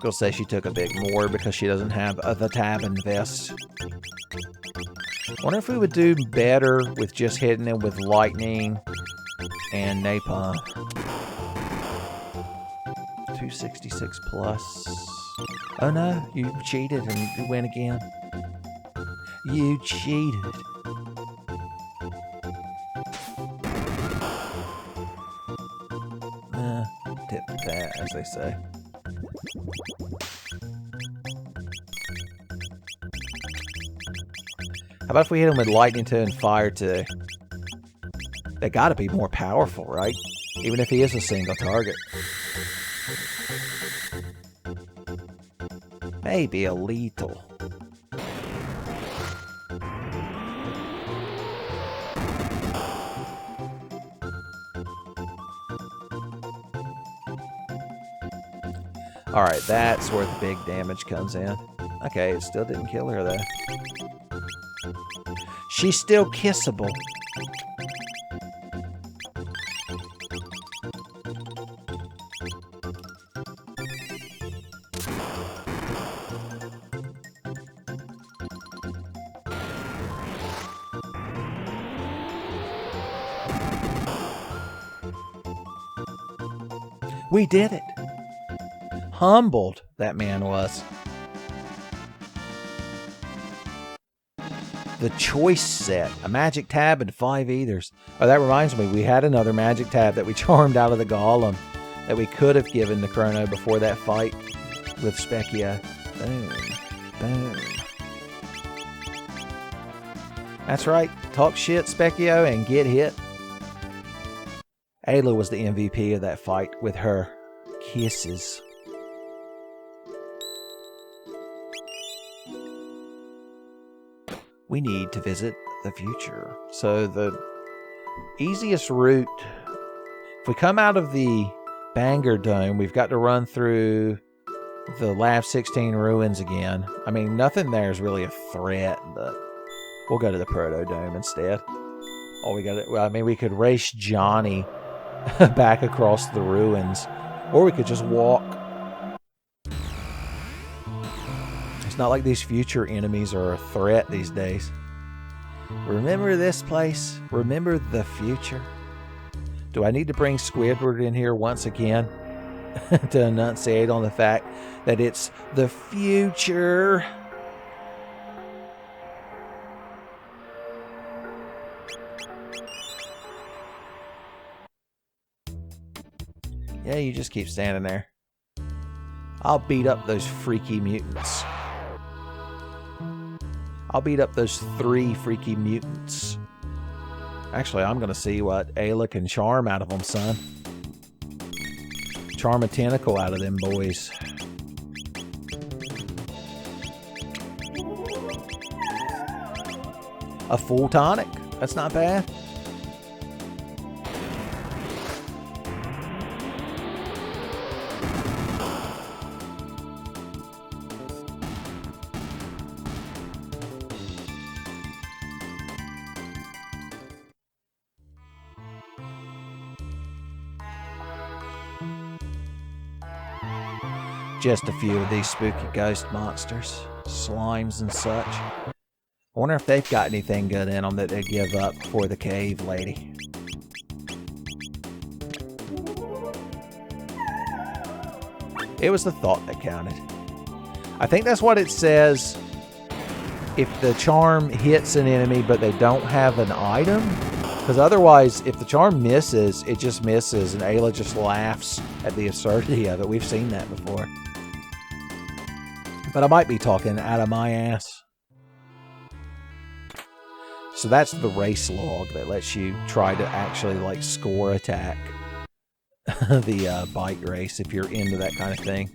Girl says she took a bit more because she doesn't have the tab and vest. Wonder if we would do better with just hitting him with lightning and napalm. 266 plus. Oh no, you cheated and you win again. You cheated. Tip that, as they say. How about if we hit him with lightning too and fire too? They gotta be more powerful, right? Even if he is a single target. Maybe a lethal. Alright, that's where the big damage comes in. Okay, it still didn't kill her though. She's still kissable. We did it. Humbled, that man was. The choice set. A magic tab and 5 ethers. Oh, that reminds me. We had another magic tab that we charmed out of the golem. that we could have given to Chrono before that fight with Specchio. Boom. Boom. That's right. Talk shit, Specchio, and get hit. Ayla was the MVP of that fight with her kisses. We need to visit the future. So the easiest route, if we come out of the Bangor Dome, we've got to run through the Lav 16 ruins again. I mean, nothing there is really a threat, but we'll go to the Proto Dome instead. Oh, we could race Johnny back across the ruins, or we could just walk. It's not like these future enemies are a threat these days. Remember this place? Remember the future? Do I need to bring Squidward in here once again to enunciate on the fact that it's the future? Yeah, you just keep standing there. I'll beat up those freaky mutants. I'll beat up those 3 freaky mutants. Actually, I'm going to see what Ayla can charm out of them, son. Charm a tentacle out of them boys. A full tonic. That's not bad. Just a few of these spooky ghost monsters, slimes and such. I wonder if they've got anything good in them that they give up for the cave lady. It was the thought that counted. I think that's what it says if the charm hits an enemy but they don't have an item. Because otherwise, if the charm misses, it just misses and Ayla just laughs at the absurdity of it. We've seen that before. But I might be talking out of my ass. So that's the race log that lets you try to actually like score attack the bike race if you're into that kind of thing.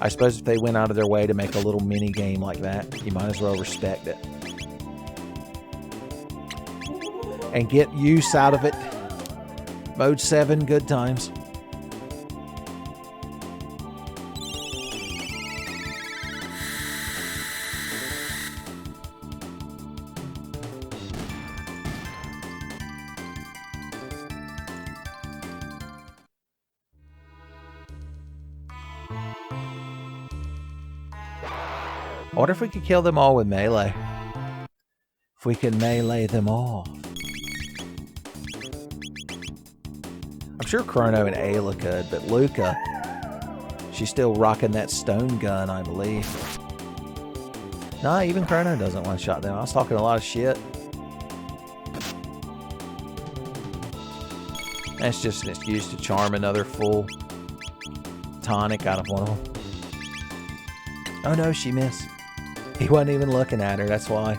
I suppose if they went out of their way to make a little mini game like that, you might as well respect it. And get use out of it. Mode 7, good times. I wonder if we could kill them all with melee. If we could melee them all. I'm sure Chrono and Ayla could, but Luca, she's still rocking that stone gun, I believe. Nah, even Chrono doesn't one-shot them. I was talking a lot of shit. That's just an excuse to charm another full tonic out of one of them. Oh no, she missed. He wasn't even looking at her, that's why.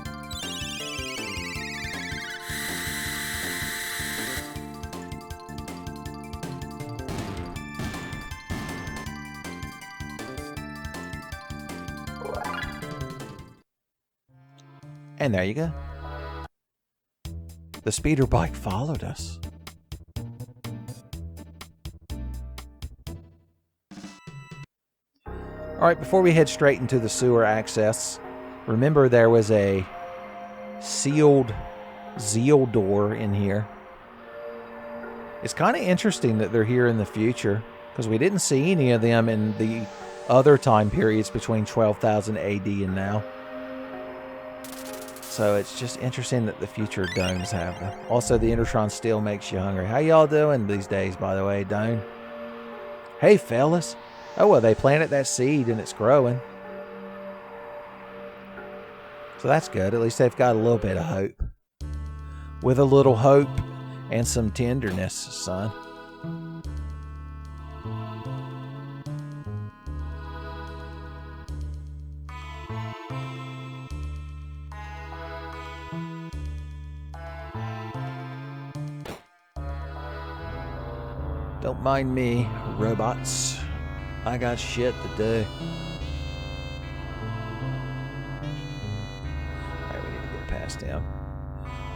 And there you go. The speeder bike followed us. Alright, before we head straight into the sewer access, remember there was a sealed Zeal door in here. It's kind of interesting that they're here in the future, because we didn't see any of them in the other time periods between 12,000 AD and now. So it's just interesting that the future domes have them. Also, the Intertron still makes you hungry. How y'all doing these days, by the way, Dome? Hey, fellas. Oh, well, they planted that seed and it's growing. So that's good. At least they've got a little bit of hope. With a little hope and some tenderness, son. Don't mind me, robots. I got shit to do. Alright, we need to get past him.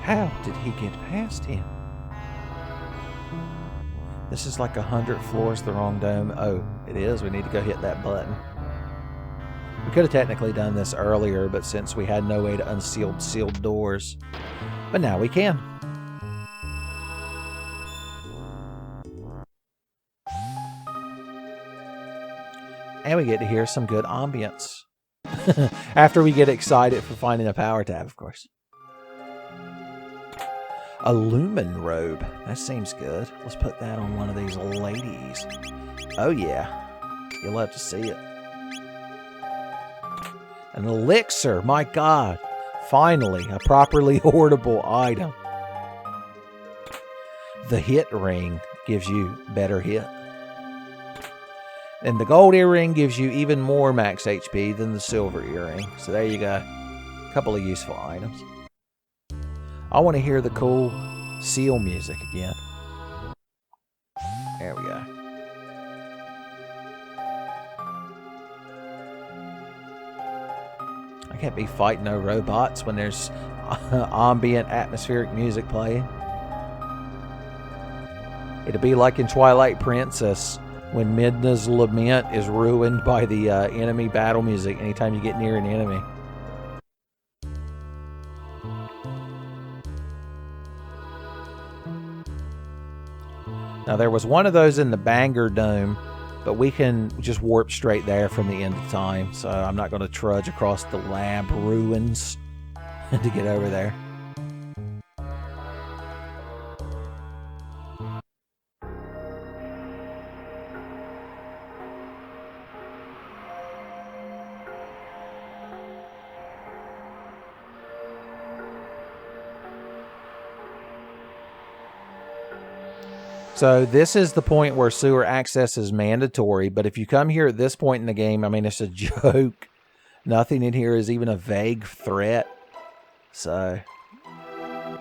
How did he get past him? This is like 100 floors the wrong dome. Oh, it is. We need to go hit that button. We could have technically done this earlier, but since we had no way to unseal sealed doors. But now we can. And we get to hear some good ambience. After we get excited for finding a power tab, of course. A lumen robe. That seems good. Let's put that on one of these ladies. Oh yeah. You'll have to see it. An elixir. My god. Finally, a properly hoardable item. The hit ring gives you better hit. And the gold earring gives you even more max HP than the silver earring. So there you go. A couple of useful items. I want to hear the cool Zeal music again. There we go. I can't be fighting no robots when there's ambient atmospheric music playing. It'll be like in Twilight Princess when Midna's lament is ruined by the enemy battle music anytime you get near an enemy. Now there was one of those in the Banger Dome, but we can just warp straight there from the end of time, so I'm not going to trudge across the lab ruins to get over there. So this is the point where sewer access is mandatory, but if you come here at this point in the game, I mean, it's a joke. Nothing in here is even a vague threat. So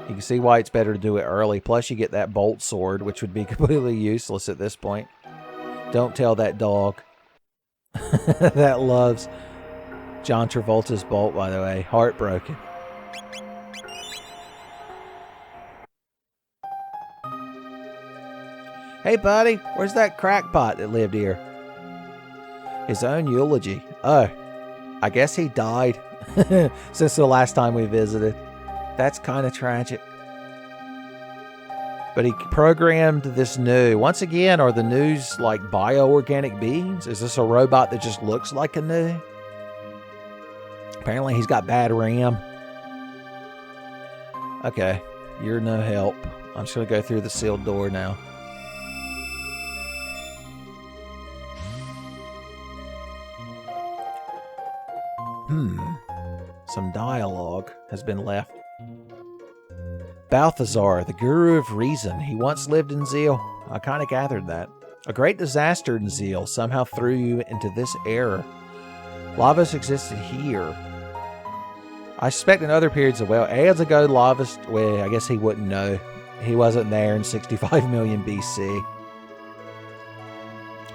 you can see why it's better to do it early. Plus you get that bolt sword, which would be completely useless at this point. Don't tell that dog. That loves John Travolta's bolt, by the way. Heartbroken. Hey, buddy, where's that crackpot that lived here? His own eulogy. Oh, I guess he died since the last time we visited. That's kind of tragic. But he programmed this new. Once again, are the news like bioorganic beings? Is this a robot that just looks like a new? Apparently he's got bad RAM. Okay, you're no help. I'm just going to go through the sealed door now. Some dialogue has been left. Balthazar, the guru of reason. He once lived in Zeal. I kind of gathered that. A great disaster in Zeal somehow threw you into this error. Lavos existed here. I suspect in other periods as well. Aeons ago, Lavos, well, I guess he wouldn't know. He wasn't there in 65 million BC.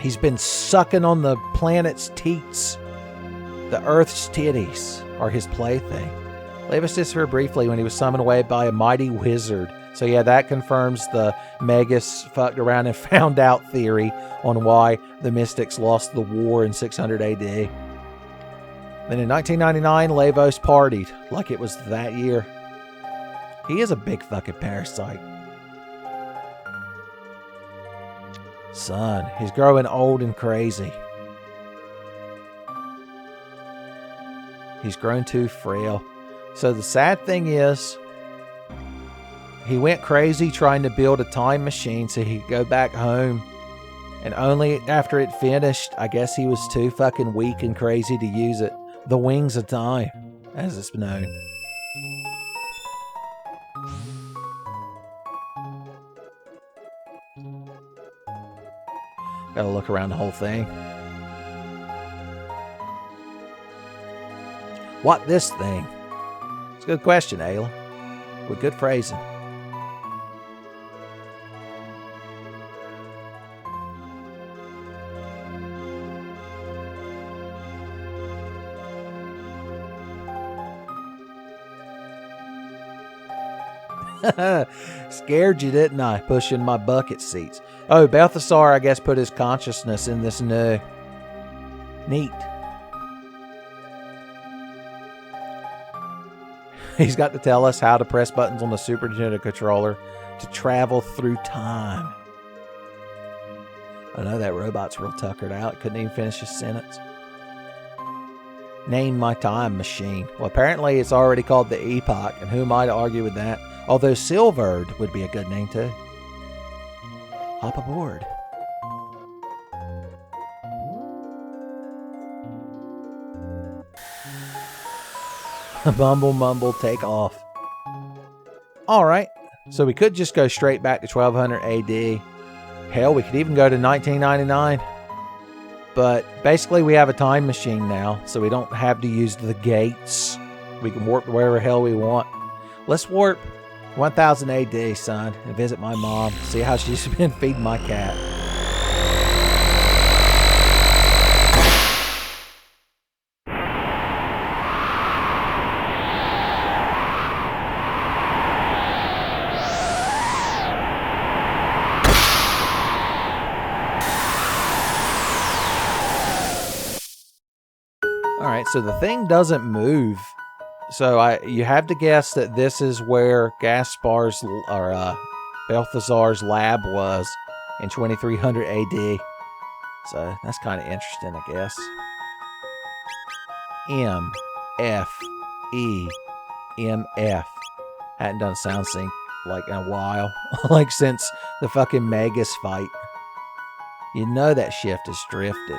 He's been sucking on the planet's teats. The Earth's titties are his plaything. Lavos disappeared briefly when he was summoned away by a mighty wizard. So yeah, that confirms the Magus fucked around and found out theory on why the Mystics lost the war in 600 AD. Then in 1999, Lavos partied like it was that year. He is a big fucking parasite. Son, he's growing old and crazy. He's grown too frail. So the sad thing is, he went crazy trying to build a time machine so he could go back home. And only after it finished, I guess he was too fucking weak and crazy to use it. The wings of time, as it's known. Gotta look around the whole thing. What this thing? It's a good question, Ayla. With good phrasing. Scared you, didn't I? Pushing my bucket seats. Oh, Balthasar, I guess, put his consciousness in this new. Neat. He's got to tell us how to press buttons on the Super Nintendo controller to travel through time. I know that robot's real tuckered out. Couldn't even finish his sentence. Name my time machine. Well, apparently it's already called the Epoch, and who am I to argue with that? Although Silvered would be a good name too. Hop aboard. Mumble, mumble, take off. Alright, so we could just go straight back to 1200 AD. Hell, we could even go to 1999. But basically we have a time machine now, so we don't have to use the gates. We can warp to wherever the hell we want. Let's warp 1000 AD, son, and visit my mom. See how she's been feeding my cat. Alright, so the thing doesn't move. So you have to guess that this is where Gaspar's or Balthazar's lab was in 2300 AD. So that's kind of interesting, I guess. M-F-E-M-F. Hadn't done a sound sync like in a while. Like since the fucking Magus fight. You know that shift is drifted.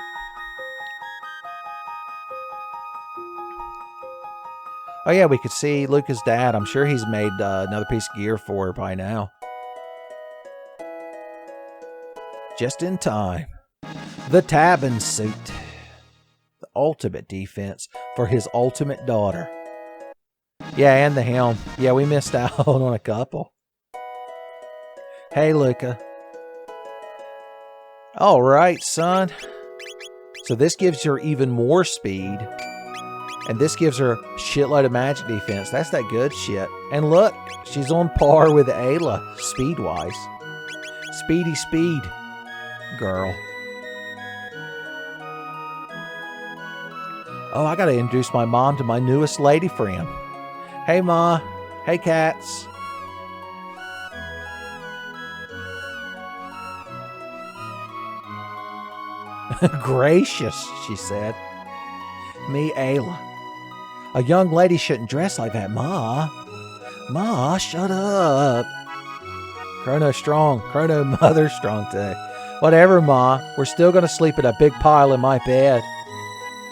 Oh yeah, we could see Luca's dad. I'm sure he's made another piece of gear for her by now. Just in time. The Tabin suit. The ultimate defense for his ultimate daughter. Yeah, and the helm. Yeah, we missed out on a couple. Hey, Luca. Alright, son. So this gives her even more speed. And this gives her a shitload of magic defense. That's that good shit. And look, she's on par with Ayla, speed-wise. Speedy speed, girl. Oh, I gotta introduce my mom to my newest lady friend. Hey, Ma. Hey, cats. Gracious, she said. Me, Ayla. A young lady shouldn't dress like that, Ma. Ma, shut up. Chrono strong. Chrono mother strong too. Whatever, Ma. We're still going to sleep in a big pile in my bed.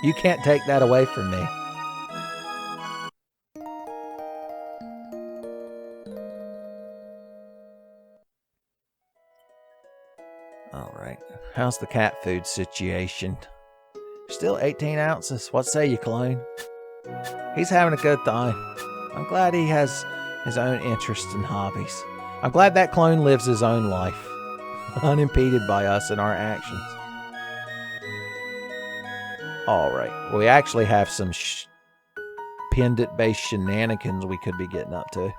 You can't take that away from me. Alright. How's the cat food situation? Still 18 ounces. What say you, clone? He's having a good time. I'm glad he has his own interests and hobbies. I'm glad that clone lives his own life, unimpeded by us and our actions. Alright, we actually have some pendant-based shenanigans we could be getting up to.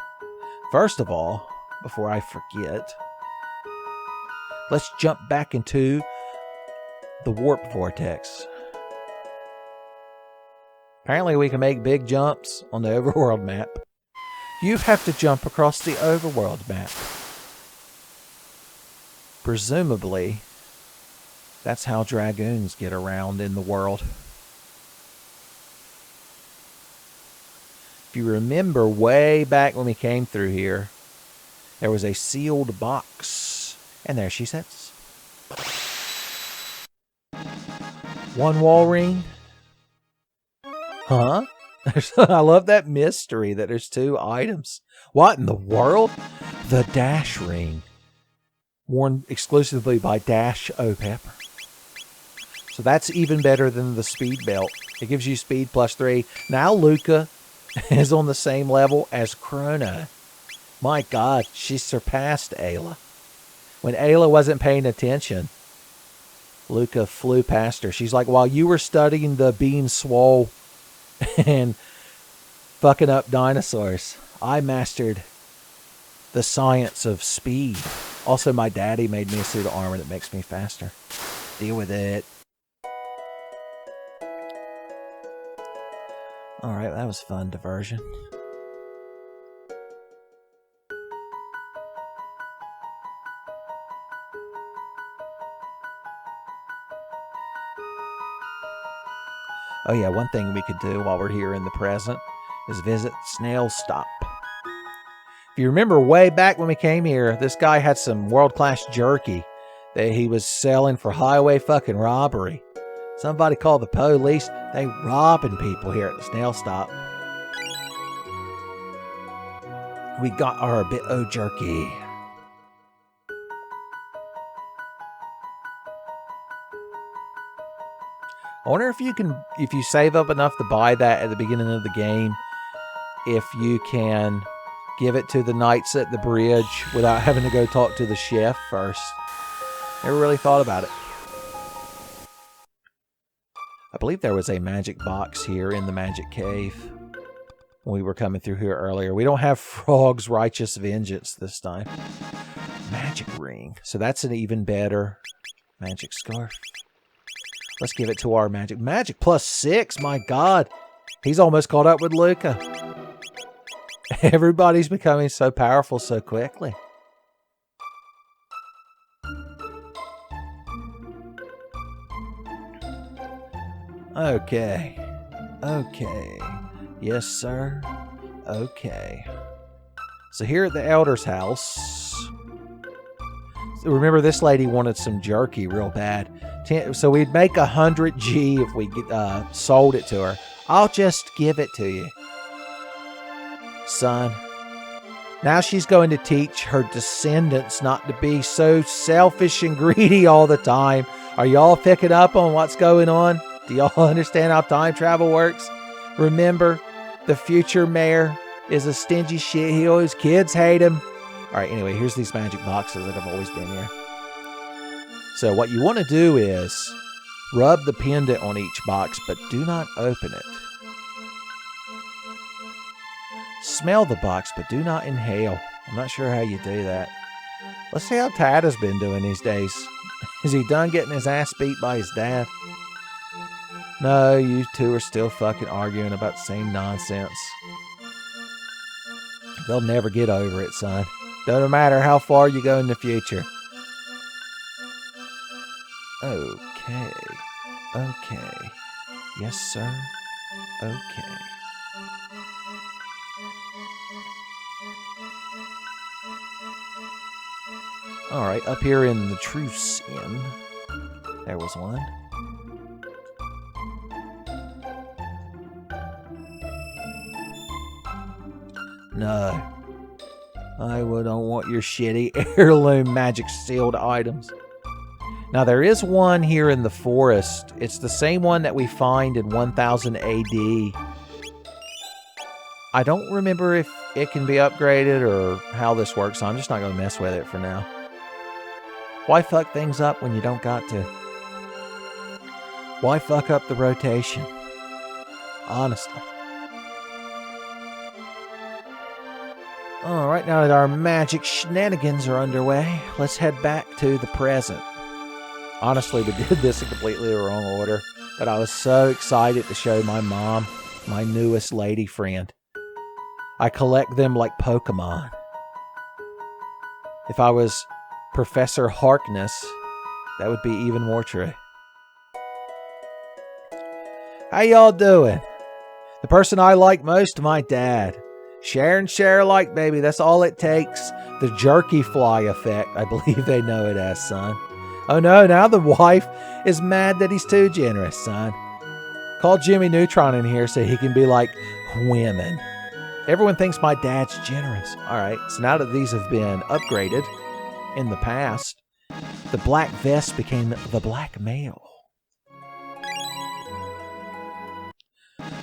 First of all, before I forget, let's jump back into the warp vortex. Apparently we can make big jumps on the overworld map. You have to jump across the overworld map. Presumably, that's how dragoons get around in the world. If you remember way back when we came through here, there was a sealed box. And there she sits. One wall ring. Huh? I love that mystery that there's two items. What in the world? The dash ring. Worn exclusively by Dash O'Pepper. So that's even better than the speed belt. It gives you speed +3. Now Luca is on the same level as Chrono. My God, she surpassed Ayla. When Ayla wasn't paying attention, Luca flew past her. She's like, while you were studying the bean swole and fucking up dinosaurs, I mastered the science of speed. Also, my daddy made me a suit of armor that makes me faster. Deal with it. Alright, that was fun diversion. Oh yeah, one thing we could do while we're here in the present is visit Snail Stop. If you remember way back when we came here, this guy had some world-class jerky that he was selling for highway fucking robbery. Somebody called the police. They robbing people here at the Snail Stop. We got our bit of jerky. I wonder if you save up enough to buy that at the beginning of the game, if you can give it to the knights at the bridge without having to go talk to the chef first. Never really thought about it. I believe there was a magic box here in the magic cave when we were coming through here earlier. We don't have Frog's Righteous Vengeance this time. Magic ring. So that's an even better magic scarf. Let's give it to our magic. Magic plus 6, my God. He's almost caught up with Luca. Everybody's becoming so powerful so quickly. Okay. Okay. Yes, sir. Okay. So here at the Elder's house, remember this lady wanted some jerky real bad. So we'd make 100 G if we sold it to her. I'll just give it to you, son. Now she's going to teach her descendants not to be so selfish and greedy all the time. Are y'all picking up on what's going on? Do y'all understand how time travel works? Remember, the future mayor is a stingy shitheel. His kids hate him. All right, anyway, here's these magic boxes that have always been here. So what you want to do is rub the pendant on each box, but do not open it. Smell the box, but do not inhale. I'm not sure how you do that. Let's see how Tata's been doing these days. Is he done getting his ass beat by his dad? No, you two are still fucking arguing about the same nonsense. They'll never get over it, son. Doesn't matter how far you go in the future. Okay. Okay. Yes, sir. Okay. Alright, up here in the Truce Inn. There was one. No. I don't want your shitty heirloom magic sealed items. Now there is one here in the forest. It's the same one that we find in 1000 AD. I don't remember if it can be upgraded or how this works, so I'm just not going to mess with it for now. Why fuck things up when you don't got to? Why fuck up the rotation? Honestly. Alright, now that our magic shenanigans are underway, let's head back to the present. Honestly, we did this in completely the wrong order, but I was so excited to show my mom my newest lady friend. I collect them like Pokemon. If I was Professor Harkness, that would be even more true. How y'all doing? The person I like most, my dad. Share and share alike, baby. That's all it takes. The jerky fly effect, I believe they know it as, son. Oh no, now the wife is mad that he's too generous, son. Call Jimmy Neutron in here so he can be like women. Everyone thinks my dad's generous. Alright, so now that these have been upgraded in the past, the black vest became the black male.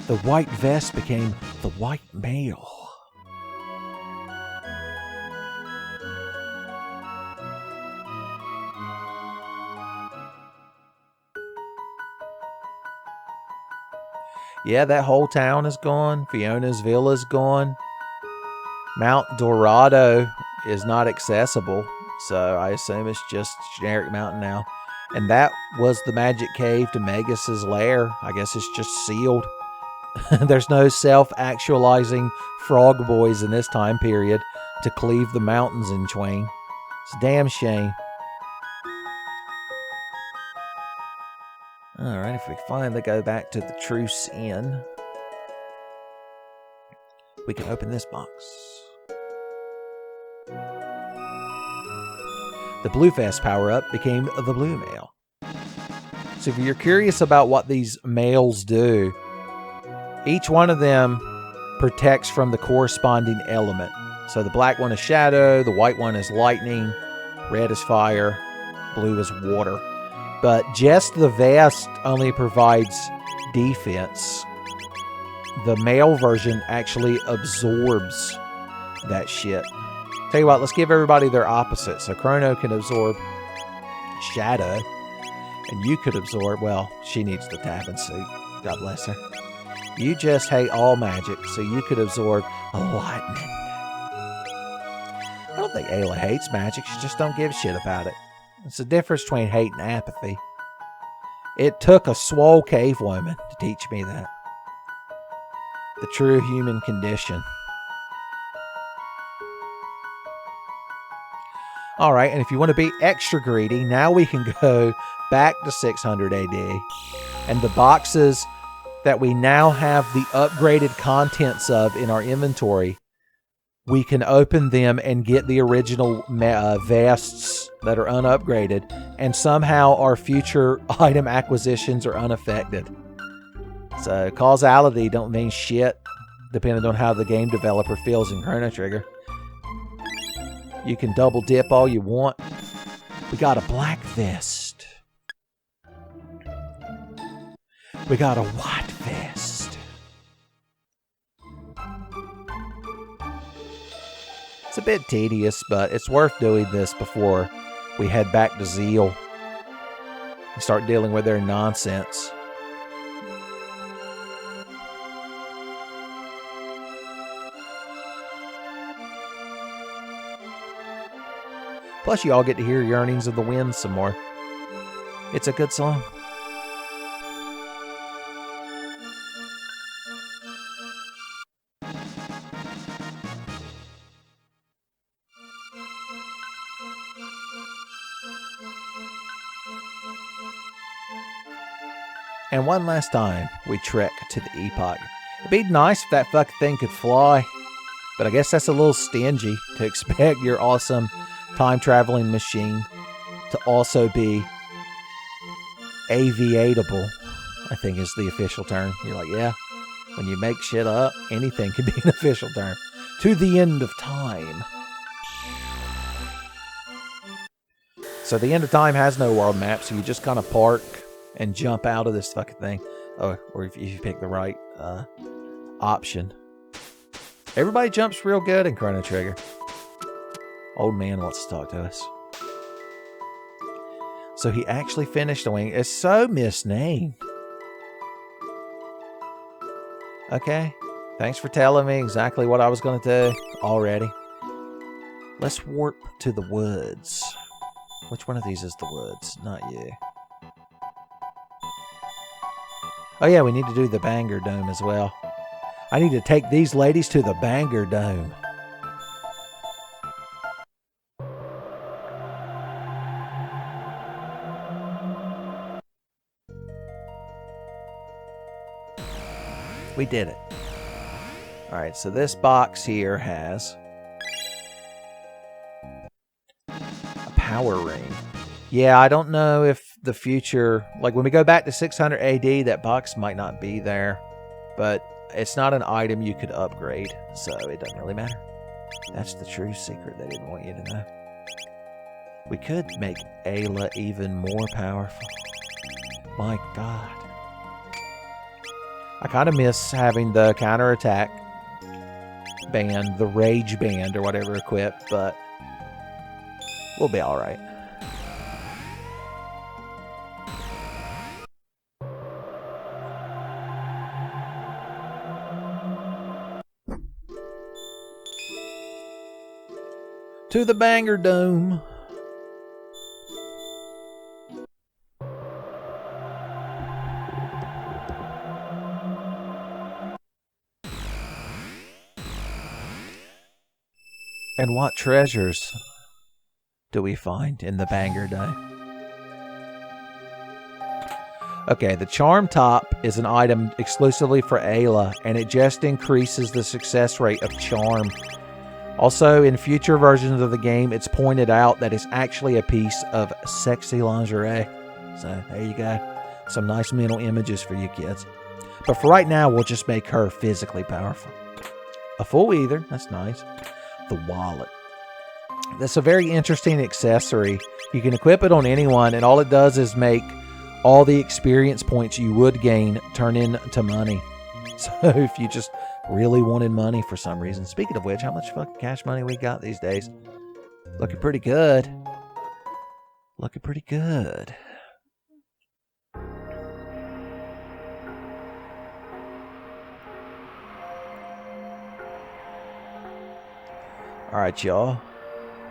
The white vest became the white male. Yeah, that whole town is gone. Fiona's Villa's gone. Mount Dorado is not accessible, so I assume it's just generic mountain now. And that was the magic cave to Magus's lair. I guess it's just sealed. There's no self-actualizing frog boys in this time period to cleave the mountains in twain. It's a damn shame. Alright, if we finally go back to the Truce Inn, we can open this box. The Blue Vest power-up became the Blue Mail. So if you're curious about what these mails do, each one of them protects from the corresponding element. So the black one is shadow, the white one is lightning, red is fire, blue is water. But just the vest only provides defense. The male version actually absorbs that shit. Tell you what, let's give everybody their opposite. So Chrono can absorb shadow, and you could absorb, well, she needs the tapping suit. God bless her. You just hate all magic, so you could absorb lightning. I don't think Ayla hates magic, she just don't give a shit about it. It's the difference between hate and apathy. It took a swole cave woman to teach me that. The true human condition. Alright, and if you want to be extra greedy, now we can go back to 600 AD. And the boxes that we now have the upgraded contents of in our inventory, we can open them and get the original vests that are unupgraded, and somehow our future item acquisitions are unaffected. So causality don't mean shit, depending on how the game developer feels in Chrono Trigger. You can double dip all you want. We got a black vest. We got a white vest. It's a bit tedious, but it's worth doing this before we head back to Zeal and start dealing with their nonsense. Plus, you all get to hear Yearnings of the Wind some more. It's a good song. And one last time, we trek to the Epoch. It'd be nice if that fucking thing could fly, but I guess that's a little stingy to expect your awesome time-traveling machine to also be aviatable, I think is the official term. You're like, yeah, when you make shit up, anything can be an official term. To the end of time. So the end of time has no world map, so you just kind of park and jump out of this fucking thing. Oh, or if you pick the right option. Everybody jumps real good in Chrono Trigger. Old man wants to talk to us. So he actually finished the wing. It's so misnamed. Okay. Thanks for telling me exactly what I was going to do already. Let's warp to the woods. Which one of these is the woods? Not you. Oh yeah, we need to do the Banger Dome as well. I need to take these ladies to the Banger Dome. We did it. Alright, so this box here has a power ring. Yeah, I don't know if the future, like when we go back to 600 AD, that box might not be there, but it's not an item you could upgrade, so it doesn't really matter. That's the true secret they didn't want you to know. We could make Ayla even more powerful. My God. I kind of miss having the counterattack band, the rage band or whatever equipped, but we'll be alright. To the Banger Dome. And what treasures do we find in the Banger Dome? Okay, the Charm Top is an item exclusively for Ayla, and it just increases the success rate of Charm. Also, in future versions of the game, it's pointed out that it's actually a piece of sexy lingerie. So, there you go. Some nice mental images for you kids. But for right now, we'll just make her physically powerful. A full ether, that's nice. The wallet. That's a very interesting accessory. You can equip it on anyone, and all it does is make all the experience points you would gain turn into money. So if you just really wanted money for some reason. Speaking of which, how much fucking cash money we got these days? Looking pretty good. Looking pretty good. Alright, y'all.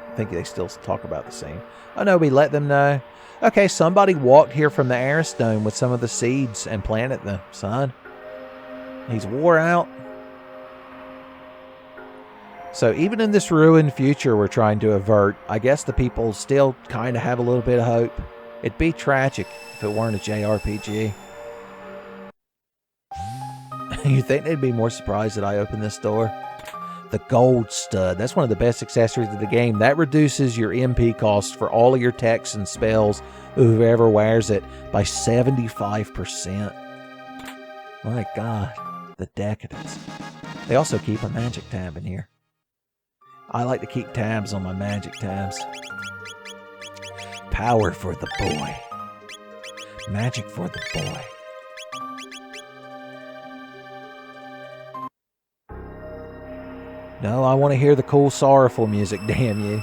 I think they still talk about the same. Oh no, we let them know. Okay, somebody walked here from the Aris Dome with some of the seeds and planted them, son. He's wore out. So even in this ruined future we're trying to avert, I guess the people still kind of have a little bit of hope. It'd be tragic if it weren't a JRPG. You think they'd be more surprised that I opened this door? The gold stud. That's one of the best accessories of the game. That reduces your MP cost for all of your texts and spells, whoever wears it, by 75%. My God, the decadence. They also keep a magic tab in here. I like to keep tabs on my magic tabs. Power for the boy. Magic for the boy. No, I want to hear the cool, sorrowful music, damn you.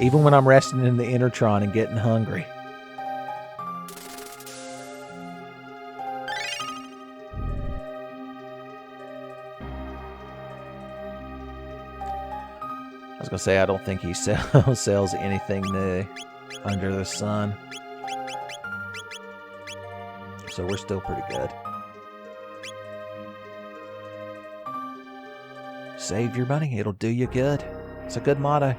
Even when I'm resting in the Intertron and getting hungry. I was going to say, I don't think he sells anything new under the sun. So we're still pretty good. Save your money, it'll do you good. It's a good motto.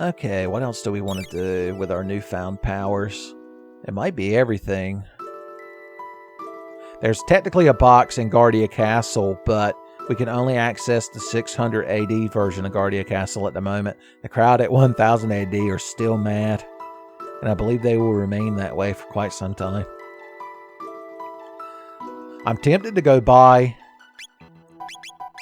Okay, what else do we want to do with our newfound powers? It might be everything. There's technically a box in Guardia Castle, but we can only access the 600 AD version of Guardia Castle at the moment. The crowd at 1000 AD are still mad, and I believe they will remain that way for quite some time. I'm tempted to go buy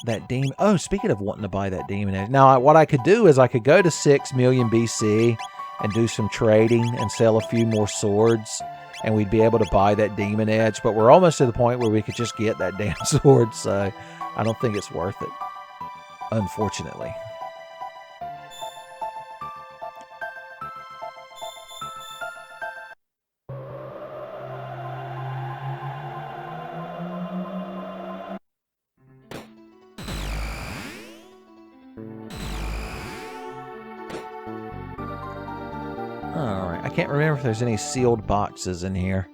that demon. Oh, speaking of wanting to buy that demon edge. Now, what I could do is I could go to 6 million BC and do some trading and sell a few more swords, and we'd be able to buy that demon edge. But we're almost to the point where we could just get that damn sword, so I don't think it's worth it, unfortunately. Alright, I can't remember if there's any sealed boxes in here.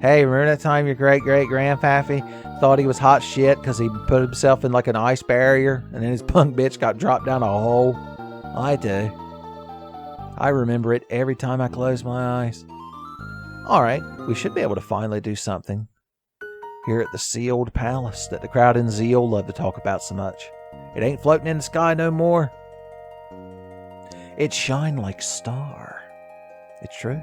Hey, remember that time your great-great-grandpappy thought he was hot shit because he put himself in like an ice barrier and then his punk bitch got dropped down a hole? I do. I remember it every time I close my eyes. Alright, we should be able to finally do something here at the Sealed Palace that the crowd in Zeal love to talk about so much. It ain't floating in the sky no more. It shine like star. It's true.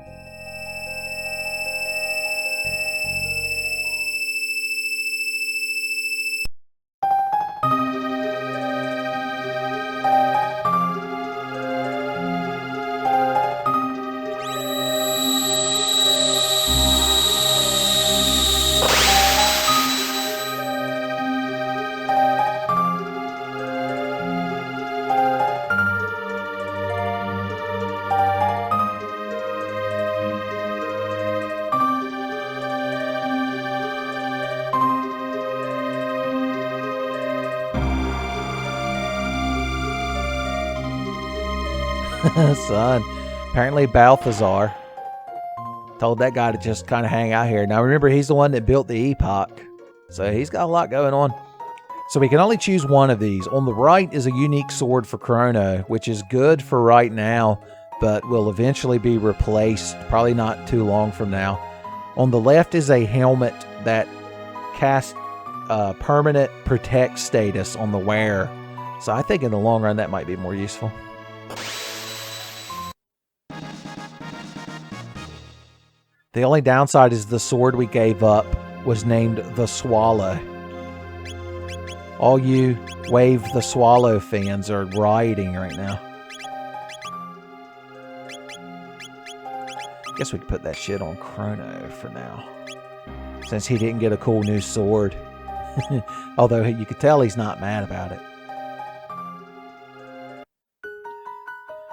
Son, apparently Balthazar told that guy to just kind of hang out here. Now remember, he's the one that built the epoch, so he's got a lot going on. So we can only choose one of these. On the right is a unique sword for Chrono, which is good for right now, but will eventually be replaced, probably not too long from now. On the left is a helmet that casts permanent protect status on the wearer. So I think in the long run that might be more useful. The only downside is the sword we gave up was named the Swallow. All you Wave the Swallow fans are rioting right now. Guess we could put that shit on Chrono for now, since he didn't get a cool new sword. Although you could tell he's not mad about it.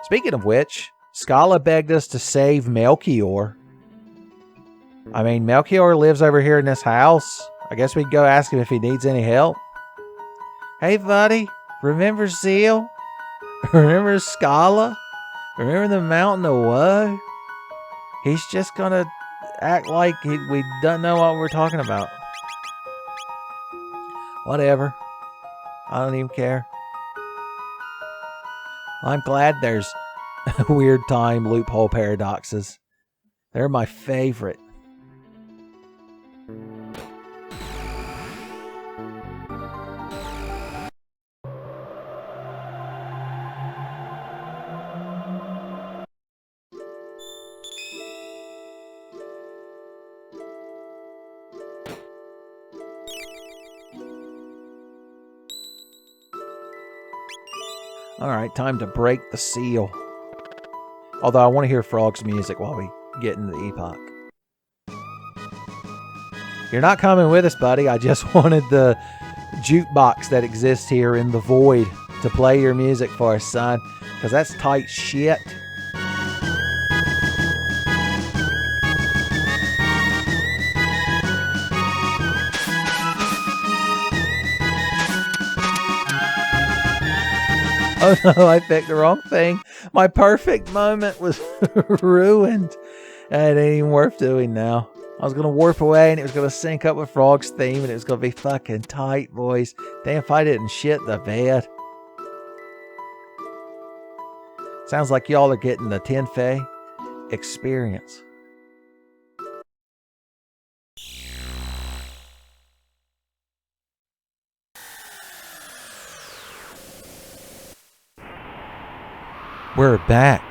Speaking of which, Scala begged us to save Melchior. I mean, Melchior lives over here in this house. I guess we could go ask him if he needs any help. Hey, buddy, remember Zeal? Remember Scala? Remember the Mountain of Woe? He's just gonna act like we don't know what we're talking about. Whatever. I don't even care. I'm glad there's weird time loophole paradoxes. They're my favorite. Alright, time to break the seal. Although I want to hear Frog's music while we get into the epoch. You're not coming with us, buddy. I just wanted the jukebox that exists here in the void to play your music for us, son. Because that's tight shit. Oh no, I picked the wrong thing. My perfect moment was ruined. It ain't even worth doing now. I was going to warp away and it was going to sync up with Frog's theme and it was going to be fucking tight, boys. Damn if I didn't shit the bed. Sounds like y'all are getting the Tenfey experience. We're back.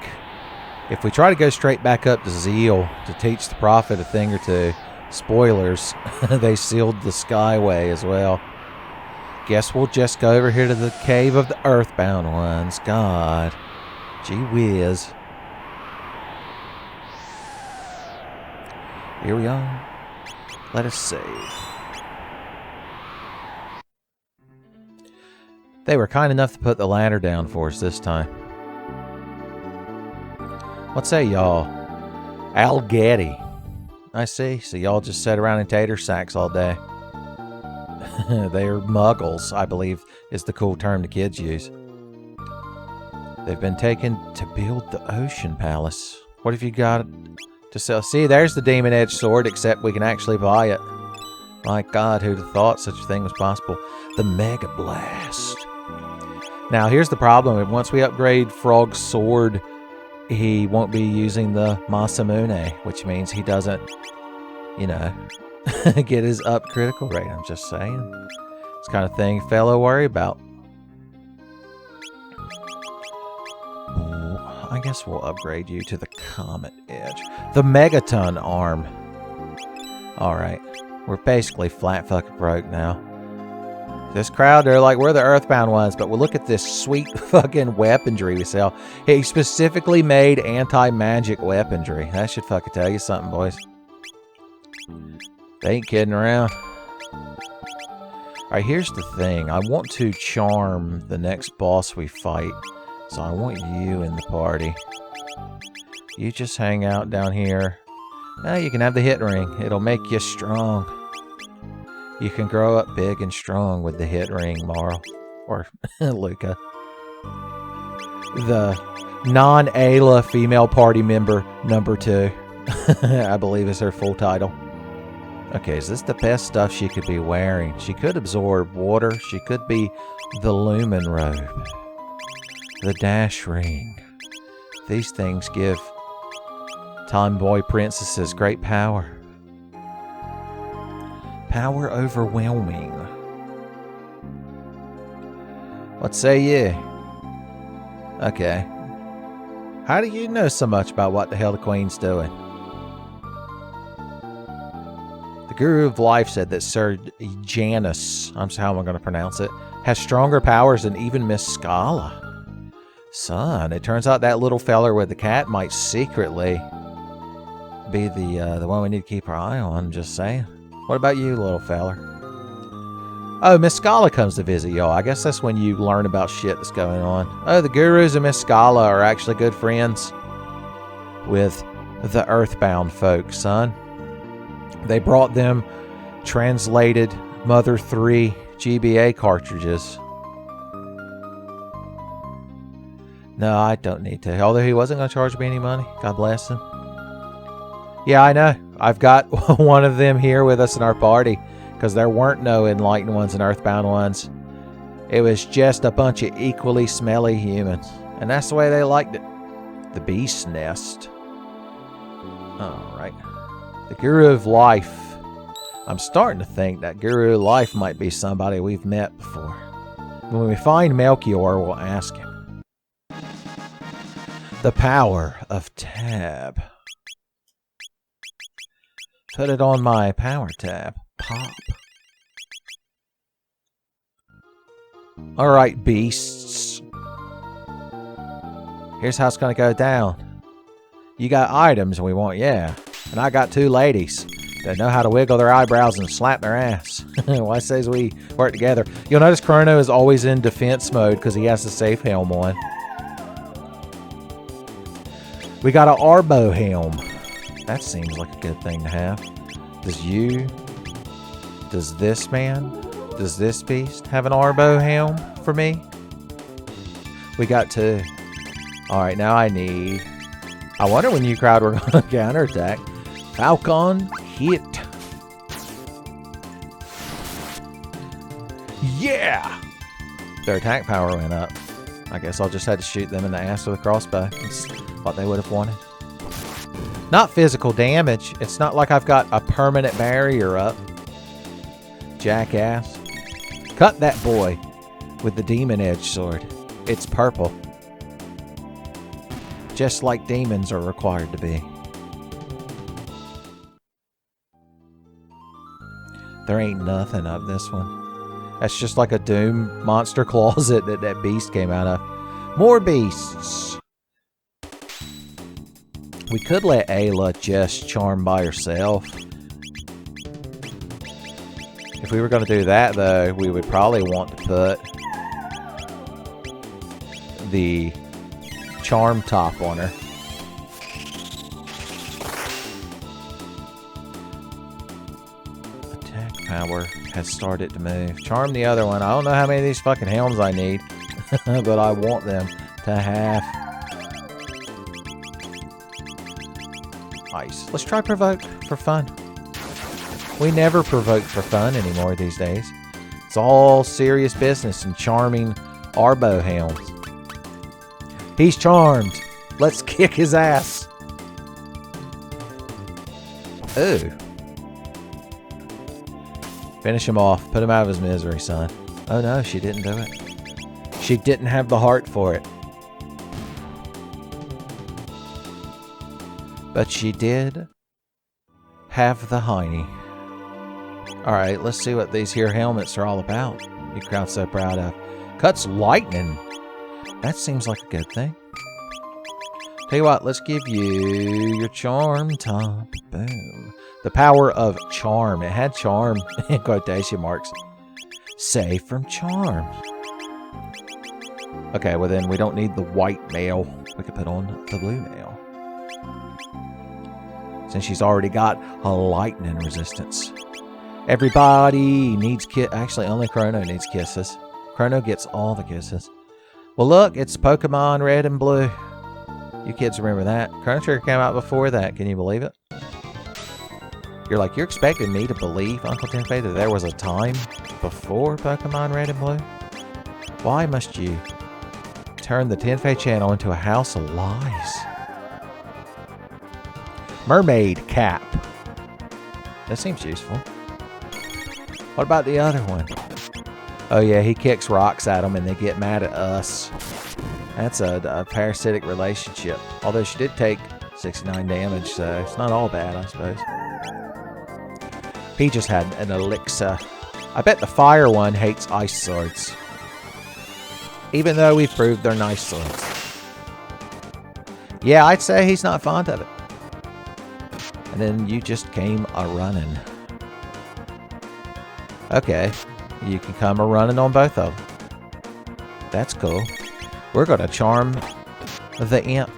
If we try to go straight back up to Zeal to teach the prophet a thing or two, spoilers, they sealed the skyway as well. Guess we'll just go over here to the cave of the earthbound ones. God. Gee whiz. Here we are. Let us save. They were kind enough to put the ladder down for us this time. What say y'all? Algetty. I see. So y'all just sit around in tater sacks all day. They're muggles, I believe, is the cool term the kids use. They've been taken to build the Ocean Palace. What have you got to sell? See, there's the Demon Edge sword, except we can actually buy it. My God, who'd have thought such a thing was possible? The Mega Blast. Now, here's the problem. Once we upgrade Frog's sword, he won't be using the Masamune, which means he doesn't, you know, get his up critical rate. I'm just saying. It's the kind of thing fellow worry about. I guess we'll upgrade you to the Comet Edge. The Megaton Arm. Alright. We're basically flat fucking broke now. This crowd, they're like, we're the earthbound ones, but we'll look at this sweet fucking weaponry we sell. He specifically made anti-magic weaponry. That should fucking tell you something, boys. They ain't kidding around. Alright, here's the thing. I want to charm the next boss we fight. So I want you in the party. You just hang out down here. Now you can have the hit ring. It'll make you strong. You can grow up big and strong with the hit ring, Marl. Or Luca. Non-Ayla female party member number 2. I believe is her full title. Okay, is this the best stuff she could be wearing? She could absorb water. She could be the Lumen robe. The dash ring. These things give tomboy princesses great power. Power overwhelming. What say ye? Okay. How do you know so much about what the hell the Queen's doing? The Guru of Life said that Sir Janus, I'm how am I going to pronounce it, has stronger powers than even Miss Scala. Son, it turns out that little feller with the cat might secretly be the one we need to keep our eye on, just saying. What about you, little feller? Oh, Miss Scala comes to visit y'all. I guess that's when you learn about shit that's going on. Oh, the Gurus and Miss Scala are actually good friends with the Earthbound folks, son. They brought them translated Mother 3 GBA cartridges. No, I don't need to. Although he wasn't going to charge me any money. God bless him. Yeah, I know. I've got one of them here with us in our party. Because there weren't no enlightened ones and earthbound ones. It was just a bunch of equally smelly humans. And that's the way they liked it. The Beast Nest. Alright. The Guru of Life. I'm starting to think that Guru of Life might be somebody we've met before. When we find Melchior, we'll ask him. The power of tab. Put it on my power tab. Pop. Alright, beasts. Here's how it's going to go down. You got items we want, yeah. And I got 2 ladies that know how to wiggle their eyebrows and slap their ass. Why says we work together? You'll notice Chrono is always in defense mode because he has the safe helm on. We got an Arbo helm. That seems like a good thing to have. Does this man? Does this beast have an Arbo helm for me? We got 2. Alright, now I need... I wonder when you crowd we're going to counterattack. Falcon hit. Yeah! Their attack power went up. I guess I'll just have to shoot them in the ass with a crossbow. It's what they would have wanted. Not physical damage. It's not like I've got a permanent barrier up. Jackass. Cut that boy with the demon edge sword. It's purple. Just like demons are required to be. There ain't nothing up this one. That's just like a Doom monster closet that beast came out of. More beasts. We could let Ayla just charm by herself. If we were going to do that, though, we would probably want to put the charm top on her. Attack power has started to move. Charm the other one. I don't know how many of these fucking helms I need, but I want them to have. Nice. Let's try provoke for fun. We never provoke for fun anymore these days. It's all serious business and charming Arbo helms. He's charmed. Let's kick his ass. Ooh. Finish him off. Put him out of his misery, son. Oh no, she didn't do it. She didn't have the heart for it. But she did have the hiney. Alright, let's see what these here helmets are all about. You crowd so proud of. Cuts lightning. That seems like a good thing. Tell you what, let's give you your charm top. Boom. The power of charm. It had charm in quotation marks. Save from charm. Okay, well then we don't need the white mail. We could put on the blue mail. Since she's already got a lightning resistance. Everybody needs actually, only Chrono needs kisses. Chrono gets all the kisses. Well, look, it's Pokemon Red and Blue. You kids remember that? Chrono Trigger came out before that. Can you believe it? You're expecting me to believe, Uncle Tenfey, that there was a time before Pokemon Red and Blue? Why must you turn the Tenfey channel into a house of lies? Mermaid cap. That seems useful. What about the other one? Oh yeah, he kicks rocks at them and they get mad at us. That's a parasitic relationship. Although she did take 69 damage, so it's not all bad, I suppose. He just had an elixir. I bet the fire one hates ice swords. Even though we've proved they're nice swords. Yeah, I'd say he's not fond of it. And then you just came a-running. Okay, you can come a-running on both of them. That's cool. We're going to charm the imp.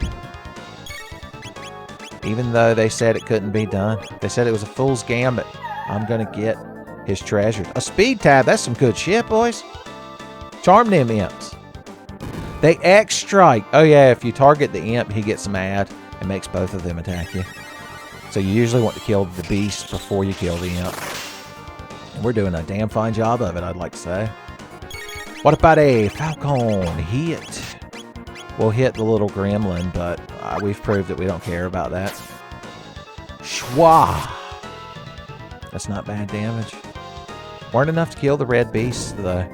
Even though they said it couldn't be done. They said it was a fool's gambit. I'm going to get his treasures. A speed tab, that's some good shit, boys. Charm them imps. They X-strike. Oh yeah, if you target the imp, he gets mad and makes both of them attack you. So you usually want to kill the beast before you kill the imp. And we're doing a damn fine job of it, I'd like to say. What about a Falcon hit? We'll hit the little gremlin, but we've proved that we don't care about that. Schwa! That's not bad damage. Weren't enough to kill the red beast, though.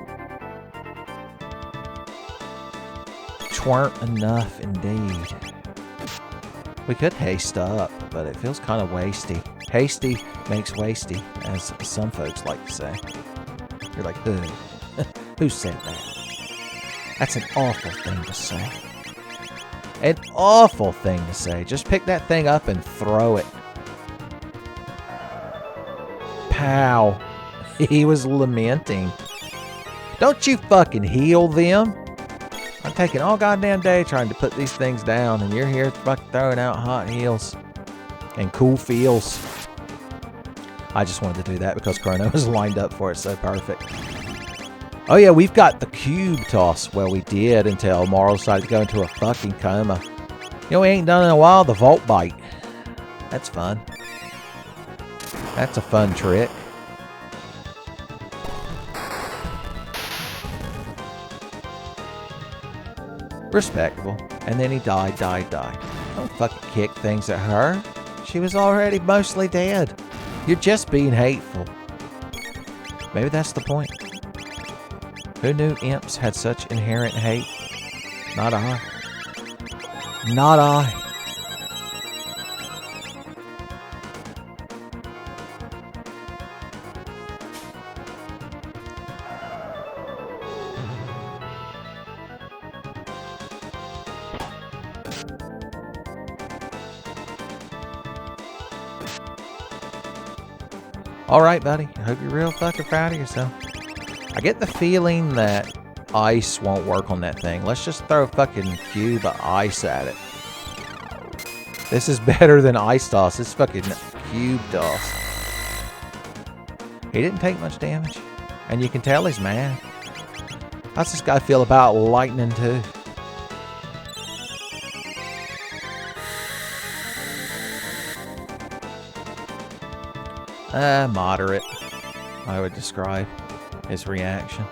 Weren't enough, indeed. We could haste up, but it feels kind of wasty. Hasty makes wasty, as some folks like to say. You're like, who? Who said that? That's an awful thing to say. An awful thing to say. Just pick that thing up and throw it. Pow. He was lamenting. Don't you fucking heal them. I'm taking all goddamn day trying to put these things down, and you're here fucking throwing out hot heals and cool feels. I just wanted to do that because Chrono was lined up for it so perfect. Oh yeah, we've got the cube toss. Well, we did until Morrow decided to go into a fucking coma. You know, we ain't done in a while, the Volt Bite. That's fun. That's a fun trick. Respectable. And then he died. Don't fucking kick things at her. She was already mostly dead. You're just being hateful. Maybe that's the point. Who knew imps had such inherent hate? Not I. Not I. Alright, buddy. I hope you're real fucking proud of yourself. I get the feeling that ice won't work on that thing. Let's just throw a fucking cube of ice at it. This is better than ice toss. This is fucking cube toss. He didn't take much damage. And you can tell he's mad. How's this guy feel about lightning too? Moderate, I would describe his reaction.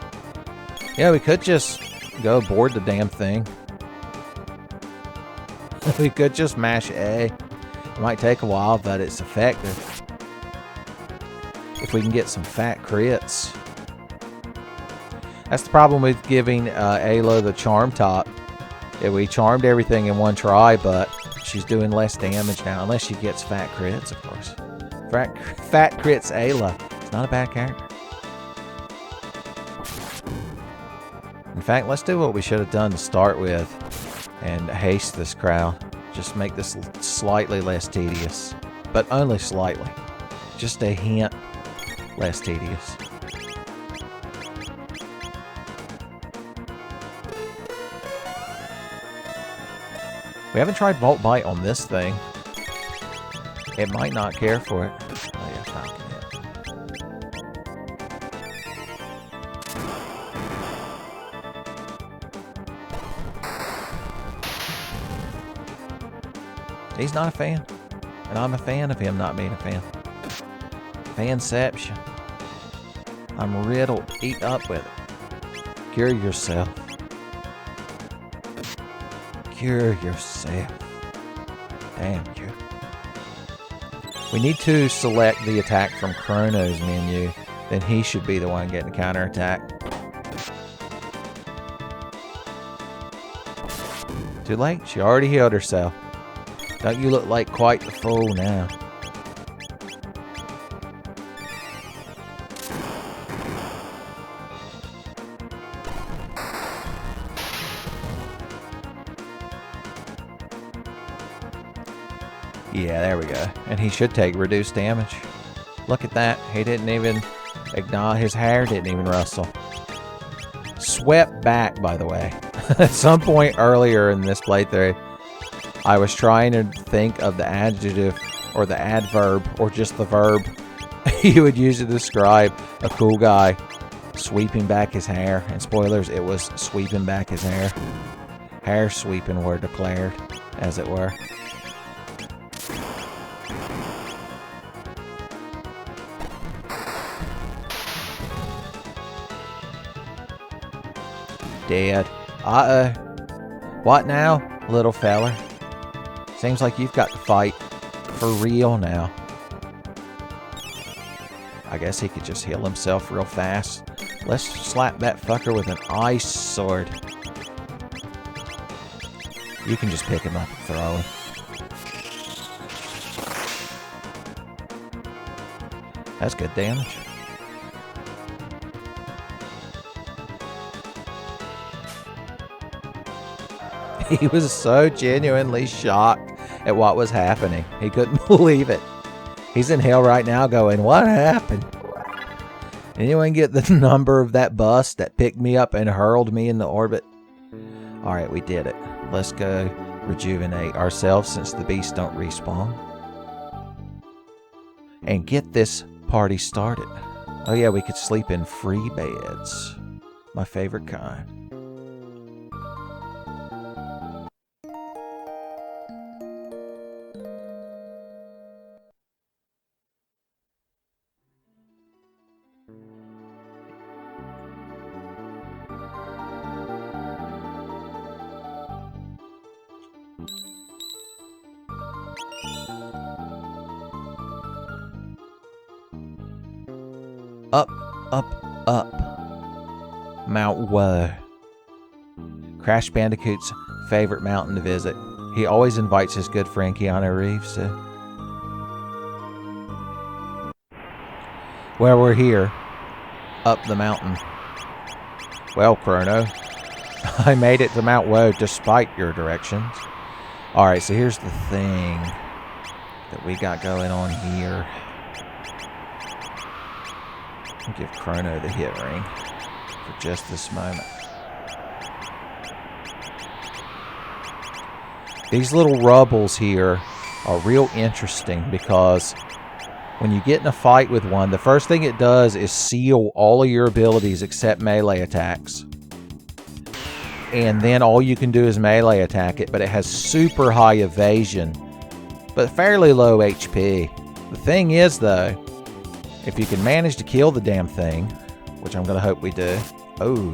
Yeah, we could just go board the damn thing. We could just mash A. It might take a while, but it's effective. If we can get some fat crits. That's the problem with giving Ayla the Charm Top. Yeah, we charmed everything in one try, but she's doing less damage now, unless she gets fat crits, of course. Fat crits Ayla. It's not a bad character. In fact, let's do what we should have done to start with and haste this crowd. Just make this slightly less tedious. But only slightly. Just a hint less tedious. We haven't tried Volt Bite on this thing. It might not care for it. Oh yeah, Falcon hit. He's not a fan. And I'm a fan of him not being a fan. Fanception. I'm riddled. Eat up with it. Cure yourself. Cure yourself. Damn you. We need to select the attack from Chrono's menu. Then he should be the one getting the counterattack. Too late. She already healed herself. Don't you look like quite the fool now? Yeah, there we go. And he should take reduced damage. Look at that. He didn't even acknowledge. His hair didn't even rustle. Swept back, by the way. At some point earlier in this playthrough, I was trying to think of the adjective or the adverb or just the verb you would use to describe a cool guy sweeping back his hair. And spoilers, it was sweeping back his hair. Hair sweeping were declared, as it were. Dead. Uh-oh. What now, little feller? Seems like you've got to fight for real now. I guess he could just heal himself real fast. Let's slap that fucker with an ice sword. You can just pick him up and throw him. That's good damage. He was so genuinely shocked at what was happening. He couldn't believe it. He's in hell right now going, what happened? Anyone get the number of that bus that picked me up and hurled me into orbit? Alright, we did it. Let's go rejuvenate ourselves since the beasts don't respawn. And get this party started. Oh yeah, we could sleep in free beds. My favorite kind. Up, up, up. Mount Woe. Crash Bandicoot's favorite mountain to visit. He always invites his good friend Keanu Reeves to. Well, we're here. Up the mountain. Well, Chrono. I made it to Mount Woe despite your directions. Alright, so here's the thing that we got going on here. I'll give Chrono the hit ring for just this moment. These little rubbles here are real interesting because when you get in a fight with one, the first thing it does is seal all of your abilities except melee attacks. And then all you can do is melee attack it, but it has super high evasion, but fairly low HP. The thing is, though, if you can manage to kill the damn thing, which I'm going to hope we do. Oh,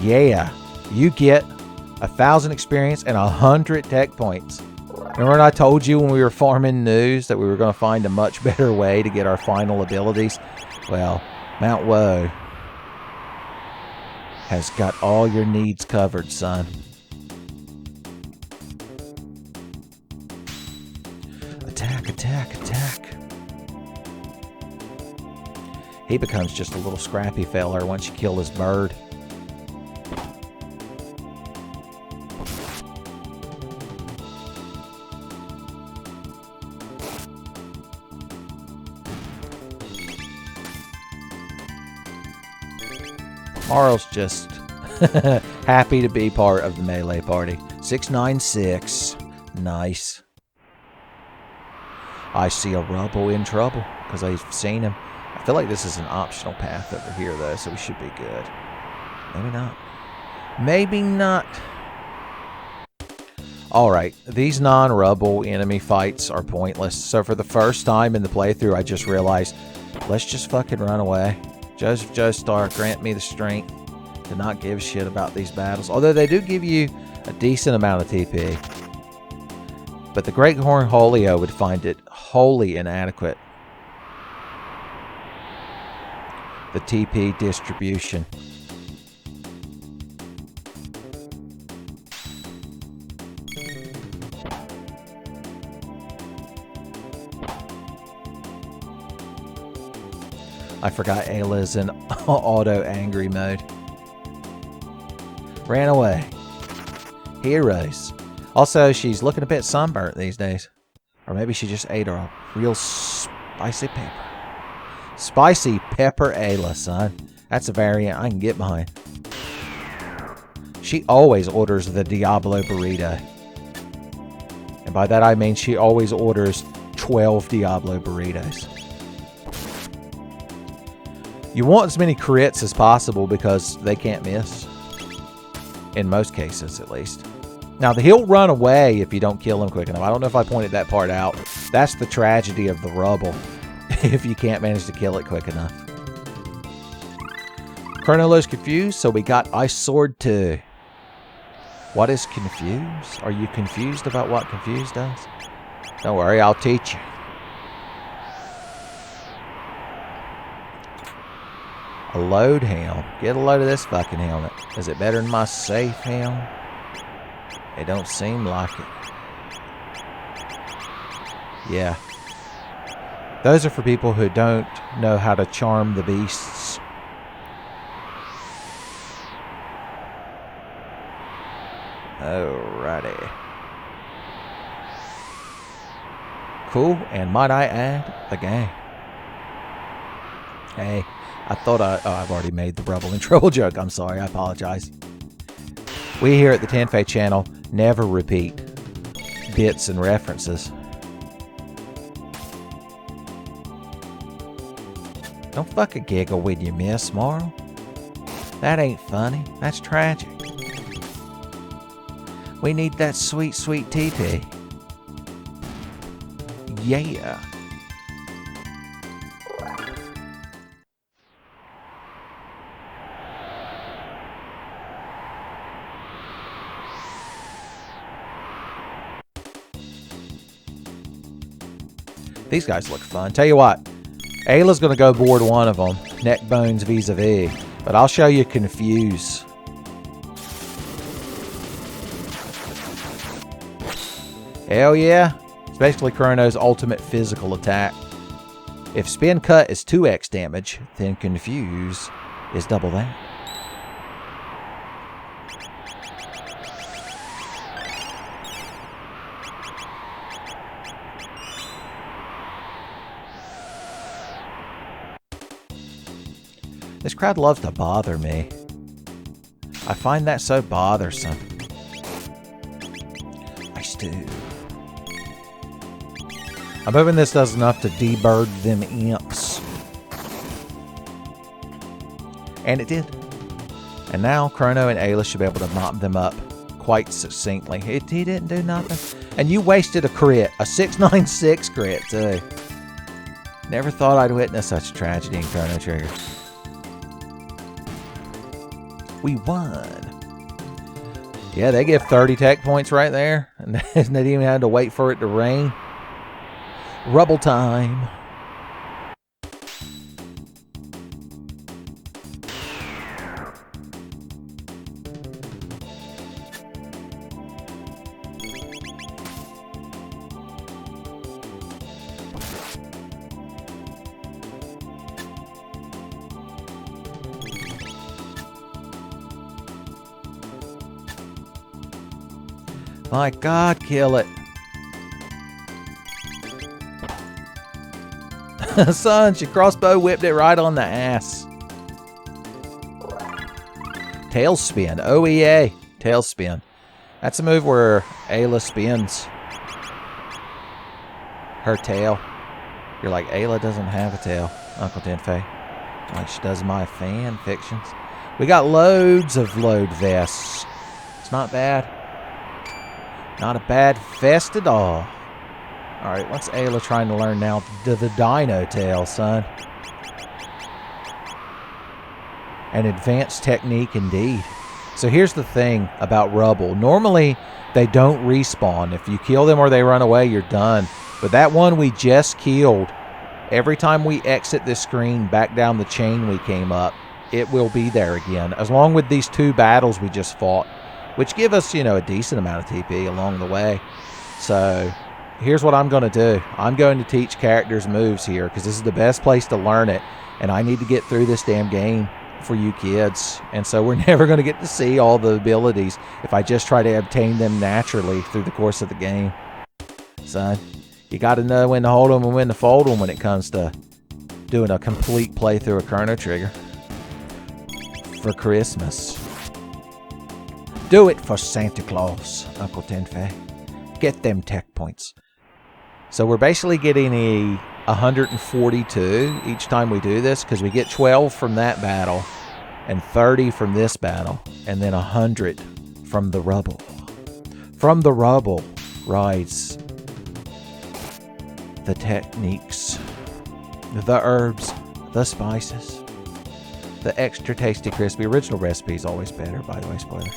yeah. You get 1,000 experience and 100 tech points. Remember when I told you when we were farming news that we were going to find a much better way to get our final abilities? Well, Mount Woe has got all your needs covered, son. Attack, attack, attack. He becomes just a little scrappy feller once you kill his bird. Marl's just happy to be part of the melee party. 696. Nice. I see a Robo in trouble because I've seen him. I feel like this is an optional path over here, though, so we should be good. Maybe not. Maybe not. Alright, these non-rebel enemy fights are pointless. So for the first time in the playthrough, I just realized, let's just fucking run away. Joseph Joestar, grant me the strength to not give a shit about these battles. Although they do give you a decent amount of TP. But the Great Horn Holio would find it wholly inadequate. The TP distribution. I forgot Ayla's in auto angry mode. Ran away. Heroes. Also, she's looking a bit sunburnt these days. Or maybe she just ate a real spicy pepper. Spicy pepper Ayla, son. That's a variant I can get behind. She always orders the Diablo burrito. And by that I mean she always orders 12 Diablo burritos. You want as many crits as possible because they can't miss. In most cases, at least. Now, he'll run away if you don't kill him quick enough. I don't know if I pointed that part out. That's the tragedy of the rubble. If you can't manage to kill it quick enough. Chrono's confused, so we got Ice Sword 2. What is confused? Are you confused about what confused does? Don't worry, I'll teach you. A load helm. Get a load of this fucking helmet. Is it better than my safe helm? It don't seem like it. Yeah. Those are for people who don't know how to charm the beasts. Alrighty. Cool, and might I add, the game. Hey, I thought I've already made the Rebel in Trouble joke. I'm sorry, I apologize. We here at the Tenfey channel never repeat bits and references. Don't fucking giggle when you miss, Marl. That ain't funny. That's tragic. We need that sweet, sweet TP. Yeah. These guys look fun. Tell you what, Ayla's going to go board one of them. Neck bones vis-a-vis. But I'll show you confuse. Hell yeah. It's basically Chrono's ultimate physical attack. If spin cut is 2x damage, then confuse is double that. This crowd loves to bother me. I find that so bothersome. I do. I'm hoping this does enough to debird them imps. And it did. And now Chrono and Ayla should be able to mop them up quite succinctly. He didn't do nothing. And you wasted a crit. A 696 crit, too. Never thought I'd witness such a tragedy in Chrono Trigger. We won. Yeah, they give 30 tech points right there. And they didn't even have to wait for it to rain. Rubble time. My God, kill it. Son, she crossbow whipped it right on the ass. Tailspin. OEA. Tailspin. That's a move where Ayla spins her tail. You're like, Ayla doesn't have a tail, Uncle Tenfey. Like she does in my fan fictions. We got loads of load vests. It's not bad. Not a bad fest at all. Alright, what's Ayla trying to learn now? The Dino Tail, son. An advanced technique indeed. So here's the thing about Rubble. Normally, they don't respawn. If you kill them or they run away, you're done. But that one we just killed, every time we exit this screen back down the chain we came up, it will be there again. As long with these 2 battles we just fought, which give us, you know, a decent amount of TP along the way. So here's what I'm going to do. I'm going to teach characters moves here because this is the best place to learn it. And I need to get through this damn game for you kids. And so we're never going to get to see all the abilities if I just try to obtain them naturally through the course of the game. Son, you got to know when to hold them and when to fold them when it comes to doing a complete playthrough of Chrono Trigger for Christmas. Do it for Santa Claus, Uncle Tenfey. Get them tech points. So we're basically getting a 142 each time we do this because we get 12 from that battle and 30 from this battle and then 100 from the rubble. From the rubble rise the techniques, the herbs, the spices, the extra tasty crispy. Original recipe is always better, by the way, spoiler.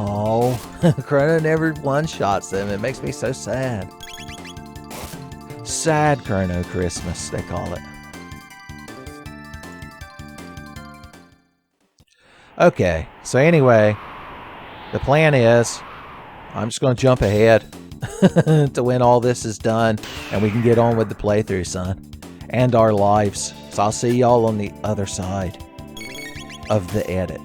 Oh, Chrono never one-shots them. It makes me so sad. Sad Chrono Christmas, they call it. Okay, so anyway, the plan is I'm just going to jump ahead to when all this is done and we can get on with the playthrough, son, and our lives. So I'll see y'all on the other side of the edit.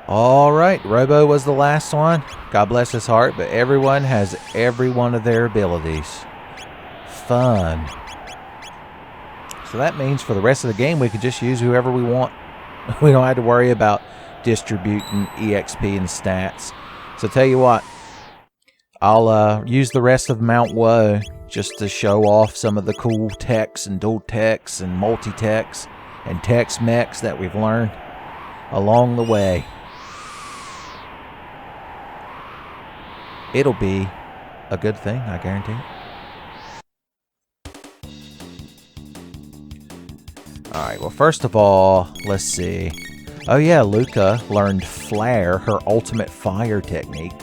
Alright, Robo was the last one. God bless his heart, but everyone has every one of their abilities. Fun. So that means for the rest of the game we can just use whoever we want. We don't have to worry about distributing EXP and stats. So tell you what, I'll use the rest of Mount Woe just to show off some of the cool techs and dual techs and multi-techs and Tex-Mex that we've learned along the way. It'll be a good thing, I guarantee it. Alright, well first of all, let's see. Oh yeah, Luca learned Flare, her ultimate fire technique.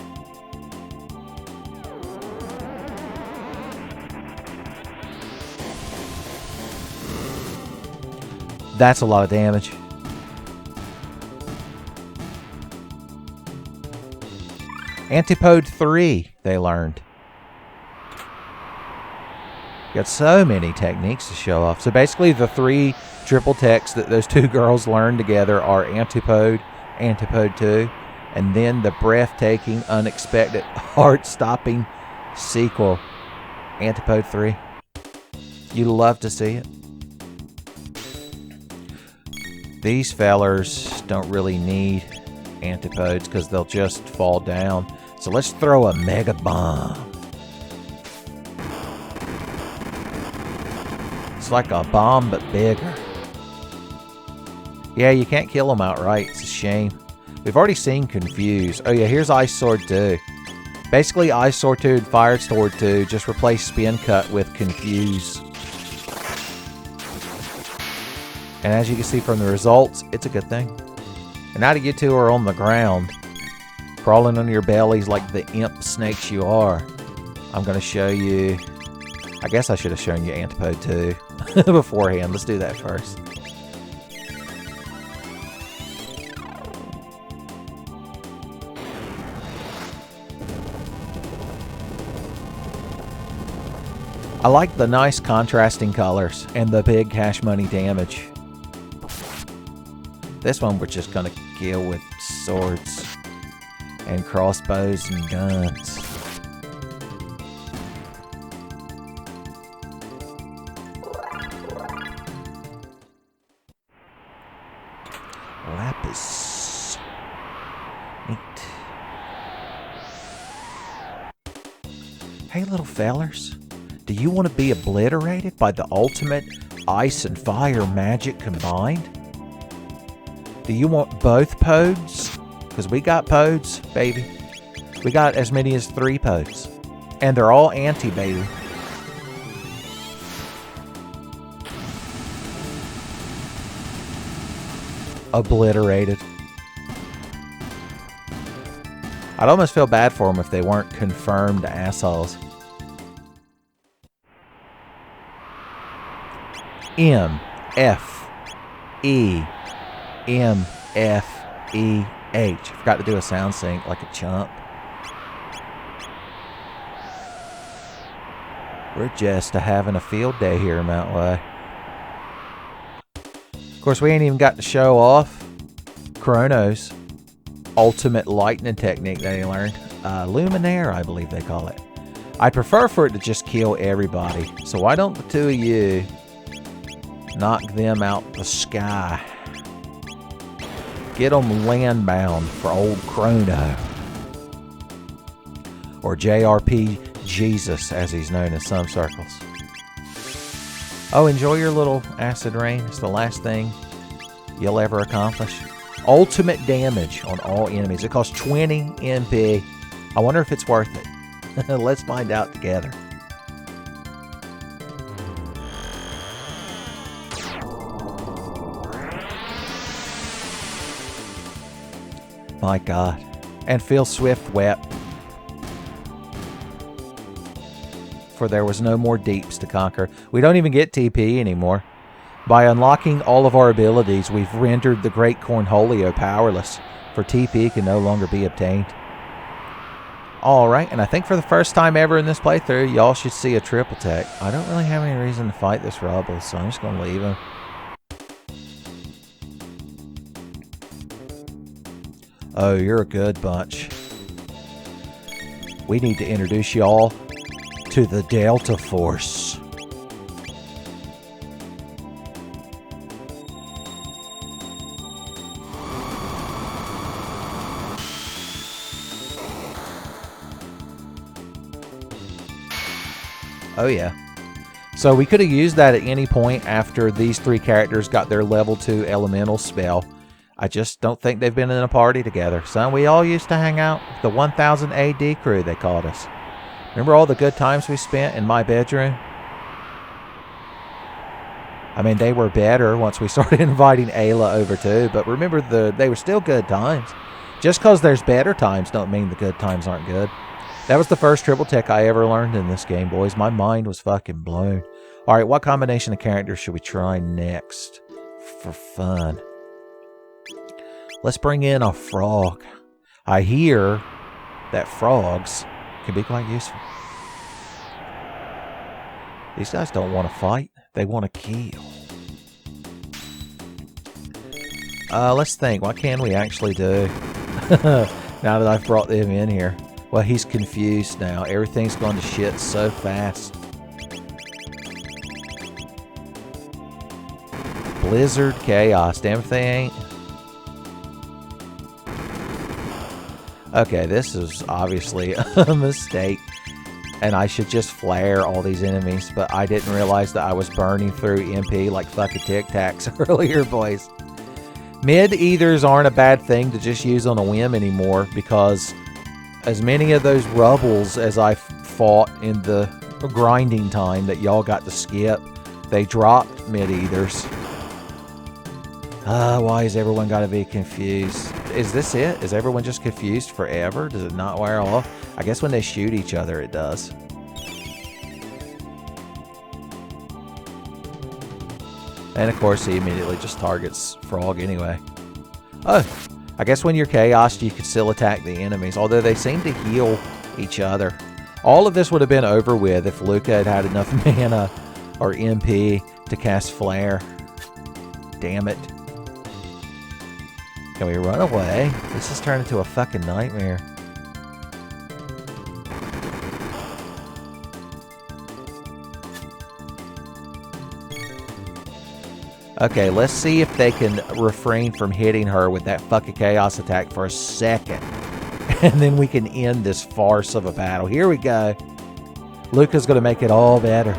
That's a lot of damage. Antipode 3, they learned. Got so many techniques to show off. So basically the 3 triple techs that those 2 girls learned together are Antipode, Antipode 2, and then the breathtaking, unexpected, heart-stopping sequel, Antipode 3. You love to see it. These fellers don't really need antipodes because they'll just fall down. So let's throw a mega bomb. It's like a bomb but bigger. Yeah, you can't kill them outright. It's a shame. We've already seen Confuse. Oh yeah, here's Ice Sword 2. Basically, Ice Sword 2 and Fire Sword 2 just replace Spin Cut with Confuse. And as you can see from the results, it's a good thing. And now that you two are on the ground, crawling on your bellies like the imp snakes you are, I'm going to show you... I guess I should have shown you Antipode 2 beforehand. Let's do that first. I like the nice contrasting colors and the big cash money damage. This one we're just going to kill with swords and crossbows and guns. Lapis. Neat. Hey, little fellers. Do you want to be obliterated by the ultimate ice and fire magic combined? Do you want both pods? Because we got pods, baby. We got as many as 3 pods. And they're all anti, baby. Obliterated. I'd almost feel bad for them if they weren't confirmed assholes. M F E M F E H. Forgot to do a sound sync like a chump. We're just having a field day here in Mount Way. Of course, we ain't even got to show off Chrono's ultimate lightning technique that he learned. Luminaire, I believe they call it. I'd prefer for it to just kill everybody. So why don't the two of you knock them out the sky? Get them landbound for old Chrono. Or JRP Jesus, as he's known in some circles. Oh, enjoy your little acid rain. It's the last thing you'll ever accomplish. Ultimate damage on all enemies. It costs 20 MP. I wonder if it's worth it. Let's find out together. My God. And feel swift wept. For there was no more deeps to conquer. We don't even get TP anymore. By unlocking all of our abilities, we've rendered the Great Cornholio powerless, for TP can no longer be obtained. Alright, and I think for the first time ever in this playthrough, y'all should see a triple tech. I don't really have any reason to fight this Robo, so I'm just going to leave him. Oh, you're a good bunch. We need to introduce y'all to the Delta Force. Oh yeah. So we could have used that at any point after these 3 characters got their level 2 elemental spell. I just don't think they've been in a party together. Son, we all used to hang out. The 1000 AD crew, they called us. Remember all the good times we spent in my bedroom? I mean, they were better once we started inviting Ayla over too, but remember, they were still good times. Just because there's better times don't mean the good times aren't good. That was the first triple tech I ever learned in this game, boys. My mind was fucking blown. Alright, what combination of characters should we try next? For fun. Let's bring in a frog. I hear that frogs can be quite useful. These guys don't want to fight. They want to kill. Let's think. What can we actually do? Now that I've brought them in here. Well, he's confused now. Everything's gone to shit so fast. Blizzard Chaos. Damn if they ain't. Okay, this is obviously a mistake. And I should just flare all these enemies. But I didn't realize that I was burning through MP like fucking Tic Tacs earlier, boys. Mid-ethers aren't a bad thing to just use on a whim anymore. Because as many of those rubbles as I fought in the grinding time that y'all got to skip, they dropped mid-ethers. Why has everyone got to be confused? Is this it? Is everyone just confused forever? Does it not wear off? I guess when they shoot each other, it does. And of course, he immediately just targets Frog anyway. Oh, I guess when you're Chaos, you can still attack the enemies, although they seem to heal each other. All of this would have been over with if Luca had had enough mana or MP to cast Flare. Damn it. Can we run away? This has turned into a fucking nightmare. Okay, let's see if they can refrain from hitting her with that fucking chaos attack for a second. And then we can end this farce of a battle. Here we go. Luca's going to make it all better.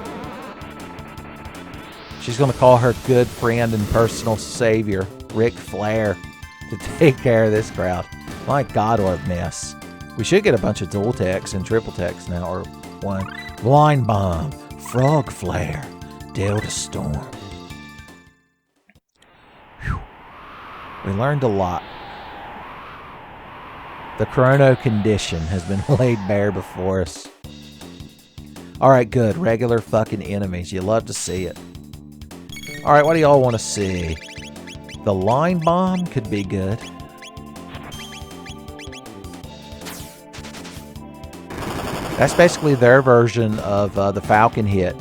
She's going to call her good friend and personal savior, Ric Flair, to take care of this crowd. My God, what a mess. We should get a bunch of dual techs and triple techs now, or one. Blind Bomb, Frog Flare, Delta Storm. Whew. We learned a lot. The Chrono condition has been laid bare before us. Alright, good. Regular fucking enemies. You love to see it. Alright, what do y'all want to see? The line bomb could be good. That's basically their version of the Falcon hit.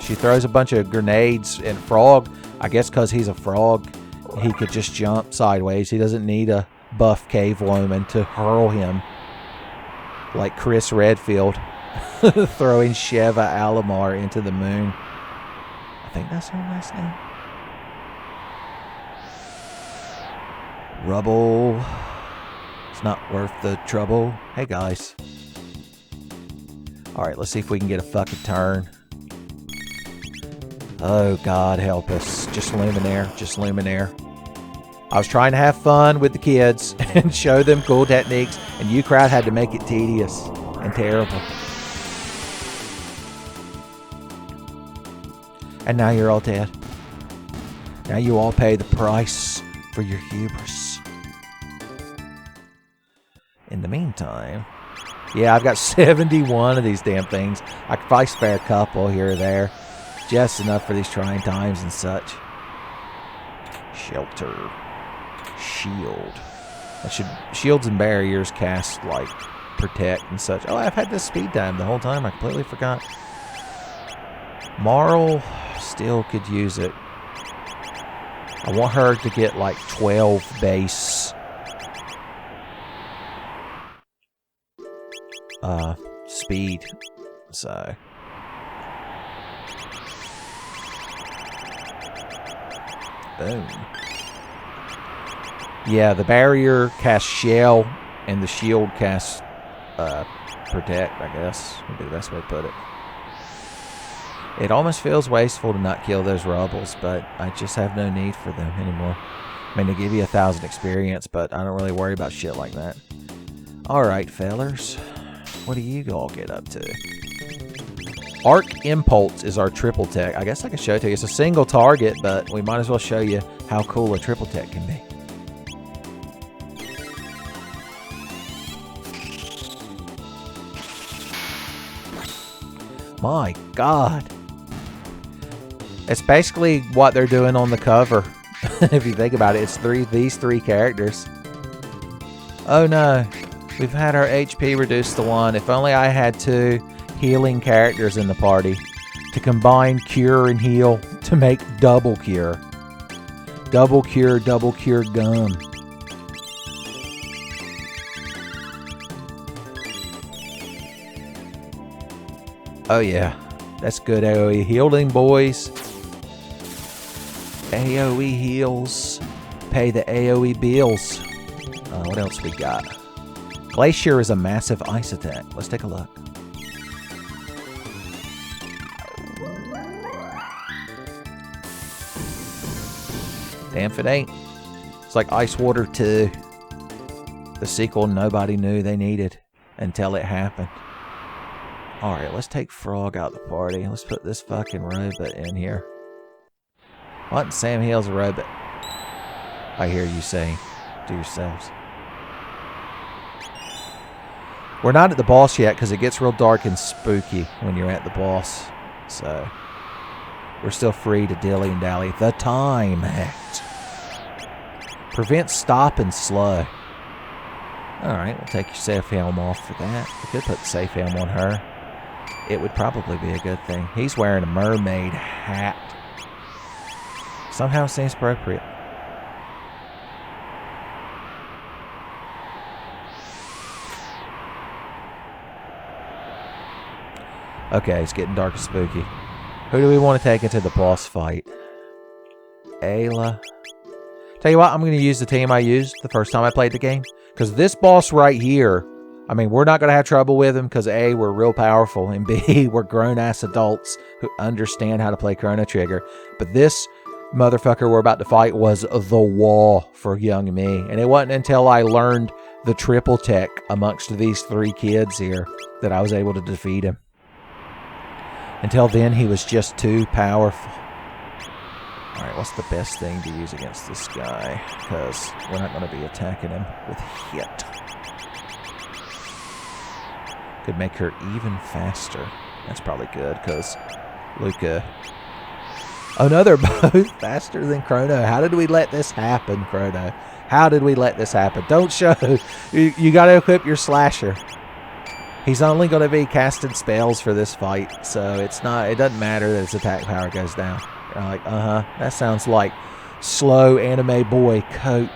She throws a bunch of grenades, and Frog, I guess because he's a frog, he could just jump sideways. He doesn't need a buff cave woman to hurl him like Chris Redfield throwing Sheva Alomar into the moon. I think that's her last name. Rubble. It's not worth the trouble. Hey guys. Alright, let's see if we can get a fucking turn. Oh God, help us. Just Luminaire. Just Luminaire. I was trying to have fun with the kids and show them cool techniques, and you crowd had to make it tedious and terrible. And now you're all dead. Now you all pay the price for your hubris. In the meantime, yeah, I've got 71 of these damn things. I could probably spare a couple here or there. Just enough for these trying times and such. Shelter. Shield. Shields and barriers cast, like, protect and such. Oh, I've had this speed time the whole time. I completely forgot. Marl still could use it. I want her to get, like, 12 base. Speed. So. Boom. Yeah, the barrier casts shell, and the shield casts protect, I guess would be the best way to put it. It almost feels wasteful to not kill those rebels, but I just have no need for them anymore. I mean, they give you 1,000 experience, but I don't really worry about shit like that. Alright, fellers. What do you all get up to? Arc Impulse is our triple tech. I guess I can show it to you. It's a single target, but we might as well show you how cool a triple tech can be. My God. It's basically what they're doing on the cover. If you think about it, it's these three characters. Oh no. We've had our HP reduced to 1. If only I had 2 healing characters in the party to combine cure and heal to make double cure. Double cure gum. Oh yeah, that's good AoE healing, boys. AoE heals. Pay the AoE bills. What else we got? Glacier is a massive ice attack. Let's take a look. Damn if it ain't. It's like Ice Water 2. The sequel nobody knew they needed until it happened. Alright, let's take Frog out the party. Let's put this fucking robot in here. What in Sam Hill's a robot? I hear you saying to yourselves. We're not at the boss yet because it gets real dark and spooky when you're at the boss. So, we're still free to dilly and dally. The Time Act. Prevent stop and slow. Alright, we'll take your safe helm off for that. We could put the safe helm on her. It would probably be a good thing. He's wearing a mermaid hat. Somehow seems appropriate. Okay, it's getting dark and spooky. Who do we want to take into the boss fight? Ayla. Tell you what, I'm going to use the team I used the first time I played the game. Because this boss right here, I mean, we're not going to have trouble with him because A, we're real powerful, and B, we're grown-ass adults who understand how to play Chrono Trigger. But this motherfucker we're about to fight was the wall for young me. And it wasn't until I learned the triple tech amongst these 3 kids here that I was able to defeat him. Until then, he was just too powerful. Alright, what's the best thing to use against this guy? Because we're not going to be attacking him with hit. Could make her even faster. That's probably good, because Luca... Oh no, they're both faster than Chrono. How did we let this happen, Chrono? How did we let this happen? Don't show. You got to equip your slasher. He's only going to be casting spells for this fight, so it's not. It doesn't matter that his attack power goes down. You're like, that sounds like slow anime boy cope.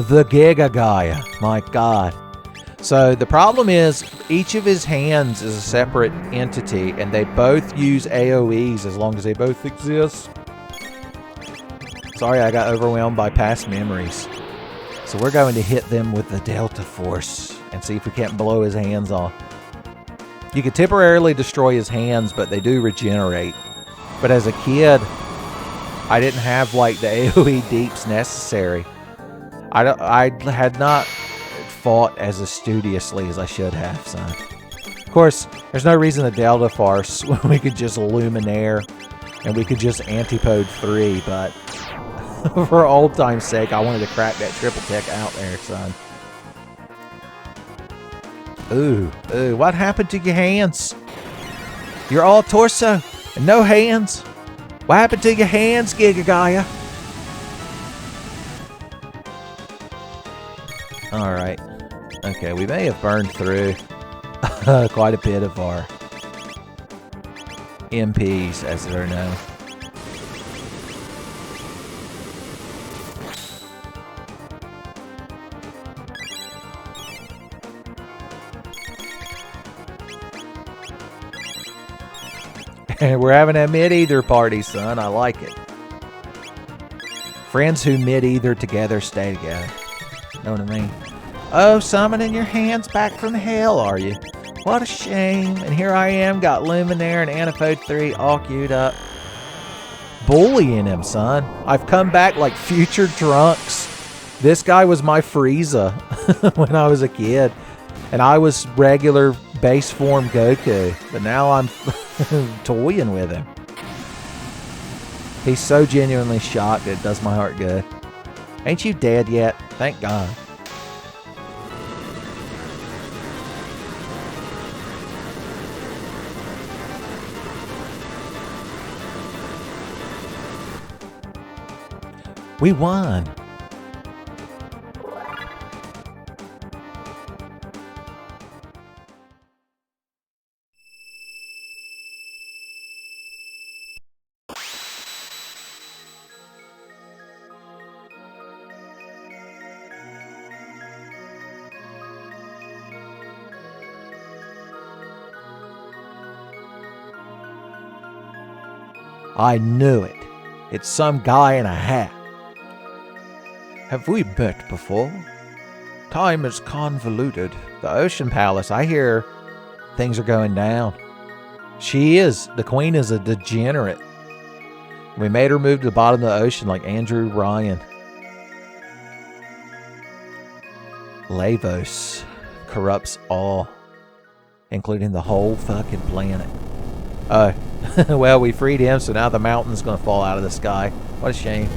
The Giga Gaia. My God. So the problem is each of his hands is a separate entity and they both use AoEs as long as they both exist. Sorry, I got overwhelmed by past memories. So we're going to hit them with the Delta Force and see if we can't blow his hands off. You could temporarily destroy his hands, but they do regenerate. But as a kid, I didn't have like the AoE deeps necessary. I had not fought as studiously as I should have, son. Of course, there's no reason to Delta Force when we could just Luminaire and we could just Antipode 3, but for old time's sake, I wanted to crack that triple tech out there, son. Ooh, what happened to your hands? You're all torso and no hands. What happened to your hands, Giga Gaia? Alright. Okay, we may have burned through quite a bit of our MPs, as they're known. And we're having a mid-ether party, son. I like it. Friends who mid-ether together stay together. Know what I mean? Oh, summoning your hands back from hell, are you? What a shame. And here I am, got Luminaire and Antipode 3 all queued up. Bullying him, son. I've come back like future Trunks. This guy was my Frieza when I was a kid. And I was regular base form Goku. But now I'm toying with him. He's so genuinely shocked it does my heart good. Ain't you dead yet? Thank God. We won. I knew it. It's some guy in a hat. Have we met before? Time is convoluted. The Ocean Palace, I hear things are going down. She is. The queen is a degenerate. We made her move to the bottom of the ocean like Andrew Ryan. Lavos corrupts all, including the whole fucking planet. Oh, well, we freed him, so now the mountain's going to fall out of the sky. What a shame.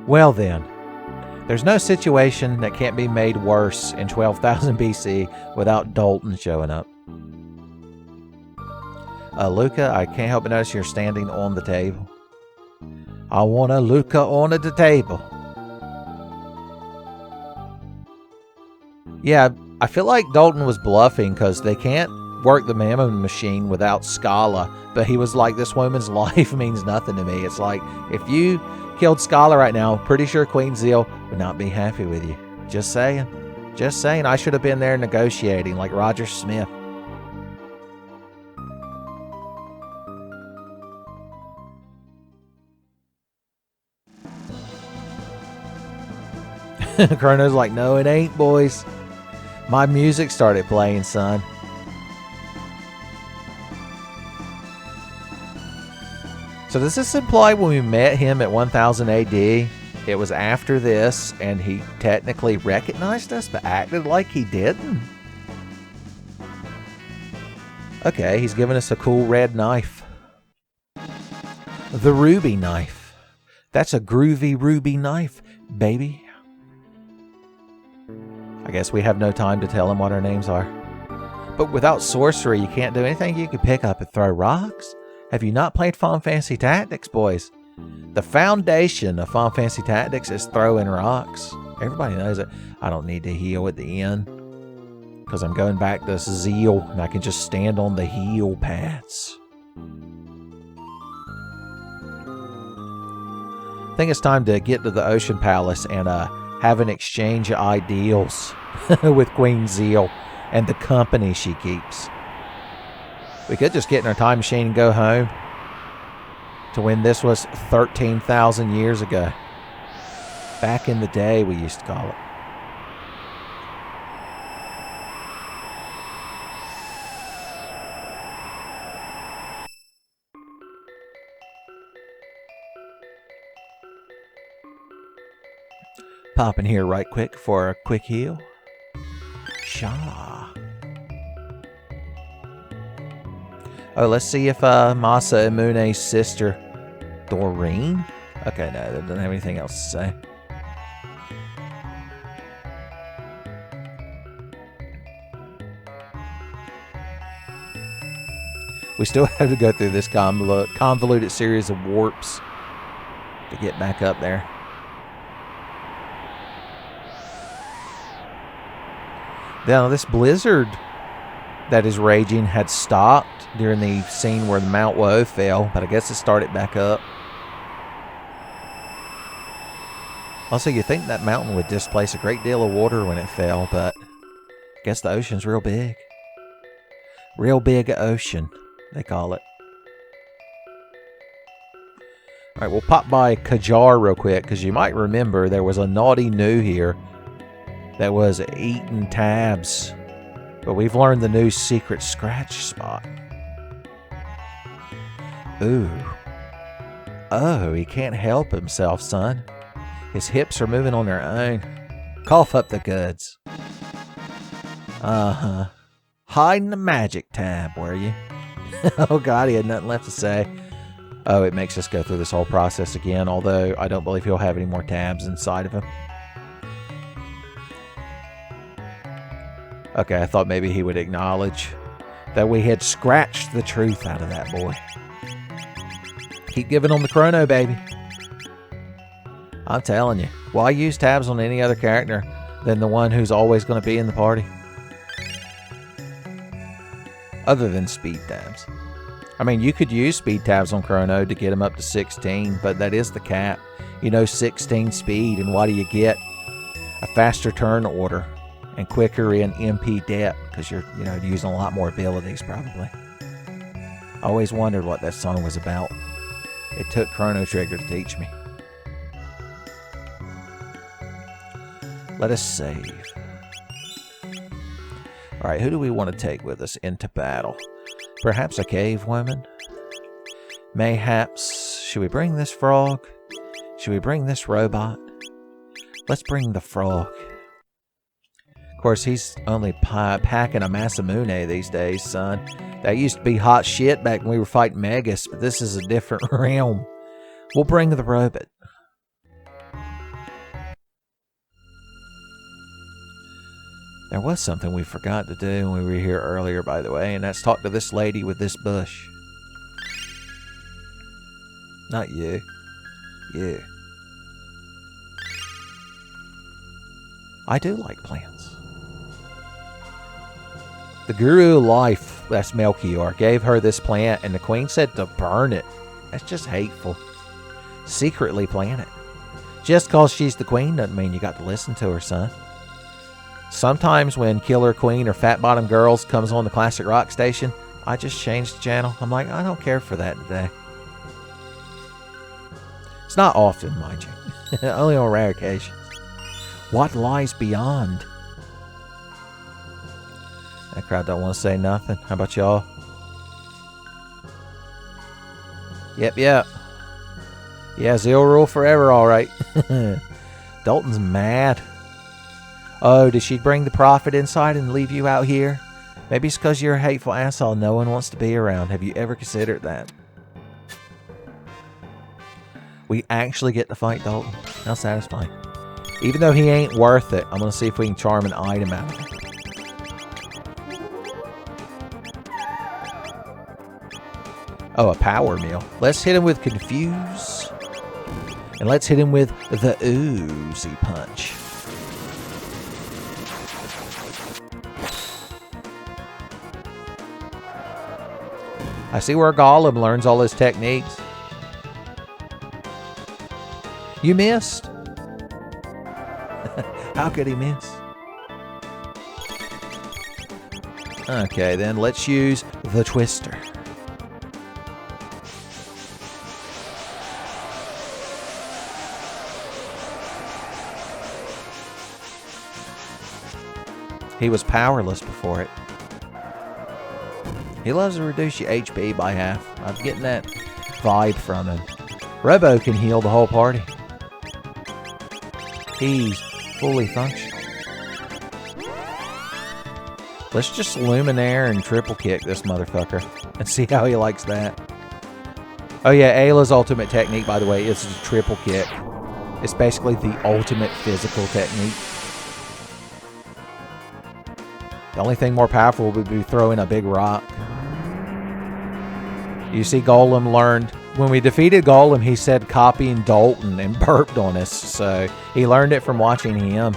Well then, there's no situation that can't be made worse in 12,000 BC without Dalton showing up. Luca, I can't help but notice you're standing on the table. I want a Luca on the table. Yeah, I feel like Dalton was bluffing because they can't work the Mammon machine without Scala. But he was like, this woman's life means nothing to me. It's like, if you killed Scala right now, pretty sure Queen Zeal would not be happy with you. Just saying. Just saying. I should have been there negotiating like Roger Smith. Chrono's like, no, it ain't, boys. My music started playing, son. So does this imply when we met him at 1000 AD, it was after this, and he technically recognized us, but acted like he didn't? Okay, he's giving us a cool red knife. The ruby knife. That's a groovy ruby knife, baby. I guess we have no time to tell him what our names are. But without sorcery, you can't do anything. You can pick up and throw rocks. Have you not played Final Fantasy Tactics, boys? The foundation of Final Fantasy Tactics is throwing rocks. Everybody knows it. I don't need to heal at the end because I'm going back to Zeal and I can just stand on the heal pads. I think it's time to get to the Ocean Palace and have an exchange of ideals with Queen Zeal and the company she keeps. We could just get in our time machine and go home to when this was 13,000 years ago. Back in the day, we used to call it. Pop in here right quick for a quick heal. Shaw. Oh, let's see if Masamune's sister, Doreen? Okay, no, that doesn't have anything else to say. We still have to go through this convoluted series of warps to get back up there. Now, this blizzard that is raging had stopped during the scene where the Mount Woe fell, but I guess it started back up. Also, you think that mountain would displace a great deal of water when it fell, but I guess the ocean's real big. Real big ocean, they call it. Alright, we'll pop by Kajar real quick, because you might remember there was a naughty new here that was eating tabs. But we've learned the new secret scratch spot. Ooh. Oh, he can't help himself, son. His hips are moving on their own. Cough up the goods. Uh-huh. Hiding the magic tab, were you? Oh god, he had nothing left to say. Oh, it makes us go through this whole process again, although I don't believe he'll have any more tabs inside of him. Okay, I thought maybe he would acknowledge that we had scratched the truth out of that boy. Keep giving him the Chrono, baby. I'm telling you, why use tabs on any other character than the one who's always going to be in the party? Other than speed tabs. I mean, you could use speed tabs on Chrono to get him up to 16, but that is the cap. You know, 16 speed, and what do you get? A faster turn order. And quicker in MP depth, because you're, using a lot more abilities, probably. I always wondered what that song was about. It took Chrono Trigger to teach me. Let us save. Alright, who do we want to take with us into battle? Perhaps a cave woman? Mayhaps, should we bring this frog? Should we bring this robot? Let's bring the frog. Of course, he's only packing a Masamune these days, son. That used to be hot shit back when we were fighting Magus, but this is a different realm. We'll bring the robot. There was something we forgot to do when we were here earlier, by the way, and that's talk to this lady with this bush. Not you. You. I do like plants. The Guru of Life, that's Melchior, gave her this plant, and the queen said to burn it. That's just hateful. Secretly plant it. Just cause she's the queen doesn't mean you got to listen to her, son. Sometimes when Killer Queen or Fat Bottom Girls comes on the classic rock station, I just change the channel. I'm like, I don't care for that today. It's not often, mind you. Only on rare occasions. What lies beyond? That crowd don't want to say nothing. How about y'all? Yep. Yeah, Zeal rule forever, alright. Dalton's mad. Oh, did she bring the prophet inside and leave you out here? Maybe it's because you're a hateful asshole no one wants to be around. Have you ever considered that? We actually get to fight Dalton. How satisfying. Even though he ain't worth it, I'm going to see if we can charm an item out of him. Oh, a power meal. Let's hit him with Confuse. And let's hit him with the Oozy Punch. I see where Gollum learns all his techniques. You missed. How could he miss? Okay, then let's use the Twister. He was powerless before it. He loves to reduce your HP by half. I'm getting that vibe from him. Robo can heal the whole party. He's fully functional. Let's just Luminaire and triple kick this motherfucker and see how he likes that. Oh yeah, Ayla's ultimate technique, by the way, is a triple kick. It's basically the ultimate physical technique. The only thing more powerful would be throwing a big rock. You see, Golem learned... When we defeated Golem, he said copying Dalton and burped on us. So he learned it from watching him.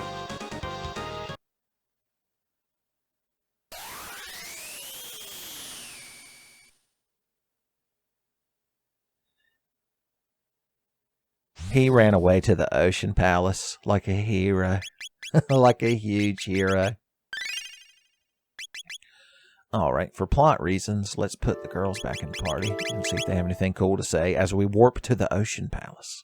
He ran away to the Ocean Palace like a hero. Like a huge hero. Alright, for plot reasons, let's put the girls back in the party and see if they have anything cool to say as we warp to the Ocean Palace.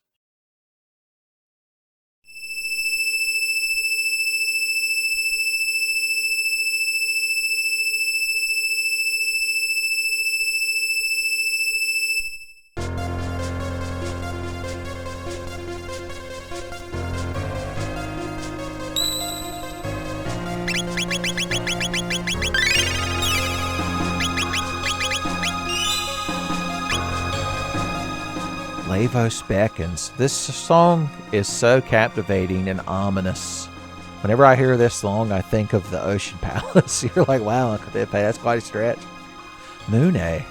Lavos Beckons. This song is so captivating and ominous. Whenever I hear this song, I think of the Ocean Palace. You're like, wow, that's quite a stretch. Mune.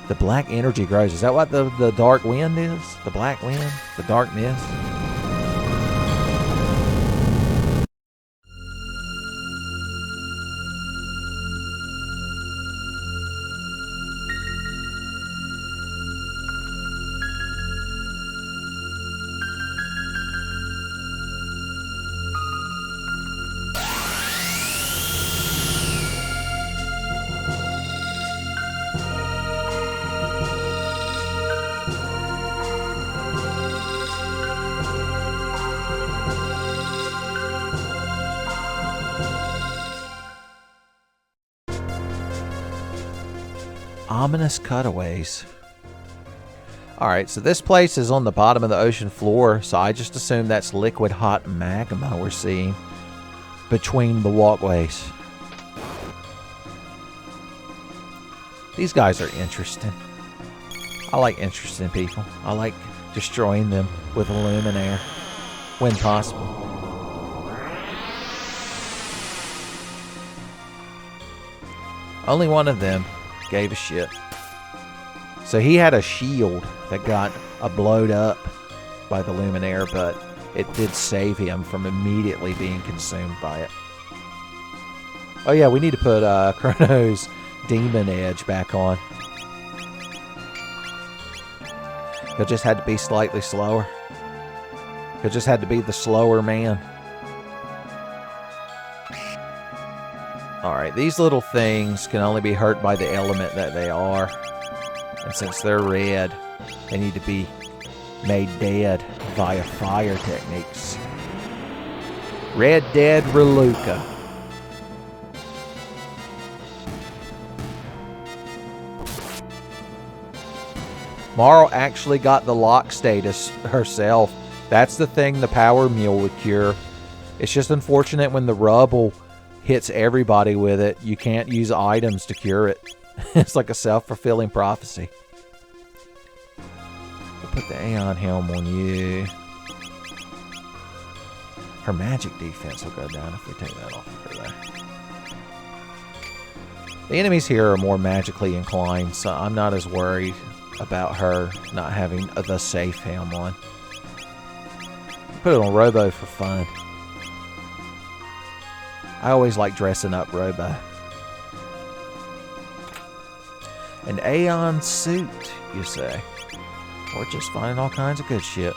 The black energy grows. Is that what the dark wind is? The black wind? The dark mist? Ominous cutaways. Alright, so this place is on the bottom of the ocean floor, so I just assume that's liquid hot magma we're seeing between the walkways. These guys are interesting. I like interesting people. I like destroying them with a luminaire when possible. Only one of them gave a shit. So he had a shield that got blowed up by the Luminaire, but it did save him from immediately being consumed by it. Oh yeah, we need to put Chrono's Demon Edge back on. He'll just had to be slightly slower. He'll just had to be the slower man. Alright, these little things can only be hurt by the element that they are. And since they're red, they need to be made dead via fire techniques. Red Dead Reluca. Marl actually got the lock status herself. That's the thing the power mule would cure. It's just unfortunate when the rubble hits everybody with it, you can't use items to cure it. It's like a self-fulfilling prophecy. We'll put the Aeon Helm on you. Her magic defense will go down if we take that off of her there. The enemies here are more magically inclined, so I'm not as worried about her not having the safe helm on. Put it on Robo for fun. I always like dressing up Robo. An Aeon suit, you say? Or just finding all kinds of good shit.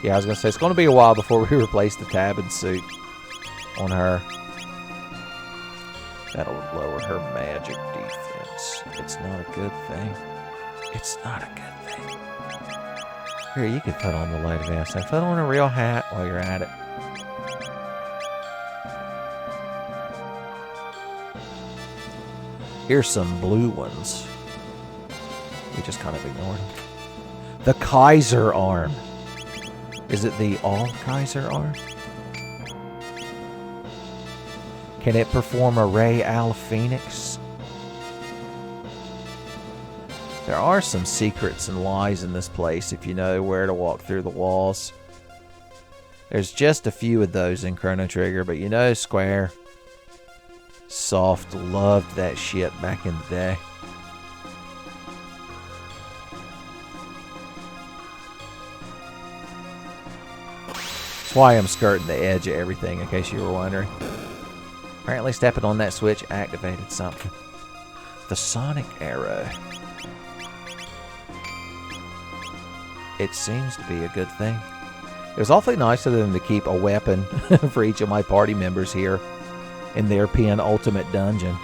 Yeah, I was going to say, it's going to be a while before we replace the Tabin suit on her. That'll lower her magic defense. It's not a good thing. It's not a good thing. Here, you can put on the light advance and put on a real hat while you're at it. Here's some blue ones. We just kind of ignored them. The Kaiser arm. Is it the all Kaiser arm? Can it perform a Ray Al Phoenix? There are some secrets and lies in this place if you know where to walk through the walls. There's just a few of those in Chrono Trigger, but you know Square Soft loved that shit back in the day. That's why I'm skirting the edge of everything, in case you were wondering. Apparently stepping on that switch activated something. The Sonic Arrow. It seems to be a good thing. It was awfully nice of them to keep a weapon for each of my party members here in their penultimate dungeon.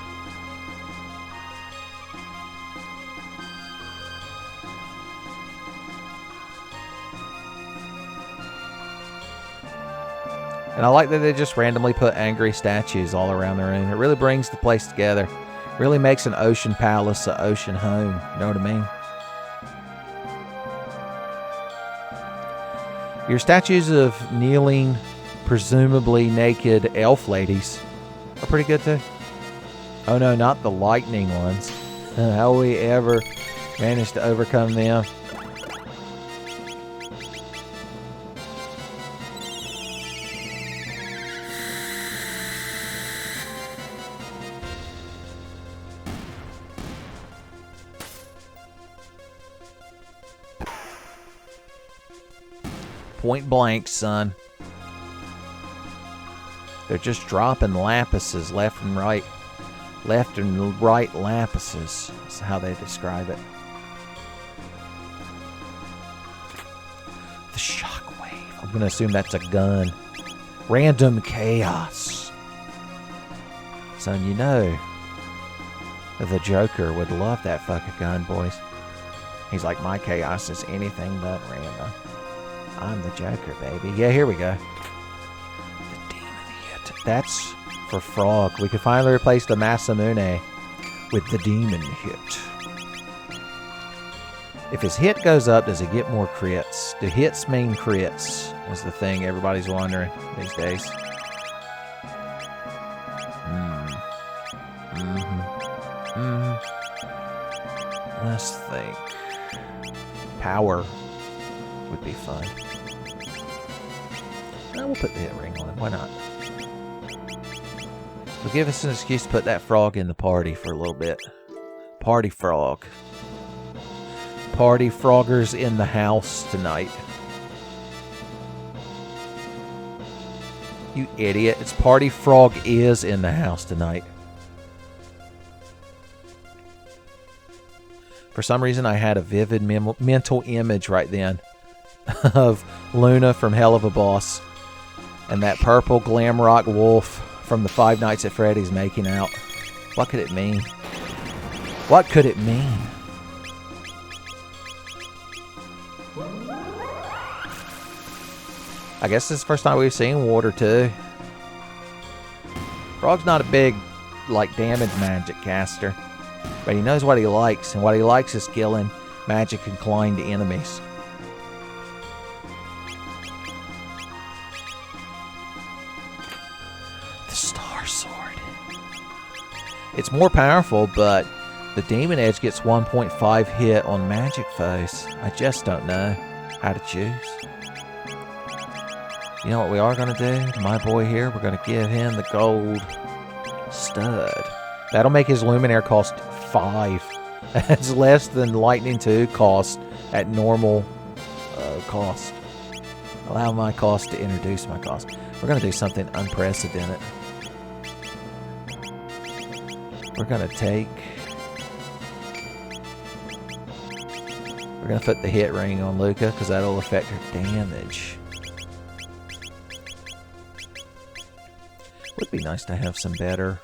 And I like that they just randomly put angry statues all around the room. It really brings the place together. Really makes an ocean palace an ocean home. You know what I mean? Your statues of kneeling, presumably naked elf ladies are pretty good too. Oh no, not the lightning ones. How will we ever manage to overcome them? Point blank, son. They're just dropping lapises left and right. Left and right lapises is how they describe it. The shockwave. I'm going to assume that's a gun. Random chaos. Son, you know the Joker would love that fucking gun, boys. He's like, my chaos is anything but random. I'm the Joker, baby. Yeah, here we go. The Demon Hit. That's for Frog. We could finally replace the Masamune with the Demon Hit. If his hit goes up, does he get more crits? Do hits mean crits? Is the thing everybody's wondering these days. Let's think. Power would be fun. We'll put the hit ring on. Why not? It'll give us an excuse to put that frog in the party for a little bit. Party frog. Party froggers in the house tonight. You idiot. It's Party Frog is in the house tonight. For some reason, I had a vivid mental image right then of Luna from Hell of a Boss and that purple glam rock wolf from the Five Nights at Freddy's making out. What could it mean? What could it mean? I guess this is the first time we've seen water too. Frog's not a big, like, damage magic caster, but he knows what he likes, and what he likes is killing magic-inclined enemies. The Star Sword. It's more powerful, but the Demon Edge gets 1.5 hit on magic foes. I just don't know how to choose. You know what we are going to do? My boy here, we're going to give him the gold stud. That'll make his Luminaire cost 5. That's less than Lightning 2 cost at normal cost. Allow my cost to introduce my cost. We're going to do something unprecedented. We're going to take... We're going to put the hit ring on Luca because that'll affect her damage. Would be nice to have some better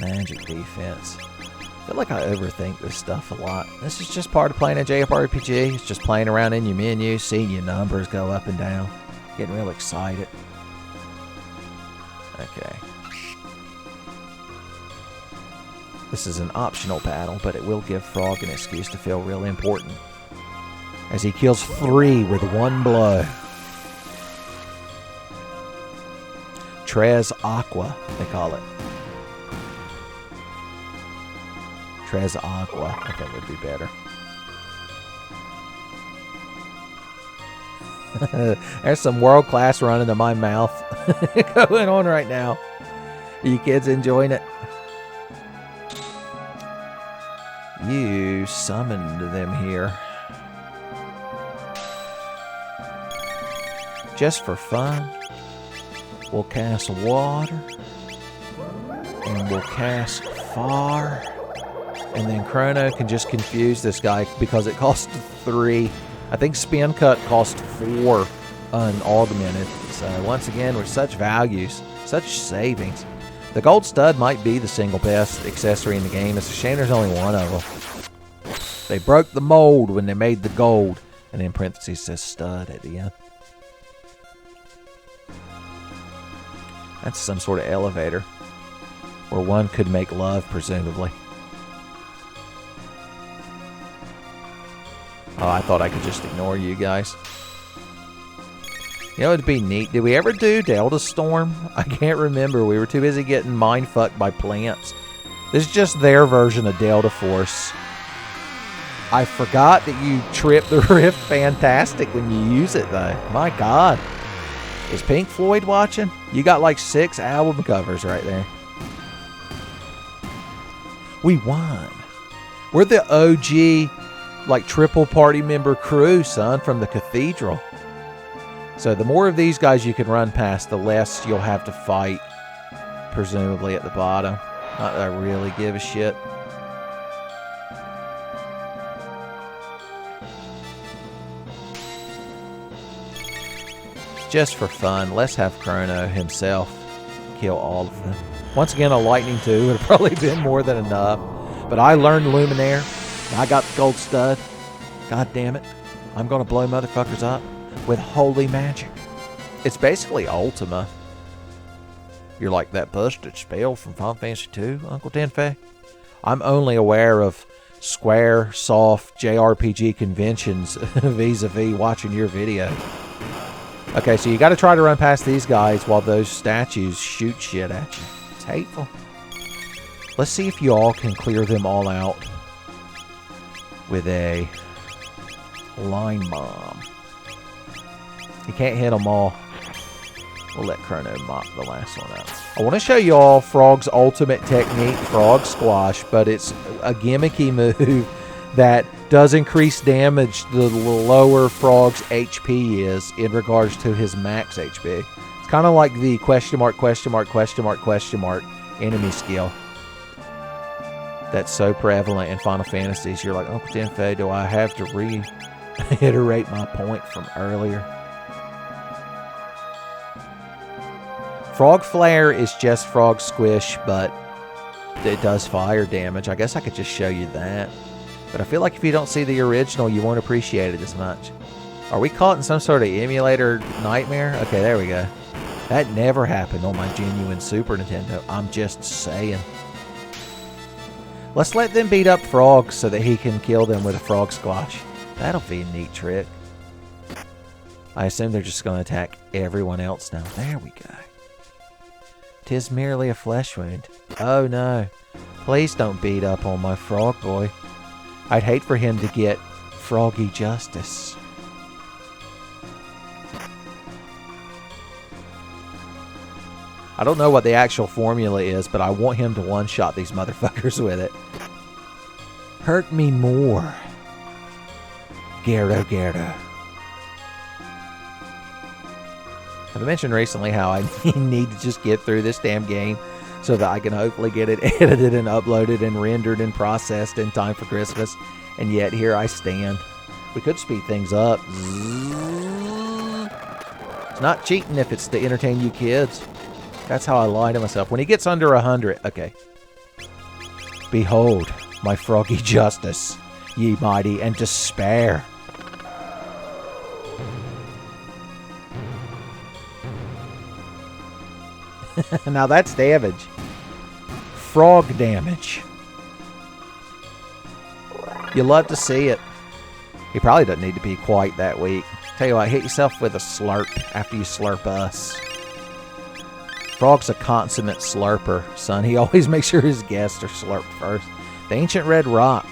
magic defense. I feel like I overthink this stuff a lot. This is just part of playing a JRPG. It's just playing around in your menu, seeing your numbers go up and down, getting real excited. Okay. This is an optional battle, but it will give Frog an excuse to feel really important, as he kills 3 with 1 blow. Tres Aqua, they call it. Tres Aqua, I think would be better. There's some world-class running to my mouth going on right now. Are you kids enjoying it? You summoned them here. Just for fun. We'll cast water, and we'll cast fire, and then Chrono can just confuse this guy because it costs 3. I think Spin Cut cost 4 unaugmented. So once again, with such values, such savings, the gold stud might be the single best accessory in the game. It's a shame there's only one of them. They broke the mold when they made the gold, and in parentheses says stud at the end. That's some sort of elevator where one could make love, presumably. Oh, I thought I could just ignore you guys. You know, it'd be neat. Did we ever do Delta Storm? I can't remember. We were too busy getting mind-fucked by plants. This is just their version of Delta Force. I forgot that you trip the rift fantastic when you use it, though. My God. Is Pink Floyd watching? You got like 6 album covers right there. We won. We're the OG, like, triple party member crew, son, from the Cathedral. So the more of these guys you can run past, the less you'll have to fight, presumably at the bottom. Not that I really give a shit. Just for fun, let's have Chrono himself kill all of them. Once again, a Lightning 2 would have probably been more than enough. But I learned Luminaire. I got the gold stud. God damn it. I'm going to blow motherfuckers up with holy magic. It's basically Ultima. You're like that busted spell from Final Fantasy 2, Uncle Tenfey. I'm only aware of Square, Soft, JRPG conventions vis-a-vis watching your video. Okay, so you got to try to run past these guys while those statues shoot shit at you. It's hateful. Let's see if you all can clear them all out with a line bomb. You can't hit them all. We'll let Chrono mop the last one up. I want to show you all Frog's ultimate technique, Frog Squash, but it's a gimmicky move that does increase damage the lower Frog's HP is in regards to his max HP. It's kind of like the question mark enemy skill that's so prevalent in Final Fantasies. You're like, Uncle Tenfey, do I have to reiterate my point from earlier? Frog Flare is just Frog Squish, but it does fire damage. I guess I could just show you that. But I feel like if you don't see the original, you won't appreciate it as much. Are we caught in some sort of emulator nightmare? Okay, there we go. That never happened on my genuine Super Nintendo. I'm just saying. Let's let them beat up frogs so that he can kill them with a frog squash. That'll be a neat trick. I assume they're just going to attack everyone else now. There we go. 'Tis merely a flesh wound. Oh no. Please don't beat up on my frog boy. I'd hate for him to get froggy justice. I don't know what the actual formula is, but I want him to one-shot these motherfuckers with it. Hurt me more. Gyarados. I've mentioned recently how I need to just get through this damn game so that I can hopefully get it edited and uploaded and rendered and processed in time for Christmas. And yet here I stand. We could speed things up. It's not cheating if it's to entertain you kids. That's how I lie to myself. When he gets under 100, okay. Behold my froggy justice, ye mighty, and despair. Now that's damage. Frog damage. You love to see it. He probably doesn't need to be quite that weak. Tell you what, hit yourself with a slurp after you slurp us. Frog's a consummate slurper, son. He always makes sure his guests are slurped first. The Ancient Red Rock.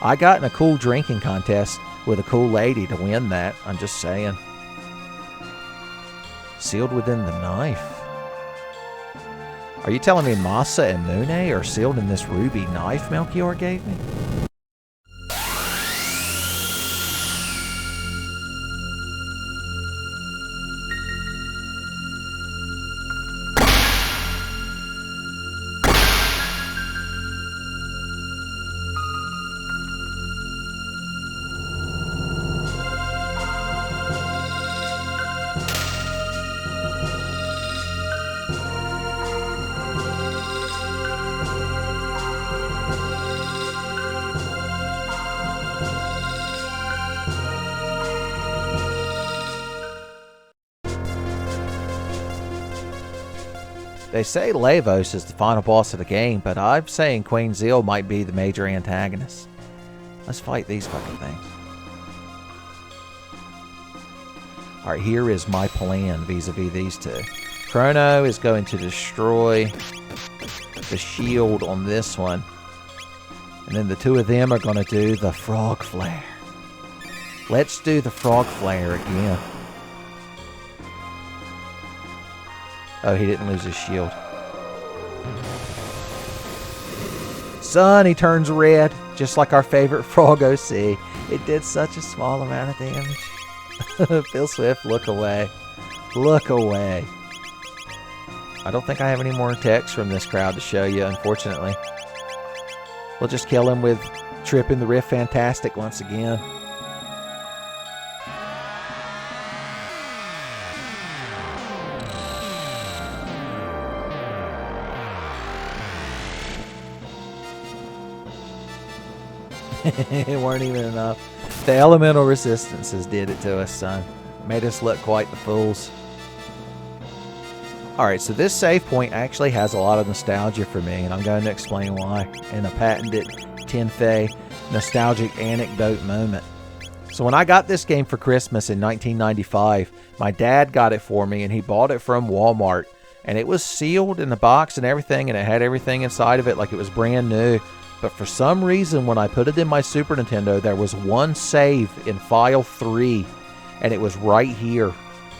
I got in a cool drinking contest with a cool lady to win that. I'm just saying. Sealed within the knife. Are you telling me Masa and Mune are sealed in this ruby knife Melchior gave me? They say Lavos is the final boss of the game, but I'm saying Queen Zeal might be the major antagonist. Let's fight these fucking things. Alright, here is my plan vis-a-vis these two. Chrono is going to destroy the shield on this one. And then the two of them are going to do the frog flare. Let's do the frog flare again. Oh, he didn't lose his shield. Son, he turns red, just like our favorite frog OC. It did such a small amount of damage. Phil Swift, look away. Look away. I don't think I have any more text from this crowd to show you, unfortunately. We'll just kill him with Tripping the Riff Fantastic once again. It weren't even enough. The elemental resistances did it to us, son. Made us look quite the fools. Alright, so this save point actually has a lot of nostalgia for me, and I'm going to explain why in a patented Tenfey nostalgic anecdote moment. So when I got this game for Christmas in 1995, my dad got it for me, and he bought it from Walmart. And it was sealed in the box and everything, and it had everything inside of it like it was brand new. But for some reason, when I put it in my Super Nintendo, there was one save in file 3, and it was right here.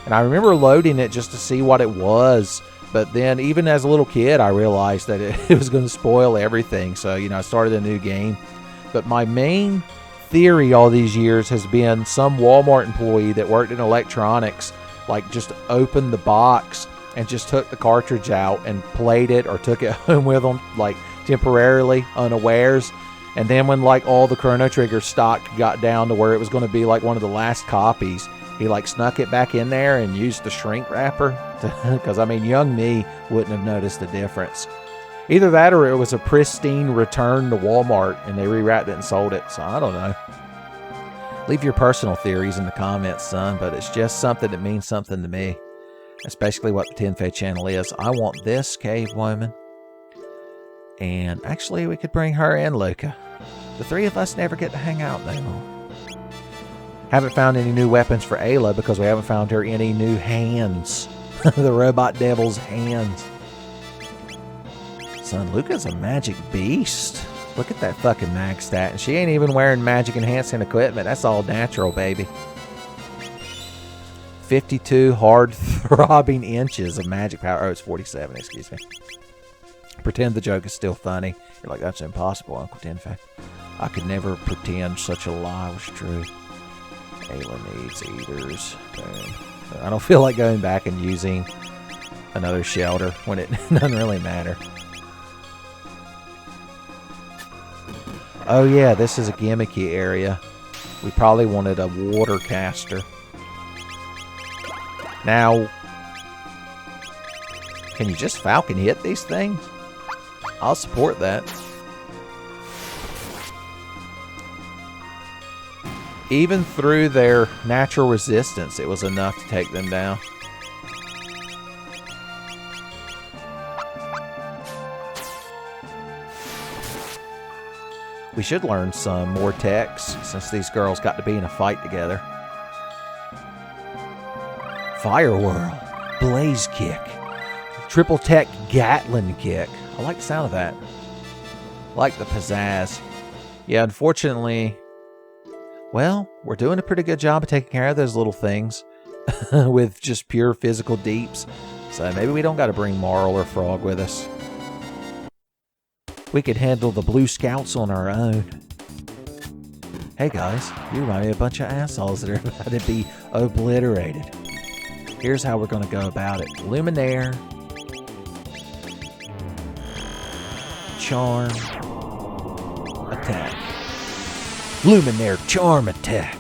And I remember loading it just to see what it was. But then, even as a little kid, I realized that it was going to spoil everything. So, you know, I started a new game. But my main theory all these years has been some Walmart employee that worked in electronics, like, just opened the box and just took the cartridge out and played it or took it home with them, like, temporarily, unawares. And then when, like, all the Chrono Trigger stock got down to where it was going to be, like, one of the last copies, he, like, snuck it back in there and used the shrink wrapper. Because, I mean, young me wouldn't have noticed the difference. Either that or it was a pristine return to Walmart and they rewrapped it and sold it. So, I don't know. Leave your personal theories in the comments, son. But it's just something that means something to me. That's basically what the Tenfey channel is. I want this cave woman. And actually, we could bring her and Luca. The three of us never get to hang out no more. Haven't found any new weapons for Ayla because we haven't found her any new hands. The robot devil's hands. Son, Luca's a magic beast. Look at that fucking mag stat. And she ain't even wearing magic enhancing equipment. That's all natural, baby. 52 hard throbbing inches of magic power. Oh, it's 47, excuse me. Pretend the joke is still funny. You're like, that's impossible, Uncle Tenfey. I could never pretend such a lie was true. Ayla needs eaters. Boom. I don't feel like going back and using another shelter when it doesn't really matter. Oh yeah, this is a gimmicky area. We probably wanted a water caster. Now, can you just Falcon hit these things? I'll support that. Even through their natural resistance, it was enough to take them down. We should learn some more techs, since these girls got to be in a fight together. Fire Whirl, Blaze Kick, Triple Tech Gatlin Kick. I like the sound of that. I like the pizzazz. Yeah, unfortunately, well, we're doing a pretty good job of taking care of those little things with just pure physical deeps. So maybe we don't got to bring Marl or Frog with us. We could handle the Blue Scouts on our own. Hey guys, you remind me of a bunch of assholes that are about to be obliterated. Here's how we're going to go about it. Luminaire. Charm. Attack. Luminaire Charm Attack.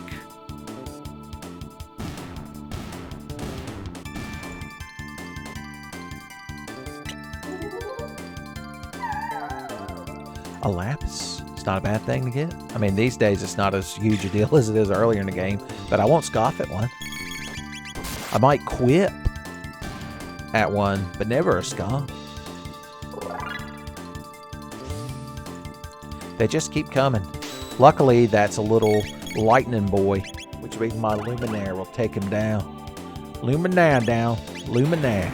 A lapis. It's not a bad thing to get. I mean, these days it's not as huge a deal as it is earlier in the game, but I won't scoff at one. I might quip at one, but never a scoff. They just keep coming. Luckily, that's a little lightning boy, which means my Luminaire will take him down. Luminaire down. Luminaire.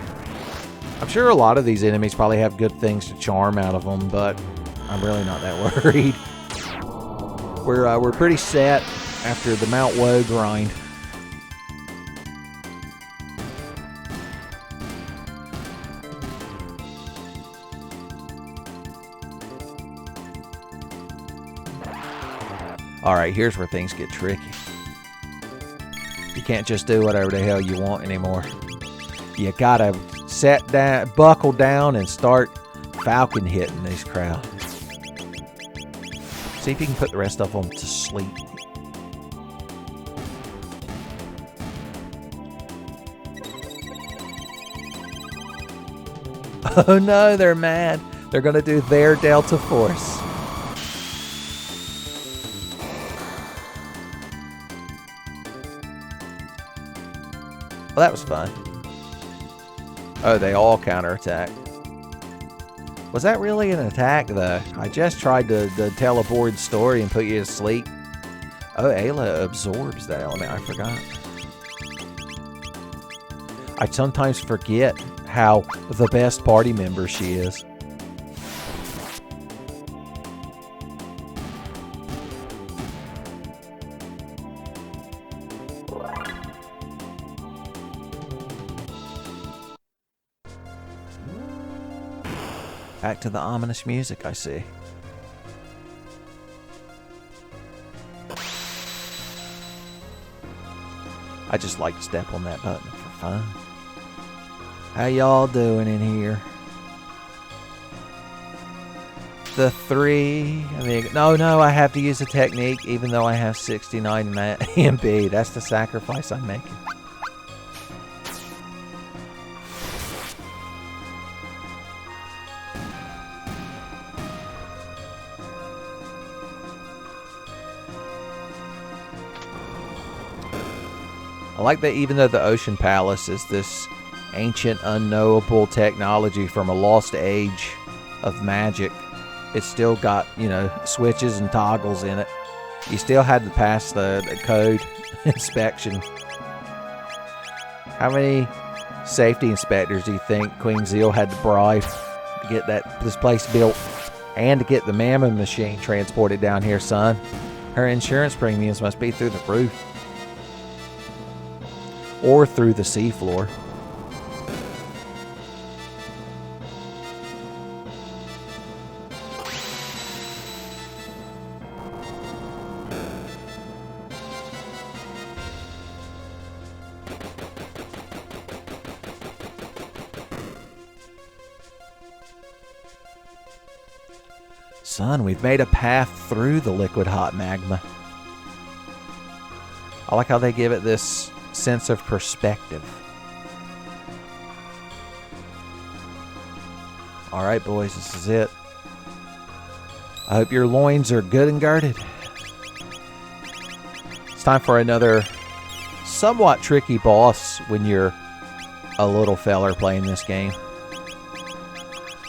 I'm sure a lot of these enemies probably have good things to charm out of them, but I'm really not that worried. We're pretty set after the Mount Woe grind. Alright, here's where things get tricky. You can't just do whatever the hell you want anymore. You gotta set down, buckle down, and start Falcon hitting these crowds. See if you can put the rest of them to sleep. Oh no, they're mad. They're gonna do their Delta Force. Well, that was fun. Oh, they all counterattack. Was that really an attack, though? I just tried to tell a bored story and put you to sleep. Oh, Ayla absorbs that element. I forgot. I sometimes forget how the best party member she is. Back to the ominous music, I see. I just like to step on that button for fun. How y'all doing in here? The 3. No, I have to use a technique even though I have 69 MB. That's the sacrifice I'm making. I like that even though the Ocean Palace is this ancient, unknowable technology from a lost age of magic, it's still got, you know, switches and toggles in it. You still had to pass the code inspection. How many safety inspectors do you think Queen Zeal had to bribe to get this place built and to get the Mammon machine transported down here, son? Her insurance premiums must be through the roof. Or through the seafloor. Son, we've made a path through the liquid hot magma. I like how they give it this sense of perspective. Alright, boys, this is it. I hope your loins are good and girded. It's time for another somewhat tricky boss when you're a little feller playing this game.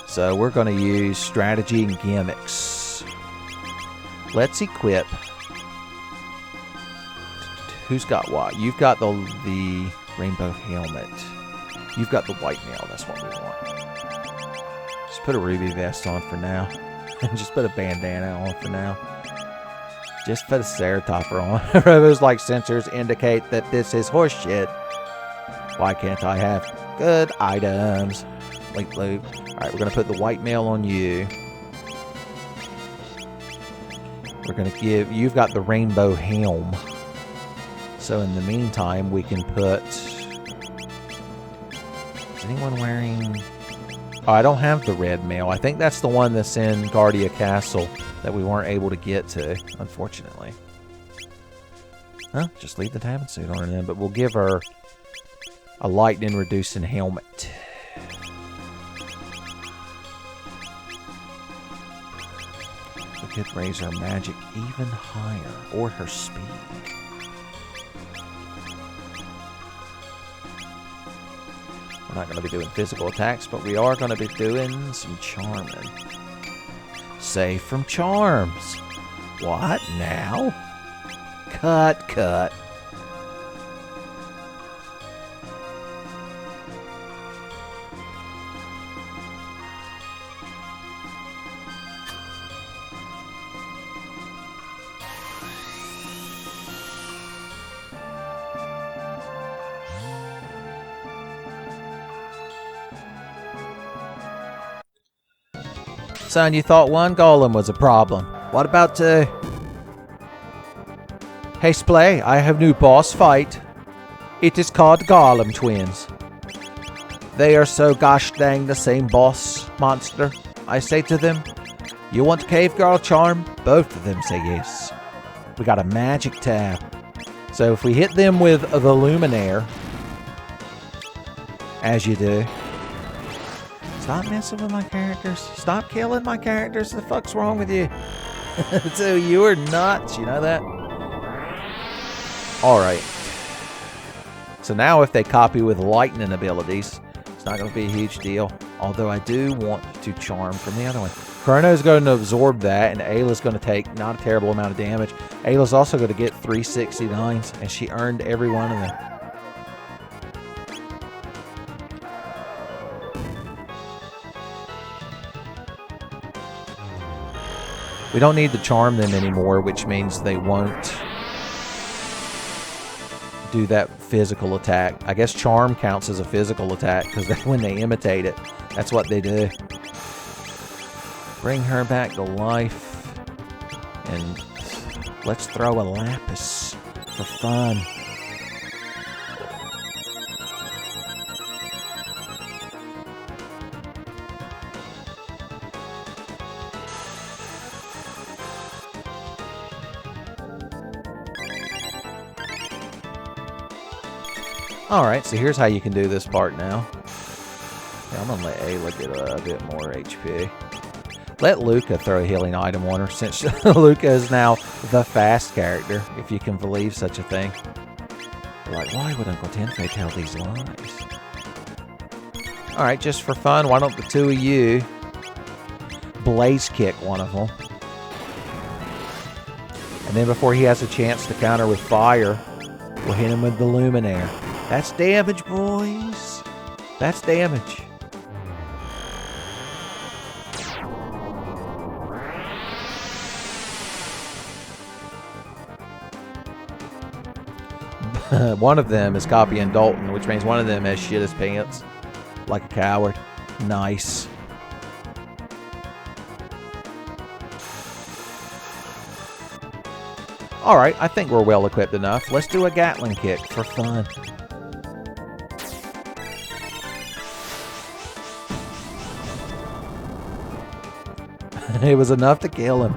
So we're going to use strategy and gimmicks. Let's equip. Who's got what? You've got the rainbow helmet. You've got the white mail. That's what we want. Just put a ruby vest on for now. Just put a bandana on for now. Just put a ceratopper on. Robo's like sensors indicate that this is horseshit. Why can't I have good items? Link loop. Alright, we're going to put the white mail on you. We're going to give... You've got the rainbow helm. So in the meantime, we can put... Is anyone wearing... Oh, I don't have the red mail. I think that's the one that's in Guardia Castle that we weren't able to get to, unfortunately. Huh? Just leave the Tabin suit on her then, but we'll give her a lightning-reducing helmet. We could raise her magic even higher, or her speed. We're not going to be doing physical attacks, but we are going to be doing some charming. Safe from charms. What now? Cut. Son, you thought one golem was a problem. What about two? Hey, Splay, I have new boss fight. It is called Golem Twins. They are so gosh dang the same boss monster. I say to them, you want Cave Girl Charm? Both of them say yes. We got a magic tab. So if we hit them with the Luminaire, as you do. Stop messing with my characters. Stop killing my characters. The fuck's wrong with you? So you are nuts. You know that? Alright. So now if they copy with lightning abilities, it's not going to be a huge deal. Although I do want to charm from the other one. Chrono's going to absorb that, and Ayla's going to take not a terrible amount of damage. Ayla's also going to get 369s, and she earned every one of them. We don't need to charm them anymore, which means they won't do that physical attack. I guess charm counts as a physical attack, because when they imitate it, that's what they do. Bring her back to life. And let's throw a lapis for fun. Alright, so here's how you can do this part now. Yeah, I'm going to let Ayla get a bit more HP. Let Luca throw a healing item on her, since Luca is now the fast character, if you can believe such a thing. You're like, why would Uncle Tenfey tell these lies? Alright, just for fun, why don't the two of you blaze kick one of them? And then before he has a chance to counter with fire, we'll hit him with the Luminaire. That's damage, boys. That's damage. One of them is copying Dalton, which means one of them has shit his pants. Like a coward. Nice. Alright, I think we're well equipped enough. Let's do a Gatling kick for fun. It was enough to kill him.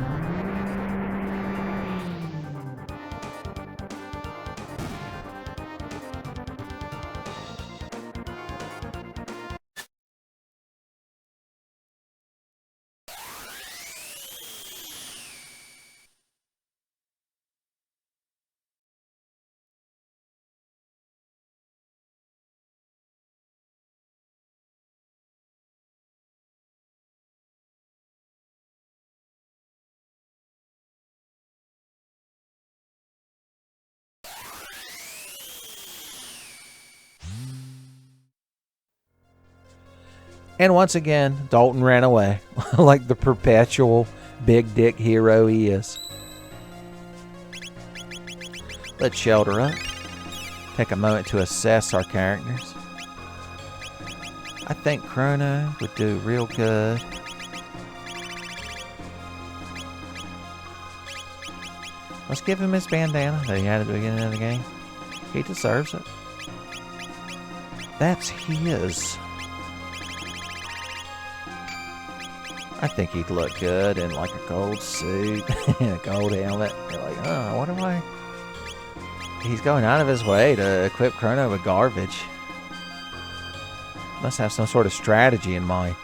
And once again, Dalton ran away, like the perpetual big dick hero he is. Let's shelter up. Take a moment to assess our characters. I think Chrono would do real good. Let's give him his bandana that he had at the beginning of the game. He deserves it. That's his. I think he'd look good in like a gold suit and a gold helmet. You're like, oh, what do I... He's going out of his way to equip Chrono with garbage. Must have some sort of strategy in mind.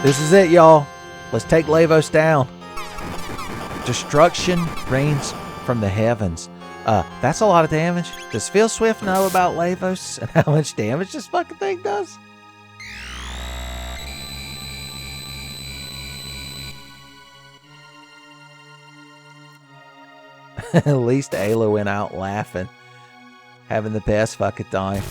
This is it, y'all. Let's take Lavos down. Destruction rains from the heavens. That's a lot of damage. Does Phil Swift know about Lavos and how much damage this fucking thing does? At least Ayla went out laughing. Having the best fucking time.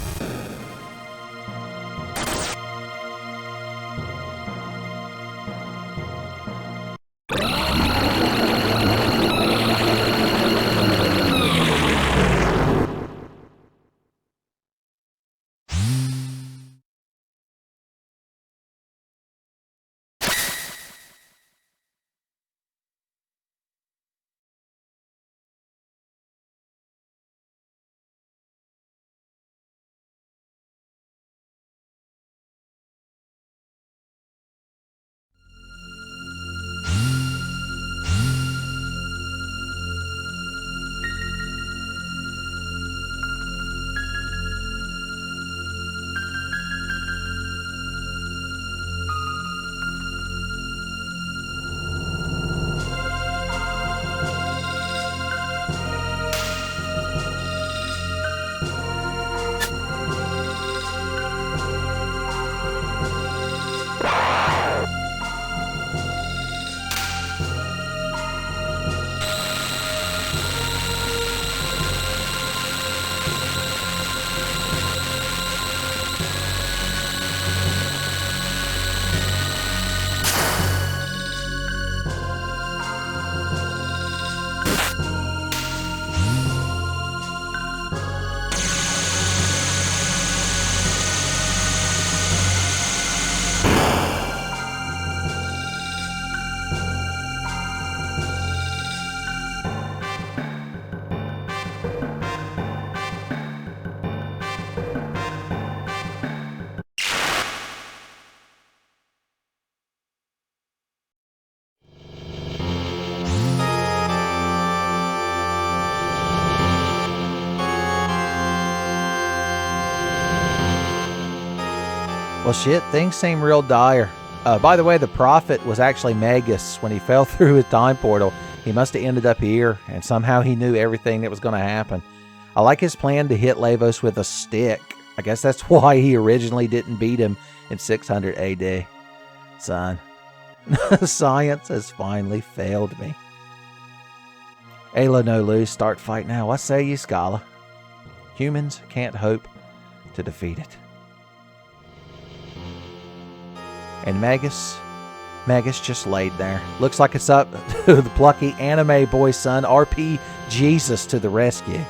Well, shit, things seem real dire. By the way, the prophet was actually Magus. When he fell through his time portal, he must have ended up here, and somehow he knew everything that was going to happen. I like his plan to hit Lavos with a stick. I guess that's why he originally didn't beat him in 600 AD. Son, science has finally failed me. Ayla no lose, start fight now. What say you, Scala? Humans can't hope to defeat it. And Magus just laid there. Looks like it's up to the plucky anime boy son, RP Jesus, to the rescue.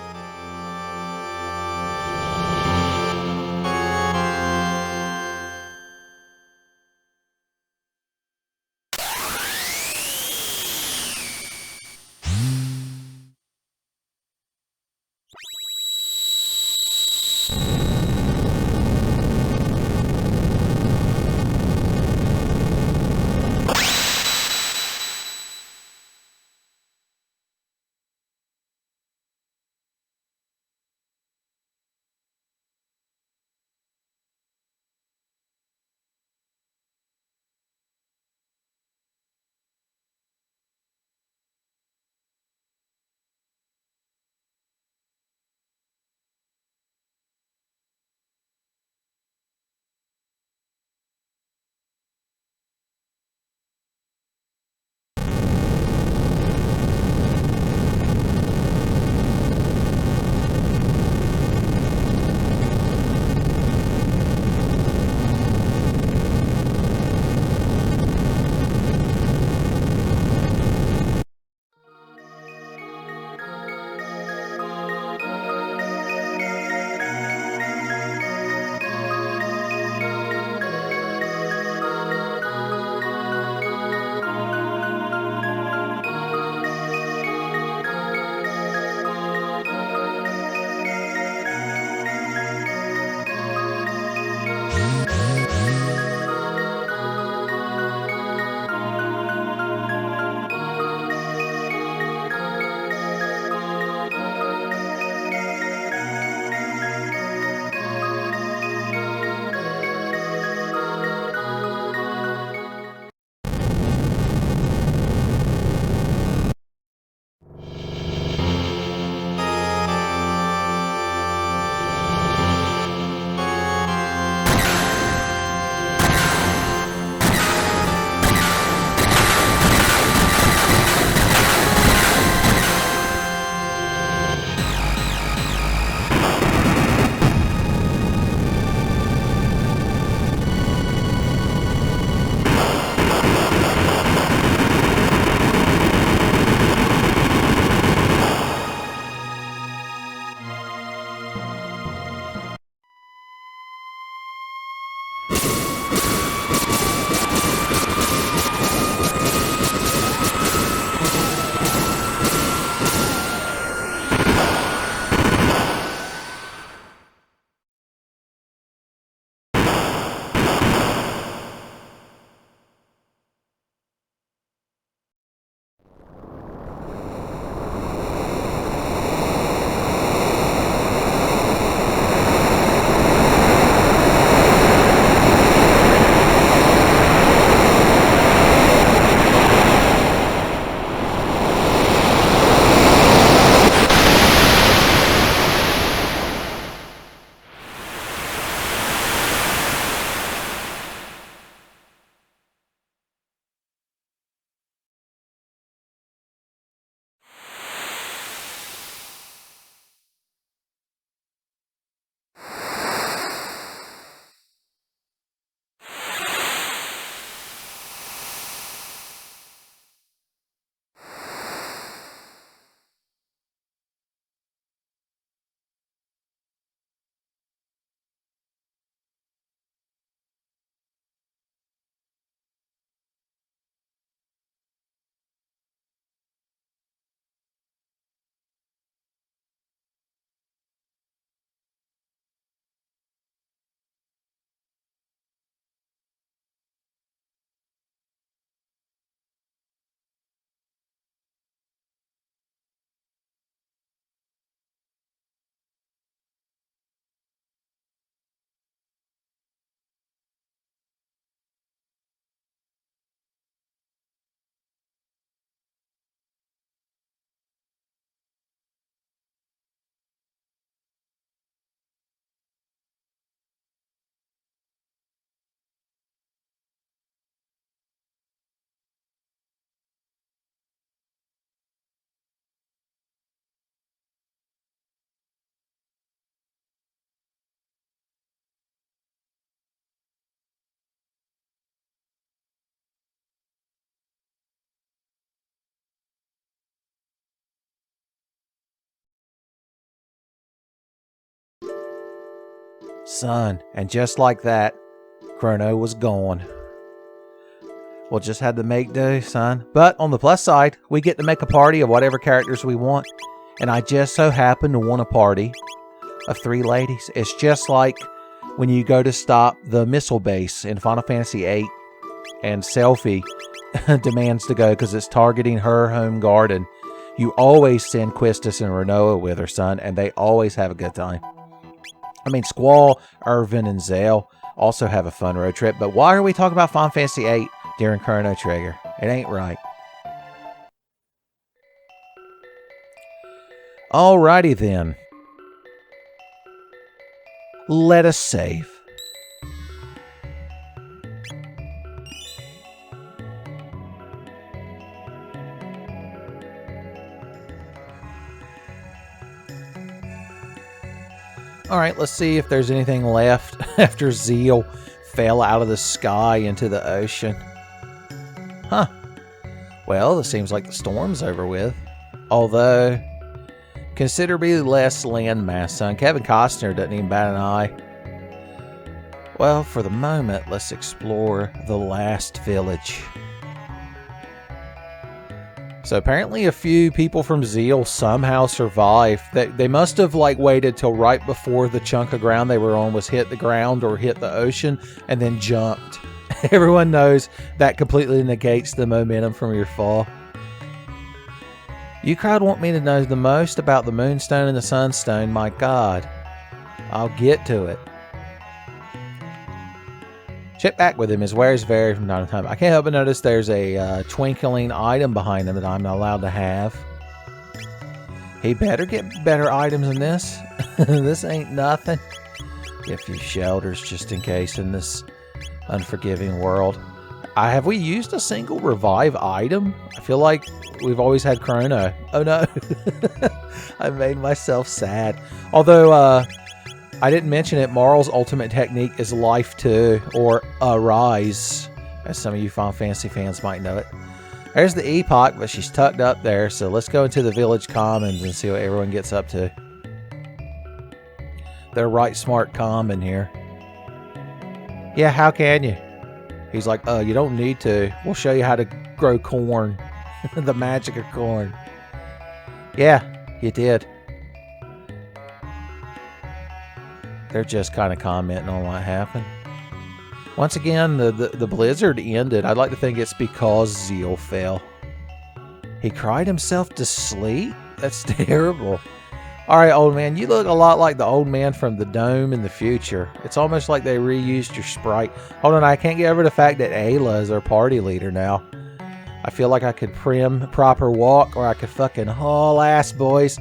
Son, and just like that, Chrono was gone. We'll just have to make do, son. But on the plus side, we get to make a party of whatever characters we want. And I just so happen to want a party of 3 ladies. It's just like when you go to stop the missile base in Final Fantasy VIII and Selphie demands to go because it's targeting her home garden. You always send Quistis and Renoa with her, son, and they always have a good time. I mean, Squall, Irvin, and Zeal also have a fun road trip, but why are we talking about Final Fantasy VIII during Chrono Trigger? It ain't right. Alrighty then. Let us save. Alright, let's see if there's anything left after Zeal fell out of the sky into the ocean. Huh. Well, it seems like the storm's over with. Although, considerably less land mass, son. Kevin Costner doesn't even bat an eye. Well, for the moment, let's explore the last village. So apparently a few people from Zeal somehow survived. They must have waited till right before the chunk of ground they were on was hit the ground or hit the ocean and then jumped. Everyone knows that completely negates the momentum from your fall. You crowd want me to know the most about the Moonstone and the Sunstone. My God. I'll get to it. Check back with him. His wares vary from time to time. I can't help but notice there's a twinkling item behind him that I'm not allowed to have. He better get better items than this. This ain't nothing. Get a few shelters just in case in this unforgiving world. Have we used a single revive item? I feel like we've always had Chrono. Oh no. I made myself sad. Although, I didn't mention it, Marl's ultimate technique is Life 2, or Arise, as some of you Final Fantasy fans might know it. There's the Epoch, but she's tucked up there, so let's go into the village commons and see what everyone gets up to. They're right smart calm in here. Yeah, how can you? He's like, you don't need to. We'll show you how to grow corn. The magic of corn. Yeah, you did. They're just kind of commenting on what happened. Once again, the blizzard ended. I'd like to think it's because Zeal fell. He cried himself to sleep? That's terrible. Alright, old man, you look a lot like the old man from the Dome in the future. It's almost like they reused your sprite. Hold on, I can't get over the fact that Ayla is our party leader now. I feel like I could prim proper walk, or I could fucking haul ass, boys.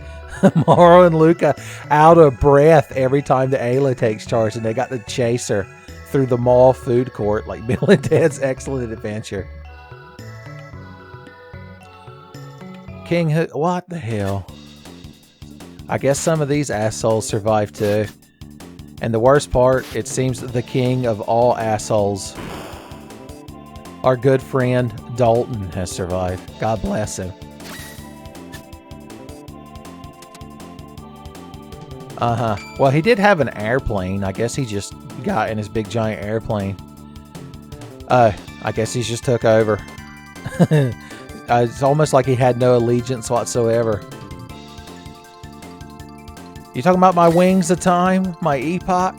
Moro and Luca out of breath every time the Ayla takes charge, and they got to chase her through the mall food court like Bill and Ted's Excellent Adventure. King Hook, what the hell? I guess some of these assholes survived too. And the worst part, it seems that the king of all assholes, our good friend Dalton, has survived. God bless him. Well, he did have an airplane. I guess he just got in his big giant airplane. I guess he just took over. It's almost like he had no allegiance whatsoever. You talking about my wings of time? My epoch?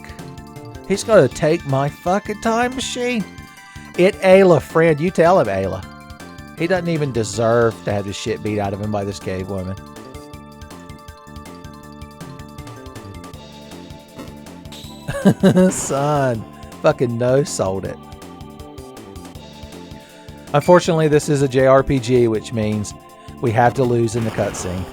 He's gonna take my fucking time machine. It Ayla, friend. You tell him, Ayla. He doesn't even deserve to have the shit beat out of him by this cave woman. Son, fucking no-sold it. Unfortunately, this is a JRPG, which means we have to lose in the cutscene.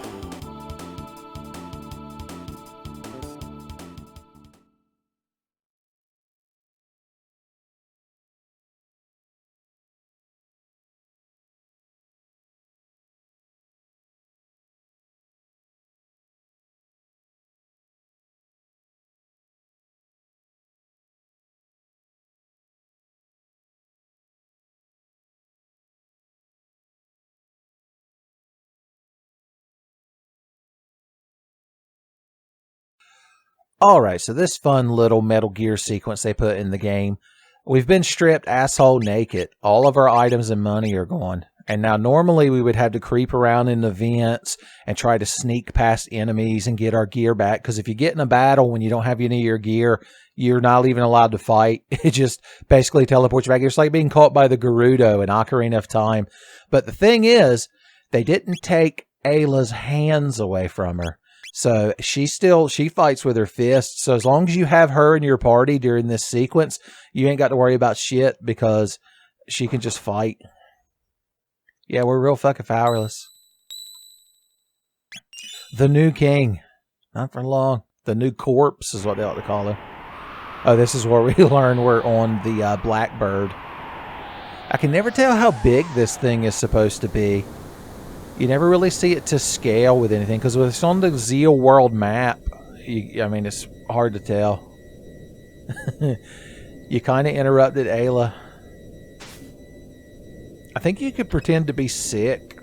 Alright, so this fun little Metal Gear sequence they put in the game. We've been stripped asshole naked. All of our items and money are gone. And now normally we would have to creep around in the vents and try to sneak past enemies and get our gear back. Because if you get in a battle when you don't have any of your gear, you're not even allowed to fight. It just basically teleports you back. It's like being caught by the Gerudo in Ocarina of Time. But the thing is, they didn't take Ayla's hands away from her. So she fights with her fists. So as long as you have her in your party during this sequence, you ain't got to worry about shit because she can just fight. Yeah, we're real fucking powerless. The new king. Not for long. The new corpse is what they ought to call him. Oh, this is where we learn we're on the Blackbird. I can never tell how big this thing is supposed to be. You never really see it to scale with anything, because when it's on the Zeal world map, I mean, it's hard to tell. You kind of interrupted Ayla. I think you could pretend to be sick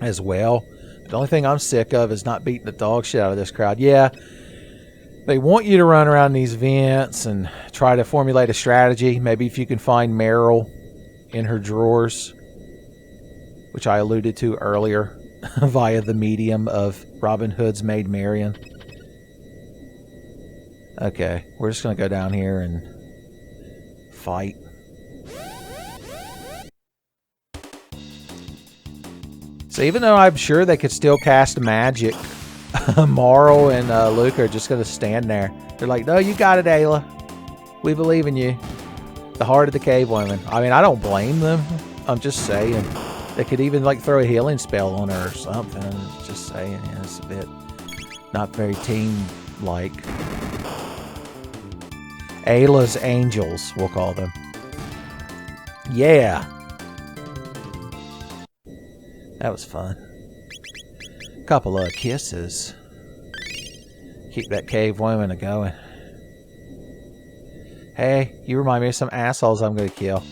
as well. The only thing I'm sick of is not beating the dog shit out of this crowd. Yeah, they want you to run around these vents and try to formulate a strategy. Maybe if you can find Meryl in her drawers, which I alluded to earlier via the medium of Robin Hood's Maid Marian. Okay, we're just going to go down here and fight. So even though I'm sure they could still cast magic, Marl and Luke are just going to stand there. They're like, no, you got it, Ayla. We believe in you. The heart of the cave women. I mean, I don't blame them. I'm just saying. They could even like throw a healing spell on her or something. Just saying, yeah, it's a bit not very team-like. Ayla's Angels, we'll call them. Yeah. That was fun. Couple of kisses. Keep that cave woman a-going. Hey, you remind me of some assholes I'm going to kill.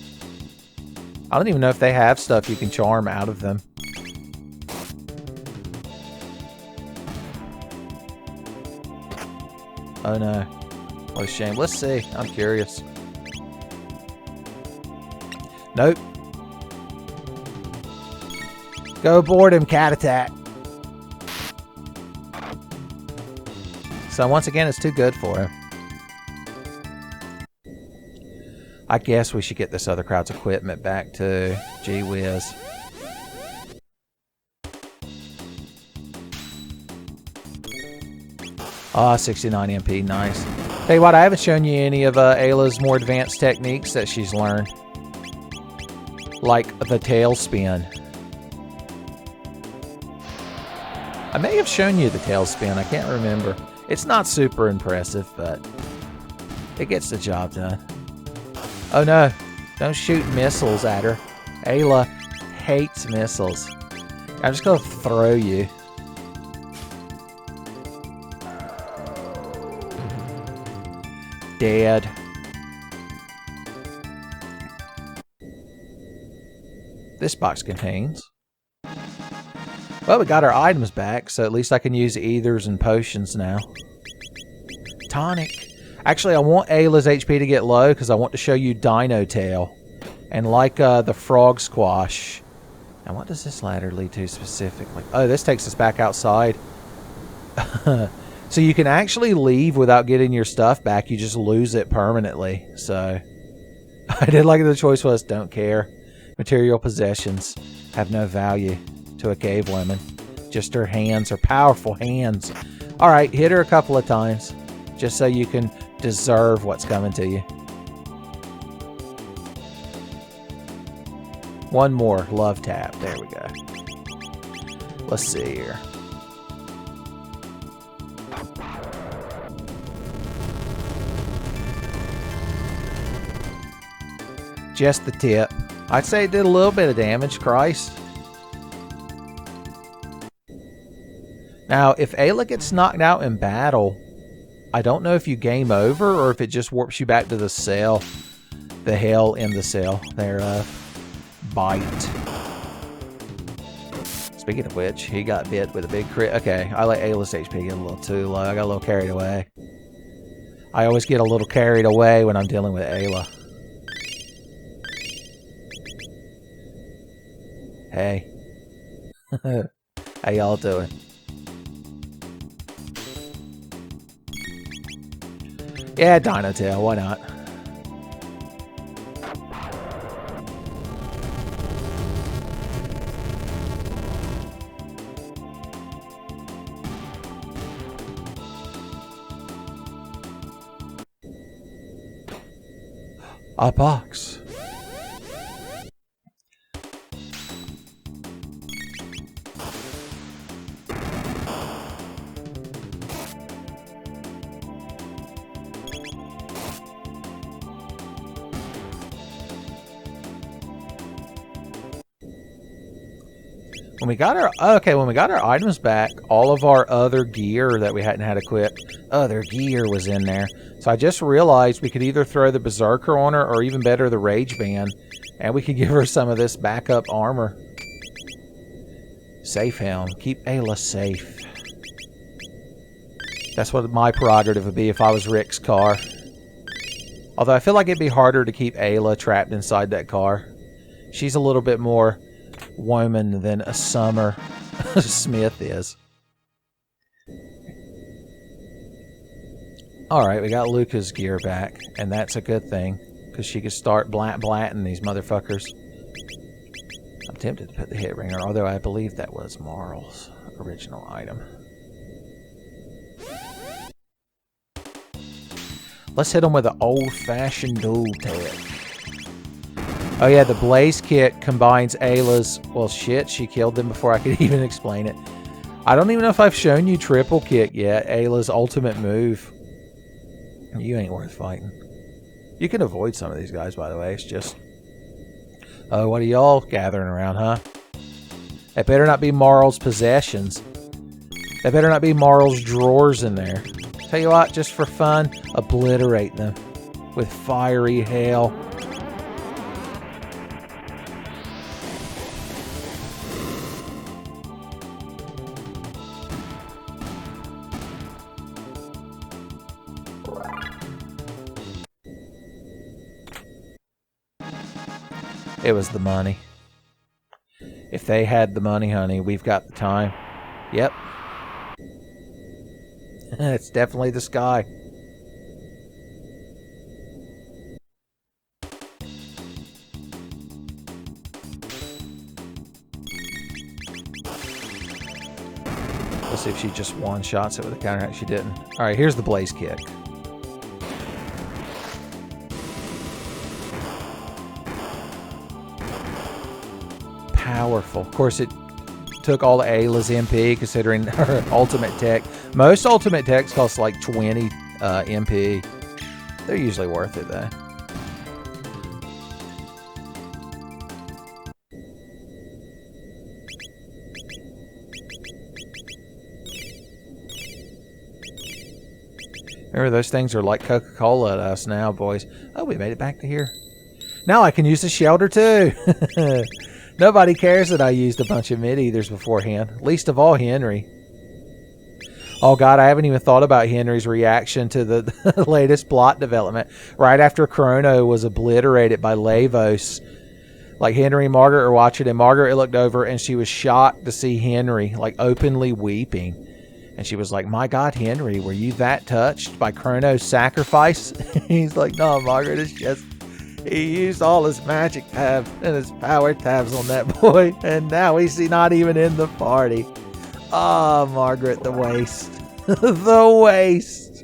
I don't even know if they have stuff you can charm out of them. Oh no. What a shame. Let's see. I'm curious. Nope. Go aboard him, cat attack. So once again, it's too good for him. I guess we should get this other crowd's equipment back too. Gee whiz. Ah, 69 MP, nice. Tell you what, I haven't shown you any of Ayla's more advanced techniques that she's learned. Like the tail spin. I may have shown you the tail spin, I can't remember. It's not super impressive, but it gets the job done. Oh no, don't shoot missiles at her. Ayla hates missiles. I'm just gonna throw you. Dead. This box contains... Well, we got our items back, so at least I can use ethers and potions now. Tonic. Actually, I want Ayla's HP to get low because I want to show you Dino Tail. And like the Frog Squash. Now, what does this ladder lead to specifically? Oh, this takes us back outside. So you can actually leave without getting your stuff back. You just lose it permanently. So I did like the choice was don't care. Material possessions have no value to a cave woman. Just her hands, her powerful hands. Alright, hit her a couple of times. Just so you can deserve what's coming to you. One more love tap. There we go. Let's see here. Just the tip. I'd say it did a little bit of damage, Christ. Now, if Ayla gets knocked out in battle, I don't know if you game over or if it just warps you back to the cell. The hell in the cell thereof. Bite. Speaking of which, he got bit with a big crit. Okay, I let Ayla's HP get a little too low. I got a little carried away. I always get a little carried away when I'm dealing with Ayla. Hey. How y'all doing? Yeah, Dino Tail, why not? A box. When we got our items back, all of our other gear that we hadn't had equipped, other gear was in there. So I just realized we could either throw the Berserker on her, or even better, the Rage Band, and we could give her some of this backup armor. Safe helm. Keep Ayla safe. That's what my prerogative would be if I was Rick's car. Although I feel like it'd be harder to keep Ayla trapped inside that car. She's a little bit more woman than a Summer Smith is. Alright, we got Luca's gear back, and that's a good thing, because she could start blatting these motherfuckers. I'm tempted to put the hit ringer, although I believe that was Marl's original item. Let's hit him with an old-fashioned dual tech. Oh yeah, the Blaze Kick combines Ayla's... Well, shit, she killed them before I could even explain it. I don't even know if I've shown you Triple Kick yet, Ayla's ultimate move. You ain't worth fighting. You can avoid some of these guys, by the way. It's just... Oh, what are y'all gathering around, huh? It better not be Marl's possessions. It better not be Marl's drawers in there. Tell you what, just for fun, obliterate them with fiery hail. It was the money. If they had the money, honey, we've got the time. Yep. It's definitely the sky. Let's see if she just one-shots it with a counterattack. She didn't. Alright, here's the Blaze Kick. Powerful. Of course, it took all of Ayla's MP, considering her ultimate tech. Most ultimate techs cost like 20 MP. They're usually worth it, though. Remember, those things are like Coca-Cola to us now, boys. Oh, we made it back to here. Now I can use the shelter, too. Nobody cares that I used a bunch of mid-eaters beforehand. Least of all Henry. Oh god, I haven't even thought about Henry's reaction to the latest plot development. Right after Chrono was obliterated by Lavos. Like Henry and Margaret were watching, and Margaret looked over and she was shocked to see Henry, like, openly weeping. And she was like, my god, Henry, were you that touched by Chrono's sacrifice? He's like, no, Margaret, it's just... He used all his magic tabs and his power tabs on that boy, and now he's not even in the party. Ah, Margaret, the waste. The waste.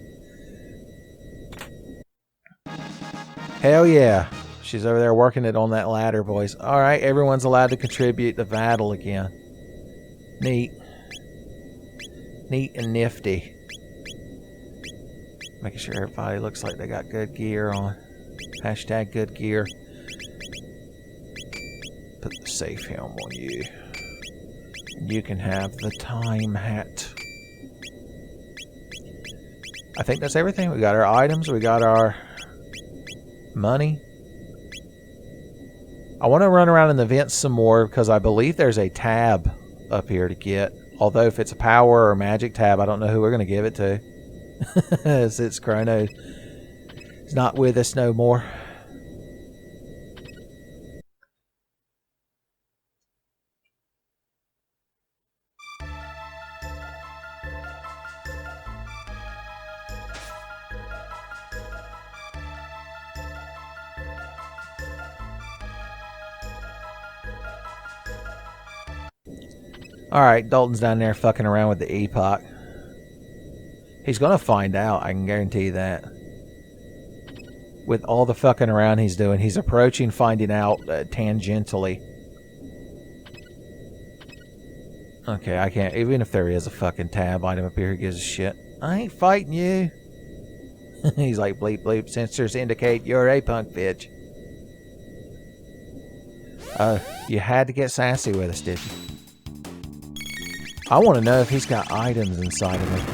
Hell yeah. She's over there working it on that ladder, boys. Alright, everyone's allowed to contribute to battle again. Neat. Neat and nifty. Making sure everybody looks like they got good gear on. Hashtag good gear. Put the safe helm on you. You can have the time hat. I think that's everything. We got our items. We got our money. I want to run around in the vents some more because I believe there's a tab up here to get. Although if it's a power or magic tab, I don't know who we're going to give it to. It's Chrono. He's not with us no more. Alright, Dalton's down there fucking around with the epoch. He's gonna find out, I can guarantee you that. With all the fucking around he's doing, he's approaching finding out tangentially. Okay, I can't, even if there is a fucking tab item up here, he gives a shit. I ain't fighting you. He's like, bleep bleep, sensors indicate you're a punk bitch. You had to get sassy with us, did you? I want to know if he's got items inside of him.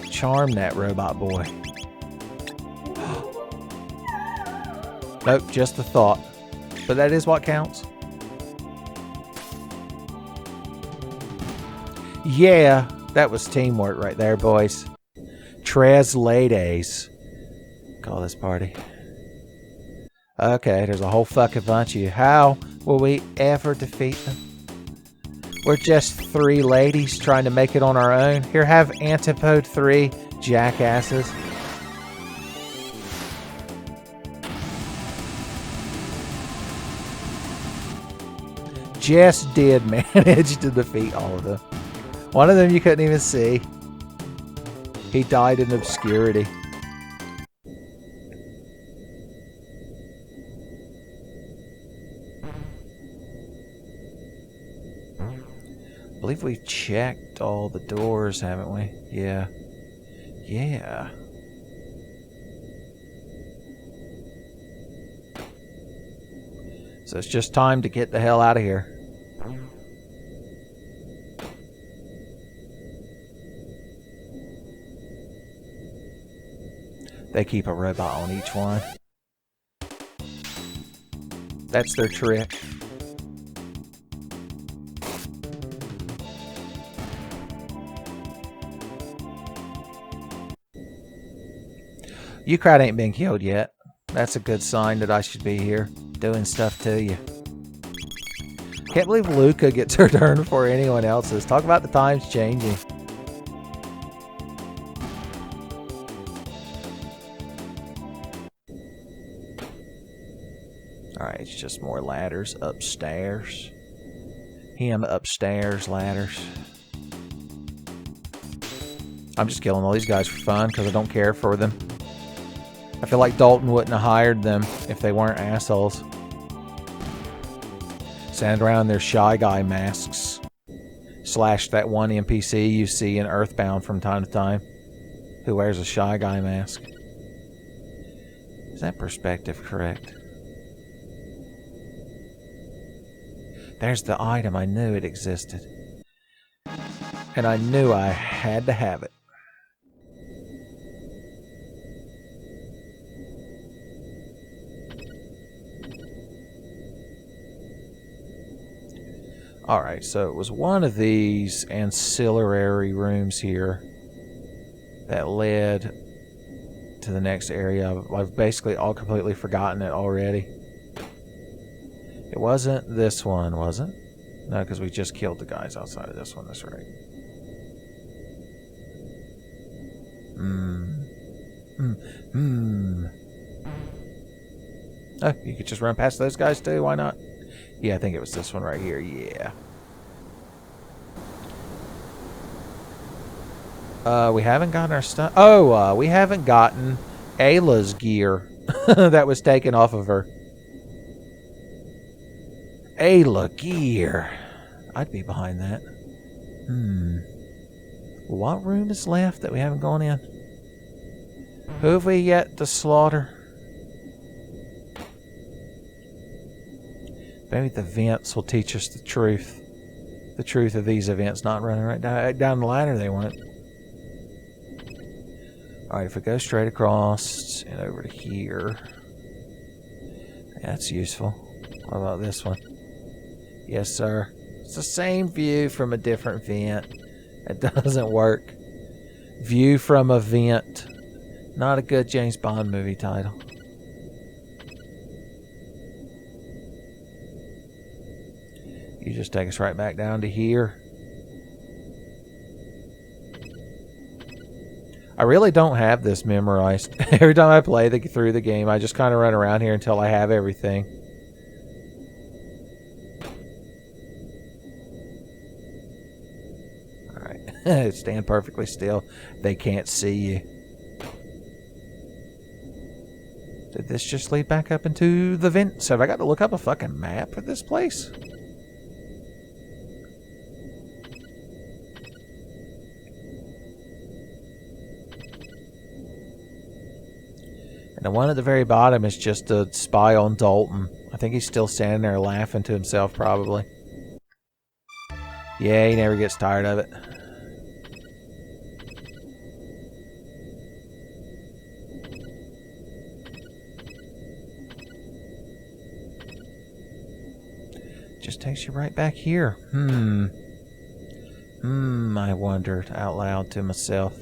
Charm that robot boy. Nope, just the thought. But that is what counts. Yeah, that was teamwork right there, boys. Tres ladies. Call this party. Okay, there's a whole fucking bunch of you. How will we ever defeat them? We're just 3 ladies trying to make it on our own. Here, have Antipode 3, jackasses. Just did manage to defeat all of them. One of them you couldn't even see. He died in obscurity. I believe we've checked all the doors, haven't we? Yeah. Yeah. So it's just time to get the hell out of here. They keep a robot on each one. That's their trick. Yakra ain't been killed yet. That's a good sign that I should be here, doing stuff to you. Can't believe Luca gets her turn before anyone else's. Talk about the times changing. Alright, it's just more ladders upstairs. Him upstairs ladders. I'm just killing all these guys for fun because I don't care for them. I feel like Dalton wouldn't have hired them if they weren't assholes. Stand around in their Shy Guy masks. Slash that one NPC you see in Earthbound from time to time who wears a Shy Guy mask. Is that perspective correct? There's the item. I knew it existed. And I knew I had to have it. Alright, so it was one of these ancillary rooms here that led to the next area. I've basically all completely forgotten it already. It wasn't this one, was it? No, because we just killed the guys outside of this one, that's right. Oh, you could just run past those guys too, why not? Yeah, I think it was this one right here, yeah. We haven't gotten our stuff. Oh, we haven't gotten Ayla's gear that was taken off of her. Ayla gear. I'd be behind that. What room is left that we haven't gone in? Who have we yet to slaughter? Maybe the vents will teach us the truth. The truth of these events not running right down the ladder they want. Alright, if we go straight across and over to here. That's useful. What about this one? Yes, sir. It's the same view from a different vent. It doesn't work. View from a vent Not a good James Bond movie title. You just take us right back down to here. I really don't have this memorized. Every time I play through the game, I just kind of run around here until I have everything. Alright. Stand perfectly still. They can't see you. Did this just lead back up into the vents? Have I got to look up a fucking map for this place? And the one at the very bottom is just a spy on Dalton. I think he's still standing there laughing to himself, probably. Yeah, he never gets tired of it. Just takes you right back here. I wondered out loud to myself.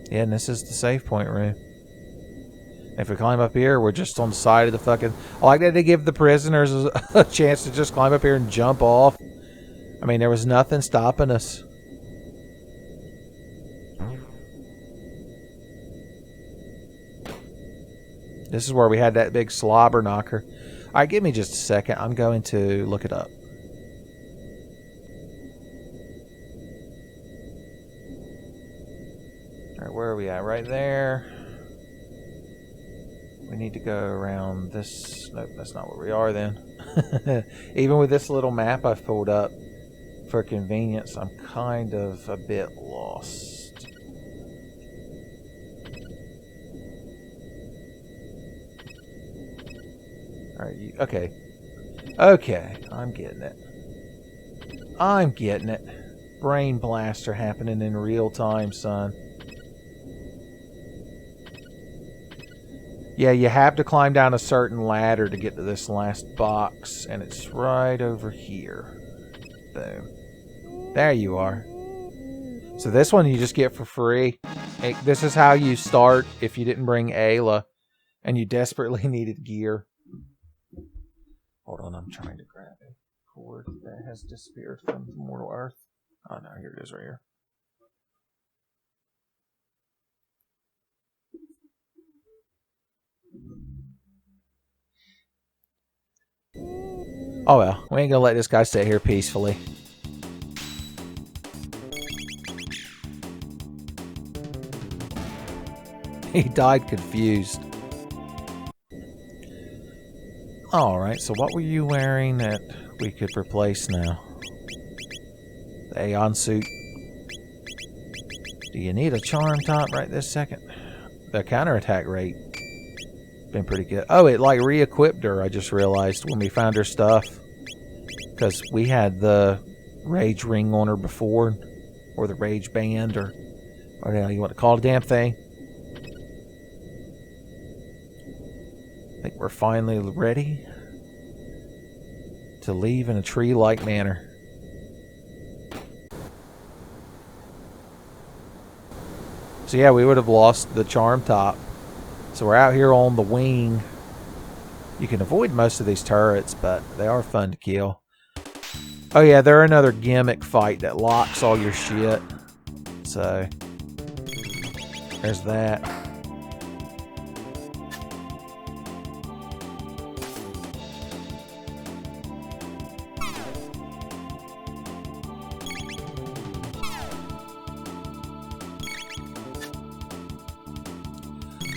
Yeah, and this is the save point room. If we climb up here, we're just on the side of the fucking... I like that they give the prisoners a chance to just climb up here and jump off. I mean, there was nothing stopping us. This is where we had that big slobber knocker. Alright, give me just a second. I'm going to look it up. Alright, where are we at? Right there. We need to go around this... Nope, that's not where we are then. Even with this little map I've pulled up for convenience, I'm kind of a bit lost. Alright, okay. Okay, I'm getting it. I'm getting it. Brain blaster happening in real time, son. Yeah, you have to climb down a certain ladder to get to this last box, and it's right over here. Boom. There you are. So this one you just get for free. This is how you start if you didn't bring Ayla and you desperately needed gear. Hold on, I'm trying to grab a cord that has disappeared from Mortal Earth. Oh no, here it is right here. Oh well, we ain't gonna let this guy sit here peacefully. He died confused. Alright, so what were you wearing that we could replace now? The Aeon suit. Do you need a charm top right this second? The counterattack rate been pretty good. Oh, it like re-equipped her, I just realized, when we found her stuff. Because we had the rage ring on her before. Or the rage band, or whatever the hell you want to call the damn thing. I think we're finally ready to leave in a tree-like manner. So yeah, we would have lost the charm top. So we're out here on the wing. You can avoid most of these turrets, but they are fun to kill. Oh yeah, they're another gimmick fight that locks all your shit. So there's that.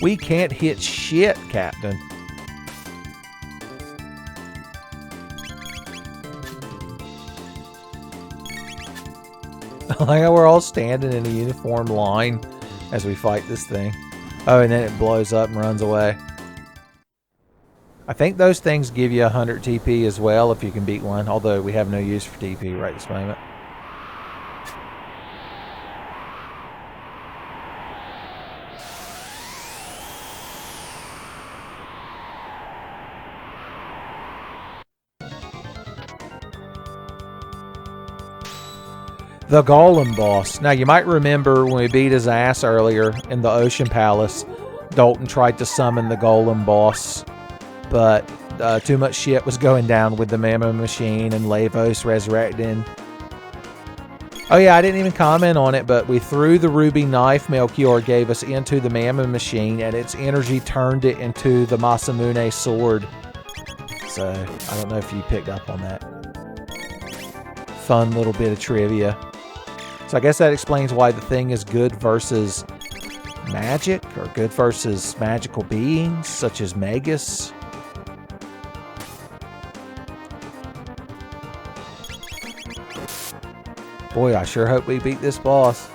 We can't hit shit, Captain. Like how we're all standing in a uniform line as we fight this thing. Oh, and then it blows up and runs away. I think those things give you 100 TP as well if you can beat one, although we have no use for TP right this moment. The Golem boss. Now, you might remember when we beat his ass earlier in the Ocean Palace, Dalton tried to summon the Golem boss, but too much shit was going down with the Mammo machine and Lavos resurrecting. Oh yeah, I didn't even comment on it, but we threw the ruby knife Melchior gave us into the Mammo machine, and its energy turned it into the Masamune sword. So, I don't know if you picked up on that. Fun little bit of trivia. So I guess that explains why the thing is good versus magic, or good versus magical beings, such as Magus. Boy, I sure hope we beat this boss.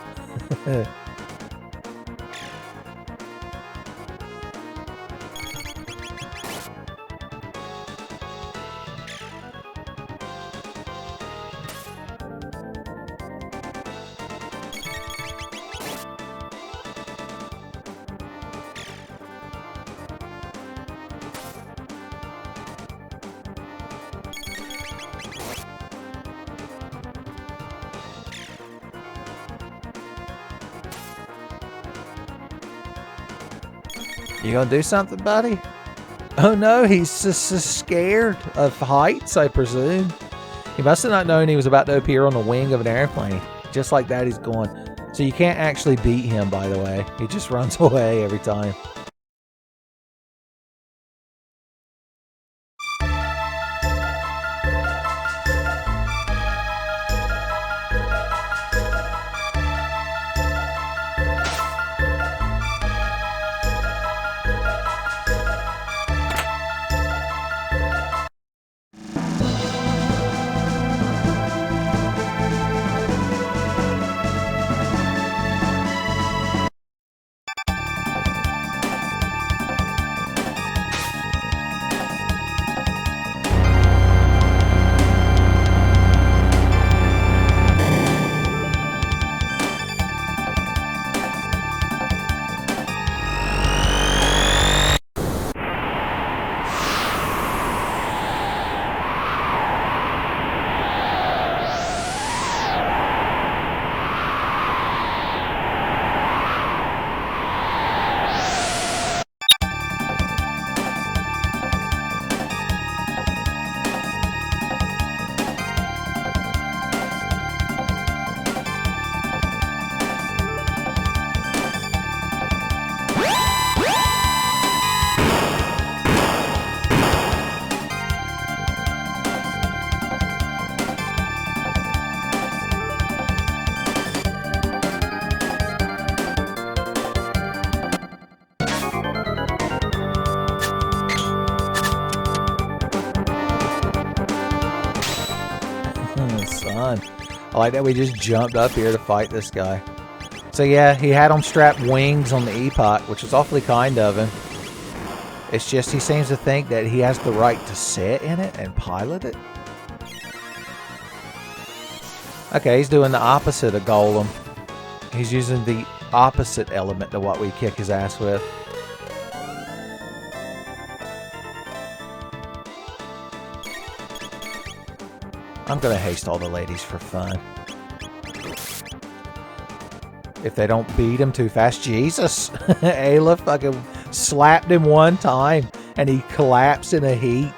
You gonna do something, buddy? Oh no, he's just scared of heights, I presume. He must have not known he was about to appear on the wing of an airplane. Just like that, he's going. So you can't actually beat him, by the way. He just runs away every time. Son. I like that we just jumped up here to fight this guy. So yeah, he had him strap wings on the Epoch, which was awfully kind of him. It's just he seems to think that he has the right to sit in it and pilot it. Okay, he's doing the opposite of Golem. He's using the opposite element to what we kick his ass with. I'm gonna haste all the ladies for fun. If they don't beat him too fast, Jesus! Ayla fucking slapped him one time and he collapsed in a heap.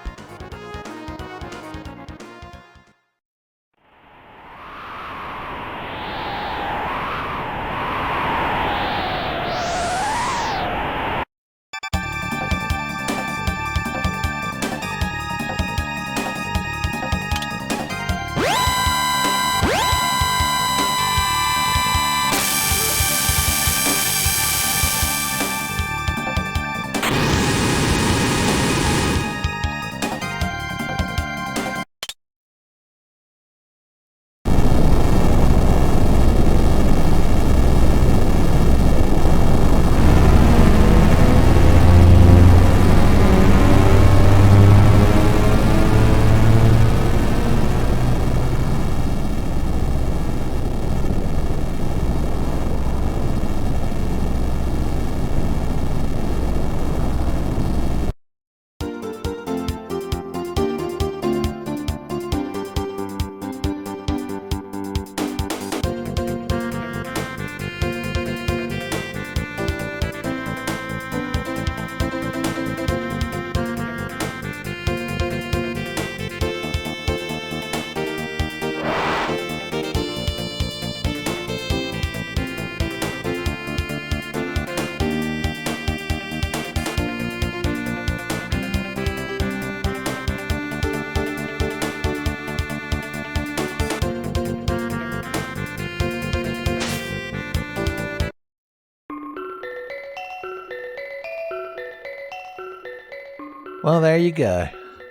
Well, there you go.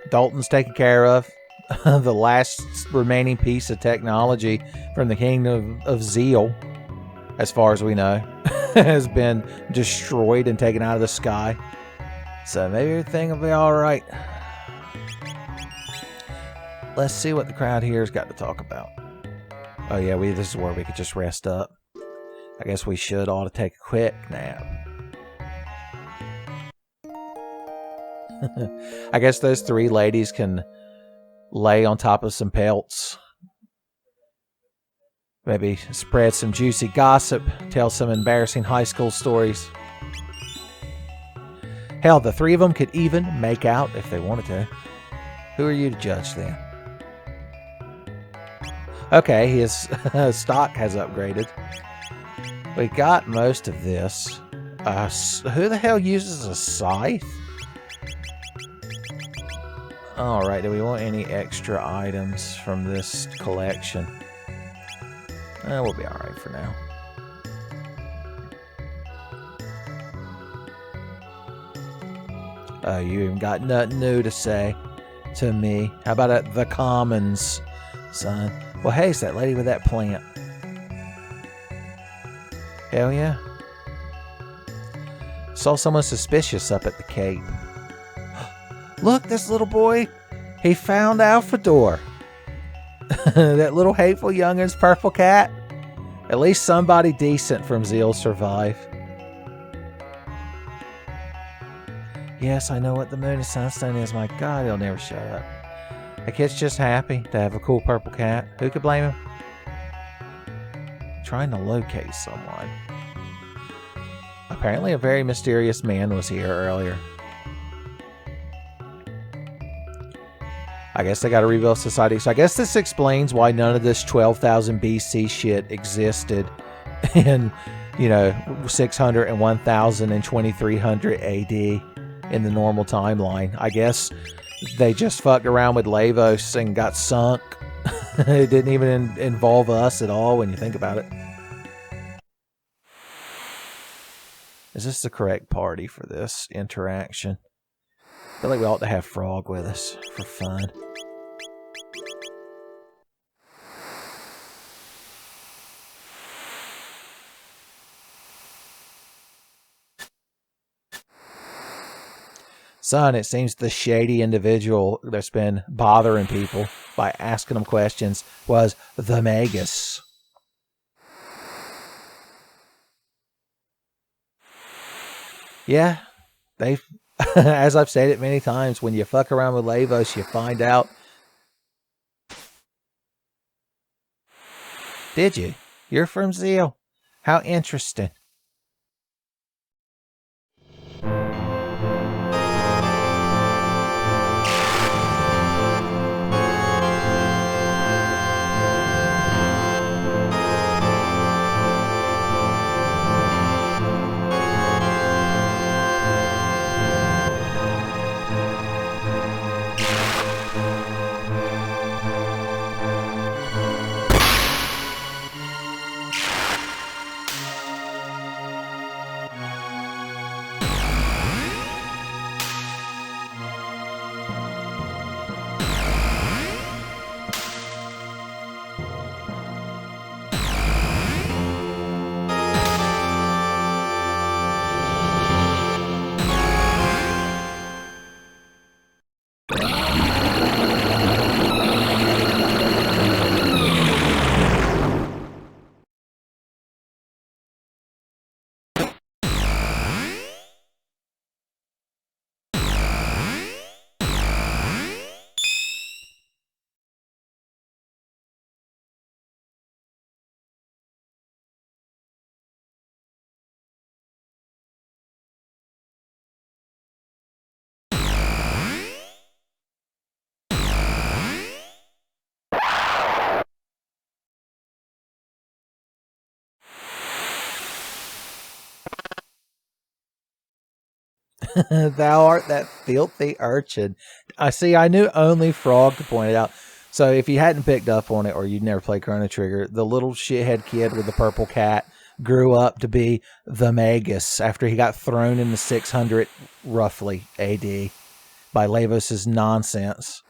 Dalton's taken care of. The last remaining piece of technology from the kingdom of Zeal, as far as we know, has been destroyed and taken out of the sky. So maybe everything will be alright. Let's see what the crowd here's got to talk about. Oh yeah, this is where we could just rest up. I guess we ought to take a quick nap. I guess those three ladies can lay on top of some pelts. Maybe spread some juicy gossip, tell some embarrassing high school stories. Hell, the three of them could even make out if they wanted to. Who are you to judge then? Okay, his stock has upgraded. We got most of this. Who the hell uses a scythe? Alright, do we want any extra items from this collection? We'll be alright for now. Oh, you even got nothing new to say to me. How about the commons, son? Well, hey, it's that lady with that plant. Hell yeah. Saw someone suspicious up at the Cape. Look, this little boy, he found Alphador. That little hateful youngin's purple cat. At least somebody decent from Zeal survived. Yes, I know what the moon and sunstone is. My God, he'll never shut up. A kid's just happy to have a cool purple cat. Who could blame him? Trying to locate someone. Apparently a very mysterious man was here earlier. I guess they got to rebuild society. So I guess this explains why none of this 12,000 BC shit existed in, 600 and 1,000 and 2300 AD in the normal timeline. I guess they just fucked around with Lavos and got sunk. It didn't even involve us at all when you think about it. Is this the correct party for this interaction? I feel like we ought to have Frog with us for fun. Son, it seems the shady individual that's been bothering people by asking them questions was the Magus. Yeah, they've, as I've said it many times, when you fuck around with Lavos, you find out. Did you? You're from Zeal. How interesting. Thou art that filthy urchin. I knew only Frog to point it out. So if you hadn't picked up on it or you'd never played Chrono Trigger, the little shithead kid with the purple cat grew up to be the Magus after he got thrown in the 600 roughly AD. by Lavos' nonsense.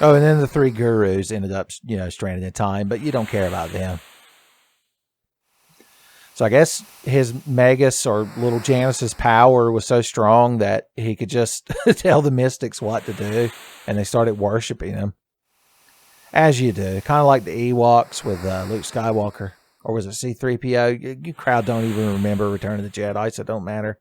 Oh, and then the 3 gurus ended up, stranded in time, but you don't care about them. So I guess his Magus or little Janus's power was so strong that he could just tell the mystics what to do, and they started worshiping him. As you do. Kind of like the Ewoks with Luke Skywalker. Or was it C-3PO? You crowd don't even remember Return of the Jedi, so it don't matter.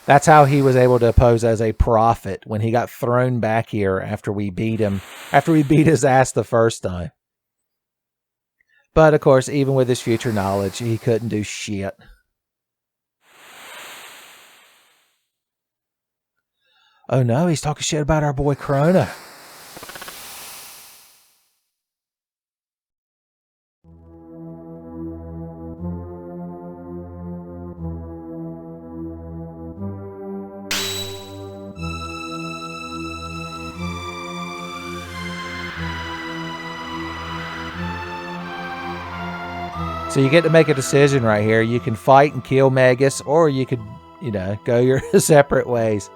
That's how he was able to pose as a prophet when he got thrown back here after we beat him. After we beat his ass the first time. But, of course, even with his future knowledge, he couldn't do shit. Oh, no, he's talking shit about our boy Chrono. So you get to make a decision right here. You can fight and kill Magus, or you could, go your separate ways.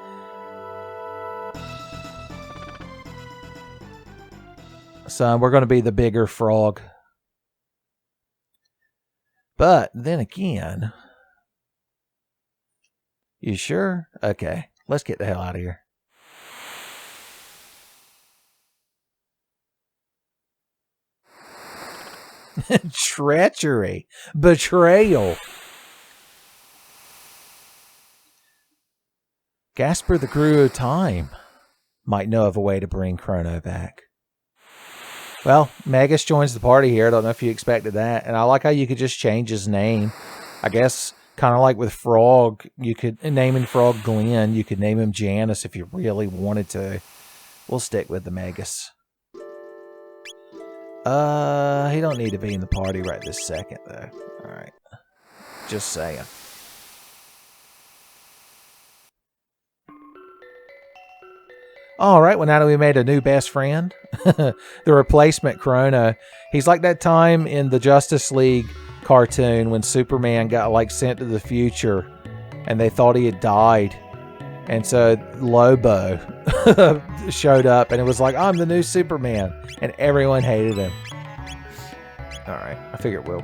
So we're going to be the bigger frog. But then again, you sure? Okay, let's get the hell out of here. Treachery. Betrayal. Gasper the Guru of Time might know of a way to bring Chrono back. Well, Magus joins the party here. I don't know if you expected that. And I like how you could just change his name. I guess kind of like with Frog, you could name him Frog Glenn. You could name him Janus if you really wanted to. We'll stick with the Magus. He don't need to be in the party right this second, though. Alright. Just saying. Alright, well now that we made a new best friend, the replacement Chrono. He's like that time in the Justice League cartoon when Superman got sent to the future and they thought he had died. And so Lobo showed up and it was like, I'm the new Superman. And everyone hated him. Alright, I figure we'll,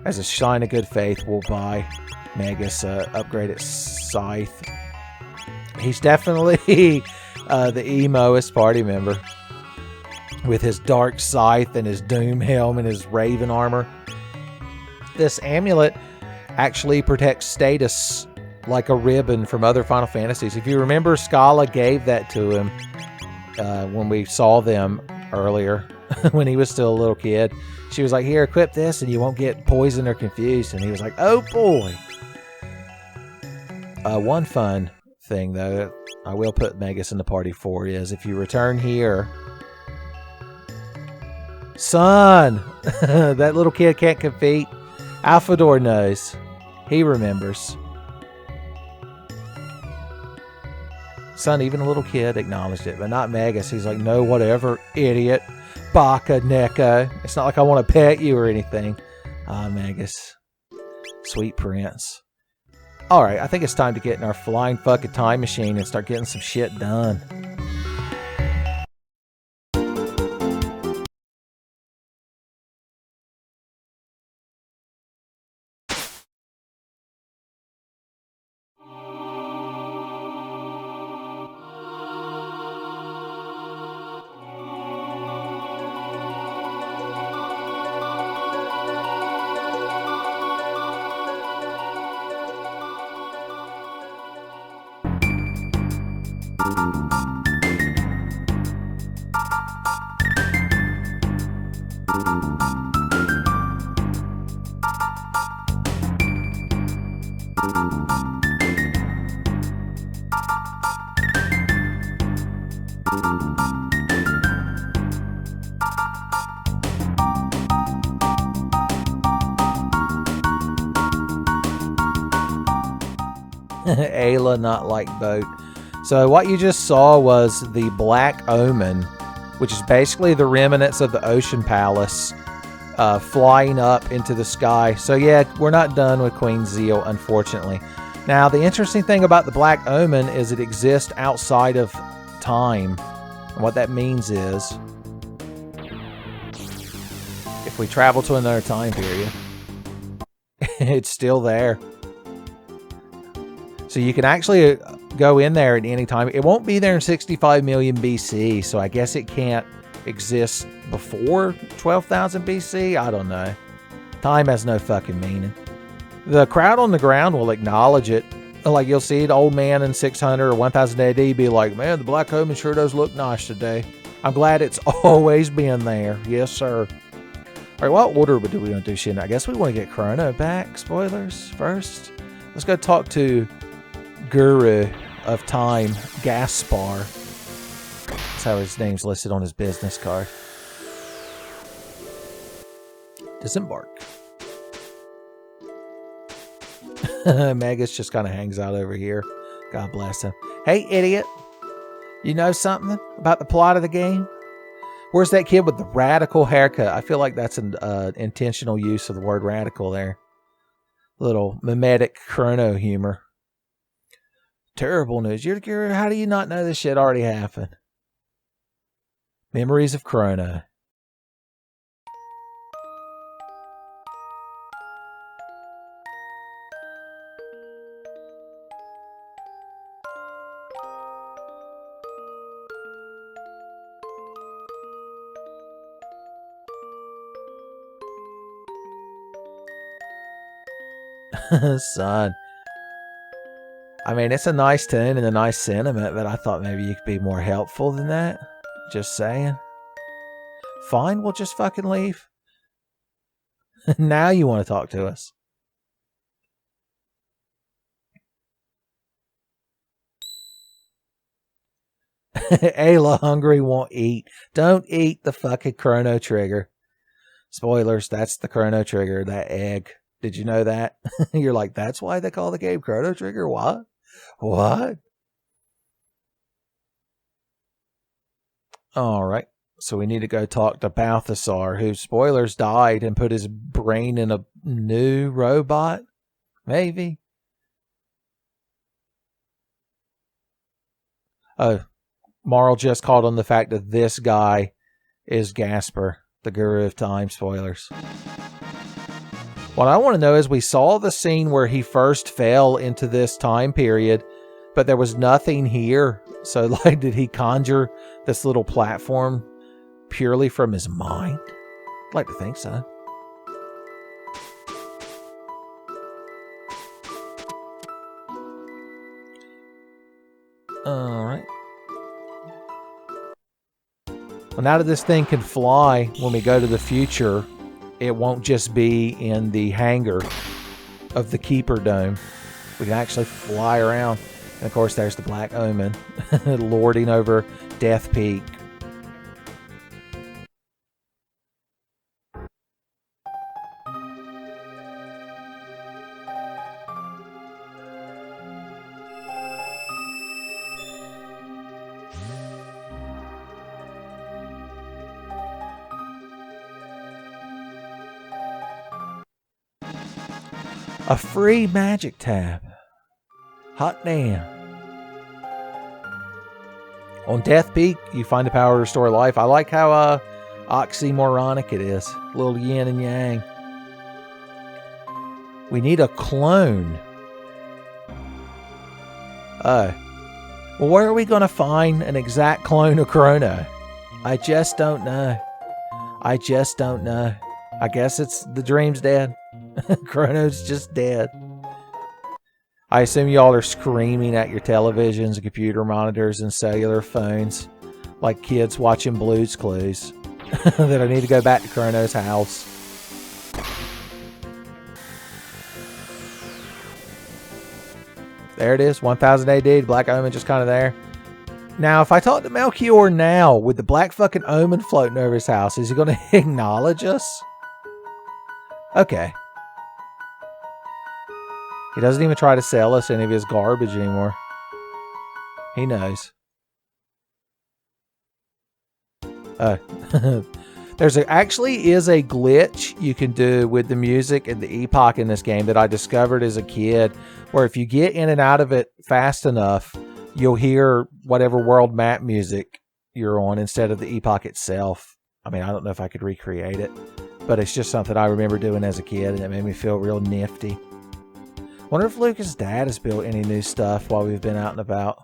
as a sign of good faith, we'll buy Magus upgraded scythe. He's definitely the emoest party member. With his dark scythe and his doom helm and his raven armor. This amulet actually protects status like a ribbon from other Final Fantasies. If you remember, Scala gave that to him when we saw them earlier, when he was still a little kid. She was like, here, equip this and you won't get poisoned or confused. And he was like, oh boy. One fun thing, though, I will put Magus in the party for is if you return here... Son! That little kid can't compete. Alphador knows. He remembers. Son, even a little kid acknowledged it, but not Magus. He's like, no, whatever, idiot. Baka Neko. It's not like I want to pet you or anything. Ah, Magus. Sweet prince. Alright, I think it's time to get in our flying fucking time machine and start getting some shit done. Ayla not like boat. So what you just saw was the Black Omen, which is basically the remnants of the Ocean Palace flying up into the sky. So yeah, we're not done with Queen Zeal, unfortunately. Now, the interesting thing about the Black Omen is it exists outside of time. And what that means is, if we travel to another time period, it's still there. So you can actually go in there at any time. It won't be there in 65 million BC, so I guess it can't exist before 12,000 BC. I don't know. Time has no fucking meaning. The crowd on the ground will acknowledge it. Like, you'll see the old man in 600 or 1000 AD be like, man, the Black Omen sure does look nice today. I'm glad it's always been there. Yes, sir. All right, what order do we want to do shit? I guess we want to get Chrono back. Spoilers first. Let's go talk to Guru of Time, Gaspar. That's how his name's listed on his business card. Disembark. Magus just kind of hangs out over here. God bless him. Hey, idiot. You know something about the plot of the game? Where's that kid with the radical haircut? I feel like that's an intentional use of the word radical there. Little mimetic Chrono humor. Terrible news. How do you not know this shit already happened? Memories of Chrono. Son. I mean, it's a nice tune and a nice sentiment, but I thought maybe you could be more helpful than that. Just saying. Fine, we'll just fucking leave. Now you want to talk to us. Ayla hungry won't eat. Don't eat the fucking Chrono Trigger. Spoilers, that's the Chrono Trigger, that egg. Did you know that? You're like, that's why they call the game Chrono Trigger? What? What? All right. So we need to go talk to Balthasar, who, spoilers, died and put his brain in a new robot. Maybe. Oh, Marl just called on the fact that this guy is Gaspar, the Guru of Time. Spoilers. What I want to know is, we saw the scene where he first fell into this time period, but there was nothing here. So, like, did he conjure this little platform purely from his mind? I'd like to think so. Alright. Well, now that this thing can fly, when we go to the future, it won't just be in the hangar of the Keeper Dome. We can actually fly around. And of course, there's the Black Omen lording over Death Peak. A free magic tab. Hot damn. On Death Peak, you find the power to restore life. I like how oxymoronic it is. A little yin and yang. We need a clone. Oh. Well, where are we going to find an exact clone of Chrono? I just don't know. I just don't know. I guess it's the dream's dead. Chrono's just dead. I assume y'all are screaming at your televisions and computer monitors and cellular phones like kids watching Blue's Clues that I need to go back to Chrono's house. There it is, 1000 AD, the Black Omen just kind of there. Now, if I talk to Melchior now with the Black fucking Omen floating over his house, is he going to acknowledge us? Okay. He doesn't even try to sell us any of his garbage anymore. He knows. The Actually is a glitch you can do with the music and the epoch in this game that I discovered as a kid, where if you get in and out of it fast enough, you'll hear whatever world map music you're on instead of the epoch itself. I mean, I don't know if I could recreate it, but it's just something I remember doing as a kid, and it made me feel real nifty. Wonder if Lucas' dad has built any new stuff while we've been out and about.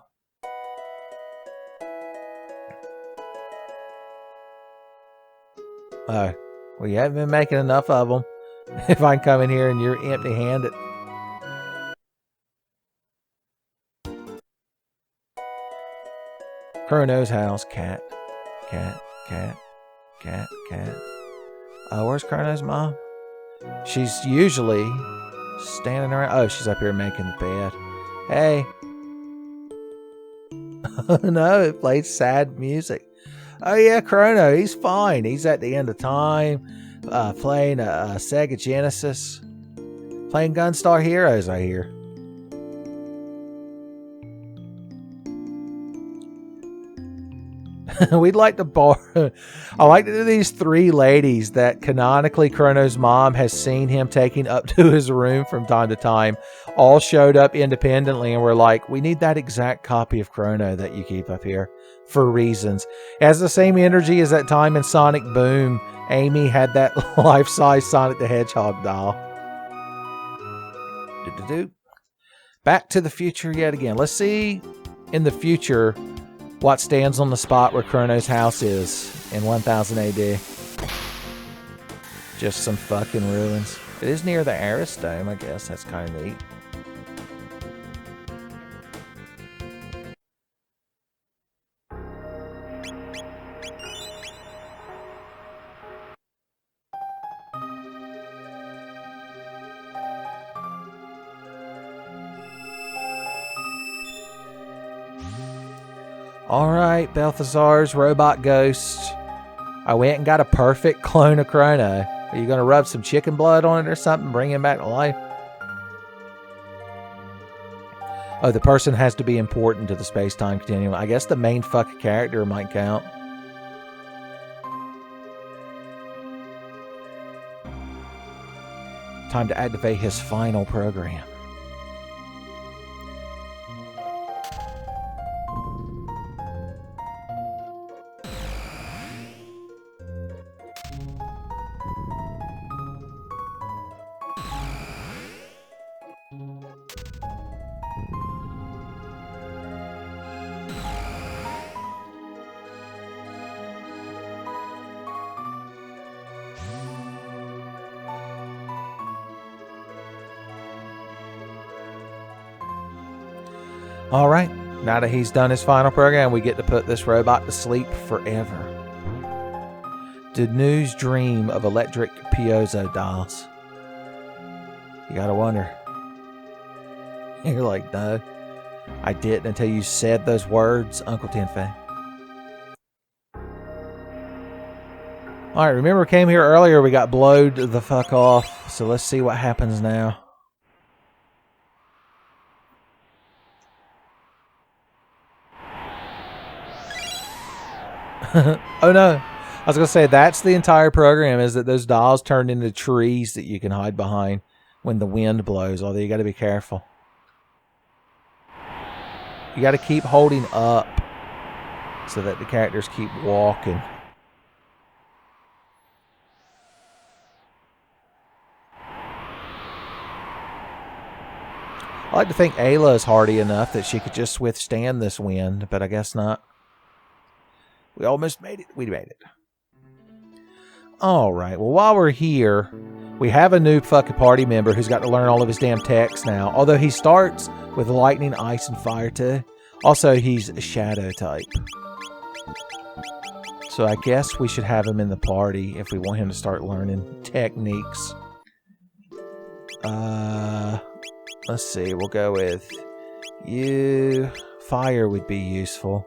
Oh, well, you haven't been making enough of them. If I can come in here and you're empty-handed. Chrono's house. Cat. Cat. Cat. Cat. Cat. Where's Chrono's mom? She's usually standing around. Oh, she's up here making the bed. Hey. Oh, no, it plays sad music. Oh, yeah, Chrono. He's fine. He's at the end of time. Playing a Sega Genesis. Playing Gunstar Heroes, I hear. We'd like to borrow. I like to do these three ladies that canonically Chrono's mom has seen him taking up to his room from time to time. All showed up independently, and we're like, we need that exact copy of Chrono that you keep up here for reasons. It has the same energy as that time in Sonic Boom. Amy had that life-size Sonic the Hedgehog doll. Back to the future yet again. Let's see in the future what stands on the spot where Chrono's house is in 1000 AD. Just some fucking ruins. It is near the Aris Dome, I guess. That's kind of neat. Alright, Balthazar's robot ghost. I went and got a perfect clone of Chrono. Are you going to rub some chicken blood on it or something? Bring him back to life? Oh, the person has to be important to the space-time continuum. I guess the main fucking character might count. Time to activate his final program. All right, now that he's done his final program, we get to put this robot to sleep forever. Did News dream of electric piezo dolls? You gotta wonder. You're like, no, I didn't until you said those words, Uncle Tenfey. All right, remember we came here earlier, we got blowed the fuck off, so let's see what happens now. Oh no, I was going to say that's the entire program, is that those dolls turned into trees that you can hide behind when the wind blows, although you got to be careful. You got to keep holding up so that the characters keep walking. I like to think Ayla is hardy enough that she could just withstand this wind, but I guess not. We almost made it. We made it. All right. Well, while we're here, we have a new fucking party member who's got to learn all of his damn techs now. Although he starts with lightning, ice, and fire too. Also, he's a shadow type. So I guess we should have him in the party if we want him to start learning techniques. Let's see. We'll go with you. Fire would be useful.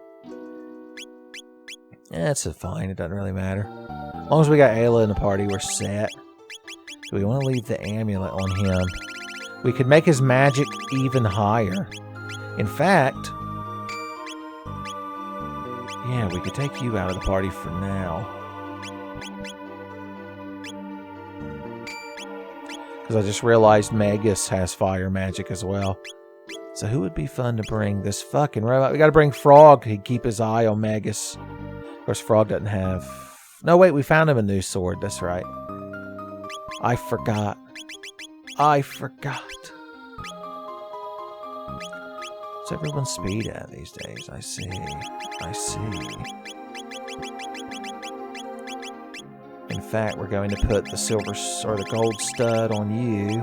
That's fine. It doesn't really matter. As long as we got Ayla in the party, we're set. Do we want to leave the amulet on him? We could make his magic even higher. In fact, yeah, we could take you out of the party for now. Because I just realized Magus has fire magic as well. So who would be fun to bring? This fucking robot. We gotta bring Frog. He'd keep his eye on Magus. Of course, Frog doesn't have... No, wait, we found him a new sword. That's right. I forgot. I forgot. What's everyone's speed at these days? I see. I see. In fact, we're going to put the silver or the gold stud on you.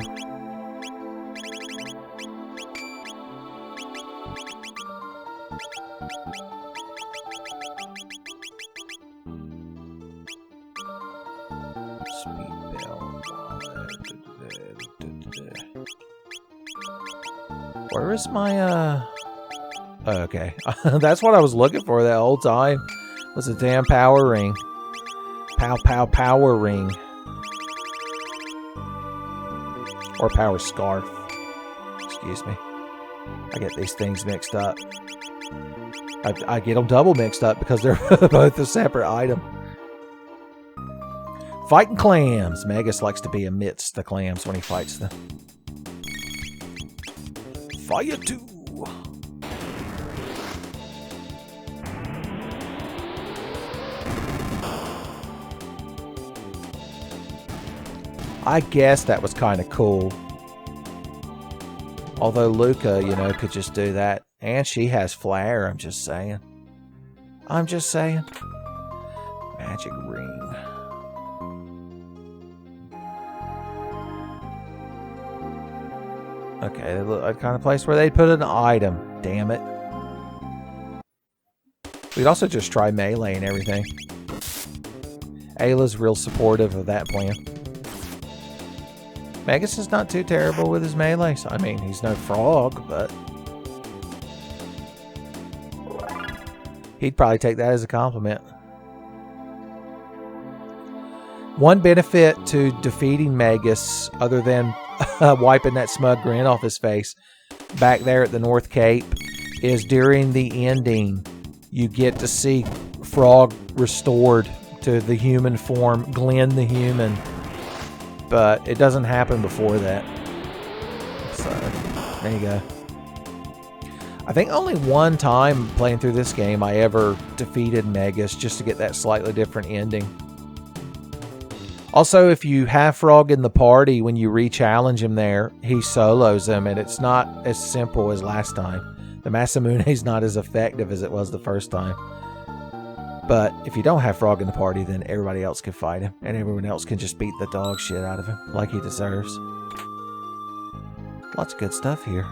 Speed belt. Where is my oh, okay. That's what I was looking for that whole time. Was a damn power ring. Pow pow power ring. Or power scarf. Excuse me. I get these things mixed up. I get them double mixed up because they're both a separate item. Fighting clams. Magus likes to be amidst the clams when he fights them. Fire 2. I guess that was kind of cool. Although Luca, you know, could just do that. And she has flair, I'm just saying. I'm just saying. Magic ring. Okay, they look like the kind of place where they'd put an item. Damn it. We'd also just try melee and everything. Ayla's real supportive of that plan. Magus is not too terrible with his melee. I mean, he's no frog, but... he'd probably take that as a compliment. One benefit to defeating Magus, other than wiping that smug grin off his face, back there at the North Cape, is during the ending, you get to see Frog restored to the human form, Glenn the human. But it doesn't happen before that. So, there you go. I think only one time playing through this game I ever defeated Magus just to get that slightly different ending. Also, if you have Frog in the party, when you re-challenge him there, he solos him, and it's not as simple as last time. The Masamune is not as effective as it was the first time. But if you don't have Frog in the party, then everybody else can fight him, and everyone else can just beat the dog shit out of him, like he deserves. Lots of good stuff here.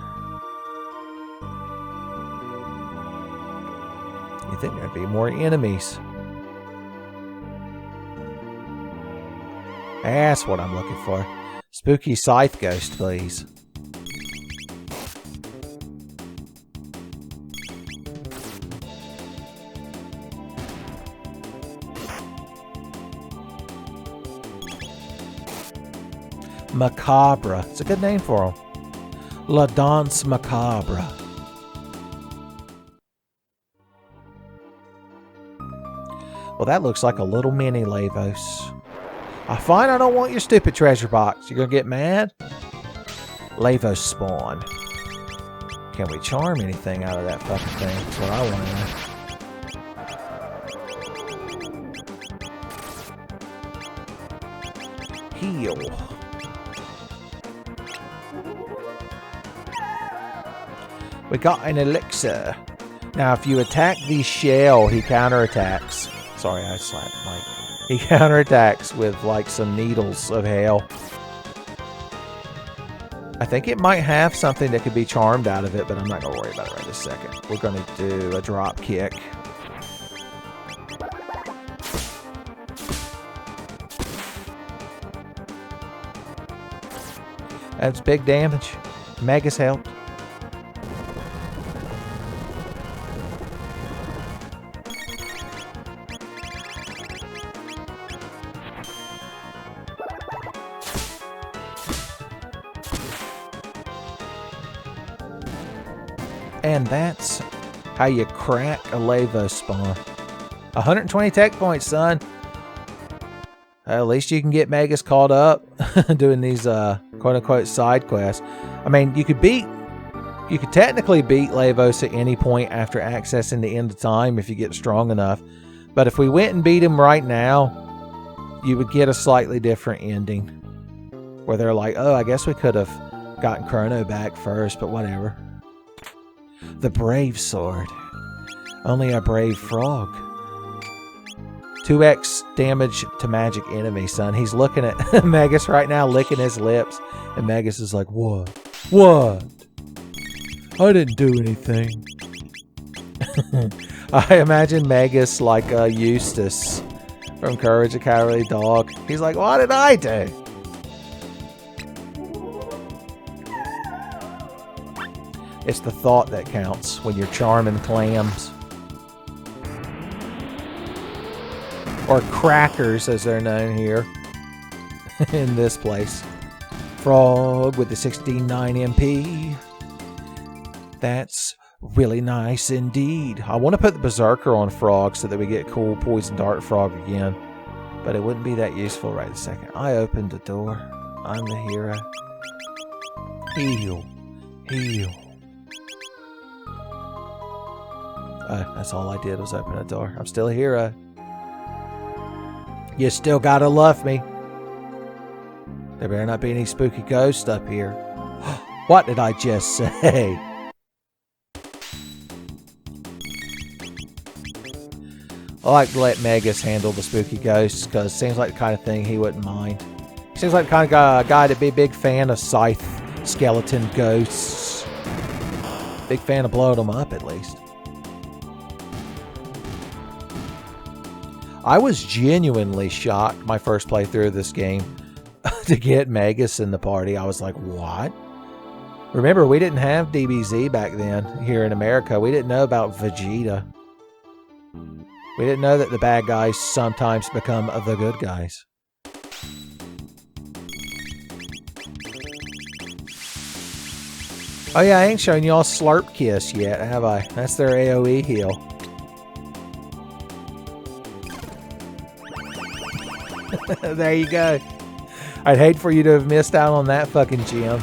You think there'd be more enemies? That's what I'm looking for. Spooky Scythe Ghost, please. Macabre. It's a good name for him. La Danse Macabre. Well, that looks like a little mini Lavos. Fine, I don't want your stupid treasure box. You're gonna get mad? Lavos spawn. Can we charm anything out of that fucking thing? That's what I want to know. Heal. We got an elixir. Now, if you attack the shell, he counterattacks. Sorry, I slapped the mic. He counterattacks with, like, some needles of hell. I think it might have something that could be charmed out of it, but I'm not going to worry about it right this second. We're going to do a drop kick. That's big damage. Magus helped. And that's how you crack a Lavos spawn. 120 tech points, son. At least you can get Magus caught up doing these quote-unquote side quest. I mean, you could technically beat Lavos at any point after accessing the end of time if you get strong enough. But if we went and beat him right now, you would get a slightly different ending. Where they're like, oh, I guess we could have gotten Chrono back first, but whatever. The Brave Sword. Only a brave frog. 2x damage to magic enemy, son. He's looking at Magus right now, licking his lips. And Magus is like, what? What? I didn't do anything. I imagine Magus like Eustace from Courage the Cowardly Dog. He's like, what did I do? It's the thought that counts when you're charming clams. Or crackers, as they're known here in this place. Frog with the 16.9 MP. That's really nice indeed. I want to put the Berserker on Frog so that we get cool Poison Dart Frog again. But it wouldn't be that useful right this second. I opened the door. I'm the hero. Heal. Heal. That's all I did was open a door. I'm still a hero. You still gotta love me. There better not be any spooky ghosts up here. What did I just say? I like to let Magus handle the spooky ghosts because it seems like the kind of thing he wouldn't mind. He seems like the kind of guy to be a big fan of scythe skeleton ghosts. Big fan of blowing them up, at least. I was genuinely shocked my first playthrough of this game to get Magus in the party. I was like, what? Remember, we didn't have DBZ back then here in America. We didn't know about Vegeta. We didn't know that the bad guys sometimes become the good guys. Oh yeah, I ain't showing y'all Slurp Kiss yet, have I? That's their AoE heal. There you go. I'd hate for you to have missed out on that fucking gem.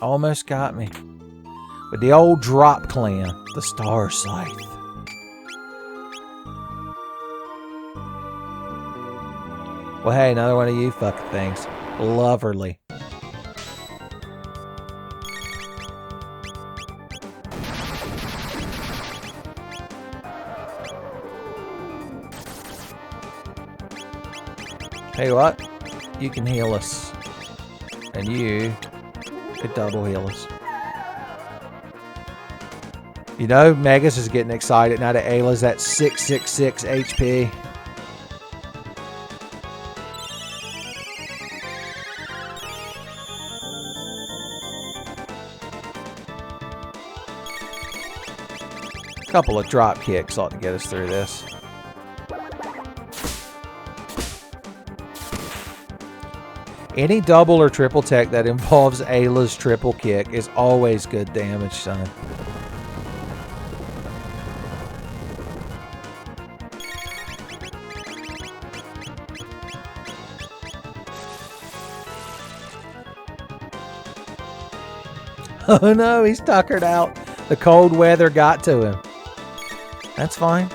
Almost got me. With the old drop clan, the Star Scythe. Well, hey, another one of you fucking things. Loverly. Hey, what? You can heal us. And you could double heal us. You know, Magus is getting excited now that Ayla's at 666 HP. A couple of drop kicks ought to get us through this. Any double or triple tech that involves Ayla's triple kick is always good damage, son. Oh no, he's tuckered out. The cold weather got to him. That's fine.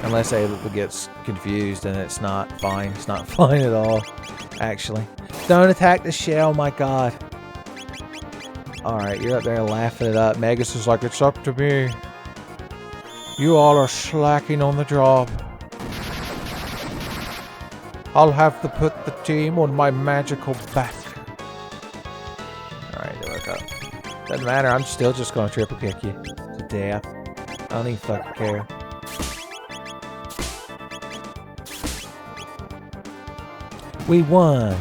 Unless Ayla gets confused and it's not fine. It's not fine at all, actually. Don't attack the shell, my god. Alright, you're up there laughing it up. Magus is like, it's up to me. You all are slacking on the job. I'll have to put the team on my magical back. Alright, there we go. Doesn't matter, I'm still just gonna triple kick you to death. I don't even fucking care. We won.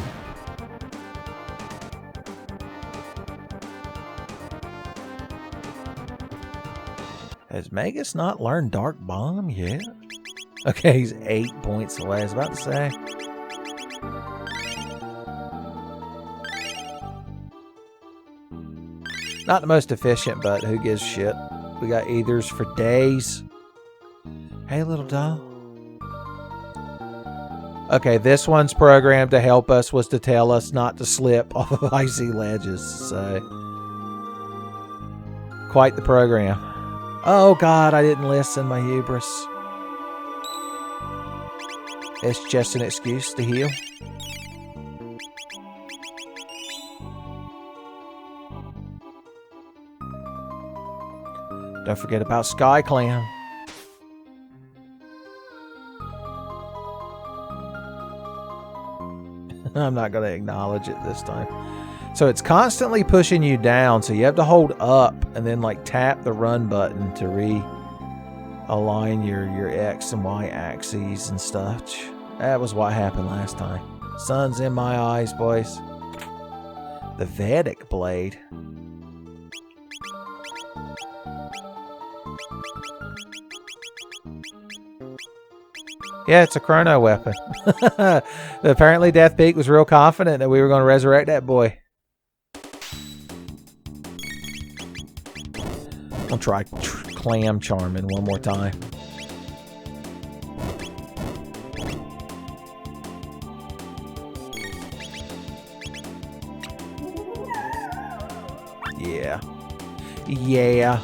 Has Magus not learned Dark Bomb yet? Okay, he's 8 points away. I was about to say. Not the most efficient, but who gives shit? We got ethers for days. Hey, little doll. Okay, this one's programmed to help us was to tell us not to slip off of icy ledges. So, quite the program. Oh, God, I didn't listen, my hubris. It's just an excuse to heal. Don't forget about Sky Clan. I'm not going to acknowledge it this time. So it's constantly pushing you down, so you have to hold up and then like tap the run button to realign your X and Y axes and stuff. That was what happened last time. Sun's in my eyes, boys. The Vedic Blade. Yeah, it's a Chrono weapon. Apparently Death Peak was real confident that we were going to resurrect that boy. I'll try clam charming one more time. Yeah. Yeah.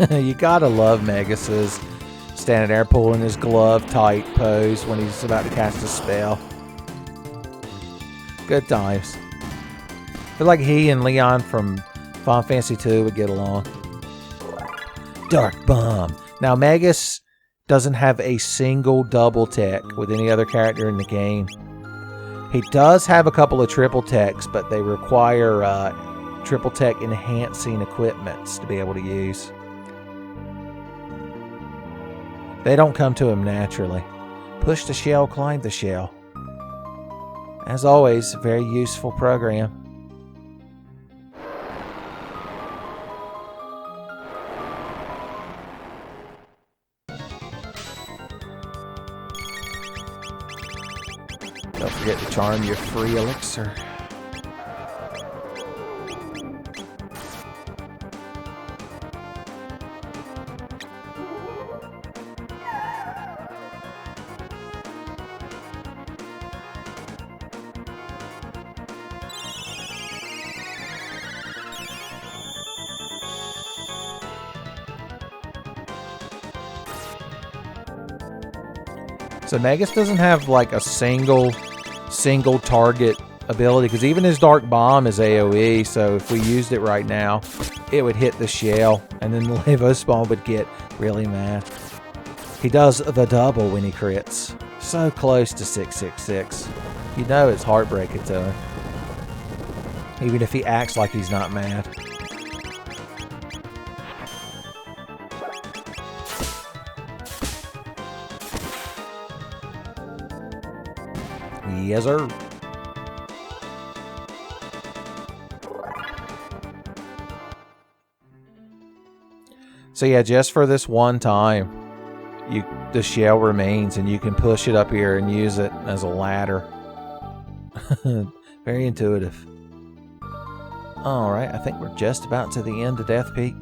You gotta love Magus's standing there pulling his glove tight pose when he's about to cast a spell. Good times. I feel like he and Leon from Final Fantasy II would get along. Dark Bomb. Now Magus doesn't have a single double tech with any other character in the game. He does have a couple of triple techs, but they require triple tech enhancing equipments to be able to use. They don't come to him naturally. Push the shell, climb the shell. As always, a very useful program. Don't forget to charm your free elixir. So Magus doesn't have like a single target ability, because even his Dark Bomb is AoE, so if we used it right now, it would hit the shell, and then the Lavos spawn would get really mad. He does the double when he crits. So close to 666. You know it's heartbreaking to him. Even if he acts like he's not mad. Yes, sir. So yeah, just for this one time, the shell remains, and you can push it up here and use it as a ladder. Very intuitive. Alright, I think we're just about to the end of Death Peak.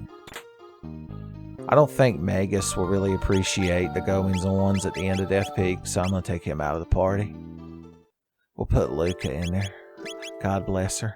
I don't think Magus will really appreciate the goings-ons at the end of Death Peak, so I'm going to take him out of the party. We'll put Luca in there. God bless her.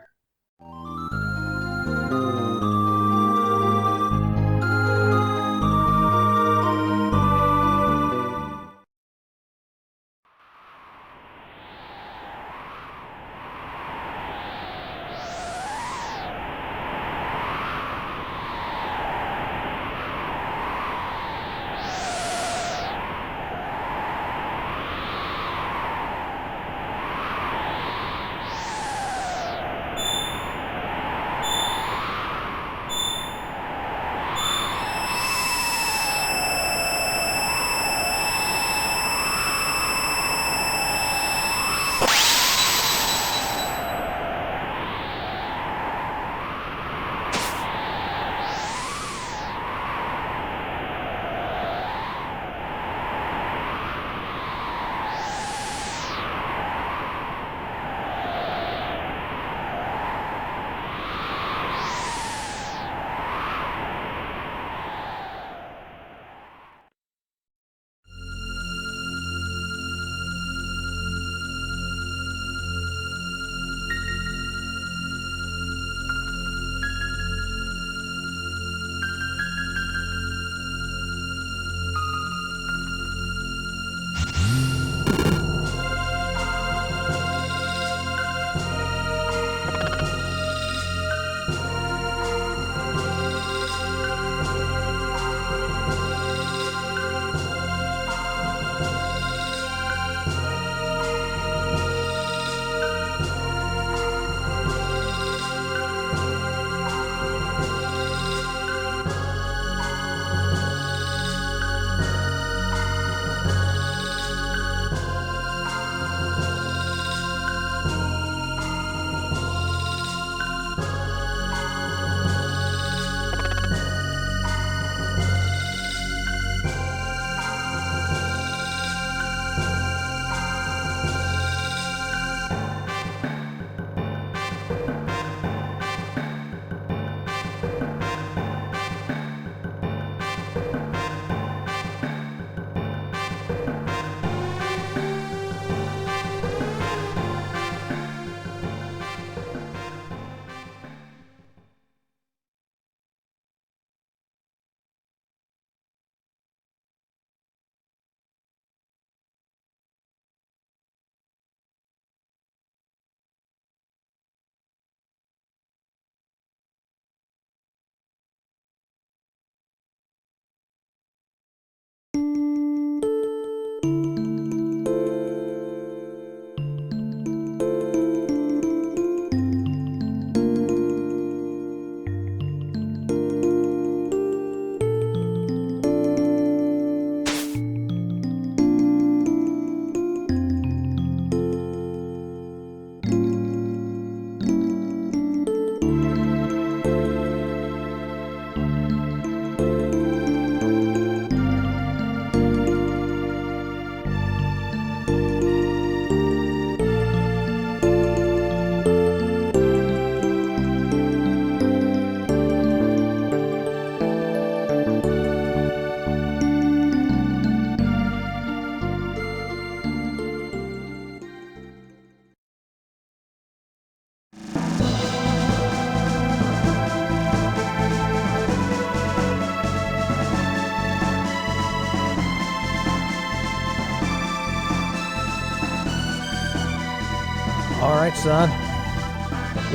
All right, son.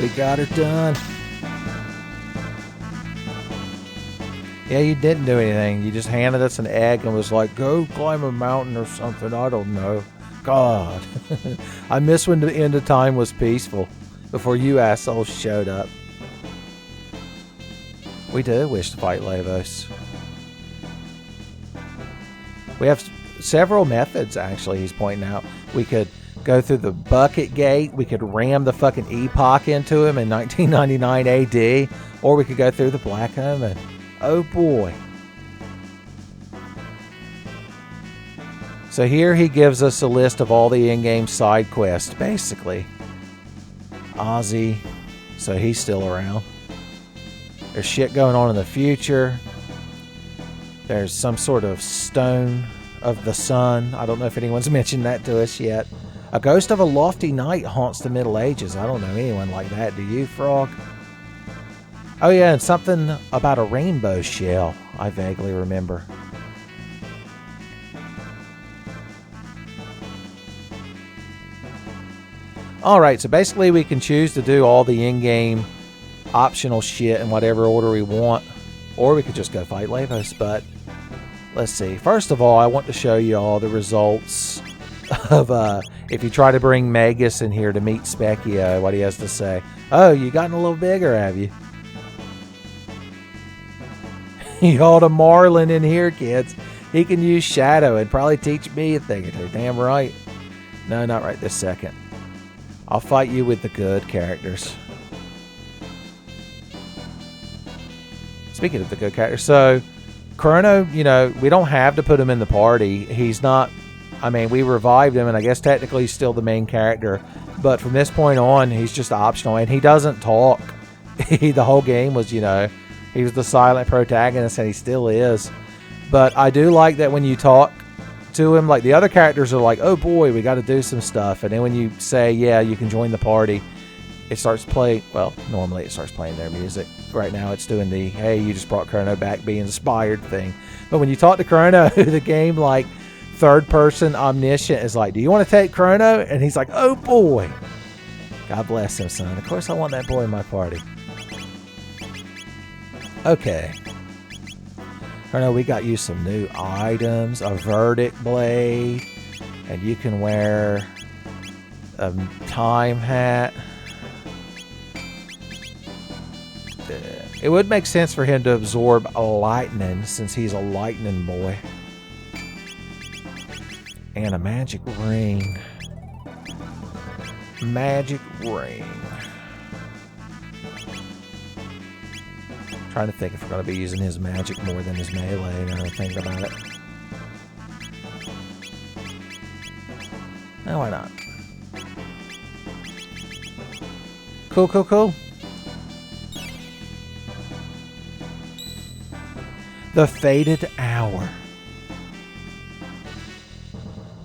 We got it done. Yeah, you didn't do anything. You just handed us an egg and was like, go climb a mountain or something. I don't know. God. I miss when the end of time was peaceful before you assholes showed up. We do wish to fight Lavos. We have several methods, actually, he's pointing out. We could go through the bucket gate. We could ram the fucking epoch into him in 1999 AD. Or we could go through the Black Omen. Oh boy. So here he gives us a list of all the in-game side quests, basically. Ozzy. So he's still around. There's shit going on in the future. There's some sort of stone of the sun. I don't know if anyone's mentioned that to us yet. A ghost of a lofty knight haunts the Middle Ages. I don't know anyone like that. Do you, Frog? Oh yeah, and something about a rainbow shell. I vaguely remember. Alright, so basically we can choose to do all the in-game optional shit in whatever order we want. Or we could just go fight Lavos, but let's see. First of all, I want to show you all the results of if you try to bring Magus in here to meet Specchio, what he has to say. Oh, you gotten a little bigger, have you? You hauled a Marlin in here, kids. He can use Shadow and probably teach me a thing or two. Damn right. No, not right this second. I'll fight you with the good characters. Speaking of the good characters, so Chrono, you know, we don't have to put him in the party. He's not, I mean, we revived him, and I guess technically he's still the main character. But from this point on, he's just optional, and he doesn't talk. The whole game was, you know, he was the silent protagonist, and he still is. But I do like that when you talk to him, like the other characters are like, oh boy, we got to do some stuff. And then when you say, yeah, you can join the party, it starts playing, well, normally it starts playing their music. Right now it's doing the, hey, you just brought Chrono back, be inspired thing. But when you talk to Chrono, the game, like, third person omniscient is like, do you want to take Chrono? And he's like, oh boy. God bless him, son. Of course I want that boy in my party. Okay. Chrono, we got you some new items. A verdict blade. And you can wear a time hat. It would make sense for him to absorb lightning since he's a lightning boy. And a magic ring. Magic ring. Trying to think if we're going to be using his magic more than his melee. Now I'm thinking about it. No, why not? Cool, cool, cool. The Fated Hour.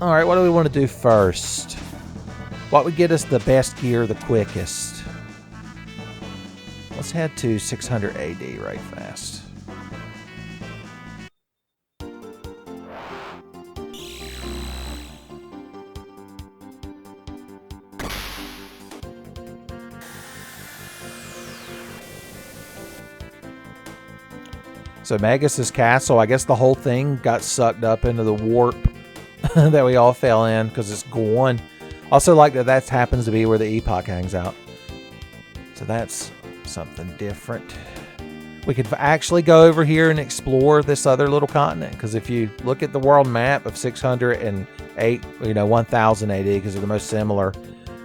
Alright, what do we want to do first? What would get us the best gear the quickest? Let's head to 600 AD right fast. So Magus's castle, I guess the whole thing got sucked up into the warp that we all fell in because it's gone. Also like that happens to be where the epoch hangs out. So that's something different. We could actually go over here and explore this other little continent, because if you look at the world map of 608, 1000 AD, because they're the most similar,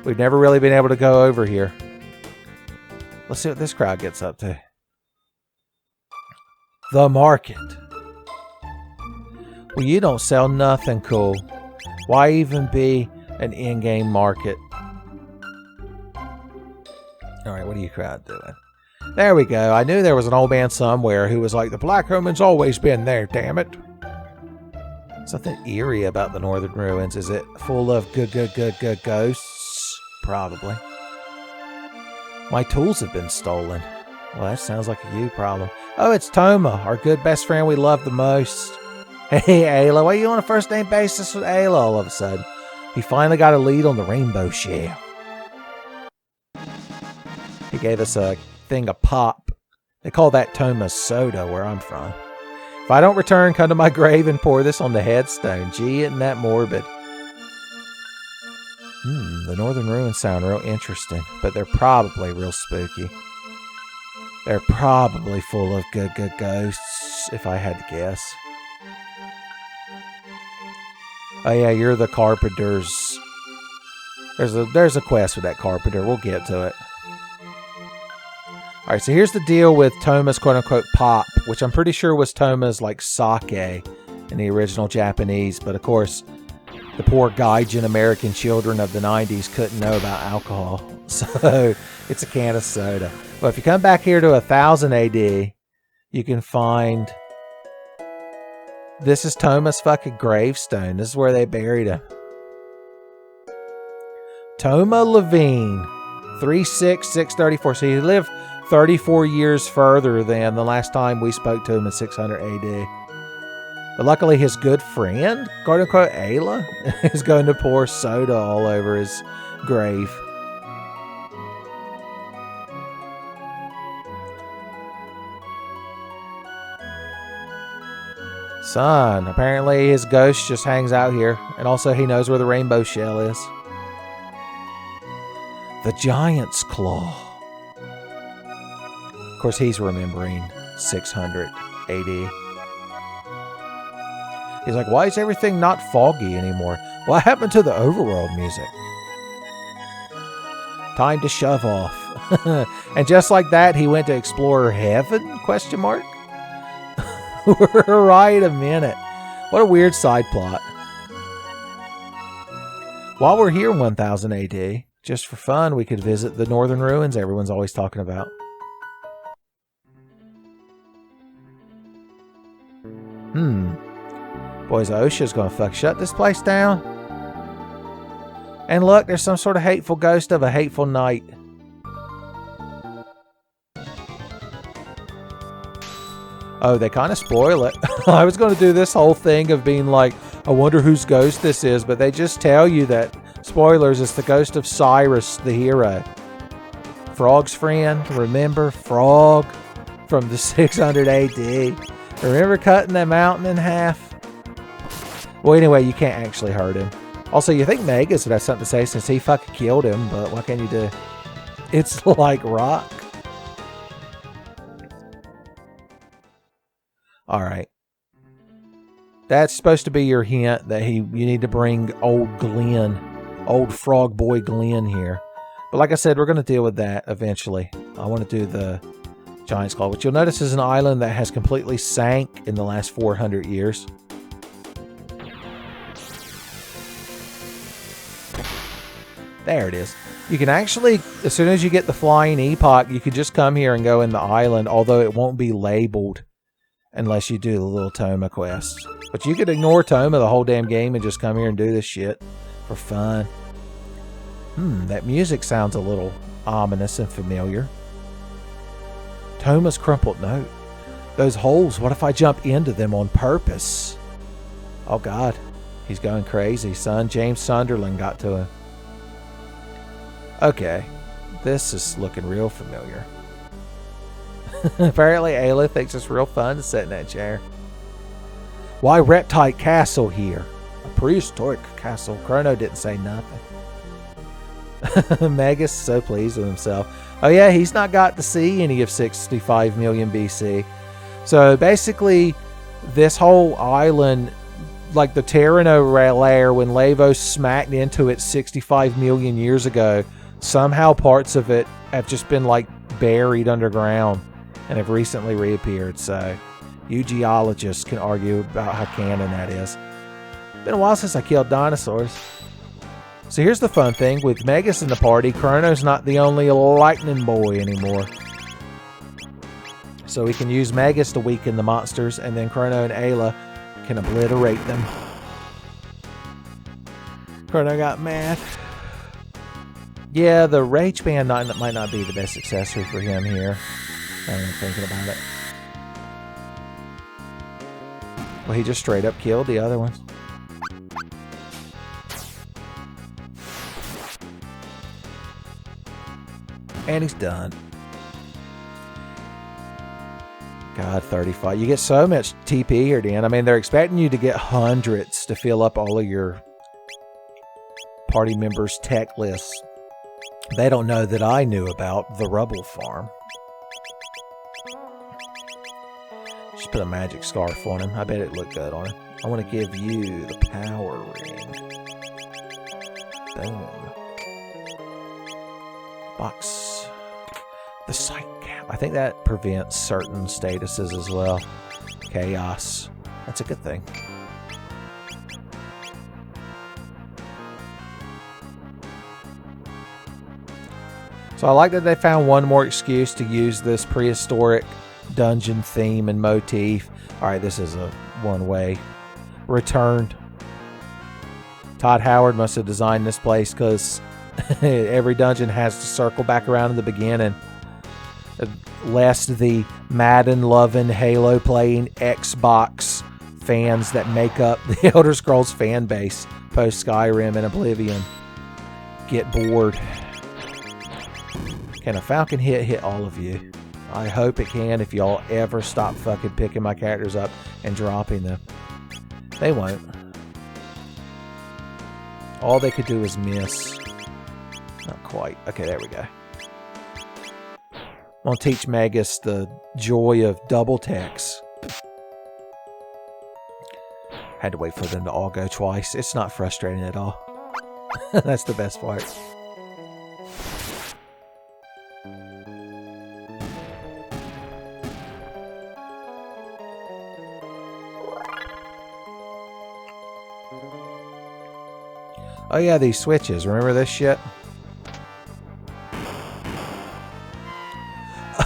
we've never really been able to go over here. Let's see what this crowd gets up to. The market. Well, you don't sell nothing cool. Why even be an in-game market? Alright, what are you crowd doing? There we go. I knew there was an old man somewhere who was like, the Black Omen's always been there, damn it. Something eerie about the Northern Ruins. Is it full of good ghosts? Probably. My tools have been stolen. Well, that sounds like a you problem. Oh, it's Toma, our good best friend we love the most. Hey, Ayla, why are you on a first-name basis with Ayla all of a sudden? He finally got a lead on the rainbow shell. He gave us a thing of pop. They call that Toma's soda where I'm from. If I don't return, come to my grave and pour this on the headstone. Gee, isn't that morbid? The Northern Ruins sound real interesting, but they're probably real spooky. They're probably full of good ghosts, if I had to guess. Oh yeah, you're the carpenter's. There's a quest with that carpenter. We'll get to it. Alright, so here's the deal with Toma's quote-unquote pop, which I'm pretty sure was Toma's like sake in the original Japanese, but of course, the poor gaijin American children of the 90s couldn't know about alcohol, so it's a can of soda. But if you come back here to 1000 AD, you can find... This is Toma's fucking gravestone. This is where they buried him. Toma Levine, 36634. So he lived 34 years further than the last time we spoke to him in 600 AD. But luckily his good friend, quote-unquote Ayla, is going to pour soda all over his grave. Son, apparently his ghost just hangs out here. And also he knows where the rainbow shell is. The Giant's Claw. Of course, he's remembering 600 AD. He's like, why is everything not foggy anymore? What happened to the overworld music? Time to shove off. And just like that, he went to explore heaven? Question mark. Right a minute. What a weird side plot. While we're here in 1000 AD, just for fun, we could visit the Northern Ruins everyone's always talking about. Boys, OSHA's gonna shut this place down. And look, there's some sort of hateful ghost of a hateful knight. Oh, they kind of spoil it. I was going to do this whole thing of being like, I wonder whose ghost this is, but they just tell you that, spoilers, it's the ghost of Cyrus, the hero. Frog's friend, remember? Frog from the 600 AD. Remember cutting that mountain in half? Well, anyway, you can't actually hurt him. Also, you think Magus would have something to say since he fucking killed him, but what can you do? It's like rock. Alright. That's supposed to be your hint that you need to bring old Glenn, old frog boy Glenn here. But like I said, we're going to deal with that eventually. I want to do the Giant's Claw, which you'll notice is an island that has completely sank in the last 400 years. There it is. You can actually, as soon as you get the flying epoch, you can just come here and go in the island, although it won't be labeled unless you do the little Toma quest. But you could ignore Toma the whole damn game and just come here and do this shit for fun. That music sounds a little ominous and familiar. Toma's crumpled note. Those holes, what if I jump into them on purpose? Oh God, he's going crazy, son. James Sunderland got to him. Okay, this is looking real familiar. Apparently Ayla thinks it's real fun to sit in that chair. Why Reptite Castle here? A prehistoric castle. Chrono didn't say nothing. Magus is so pleased with himself. Oh yeah, he's not got to see any of 65 million BC. So basically, this whole island, like the Terrano layer, when Lavos smacked into it 65 million years ago, somehow parts of it have just been like buried underground and have recently reappeared. So you geologists can argue about how canon that is. Been a while since I killed dinosaurs. So here's the fun thing. With Magus in the party, Chrono's not the only lightning boy anymore. So we can use Magus to weaken the monsters, and then Chrono and Ayla can obliterate them. Chrono got mad. Yeah, the Rage Band might not be the best accessory for him here. I'm thinking about it. Well, he just straight up killed the other ones. And he's done. God, 35. You get so much TP here, Dan. I mean, they're expecting you to get hundreds to fill up all of your party members' tech lists. They don't know that I knew about the rubble farm. Just put a magic scarf on him. I bet it looked good on him. I want to give you the power ring. Boom. Box. The sight cap. I think that prevents certain statuses as well. Chaos. That's a good thing. So I like that they found one more excuse to use this prehistoric dungeon theme and motif. Alright, this is a one-way. Returned. Todd Howard must have designed this place because every dungeon has to circle back around in the beginning. Lest the Madden-loving, Halo-playing Xbox fans that make up the Elder Scrolls fan base post Skyrim and Oblivion get bored. Can a falcon hit all of you? I hope it can if y'all ever stop fucking picking my characters up and dropping them. They won't. All they could do is miss. Not quite. Okay, there we go. I'm going to teach Magus the joy of double techs. Had to wait for them to all go twice. It's not frustrating at all. That's the best part. Oh yeah, these switches. Remember this shit?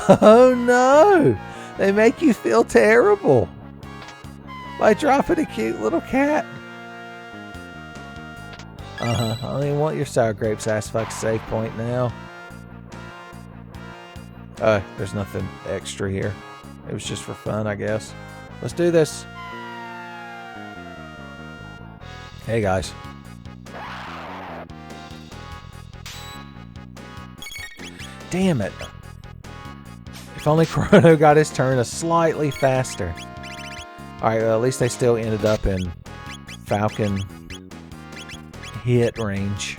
Oh no! They make you feel terrible by dropping a cute little cat. I don't even want your sour grapes ass fuck save point now. There's nothing extra here. It was just for fun, I guess. Let's do this. Hey guys. Damn it. If only Chrono got his turn a slightly faster. Alright, well, at least they still ended up in Falcon hit range.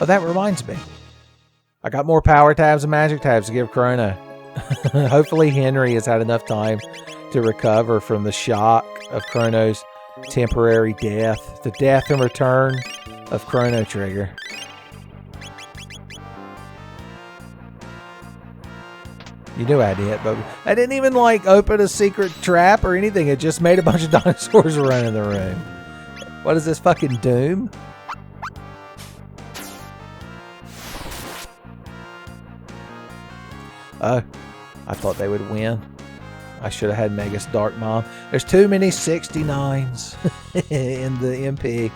Oh, that reminds me. I got more power tabs and magic tabs to give Chrono. Hopefully Henry has had enough time to recover from the shock of Chrono's temporary death. The death and return of Chrono Trigger. You knew I did, but I didn't even like open a secret trap or anything. It just made a bunch of dinosaurs run in the room. What is this, fucking Doom? Oh, I thought they would win. I should have had Magus Dark Mom. There's too many 69s in the MP.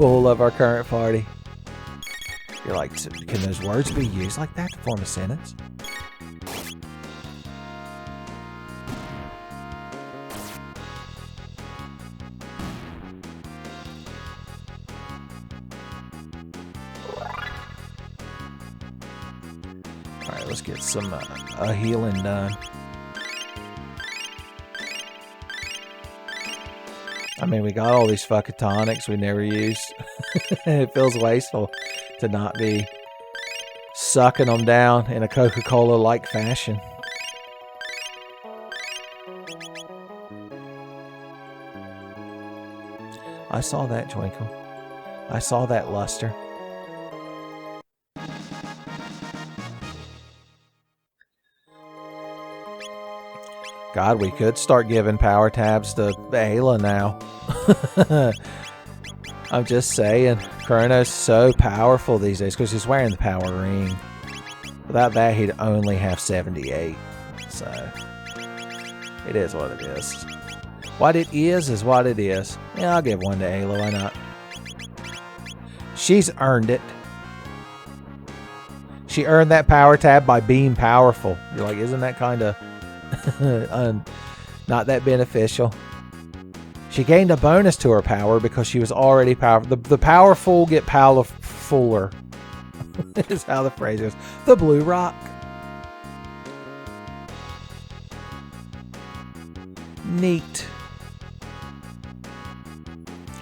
pool of our current party. You're like, can those words be used like that to form a sentence? Alright, let's get some healing done. I mean, we got all these fucking tonics we never use. It feels wasteful to not be sucking them down in a Coca-Cola-like fashion. I saw that twinkle. I saw that luster. God, we could start giving power tabs to Ayla now. I'm just saying, Chrono's so powerful these days because he's wearing the power ring. Without that, he'd only have 78. So, it is what it is. What it is what it is. Yeah, I'll give one to Ayla, why not? She's earned it. She earned that power tab by being powerful. You're like, isn't that kind of not that beneficial? She gained a bonus to her power because she was already powerful. The powerful get powerfuler. Is how the phrase is. The blue rock. Neat.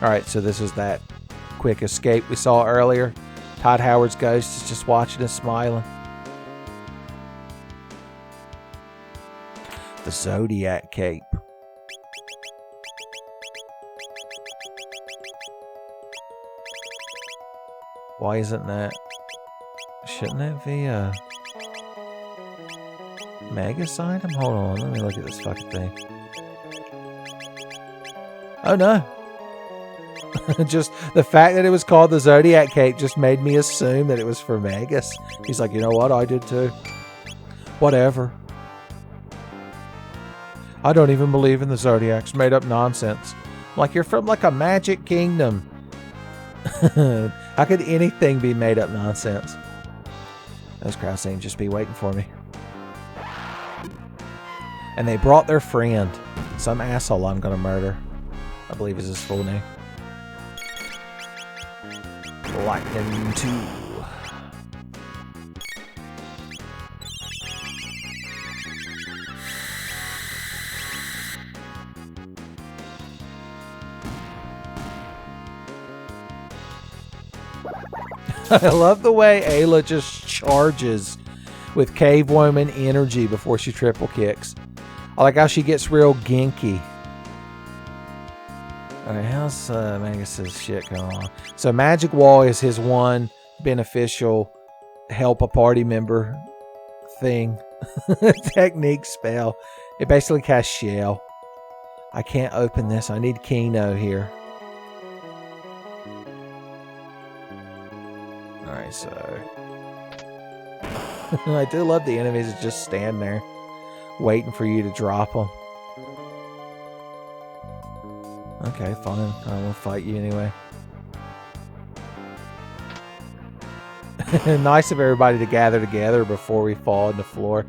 Alright, so this is that quick escape we saw earlier. Todd Howard's ghost is just watching us smiling. The Zodiac cape. Why isn't that? Shouldn't that be a Magus item? Hold on, let me look at this fucking thing. Oh no. Just the fact that it was called the Zodiac cape just made me assume that it was for Magus. He's like, you know what? I did too. Whatever. I don't even believe in the Zodiacs. Made up nonsense. Like, you're from like a magic kingdom. How could anything be made up nonsense? Those crowds seem to just be waiting for me. And they brought their friend. Some asshole I'm gonna murder. I believe is his full name. Lightning 2. I love the way Ayla just charges with Cave Woman energy before she triple kicks. I like how she gets real ginky. Alright, how's Magus's shit going on? So Magic Wall is his one beneficial help a party member thing. Technique spell. It basically casts Shell. I can't open this. I need Kino here. Alright, so... I do love the enemies that just stand there waiting for you to drop them. Okay, fine. I won't fight you anyway. Nice of everybody to gather together before we fall on the floor.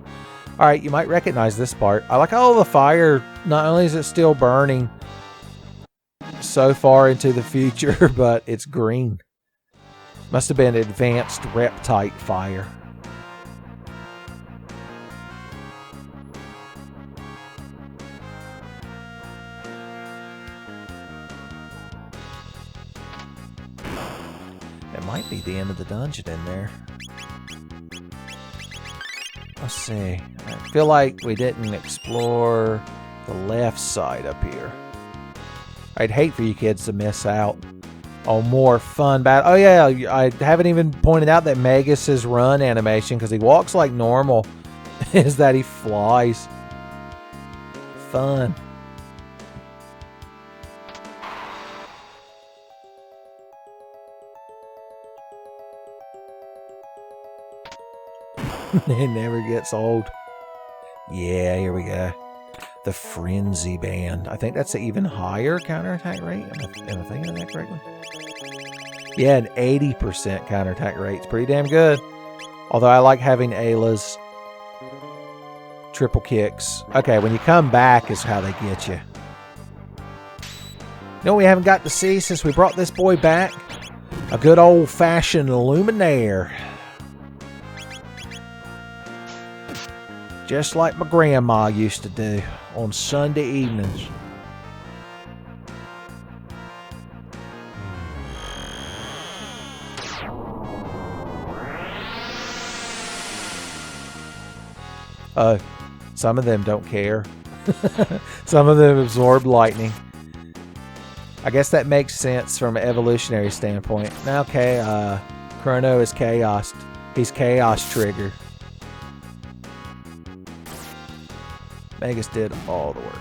Alright, you might recognize this part. I like how the fire, not only is it still burning so far into the future, but it's green. Must have been advanced Reptite fire. It might be the end of the dungeon in there. Let's see. I feel like we didn't explore the left side up here. I'd hate for you kids to miss out on more fun battle. Oh yeah, I haven't even pointed out that Magus's run animation, because he walks like normal, is that he flies. Fun. It never gets old. Yeah, here we go. The Frenzy Band. I think that's an even higher counterattack rate. Am I thinking of that correctly? Yeah, an 80% counterattack rate. It's pretty damn good. Although I like having Ayla's triple kicks. Okay, when you come back is how they get you. You know what we haven't got to see since we brought this boy back? A good old-fashioned Luminaire. Just like my grandma used to do on Sunday evenings. Some of them don't care. Some of them absorb lightning. I guess that makes sense from an evolutionary standpoint. Now, okay, Chrono is chaos. He's chaos trigger. Magus did all the work.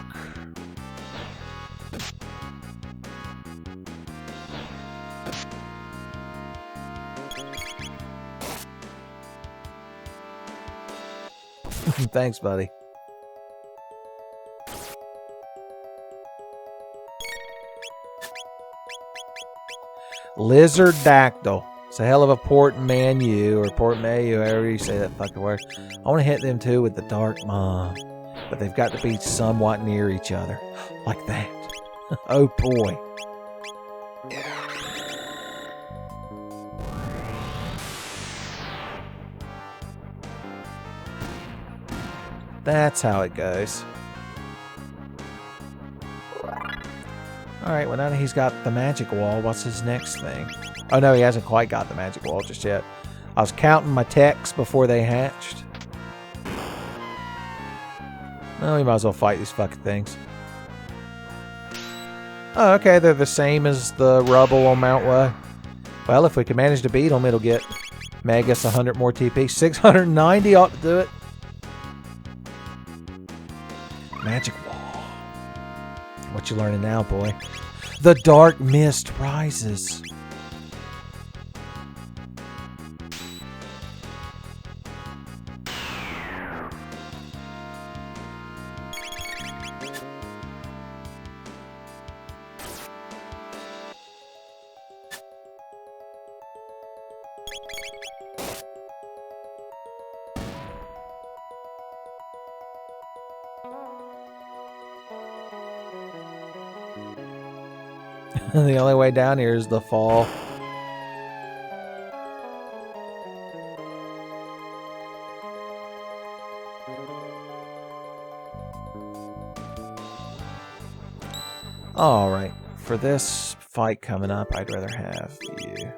Thanks, buddy. Lizard Dactyl. It's a hell of a portmanteau, or portmanteau, however you say that fucking word. I want to hit them too with the Dark Mom, but they've got to be somewhat near each other. Like that. Oh boy. That's how it goes. Alright, well now that he's got the magic wall, what's his next thing? Oh no, he hasn't quite got the magic wall just yet. I was counting my techs before they hatched. No, we might as well fight these fucking things. Oh, okay, they're the same as the rubble on Mount Way. Well, if we can manage to beat them, it'll get Magus 100 more TP. 690 ought to do it. Magic wall. What you learning now, boy? The dark mist rises. The only way down here is the fall. Alright, for this fight coming up, I'd rather have you.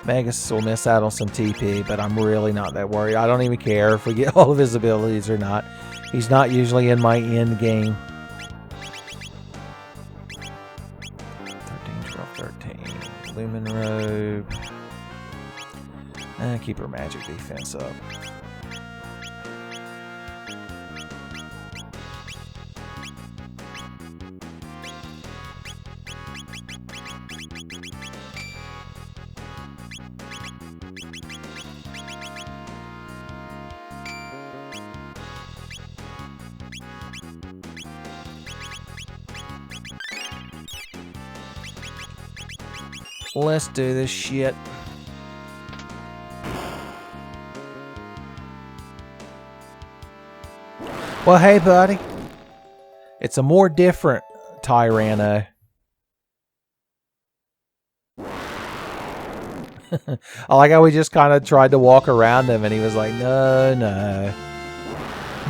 Magus will miss out on some TP, but I'm really not that worried. I don't even care if we get all of his abilities or not. He's not usually in my end game. 13. Lumen Robe. And keep her magic defense up. Let's do this shit. Well, hey, buddy. It's a more different Tyranno. I like how we just kind of tried to walk around him and he was like, no, no.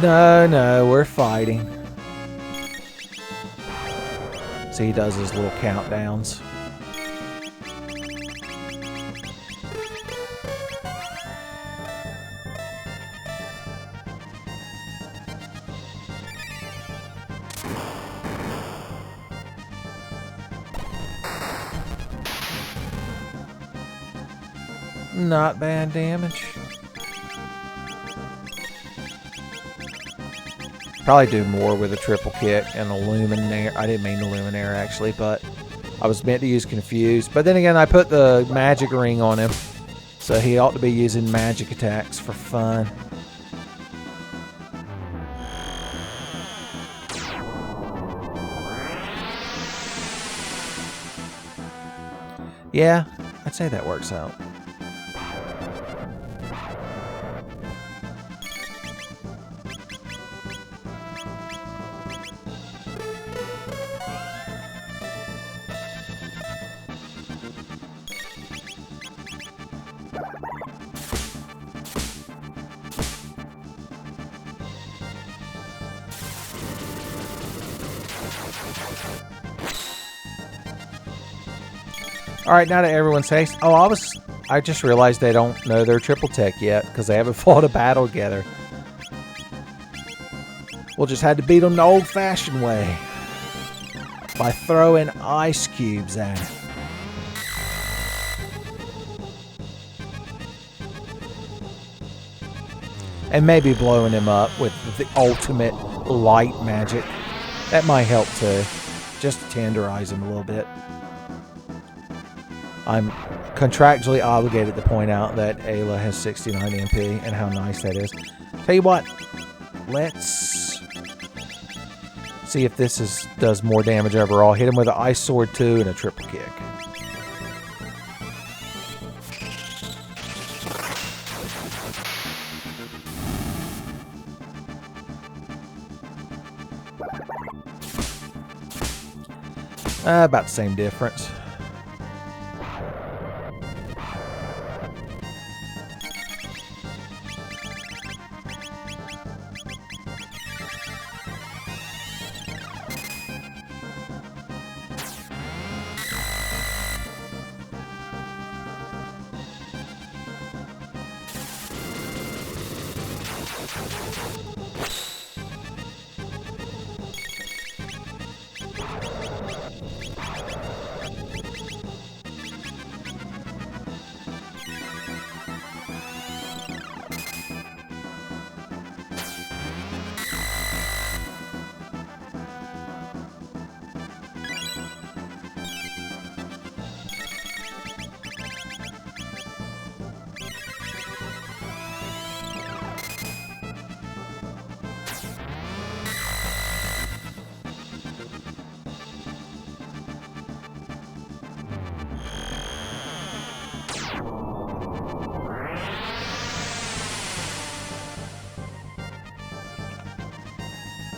No, no, we're fighting. So he does his little countdowns. Not bad damage. Probably do more with a triple kick and a Luminaire. I didn't mean the Luminaire actually, but I was meant to use Confused. But then again, I put the magic ring on him, so he ought to be using magic attacks for fun. Yeah, I'd say that works out. Alright, now that everyone's haste. Oh, I just realized they don't know their triple tech yet because they haven't fought a battle together. We'll just have to beat them the old-fashioned way by throwing ice cubes at it. And maybe blowing him up with the ultimate light magic. That might help too. Just to tenderize him a little bit. I'm contractually obligated to point out that Ayla has 69 MP and how nice that is. Tell you what, let's see if this does more damage overall. Hit him with an Ice Sword 2 and a triple kick. About the same difference.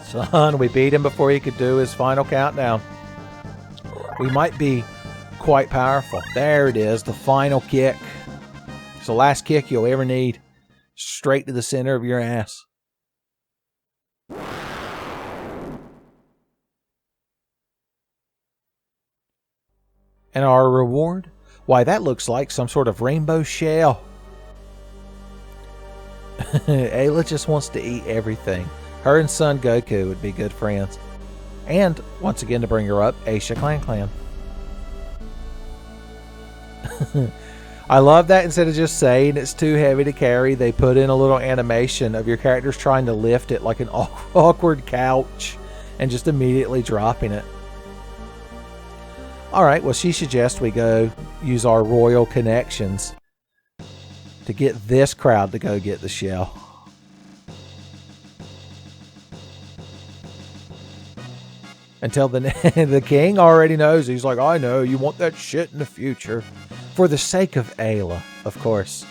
Son, we beat him before he could do his final countdown. We might be quite powerful. There it is, the final kick. It's the last kick you'll ever need. Straight to the center of your ass. And our reward? Why, that looks like some sort of rainbow shell. Ayla just wants to eat everything. Her and son Goku would be good friends. And, once again to bring her up, Aisha Clan. I love that instead of just saying it's too heavy to carry, they put in a little animation of your characters trying to lift it like an awkward couch and just immediately dropping it. Alright, well she suggests we go use our royal connections to get this crowd to go get the shell. Until the king already knows. He's like, I know, you want that shit in the future. For the sake of Ayla, of course.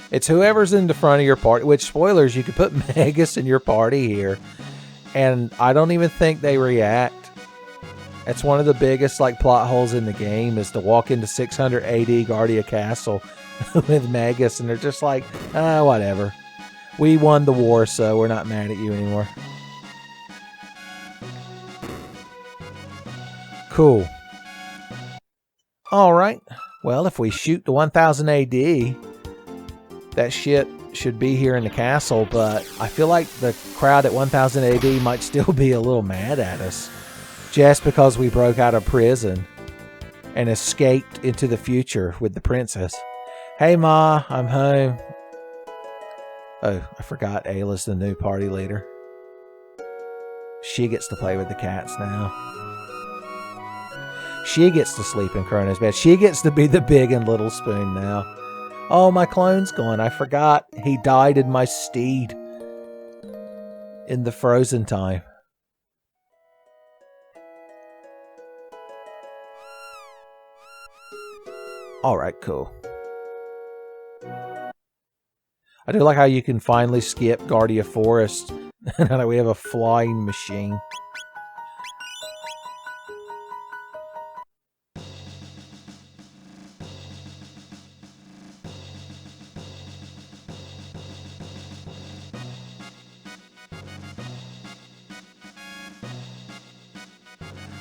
It's whoever's in the front of your party. Which, spoilers, you could put Magus in your party here. And I don't even think they react. It's one of the biggest plot holes in the game is to walk into 600 AD Guardia Castle with Magus. And they're just like, whatever. We won the war, so we're not mad at you anymore. Cool. Alright. Well, if we shoot to 1000 AD, that shit should be here in the castle, but I feel like the crowd at 1000 AD might still be a little mad at us. Just because we broke out of prison and escaped into the future with the princess. Hey, Ma, I'm home. Oh, I forgot Ayla's the new party leader. She gets to play with the cats now. She gets to sleep in Chrono's bed. She gets to be the big and little spoon now. Oh, my clone's gone. I forgot. He died in my steed. In the frozen time. Alright, cool. I do like how you can finally skip Guardia Forest now that we have a flying machine.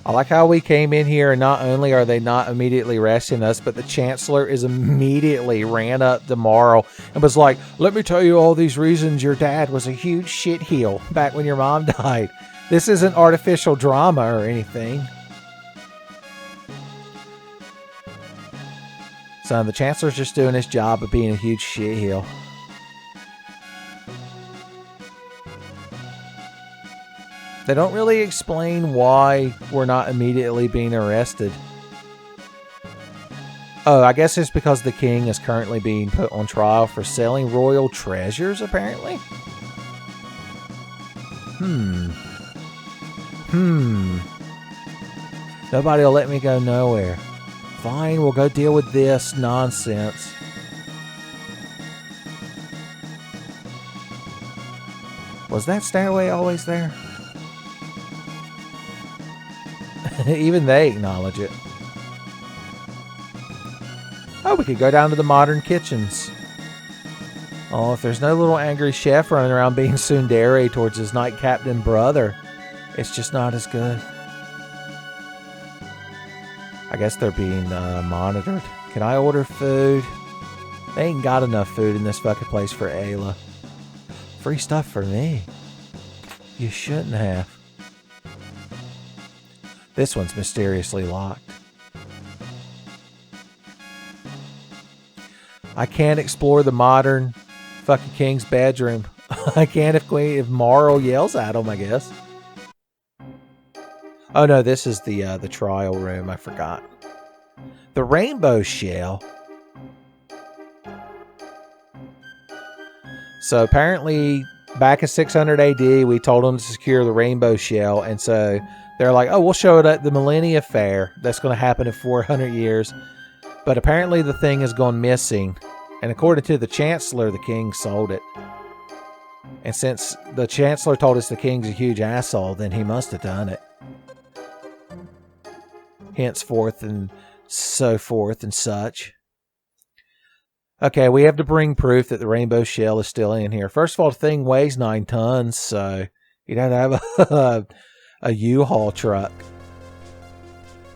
I like how we came in here and not only are they not immediately arresting us, but the Chancellor is immediately ran up to Marl and was like, let me tell you all these reasons your dad was a huge shitheel back when your mom died. This isn't artificial drama or anything. So the Chancellor's just doing his job of being a huge shitheel. They don't really explain why we're not immediately being arrested. Oh, I guess it's because the king is currently being put on trial for selling royal treasures, apparently. Nobody will let me go nowhere. Fine, we'll go deal with this nonsense. Was that stairway always there? Even they acknowledge it. Oh, we could go down to the modern kitchens. Oh, if there's no little angry chef running around being tsundere towards his knight captain brother, it's just not as good. I guess they're being monitored. Can I order food? They ain't got enough food in this fucking place for Ayla. Free stuff for me. You shouldn't have. This one's mysteriously locked. I can't explore the modern fucking king's bedroom. I can if Marl yells at him, I guess. Oh no, this is the trial room. I forgot. The rainbow shell. So apparently, back in 600 AD, we told them to secure the rainbow shell, and so they're like, "Oh, we'll show it at the Millennial Fair. That's going to happen in 400 years." But apparently, the thing has gone missing, and according to the Chancellor, the king sold it. And since the Chancellor told us the king's a huge asshole, then he must have done it. Henceforth and so forth and such. Okay, we have to bring proof that the rainbow shell is still in here. First of all, the thing weighs 9 tons, so you'd have to have a U-Haul truck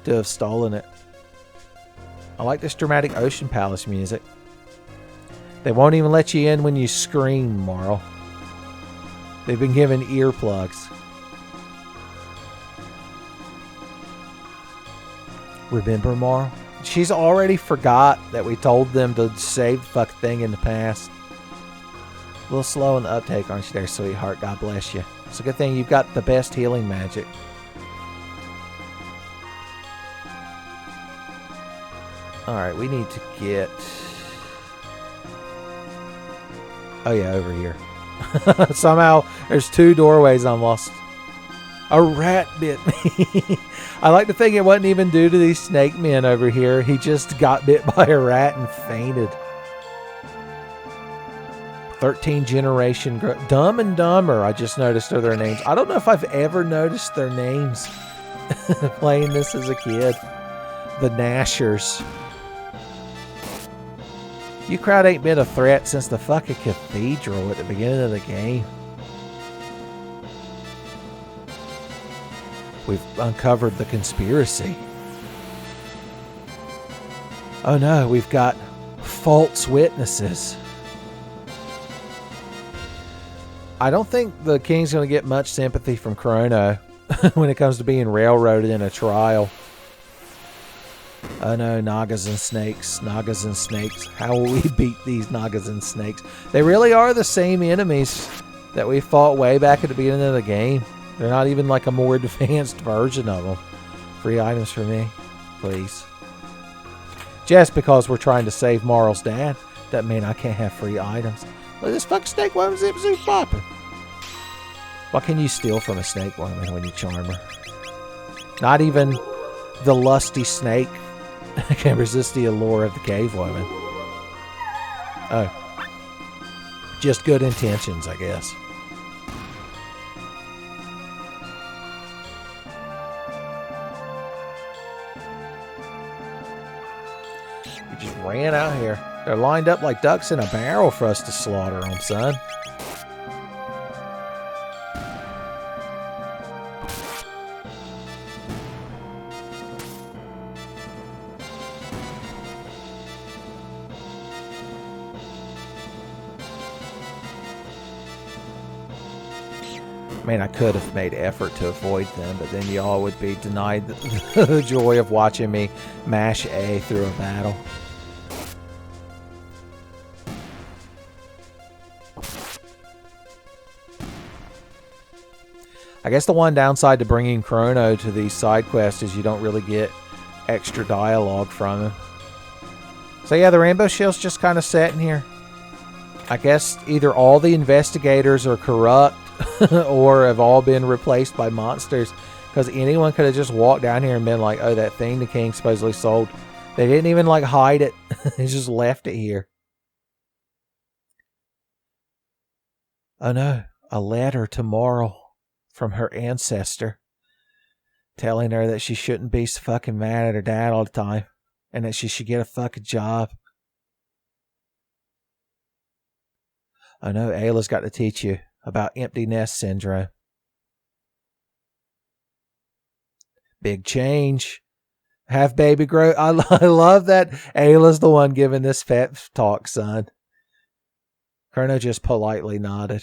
to have stolen it. I like this dramatic Ocean Palace music. They won't even let you in when you scream, Marl. They've been given earplugs. Remember, Marl? She's already forgot that we told them to save the fucking thing in the past. A little slow in the uptake, aren't you there, sweetheart? God bless you. It's a good thing you've got the best healing magic. Alright, we need to get... Oh yeah, over here. Somehow, there's 2 doorways I'm lost. A rat bit me. I like to think it wasn't even due to these snake men over here. He just got bit by a rat and fainted. 13 generation Dumb and Dumber, I just noticed are their names. I don't know if I've ever noticed their names playing this as a kid. The Nashers. You crowd ain't been a threat since the fucking Cathedral at the beginning of the game. We've uncovered the conspiracy. Oh no, we've got false witnesses. I don't think the king's going to get much sympathy from Chrono when it comes to being railroaded in a trial. Oh no, Nagas and snakes. Nagas and snakes. How will we beat these Nagas and snakes? They really are the same enemies that we fought way back at the beginning of the game. They're not even like a more advanced version of them. Free items for me, please. Just because we're trying to save Marl's dad, doesn't mean I can't have free items. Look at this fucking snake woman zip zoop popping. What can you steal from a snake woman when you charm her? Not even the lusty snake I can't resist the allure of the cave woman. Oh. Just good intentions, I guess. You just ran out here. They're lined up like ducks in a barrel for us to slaughter them, son. I mean, I could have made effort to avoid them, but then y'all would be denied the joy of watching me mash A through a battle. I guess the one downside to bringing Chrono to these side quests is you don't really get extra dialogue from him. So yeah, the Rainbow Shield's just kind of set in here. I guess either all the investigators are corrupt or have all been replaced by monsters, because anyone could have just walked down here and been like, oh, that thing the king supposedly sold. They didn't even like hide it. They just left it here. Oh no, a letter tomorrow from her ancestor telling her that she shouldn't be so fucking mad at her dad all the time and that she should get a fucking job. Oh no, Ayla's got to teach you about empty nest syndrome. Big change. Have baby grow. I love that Ayla's the one giving this pep talk, son. Chrono just politely nodded.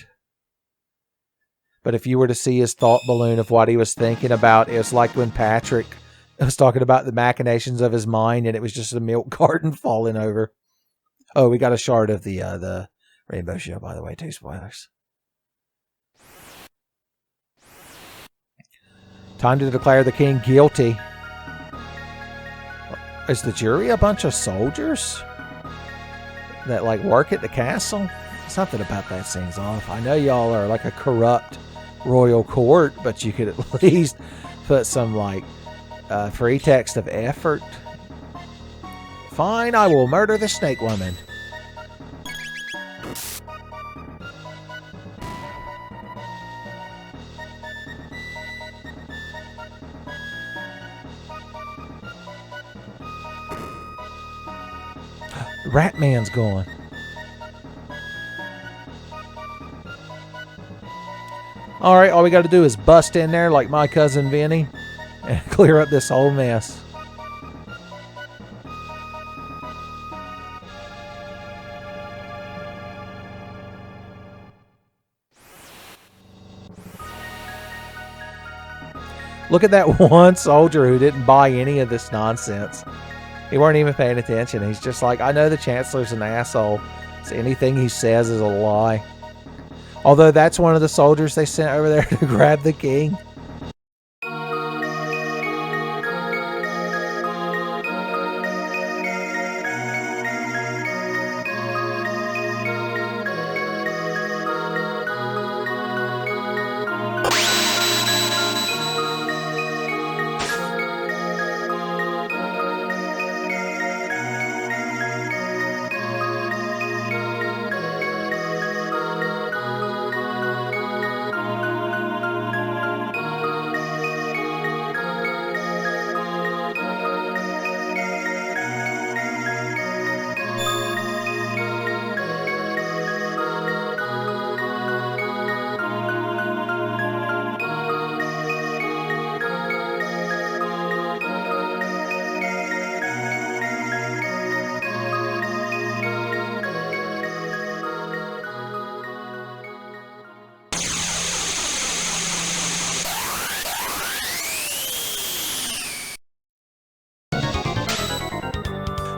But if you were to see his thought balloon of what he was thinking about, it's like when Patrick was talking about the machinations of his mind and it was just a milk carton falling over. Oh, we got a shard of the Rainbow Shield, by the way, too. Spoilers. Time to declare the king guilty. Is the jury a bunch of soldiers that like work at the castle? Something about that seems off. I know y'all are like a corrupt royal court, but you could at least put some like pretext of effort. Fine, I will murder the snake woman. Ratman's gone. Alright, all we got to do is bust in there like my cousin Vinny and clear up this whole mess. Look at that one soldier who didn't buy any of this nonsense. He weren't even paying attention. He's just like, I know the Chancellor's an asshole, so anything he says is a lie. Although that's one of the soldiers they sent over there to grab the king.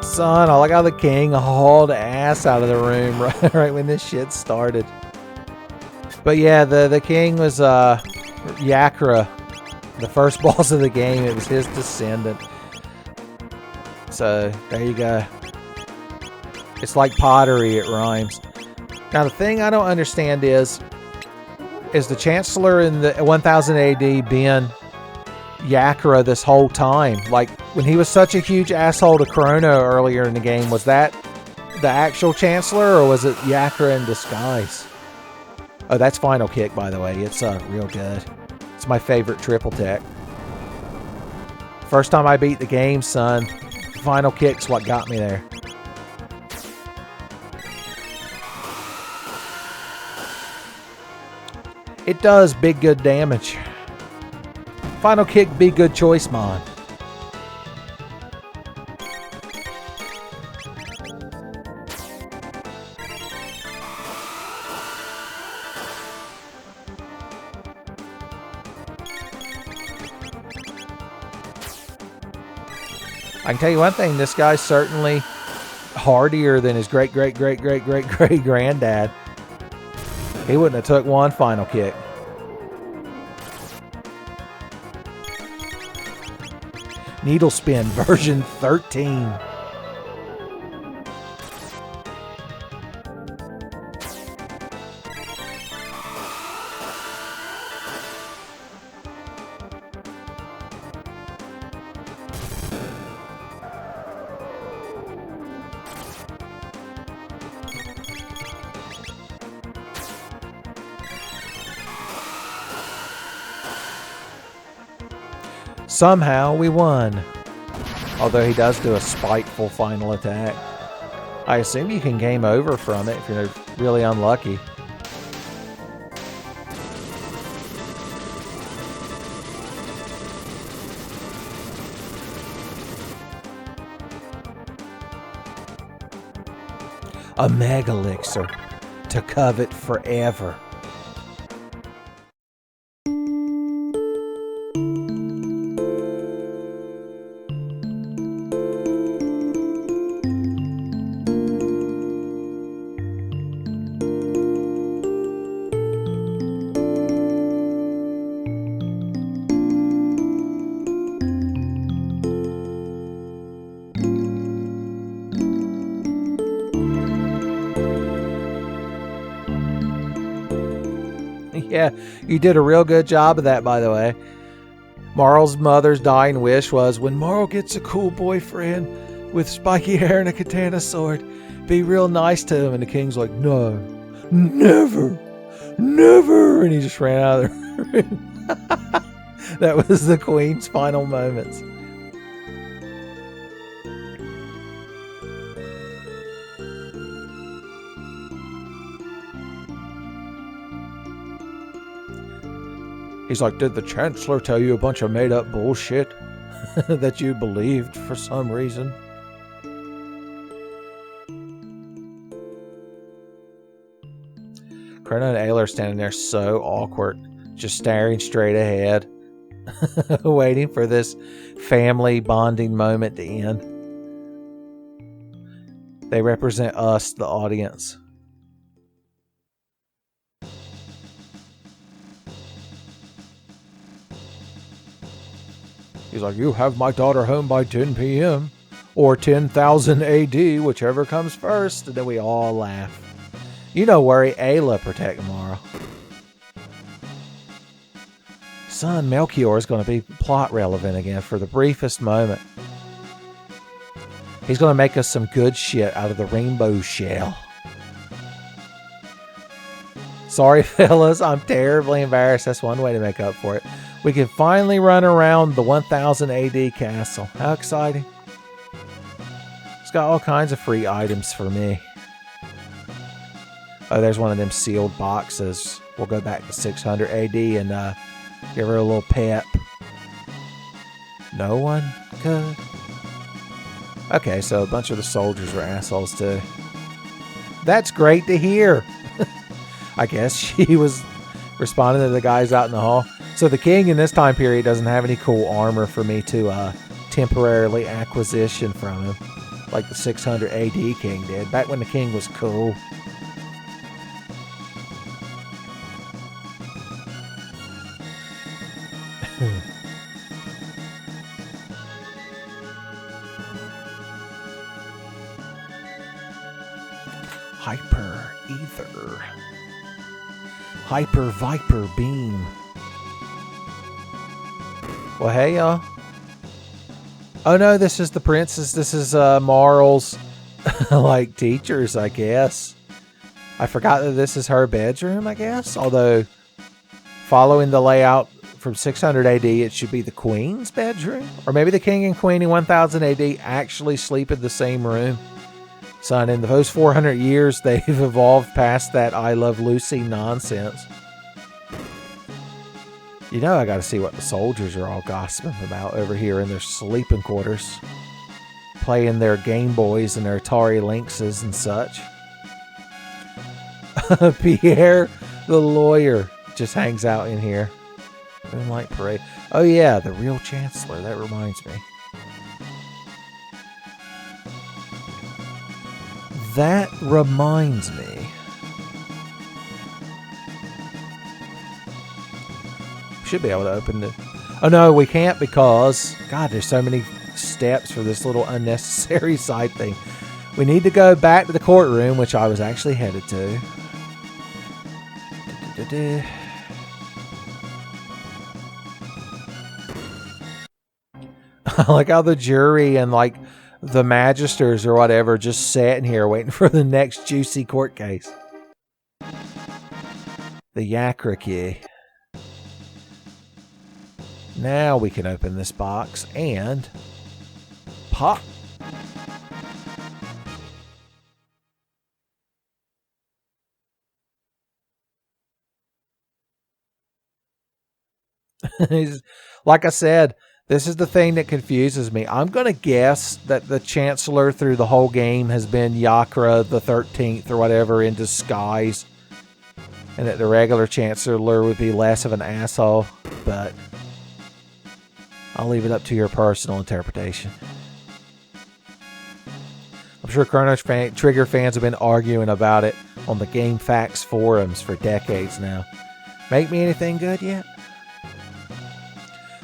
Son, I like how the king hauled ass out of the room right when this shit started. But yeah, the king was Yakra, the first boss of the game. It was his descendant. So there you go. It's like pottery, it rhymes. Now the thing I don't understand is the Chancellor in the 1000 AD been Yakra this whole time? Like, When he was such a huge asshole to Chrono earlier in the game, was that the actual Chancellor, or was it Yakra in disguise? Oh, that's Final Kick, by the way. It's real good. It's my favorite triple tech. First time I beat the game, son, Final Kick's what got me there. It does big good damage. Final Kick, be good choice mod. I can tell you one thing, this guy's certainly hardier than his great-great-great-great-great-great-granddad. He wouldn't have took one Final Kick. Needle Spin version 13. Somehow we won. Although he does do a spiteful final attack. I assume you can game over from it if you're really unlucky. A Mega Elixir to covet forever. Yeah, you did a real good job of that, by the way. Marl's mother's dying wish was, when Marl gets a cool boyfriend with spiky hair and a katana sword, be real nice to him. And the king's like, no, never, never. And he just ran out of the room. That was the queen's final moments. He's like, did the Chancellor tell you a bunch of made-up bullshit that you believed for some reason? Chrono and Ayla are standing there so awkward, just staring straight ahead, waiting for this family bonding moment to end. They represent us, the audience. He's like, you have my daughter home by 10 p.m. or 10,000 AD, whichever comes first. And then we all laugh. You know, worry, Ayla protect Mara. Son, Melchior is going to be plot relevant again for the briefest moment. He's going to make us some good shit out of the rainbow shell. Sorry, fellas, I'm terribly embarrassed. That's one way to make up for it. We can finally run around the 1000 AD castle. How exciting. It's got all kinds of free items for me. Oh, there's one of them sealed boxes. We'll go back to 600 AD and give her a little pep. No one could. Okay, so a bunch of the soldiers were assholes too. That's great to hear. I guess she was responding to the guys out in the hall. So the king in this time period doesn't have any cool armor for me to temporarily acquisition from him, like the 600 AD king did, back when the king was cool. Hyper Ether. Hyper Viper Beam. Well, hey, y'all. Oh no, this is the princess. This is Marl's like teachers, I guess. I forgot that this is her bedroom, I guess. Although, following the layout from 600 AD, it should be the queen's bedroom. Or maybe the king and queen in 1000 AD actually sleep in the same room. Son, in those 400 years, they've evolved past that I Love Lucy nonsense. You know I gotta see what the soldiers are all gossiping about over here in their sleeping quarters. Playing their Game Boys and their Atari Lynxes and such. Pierre, the lawyer, just hangs out in here. Moonlight Parade. Oh yeah, the real Chancellor. That reminds me. That reminds me. Should be able to open it. Oh no, we can't because, God, there's so many steps for this little unnecessary side thing. We need to go back to the courtroom, which I was actually headed to. I like how the jury and like the magisters or whatever just sat in here waiting for the next juicy court case. The Yakra key. Now we can open this box and pop. Like I said, this is the thing that confuses me. I'm going to guess that the Chancellor through the whole game has been Yakra the 13th or whatever in disguise. And that the regular Chancellor would be less of an asshole. But I'll leave it up to your personal interpretation. I'm sure Chrono Trigger fans have been arguing about it on the Game Facts forums for decades now. Make me anything good yet?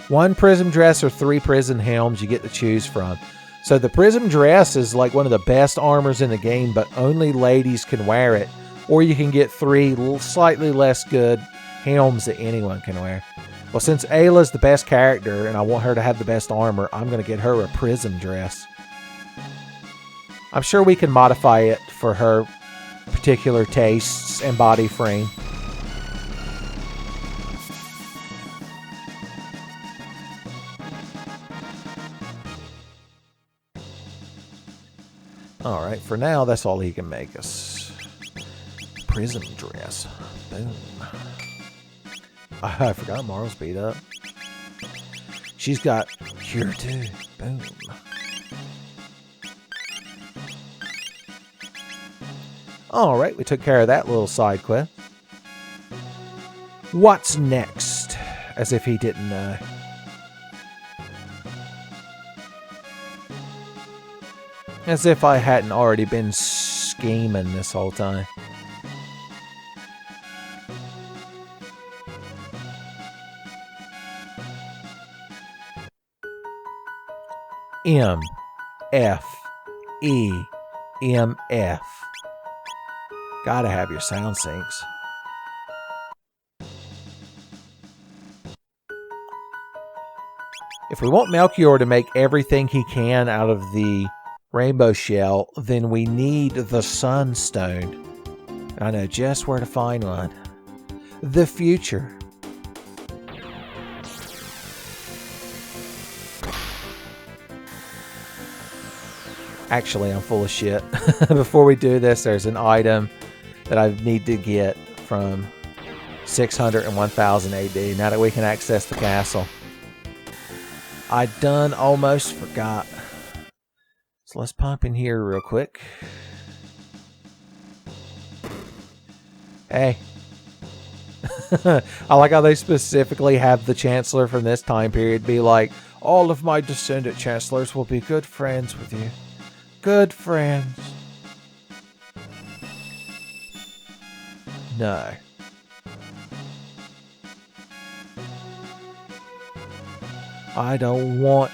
1 prism dress or 3 prison helms you get to choose from. So the prism dress is like one of the best armors in the game, but only ladies can wear it. Or you can get 3 slightly less good helms that anyone can wear. Well, since Ayla's the best character and I want her to have the best armor, I'm going to get her a prism dress. I'm sure we can modify it for her particular tastes and body frame. Alright, for now, that's all he can make us. Prism dress. Boom. I forgot Marl's beat up. She's got cure too. Boom. Alright, we took care of that little side quest. What's next? As if he didn't know. As if I hadn't already been scheming this whole time. M F E M F. Gotta have your sound syncs. If we want Melchior to make everything he can out of the rainbow shell, then we need the sunstone. I know just where to find one. The future. Actually, I'm full of shit. Before we do this, there's an item that I need to get from 600 and 1000 AD now that we can access the castle. I done almost forgot. So let's pop in here real quick. Hey. I like how they specifically have the Chancellor from this time period be like, all of my descendant Chancellors will be good friends with you. Good friends. No. I don't want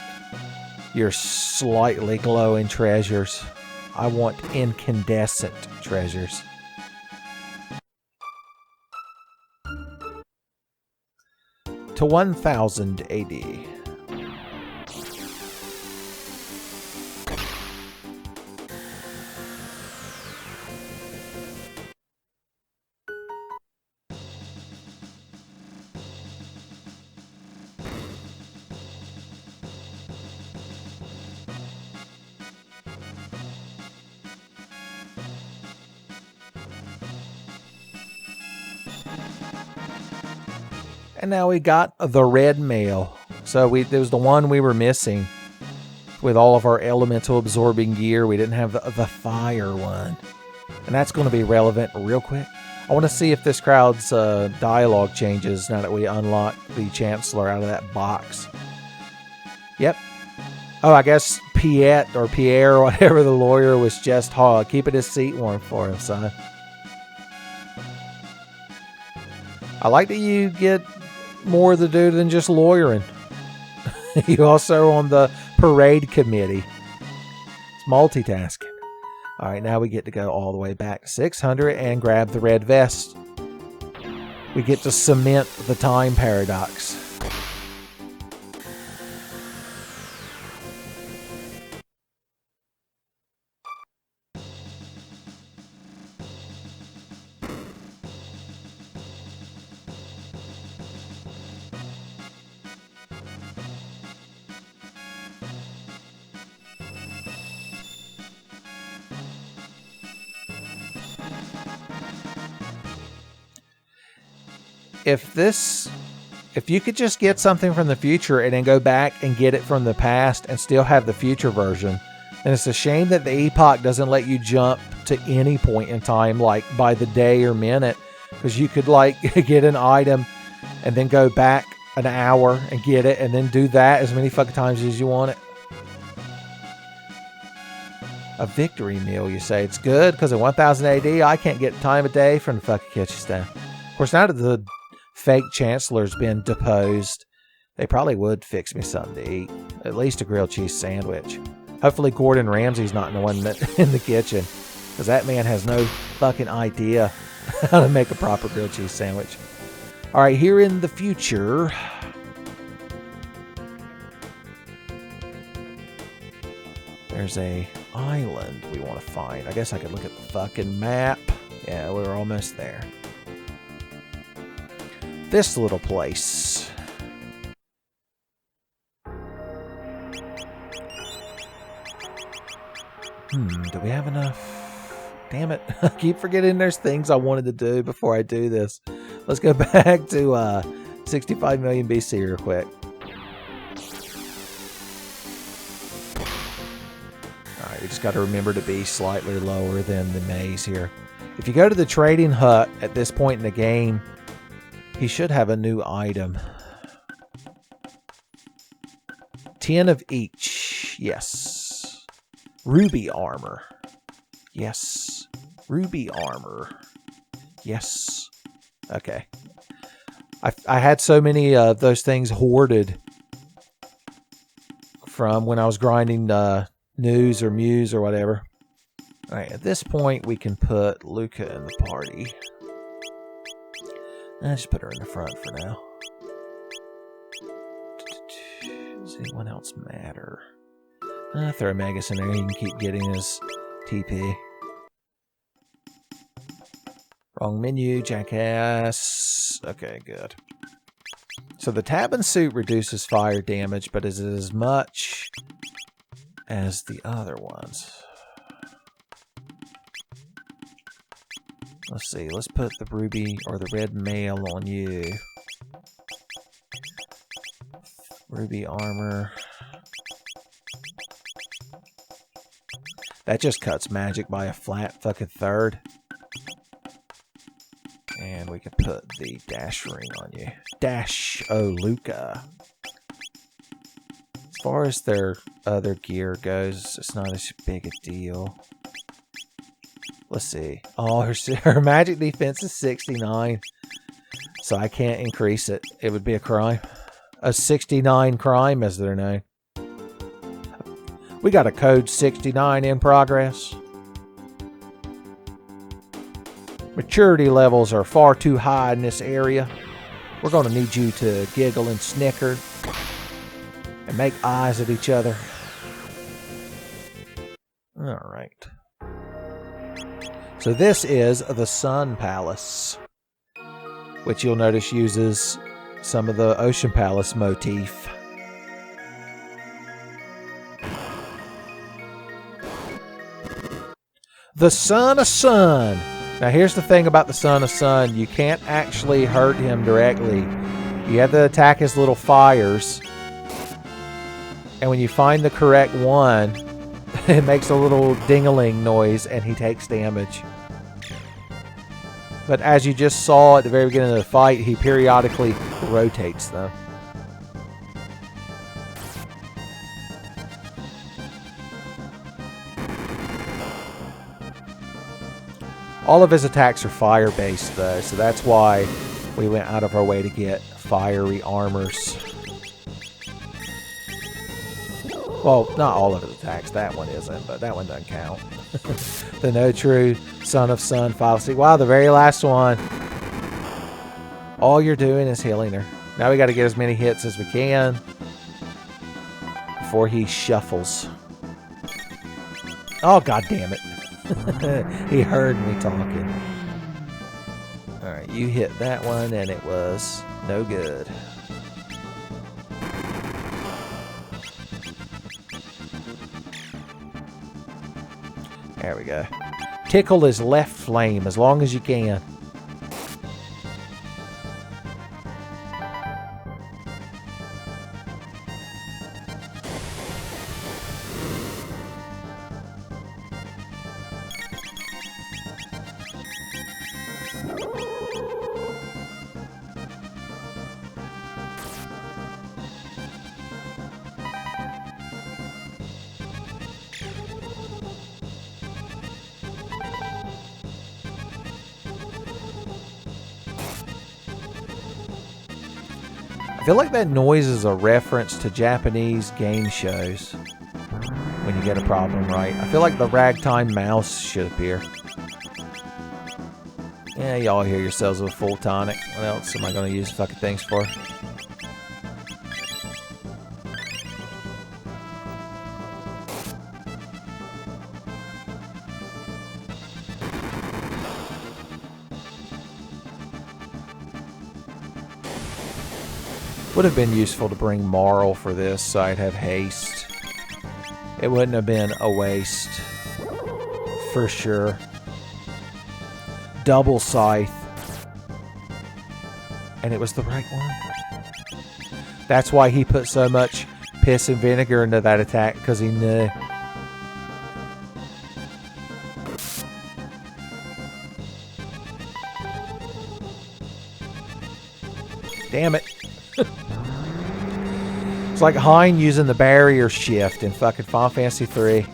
your slightly glowing treasures. I want incandescent treasures. To 1000 AD. And now we got the red mail. So there was the one we were missing with all of our elemental absorbing gear. We didn't have the fire one. And that's going to be relevant real quick. I want to see if this crowd's dialogue changes now that we unlock the Chancellor out of that box. Yep. Oh, I guess Piet or Pierre or whatever the lawyer was just keeping his seat warm for him, son. I like that you get more to do than just lawyering. You also on the parade committee. It's multitasking. All right, now we get to go all the way back to 600 and grab the red vest. We get to cement the time paradox. If you could just get something from the future and then go back and get it from the past and still have the future version, then it's a shame that the epoch doesn't let you jump to any point in time, like by the day or minute, because you could like get an item and then go back an hour and get it and then do that as many fucking times as you want it. A victory meal, you say. It's good because in 1000 AD, I can't get time of day from the fucking kitchen staff. Of course, now that the fake chancellor's been deposed, they probably would fix me something to eat. At least a grilled cheese sandwich. Hopefully Gordon Ramsay's not in the kitchen, because that man has no fucking idea how to make a proper grilled cheese sandwich. All right, here in the future, there's a island we want to find. I guess I could look at the fucking map. Yeah, we're almost there. This little place. Do we have enough? Damn it. I keep forgetting there's things I wanted to do before I do this. Let's go back to 65 million BC real quick. Alright, we just got to remember to be slightly lower than the maze here. If you go to the trading hut at this point in the game, he should have a new item. 10 of each. Yes. Ruby armor. Yes. Ruby armor. Yes. Okay. I had so many of those things hoarded from when I was grinding news or muse or whatever. Alright, at this point we can put Luca in the party. I'll just put her in the front for now. Does anyone else matter? Throw a Magus in there. He can keep getting his TP. Wrong menu, jackass. Okay, good. So the Tabin suit reduces fire damage, but is it as much as the other ones? Let's see, let's put the ruby or the red mail on you. Ruby armor. That just cuts magic by a flat fucking third. And we could put the dash ring on you. Dash, oh Luca. As far as their other gear goes, it's not as big a deal. Let's see. Oh, her magic defense is 69. So I can't increase it. It would be a crime. A 69 crime, as they're known. We got a code 69 in progress. Maturity levels are far too high in this area. We're going to need you to giggle and snicker and make eyes at each other. All right. So this is the Sun Palace, which you'll notice uses some of the Ocean Palace motif. The Son of Sun. Now here's the thing about the Son of Sun. You can't actually hurt him directly. You have to attack his little fires. And when you find the correct one, it makes a little ding-a-ling noise and he takes damage. But as you just saw at the very beginning of the fight, he periodically rotates them. All of his attacks are fire-based, though, so that's why we went out of our way to get fiery armors. Well, not all of his attacks. That one isn't, but that one doesn't count. The No True, Son of Sun, File Stick. Wow, the very last one. All you're doing is healing her. Now we got to get as many hits as we can before he shuffles. Oh, god damn it. He heard me talking. Alright, you hit that one and it was no good. There we go. Tickle his left flame as long as you can. I feel like that noise is a reference to Japanese game shows when you get a problem right. I feel like the ragtime mouse should appear. Yeah, y'all hear yourselves with full tonic. What else am I going to use fucking things for? Would have been useful to bring Marl for this, so I'd have haste. It wouldn't have been a waste. For sure. Double scythe. And it was the right one. That's why he put so much piss and vinegar into that attack, because he knew. Damn it. It's like Hein using the barrier shift in fucking Final Fantasy 3.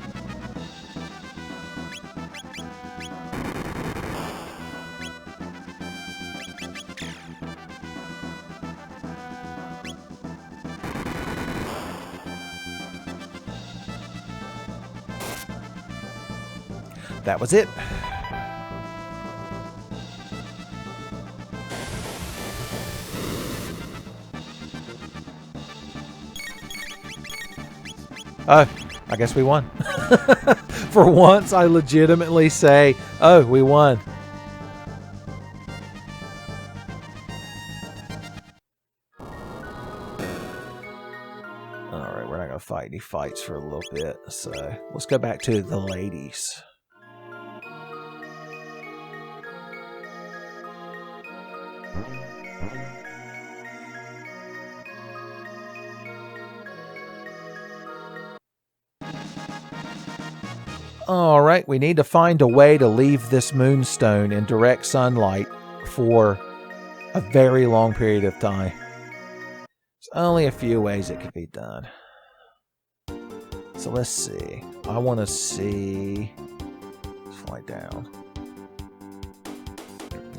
That was it. Oh, I guess we won. For once, I legitimately say, oh, we won. Alright, we're not going to fight any fights for a little bit, so let's go back to the ladies. Alright, we need to find a way to leave this moonstone in direct sunlight for a very long period of time. There's only a few ways it could be done. So let's see. I want to see... Let's fly down.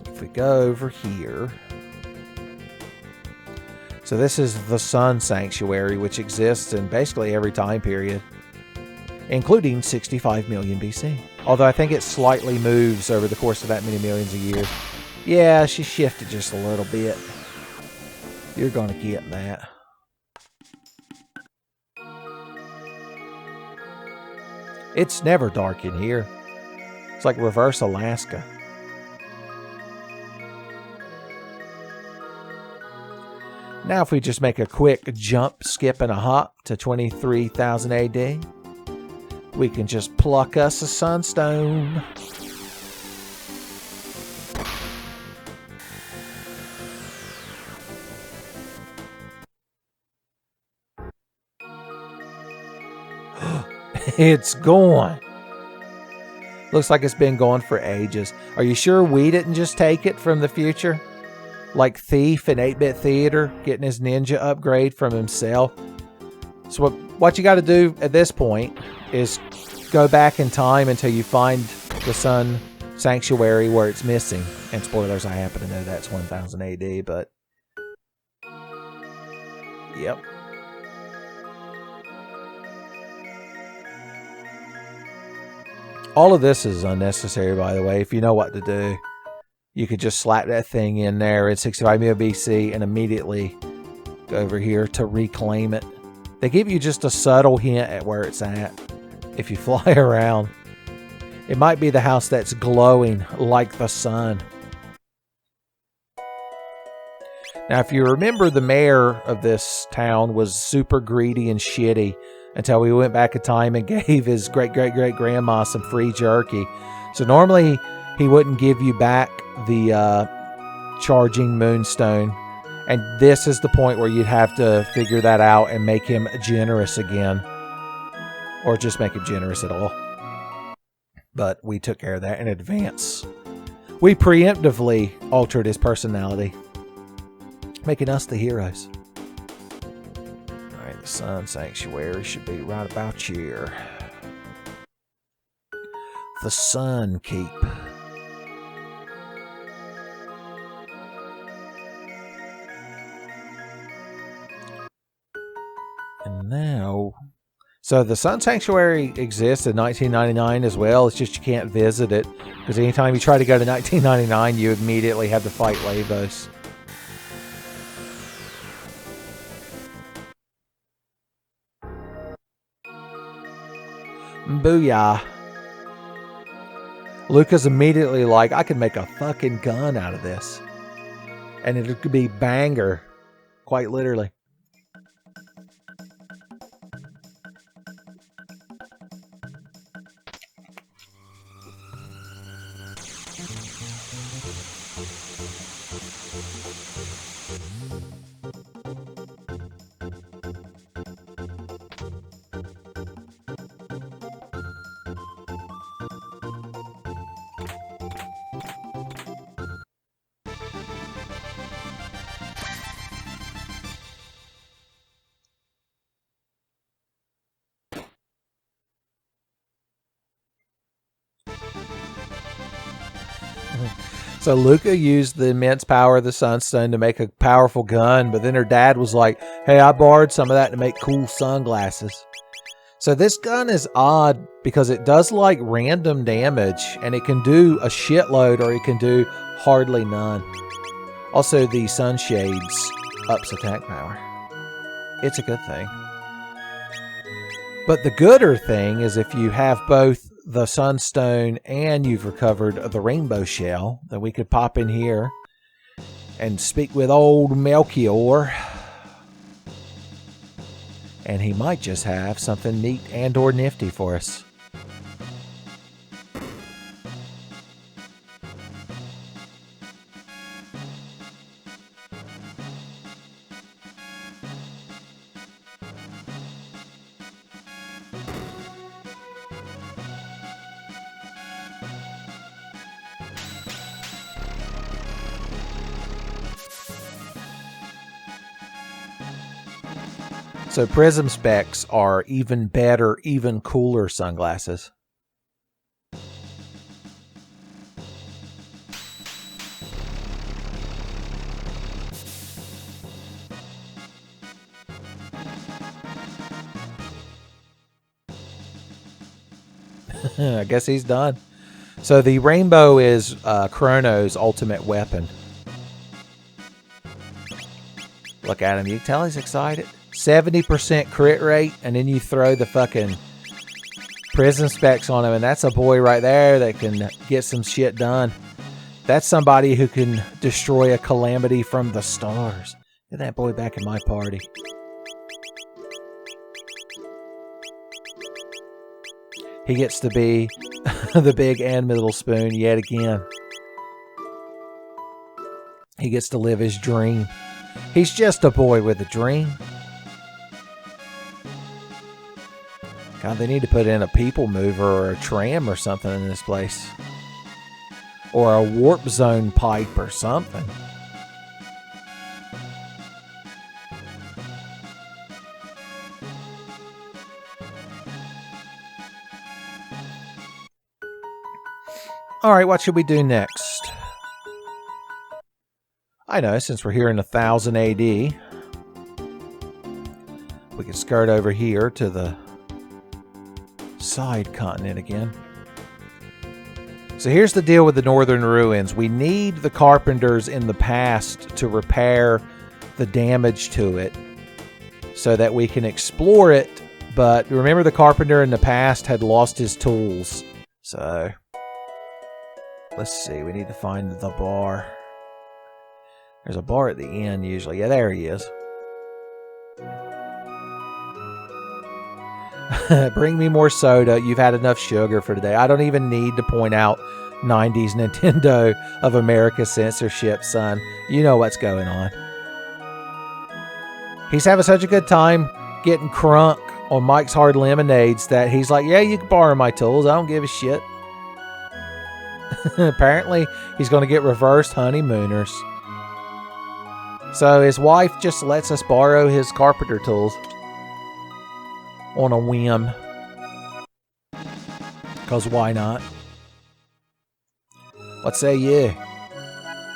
If we go over here... So this is the Sun Sanctuary, which exists in basically every time period, including 65 million BC. Although I think it slightly moves over the course of that many millions of years. Yeah, she shifted just a little bit. You're going to get that. It's never dark in here. It's like reverse Alaska. Now if we just make a quick jump, skip, and a hop to 23,000 AD, we can just pluck us a sunstone. It's gone. Looks like it's been gone for ages. Are you sure we didn't just take it from the future? Like Thief in 8-Bit Theater getting his ninja upgrade from himself. So what you got to do at this point is go back in time until you find the Sun Sanctuary where it's missing. And spoilers, I happen to know that's 1000 AD, but... Yep. All of this is unnecessary, by the way, if you know what to do. You could just slap that thing in there at 65 million BC and immediately go over here to reclaim it. They give you just a subtle hint at where it's at if you fly around. It might be the house that's glowing like the sun. Now, if you remember, the mayor of this town was super greedy and shitty until we went back in time and gave his great-great-great-grandma some free jerky. So normally he wouldn't give you back the charging moonstone. And this is the point where you'd have to figure that out and make him generous again. Or just make him generous at all. But we took care of that in advance. We preemptively altered his personality, making us the heroes. Alright, the Sun Sanctuary should be right about here. The Sun Keep. And now... So the Sun Sanctuary exists in 1999 as well. It's just you can't visit it. Because anytime you try to go to 1999, you immediately have to fight Lavos. Booyah. Luca's immediately like, I can make a fucking gun out of this. And it could be banger. Quite literally. So Luca used the immense power of the Sunstone to make a powerful gun, but then her dad was like, hey, I borrowed some of that to make cool sunglasses. So this gun is odd because it does like random damage, and it can do a shitload or it can do hardly none. Also, the sunshades ups attack power. It's a good thing. But the gooder thing is if you have both the Sunstone and you've recovered the Rainbow Shell, then we could pop in here and speak with old Melchior. And he might just have something neat and or nifty for us. So prism specs are even better, even cooler sunglasses. I guess he's done. So the rainbow is Chrono's ultimate weapon. Look at him. You can tell he's excited. 70% crit rate, and then you throw the fucking prison specs on him, and that's a boy right there that can get some shit done. That's somebody who can destroy a calamity from the stars. Get that boy back in my party. He gets to be the big and middle spoon yet again. He gets to live his dream. He's just a boy with a dream. God, they need to put in a people mover or a tram or something in this place. Or a warp zone pipe or something. Alright, what should we do next? I know, since we're here in 1000 AD, we can skirt over here to the side continent again. So here's the deal with the northern ruins. We need the carpenters in the past to repair the damage to it so that we can explore it. But remember, the carpenter in the past had lost his tools. So let's see. We need to find the bar. There's a bar at the end usually. Yeah, there he is. Bring me more soda. You've had enough sugar for today. I don't even need to point out 90s Nintendo of America censorship, son. You know what's going on. He's having such a good time getting crunk on Mike's Hard Lemonades that he's like, yeah, you can borrow my tools. I don't give a shit. Apparently, he's going to get reversed honeymooners. So his wife just lets us borrow his carpenter tools. On a whim. Because why not? What say you?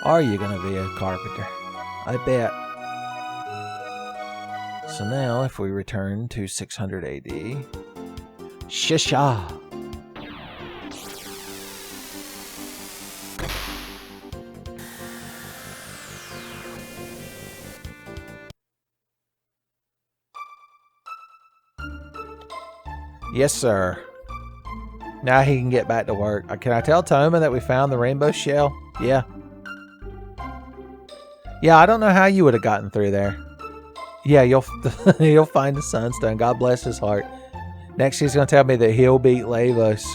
Are you going to be a carpenter? I bet. So now, if we return to 600 AD. Shisha! Yes, sir. Now he can get back to work. Can I tell Toma that we found the rainbow shell? Yeah. Yeah, I don't know how you would have gotten through there. Yeah, you'll find the sunstone. God bless his heart. Next, he's going to tell me that he'll beat Lavos.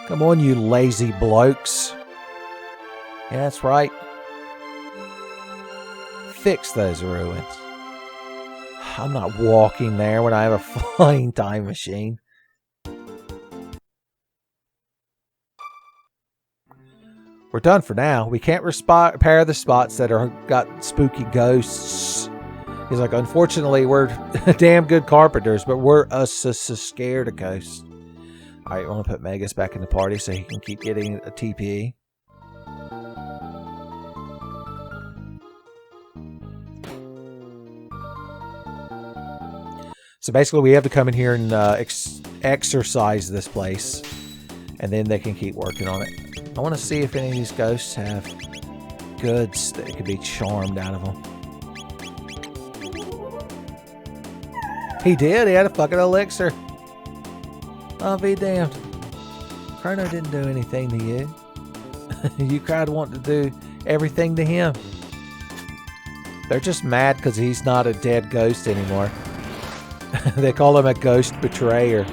Come on, you lazy blokes. Yeah, that's right. Fix those ruins. I'm not walking there when I have a flying time machine. We're done for now. We can't repair the spots that are got spooky ghosts. He's like, unfortunately, we're damn good carpenters, but we're scared of ghosts. All right, I want to put Magus back in the party so he can keep getting a TP. So basically, we have to come in here and exercise this place, and then they can keep working on it. I want to see if any of these ghosts have goods that could be charmed out of them. He did. He had a fucking elixir. I'll be damned. Chrono didn't do anything to you. You cried wanting to do everything to him. They're just mad because he's not a dead ghost anymore. They call him a ghost betrayer.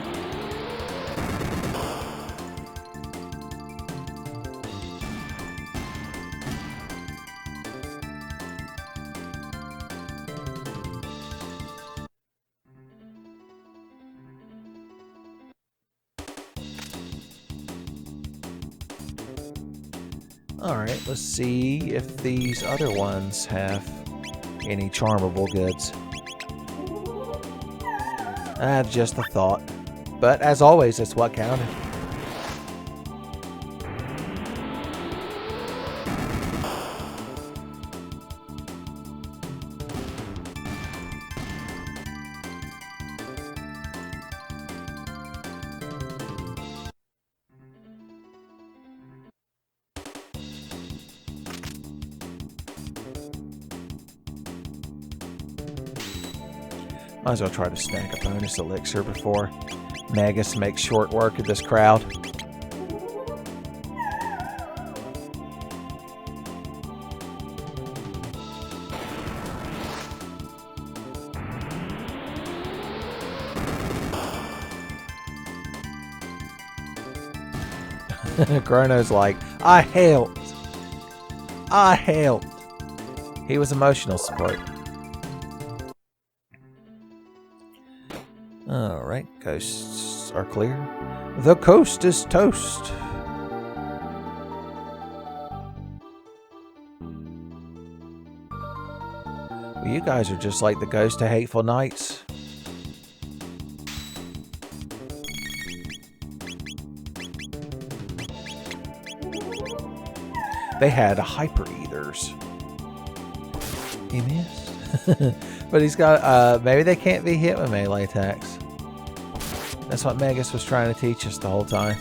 Alright, let's see if these other ones have any charmable goods. Just a thought. But as always, it's what counted. Might as well try to snack a bonus elixir before Magus makes short work of this crowd. Chrono's like, I helped. I helped. He was emotional support. Alright, ghosts are clear. The coast is toast. Well, you guys are just like the ghost of Hateful Nights. They had hyper-ethers. He missed. But he's got, maybe they can't be hit with melee attacks. That's what Magus was trying to teach us the whole time.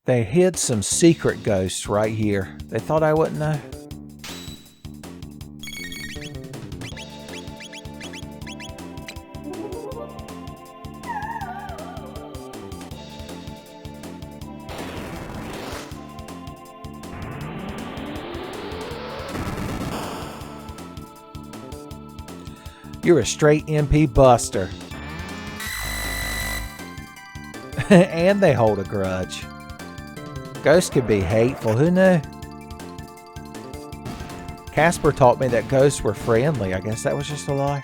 They hid some secret ghosts right here. They thought I wouldn't know. You're a straight MP buster. And they hold a grudge. Ghosts can be hateful, who knew? Casper taught me that ghosts were friendly. I guess that was just a lie.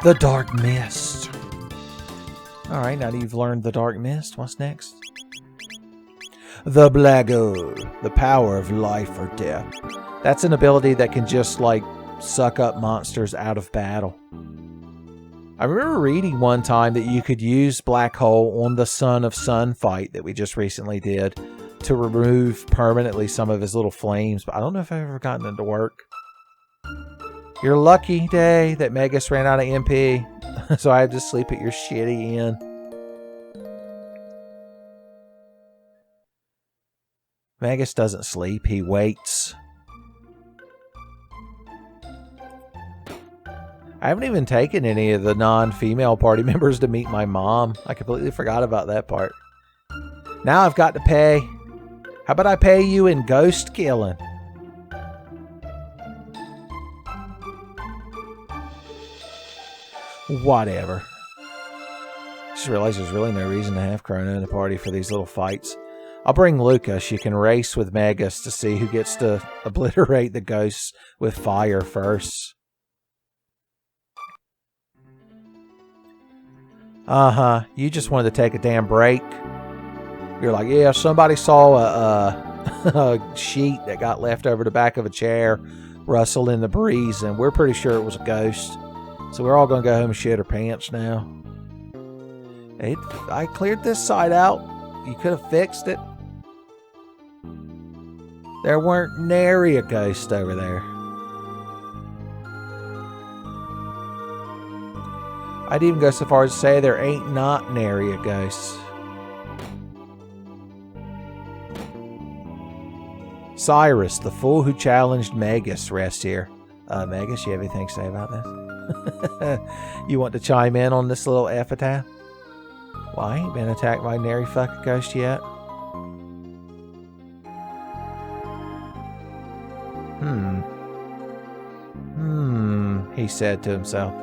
The Dark Mist. Alright, now that you've learned the Dark Mist, what's next? The Black Omen, the power of life or death. That's an ability that can just, like, suck up monsters out of battle. I remember reading one time that you could use Black Hole on the Son of Sun fight that we just recently did to remove permanently some of his little flames, but I don't know if I've ever gotten it to work. Your lucky day that Magus ran out of MP, so I had to sleep at your shitty inn. Magus doesn't sleep, he waits. I haven't even taken any of the non-female party members to meet my mom. I completely forgot about that part. Now I've got to pay. How about I pay you in ghost killing? Whatever. Just realized there's really no reason to have Chrono in the party for these little fights. I'll bring Lucas. You can race with Magus to see who gets to obliterate the ghosts with fire first. Uh-huh. You just wanted to take a damn break. You're like, yeah, somebody saw a sheet that got left over the back of a chair rustle in the breeze, and we're pretty sure it was a ghost. So we're all going to go home and shit our pants now. I cleared this side out. You could have fixed it. There weren't nary a ghost over there. I'd even go so far as to say there ain't not nary a ghost. Cyrus, the fool who challenged Magus, rests here. Magus, you have anything to say about this? You want to chime in on this little epitaph? Well, I ain't been attacked by nary fucking ghost yet. He said to himself.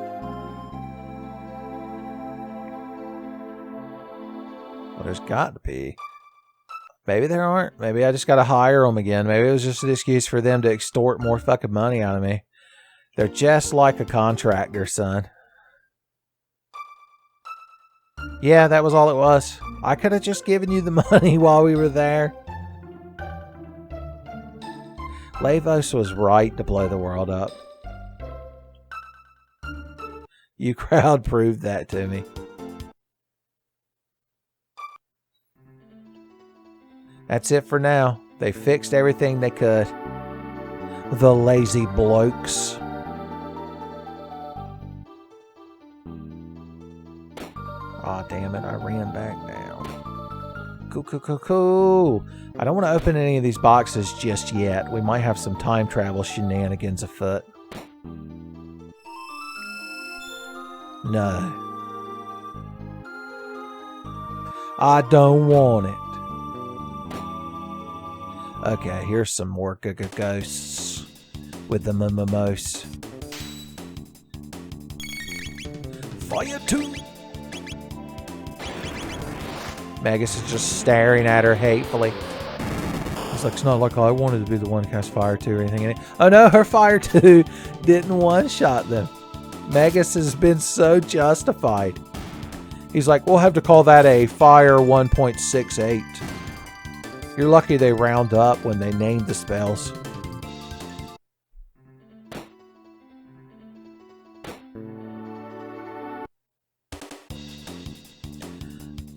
Well, there's got to be. Maybe there aren't. Maybe I just got to hire them again. Maybe it was just an excuse for them to extort more fucking money out of me. They're just like a contractor, son. Yeah, that was all it was. I could have just given you the money while we were there. Lavos was right to blow the world up. You crowd proved that to me. That's it for now. They fixed everything they could. The lazy blokes. Aw, damn it, I ran back down. Cool. I don't want to open any of these boxes just yet. We might have some time travel shenanigans afoot. No. I don't want it. Okay, here's some more ghosts with the mimos. Fire 2! Magus is just staring at her hatefully. It's like, it's not like I wanted to be the one to cast Fire 2 or anything. Oh no, her Fire 2 didn't one-shot them. Magus has been so justified. He's like, we'll have to call that a Fire 1.68. You're lucky they round up when they named the spells.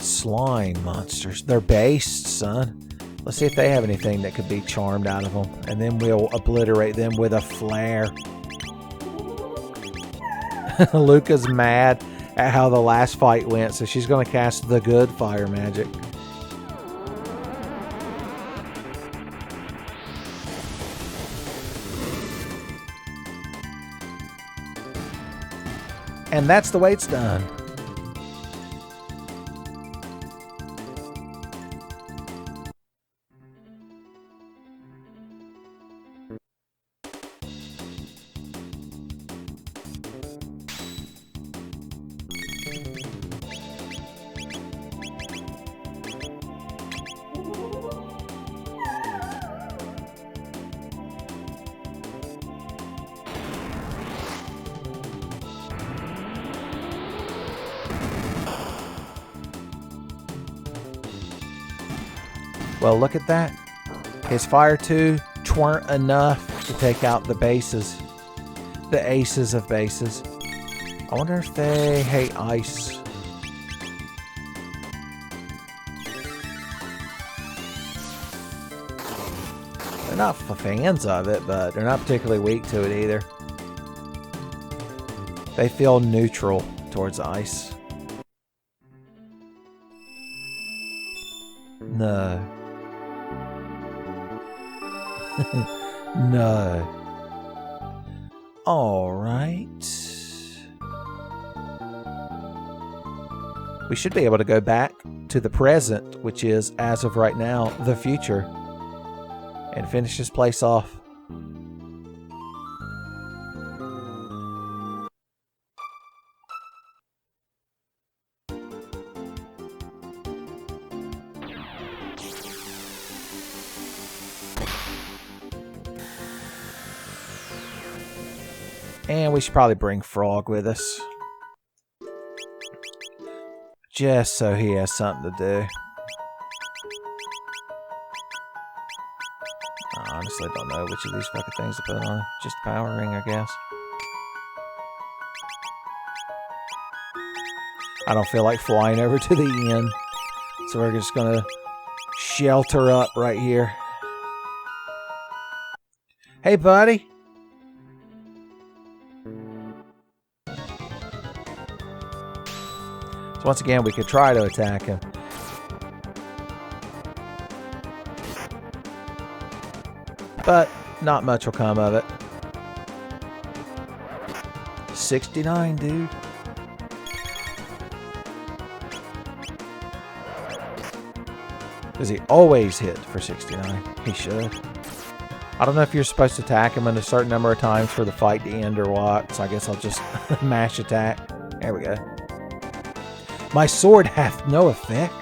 Slime monsters. They're based, son. Let's see if they have anything that could be charmed out of them. And then we'll obliterate them with a flare. Luca's mad at how the last fight went, so she's going to cast the good fire magic. And that's the way it's done. Well, look at that. His Fire 2 weren't enough to take out the bases. The aces of bases. I wonder if they hate ice. They're not fans of it, but they're not particularly weak to it either. They feel neutral towards ice. No. No. All right. We should be able to go back to the present, which is, as of right now, the future, and finish this place off. And we should probably bring Frog with us. Just so he has something to do. I honestly don't know which of these fucking things to put on. Just Power Ring, I guess. I don't feel like flying over to the inn. So we're just gonna shelter up right here. Hey, buddy. So once again, we could try to attack him. But not much will come of it. 69, dude. Does he always hit for 69? He should. I don't know if you're supposed to attack him in a certain number of times for the fight to end or what, so I guess I'll just mash attack. There we go. My sword hath no effect.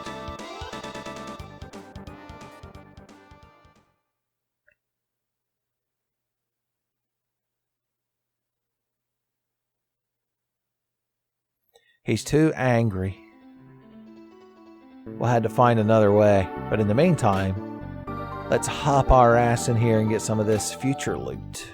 He's too angry. We'll have to find another way. But in the meantime, let's hop our ass in here and get some of this future loot.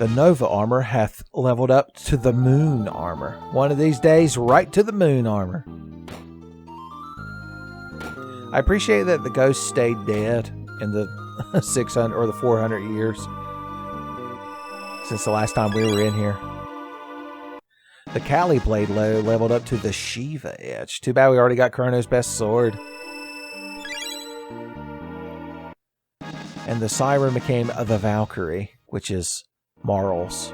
The Nova armor hath leveled up to the Moon armor. One of these days, right to the Moon armor. I appreciate that the ghost stayed dead in the 600 or the 400 years since the last time we were in here. The Kali blade leveled up to the Shiva edge. Too bad we already got Chrono's best sword. And the Siren became the Valkyrie, which is Marl's.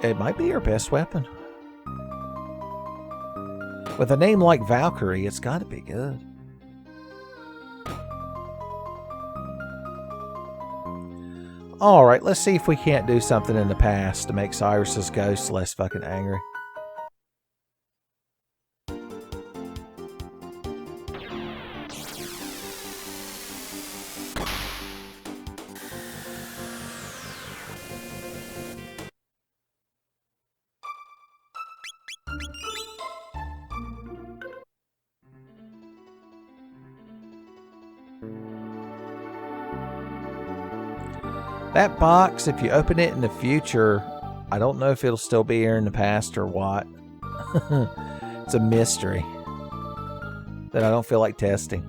It might be her best weapon. With a name like Valkyrie, it's got to be good. Alright, let's see if we can't do something in the past to make Cyrus's ghost less fucking angry. That box, if you open it in the future, I don't know if it'll still be here in the past or what. It's a mystery that I don't feel like testing.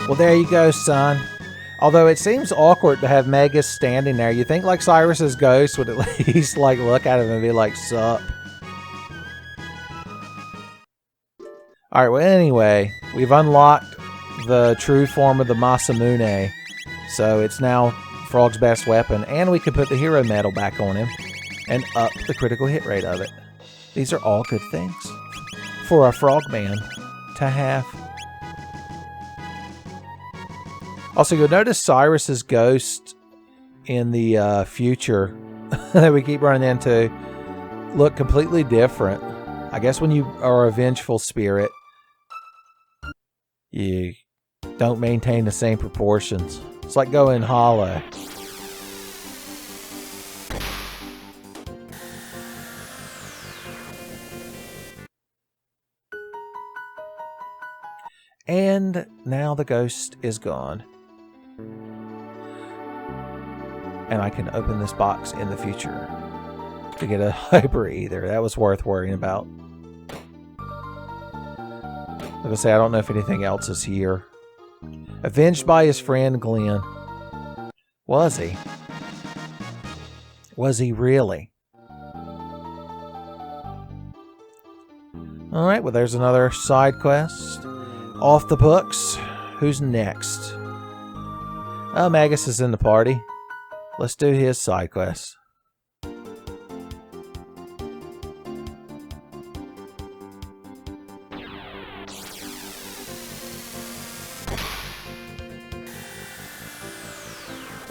Well, there you go, son. Although it seems awkward to have Magus standing there. You think like Cyrus's ghost would at least like look at him and be like, sup. Alright, well anyway, we've unlocked the true form of the Masamune. So it's now Frog's best weapon. And we can put the hero medal back on him and up the critical hit rate of it. These are all good things for a frogman to have. Also, you'll notice Cyrus's ghost in the future that we keep running into look completely different. I guess when you are a vengeful spirit, you don't maintain the same proportions. It's like going hollow. And now the ghost is gone. And I can open this box in the future to get a hyper ether. That was worth worrying about. Like I say, I don't know if anything else is here. Avenged by his friend Glenn. Was he? Was he really? Alright, well there's another side quest. Off the books. Who's next? Oh, Magus is in the party. Let's do his side quest.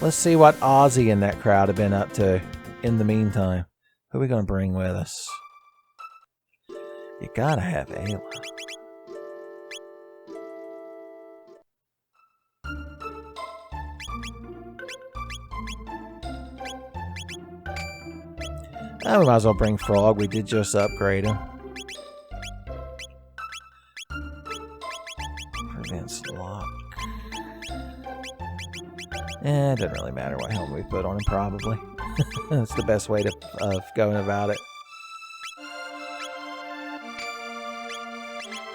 Let's see what Ozzy and that crowd have been up to in the meantime. Who are we going to bring with us? You gotta have Ayla. Oh, we might as well bring Frog. We did just upgrade him. Prevents lock. It doesn't really matter what helmet we put on him, probably. That's the best way of going about it.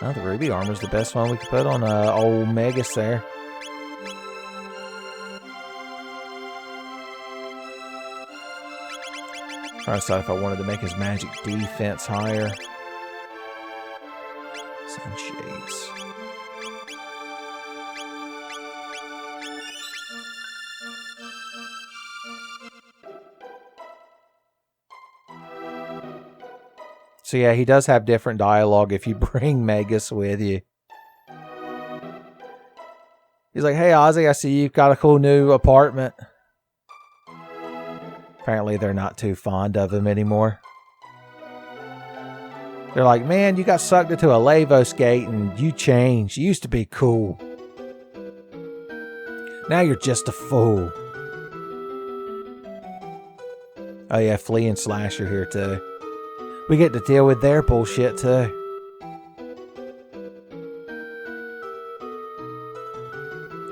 Oh, the ruby armor's the best one we could put on old Magus there. Trying to decide if I wanted to make his magic defense higher. Sunshades. So yeah, he does have different dialogue if you bring Magus with you. He's like, hey Ozzy, I see you've got a cool new apartment. Apparently they're not too fond of him anymore. They're like, man, you got sucked into a Lavos gate and you changed. You used to be cool. Now you're just a fool. Oh yeah, Flea and Slash are here too. We get to deal with their bullshit too.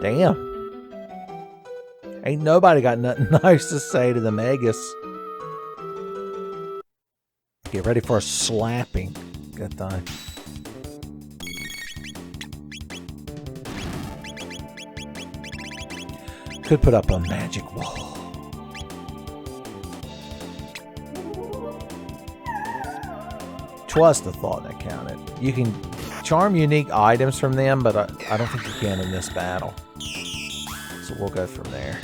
Damn. Ain't nobody got nothing nice to say to the Magus. Get ready for a slapping. Good time. Could put up a magic wall. Was the thought that counted. You can charm unique items from them, but I don't think you can in this battle. So we'll go from there.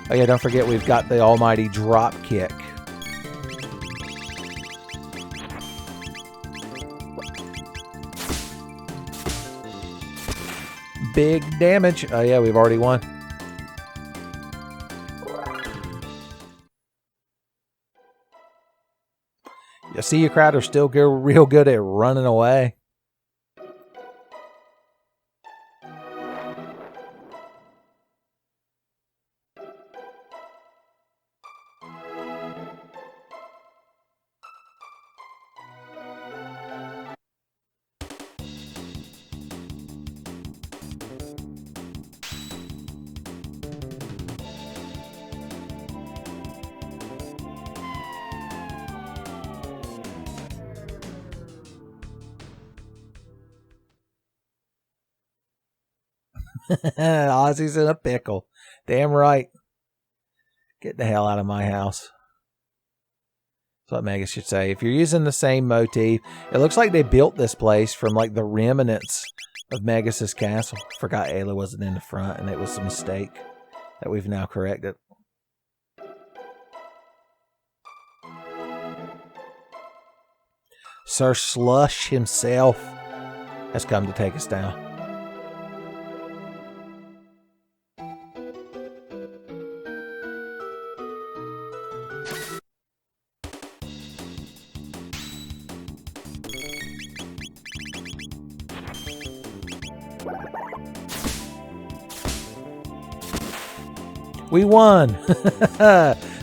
Oh yeah, don't forget we've got the almighty drop kick. Big damage. Oh yeah, we've already won. You see, your crowd are still real good at running away. Ozzy's in a pickle. Damn right. Get the hell out of my house. That's what Magus should say. If you're using the same motif, it looks like they built this place from like the remnants of Magus's castle. Forgot Ayla wasn't in the front and it was a mistake that we've now corrected. Sir Slush himself has come to take us down. We won!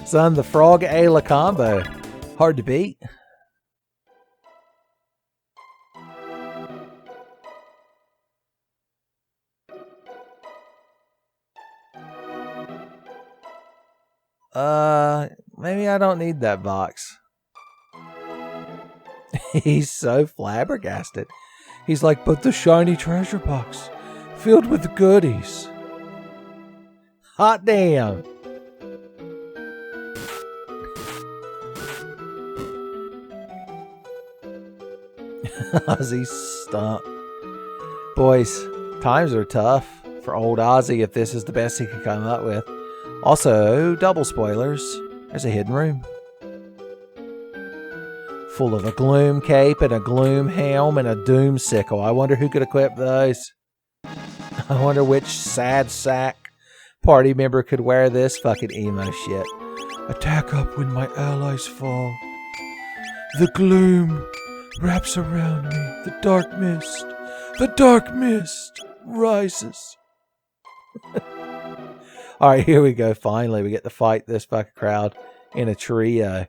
Son, the Frog Ayla combo. Hard to beat. Maybe I don't need that box. He's so flabbergasted. He's like, but the shiny treasure box, filled with goodies. Hot damn. Ozzy stump. Boys, times are tough for old Ozzy if this is the best he could come up with. Also, double spoilers. There's a hidden room. Full of a gloom cape and a gloom helm and a doom sickle. I wonder who could equip those. I wonder which sad sack party member could wear this fucking emo shit. Attack up when my allies fall. The gloom wraps around me. The dark mist rises. Alright, here we go. Finally, we get to fight this fucking crowd in a trio.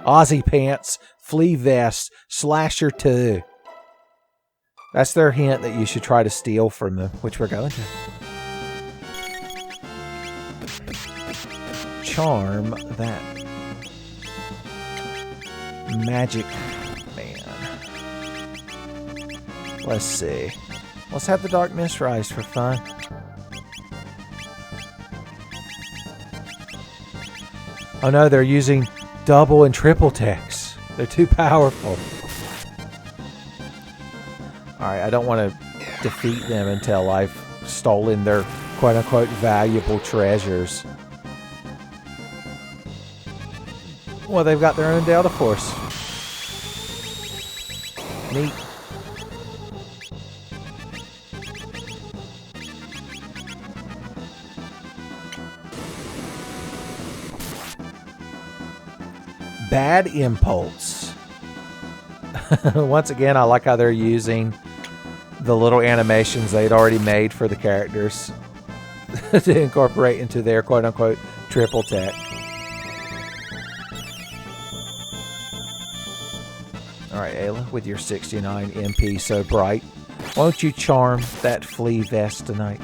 Aussie Pants, Flea Vest, Slasher 2. That's their hint that you should try to steal from them, which we're going to. Charm that magic man. Let's see. Let's have the Dark Mist rise for fun. Oh no, they're using double and triple techs. They're too powerful. Alright, I don't want to defeat them until I've stolen their quote-unquote valuable treasures. Well, they've got their own Delta Force. Neat. Bad Impulse. Once again, I like how they're using the little animations they'd already made for the characters to incorporate into their quote-unquote triple tech. Alright, Ayla, with your 69 MP so bright, won't you charm that flea vest tonight?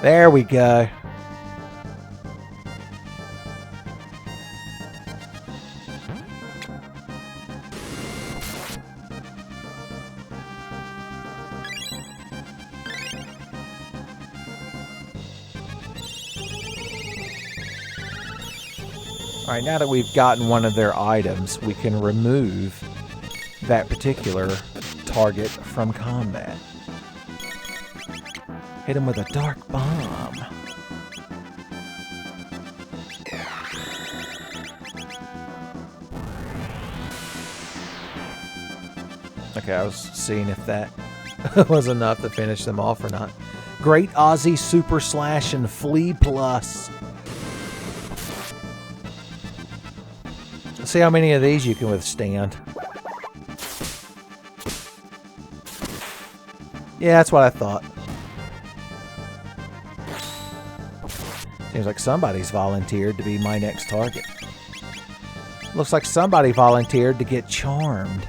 There we go. Alright, now that we've gotten one of their items, we can remove that particular target from combat. Hit him with a dark bomb. Okay, I was seeing if that was enough to finish them off or not. Great Aussie Super Slash and Flea Plus. Let's see how many of these you can withstand. Yeah, that's what I thought. Seems like somebody's volunteered to be my next target. Looks like somebody volunteered to get charmed.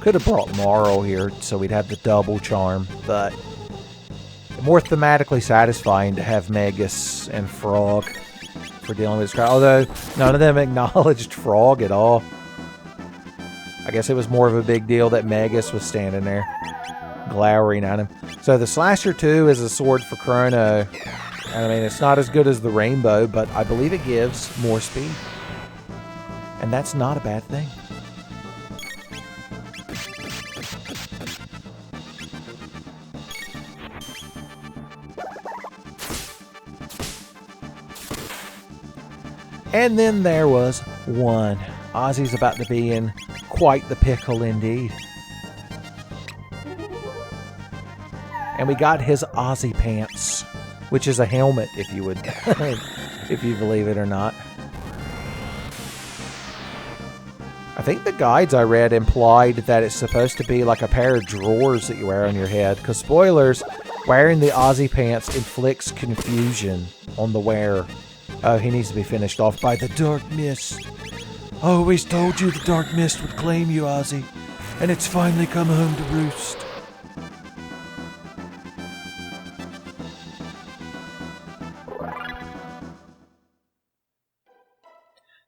Could have brought Marl here so we'd have the double charm, but more thematically satisfying to have Magus and Frog for dealing with this crowd. Although none of them acknowledged Frog at all. I guess it was more of a big deal that Magus was standing there glowering at him. So the Slasher 2 is a sword for Chrono. I mean, it's not as good as the Rainbow, but I believe it gives more speed. And that's not a bad thing. And then there was one. Ozzy's about to be in quite the pickle indeed. And we got his Ozzy Pants, which is a helmet, if you would, if you believe it or not. I think the guides I read implied that it's supposed to be like a pair of drawers that you wear on your head. Because spoilers, wearing the Aussie pants inflicts confusion on the wearer. Oh, he needs to be finished off by the dark mist. I always told you the dark mist would claim you, Ozzy. And it's finally come home to roost.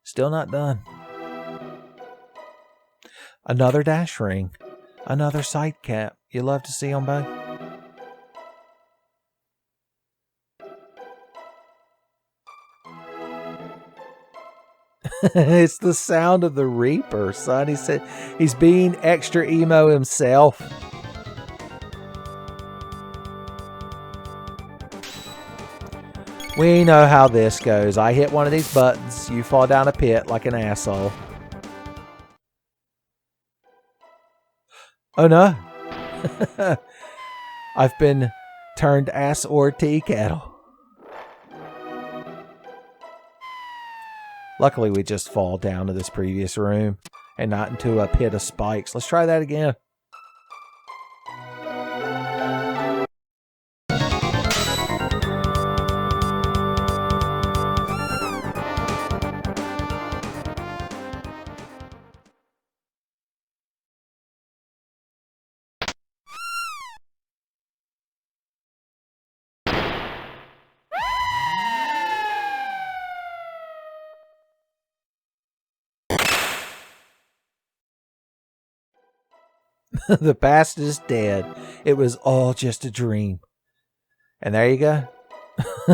Still not done. Another dash ring. Another sight cap. You love to see them both? It's the sound of the Reaper, son. He said he's being extra emo himself. We know how this goes. I hit one of these buttons, you fall down a pit like an asshole. Oh no. I've been turned ass or tea kettle. Luckily, we just fall down to this previous room and not into a pit of spikes. Let's try that again. The past is dead. It was all just a dream. And there you go.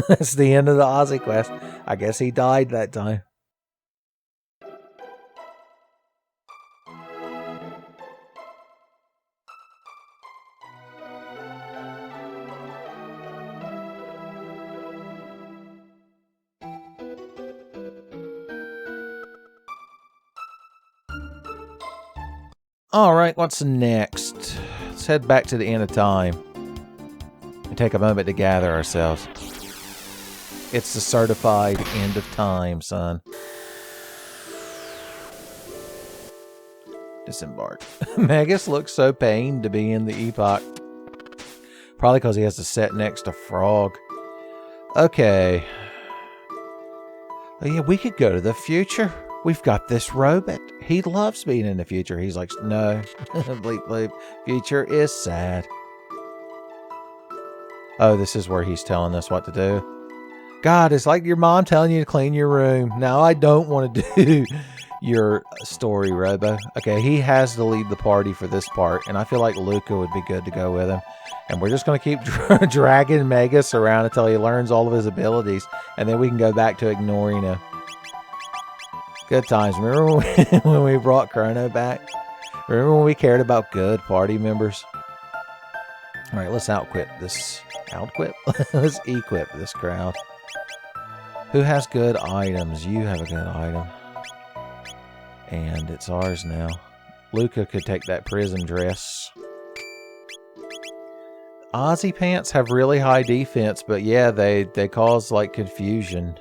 That's the end of the Aussie quest. I guess he died that time. Alright, what's next? Let's head back to the end of time and take a moment to gather ourselves. It's the certified end of time, son. Disembark. Magus looks so pained to be in the epoch. Probably because he has to sit next to Frog. Okay. Oh yeah, we could go to the future. We've got this robot. He loves being in the future. He's like, no, bleep, bleep. Future is sad. Oh, this is where he's telling us what to do. God, it's like your mom telling you to clean your room. Now I don't want to do your story, Robo. Okay, he has to lead the party for this part, and I feel like Luca would be good to go with him. And we're just going to keep dragging Magus around until he learns all of his abilities, and then we can go back to ignoring him. Good times. Remember when we brought Chrono back? Remember when we cared about good party members? Alright, let's outquip this. Outquip? Let's equip this crowd. Who has good items? You have a good item. And it's ours now. Luca could take that prison dress. Aussie pants have really high defense, but yeah, they cause like confusion.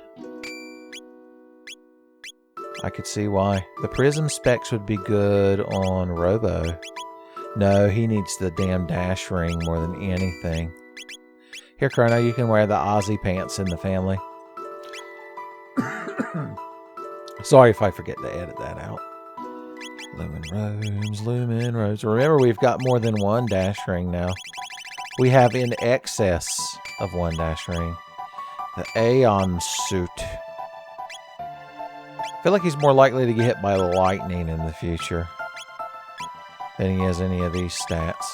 I could see why. The prism specs would be good on Robo. No, he needs the damn dash ring more than anything. Here, Chrono, you can wear the Aussie pants in the family. Sorry if I forget to edit that out. Lumen robes. Remember, we've got more than one dash ring now. We have in excess of one dash ring. The Aeon suit. I feel like he's more likely to get hit by lightning in the future than he is any of these stats.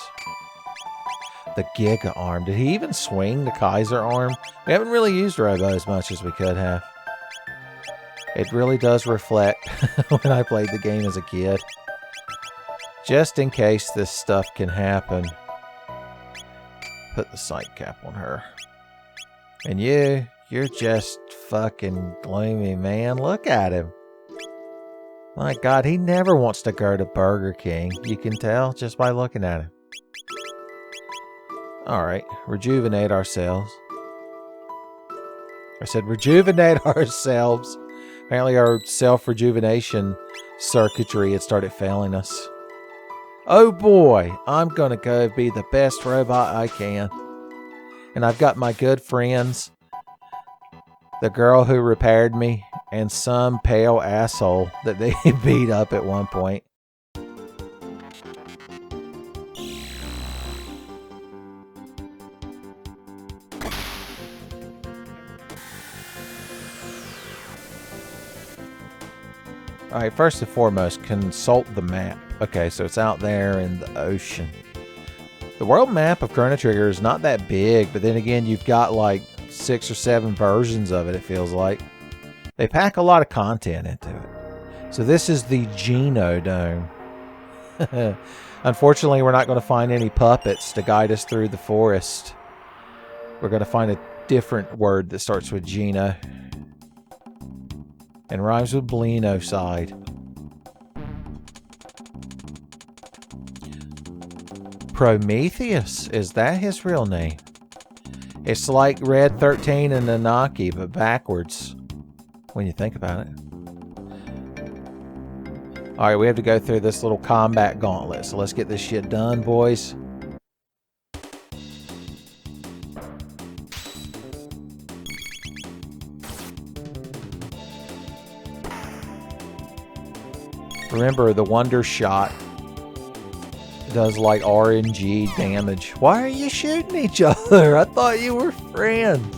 The Giga arm. Did he even swing the Kaiser arm? We haven't really used Robo as much as we could have. It really does reflect when I played the game as a kid. Just in case this stuff can happen. Put the sight cap on her. And you're just fucking gloomy, man. Look at him. My God, he never wants to go to Burger King. You can tell just by looking at him. Alright, rejuvenate ourselves. I said rejuvenate ourselves. Apparently our self-rejuvenation circuitry had started failing us. Oh boy, I'm gonna go be the best robot I can. And I've got my good friends, the girl who repaired me, and some pale asshole that they beat up at one point. Alright, first and foremost, consult the map. Okay, so it's out there in the ocean. The world map of Chrono Trigger is not that big, but then again, you've got like 6 or 7 versions of it, it feels like. They pack a lot of content into it. So this is the Geno Dome. Unfortunately, we're not going to find any puppets to guide us through the forest. We're going to find a different word that starts with Geno and rhymes with Blino side. Prometheus, is that his real name? It's like Red 13 and Nanaki, but backwards when you think about it. Alright, we have to go through this little combat gauntlet, so let's get this shit done, boys. Remember, the Wonder Shot does like RNG damage. Why are you shooting each other? I thought you were friends.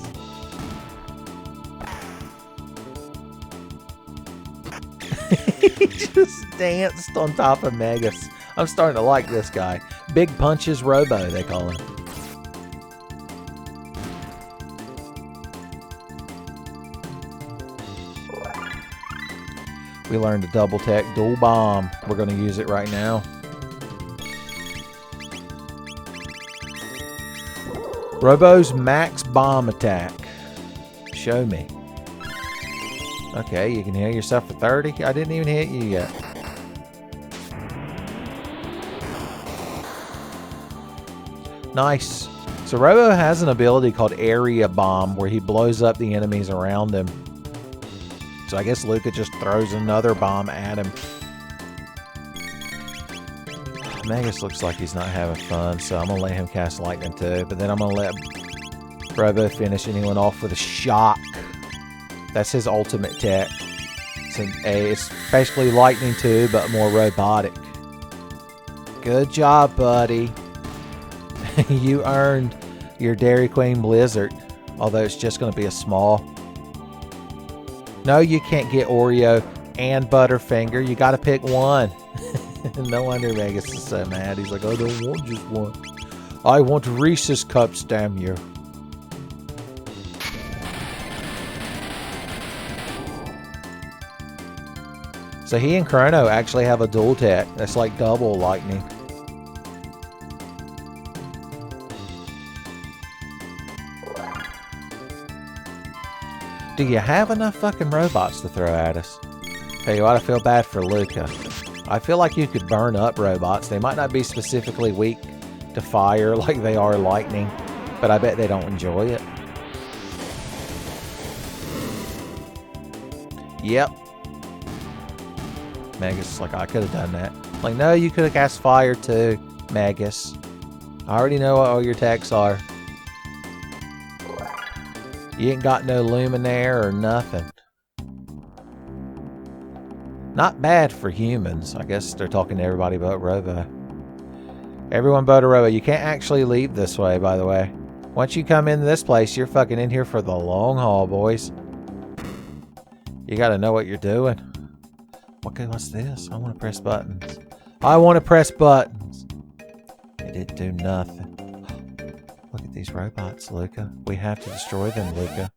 He just danced on top of Magus. I'm starting to like this guy. Big Punches Robo, they call him. We learned a double tech dual bomb. We're going to use it right now. Robo's max bomb attack. Show me. Okay, you can heal yourself for 30. I didn't even hit you yet. Nice. So Robo has an ability called Area Bomb where he blows up the enemies around him. So I guess Luca just throws another bomb at him. Magus looks like he's not having fun, so I'm going to let him cast lightning too. But then I'm going to let Robo finish anyone off with a shock. That's his ultimate tech. It's basically lightning too, but more robotic. Good job, buddy. You earned your Dairy Queen Blizzard, although it's just going to be a small. No, you can't get Oreo and Butterfinger. You got to pick one. No wonder Magus is so mad. He's like, I don't want just one. I want Reese's Cups, damn you. So he and Chrono actually have a dual tech. That's like double lightning. Do you have enough fucking robots to throw at us? Tell you what, I feel bad for Luca. I feel like you could burn up robots. They might not be specifically weak to fire like they are lightning, but I bet they don't enjoy it. Yep. Magus is like, I could have done that. Like, no, you could have cast fire too, Magus. I already know what all your attacks are. You ain't got no Luminaire or nothing. Not bad for humans. I guess they're talking to everybody but Robo. Everyone but a Robo. You can't actually leave this way, by the way. Once you come into this place, you're fucking in here for the long haul, boys. You gotta know what you're doing. Okay, what's this? I want to press buttons. I want to press buttons. It didn't do nothing. Look at these robots, Luca. We have to destroy them, Luca.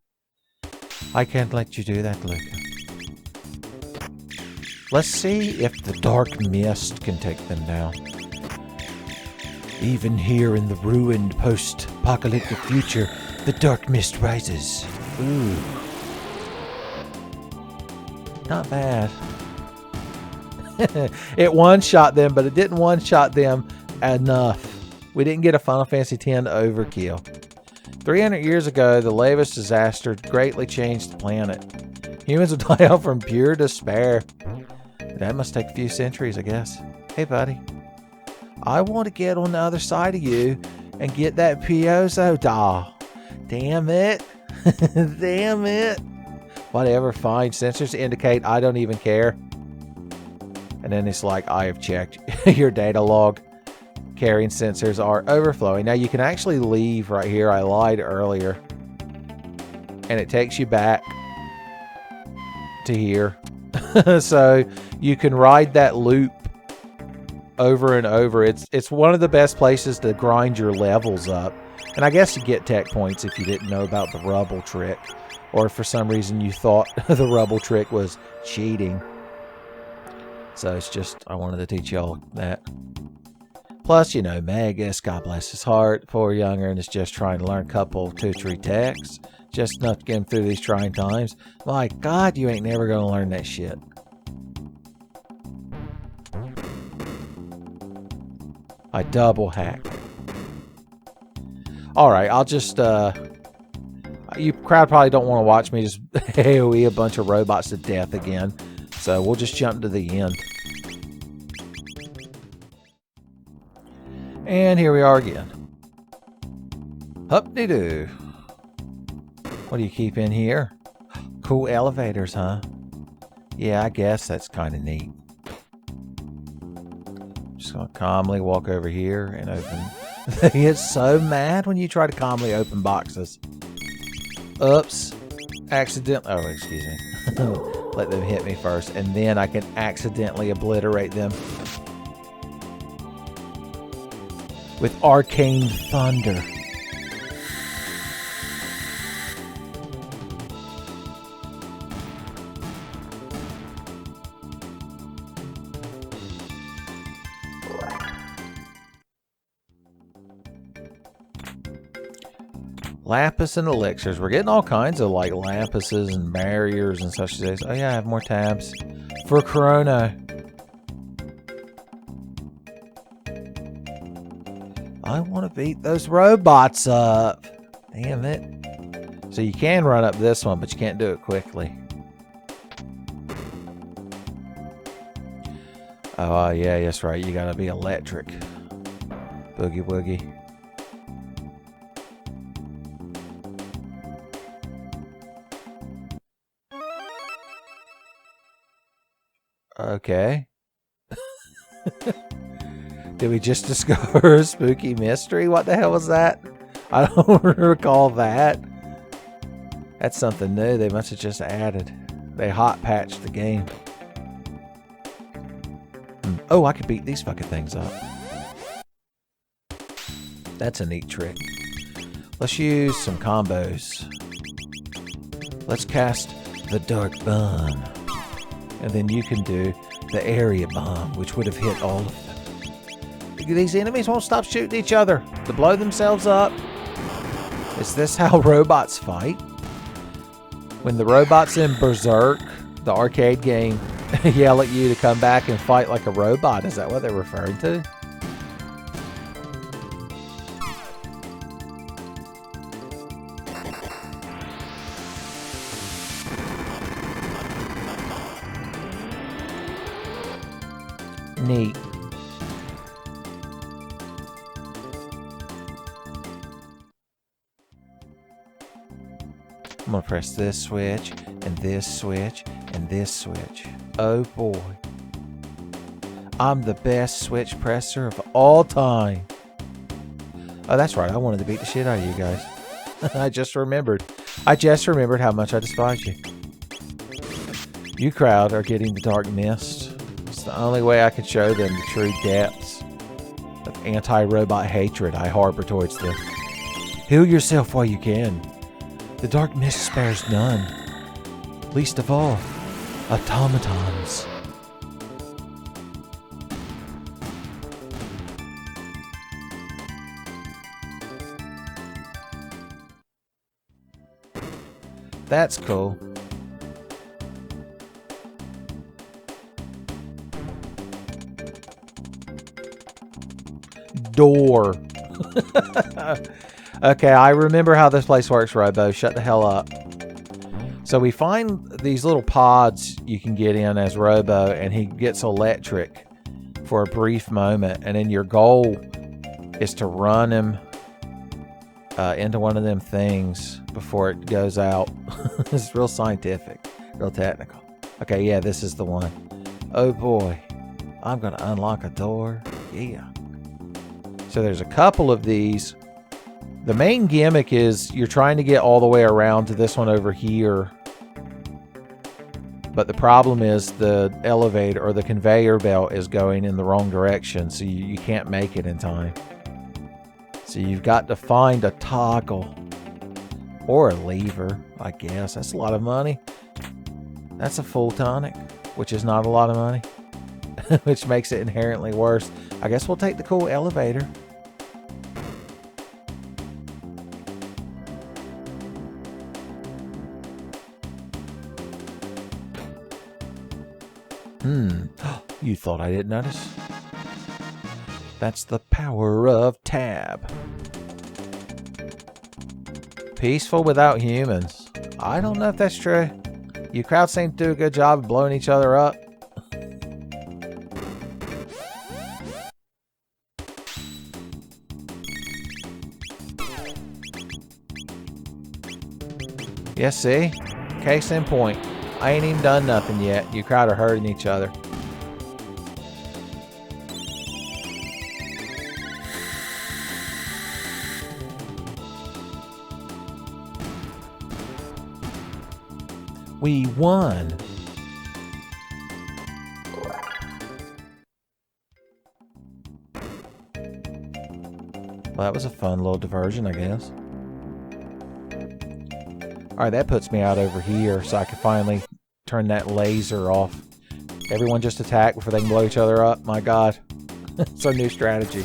I can't let you do that, Luca. Let's see if the dark mist can take them down. Even here in the ruined post-apocalyptic future, the dark mist rises. Ooh. Not bad. It one-shot them, but it didn't one-shot them enough. We didn't get a Final Fantasy X overkill. 300 years ago, the Lavos disaster greatly changed the planet. Humans would die out from pure despair. That must take a few centuries, I guess. Hey, buddy. I want to get on the other side of you and get that Piezo doll. Damn it. Damn it. Whatever, fine. Sensors indicate I don't even care. And then it's like, I have checked your data log. Carrying sensors are overflowing. Now you can actually leave right here. I lied earlier. And it takes you back to here. So you can ride that loop over and over. It's one of the best places to grind your levels up. And I guess you get tech points if you didn't know about the rubble trick. Or if for some reason you thought the rubble trick was cheating. So it's just, I wanted to teach y'all that. Plus, you know, Magus, God bless his heart, poor younger, and is just trying to learn a couple tutory texts. Just enough to get him through these trying times. My God, you ain't never going to learn that shit. I double hack. Alright, I'll just, you crowd probably don't want to watch me just AoE a bunch of robots to death again. So we'll just jump to the end. And here we are again. Hup-de-doo. What do you keep in here? Cool elevators, huh? Yeah, I guess that's kind of neat. Just gonna calmly walk over here and open. They get so mad when you try to calmly open boxes. Oops. Accidentally. Oh, excuse me. Let them hit me first, and then I can accidentally obliterate them with arcane thunder. Lapis and elixirs. We're getting all kinds of like lapises and barriers and such things. Oh yeah, I have more tabs for Chrono. I want to beat those robots up. Damn it. So you can run up this one, but you can't do it quickly. Oh yeah, that's right. You gotta be electric. Boogie woogie. Okay. Did we just discover a spooky mystery? What the hell was that? I don't recall that. That's something new they must have just added. They hot patched the game. Oh, I could beat these fucking things up. That's a neat trick. Let's use some combos. Let's cast the Dark Bomb. And then you can do the Area Bomb, which would have hit all of them. These enemies won't stop shooting each other to blow themselves up. Is this how robots fight? When the robots in Berserk, the arcade game, yell at you to come back and fight like a robot, is that what they're referring to? Neat. I'm gonna press this switch, and this switch, and this switch. Oh boy. I'm the best switch presser of all time. Oh, that's right. I wanted to beat the shit out of you guys. I just remembered. How much I despise you. You crowd are getting the dark mist. It's the only way I can show them the true depths of anti-robot hatred I harbor towards them. Heal yourself while you can. The dark mist spares none. Least of all, automatons. That's cool. Door. Okay, I remember how this place works, Robo. Shut the hell up. So we find these little pods you can get in as Robo, and he gets electric for a brief moment, and then your goal is to run him into one of them things before it goes out. It's real scientific, real technical. Okay, yeah, this is the one. Oh boy, I'm gonna unlock a door. Yeah. So there's a couple of these. The main gimmick is you're trying to get all the way around to this one over here. But the problem is the elevator or the conveyor belt is going in the wrong direction, so you can't make it in time. So you've got to find a toggle or a lever, I guess. That's a lot of money. That's a full tonic, which is not a lot of money, which makes it inherently worse. I guess we'll take the cool elevator. You thought I didn't notice? That's the power of tab. Peaceful without humans. I don't know if that's true. You crowds seem to do a good job of blowing each other up. Yes, see? Case in point. I ain't even done nothing yet. You crowd are hurting each other. We won. Well, that was a fun little diversion, I guess. Alright, that puts me out over here, so I can finally turn that laser off. Everyone just attack before they can blow each other up. My god. It's our new strategy.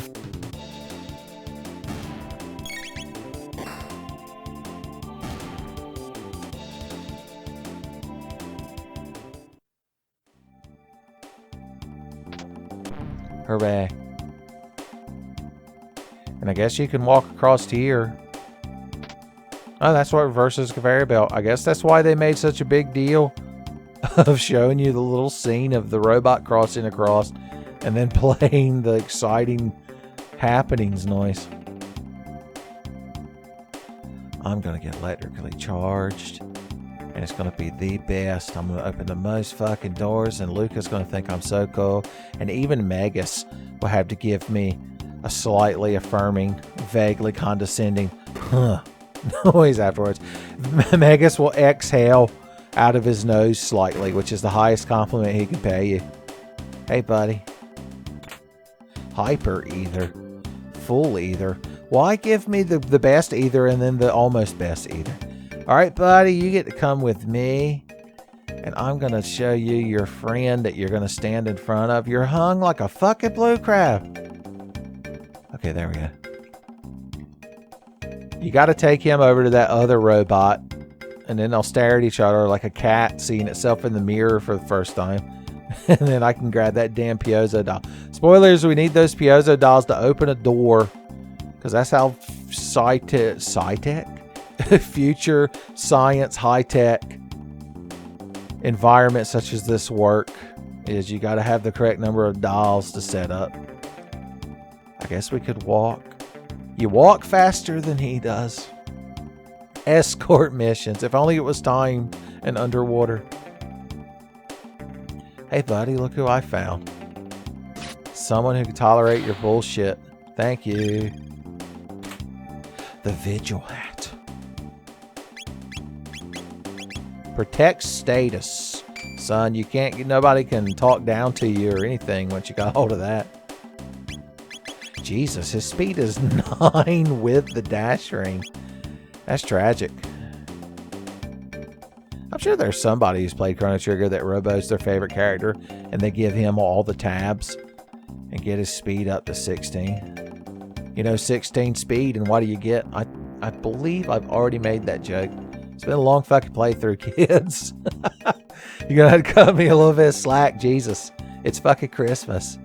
Hooray. And I guess you can walk across here. Oh, that's what reverses the conveyor belt. I guess that's why they made such a big deal of showing you the little scene of the robot crossing across and then playing the exciting happenings noise. I'm going to get electrically charged, and it's going to be the best. I'm going to open the most fucking doors, and Luca's going to think I'm so cool. And even Magus will have to give me a slightly affirming, vaguely condescending, noise afterwards. Magus will exhale out of his nose slightly, which is the highest compliment he can pay you. Hey, buddy. Hyper either. Full either. Why give me the best either and then the almost best either? Alright, buddy, you get to come with me. And I'm going to show you your friend that you're going to stand in front of. You're hung like a fucking blue crab. Okay, there we go. You got to take him over to that other robot, and then they'll stare at each other like a cat seeing itself in the mirror for the first time. And then I can grab that damn Piezo doll. Spoilers, we need those Piezo dolls to open a door, because that's how future science, high-tech environments such as this work, is you got to have the correct number of dolls to set up. I guess we could walk. You walk faster than he does. Escort missions. If only it was timed and underwater. Hey, buddy, look who I found. Someone who can tolerate your bullshit. Thank you. The Vigil Hat. Protect status. Son, you can't, nobody can talk down to you or anything once you got hold of that. Jesus, his speed is 9 with the dash ring. That's tragic. I'm sure there's somebody who's played Chrono Trigger that Robo's their favorite character, and they give him all the tabs and get his speed up to 16. You know, 16 speed, and what do you get? I believe I've already made that joke. It's been a long fucking playthrough, kids. You're gonna have to cut me a little bit of slack. Jesus, it's fucking Christmas.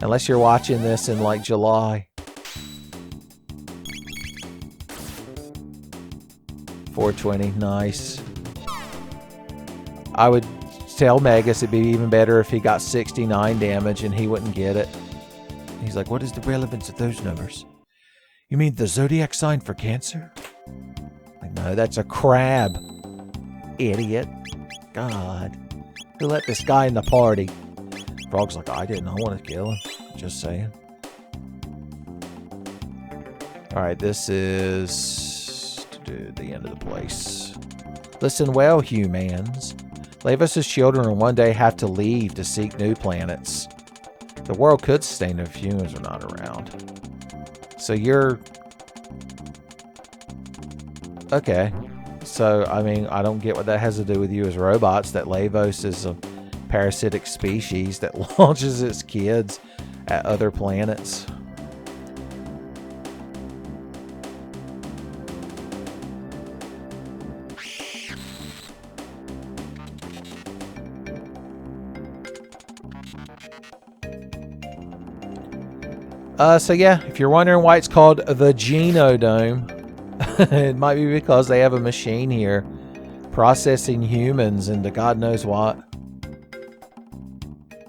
Unless you're watching this in like July. 420, nice. I would tell Magus it'd be even better if he got 69 damage and he wouldn't get it. He's like, what is the relevance of those numbers? You mean the zodiac sign for Cancer? Like, no, that's a crab. Idiot. God. Who let this guy in the party? Frog's like, I didn't. I want to kill him. Just saying. Alright, this is the end of the place. Listen well, humans. Lavos' children will one day have to leave to seek new planets. The world could sustain if humans are not around. So you're... Okay. So, I mean, I don't get what that has to do with you as robots, that Lavos is a parasitic species that launches its kids at other planets. So yeah, if you're wondering why it's called the Genodome, it might be because they have a machine here processing humans into God knows what.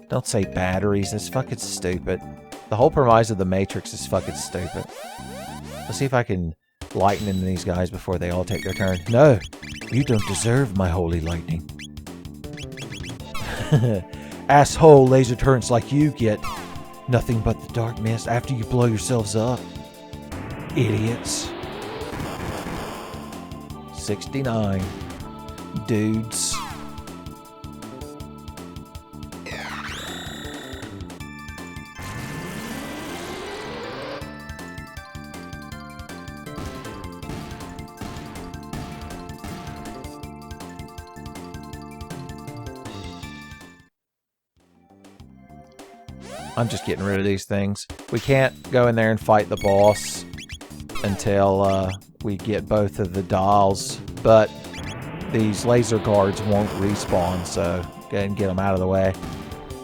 Don't say batteries, that's fucking stupid. The whole premise of the Matrix is fucking stupid. Let's see if I can lighten into these guys before they all take their turn. No, you don't deserve my holy lightning. Asshole laser turrets like you get nothing but the dark mist after you blow yourselves up. Idiots. 69. Dudes. I'm just getting rid of these things. We can't go in there and fight the boss until we get both of the dolls, but these laser guards won't respawn, so go ahead and get them out of the way.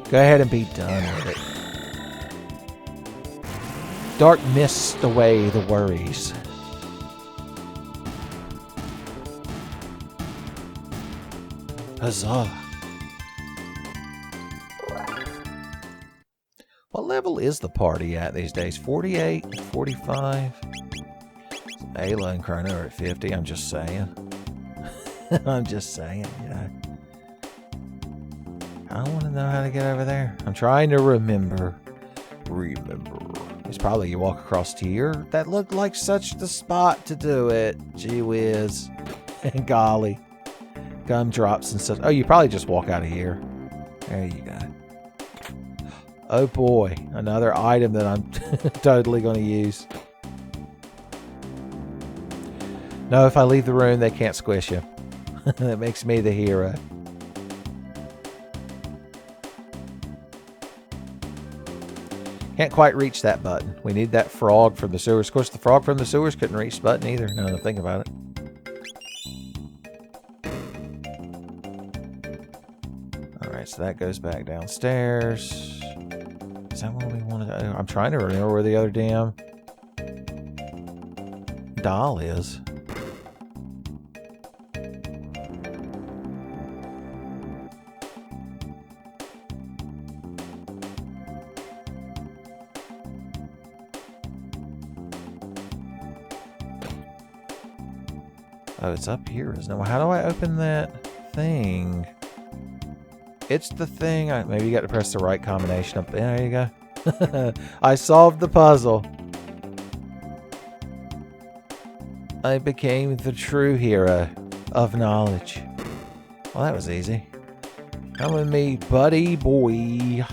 Go ahead and be done with it. Dark mist away the worries. Huzzah. What level is the party at these days? 48? 45? Ayla and Chrono are at 50, I'm just saying. I'm just saying, yeah. I want to know how to get over there. I'm trying to remember. It's probably you walk across here. That looked like such the spot to do it. Gee whiz. And golly. Gumdrops and stuff. Oh, you probably just walk out of here. There you go. Oh boy, another item that I'm totally going to use. No, if I leave the room, they can't squish you. That makes me the hero. Can't quite reach that button. We need that frog from the sewers. Of course, the frog from the sewers couldn't reach the button either. Now that I think about it. Alright, so that goes back downstairs. Is that what we want to do? I'm trying to remember where the other damn doll is. Oh, it's up here, isn't it? How do I open that thing? It's the thing. Maybe you got to press the right combination up. There you go. I solved the puzzle. I became the true hero of knowledge. Well, that was easy. Come with me, buddy boy.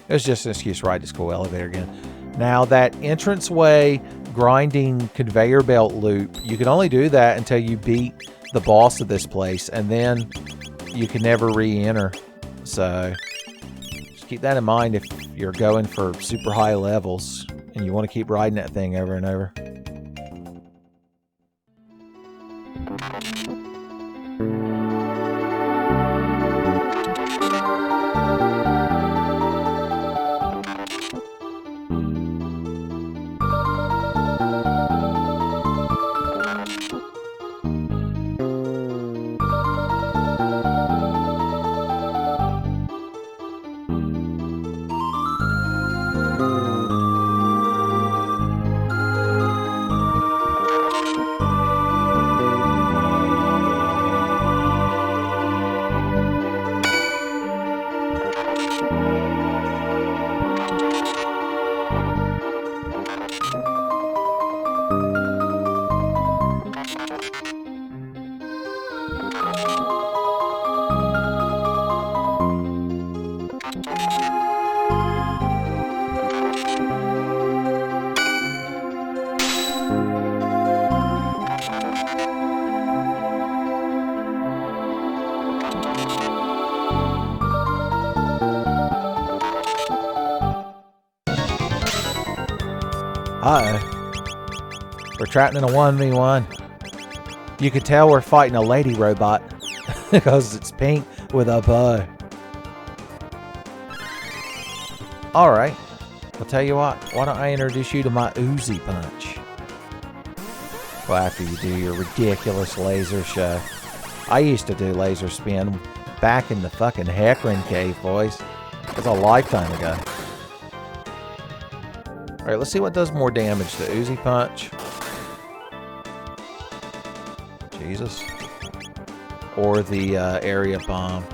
It was just an excuse to ride this cool elevator again. Now, that entranceway grinding conveyor belt loop, you can only do that until you beat the boss of this place, and then you can never re-enter. So just keep that in mind if you're going for super high levels and you want to keep riding that thing over and over. Uh-oh. We're trapped in a 1v1. You could tell we're fighting a lady robot because it's pink with a bow. Alright. I'll tell you what. Why don't I introduce you to my Uzi punch? Well, after you do your ridiculous laser show. I used to do laser spin back in the fucking Hecarim cave, boys. That's a lifetime ago. Alright, let's see what does more damage. The Uzi punch. Jesus. Or the area bomb.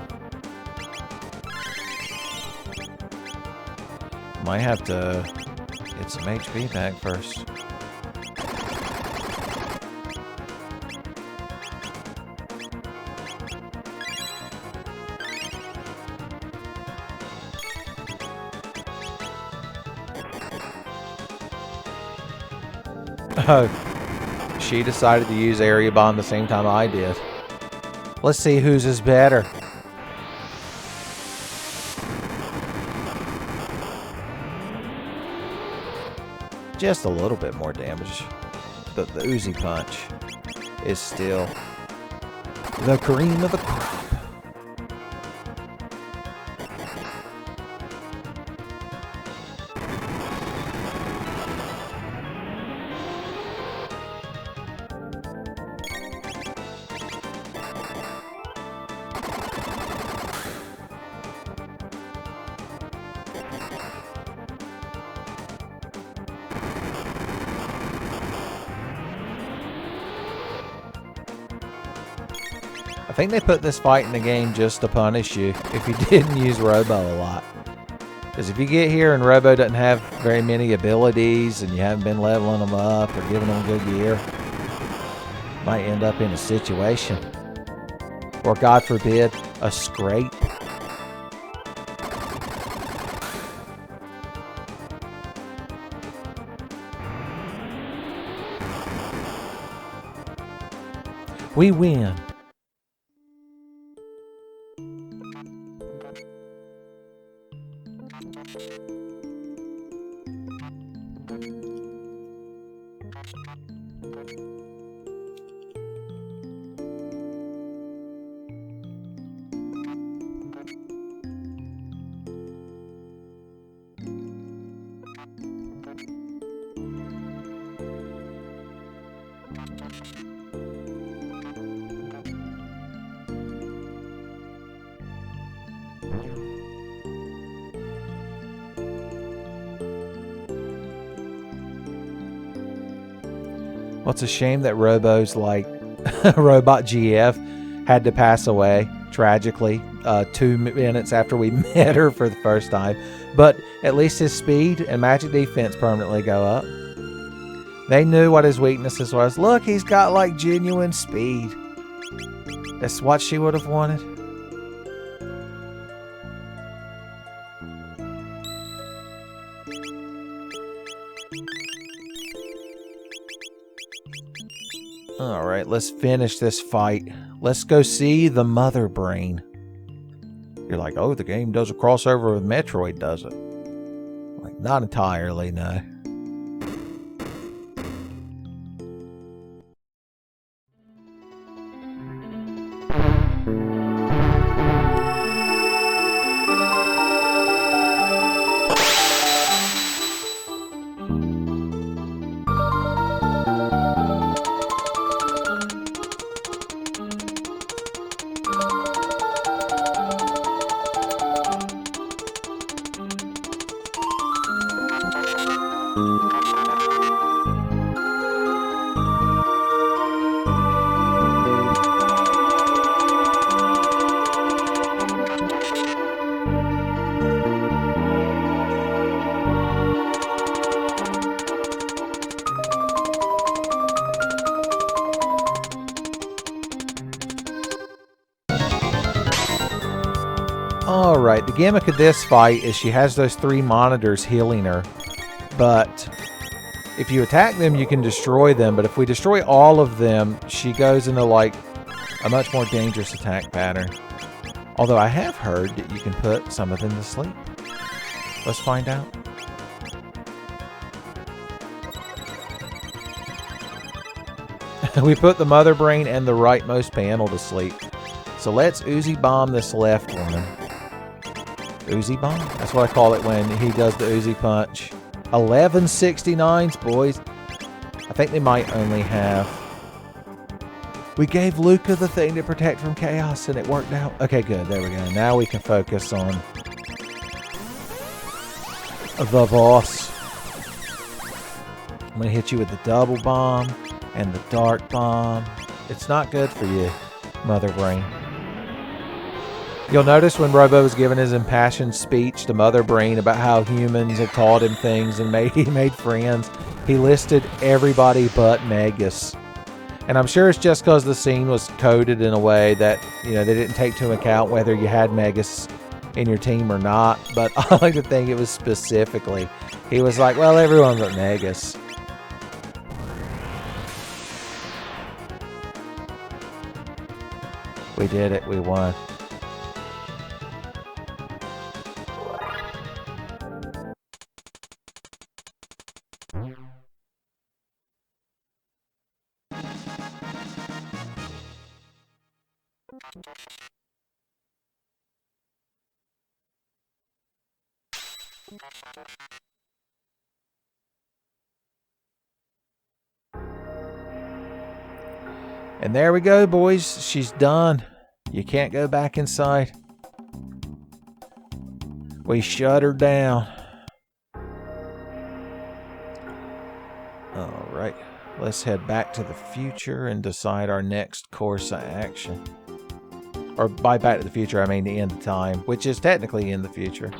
Might have to get some HP back first. Oh, she decided to use area bomb the same time I did. Let's see whose is better. Just a little bit more damage, but the Uzi punch is still the cream of the crop. I think they put this fight in the game just to punish you if you didn't use Robo a lot. Because if you get here and Robo doesn't have very many abilities and you haven't been leveling them up or giving them good gear, you might end up in a situation. Or God forbid, a scrape. We win. Well, it's a shame that Robo's like Robot GF had to pass away tragically 2 minutes after we met her for the first time. But at least his speed and magic defense permanently go up. They knew what his weaknesses was. Look, he's got like genuine speed. That's what she would have wanted. Alright, let's finish this fight. Let's go see the Mother Brain. You're like, oh, the game does a crossover with Metroid, does it? Like, not entirely, no. Alright, the gimmick of this fight is she has those 3 monitors healing her. But if you attack them, you can destroy them. But if we destroy all of them, she goes into like a much more dangerous attack pattern. Although I have heard that you can put some of them to sleep. Let's find out. We put the mother brain and the rightmost panel to sleep. So let's Uzi bomb this left one. Uzi bomb? That's what I call it when he does the Uzi punch. 1169s, boys. I think they might only have... We gave Luca the thing to protect from chaos and it worked out. Okay, good. There we go. Now we can focus on the boss. I'm going to hit you with the double bomb and the dark bomb. It's not good for you, Mother Brain. You'll notice when Robo was giving his impassioned speech to Mother Brain about how humans had taught him things and he made friends, he listed everybody but Magus. And I'm sure it's just because the scene was coded in a way that, you know, they didn't take into account whether you had Magus in your team or not. But I like to think it was specifically. He was like, well, everyone but Magus. We did it. We won. And there we go, boys. She's done. You can't go back inside. We shut her down. Alright. Let's head back to the future and decide our next course of action. Or by back to the future, I mean the end of time, which is technically in the future.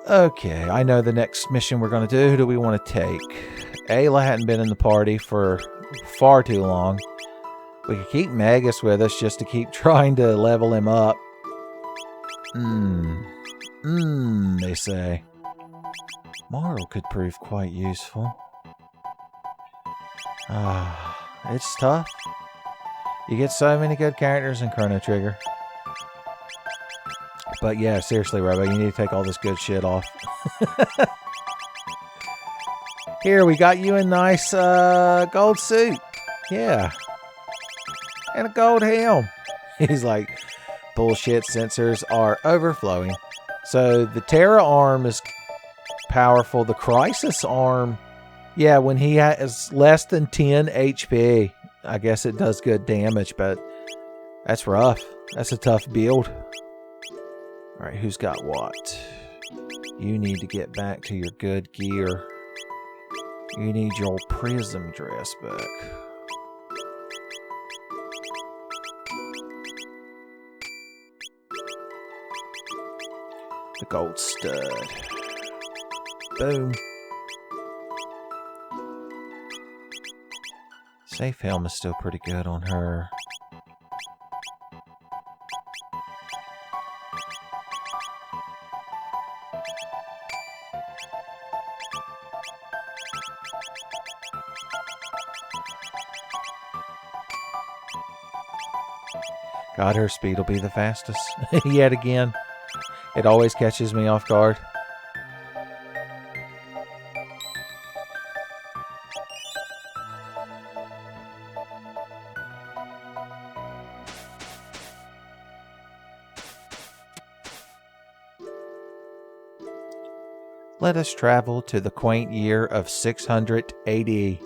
Okay, I know the next mission we're going to do. Who do we want to take? Ayla hadn't been in the party for far too long. We could keep Magus with us just to keep trying to level him up. They say. Moral could prove quite useful. It's tough. You get so many good characters in Chrono Trigger. But yeah, seriously, Robo, you need to take all this good shit off. Here, we got you a nice gold suit. Yeah. And a gold helm. He's like, bullshit, sensors are overflowing. So the Terra arm is powerful. The Crisis arm, yeah, when he has less than 10 HP, I guess it does good damage, but that's rough. That's a tough build. Alright, who's got what? You need to get back to your good gear. You need your prism dress back. The gold stud. Boom. Safe helm is still pretty good on her. God, her speed will be the fastest. Yet again. It always catches me off guard. Let us travel to the quaint year of 600 AD.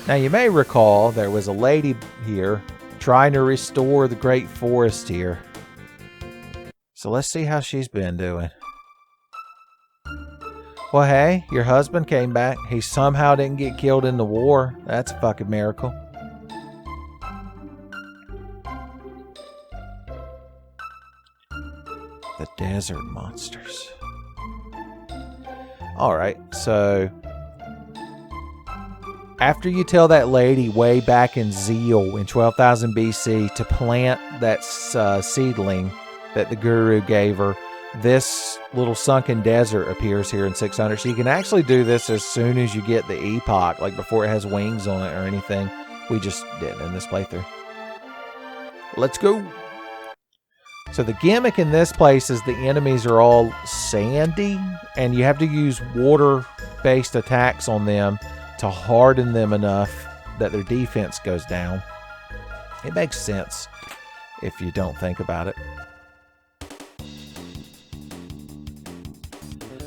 Now you may recall there was a lady here trying to restore the great forest here. So let's see how she's been doing. Well, hey, your husband came back. He somehow didn't get killed in the war. That's a fucking miracle. The desert monsters. Alright, so After you tell that lady way back in Zeal in 12,000 BC to plant that seedling that the guru gave her, this little sunken desert appears here in 600. So you can actually do this as soon as you get the epoch, like before it has wings on it or anything. We just didn't in this playthrough. Let's go. So the gimmick in this place is the enemies are all sandy, and you have to use water-based attacks on them to harden them enough that their defense goes down. It makes sense if you don't think about it.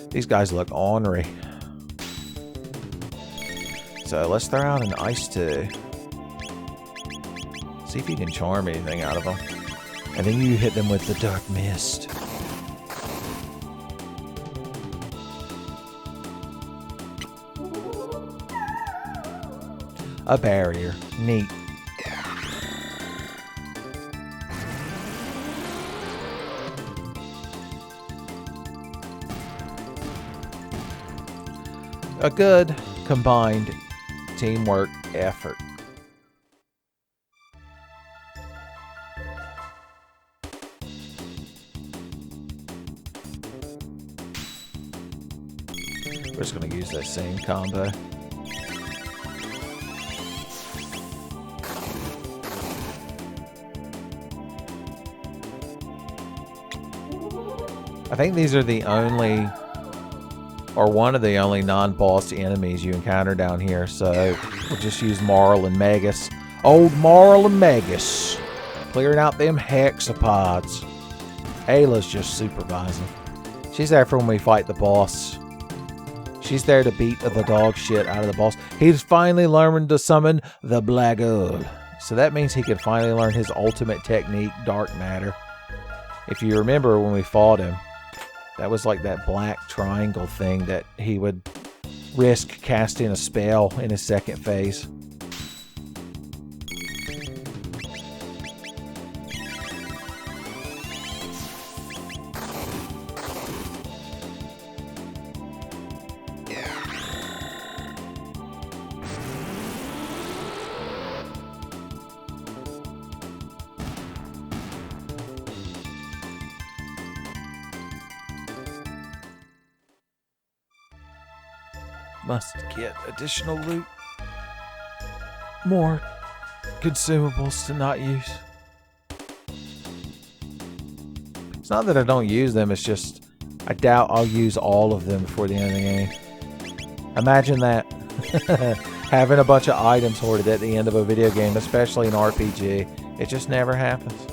These guys look ornery. So let's throw out an ice too. See if you can charm anything out of them. And then you hit them with the dark mist. A barrier. Neat. A good combined teamwork effort. We're just going to use that same combo. I think these are the only, or one of the only non-boss enemies you encounter down here, so we'll just use Marl and Magus. Old Marl and Magus. Clearing out them hexapods. Ayla's just supervising. She's there for when we fight the boss. She's there to beat the dog shit out of the boss. He's finally learned to summon the Black Omen. So that means he can finally learn his ultimate technique, Dark Matter. If you remember when we fought him, that was like that black triangle thing that he would risk casting a spell in his second phase. Must get additional loot. More consumables to not use. It's not that I don't use them, it's just I doubt I'll use all of them before the end of the game. Imagine that. Having a bunch of items hoarded at the end of a video game, especially an RPG. It just never happens.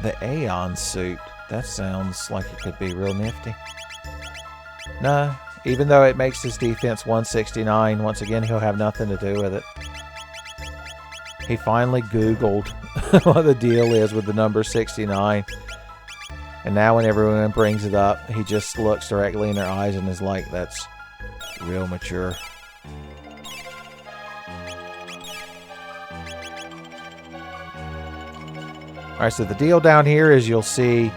The Aeon suit. That sounds like it could be real nifty. No, even though it makes his defense 169, once again, he'll have nothing to do with it. He finally Googled what the deal is with the number 69. And now when everyone brings it up, he just looks directly in their eyes and is like, that's real mature. Alright, so the deal down here is you'll see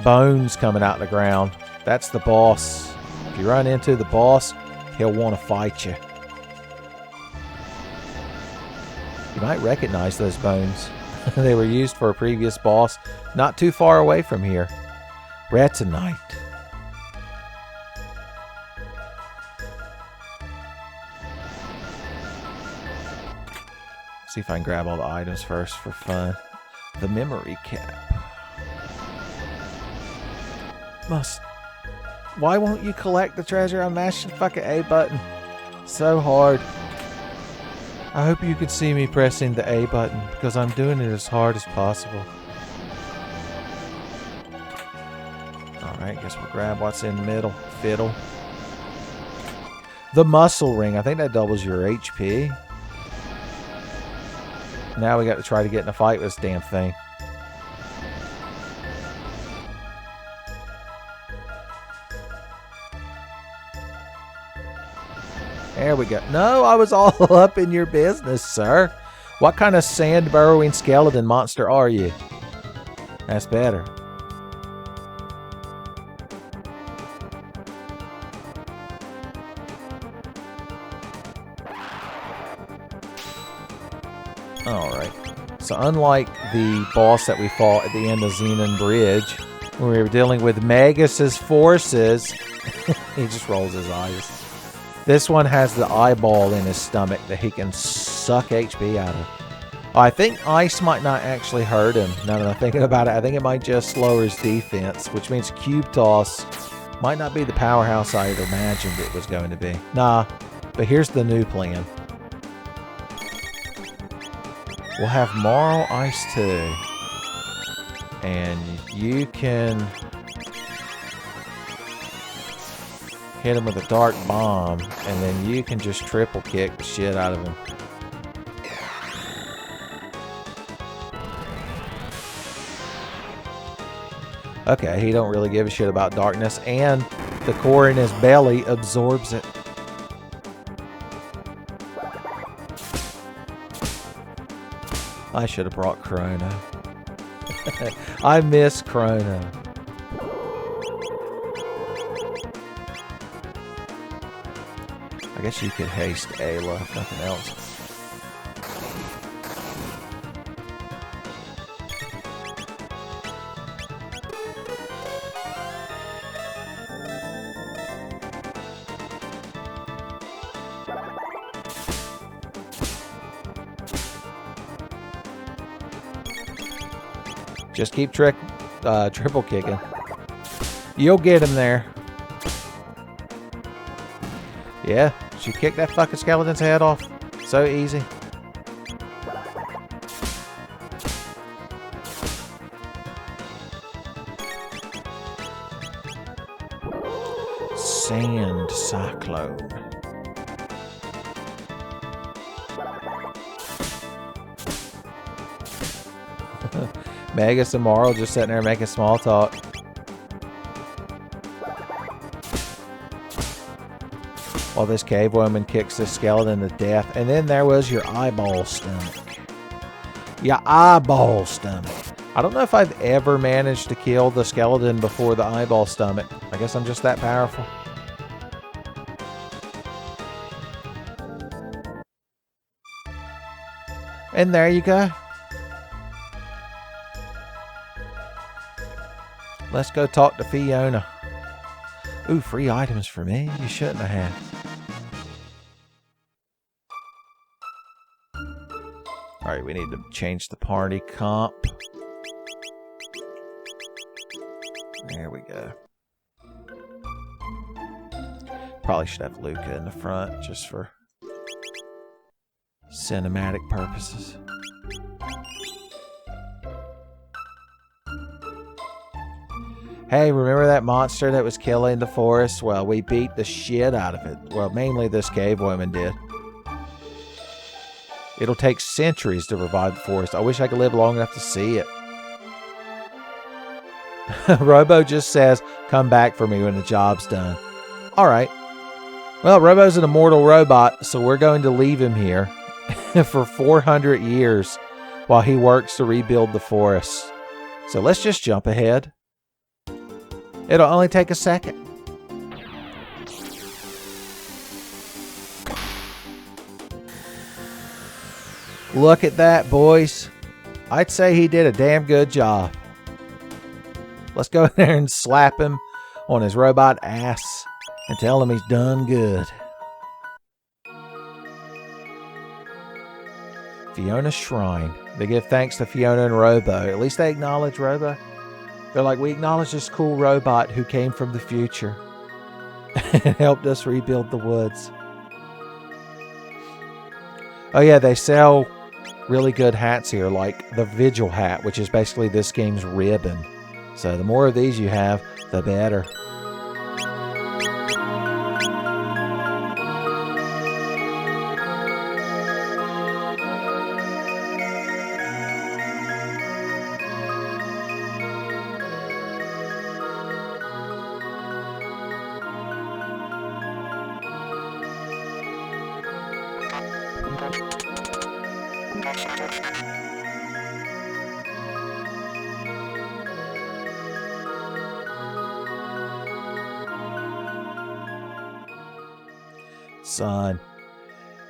bones coming out of the ground. That's the boss. If you run into the boss, he'll want to fight you. You might recognize those bones. They were used for a previous boss not too far away from here. Retinite. See if I can grab all the items first for fun. The memory cap. Why won't you collect the treasure? I'm mashing the fucking A button so hard. I hope you could see me pressing the A button because I'm doing it as hard as possible. Alright, guess we'll grab what's in the middle. Fiddle. The muscle ring. I think that doubles your HP. Now we got to try to get in a fight with this damn thing. There we go. No, I was all up in your business, sir. What kind of sand-burrowing skeleton monster are you? That's better. Alright. So unlike the boss that we fought at the end of Xenon Bridge, when we were dealing with Magus's forces, he just rolls his eyes. This one has the eyeball in his stomach that he can suck HP out of. I think ice might not actually hurt him. Now that I'm thinking about it, I think it might just lower his defense, which means Cube Toss might not be the powerhouse I had imagined it was going to be. Nah, but here's the new plan. We'll have Marl Ice 2. And you can hit him with a dark bomb, and then you can just triple kick the shit out of him. Okay, he don't really give a shit about darkness, and the core in his belly absorbs it. I should have brought Chrono. I miss Chrono. I guess you could haste Ayla, if nothing else. Just keep triple kicking. You'll get him there. Yeah, she kicked that fucking skeleton's head off. So easy. Sand Cyclone. Magus and Marl just sitting there making small talk. While this cave woman kicks this skeleton to death. And then there was your eyeball stomach. Your eyeball stomach. I don't know if I've ever managed to kill the skeleton before the eyeball stomach. I guess I'm just that powerful. And there you go. Let's go talk to Fiona. Ooh, free items for me? You shouldn't have. Alright, we need to change the party comp. There we go. Probably should have Luca in the front just for cinematic purposes. Hey, remember that monster that was killing the forest? Well, we beat the shit out of it. Well, mainly this cave woman did. It'll take centuries to revive the forest. I wish I could live long enough to see it. Robo just says, come back for me when the job's done. Alright. Well, Robo's an immortal robot, so we're going to leave him here for 400 years while he works to rebuild the forest. So let's just jump ahead. It'll only take a second. Look at that, boys. I'd say he did a damn good job. Let's go in there and slap him on his robot ass and tell him he's done good. Fiona's Shrine. They give thanks to Fiona and Robo. At least they acknowledge Robo. They're like, we acknowledge this cool robot who came from the future and helped us rebuild the woods. Oh yeah, they sell really good hats here, like the Vigil hat, which is basically this game's ribbon. So the more of these you have, the better. Son.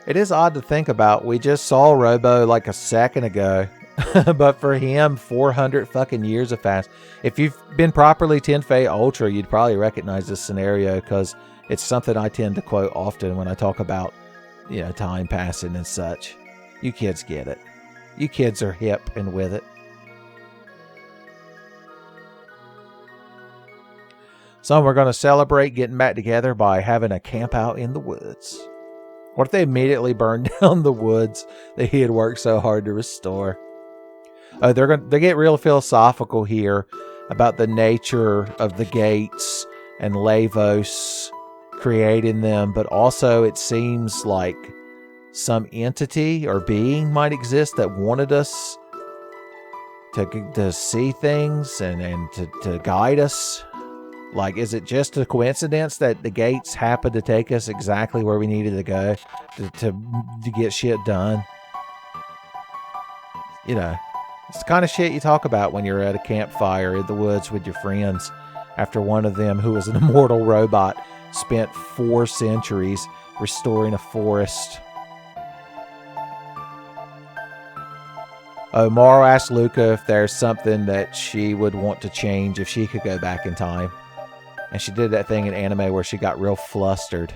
It is odd to think about. We just saw Robo like a second ago. But for him, 400 fucking years have passed. If you've been properly Tenfey Ultra, you'd probably recognize this scenario because it's something I tend to quote often when I talk about, time passing and such. You kids get it. You kids are hip and with it. So we're going to celebrate getting back together by having a camp out in the woods. What if they immediately burned down the woods that he had worked so hard to restore? Oh, they get real philosophical here about the nature of the gates and Lavos creating them, but also it seems like some entity or being might exist that wanted us to see things and to guide us. Like, is it just a coincidence that the gates happened to take us exactly where we needed to go to get shit done? It's the kind of shit you talk about when you're at a campfire in the woods with your friends after one of them, who was an immortal robot, spent 4 centuries restoring a forest. Oh, Morrow asked Luca if there's something that she would want to change if she could go back in time. And she did that thing in anime where she got real flustered.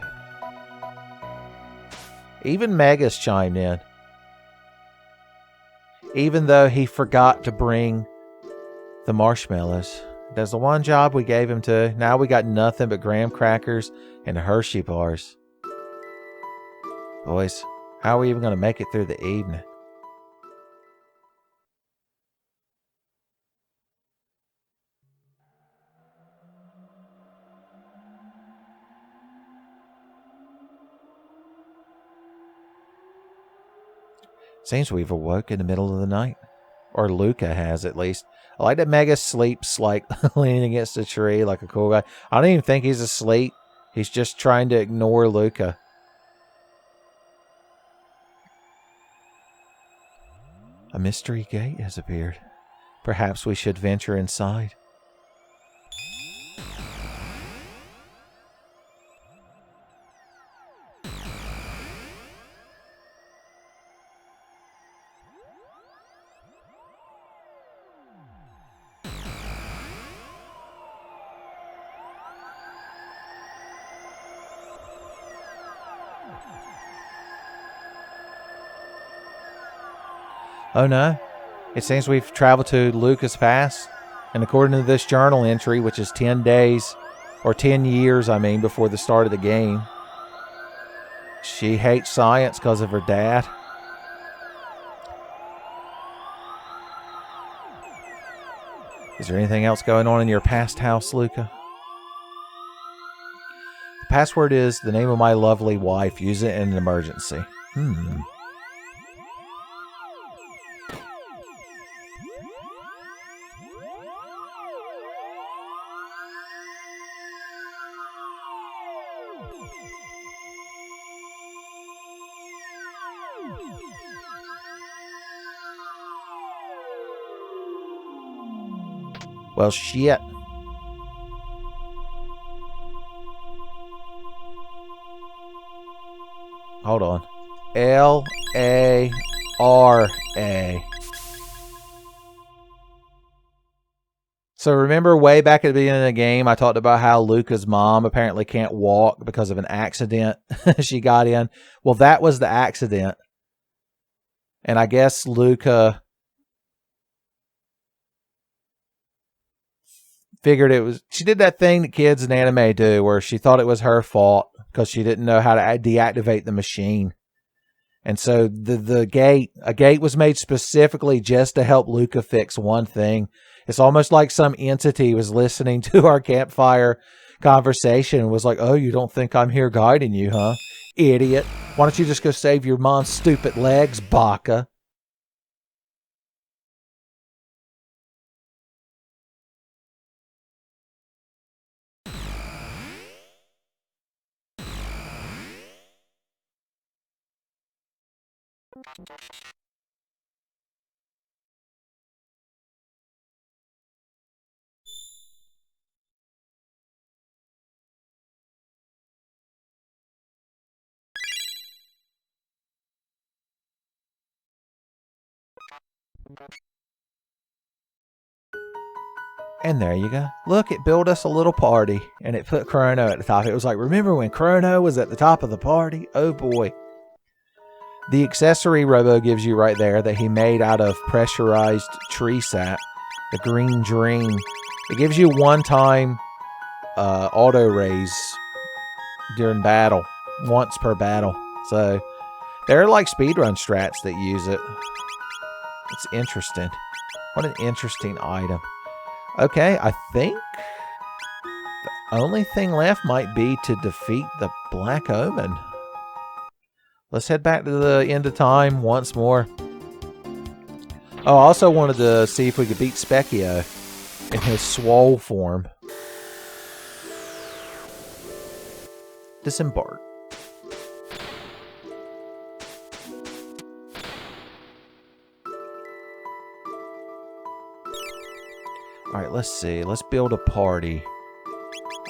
Even Magus chimed in. Even though he forgot to bring the marshmallows. That's the one job we gave him to. Now we got nothing but graham crackers and Hershey bars. Boys, how are we even going to make it through the evening? Seems we've awoke in the middle of the night. Or Luca has, at least. I like that Magus sleeps, like, leaning against a tree like a cool guy. I don't even think he's asleep. He's just trying to ignore Luca. A mystery gate has appeared. Perhaps we should venture inside. Oh no, it seems we've traveled to Lucas Pass, and according to this journal entry, which is 10 days, or 10 years, before the start of the game, she hates science because of her dad. Is there anything else going on in your past house, Luca? The password is the name of my lovely wife. Use it in an emergency. Well, shit. Hold on. L-A-R-A. So remember way back at the beginning of the game, I talked about how Luca's mom apparently can't walk because of an accident she got in. Well, that was the accident. And I guess Luca figured it was... She did that thing that kids in anime do where she thought it was her fault because she didn't know how to deactivate the machine. And so a gate was made specifically just to help Luca fix one thing. It's almost like some entity was listening to our campfire conversation and was like, oh, you don't think I'm here guiding you, huh? Idiot. Why don't you just go save your mom's stupid legs, baka? And there you go. Look, it built us a little party, and it put Chrono at the top. It was like, remember when Chrono was at the top of the party? Oh boy. The accessory Robo gives you right there that he made out of pressurized tree sap, the green dream. It gives you one-time auto raise during battle, once per battle. So there are like speedrun strats that use it. It's interesting. What an interesting item. Okay, I think the only thing left might be to defeat the Black Omen. Let's head back to the end of time once more. Oh, I also wanted to see if we could beat Specchio in his swole form. Disembark. Alright, let's see. Let's build a party.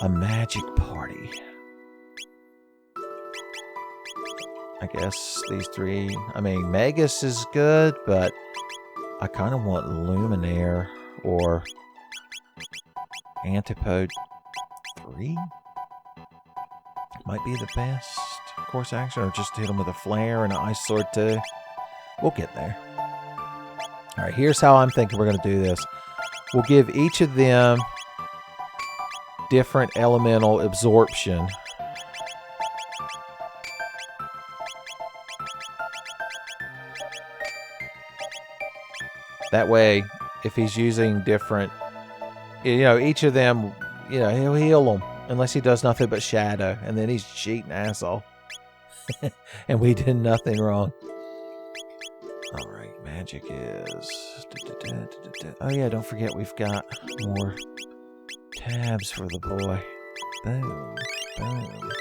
A magic party. I guess these three... I mean, Magus is good, but I kind of want Luminaire or Antipode 3. Might be the best course action, or just hit them with a flare and an ice sword too. We'll get there. Alright, here's how I'm thinking we're going to do this. We'll give each of them different elemental absorption. That way, if he's using different, each of them, he'll heal them. Unless he does nothing but shadow. And then he's cheating asshole. And we did nothing wrong. Alright, magic is... Oh yeah, don't forget we've got more tabs for the boy. Boom. Boom.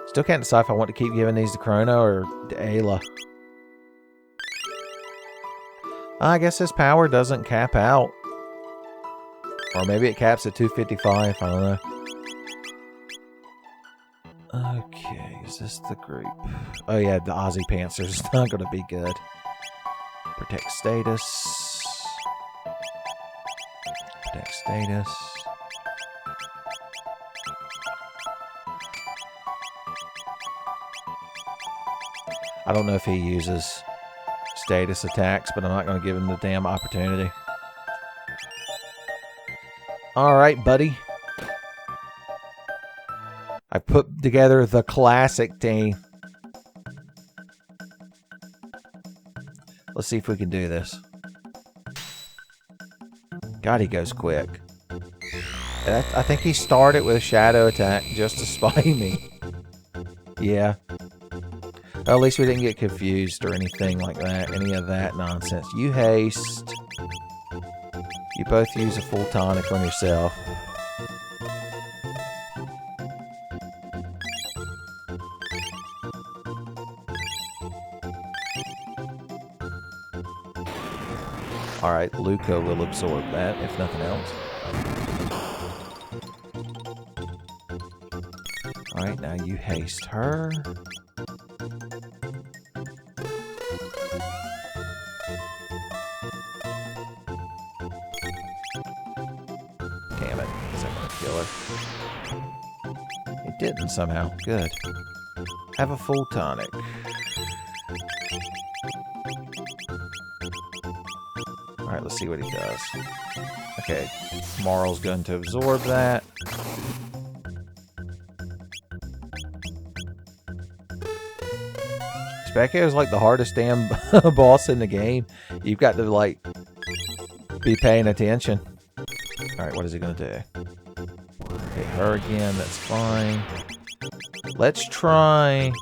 Still can't decide if I want to keep giving these to Chrono or to Ayla. I guess his power doesn't cap out. Or maybe it caps at 255, I don't know. Okay, is this the group? Oh yeah, the Aussie Panzer's not going to be good. Protect status. Protect status. I don't know if he uses status attacks, but I'm not going to give him the damn opportunity. Alright, buddy. I put together the classic team. Let's see if we can do this. God, he goes quick. I think he started with a shadow attack just to spite me. Yeah. Well, at least we didn't get confused or anything like that. Any of that nonsense. You haste. You both use a full tonic on yourself. Alright, Luca will absorb that, if nothing else. Alright, now you haste her. Damn it, is that gonna kill her? It didn't somehow. Good. Have a full tonic. Alright, let's see what he does. Okay, Marl's going to absorb that. Specchio is like the hardest damn boss in the game. You've got to, like, be paying attention. Alright, what is he going to do? Hit her again, that's fine. Let's try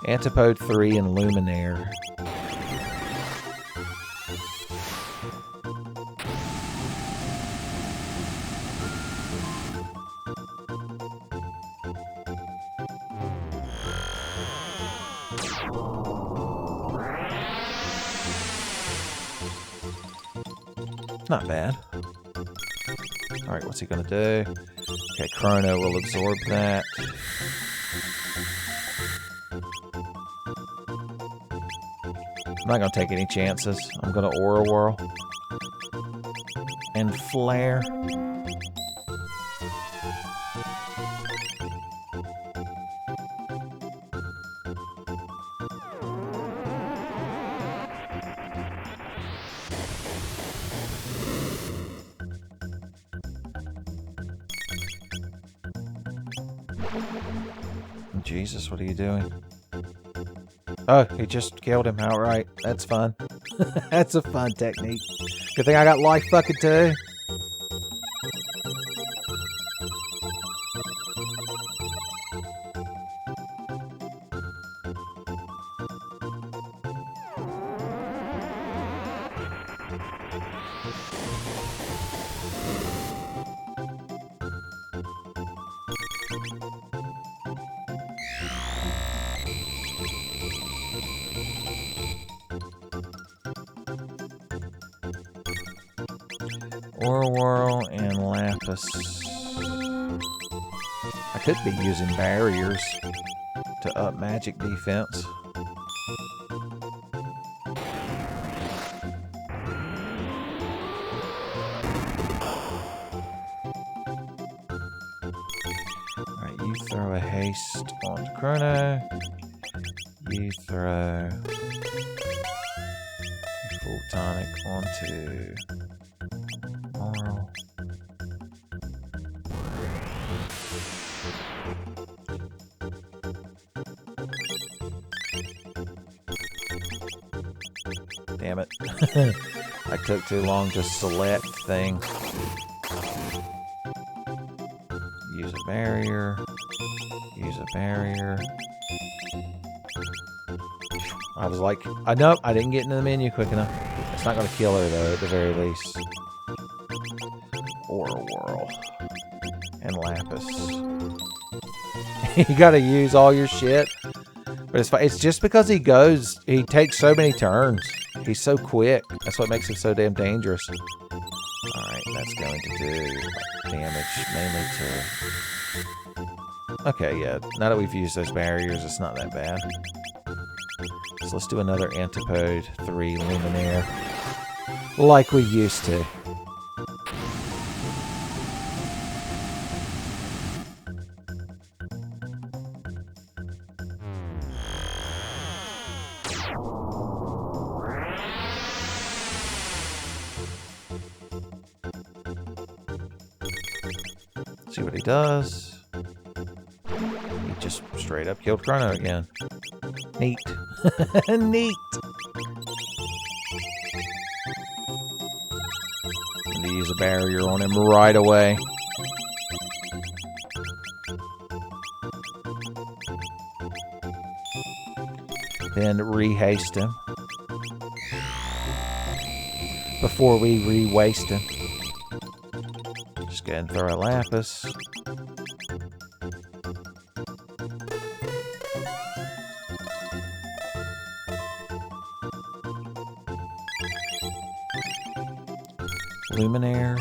Antipode 3 and Luminaire. Not bad. Alright, what's he gonna do? Okay, Chrono will absorb that. I'm not going to take any chances. I'm going to Aura Whirl. And Flare. Jesus, what are you doing? Oh, he just killed him outright. That's fun. That's a fun technique. Good thing I got life bucket too. Aura Whirl and Lapis. I could be using barriers to up magic defense. Alright, you throw a haste onto Chrono. You throw a full tonic onto Moral. Damn it. I took too long to select things. Use a barrier. Use a barrier. I was like, nope, I didn't get into the menu quick enough. It's not going to kill her, though, at the very least. Aura Whirl. And Lapis. You gotta use all your shit. But it's just because he takes so many turns. He's so quick. That's what makes him so damn dangerous. Alright, that's going to do damage mainly to... Okay, yeah. Now that we've used those barriers, it's not that bad. So let's do another Antipode 3 Luminaire. Like we used to. See what he does. He just straight up killed Chrono again. Neat. Neat. And to use a barrier on him right away. Then re-haste him. Before we re-waste him. Just go ahead and throw a Lapis. Luminaire.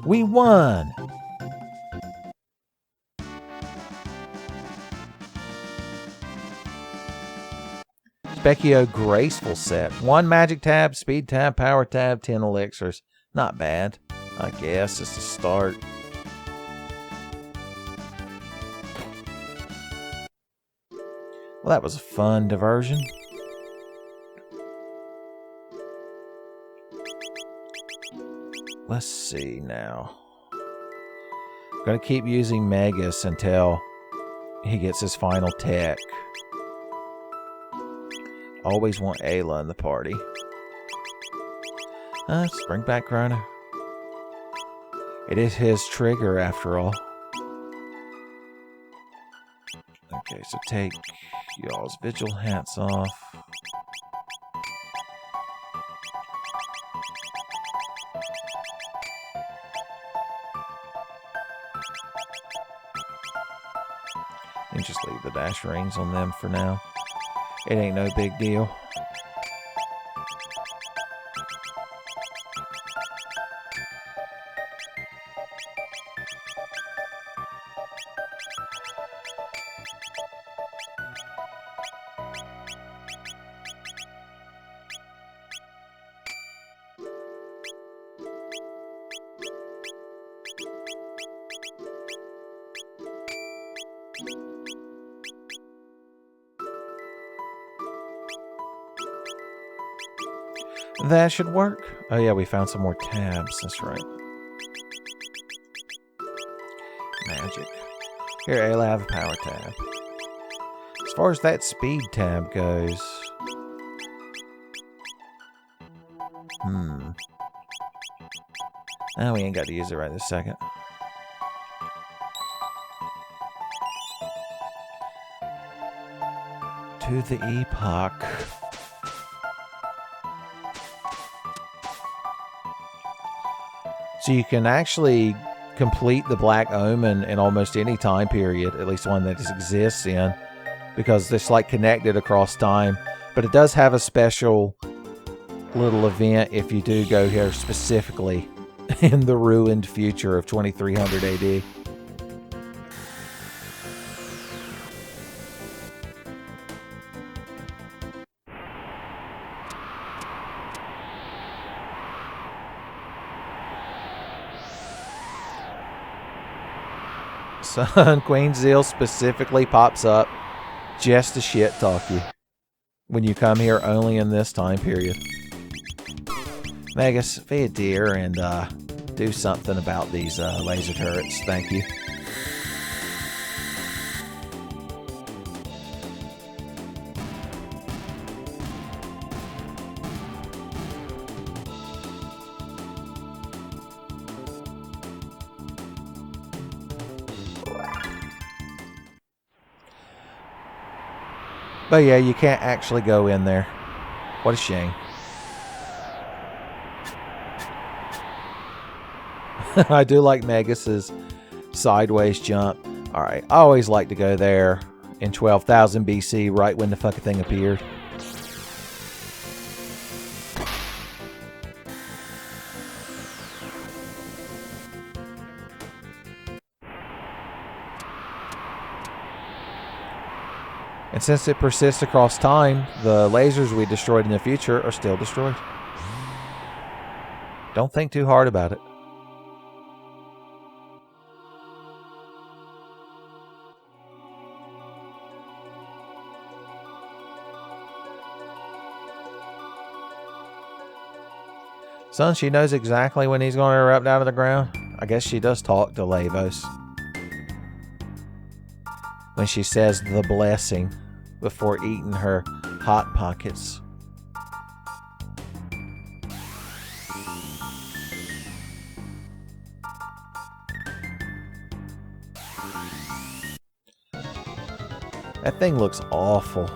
We won! Specchio Graceful set. 1 magic tab, speed tab, power tab, 10 elixirs. Not bad. I guess it's a start. Well, that was a fun diversion. Let's see now. I'm going to keep using Magus until he gets his final tech. Always want Ayla in the party. Let's bring back Chrono. It is his trigger after all. Okay, so take y'all's vigil hats off. And just leave the dash rings on them for now. It ain't no big deal. That should work. Oh yeah, we found some more tabs. That's right. Magic. Here, Ayla, have a power tab. As far as that speed tab goes... Oh, we ain't got to use it right this second. To the epoch. So you can actually complete the Black Omen in almost any time period, at least one that exists in, because it's like connected across time. But it does have a special little event if you do go here specifically in the ruined future of 2300 AD. Son, Queen Zeal specifically pops up just to shit talk you when you come here only in this time period. Magus, be a dear and do something about these laser turrets. Thank you. But yeah, you can't actually go in there. What a shame. I do like Magus's sideways jump. Alright, I always like to go there in 12,000 BC, right when the fucking thing appeared. And since it persists across time, the lasers we destroyed in the future are still destroyed. Don't think too hard about it. Son, she knows exactly when he's going to erupt out of the ground. I guess she does talk to Lavos when she says the blessing before eating her hot pockets. That thing looks awful.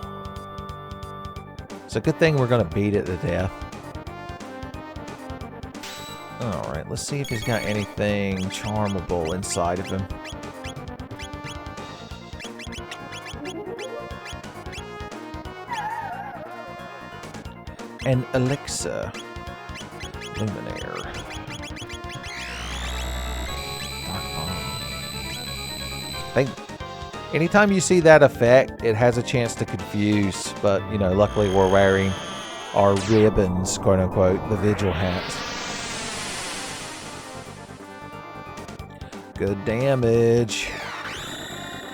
It's a good thing we're going to beat it to death. Alright, let's see if he's got anything charmable inside of him. An elixir. Luminaire. Dark bomb. Anytime you see that effect, it has a chance to confuse, but, you know, luckily we're wearing our ribbons, quote unquote, the vigil hats. Good damage.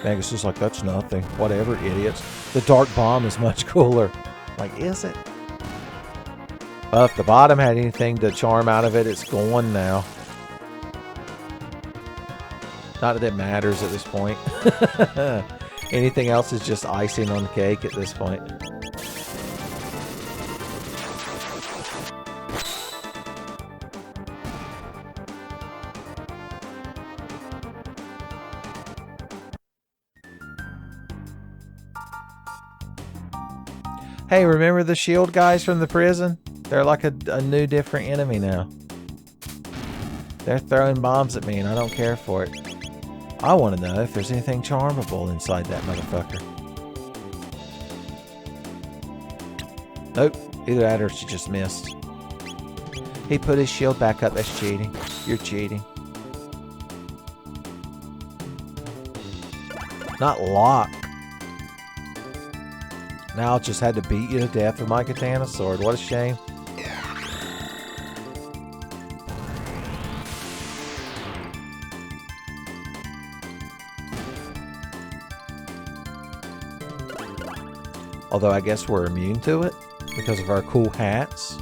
Magus is like, that's nothing. Whatever, idiots. The dark bomb is much cooler. Like, is it? Well, if the bottom had anything to charm out of it, it's gone now. Not that it matters at this point. Anything else is just icing on the cake at this point. Hey, remember the shield guys from the prison? They're like a new, different enemy now. They're throwing bombs at me and I don't care for it. I want to know if there's anything charmable inside that motherfucker. Nope. Either that or she just missed. He put his shield back up. That's cheating. You're cheating. Not lock. Now I just had to beat you to death with my katana sword. What a shame. Although I guess we're immune to it because of our cool hats.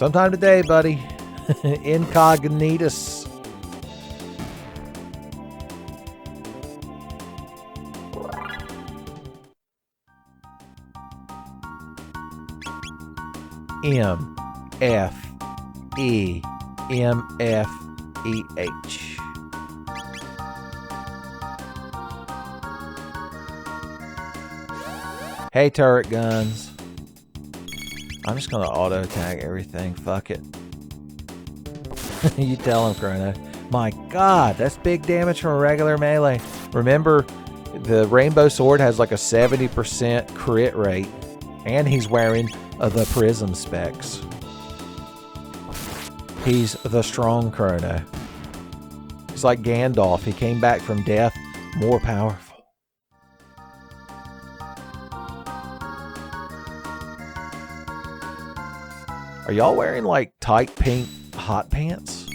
Sometime today, buddy. Incognitus. M-F-E-M-F-E-H. Hey, turret guns. I'm just gonna auto attack everything. Fuck it. You tell him, Chrono. My God, that's big damage from a regular melee. Remember, the Rainbow Sword has like a 70% crit rate, and he's wearing the prism specs. He's the strong Chrono. He's like Gandalf. He came back from death more powerful. Are y'all wearing like tight pink hot pants?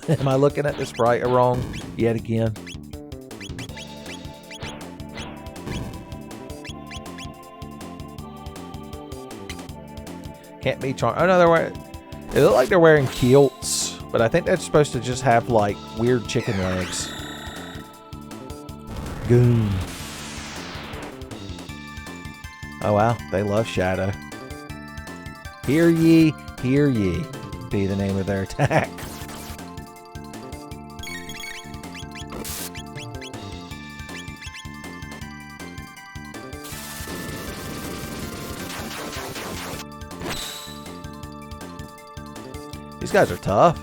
Am I looking at this right or wrong yet again? Can't be charmed. Oh no, they're wearing. They look like they're wearing kilts, but I think they're supposed to just have like weird chicken legs. Goon. Oh wow, they love Shadow. Hear ye, be the name of their attack. These guys are tough.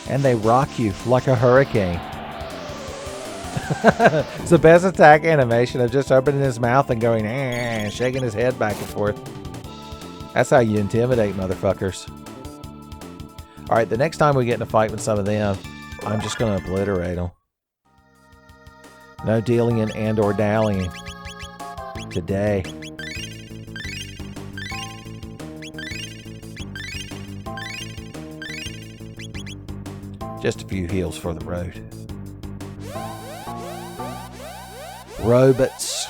And they rock you like a hurricane. It's the best attack animation of just opening his mouth and going, and shaking his head back and forth. That's how you intimidate motherfuckers. Alright, the next time we get in a fight with some of them, I'm just going to obliterate them. No dealing and or dallying. Today. Just a few heals for the road. Robots.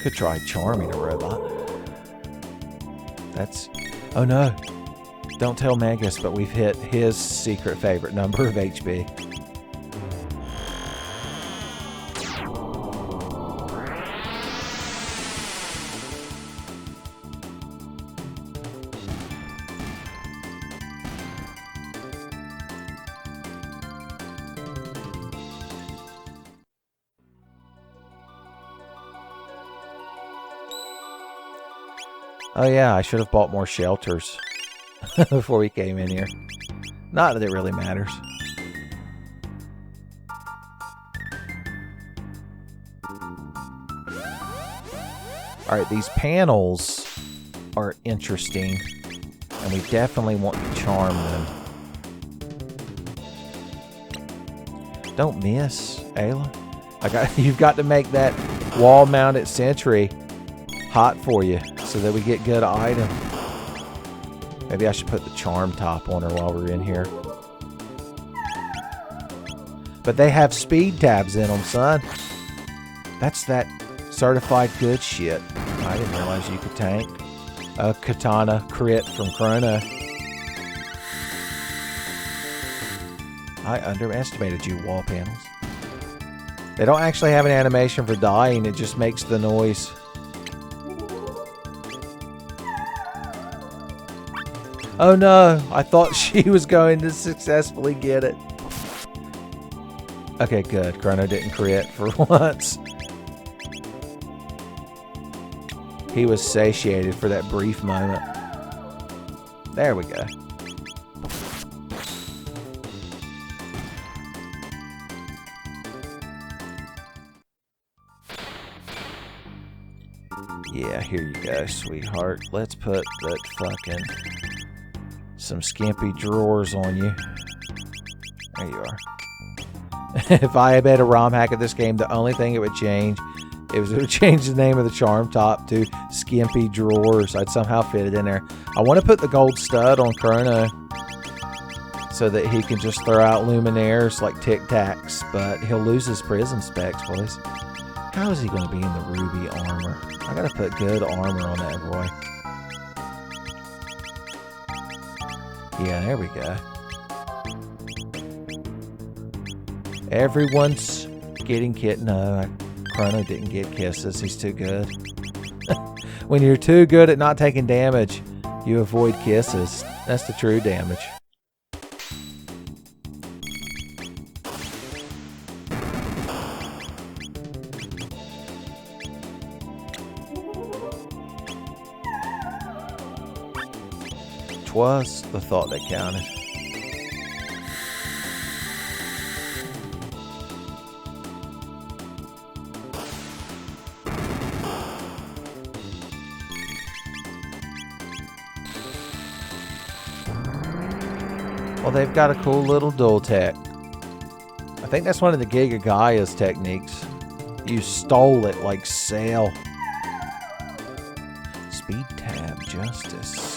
Could try charming a robot. That's... Oh no. Don't tell Magus, but we've hit his secret favorite number of HP. Oh yeah, I should have bought more shelters before we came in here. Not that it really matters. Alright, these panels are interesting, and we definitely want to charm them. Don't miss, Ayla. You've got to make that wall-mounted sentry hot for you, so that we get good item. Maybe I should put the charm top on her while we're in here. But they have speed tabs in them, son. That's that certified good shit. I didn't realize you could tank. A katana crit from Chrono. I underestimated you, wall panels. They don't actually have an animation for dying, it just makes the noise. Oh no, I thought she was going to successfully get it. Okay, good. Chrono didn't crit for once. He was satiated for that brief moment. There we go. Yeah, here you go, sweetheart. Let's put that fucking... some skimpy drawers on you. There you are. If I had made a ROM hack of this game, the only thing it would change, it would change the name of the charm top to Skimpy Drawers. I'd somehow fit it in there. I want to put the gold stud on Chrono so that he can just throw out luminaires like Tic Tacs, but he'll lose his prison specs, boys. How is he going to be in the ruby armor? I gotta put good armor on that boy. Yeah, there we go. Everyone's getting No, Chrono didn't get kisses. He's too good. When you're too good at not taking damage, you avoid kisses. That's the true damage. Was the thought that counted. Well, they've got a cool little dual tech. I think that's one of the Giga Gaia's techniques. You stole it like Zeal. Speed tab justice.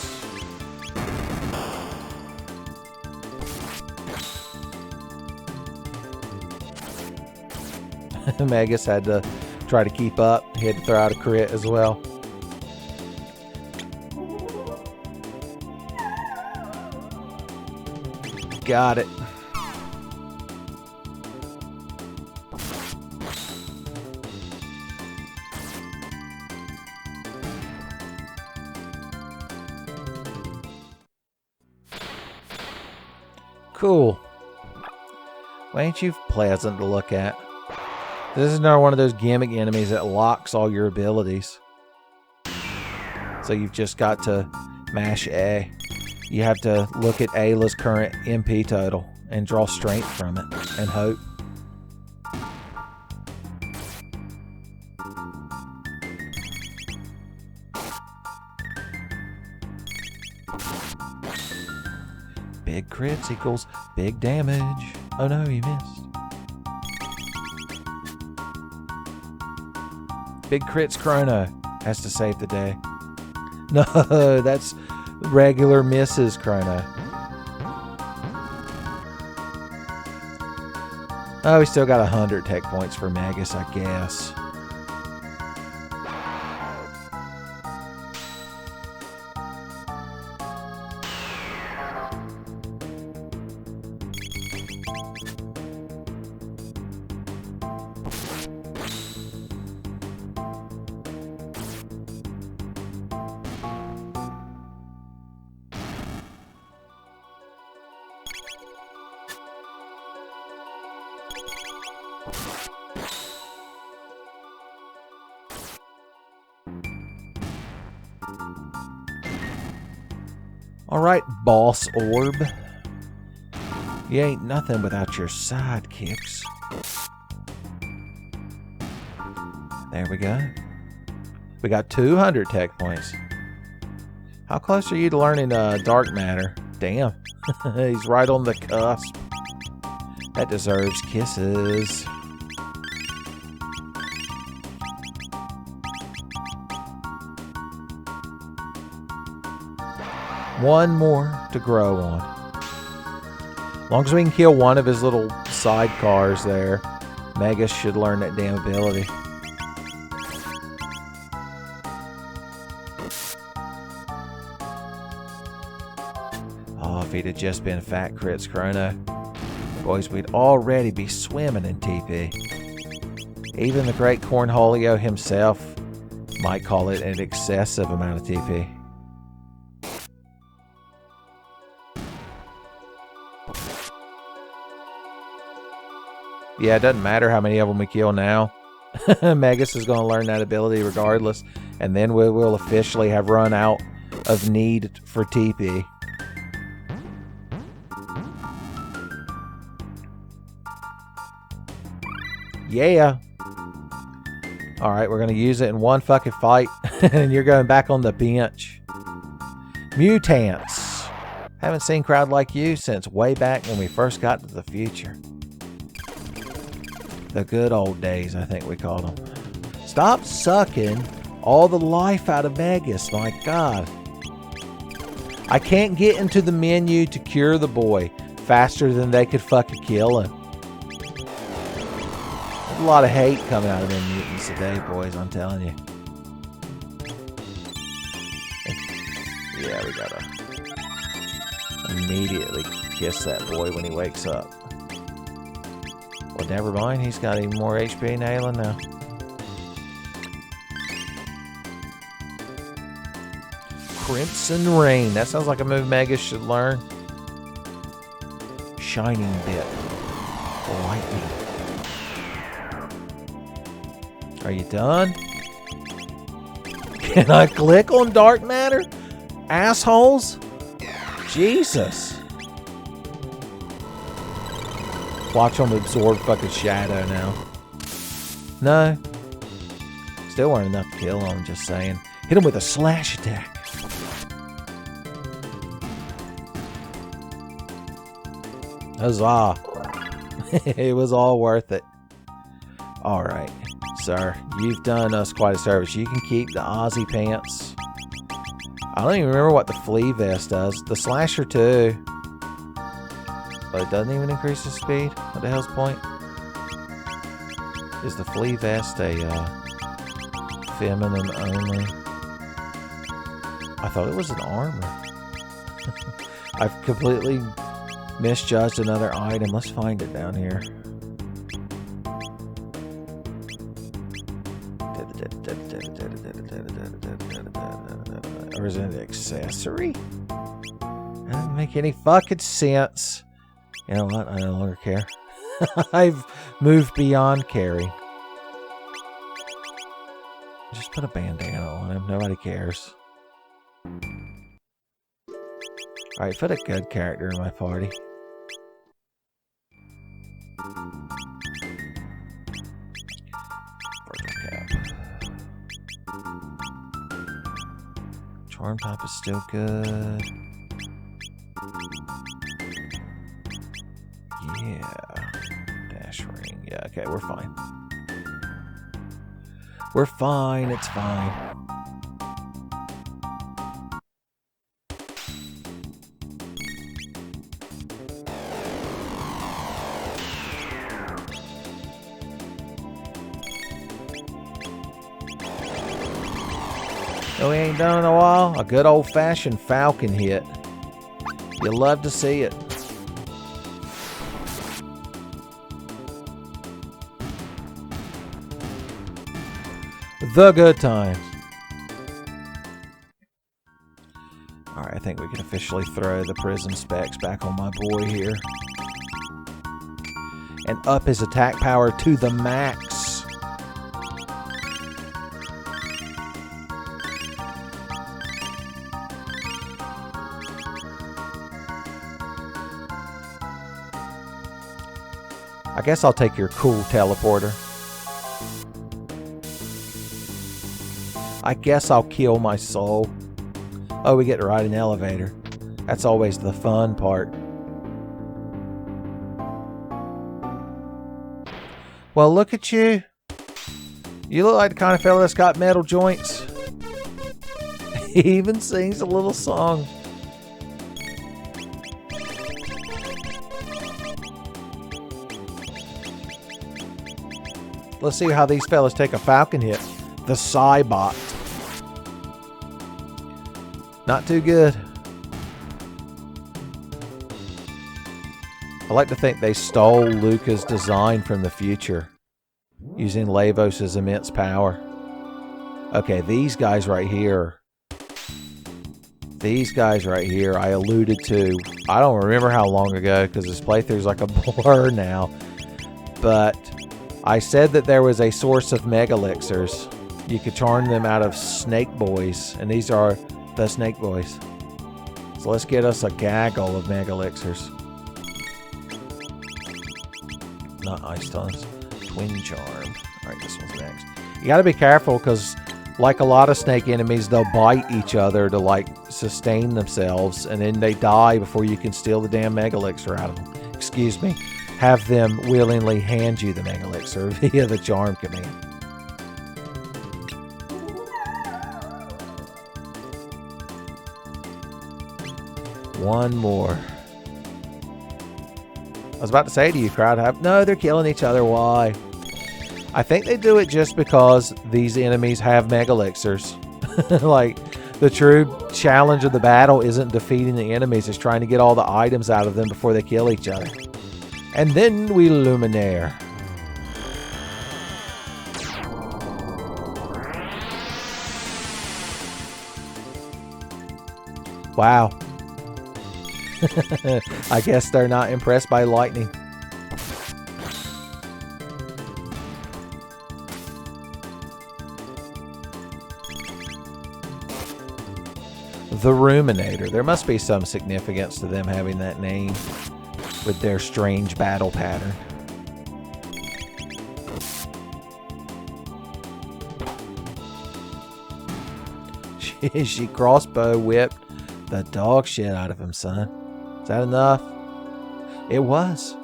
Magus had to try to keep up. He had to throw out a crit as well. Got it. Cool. Well, ain't you pleasant to look at? This is another one of those gimmick enemies that locks all your abilities. So you've just got to mash A. You have to look at Ayla's current MP total and draw strength from it and hope. Big crits equals big damage. Oh no, you missed. Big crits Chrono has to save the day. No, that's regular misses Chrono. Oh, we still got 100 tech points for Magus, I guess. Alright, boss orb. You ain't nothing without your sidekicks. There we go. We got 200 tech points. How close are you to learning dark matter? Damn. He's right on the cusp. That deserves kisses. One more to grow on. As long as we can kill one of his little sidecars there, Magus should learn that damn ability. Oh, if he'd have just been fat crits Chrono, boys, we'd already be swimming in TP. Even the great Cornholio himself might call it an excessive amount of TP. Yeah, it doesn't matter how many of them we kill now. Magus is going to learn that ability regardless. And then we will officially have run out of need for TP. Yeah. Alright, we're going to use it in one fucking fight. And you're going back on the bench. Mutants. Haven't seen crowd like you since way back when we first got to the future. The good old days, I think we called them. Stop sucking all the life out of Magus, my God. I can't get into the menu to cure the boy. faster than they could fucking kill him. There's a lot of hate coming out of them mutants today, boys, I'm telling you. Yeah, we gotta immediately kiss that boy when he wakes up. Well, never mind, he's got even more HP than Aelin now. Crimson Rain. That sounds like a move Magus should learn. Shining Bit. Lightning. Are you done? Can I click on Dark Matter? Assholes? Jesus. Watch them absorb fucking Shadow now. No. Still weren't enough to kill him, just saying. Hit him with a slash attack. Huzzah. It was all worth it. Alright, sir. You've done us quite a service. You can keep the Aussie pants. I don't even remember what the flea vest does. The slasher too. But it doesn't even increase the speed. What the hell's the point? Is the flea vest a feminine only? I thought it was an armor. I've completely misjudged another item. Let's find it down here. Or is it an accessory? That doesn't make any fucking sense. You know what? I no longer care. I've moved beyond caring. Just put a bandana on him. Nobody cares. Alright, put a good character in my party. Virtual cap. Charm top is still good. Yeah. Dash ring. Yeah, okay, we're fine. We're fine, it's fine. No, we ain't done in a while. A good old-fashioned falcon hit. You love to see it. The good times. Alright, I think we can officially throw the prism specs back on my boy here. And up his attack power to the max. I guess I'll take your cool teleporter. I guess I'll kill my soul. Oh, we get to ride an elevator. That's always the fun part. Well, look at you. You look like the kind of fella that's got metal joints. He even sings a little song. Let's see how these fellas take a falcon hit. The Cybot. Not too good. I like to think they stole Luca's design from the future, using Lavos' immense power. Okay, these guys right here. These guys right here I alluded to. I don't remember how long ago because this playthrough's like a blur now. But I said that there was a source of Mega Elixirs. You could charm them out of Snake Boys, and these are the Snake Boys. So let's get us a gaggle of Mega Elixirs. Not Ice Stones. Twin Charm. Alright, this one's next. You gotta be careful because, like a lot of snake enemies, they'll bite each other to, like, sustain themselves, and then they die before you can steal the damn Mega Elixir out of them. Excuse me. Have them willingly hand you the Mega Elixir via the charm command. One more. I was about to say to you, crowd hype. No, they're killing each other. Why? I think they do it just because these enemies have mega elixirs. Like, the true challenge of the battle isn't defeating the enemies, it's trying to get all the items out of them before they kill each other. And then we Luminaire. Wow. I guess they're not impressed by lightning. The Ruminator. There must be some significance to them having that name with their strange battle pattern. She crossbow whipped the dog shit out of him, son. Is that enough? It was.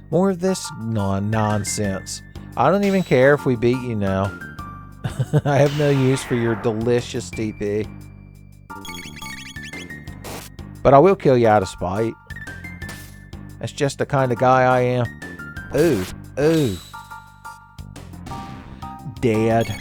More of this nonsense. I don't even care if we beat you now. I have no use for your delicious TP. But I will kill you out of spite. That's just the kind of guy I am. Ooh, ooh. Dead.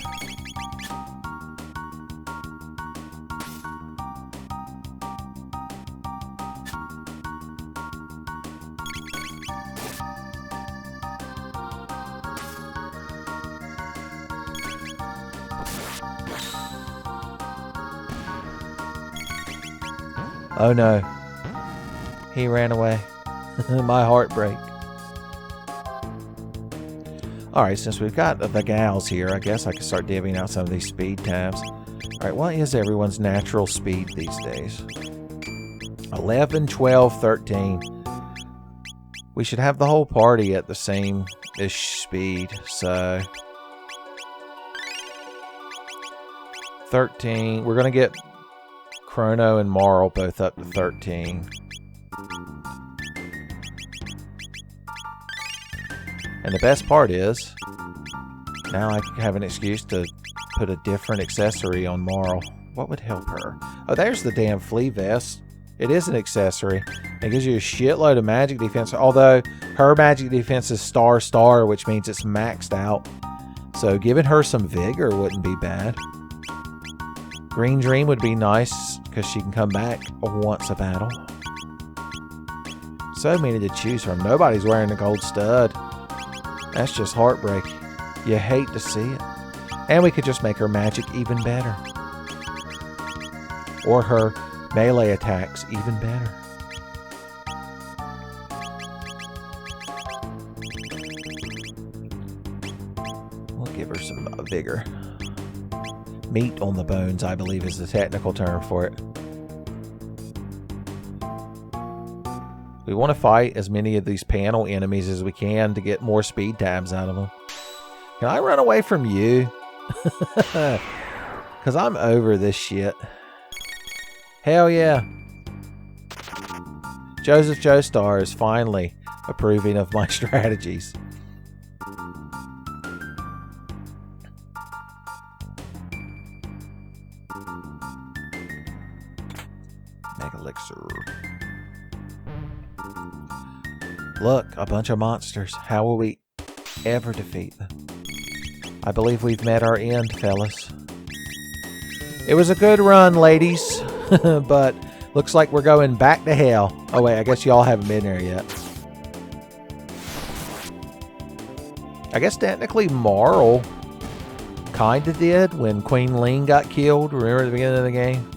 Oh no. He ran away. My heartbreak. Alright, since we've got the gals here, I guess I can start divvying out some of these speed tabs. Alright, what is everyone's natural speed these days? 11, 12, 13. We should have the whole party at the same-ish speed, so... 13. We're going to get Chrono and Marl both up to 13. And the best part is, now I have an excuse to put a different accessory on Marl. What would help her? Oh, there's the damn flea vest. It is an accessory. It gives you a shitload of magic defense, although her magic defense is star, which means it's maxed out. So giving her some vigor wouldn't be bad. Green Dream would be nice, because she can come back once a battle. So many to choose from. Nobody's wearing a gold stud. That's just heartbreak. You hate to see it. And we could just make her magic even better. Or her melee attacks even better. We'll give her some vigor. Meat on the bones, I believe, is the technical term for it. We want to fight as many of these panel enemies as we can to get more speed tabs out of them. Can I run away from you? Because I'm over this shit. Hell yeah. Joseph Joestar is finally approving of my strategies. Mega Elixir. Look, a bunch of monsters. How will we ever defeat them? I believe we've met our end, fellas. It was a good run, ladies. But looks like we're going back to hell. Oh wait, I guess y'all haven't been there yet. I guess technically Marl kinda did when Queen Ling got killed. Remember at the beginning of the game?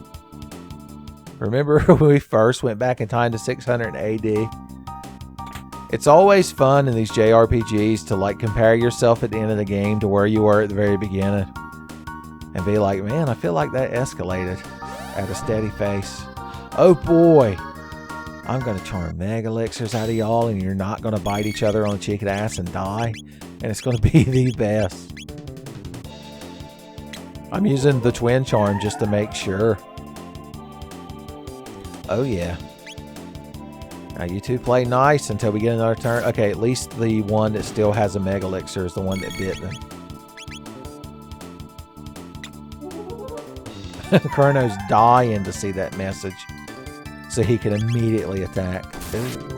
Remember when we first went back in time to 600 AD? It's always fun in these JRPGs to like compare yourself at the end of the game to where you were at the very beginning. And be like, man, I feel like that escalated at a steady pace. Oh boy. I'm going to charm mega elixirs out of y'all and you're not going to bite each other on the cheek and ass and die. And it's going to be the best. I'm using the twin charm just to make sure. Oh yeah. Now you two play nice until we get another turn. Okay, at least the one that still has a mega elixir is the one that bit them. Chrono's dying to see that message so he can immediately attack. Ooh.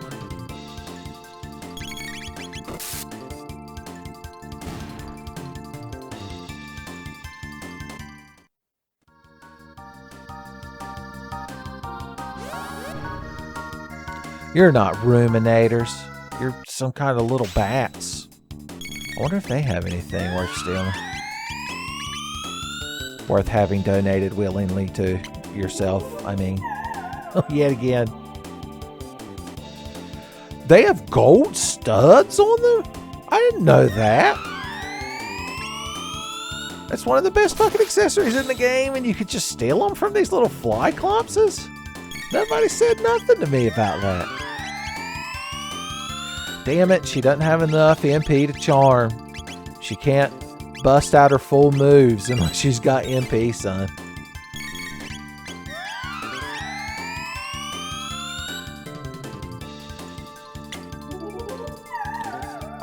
You're not ruminators. You're some kind of little bats. I wonder if they have anything worth stealing. Worth having donated willingly to yourself, I mean. Yet again. They have gold studs on them? I didn't know that. That's one of the best fucking accessories in the game, and you could just steal them from these little fly clopses? Nobody said nothing to me about that. Damn it, she doesn't have enough MP to charm. She can't bust out her full moves unless she's got MP, son.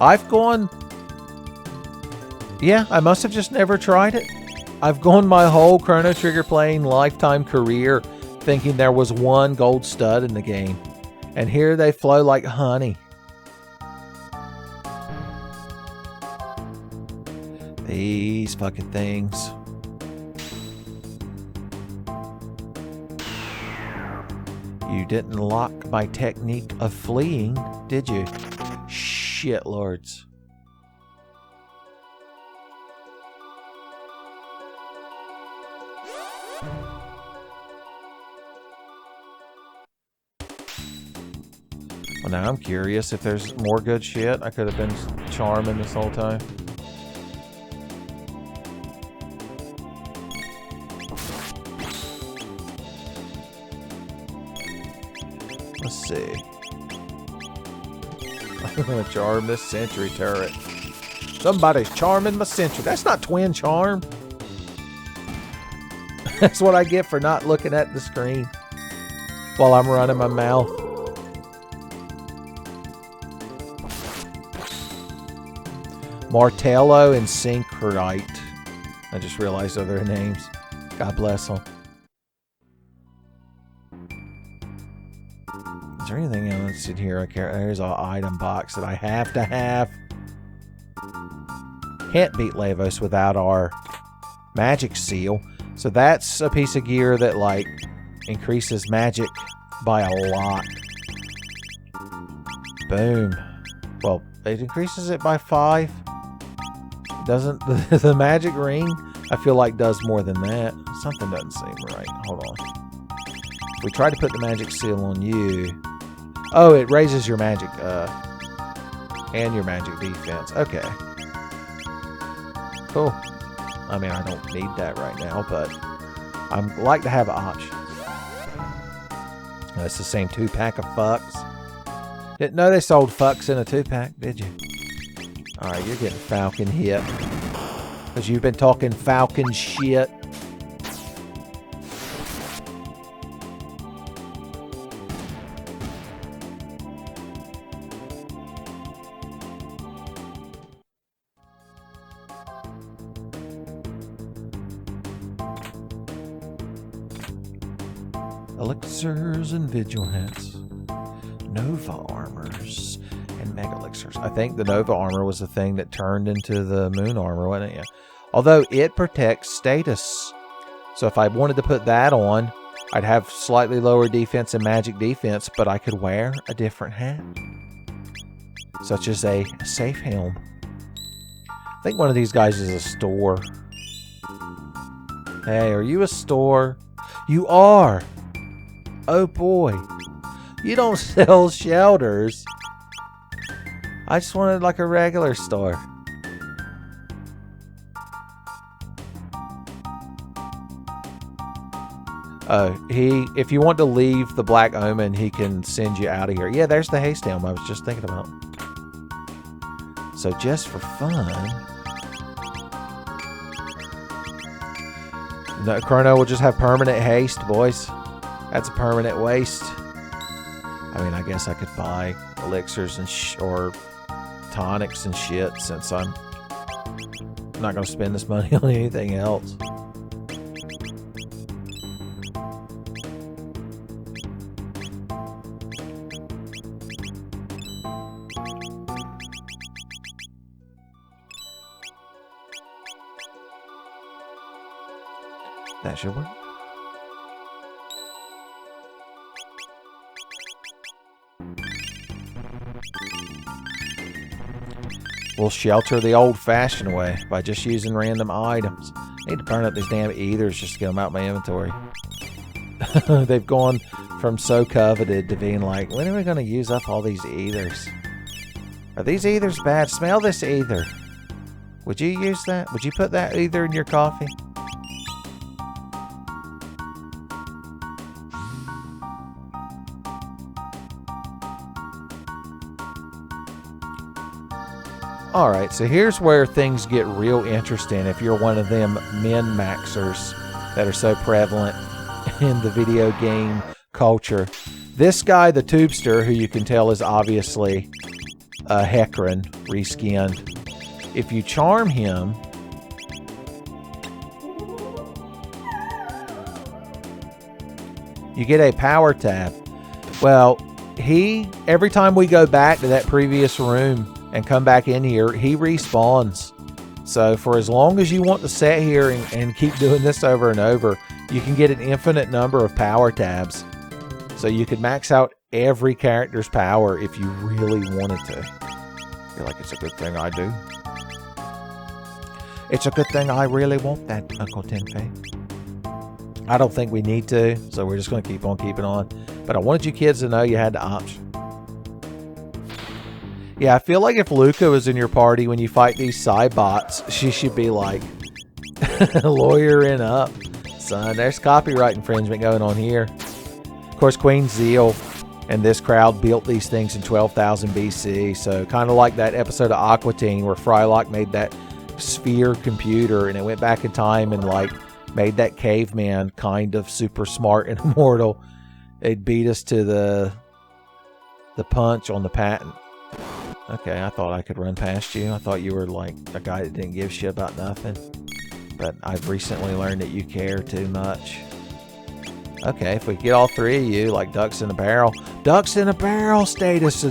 I've gone... Yeah, I must have just never tried it. I've gone my whole Chrono Trigger playing lifetime career thinking there was one gold stud in the game. And here they flow like honey. These fucking things. You didn't lock my technique of fleeing, did you? Shit lords. Well, now I'm curious if there's more good shit. I could have been charming this whole time. Let's see. I'm gonna charm this sentry turret. Somebody's charming my sentry. That's not twin charm. That's what I get for not looking at the screen while I'm running my mouth. Martello and Syncrite. I just realized those are their names. God bless them. Is there anything else in here I care? There's an item box that I have to have. Can't beat Lavos without our magic seal. So that's a piece of gear that like increases magic by a lot. Boom. Well, it increases it by 5. Doesn't the magic ring, I feel like, does more than that. Something doesn't seem right. Hold on. If we try to put the magic seal on you. Oh, it raises your magic and your magic defense. Okay. Cool. I mean, I don't need that right now, but I like to have options. That's the same 2-pack of fucks. Didn't know they sold fucks in a 2-pack, did you? Alright, you're getting Falcon hit. Because you've been talking Falcon shit. Elixirs and vigil hats. Nova armors and mega elixirs. I think the Nova armor was the thing that turned into the moon armor, wasn't it? Yeah. Although it protects status. So if I wanted to put that on, I'd have slightly lower defense and magic defense, but I could wear a different hat. Such as a safe helm. I think one of these guys is a store. Hey, are you a store? You are! Oh boy. You don't sell shelters. I just wanted like a regular store. Oh, if you want to leave the Black Omen, he can send you out of here. Yeah, there's the haste helm I was just thinking about. So just for fun, no, Chrono will just have permanent haste, boys. That's a permanent waste. I mean, I guess I could buy elixirs and or tonics and shit since I'm not going to spend this money on anything else. That should work. We'll shelter the old-fashioned way by just using random items. I need to burn up these damn ethers just to get them out of my inventory. They've gone from so coveted to being like, when are we going to use up all these ethers? Are these ethers bad? Smell this ether. Would you use that? Would you put that ether in your coffee? Alright, so here's where things get real interesting if you're one of them min-maxers that are so prevalent in the video game culture. This guy, the tubester, who you can tell is obviously a Hecarim reskinned. If you charm him, you get a power tab. Well, every time we go back to that previous room and come back in here, he respawns. So for as long as you want to sit here and keep doing this over and over, you can get an infinite number of power tabs. So you could max out every character's power if you really wanted to. You're like, it's a good thing I do. It's a good thing I really want that, Uncle Tenfey. I don't think we need to, so we're just going to keep on keeping on. But I wanted you kids to know you had the option. Yeah, I feel like if Luca was in your party when you fight these Cybots, she should be like, lawyering up. Son, there's copyright infringement going on here. Of course, Queen Zeal and this crowd built these things in 12,000 BC. So kind of like that episode of Aqua Teen where Frylock made that sphere computer and it went back in time and like made that caveman kind of super smart and immortal. It beat us to the punch on the patent. Okay, I thought I could run past you. I thought you were like a guy that didn't give shit about nothing. But I've recently learned that you care too much. Okay, if we get all three of you like ducks in a barrel. Ducks in a barrel status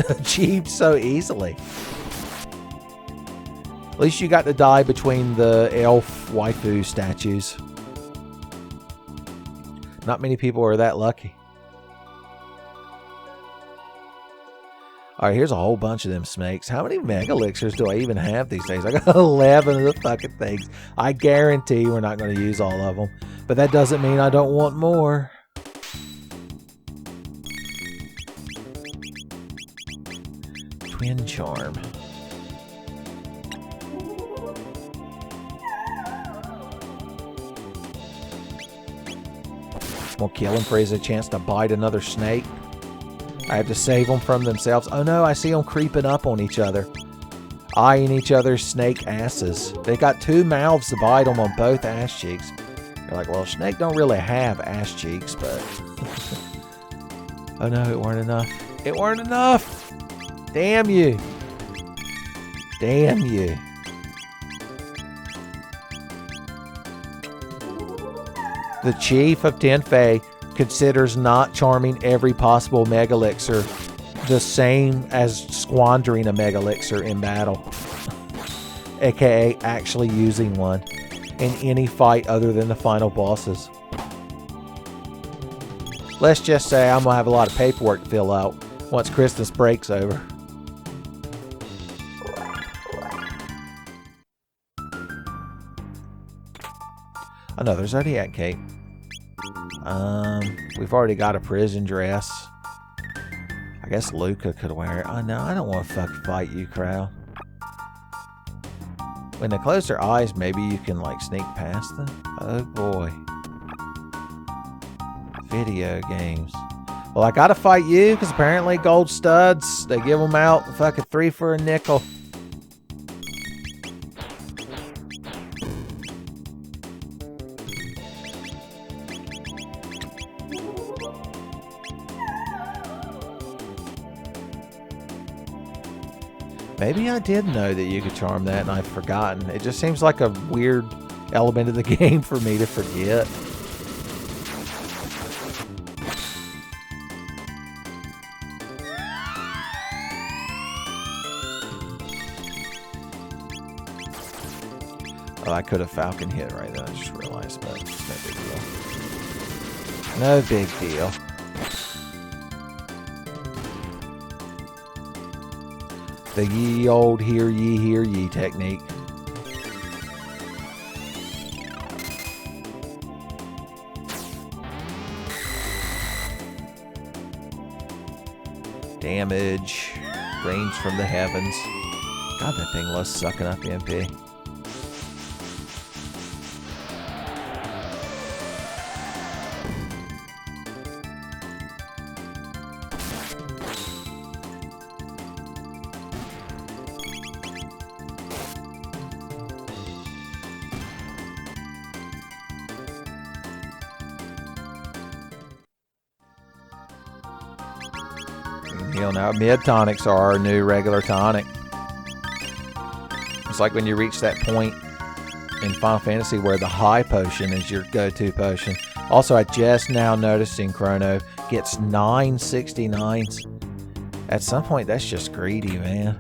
achieved so easily. At least you got to die between the elf waifu statues. Not many people are that lucky. Alright, here's a whole bunch of them snakes. How many mega elixirs do I even have these days? I got 11 of the fucking things. I guarantee we're not going to use all of them. But that doesn't mean I don't want more. Twin charm. We'll kill him for his chance to bite another snake. I have to save them from themselves. Oh no, I see them creeping up on each other. Eyeing each other's snake asses. They got two mouths to bite them on both ass cheeks. You're like, well, snake don't really have ass cheeks, but... Oh no, it weren't enough. It weren't enough! Damn you. Damn you. The chief of Tenfey considers not charming every possible mega elixir the same as squandering a mega elixir in battle. AKA actually using one in any fight other than the final bosses. Let's just say I'm gonna have a lot of paperwork to fill out once Christmas break's over. Oh no, there's Zodiac Cape. We've already got a prison dress. I guess Luca could wear it. Oh no, I don't want to fucking fight you, crowd. When they close their eyes, maybe you can like sneak past them. Oh boy. Video games. Well, I gotta fight you because apparently gold studs, they give them out fucking 3 for a nickel. Maybe I did know that you could charm that and I've forgotten. It just seems like a weird element of the game for me to forget. Oh, I could have Falcon hit right then. I just realized, but it's no big deal. No big deal. The ye old hear ye technique. Damage. Range from the heavens. God, that thing loves sucking up MP. Heal now. Mid tonics are our new regular tonic. It's like when you reach that point in Final Fantasy where the high potion is your go-to potion. Also, I just now noticed in Chrono gets 9 69s. At some point, that's just greedy, man.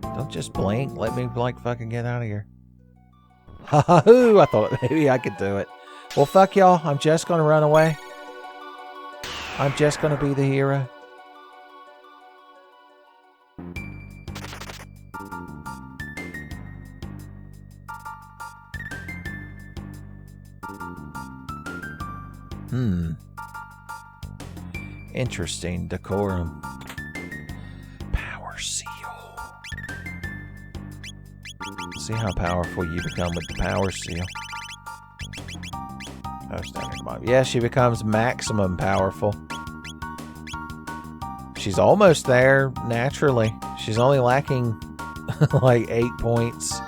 Don't just blink. Let me, like, fucking get out of here. Ha-ha-hoo! I thought maybe I could do it. Well, fuck y'all. I'm just gonna run away. I'm just gonna be the hero. Interesting decorum. Power seal. See how powerful you become with the power seal. Oh, standard mob. Yeah, she becomes maximum powerful. She's almost there naturally. She's only lacking like 8 points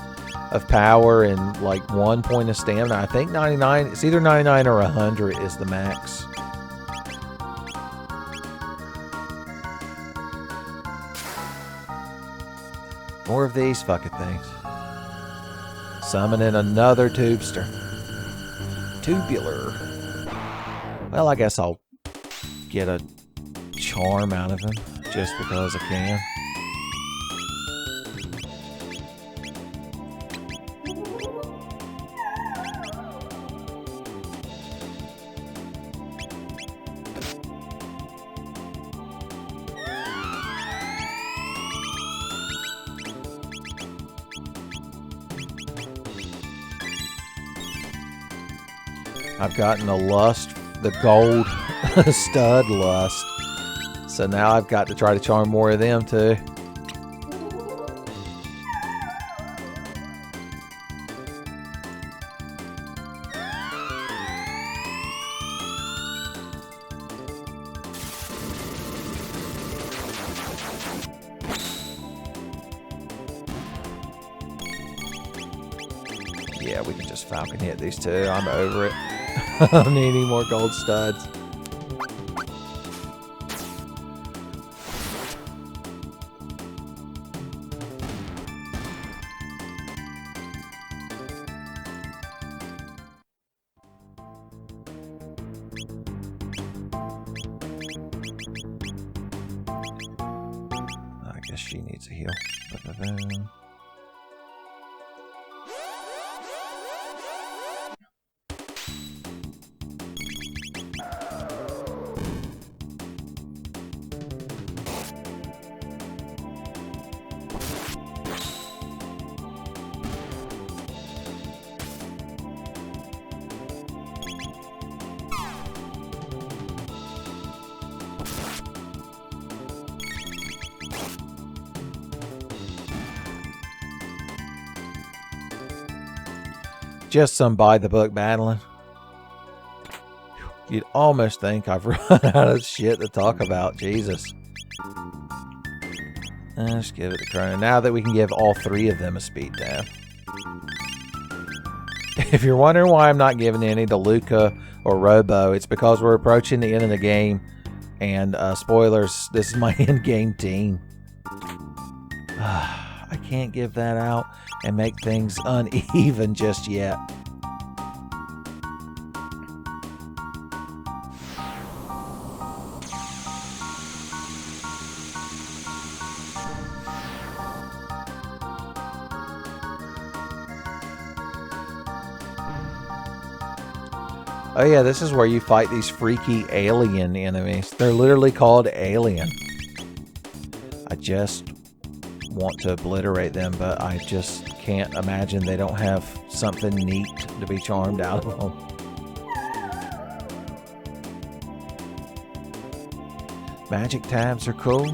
of power and like 1 point of stamina. I think 99. It's either 99 or 100 is the max. More of these fucking things. Summoning another tubester. Tubular. Well, I guess I'll get a charm out of him just because I can. I've gotten the lust, the gold stud lust. So now I've got to try to charm more of them too. Yeah, we can just Falcon hit these two. I'm over it. I don't need any more gold studs. I guess she needs a heal. Just some by-the-book battling. You'd almost think I've run out of shit to talk about. Jesus. Let's give it to Chrono. Now that we can give all three of them a speed down. If you're wondering why I'm not giving any to Luca or Robo, it's because we're approaching the end of the game. And spoilers, this is my end-game team. I can't give that out and make things uneven just yet. Oh yeah, this is where you fight these freaky alien enemies. They're literally called alien. I just want to obliterate them, but I just can't imagine they don't have something neat to be charmed out of them. Magic tabs are cool.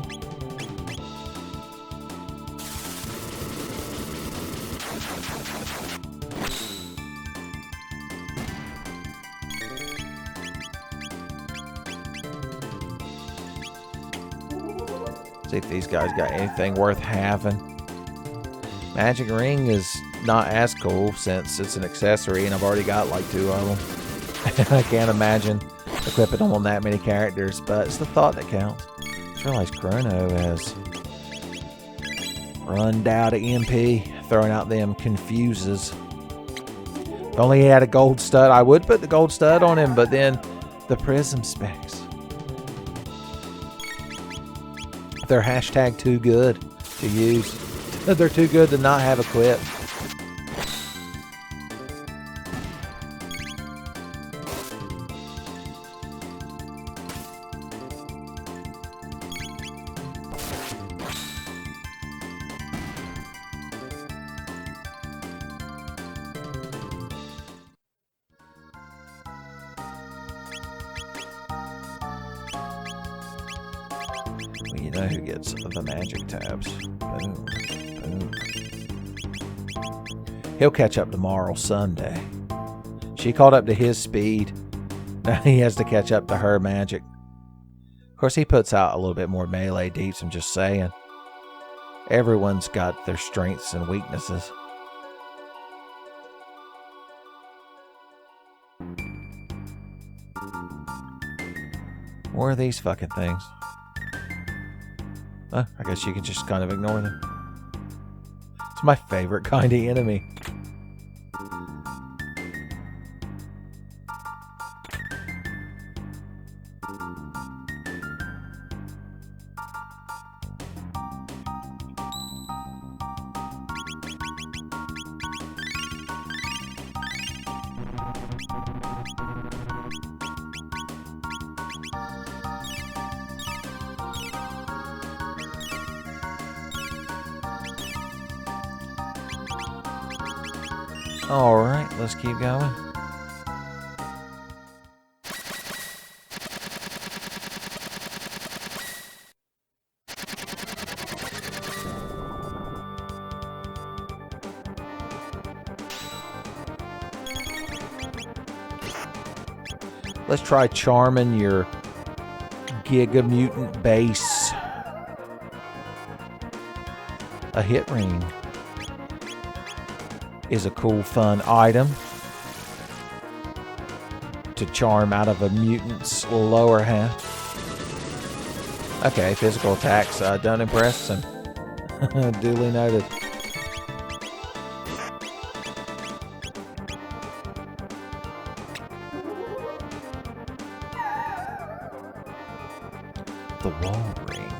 See if these guys got anything worth having. Magic ring is not as cool since it's an accessory and I've already got like 2 of them. I can't imagine equipping them on that many characters, but it's the thought that counts. I just realized Chrono has run down to MP, throwing out them confuses. If only he had a gold stud, I would put the gold stud on him, but then the prism specs. They're hashtag too good to use. They're too good to not have equipped. You know who gets the magic tabs. Boom, boom. He'll catch up tomorrow, Sunday. She caught up to his speed. Now he has to catch up to her magic. Of course, he puts out a little bit more melee deeps, I'm just saying. Everyone's got their strengths and weaknesses. More of these fucking things. I guess you can just kind of ignore them. It's my favorite kind of enemy. Alright, let's keep going. Let's try charming your Giga Mutant base. A hit ring is a cool, fun item to charm out of a mutant's lower half. Okay, physical attacks don't impress him. Duly noted. The wall ring.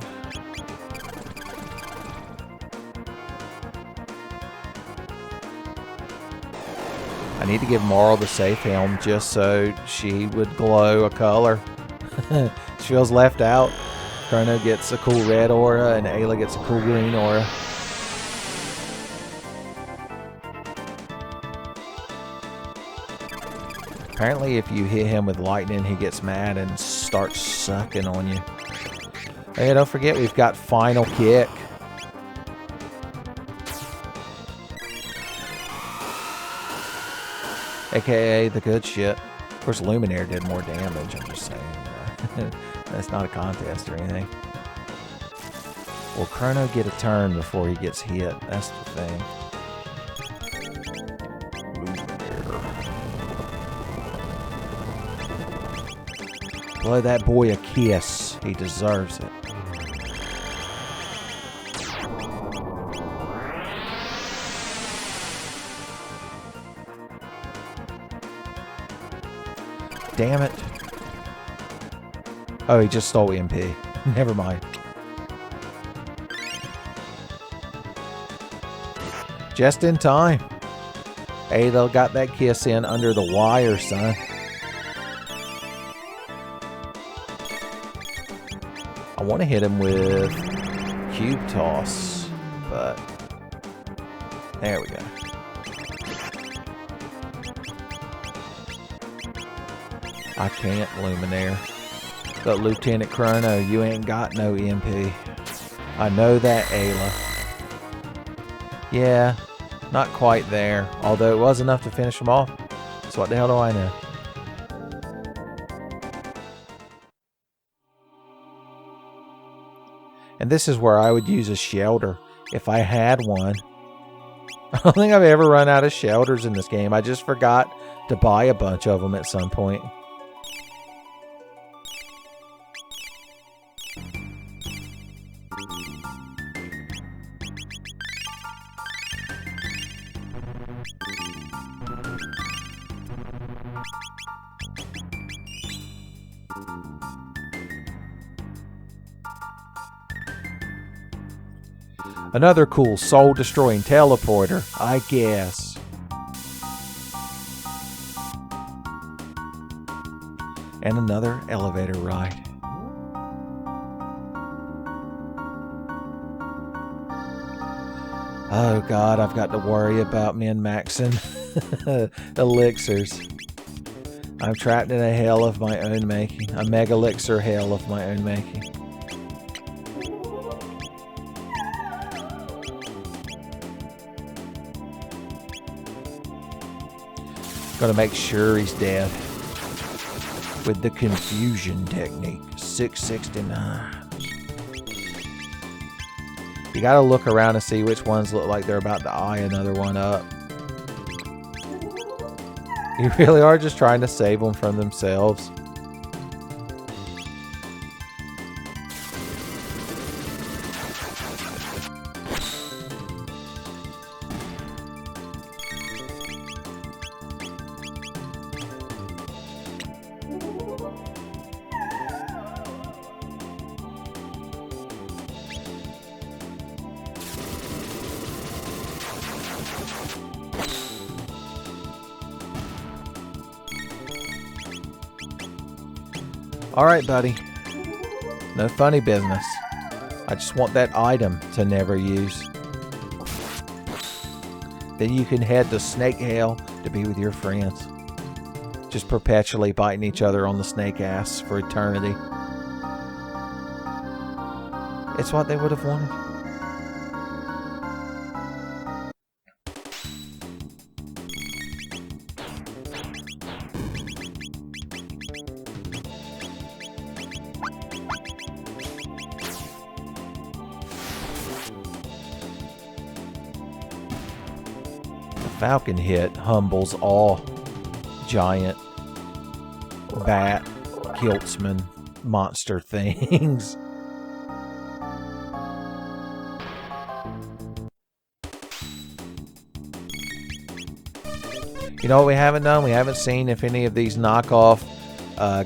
I need to give Marl the safe helm just so she would glow a color. She feels left out. Chrono gets a cool red aura and Ayla gets a cool green aura. Apparently if you hit him with lightning, he gets mad and starts sucking on you. Hey, don't forget we've got Final Kick. AKA the good shit. Of course, Luminaire did more damage, I'm just saying. That's not a contest or anything. Will Chrono get a turn before he gets hit? That's the thing. Luminaire. Blow that boy a kiss. He deserves it. Damn it. Oh, he just stole MP. Never mind. Just in time. Ada got that kiss in under the wire, son. I want to hit him with cube toss, but there we go. I can't Luminaire. But Lieutenant Chrono, you ain't got no MP. I know that, Ayla. Yeah, not quite there. Although it was enough to finish him off. So what the hell do I know? And this is where I would use a shelter if I had one. I don't think I've ever run out of shelters in this game. I just forgot to buy a bunch of them at some point. Another cool soul-destroying teleporter, I guess. And another elevator ride. Oh god, I've got to worry about min-maxing elixirs. I'm trapped in a hell of my own making. A mega elixir hell of my own making. Gonna make sure he's dead with the confusion technique. 669. You gotta look around and see which ones look like they're about to eye another one up. You really are just trying to save them from themselves. Alright, buddy. No funny business. I just want that item to never use. Then you can head to Snake Hell to be with your friends. Just perpetually biting each other on the snake ass for eternity. It's what they would have wanted. Falcon hit humbles all giant bat kiltsman monster things. You know what we haven't done? We haven't seen if any of these knockoff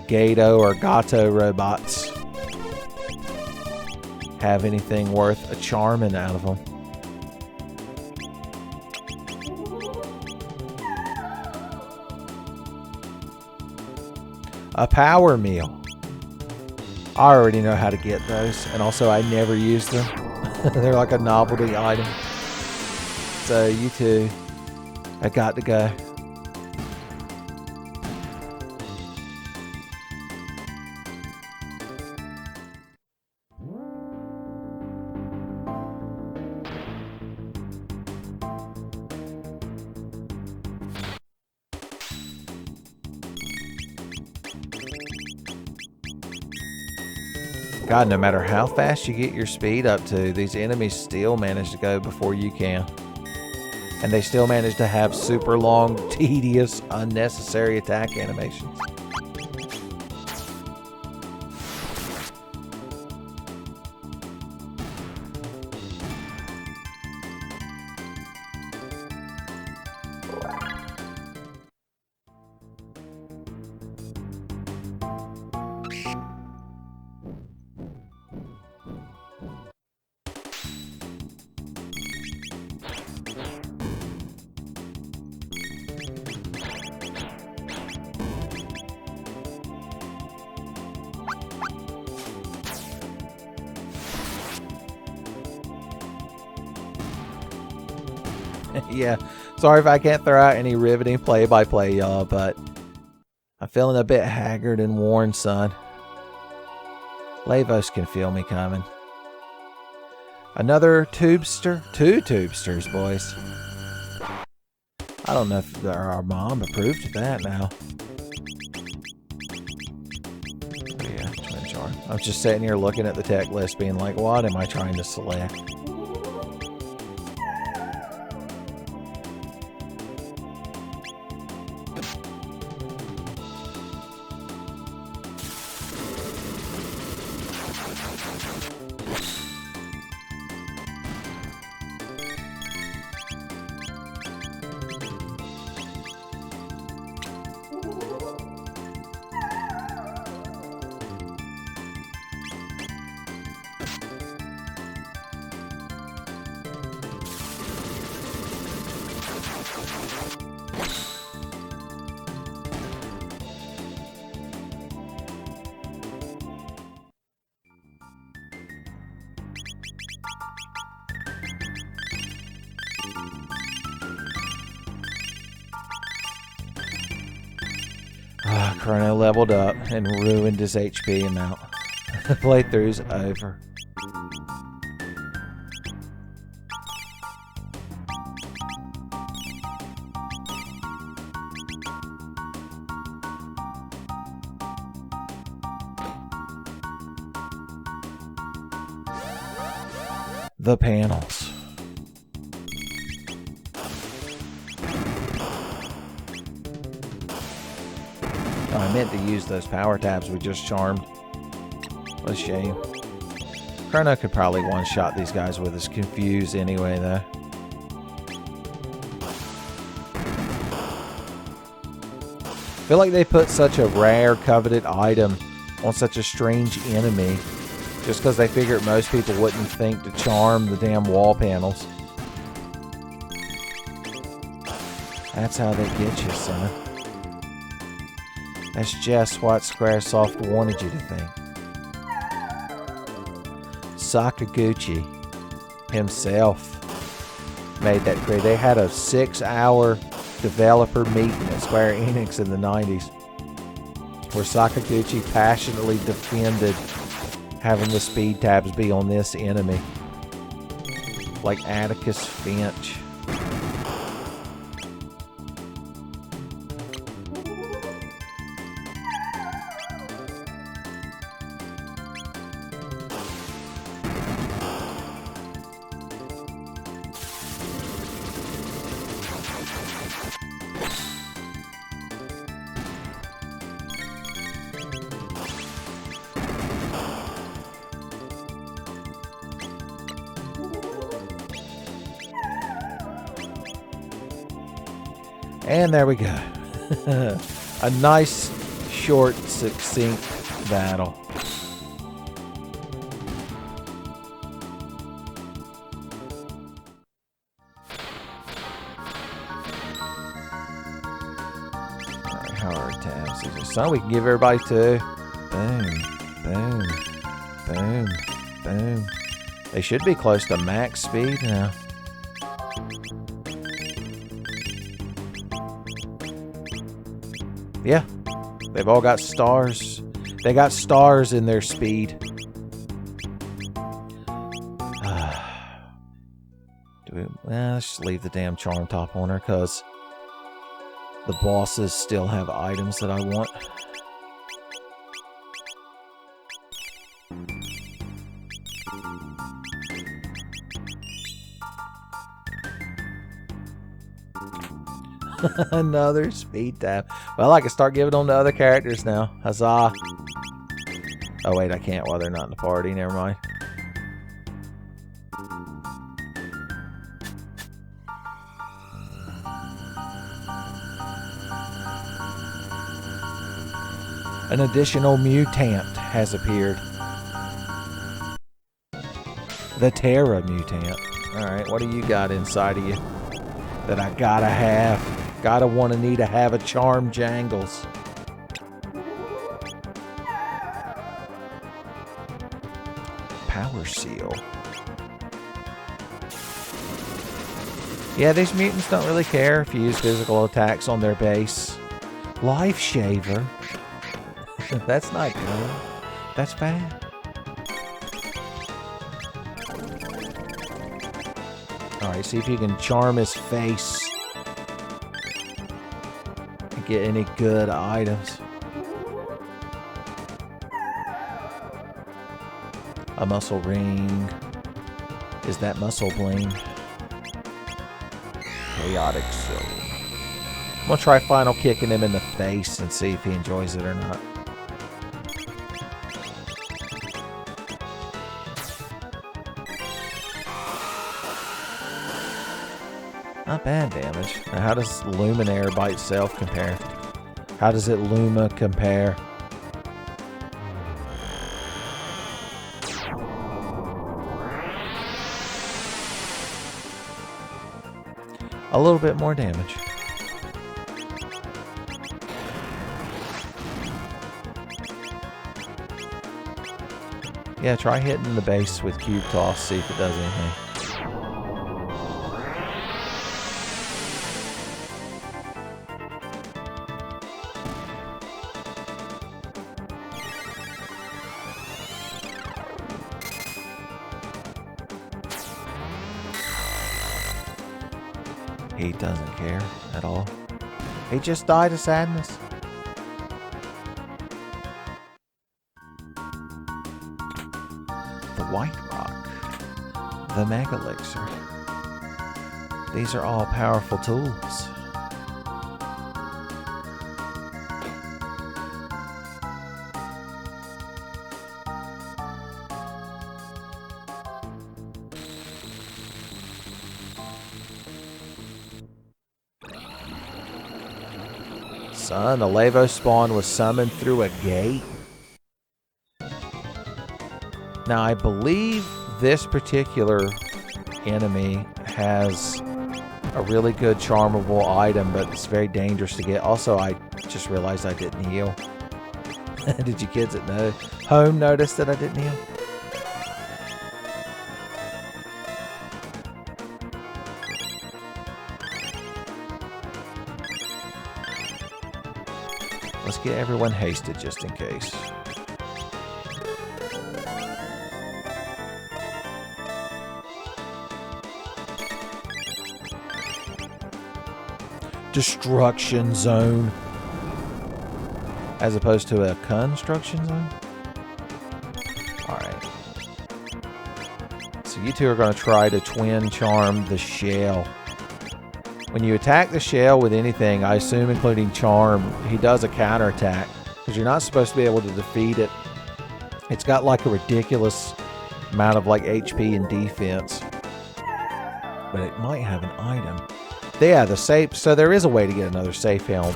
Gato or Gato robots have anything worth a charming out of them. A power meal. I already know how to get those, and also I never use them. They're like a novelty item. So you two, I got to go. God, no matter how fast you get your speed up to, these enemies still manage to go before you can. And they still manage to have super long, tedious, unnecessary attack animations. Yeah, sorry if I can't throw out any riveting play-by-play, y'all, but I'm feeling a bit haggard and worn, son. Lavos can feel me coming. Another tubester? 2 tubesters, boys. I don't know if our mom approved of that now. Yeah, twin charm. I'm just sitting here looking at the tech list being like, what am I trying to select? Chrono leveled up and ruined his HP amount. The playthrough's over. The panels. I meant to use those power tabs we just charmed. What a shame. Chrono could probably one-shot these guys with his confuse anyway, though. I feel like they put such a rare, coveted item on such a strange enemy just because they figured most people wouldn't think to charm the damn wall panels. That's how they get you, son. That's just what Squaresoft wanted you to think. Sakaguchi himself made that create. They had a 6-hour developer meeting at Square Enix in the 90s where Sakaguchi passionately defended having the speed tabs be on this enemy. Like Atticus Finch. And there we go. A nice, short, succinct battle. Alright, how are our tabs? So we can give everybody 2. Boom, boom, boom, boom. They should be close to max speed now. Yeah, they've all got stars. They got stars in their speed. Let's just leave the damn charm top on her because the bosses still have items that I want. Another speed tab. Well, I can start giving them to other characters now. Huzzah. Oh, wait, I can't while they're not in the party. Never mind. An additional mutant has appeared. The Terra mutant. Alright, what do you got inside of you that I gotta have? Gotta wanna need to have a charm jangles. Power seal. Yeah, these mutants don't really care if you use physical attacks on their base. Life Shaver. That's not good. That's bad. Alright, see if you can charm his face. And get any good items. A muscle ring. Is that muscle bling? Chaotic Soul. I'm gonna try final kicking him in the face and see if he enjoys it or not. Not bad damage. Now how does Luminaire by itself compare? How does it Luma compare? A little bit more damage. Yeah, try hitting the base with Cube Toss, see if it does anything. He doesn't care at all. He just died of sadness. The White Rock. The Mega Elixir. These are all powerful tools. Son, the Lavos spawn was summoned through a gate. Now, I believe this particular enemy has a really good charmable item, but it's very dangerous to get. Also, I just realized I didn't heal. Did you kids at home notice that I didn't heal? Let's get everyone hasted just in case. Destruction zone. As opposed to a construction zone? Alright. So you two are going to try to twin charm the shell. When you attack the shell with anything, I assume including charm, he does a counterattack. Because you're not supposed to be able to defeat it. It's got like a ridiculous amount of like HP and defense. But it might have an item. Yeah, the safe. So there is a way to get another safe helm.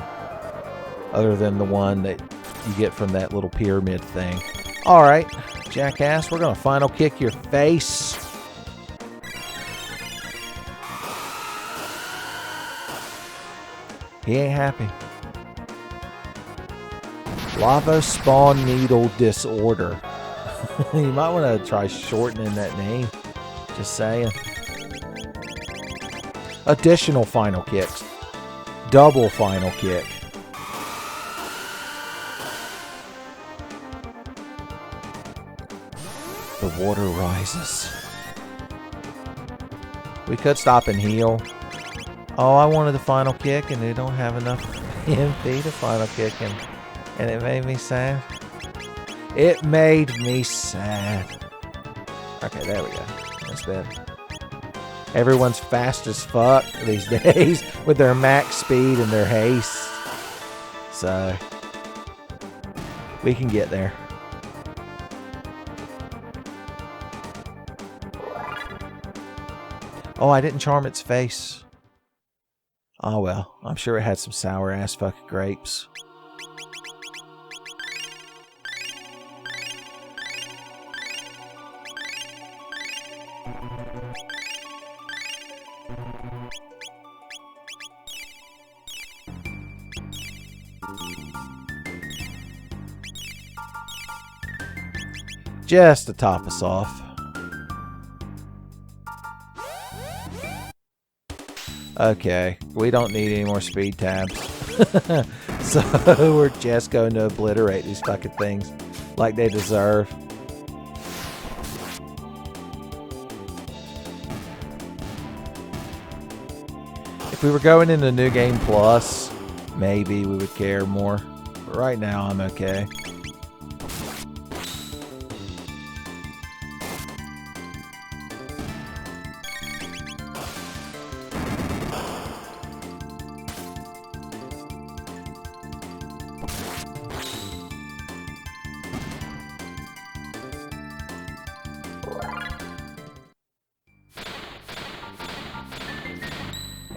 Other than the one that you get from that little pyramid thing. Alright, jackass, we're going to final kick your face. He ain't happy. Lavos Spawn Needle Disorder. You might want to try shortening that name. Just saying. Additional final kicks. Double final kick. The water rises. We could stop and heal. Oh, I wanted the final kick and they don't have enough MP to final kick him. And it made me sad. It made me sad. Okay, there we go. That's better. Everyone's fast as fuck these days with their max speed and their haste. So, we can get there. Oh, I didn't charm its face. Oh well, I'm sure it had some sour ass fucking grapes. Just to top us off. Okay, we don't need any more speed tabs. So we're just going to obliterate these fucking things like they deserve. If we were going into New Game Plus, maybe we would care more. But right now, I'm okay.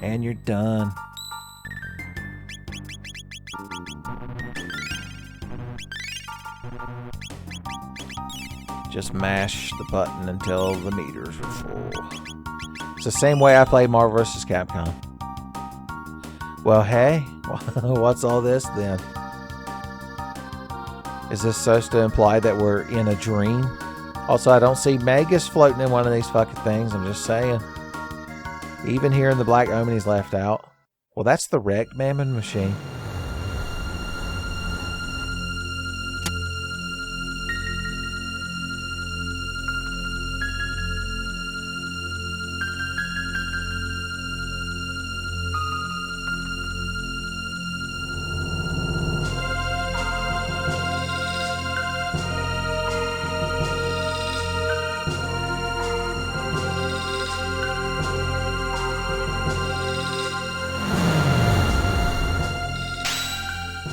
And you're done. Just mash the button until the meters are full. It's the same way I play Marvel vs. Capcom. Well, hey, what's all this then? Is this supposed to imply that we're in a dream? Also, I don't see Magus floating in one of these fucking things. I'm just saying. Even here in the Black Omen, he's left out. Well, that's the wrecked Mammon machine.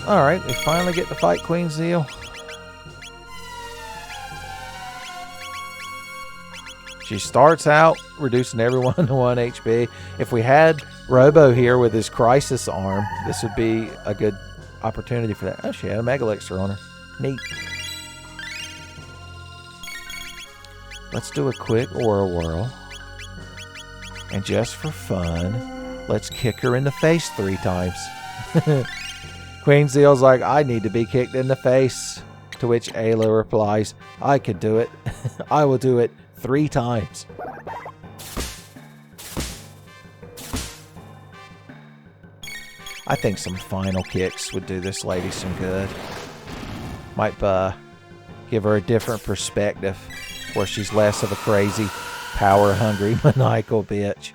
Alright, we finally get to fight Queen Zeal. She starts out reducing everyone to 1 HP. If we had Robo here with his crisis arm, this would be a good opportunity for that. Oh, she had a Mega Elixir on her. Neat. Let's do a quick Aura Whirl. And just for fun, let's kick her in the face 3 times. Queen Zeal's like, I need to be kicked in the face. To which Ayla replies, I can do it. I will do it 3 times. I think some final kicks would do this lady some good. Might give her a different perspective where she's less of a crazy, power-hungry, maniacal bitch.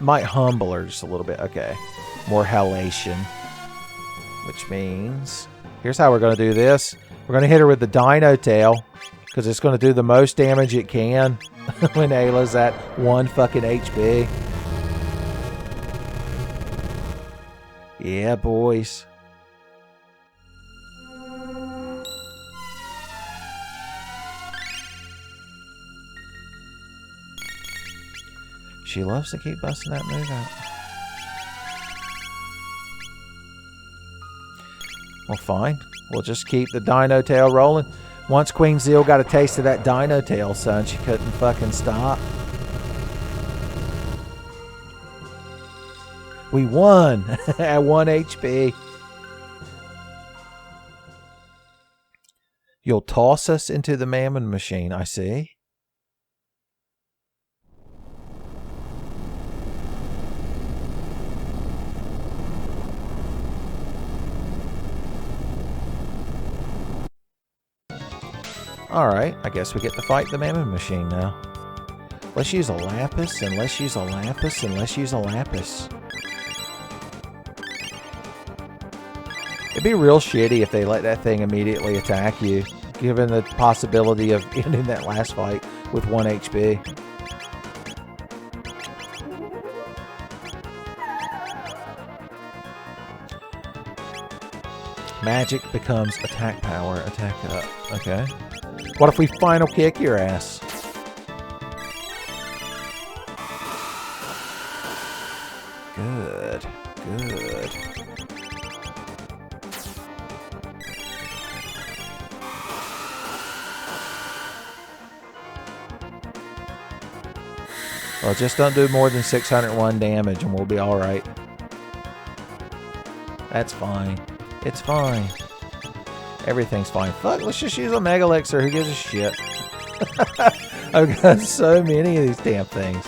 Might humble her just a little bit. Okay. More halation. Which means, here's how we're going to do this. We're going to hit her with the Dino Tail, because it's going to do the most damage it can when Ayla's at 1 fucking HP. Yeah, boys. She loves to keep busting that move out. Well, fine. We'll just keep the Dino Tail rolling. Once Queen Zeal got a taste of that Dino Tail, son, she couldn't fucking stop. We won at 1 HP. You'll toss us into the Mammon machine, I see. Alright, I guess we get to fight the Mammon machine now. Let's use a Lapis, and let's use a Lapis, and let's use a Lapis. It'd be real shitty if they let that thing immediately attack you, given the possibility of ending that last fight with 1 HP. Magic becomes attack power, attack up. Okay. What if we final kick your ass? Good. Good. Well, just don't do more than 601 damage and we'll be alright. That's fine. It's fine. Everything's fine. Fuck, let's just use a Mega Elixir. Who gives a shit? I've got so many of these damn things.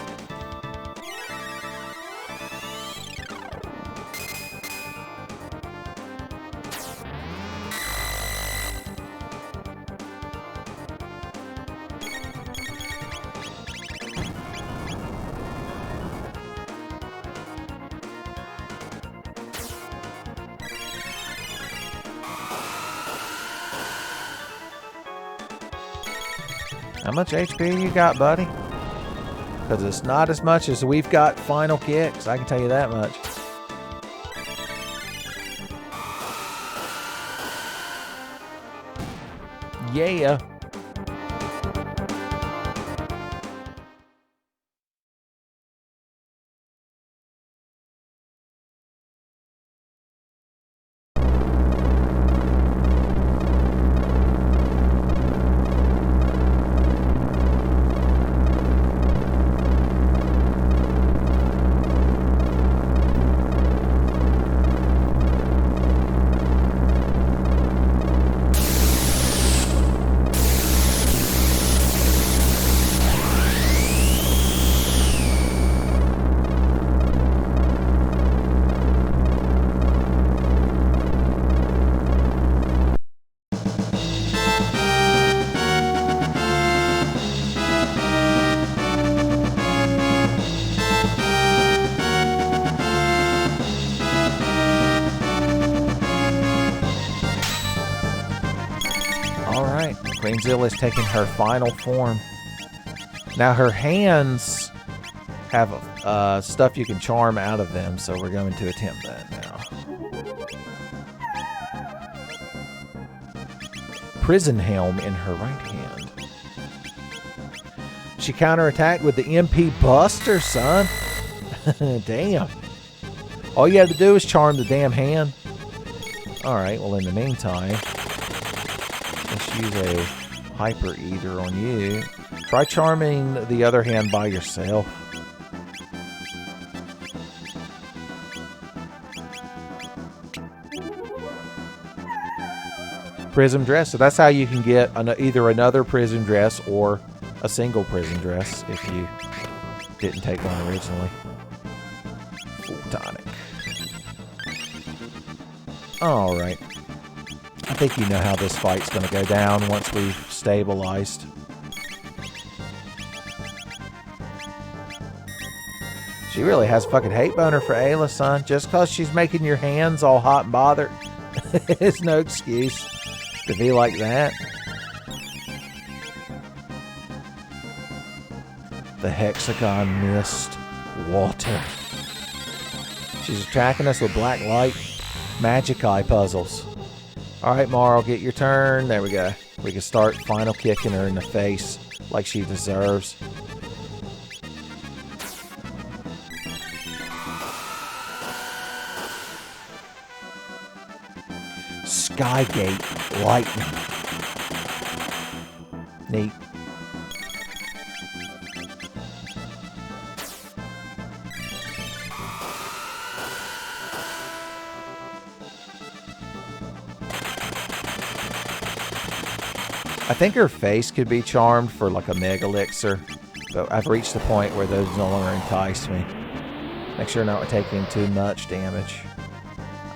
How much HP you got, buddy? Because it's not as much as we've got final kicks. I can tell you that much. Yeah. Zeal is taking her final form. Now her hands have stuff you can charm out of them, so we're going to attempt that now. Prison helm in her right hand. She counterattacked with the MP Buster, son. Damn. All you have to do is charm the damn hand. Alright, well in the meantime, let's use a Hyper Eater on you. Try charming the other hand by yourself. Prism dress. So that's how you can get either another prism dress or a single prism dress if you didn't take one originally. Full tonic. Alright. I think you know how this fight's going to go down once we've stabilized. She really has a fucking hate boner for Ayla, son. Just because she's making your hands all hot and bothered. It's no excuse to be like that. The hexagon mist water. She's attacking us with black light magic eye puzzles. Alright, Marl, get your turn. There we go. We can start final kicking her in the face like she deserves. Skygate lightning. Neat. I think her face could be charmed for like a mega elixir, but I've reached the point where those no longer entice me. Make sure not taking too much damage.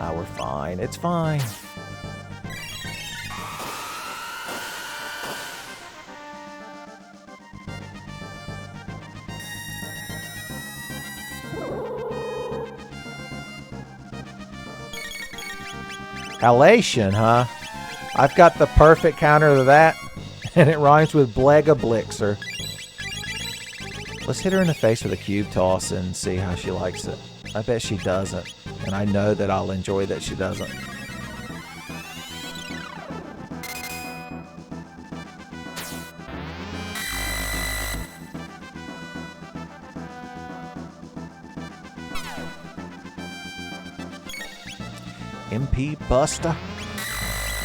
Ah, we're fine. It's fine. Halation, huh? I've got the perfect counter to that, and it rhymes with Blega Blixer. Let's hit her in the face with a cube toss and see how she likes it. I bet she doesn't, and I know that I'll enjoy that she doesn't. MP Buster.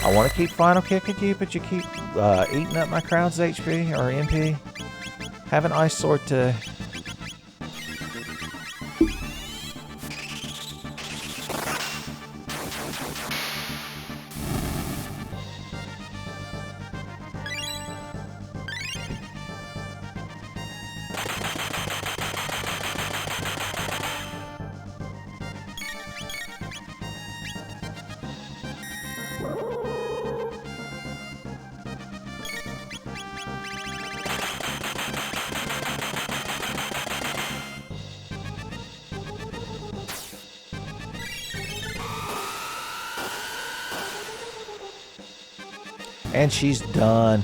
I want to keep final kicking you, but you keep eating up my crowd's HP or MP. Have an ice sword to... And she's done.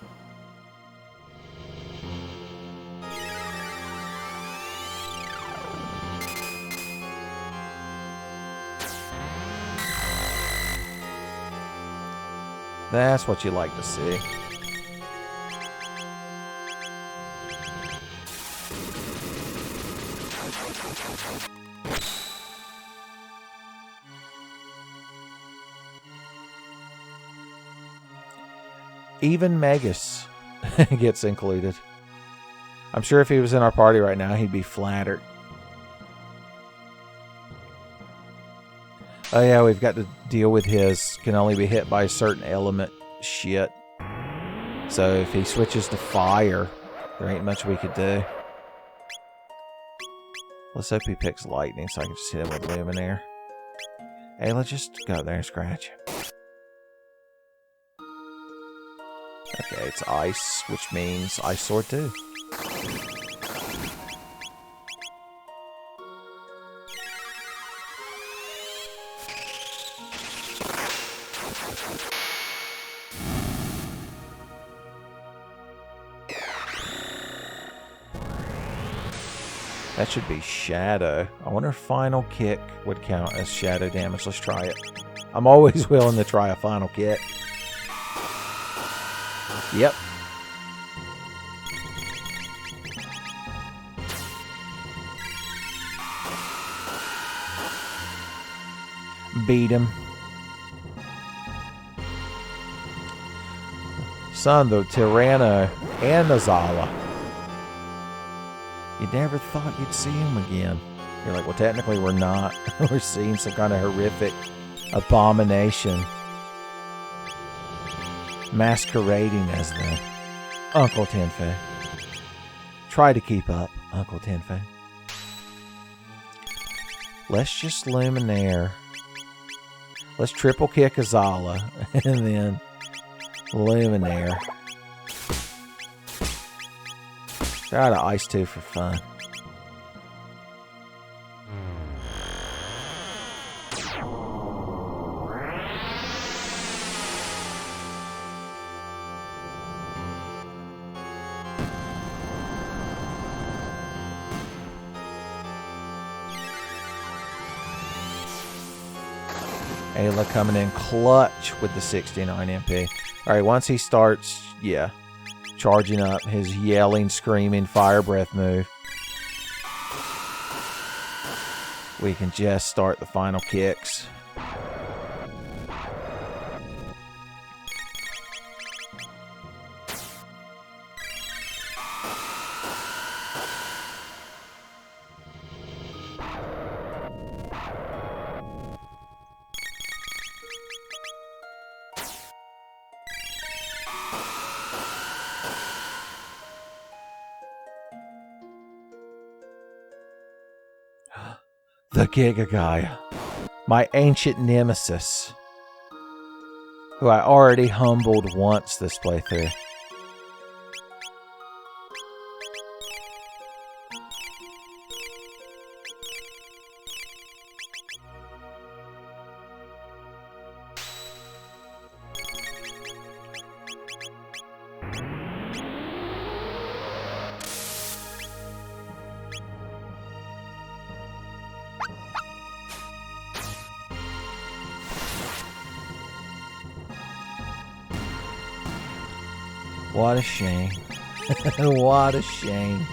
That's what you like to see. Even Magus gets included. I'm sure if he was in our party right now, he'd be flattered. Oh yeah, we've got to deal with his can only be hit by a certain element shit. So if he switches to fire, there ain't much we could do. Let's hope he picks lightning so I can just hit him with Luminaire. Hey, let's just go up there and scratch. Okay, it's ice, which means ice sword too. That should be shadow. I wonder if final kick would count as shadow damage. Let's try it. I'm always willing to try a final kick. Yep. Beat him. Son, the Tyranno and the Zala. You never thought you'd see him again. You're like, well, technically we're not. We're seeing some kind of horrific abomination masquerading as the Uncle Tenfey. Try to keep up, Uncle Tenfey. Let's just Luminaire. Let's triple kick Azala and then Luminaire. Try to ice too for fun. Ayla coming in clutch with the 69 MP. Alright, once he starts, yeah, charging up his yelling, screaming, fire breath move, we can just start the final kicks. The Giga Guy, my ancient nemesis, who I already humbled once this playthrough. What a shame. What a shame.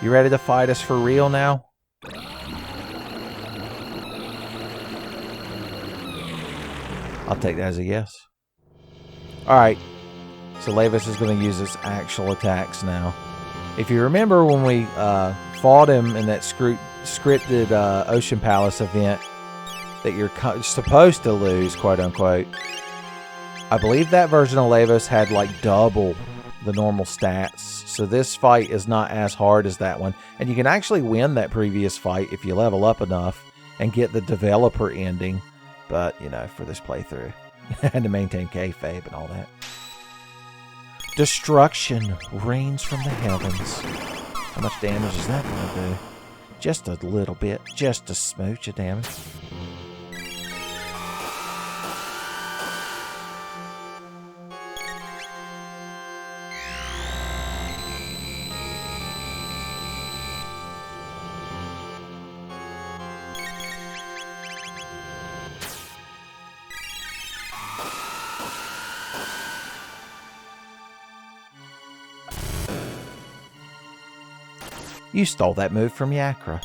You ready to fight us for real now? I'll take that as a yes. Alright. So Lavos is going to use his actual attacks now. If you remember when we fought him in that scripted Ocean Palace event that you're supposed to lose, quote unquote, I believe that version of Lavos had like double the normal stats. So this fight is not as hard as that one. And you can actually win that previous fight if you level up enough and get the developer ending. But, you know, for this playthrough, I had to maintain kayfabe and all that. Destruction rains from the heavens. How much damage is that going to do? Just a little bit. Just a smooch of damage. You stole that move from Yakra.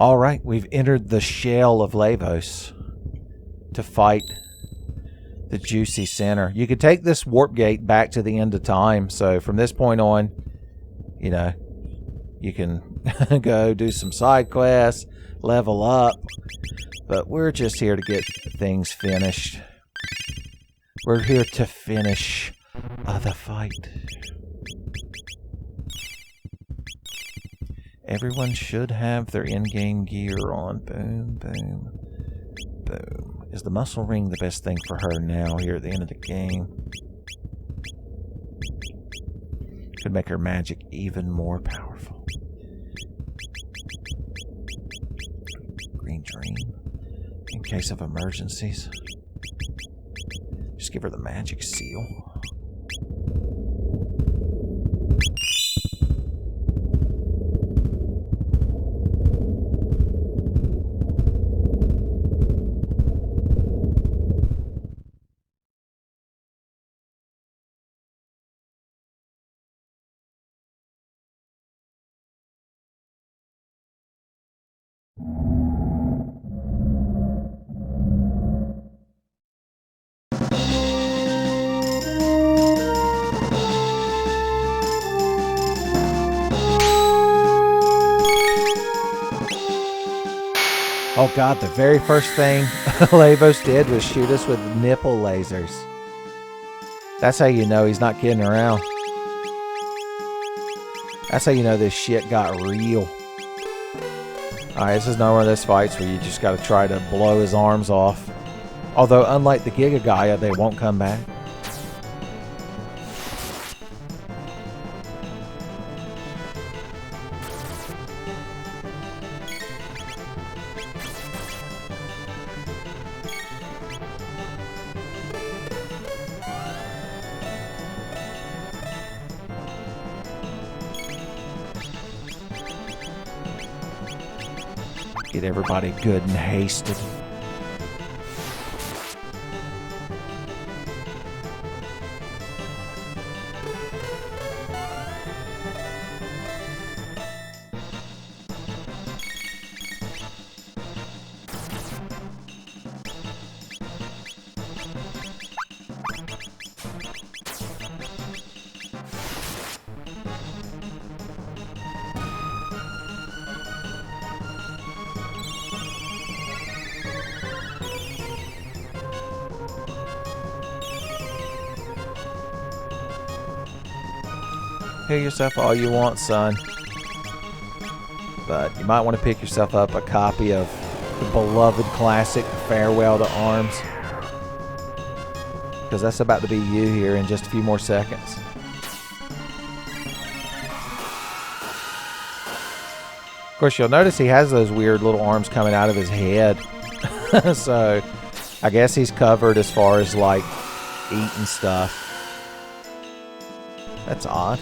Alright, we've entered the shell of Lavos to fight the Juicy Center. You could take this warp gate back to the end of time, so from this point on, you know, you can go do some side quests, level up, but we're just here to get things finished. We're here to finish the fight. Everyone should have their in-game gear on. Boom, boom, boom. Is the muscle ring the best thing for her now here at the end of the game? Could make her magic even more powerful. Green dream. In case of emergencies. Just give her the magic seal. Oh god, the very first thing Lavos did was shoot us with nipple lasers. That's how you know he's not kidding around. That's how you know this shit got real. Alright, this is not one of those fights where you just gotta try to blow his arms off. Although, unlike the Giga Gaia, they won't come back. Get everybody good and hasted. Heal yourself all you want, son. But you might want to pick yourself up a copy of the beloved classic Farewell to Arms. Because that's about to be you here in just a few more seconds. Of course, you'll notice he has those weird little arms coming out of his head. So, I guess he's covered as far as, like, eating stuff. That's odd.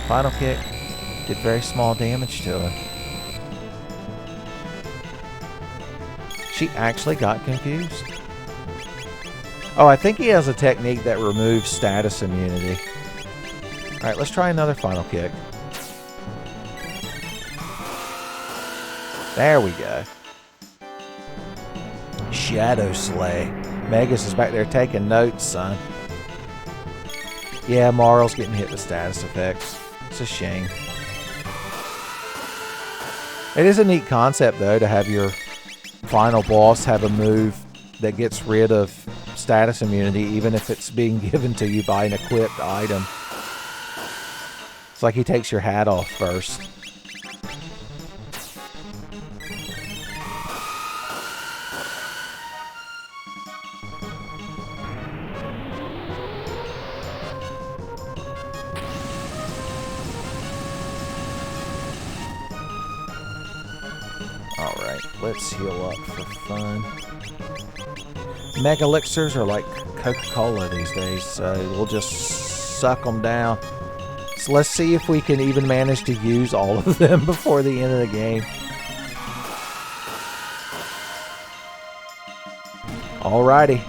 Final kick did very small damage to him. She actually got confused. Oh, I think he has a technique that removes status immunity. Alright, let's try another final kick. There we go. Shadow Slay. Magus is back there taking notes, son. Yeah, Marl's getting hit with status effects. It's a shame. It is a neat concept, though, to have your final boss have a move that gets rid of status immunity, even if it's being given to you by an equipped item. It's like he takes your hat off first. Let's heal up for fun. Mega elixirs are like Coca-Cola these days, so we'll just suck them down. So let's see if we can even manage to use all of them before the end of the game. Alrighty.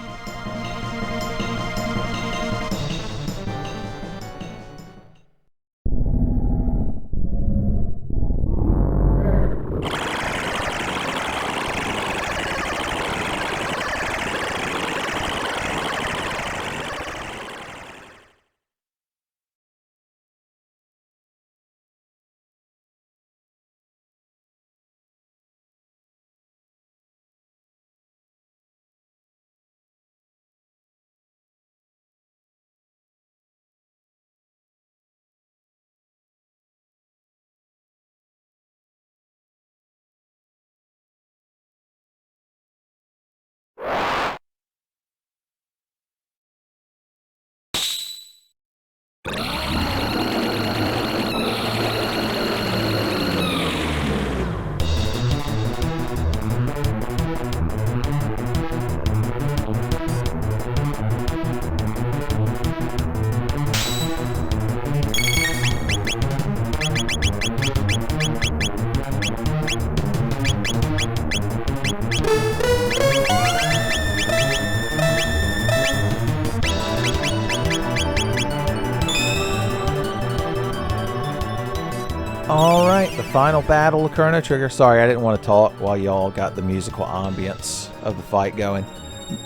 Alright, the final battle of Chrono Trigger. Sorry, I didn't want to talk while y'all got the musical ambience of the fight going.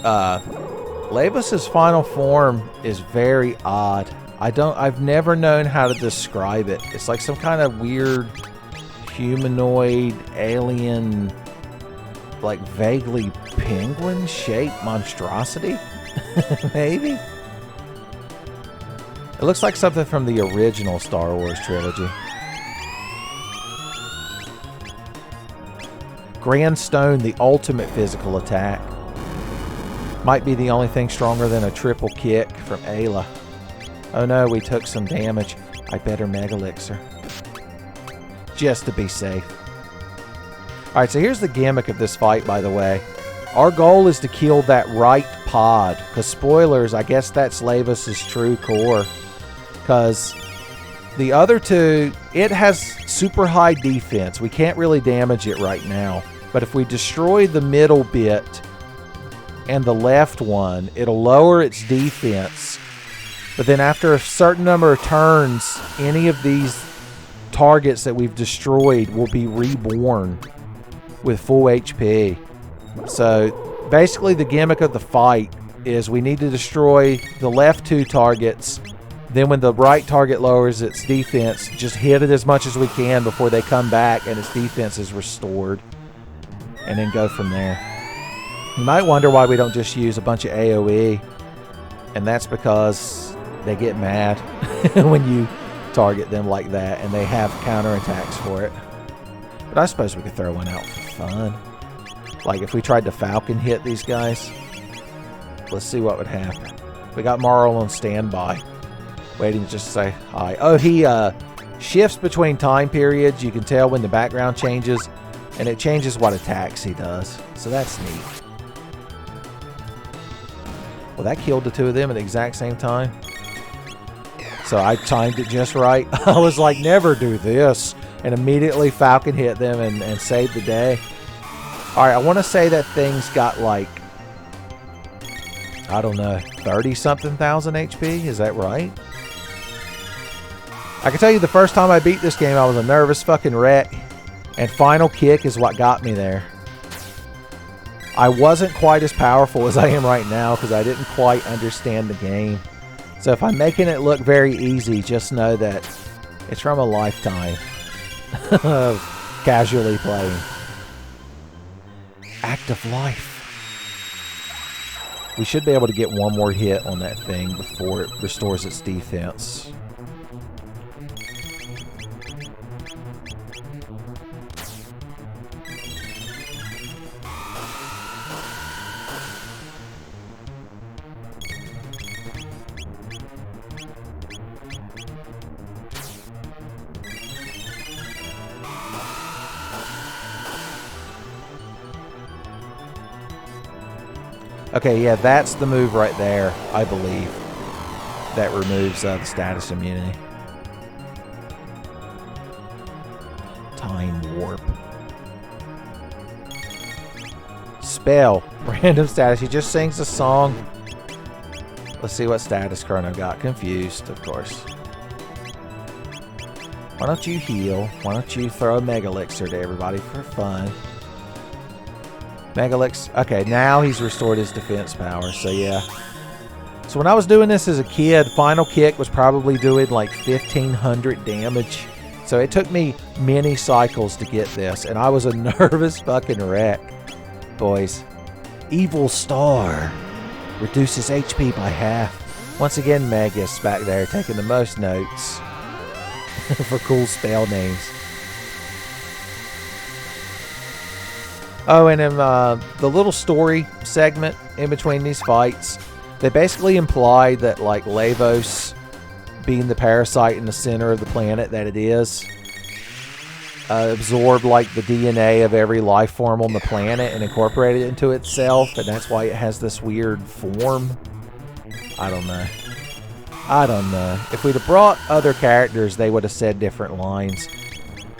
Lavos' final form is very odd. I've never known how to describe it. It's like some kind of weird humanoid alien, like vaguely penguin-shaped monstrosity. Maybe? It looks like something from the original Star Wars trilogy. Grand Stone, the ultimate physical attack. Might be the only thing stronger than a triple kick from Ayla. Oh no, we took some damage. I better Mega Elixir. Just to be safe. Alright, so here's the gimmick of this fight, by the way. Our goal is to kill that right pod. Because spoilers, I guess that's Lavos' true core. Because the other two, it has super high defense. We can't really damage it right now. But if we destroy the middle bit and the left one, it'll lower its defense. But then after a certain number of turns, any of these targets that we've destroyed will be reborn with full HP. So basically the gimmick of the fight is we need to destroy the left two targets. Then when the right target lowers its defense, just hit it as much as we can before they come back and its defense is restored. And then go from there. You might wonder why we don't just use a bunch of AoE. And that's because they get mad when you target them like that. And they have counterattacks for it. But I suppose we could throw one out for fun. Like if we tried to Falcon hit these guys. Let's see what would happen. We got Marl on standby. Waiting just to say hi. Oh, he shifts between time periods. You can tell when the background changes. And it changes what attacks he does. So that's neat. Well, that killed the two of them at the exact same time. So I timed it just right. I was like, never do this. And immediately Falcon hit them and saved the day. Alright, I want to say that thing's got like, I don't know, 30-something thousand HP. Is that right? I can tell you the first time I beat this game, I was a nervous fucking wreck. And Final Kick is what got me there. I wasn't quite as powerful as I am right now because I didn't quite understand the game. So if I'm making it look very easy, just know that it's from a lifetime of casually playing. Act of Life. We should be able to get one more hit on that thing before it restores its defense. Okay, yeah, that's the move right there, I believe. That removes the status immunity. Time warp. Spell. Random status. He just sings a song. Let's see what status Chrono got. Confused, of course. Why don't you heal? Why don't you throw a Mega Elixir to everybody for fun? Mega Elixir. Okay, now he's restored his defense power, so yeah. So when I was doing this as a kid, Final Kick was probably doing like 1,500 damage. So it took me many cycles to get this, and I was a nervous fucking wreck, boys. Evil Star reduces HP by half. Once again, Magus back there taking the most notes for cool spell names. Oh, and in the little story segment in between these fights, they basically imply that, like, Lavos, being the parasite in the center of the planet that it is, absorbed, like, the DNA of every life form on the planet and incorporated it into itself, and that's why it has this weird form. I don't know. I don't know. If we'd have brought other characters, they would have said different lines.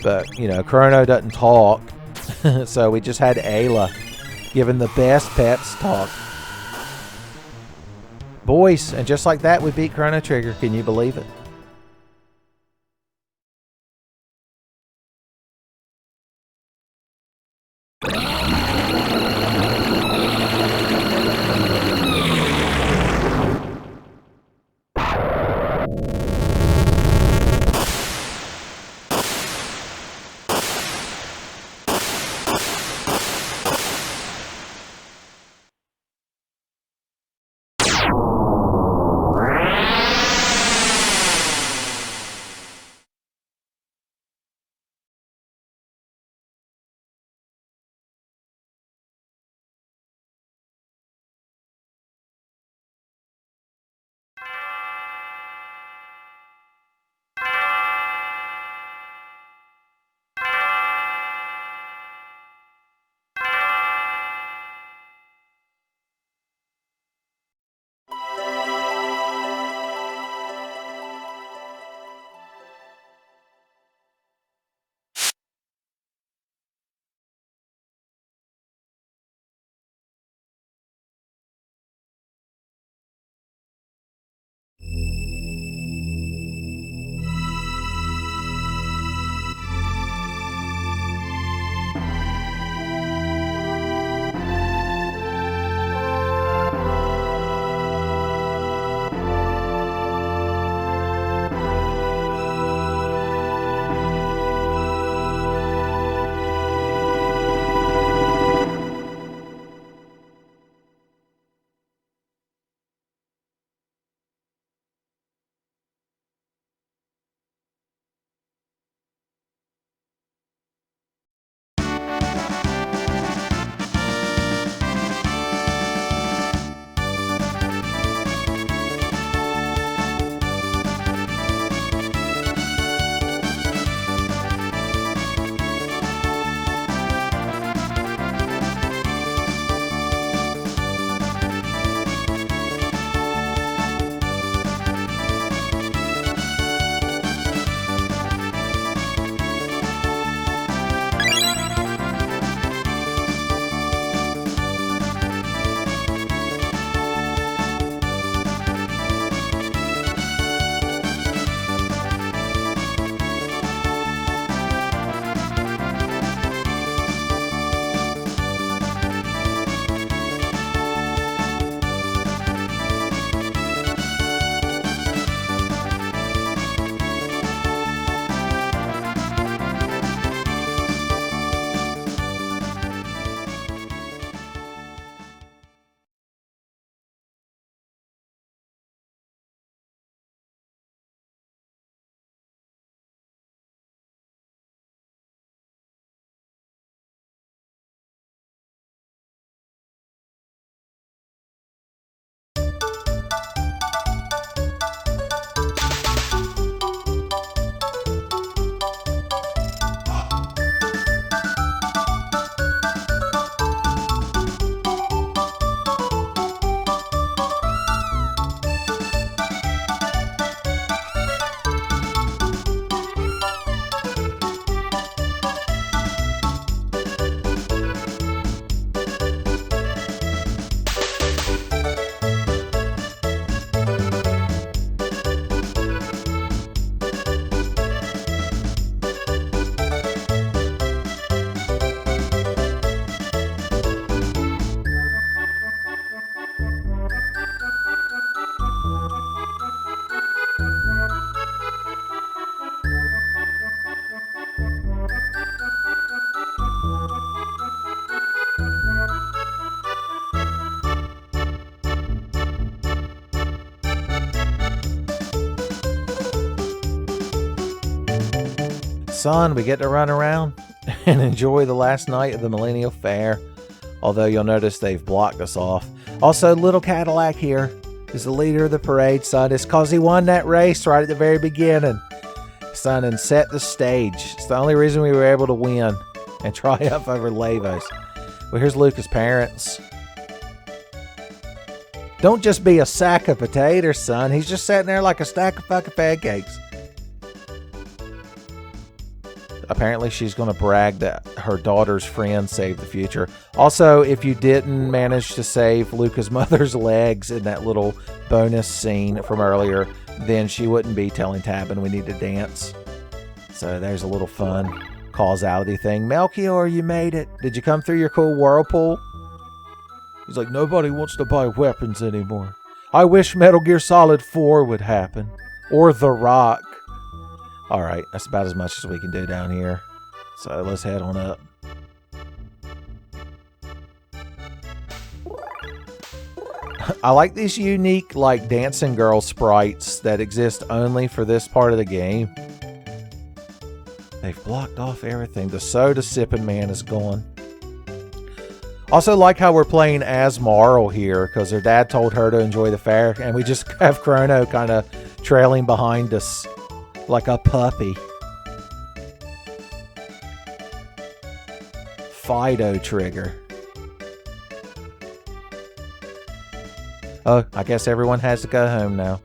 But, you know, Chrono doesn't talk, so we just had Ayla giving the best peps talk. Boys, and just like that, we beat Chrono Trigger. Can you believe it? Son, we get to run around and enjoy the last night of the Millennial Fair. Although you'll notice they've blocked us off. Also, Little Cadillac here is the leader of the parade, son. It's because he won that race right at the very beginning, son, and set the stage. It's the only reason we were able to win and triumph over Lavos. Well, here's Lucas' parents. Don't just be a sack of potatoes, son. He's just sitting there like a stack of fucking pancakes. Apparently, she's going to brag that her daughter's friend saved the future. Also, if you didn't manage to save Luca's mother's legs in that little bonus scene from earlier, then she wouldn't be telling Tabin we need to dance. So there's a little fun causality thing. Melchior, you made it. Did you come through your cool whirlpool? He's like, nobody wants to buy weapons anymore. I wish Metal Gear Solid 4 would happen. Or The Rock. Alright, that's about as much as we can do down here. So let's head on up. I like these unique, like, dancing girl sprites that exist only for this part of the game. They've blocked off everything. The soda sipping man is gone. Also like how we're playing as Marl here, because her dad told her to enjoy the fair, and we just have Chrono kind of trailing behind us like a puppy. Fido trigger. Oh, I guess everyone has to go home now.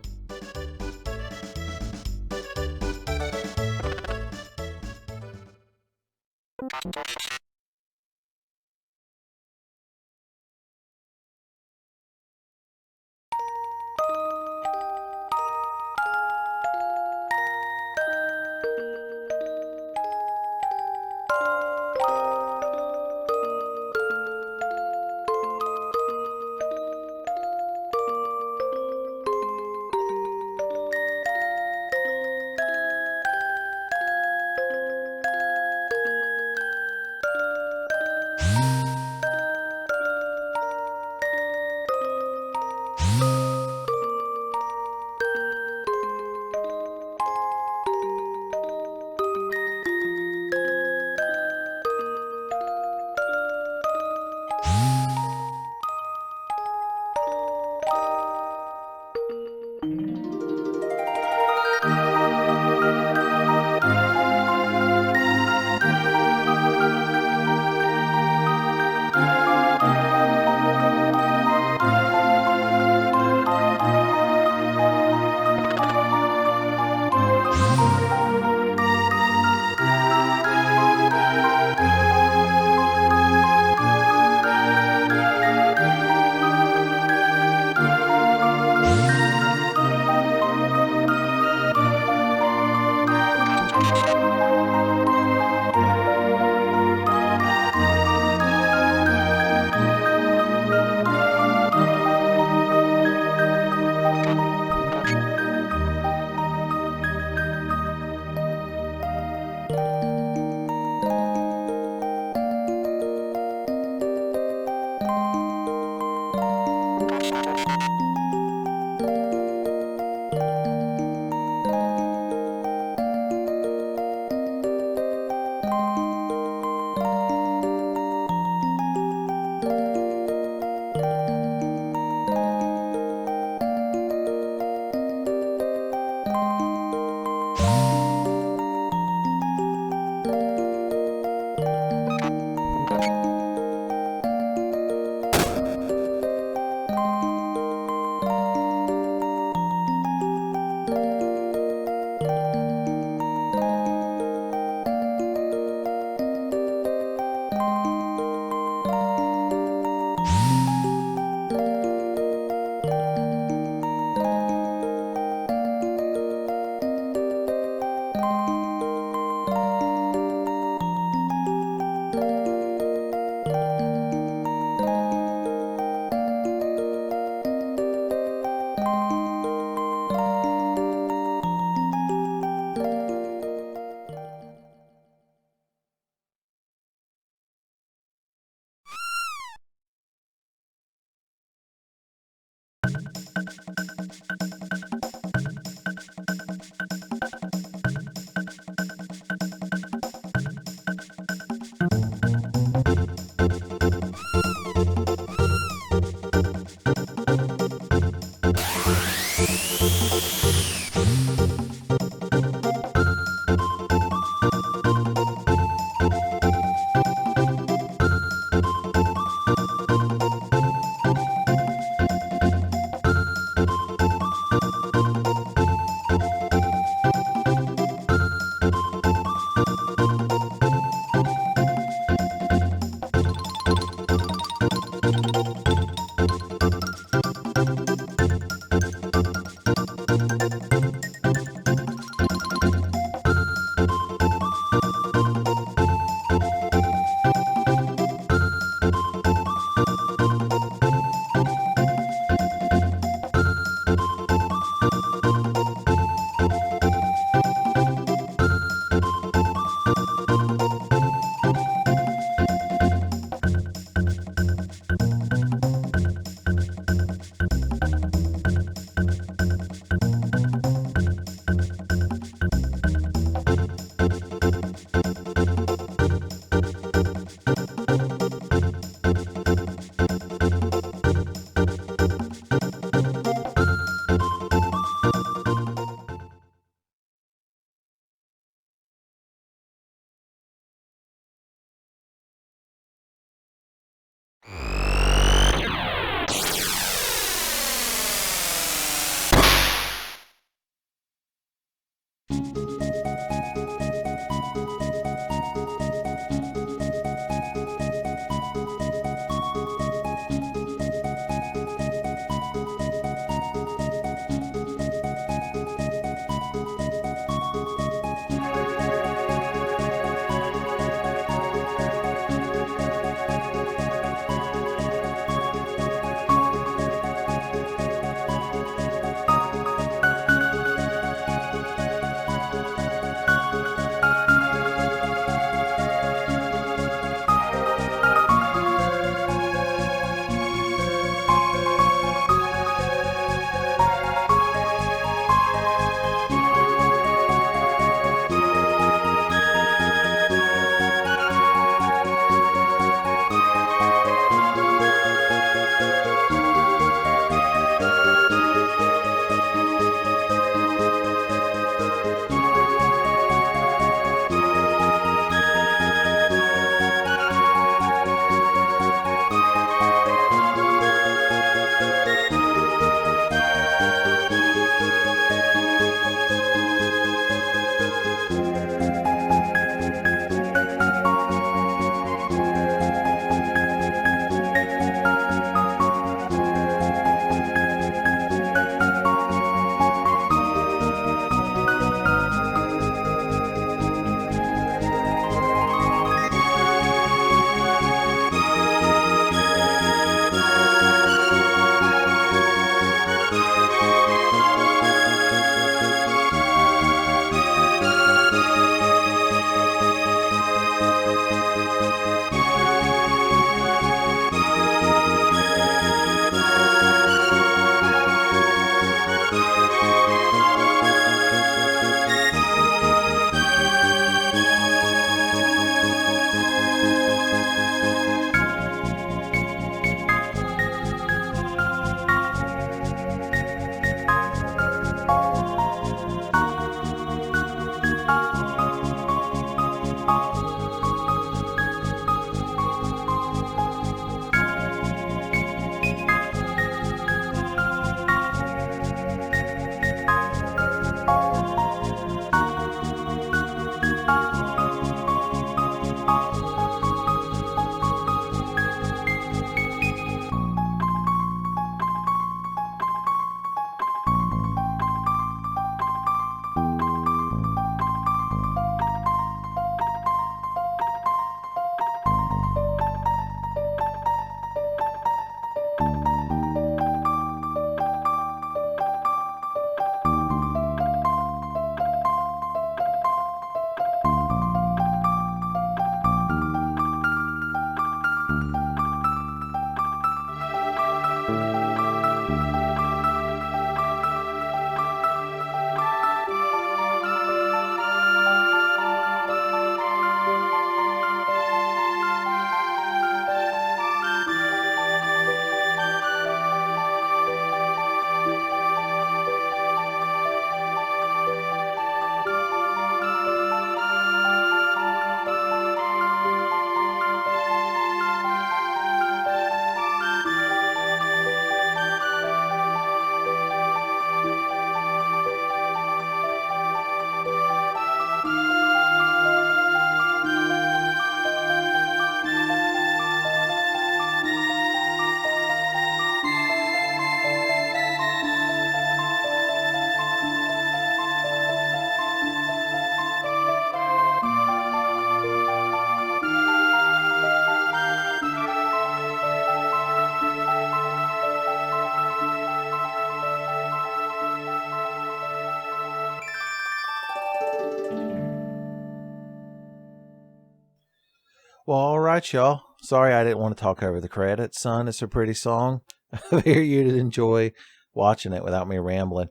Well, all right, y'all. Sorry I didn't want to talk over the credits, son. It's a pretty song. I figure you'd enjoy watching it without me rambling.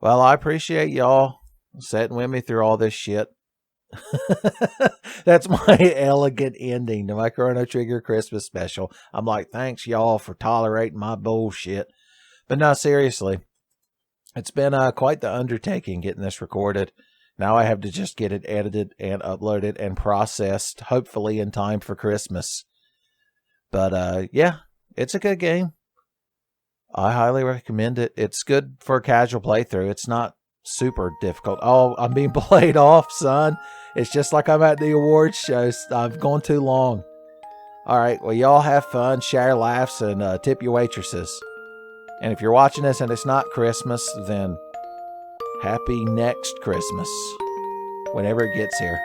Well, I appreciate y'all sitting with me through all this shit. That's my elegant ending to my Chrono Trigger Christmas special. I'm like, thanks y'all for tolerating my bullshit. But no, seriously, it's been quite the undertaking getting this recorded. Now I have to just get it edited and uploaded and processed, hopefully in time for Christmas. But yeah, it's a good game. I highly recommend it. It's good for a casual playthrough. It's not super difficult. Oh, I'm being played off, son. It's just like I'm at the awards shows. I've gone too long. All right, well, y'all have fun, share laughs, and tip your waitresses. And if you're watching this and it's not Christmas, then happy next Christmas, whenever it gets here.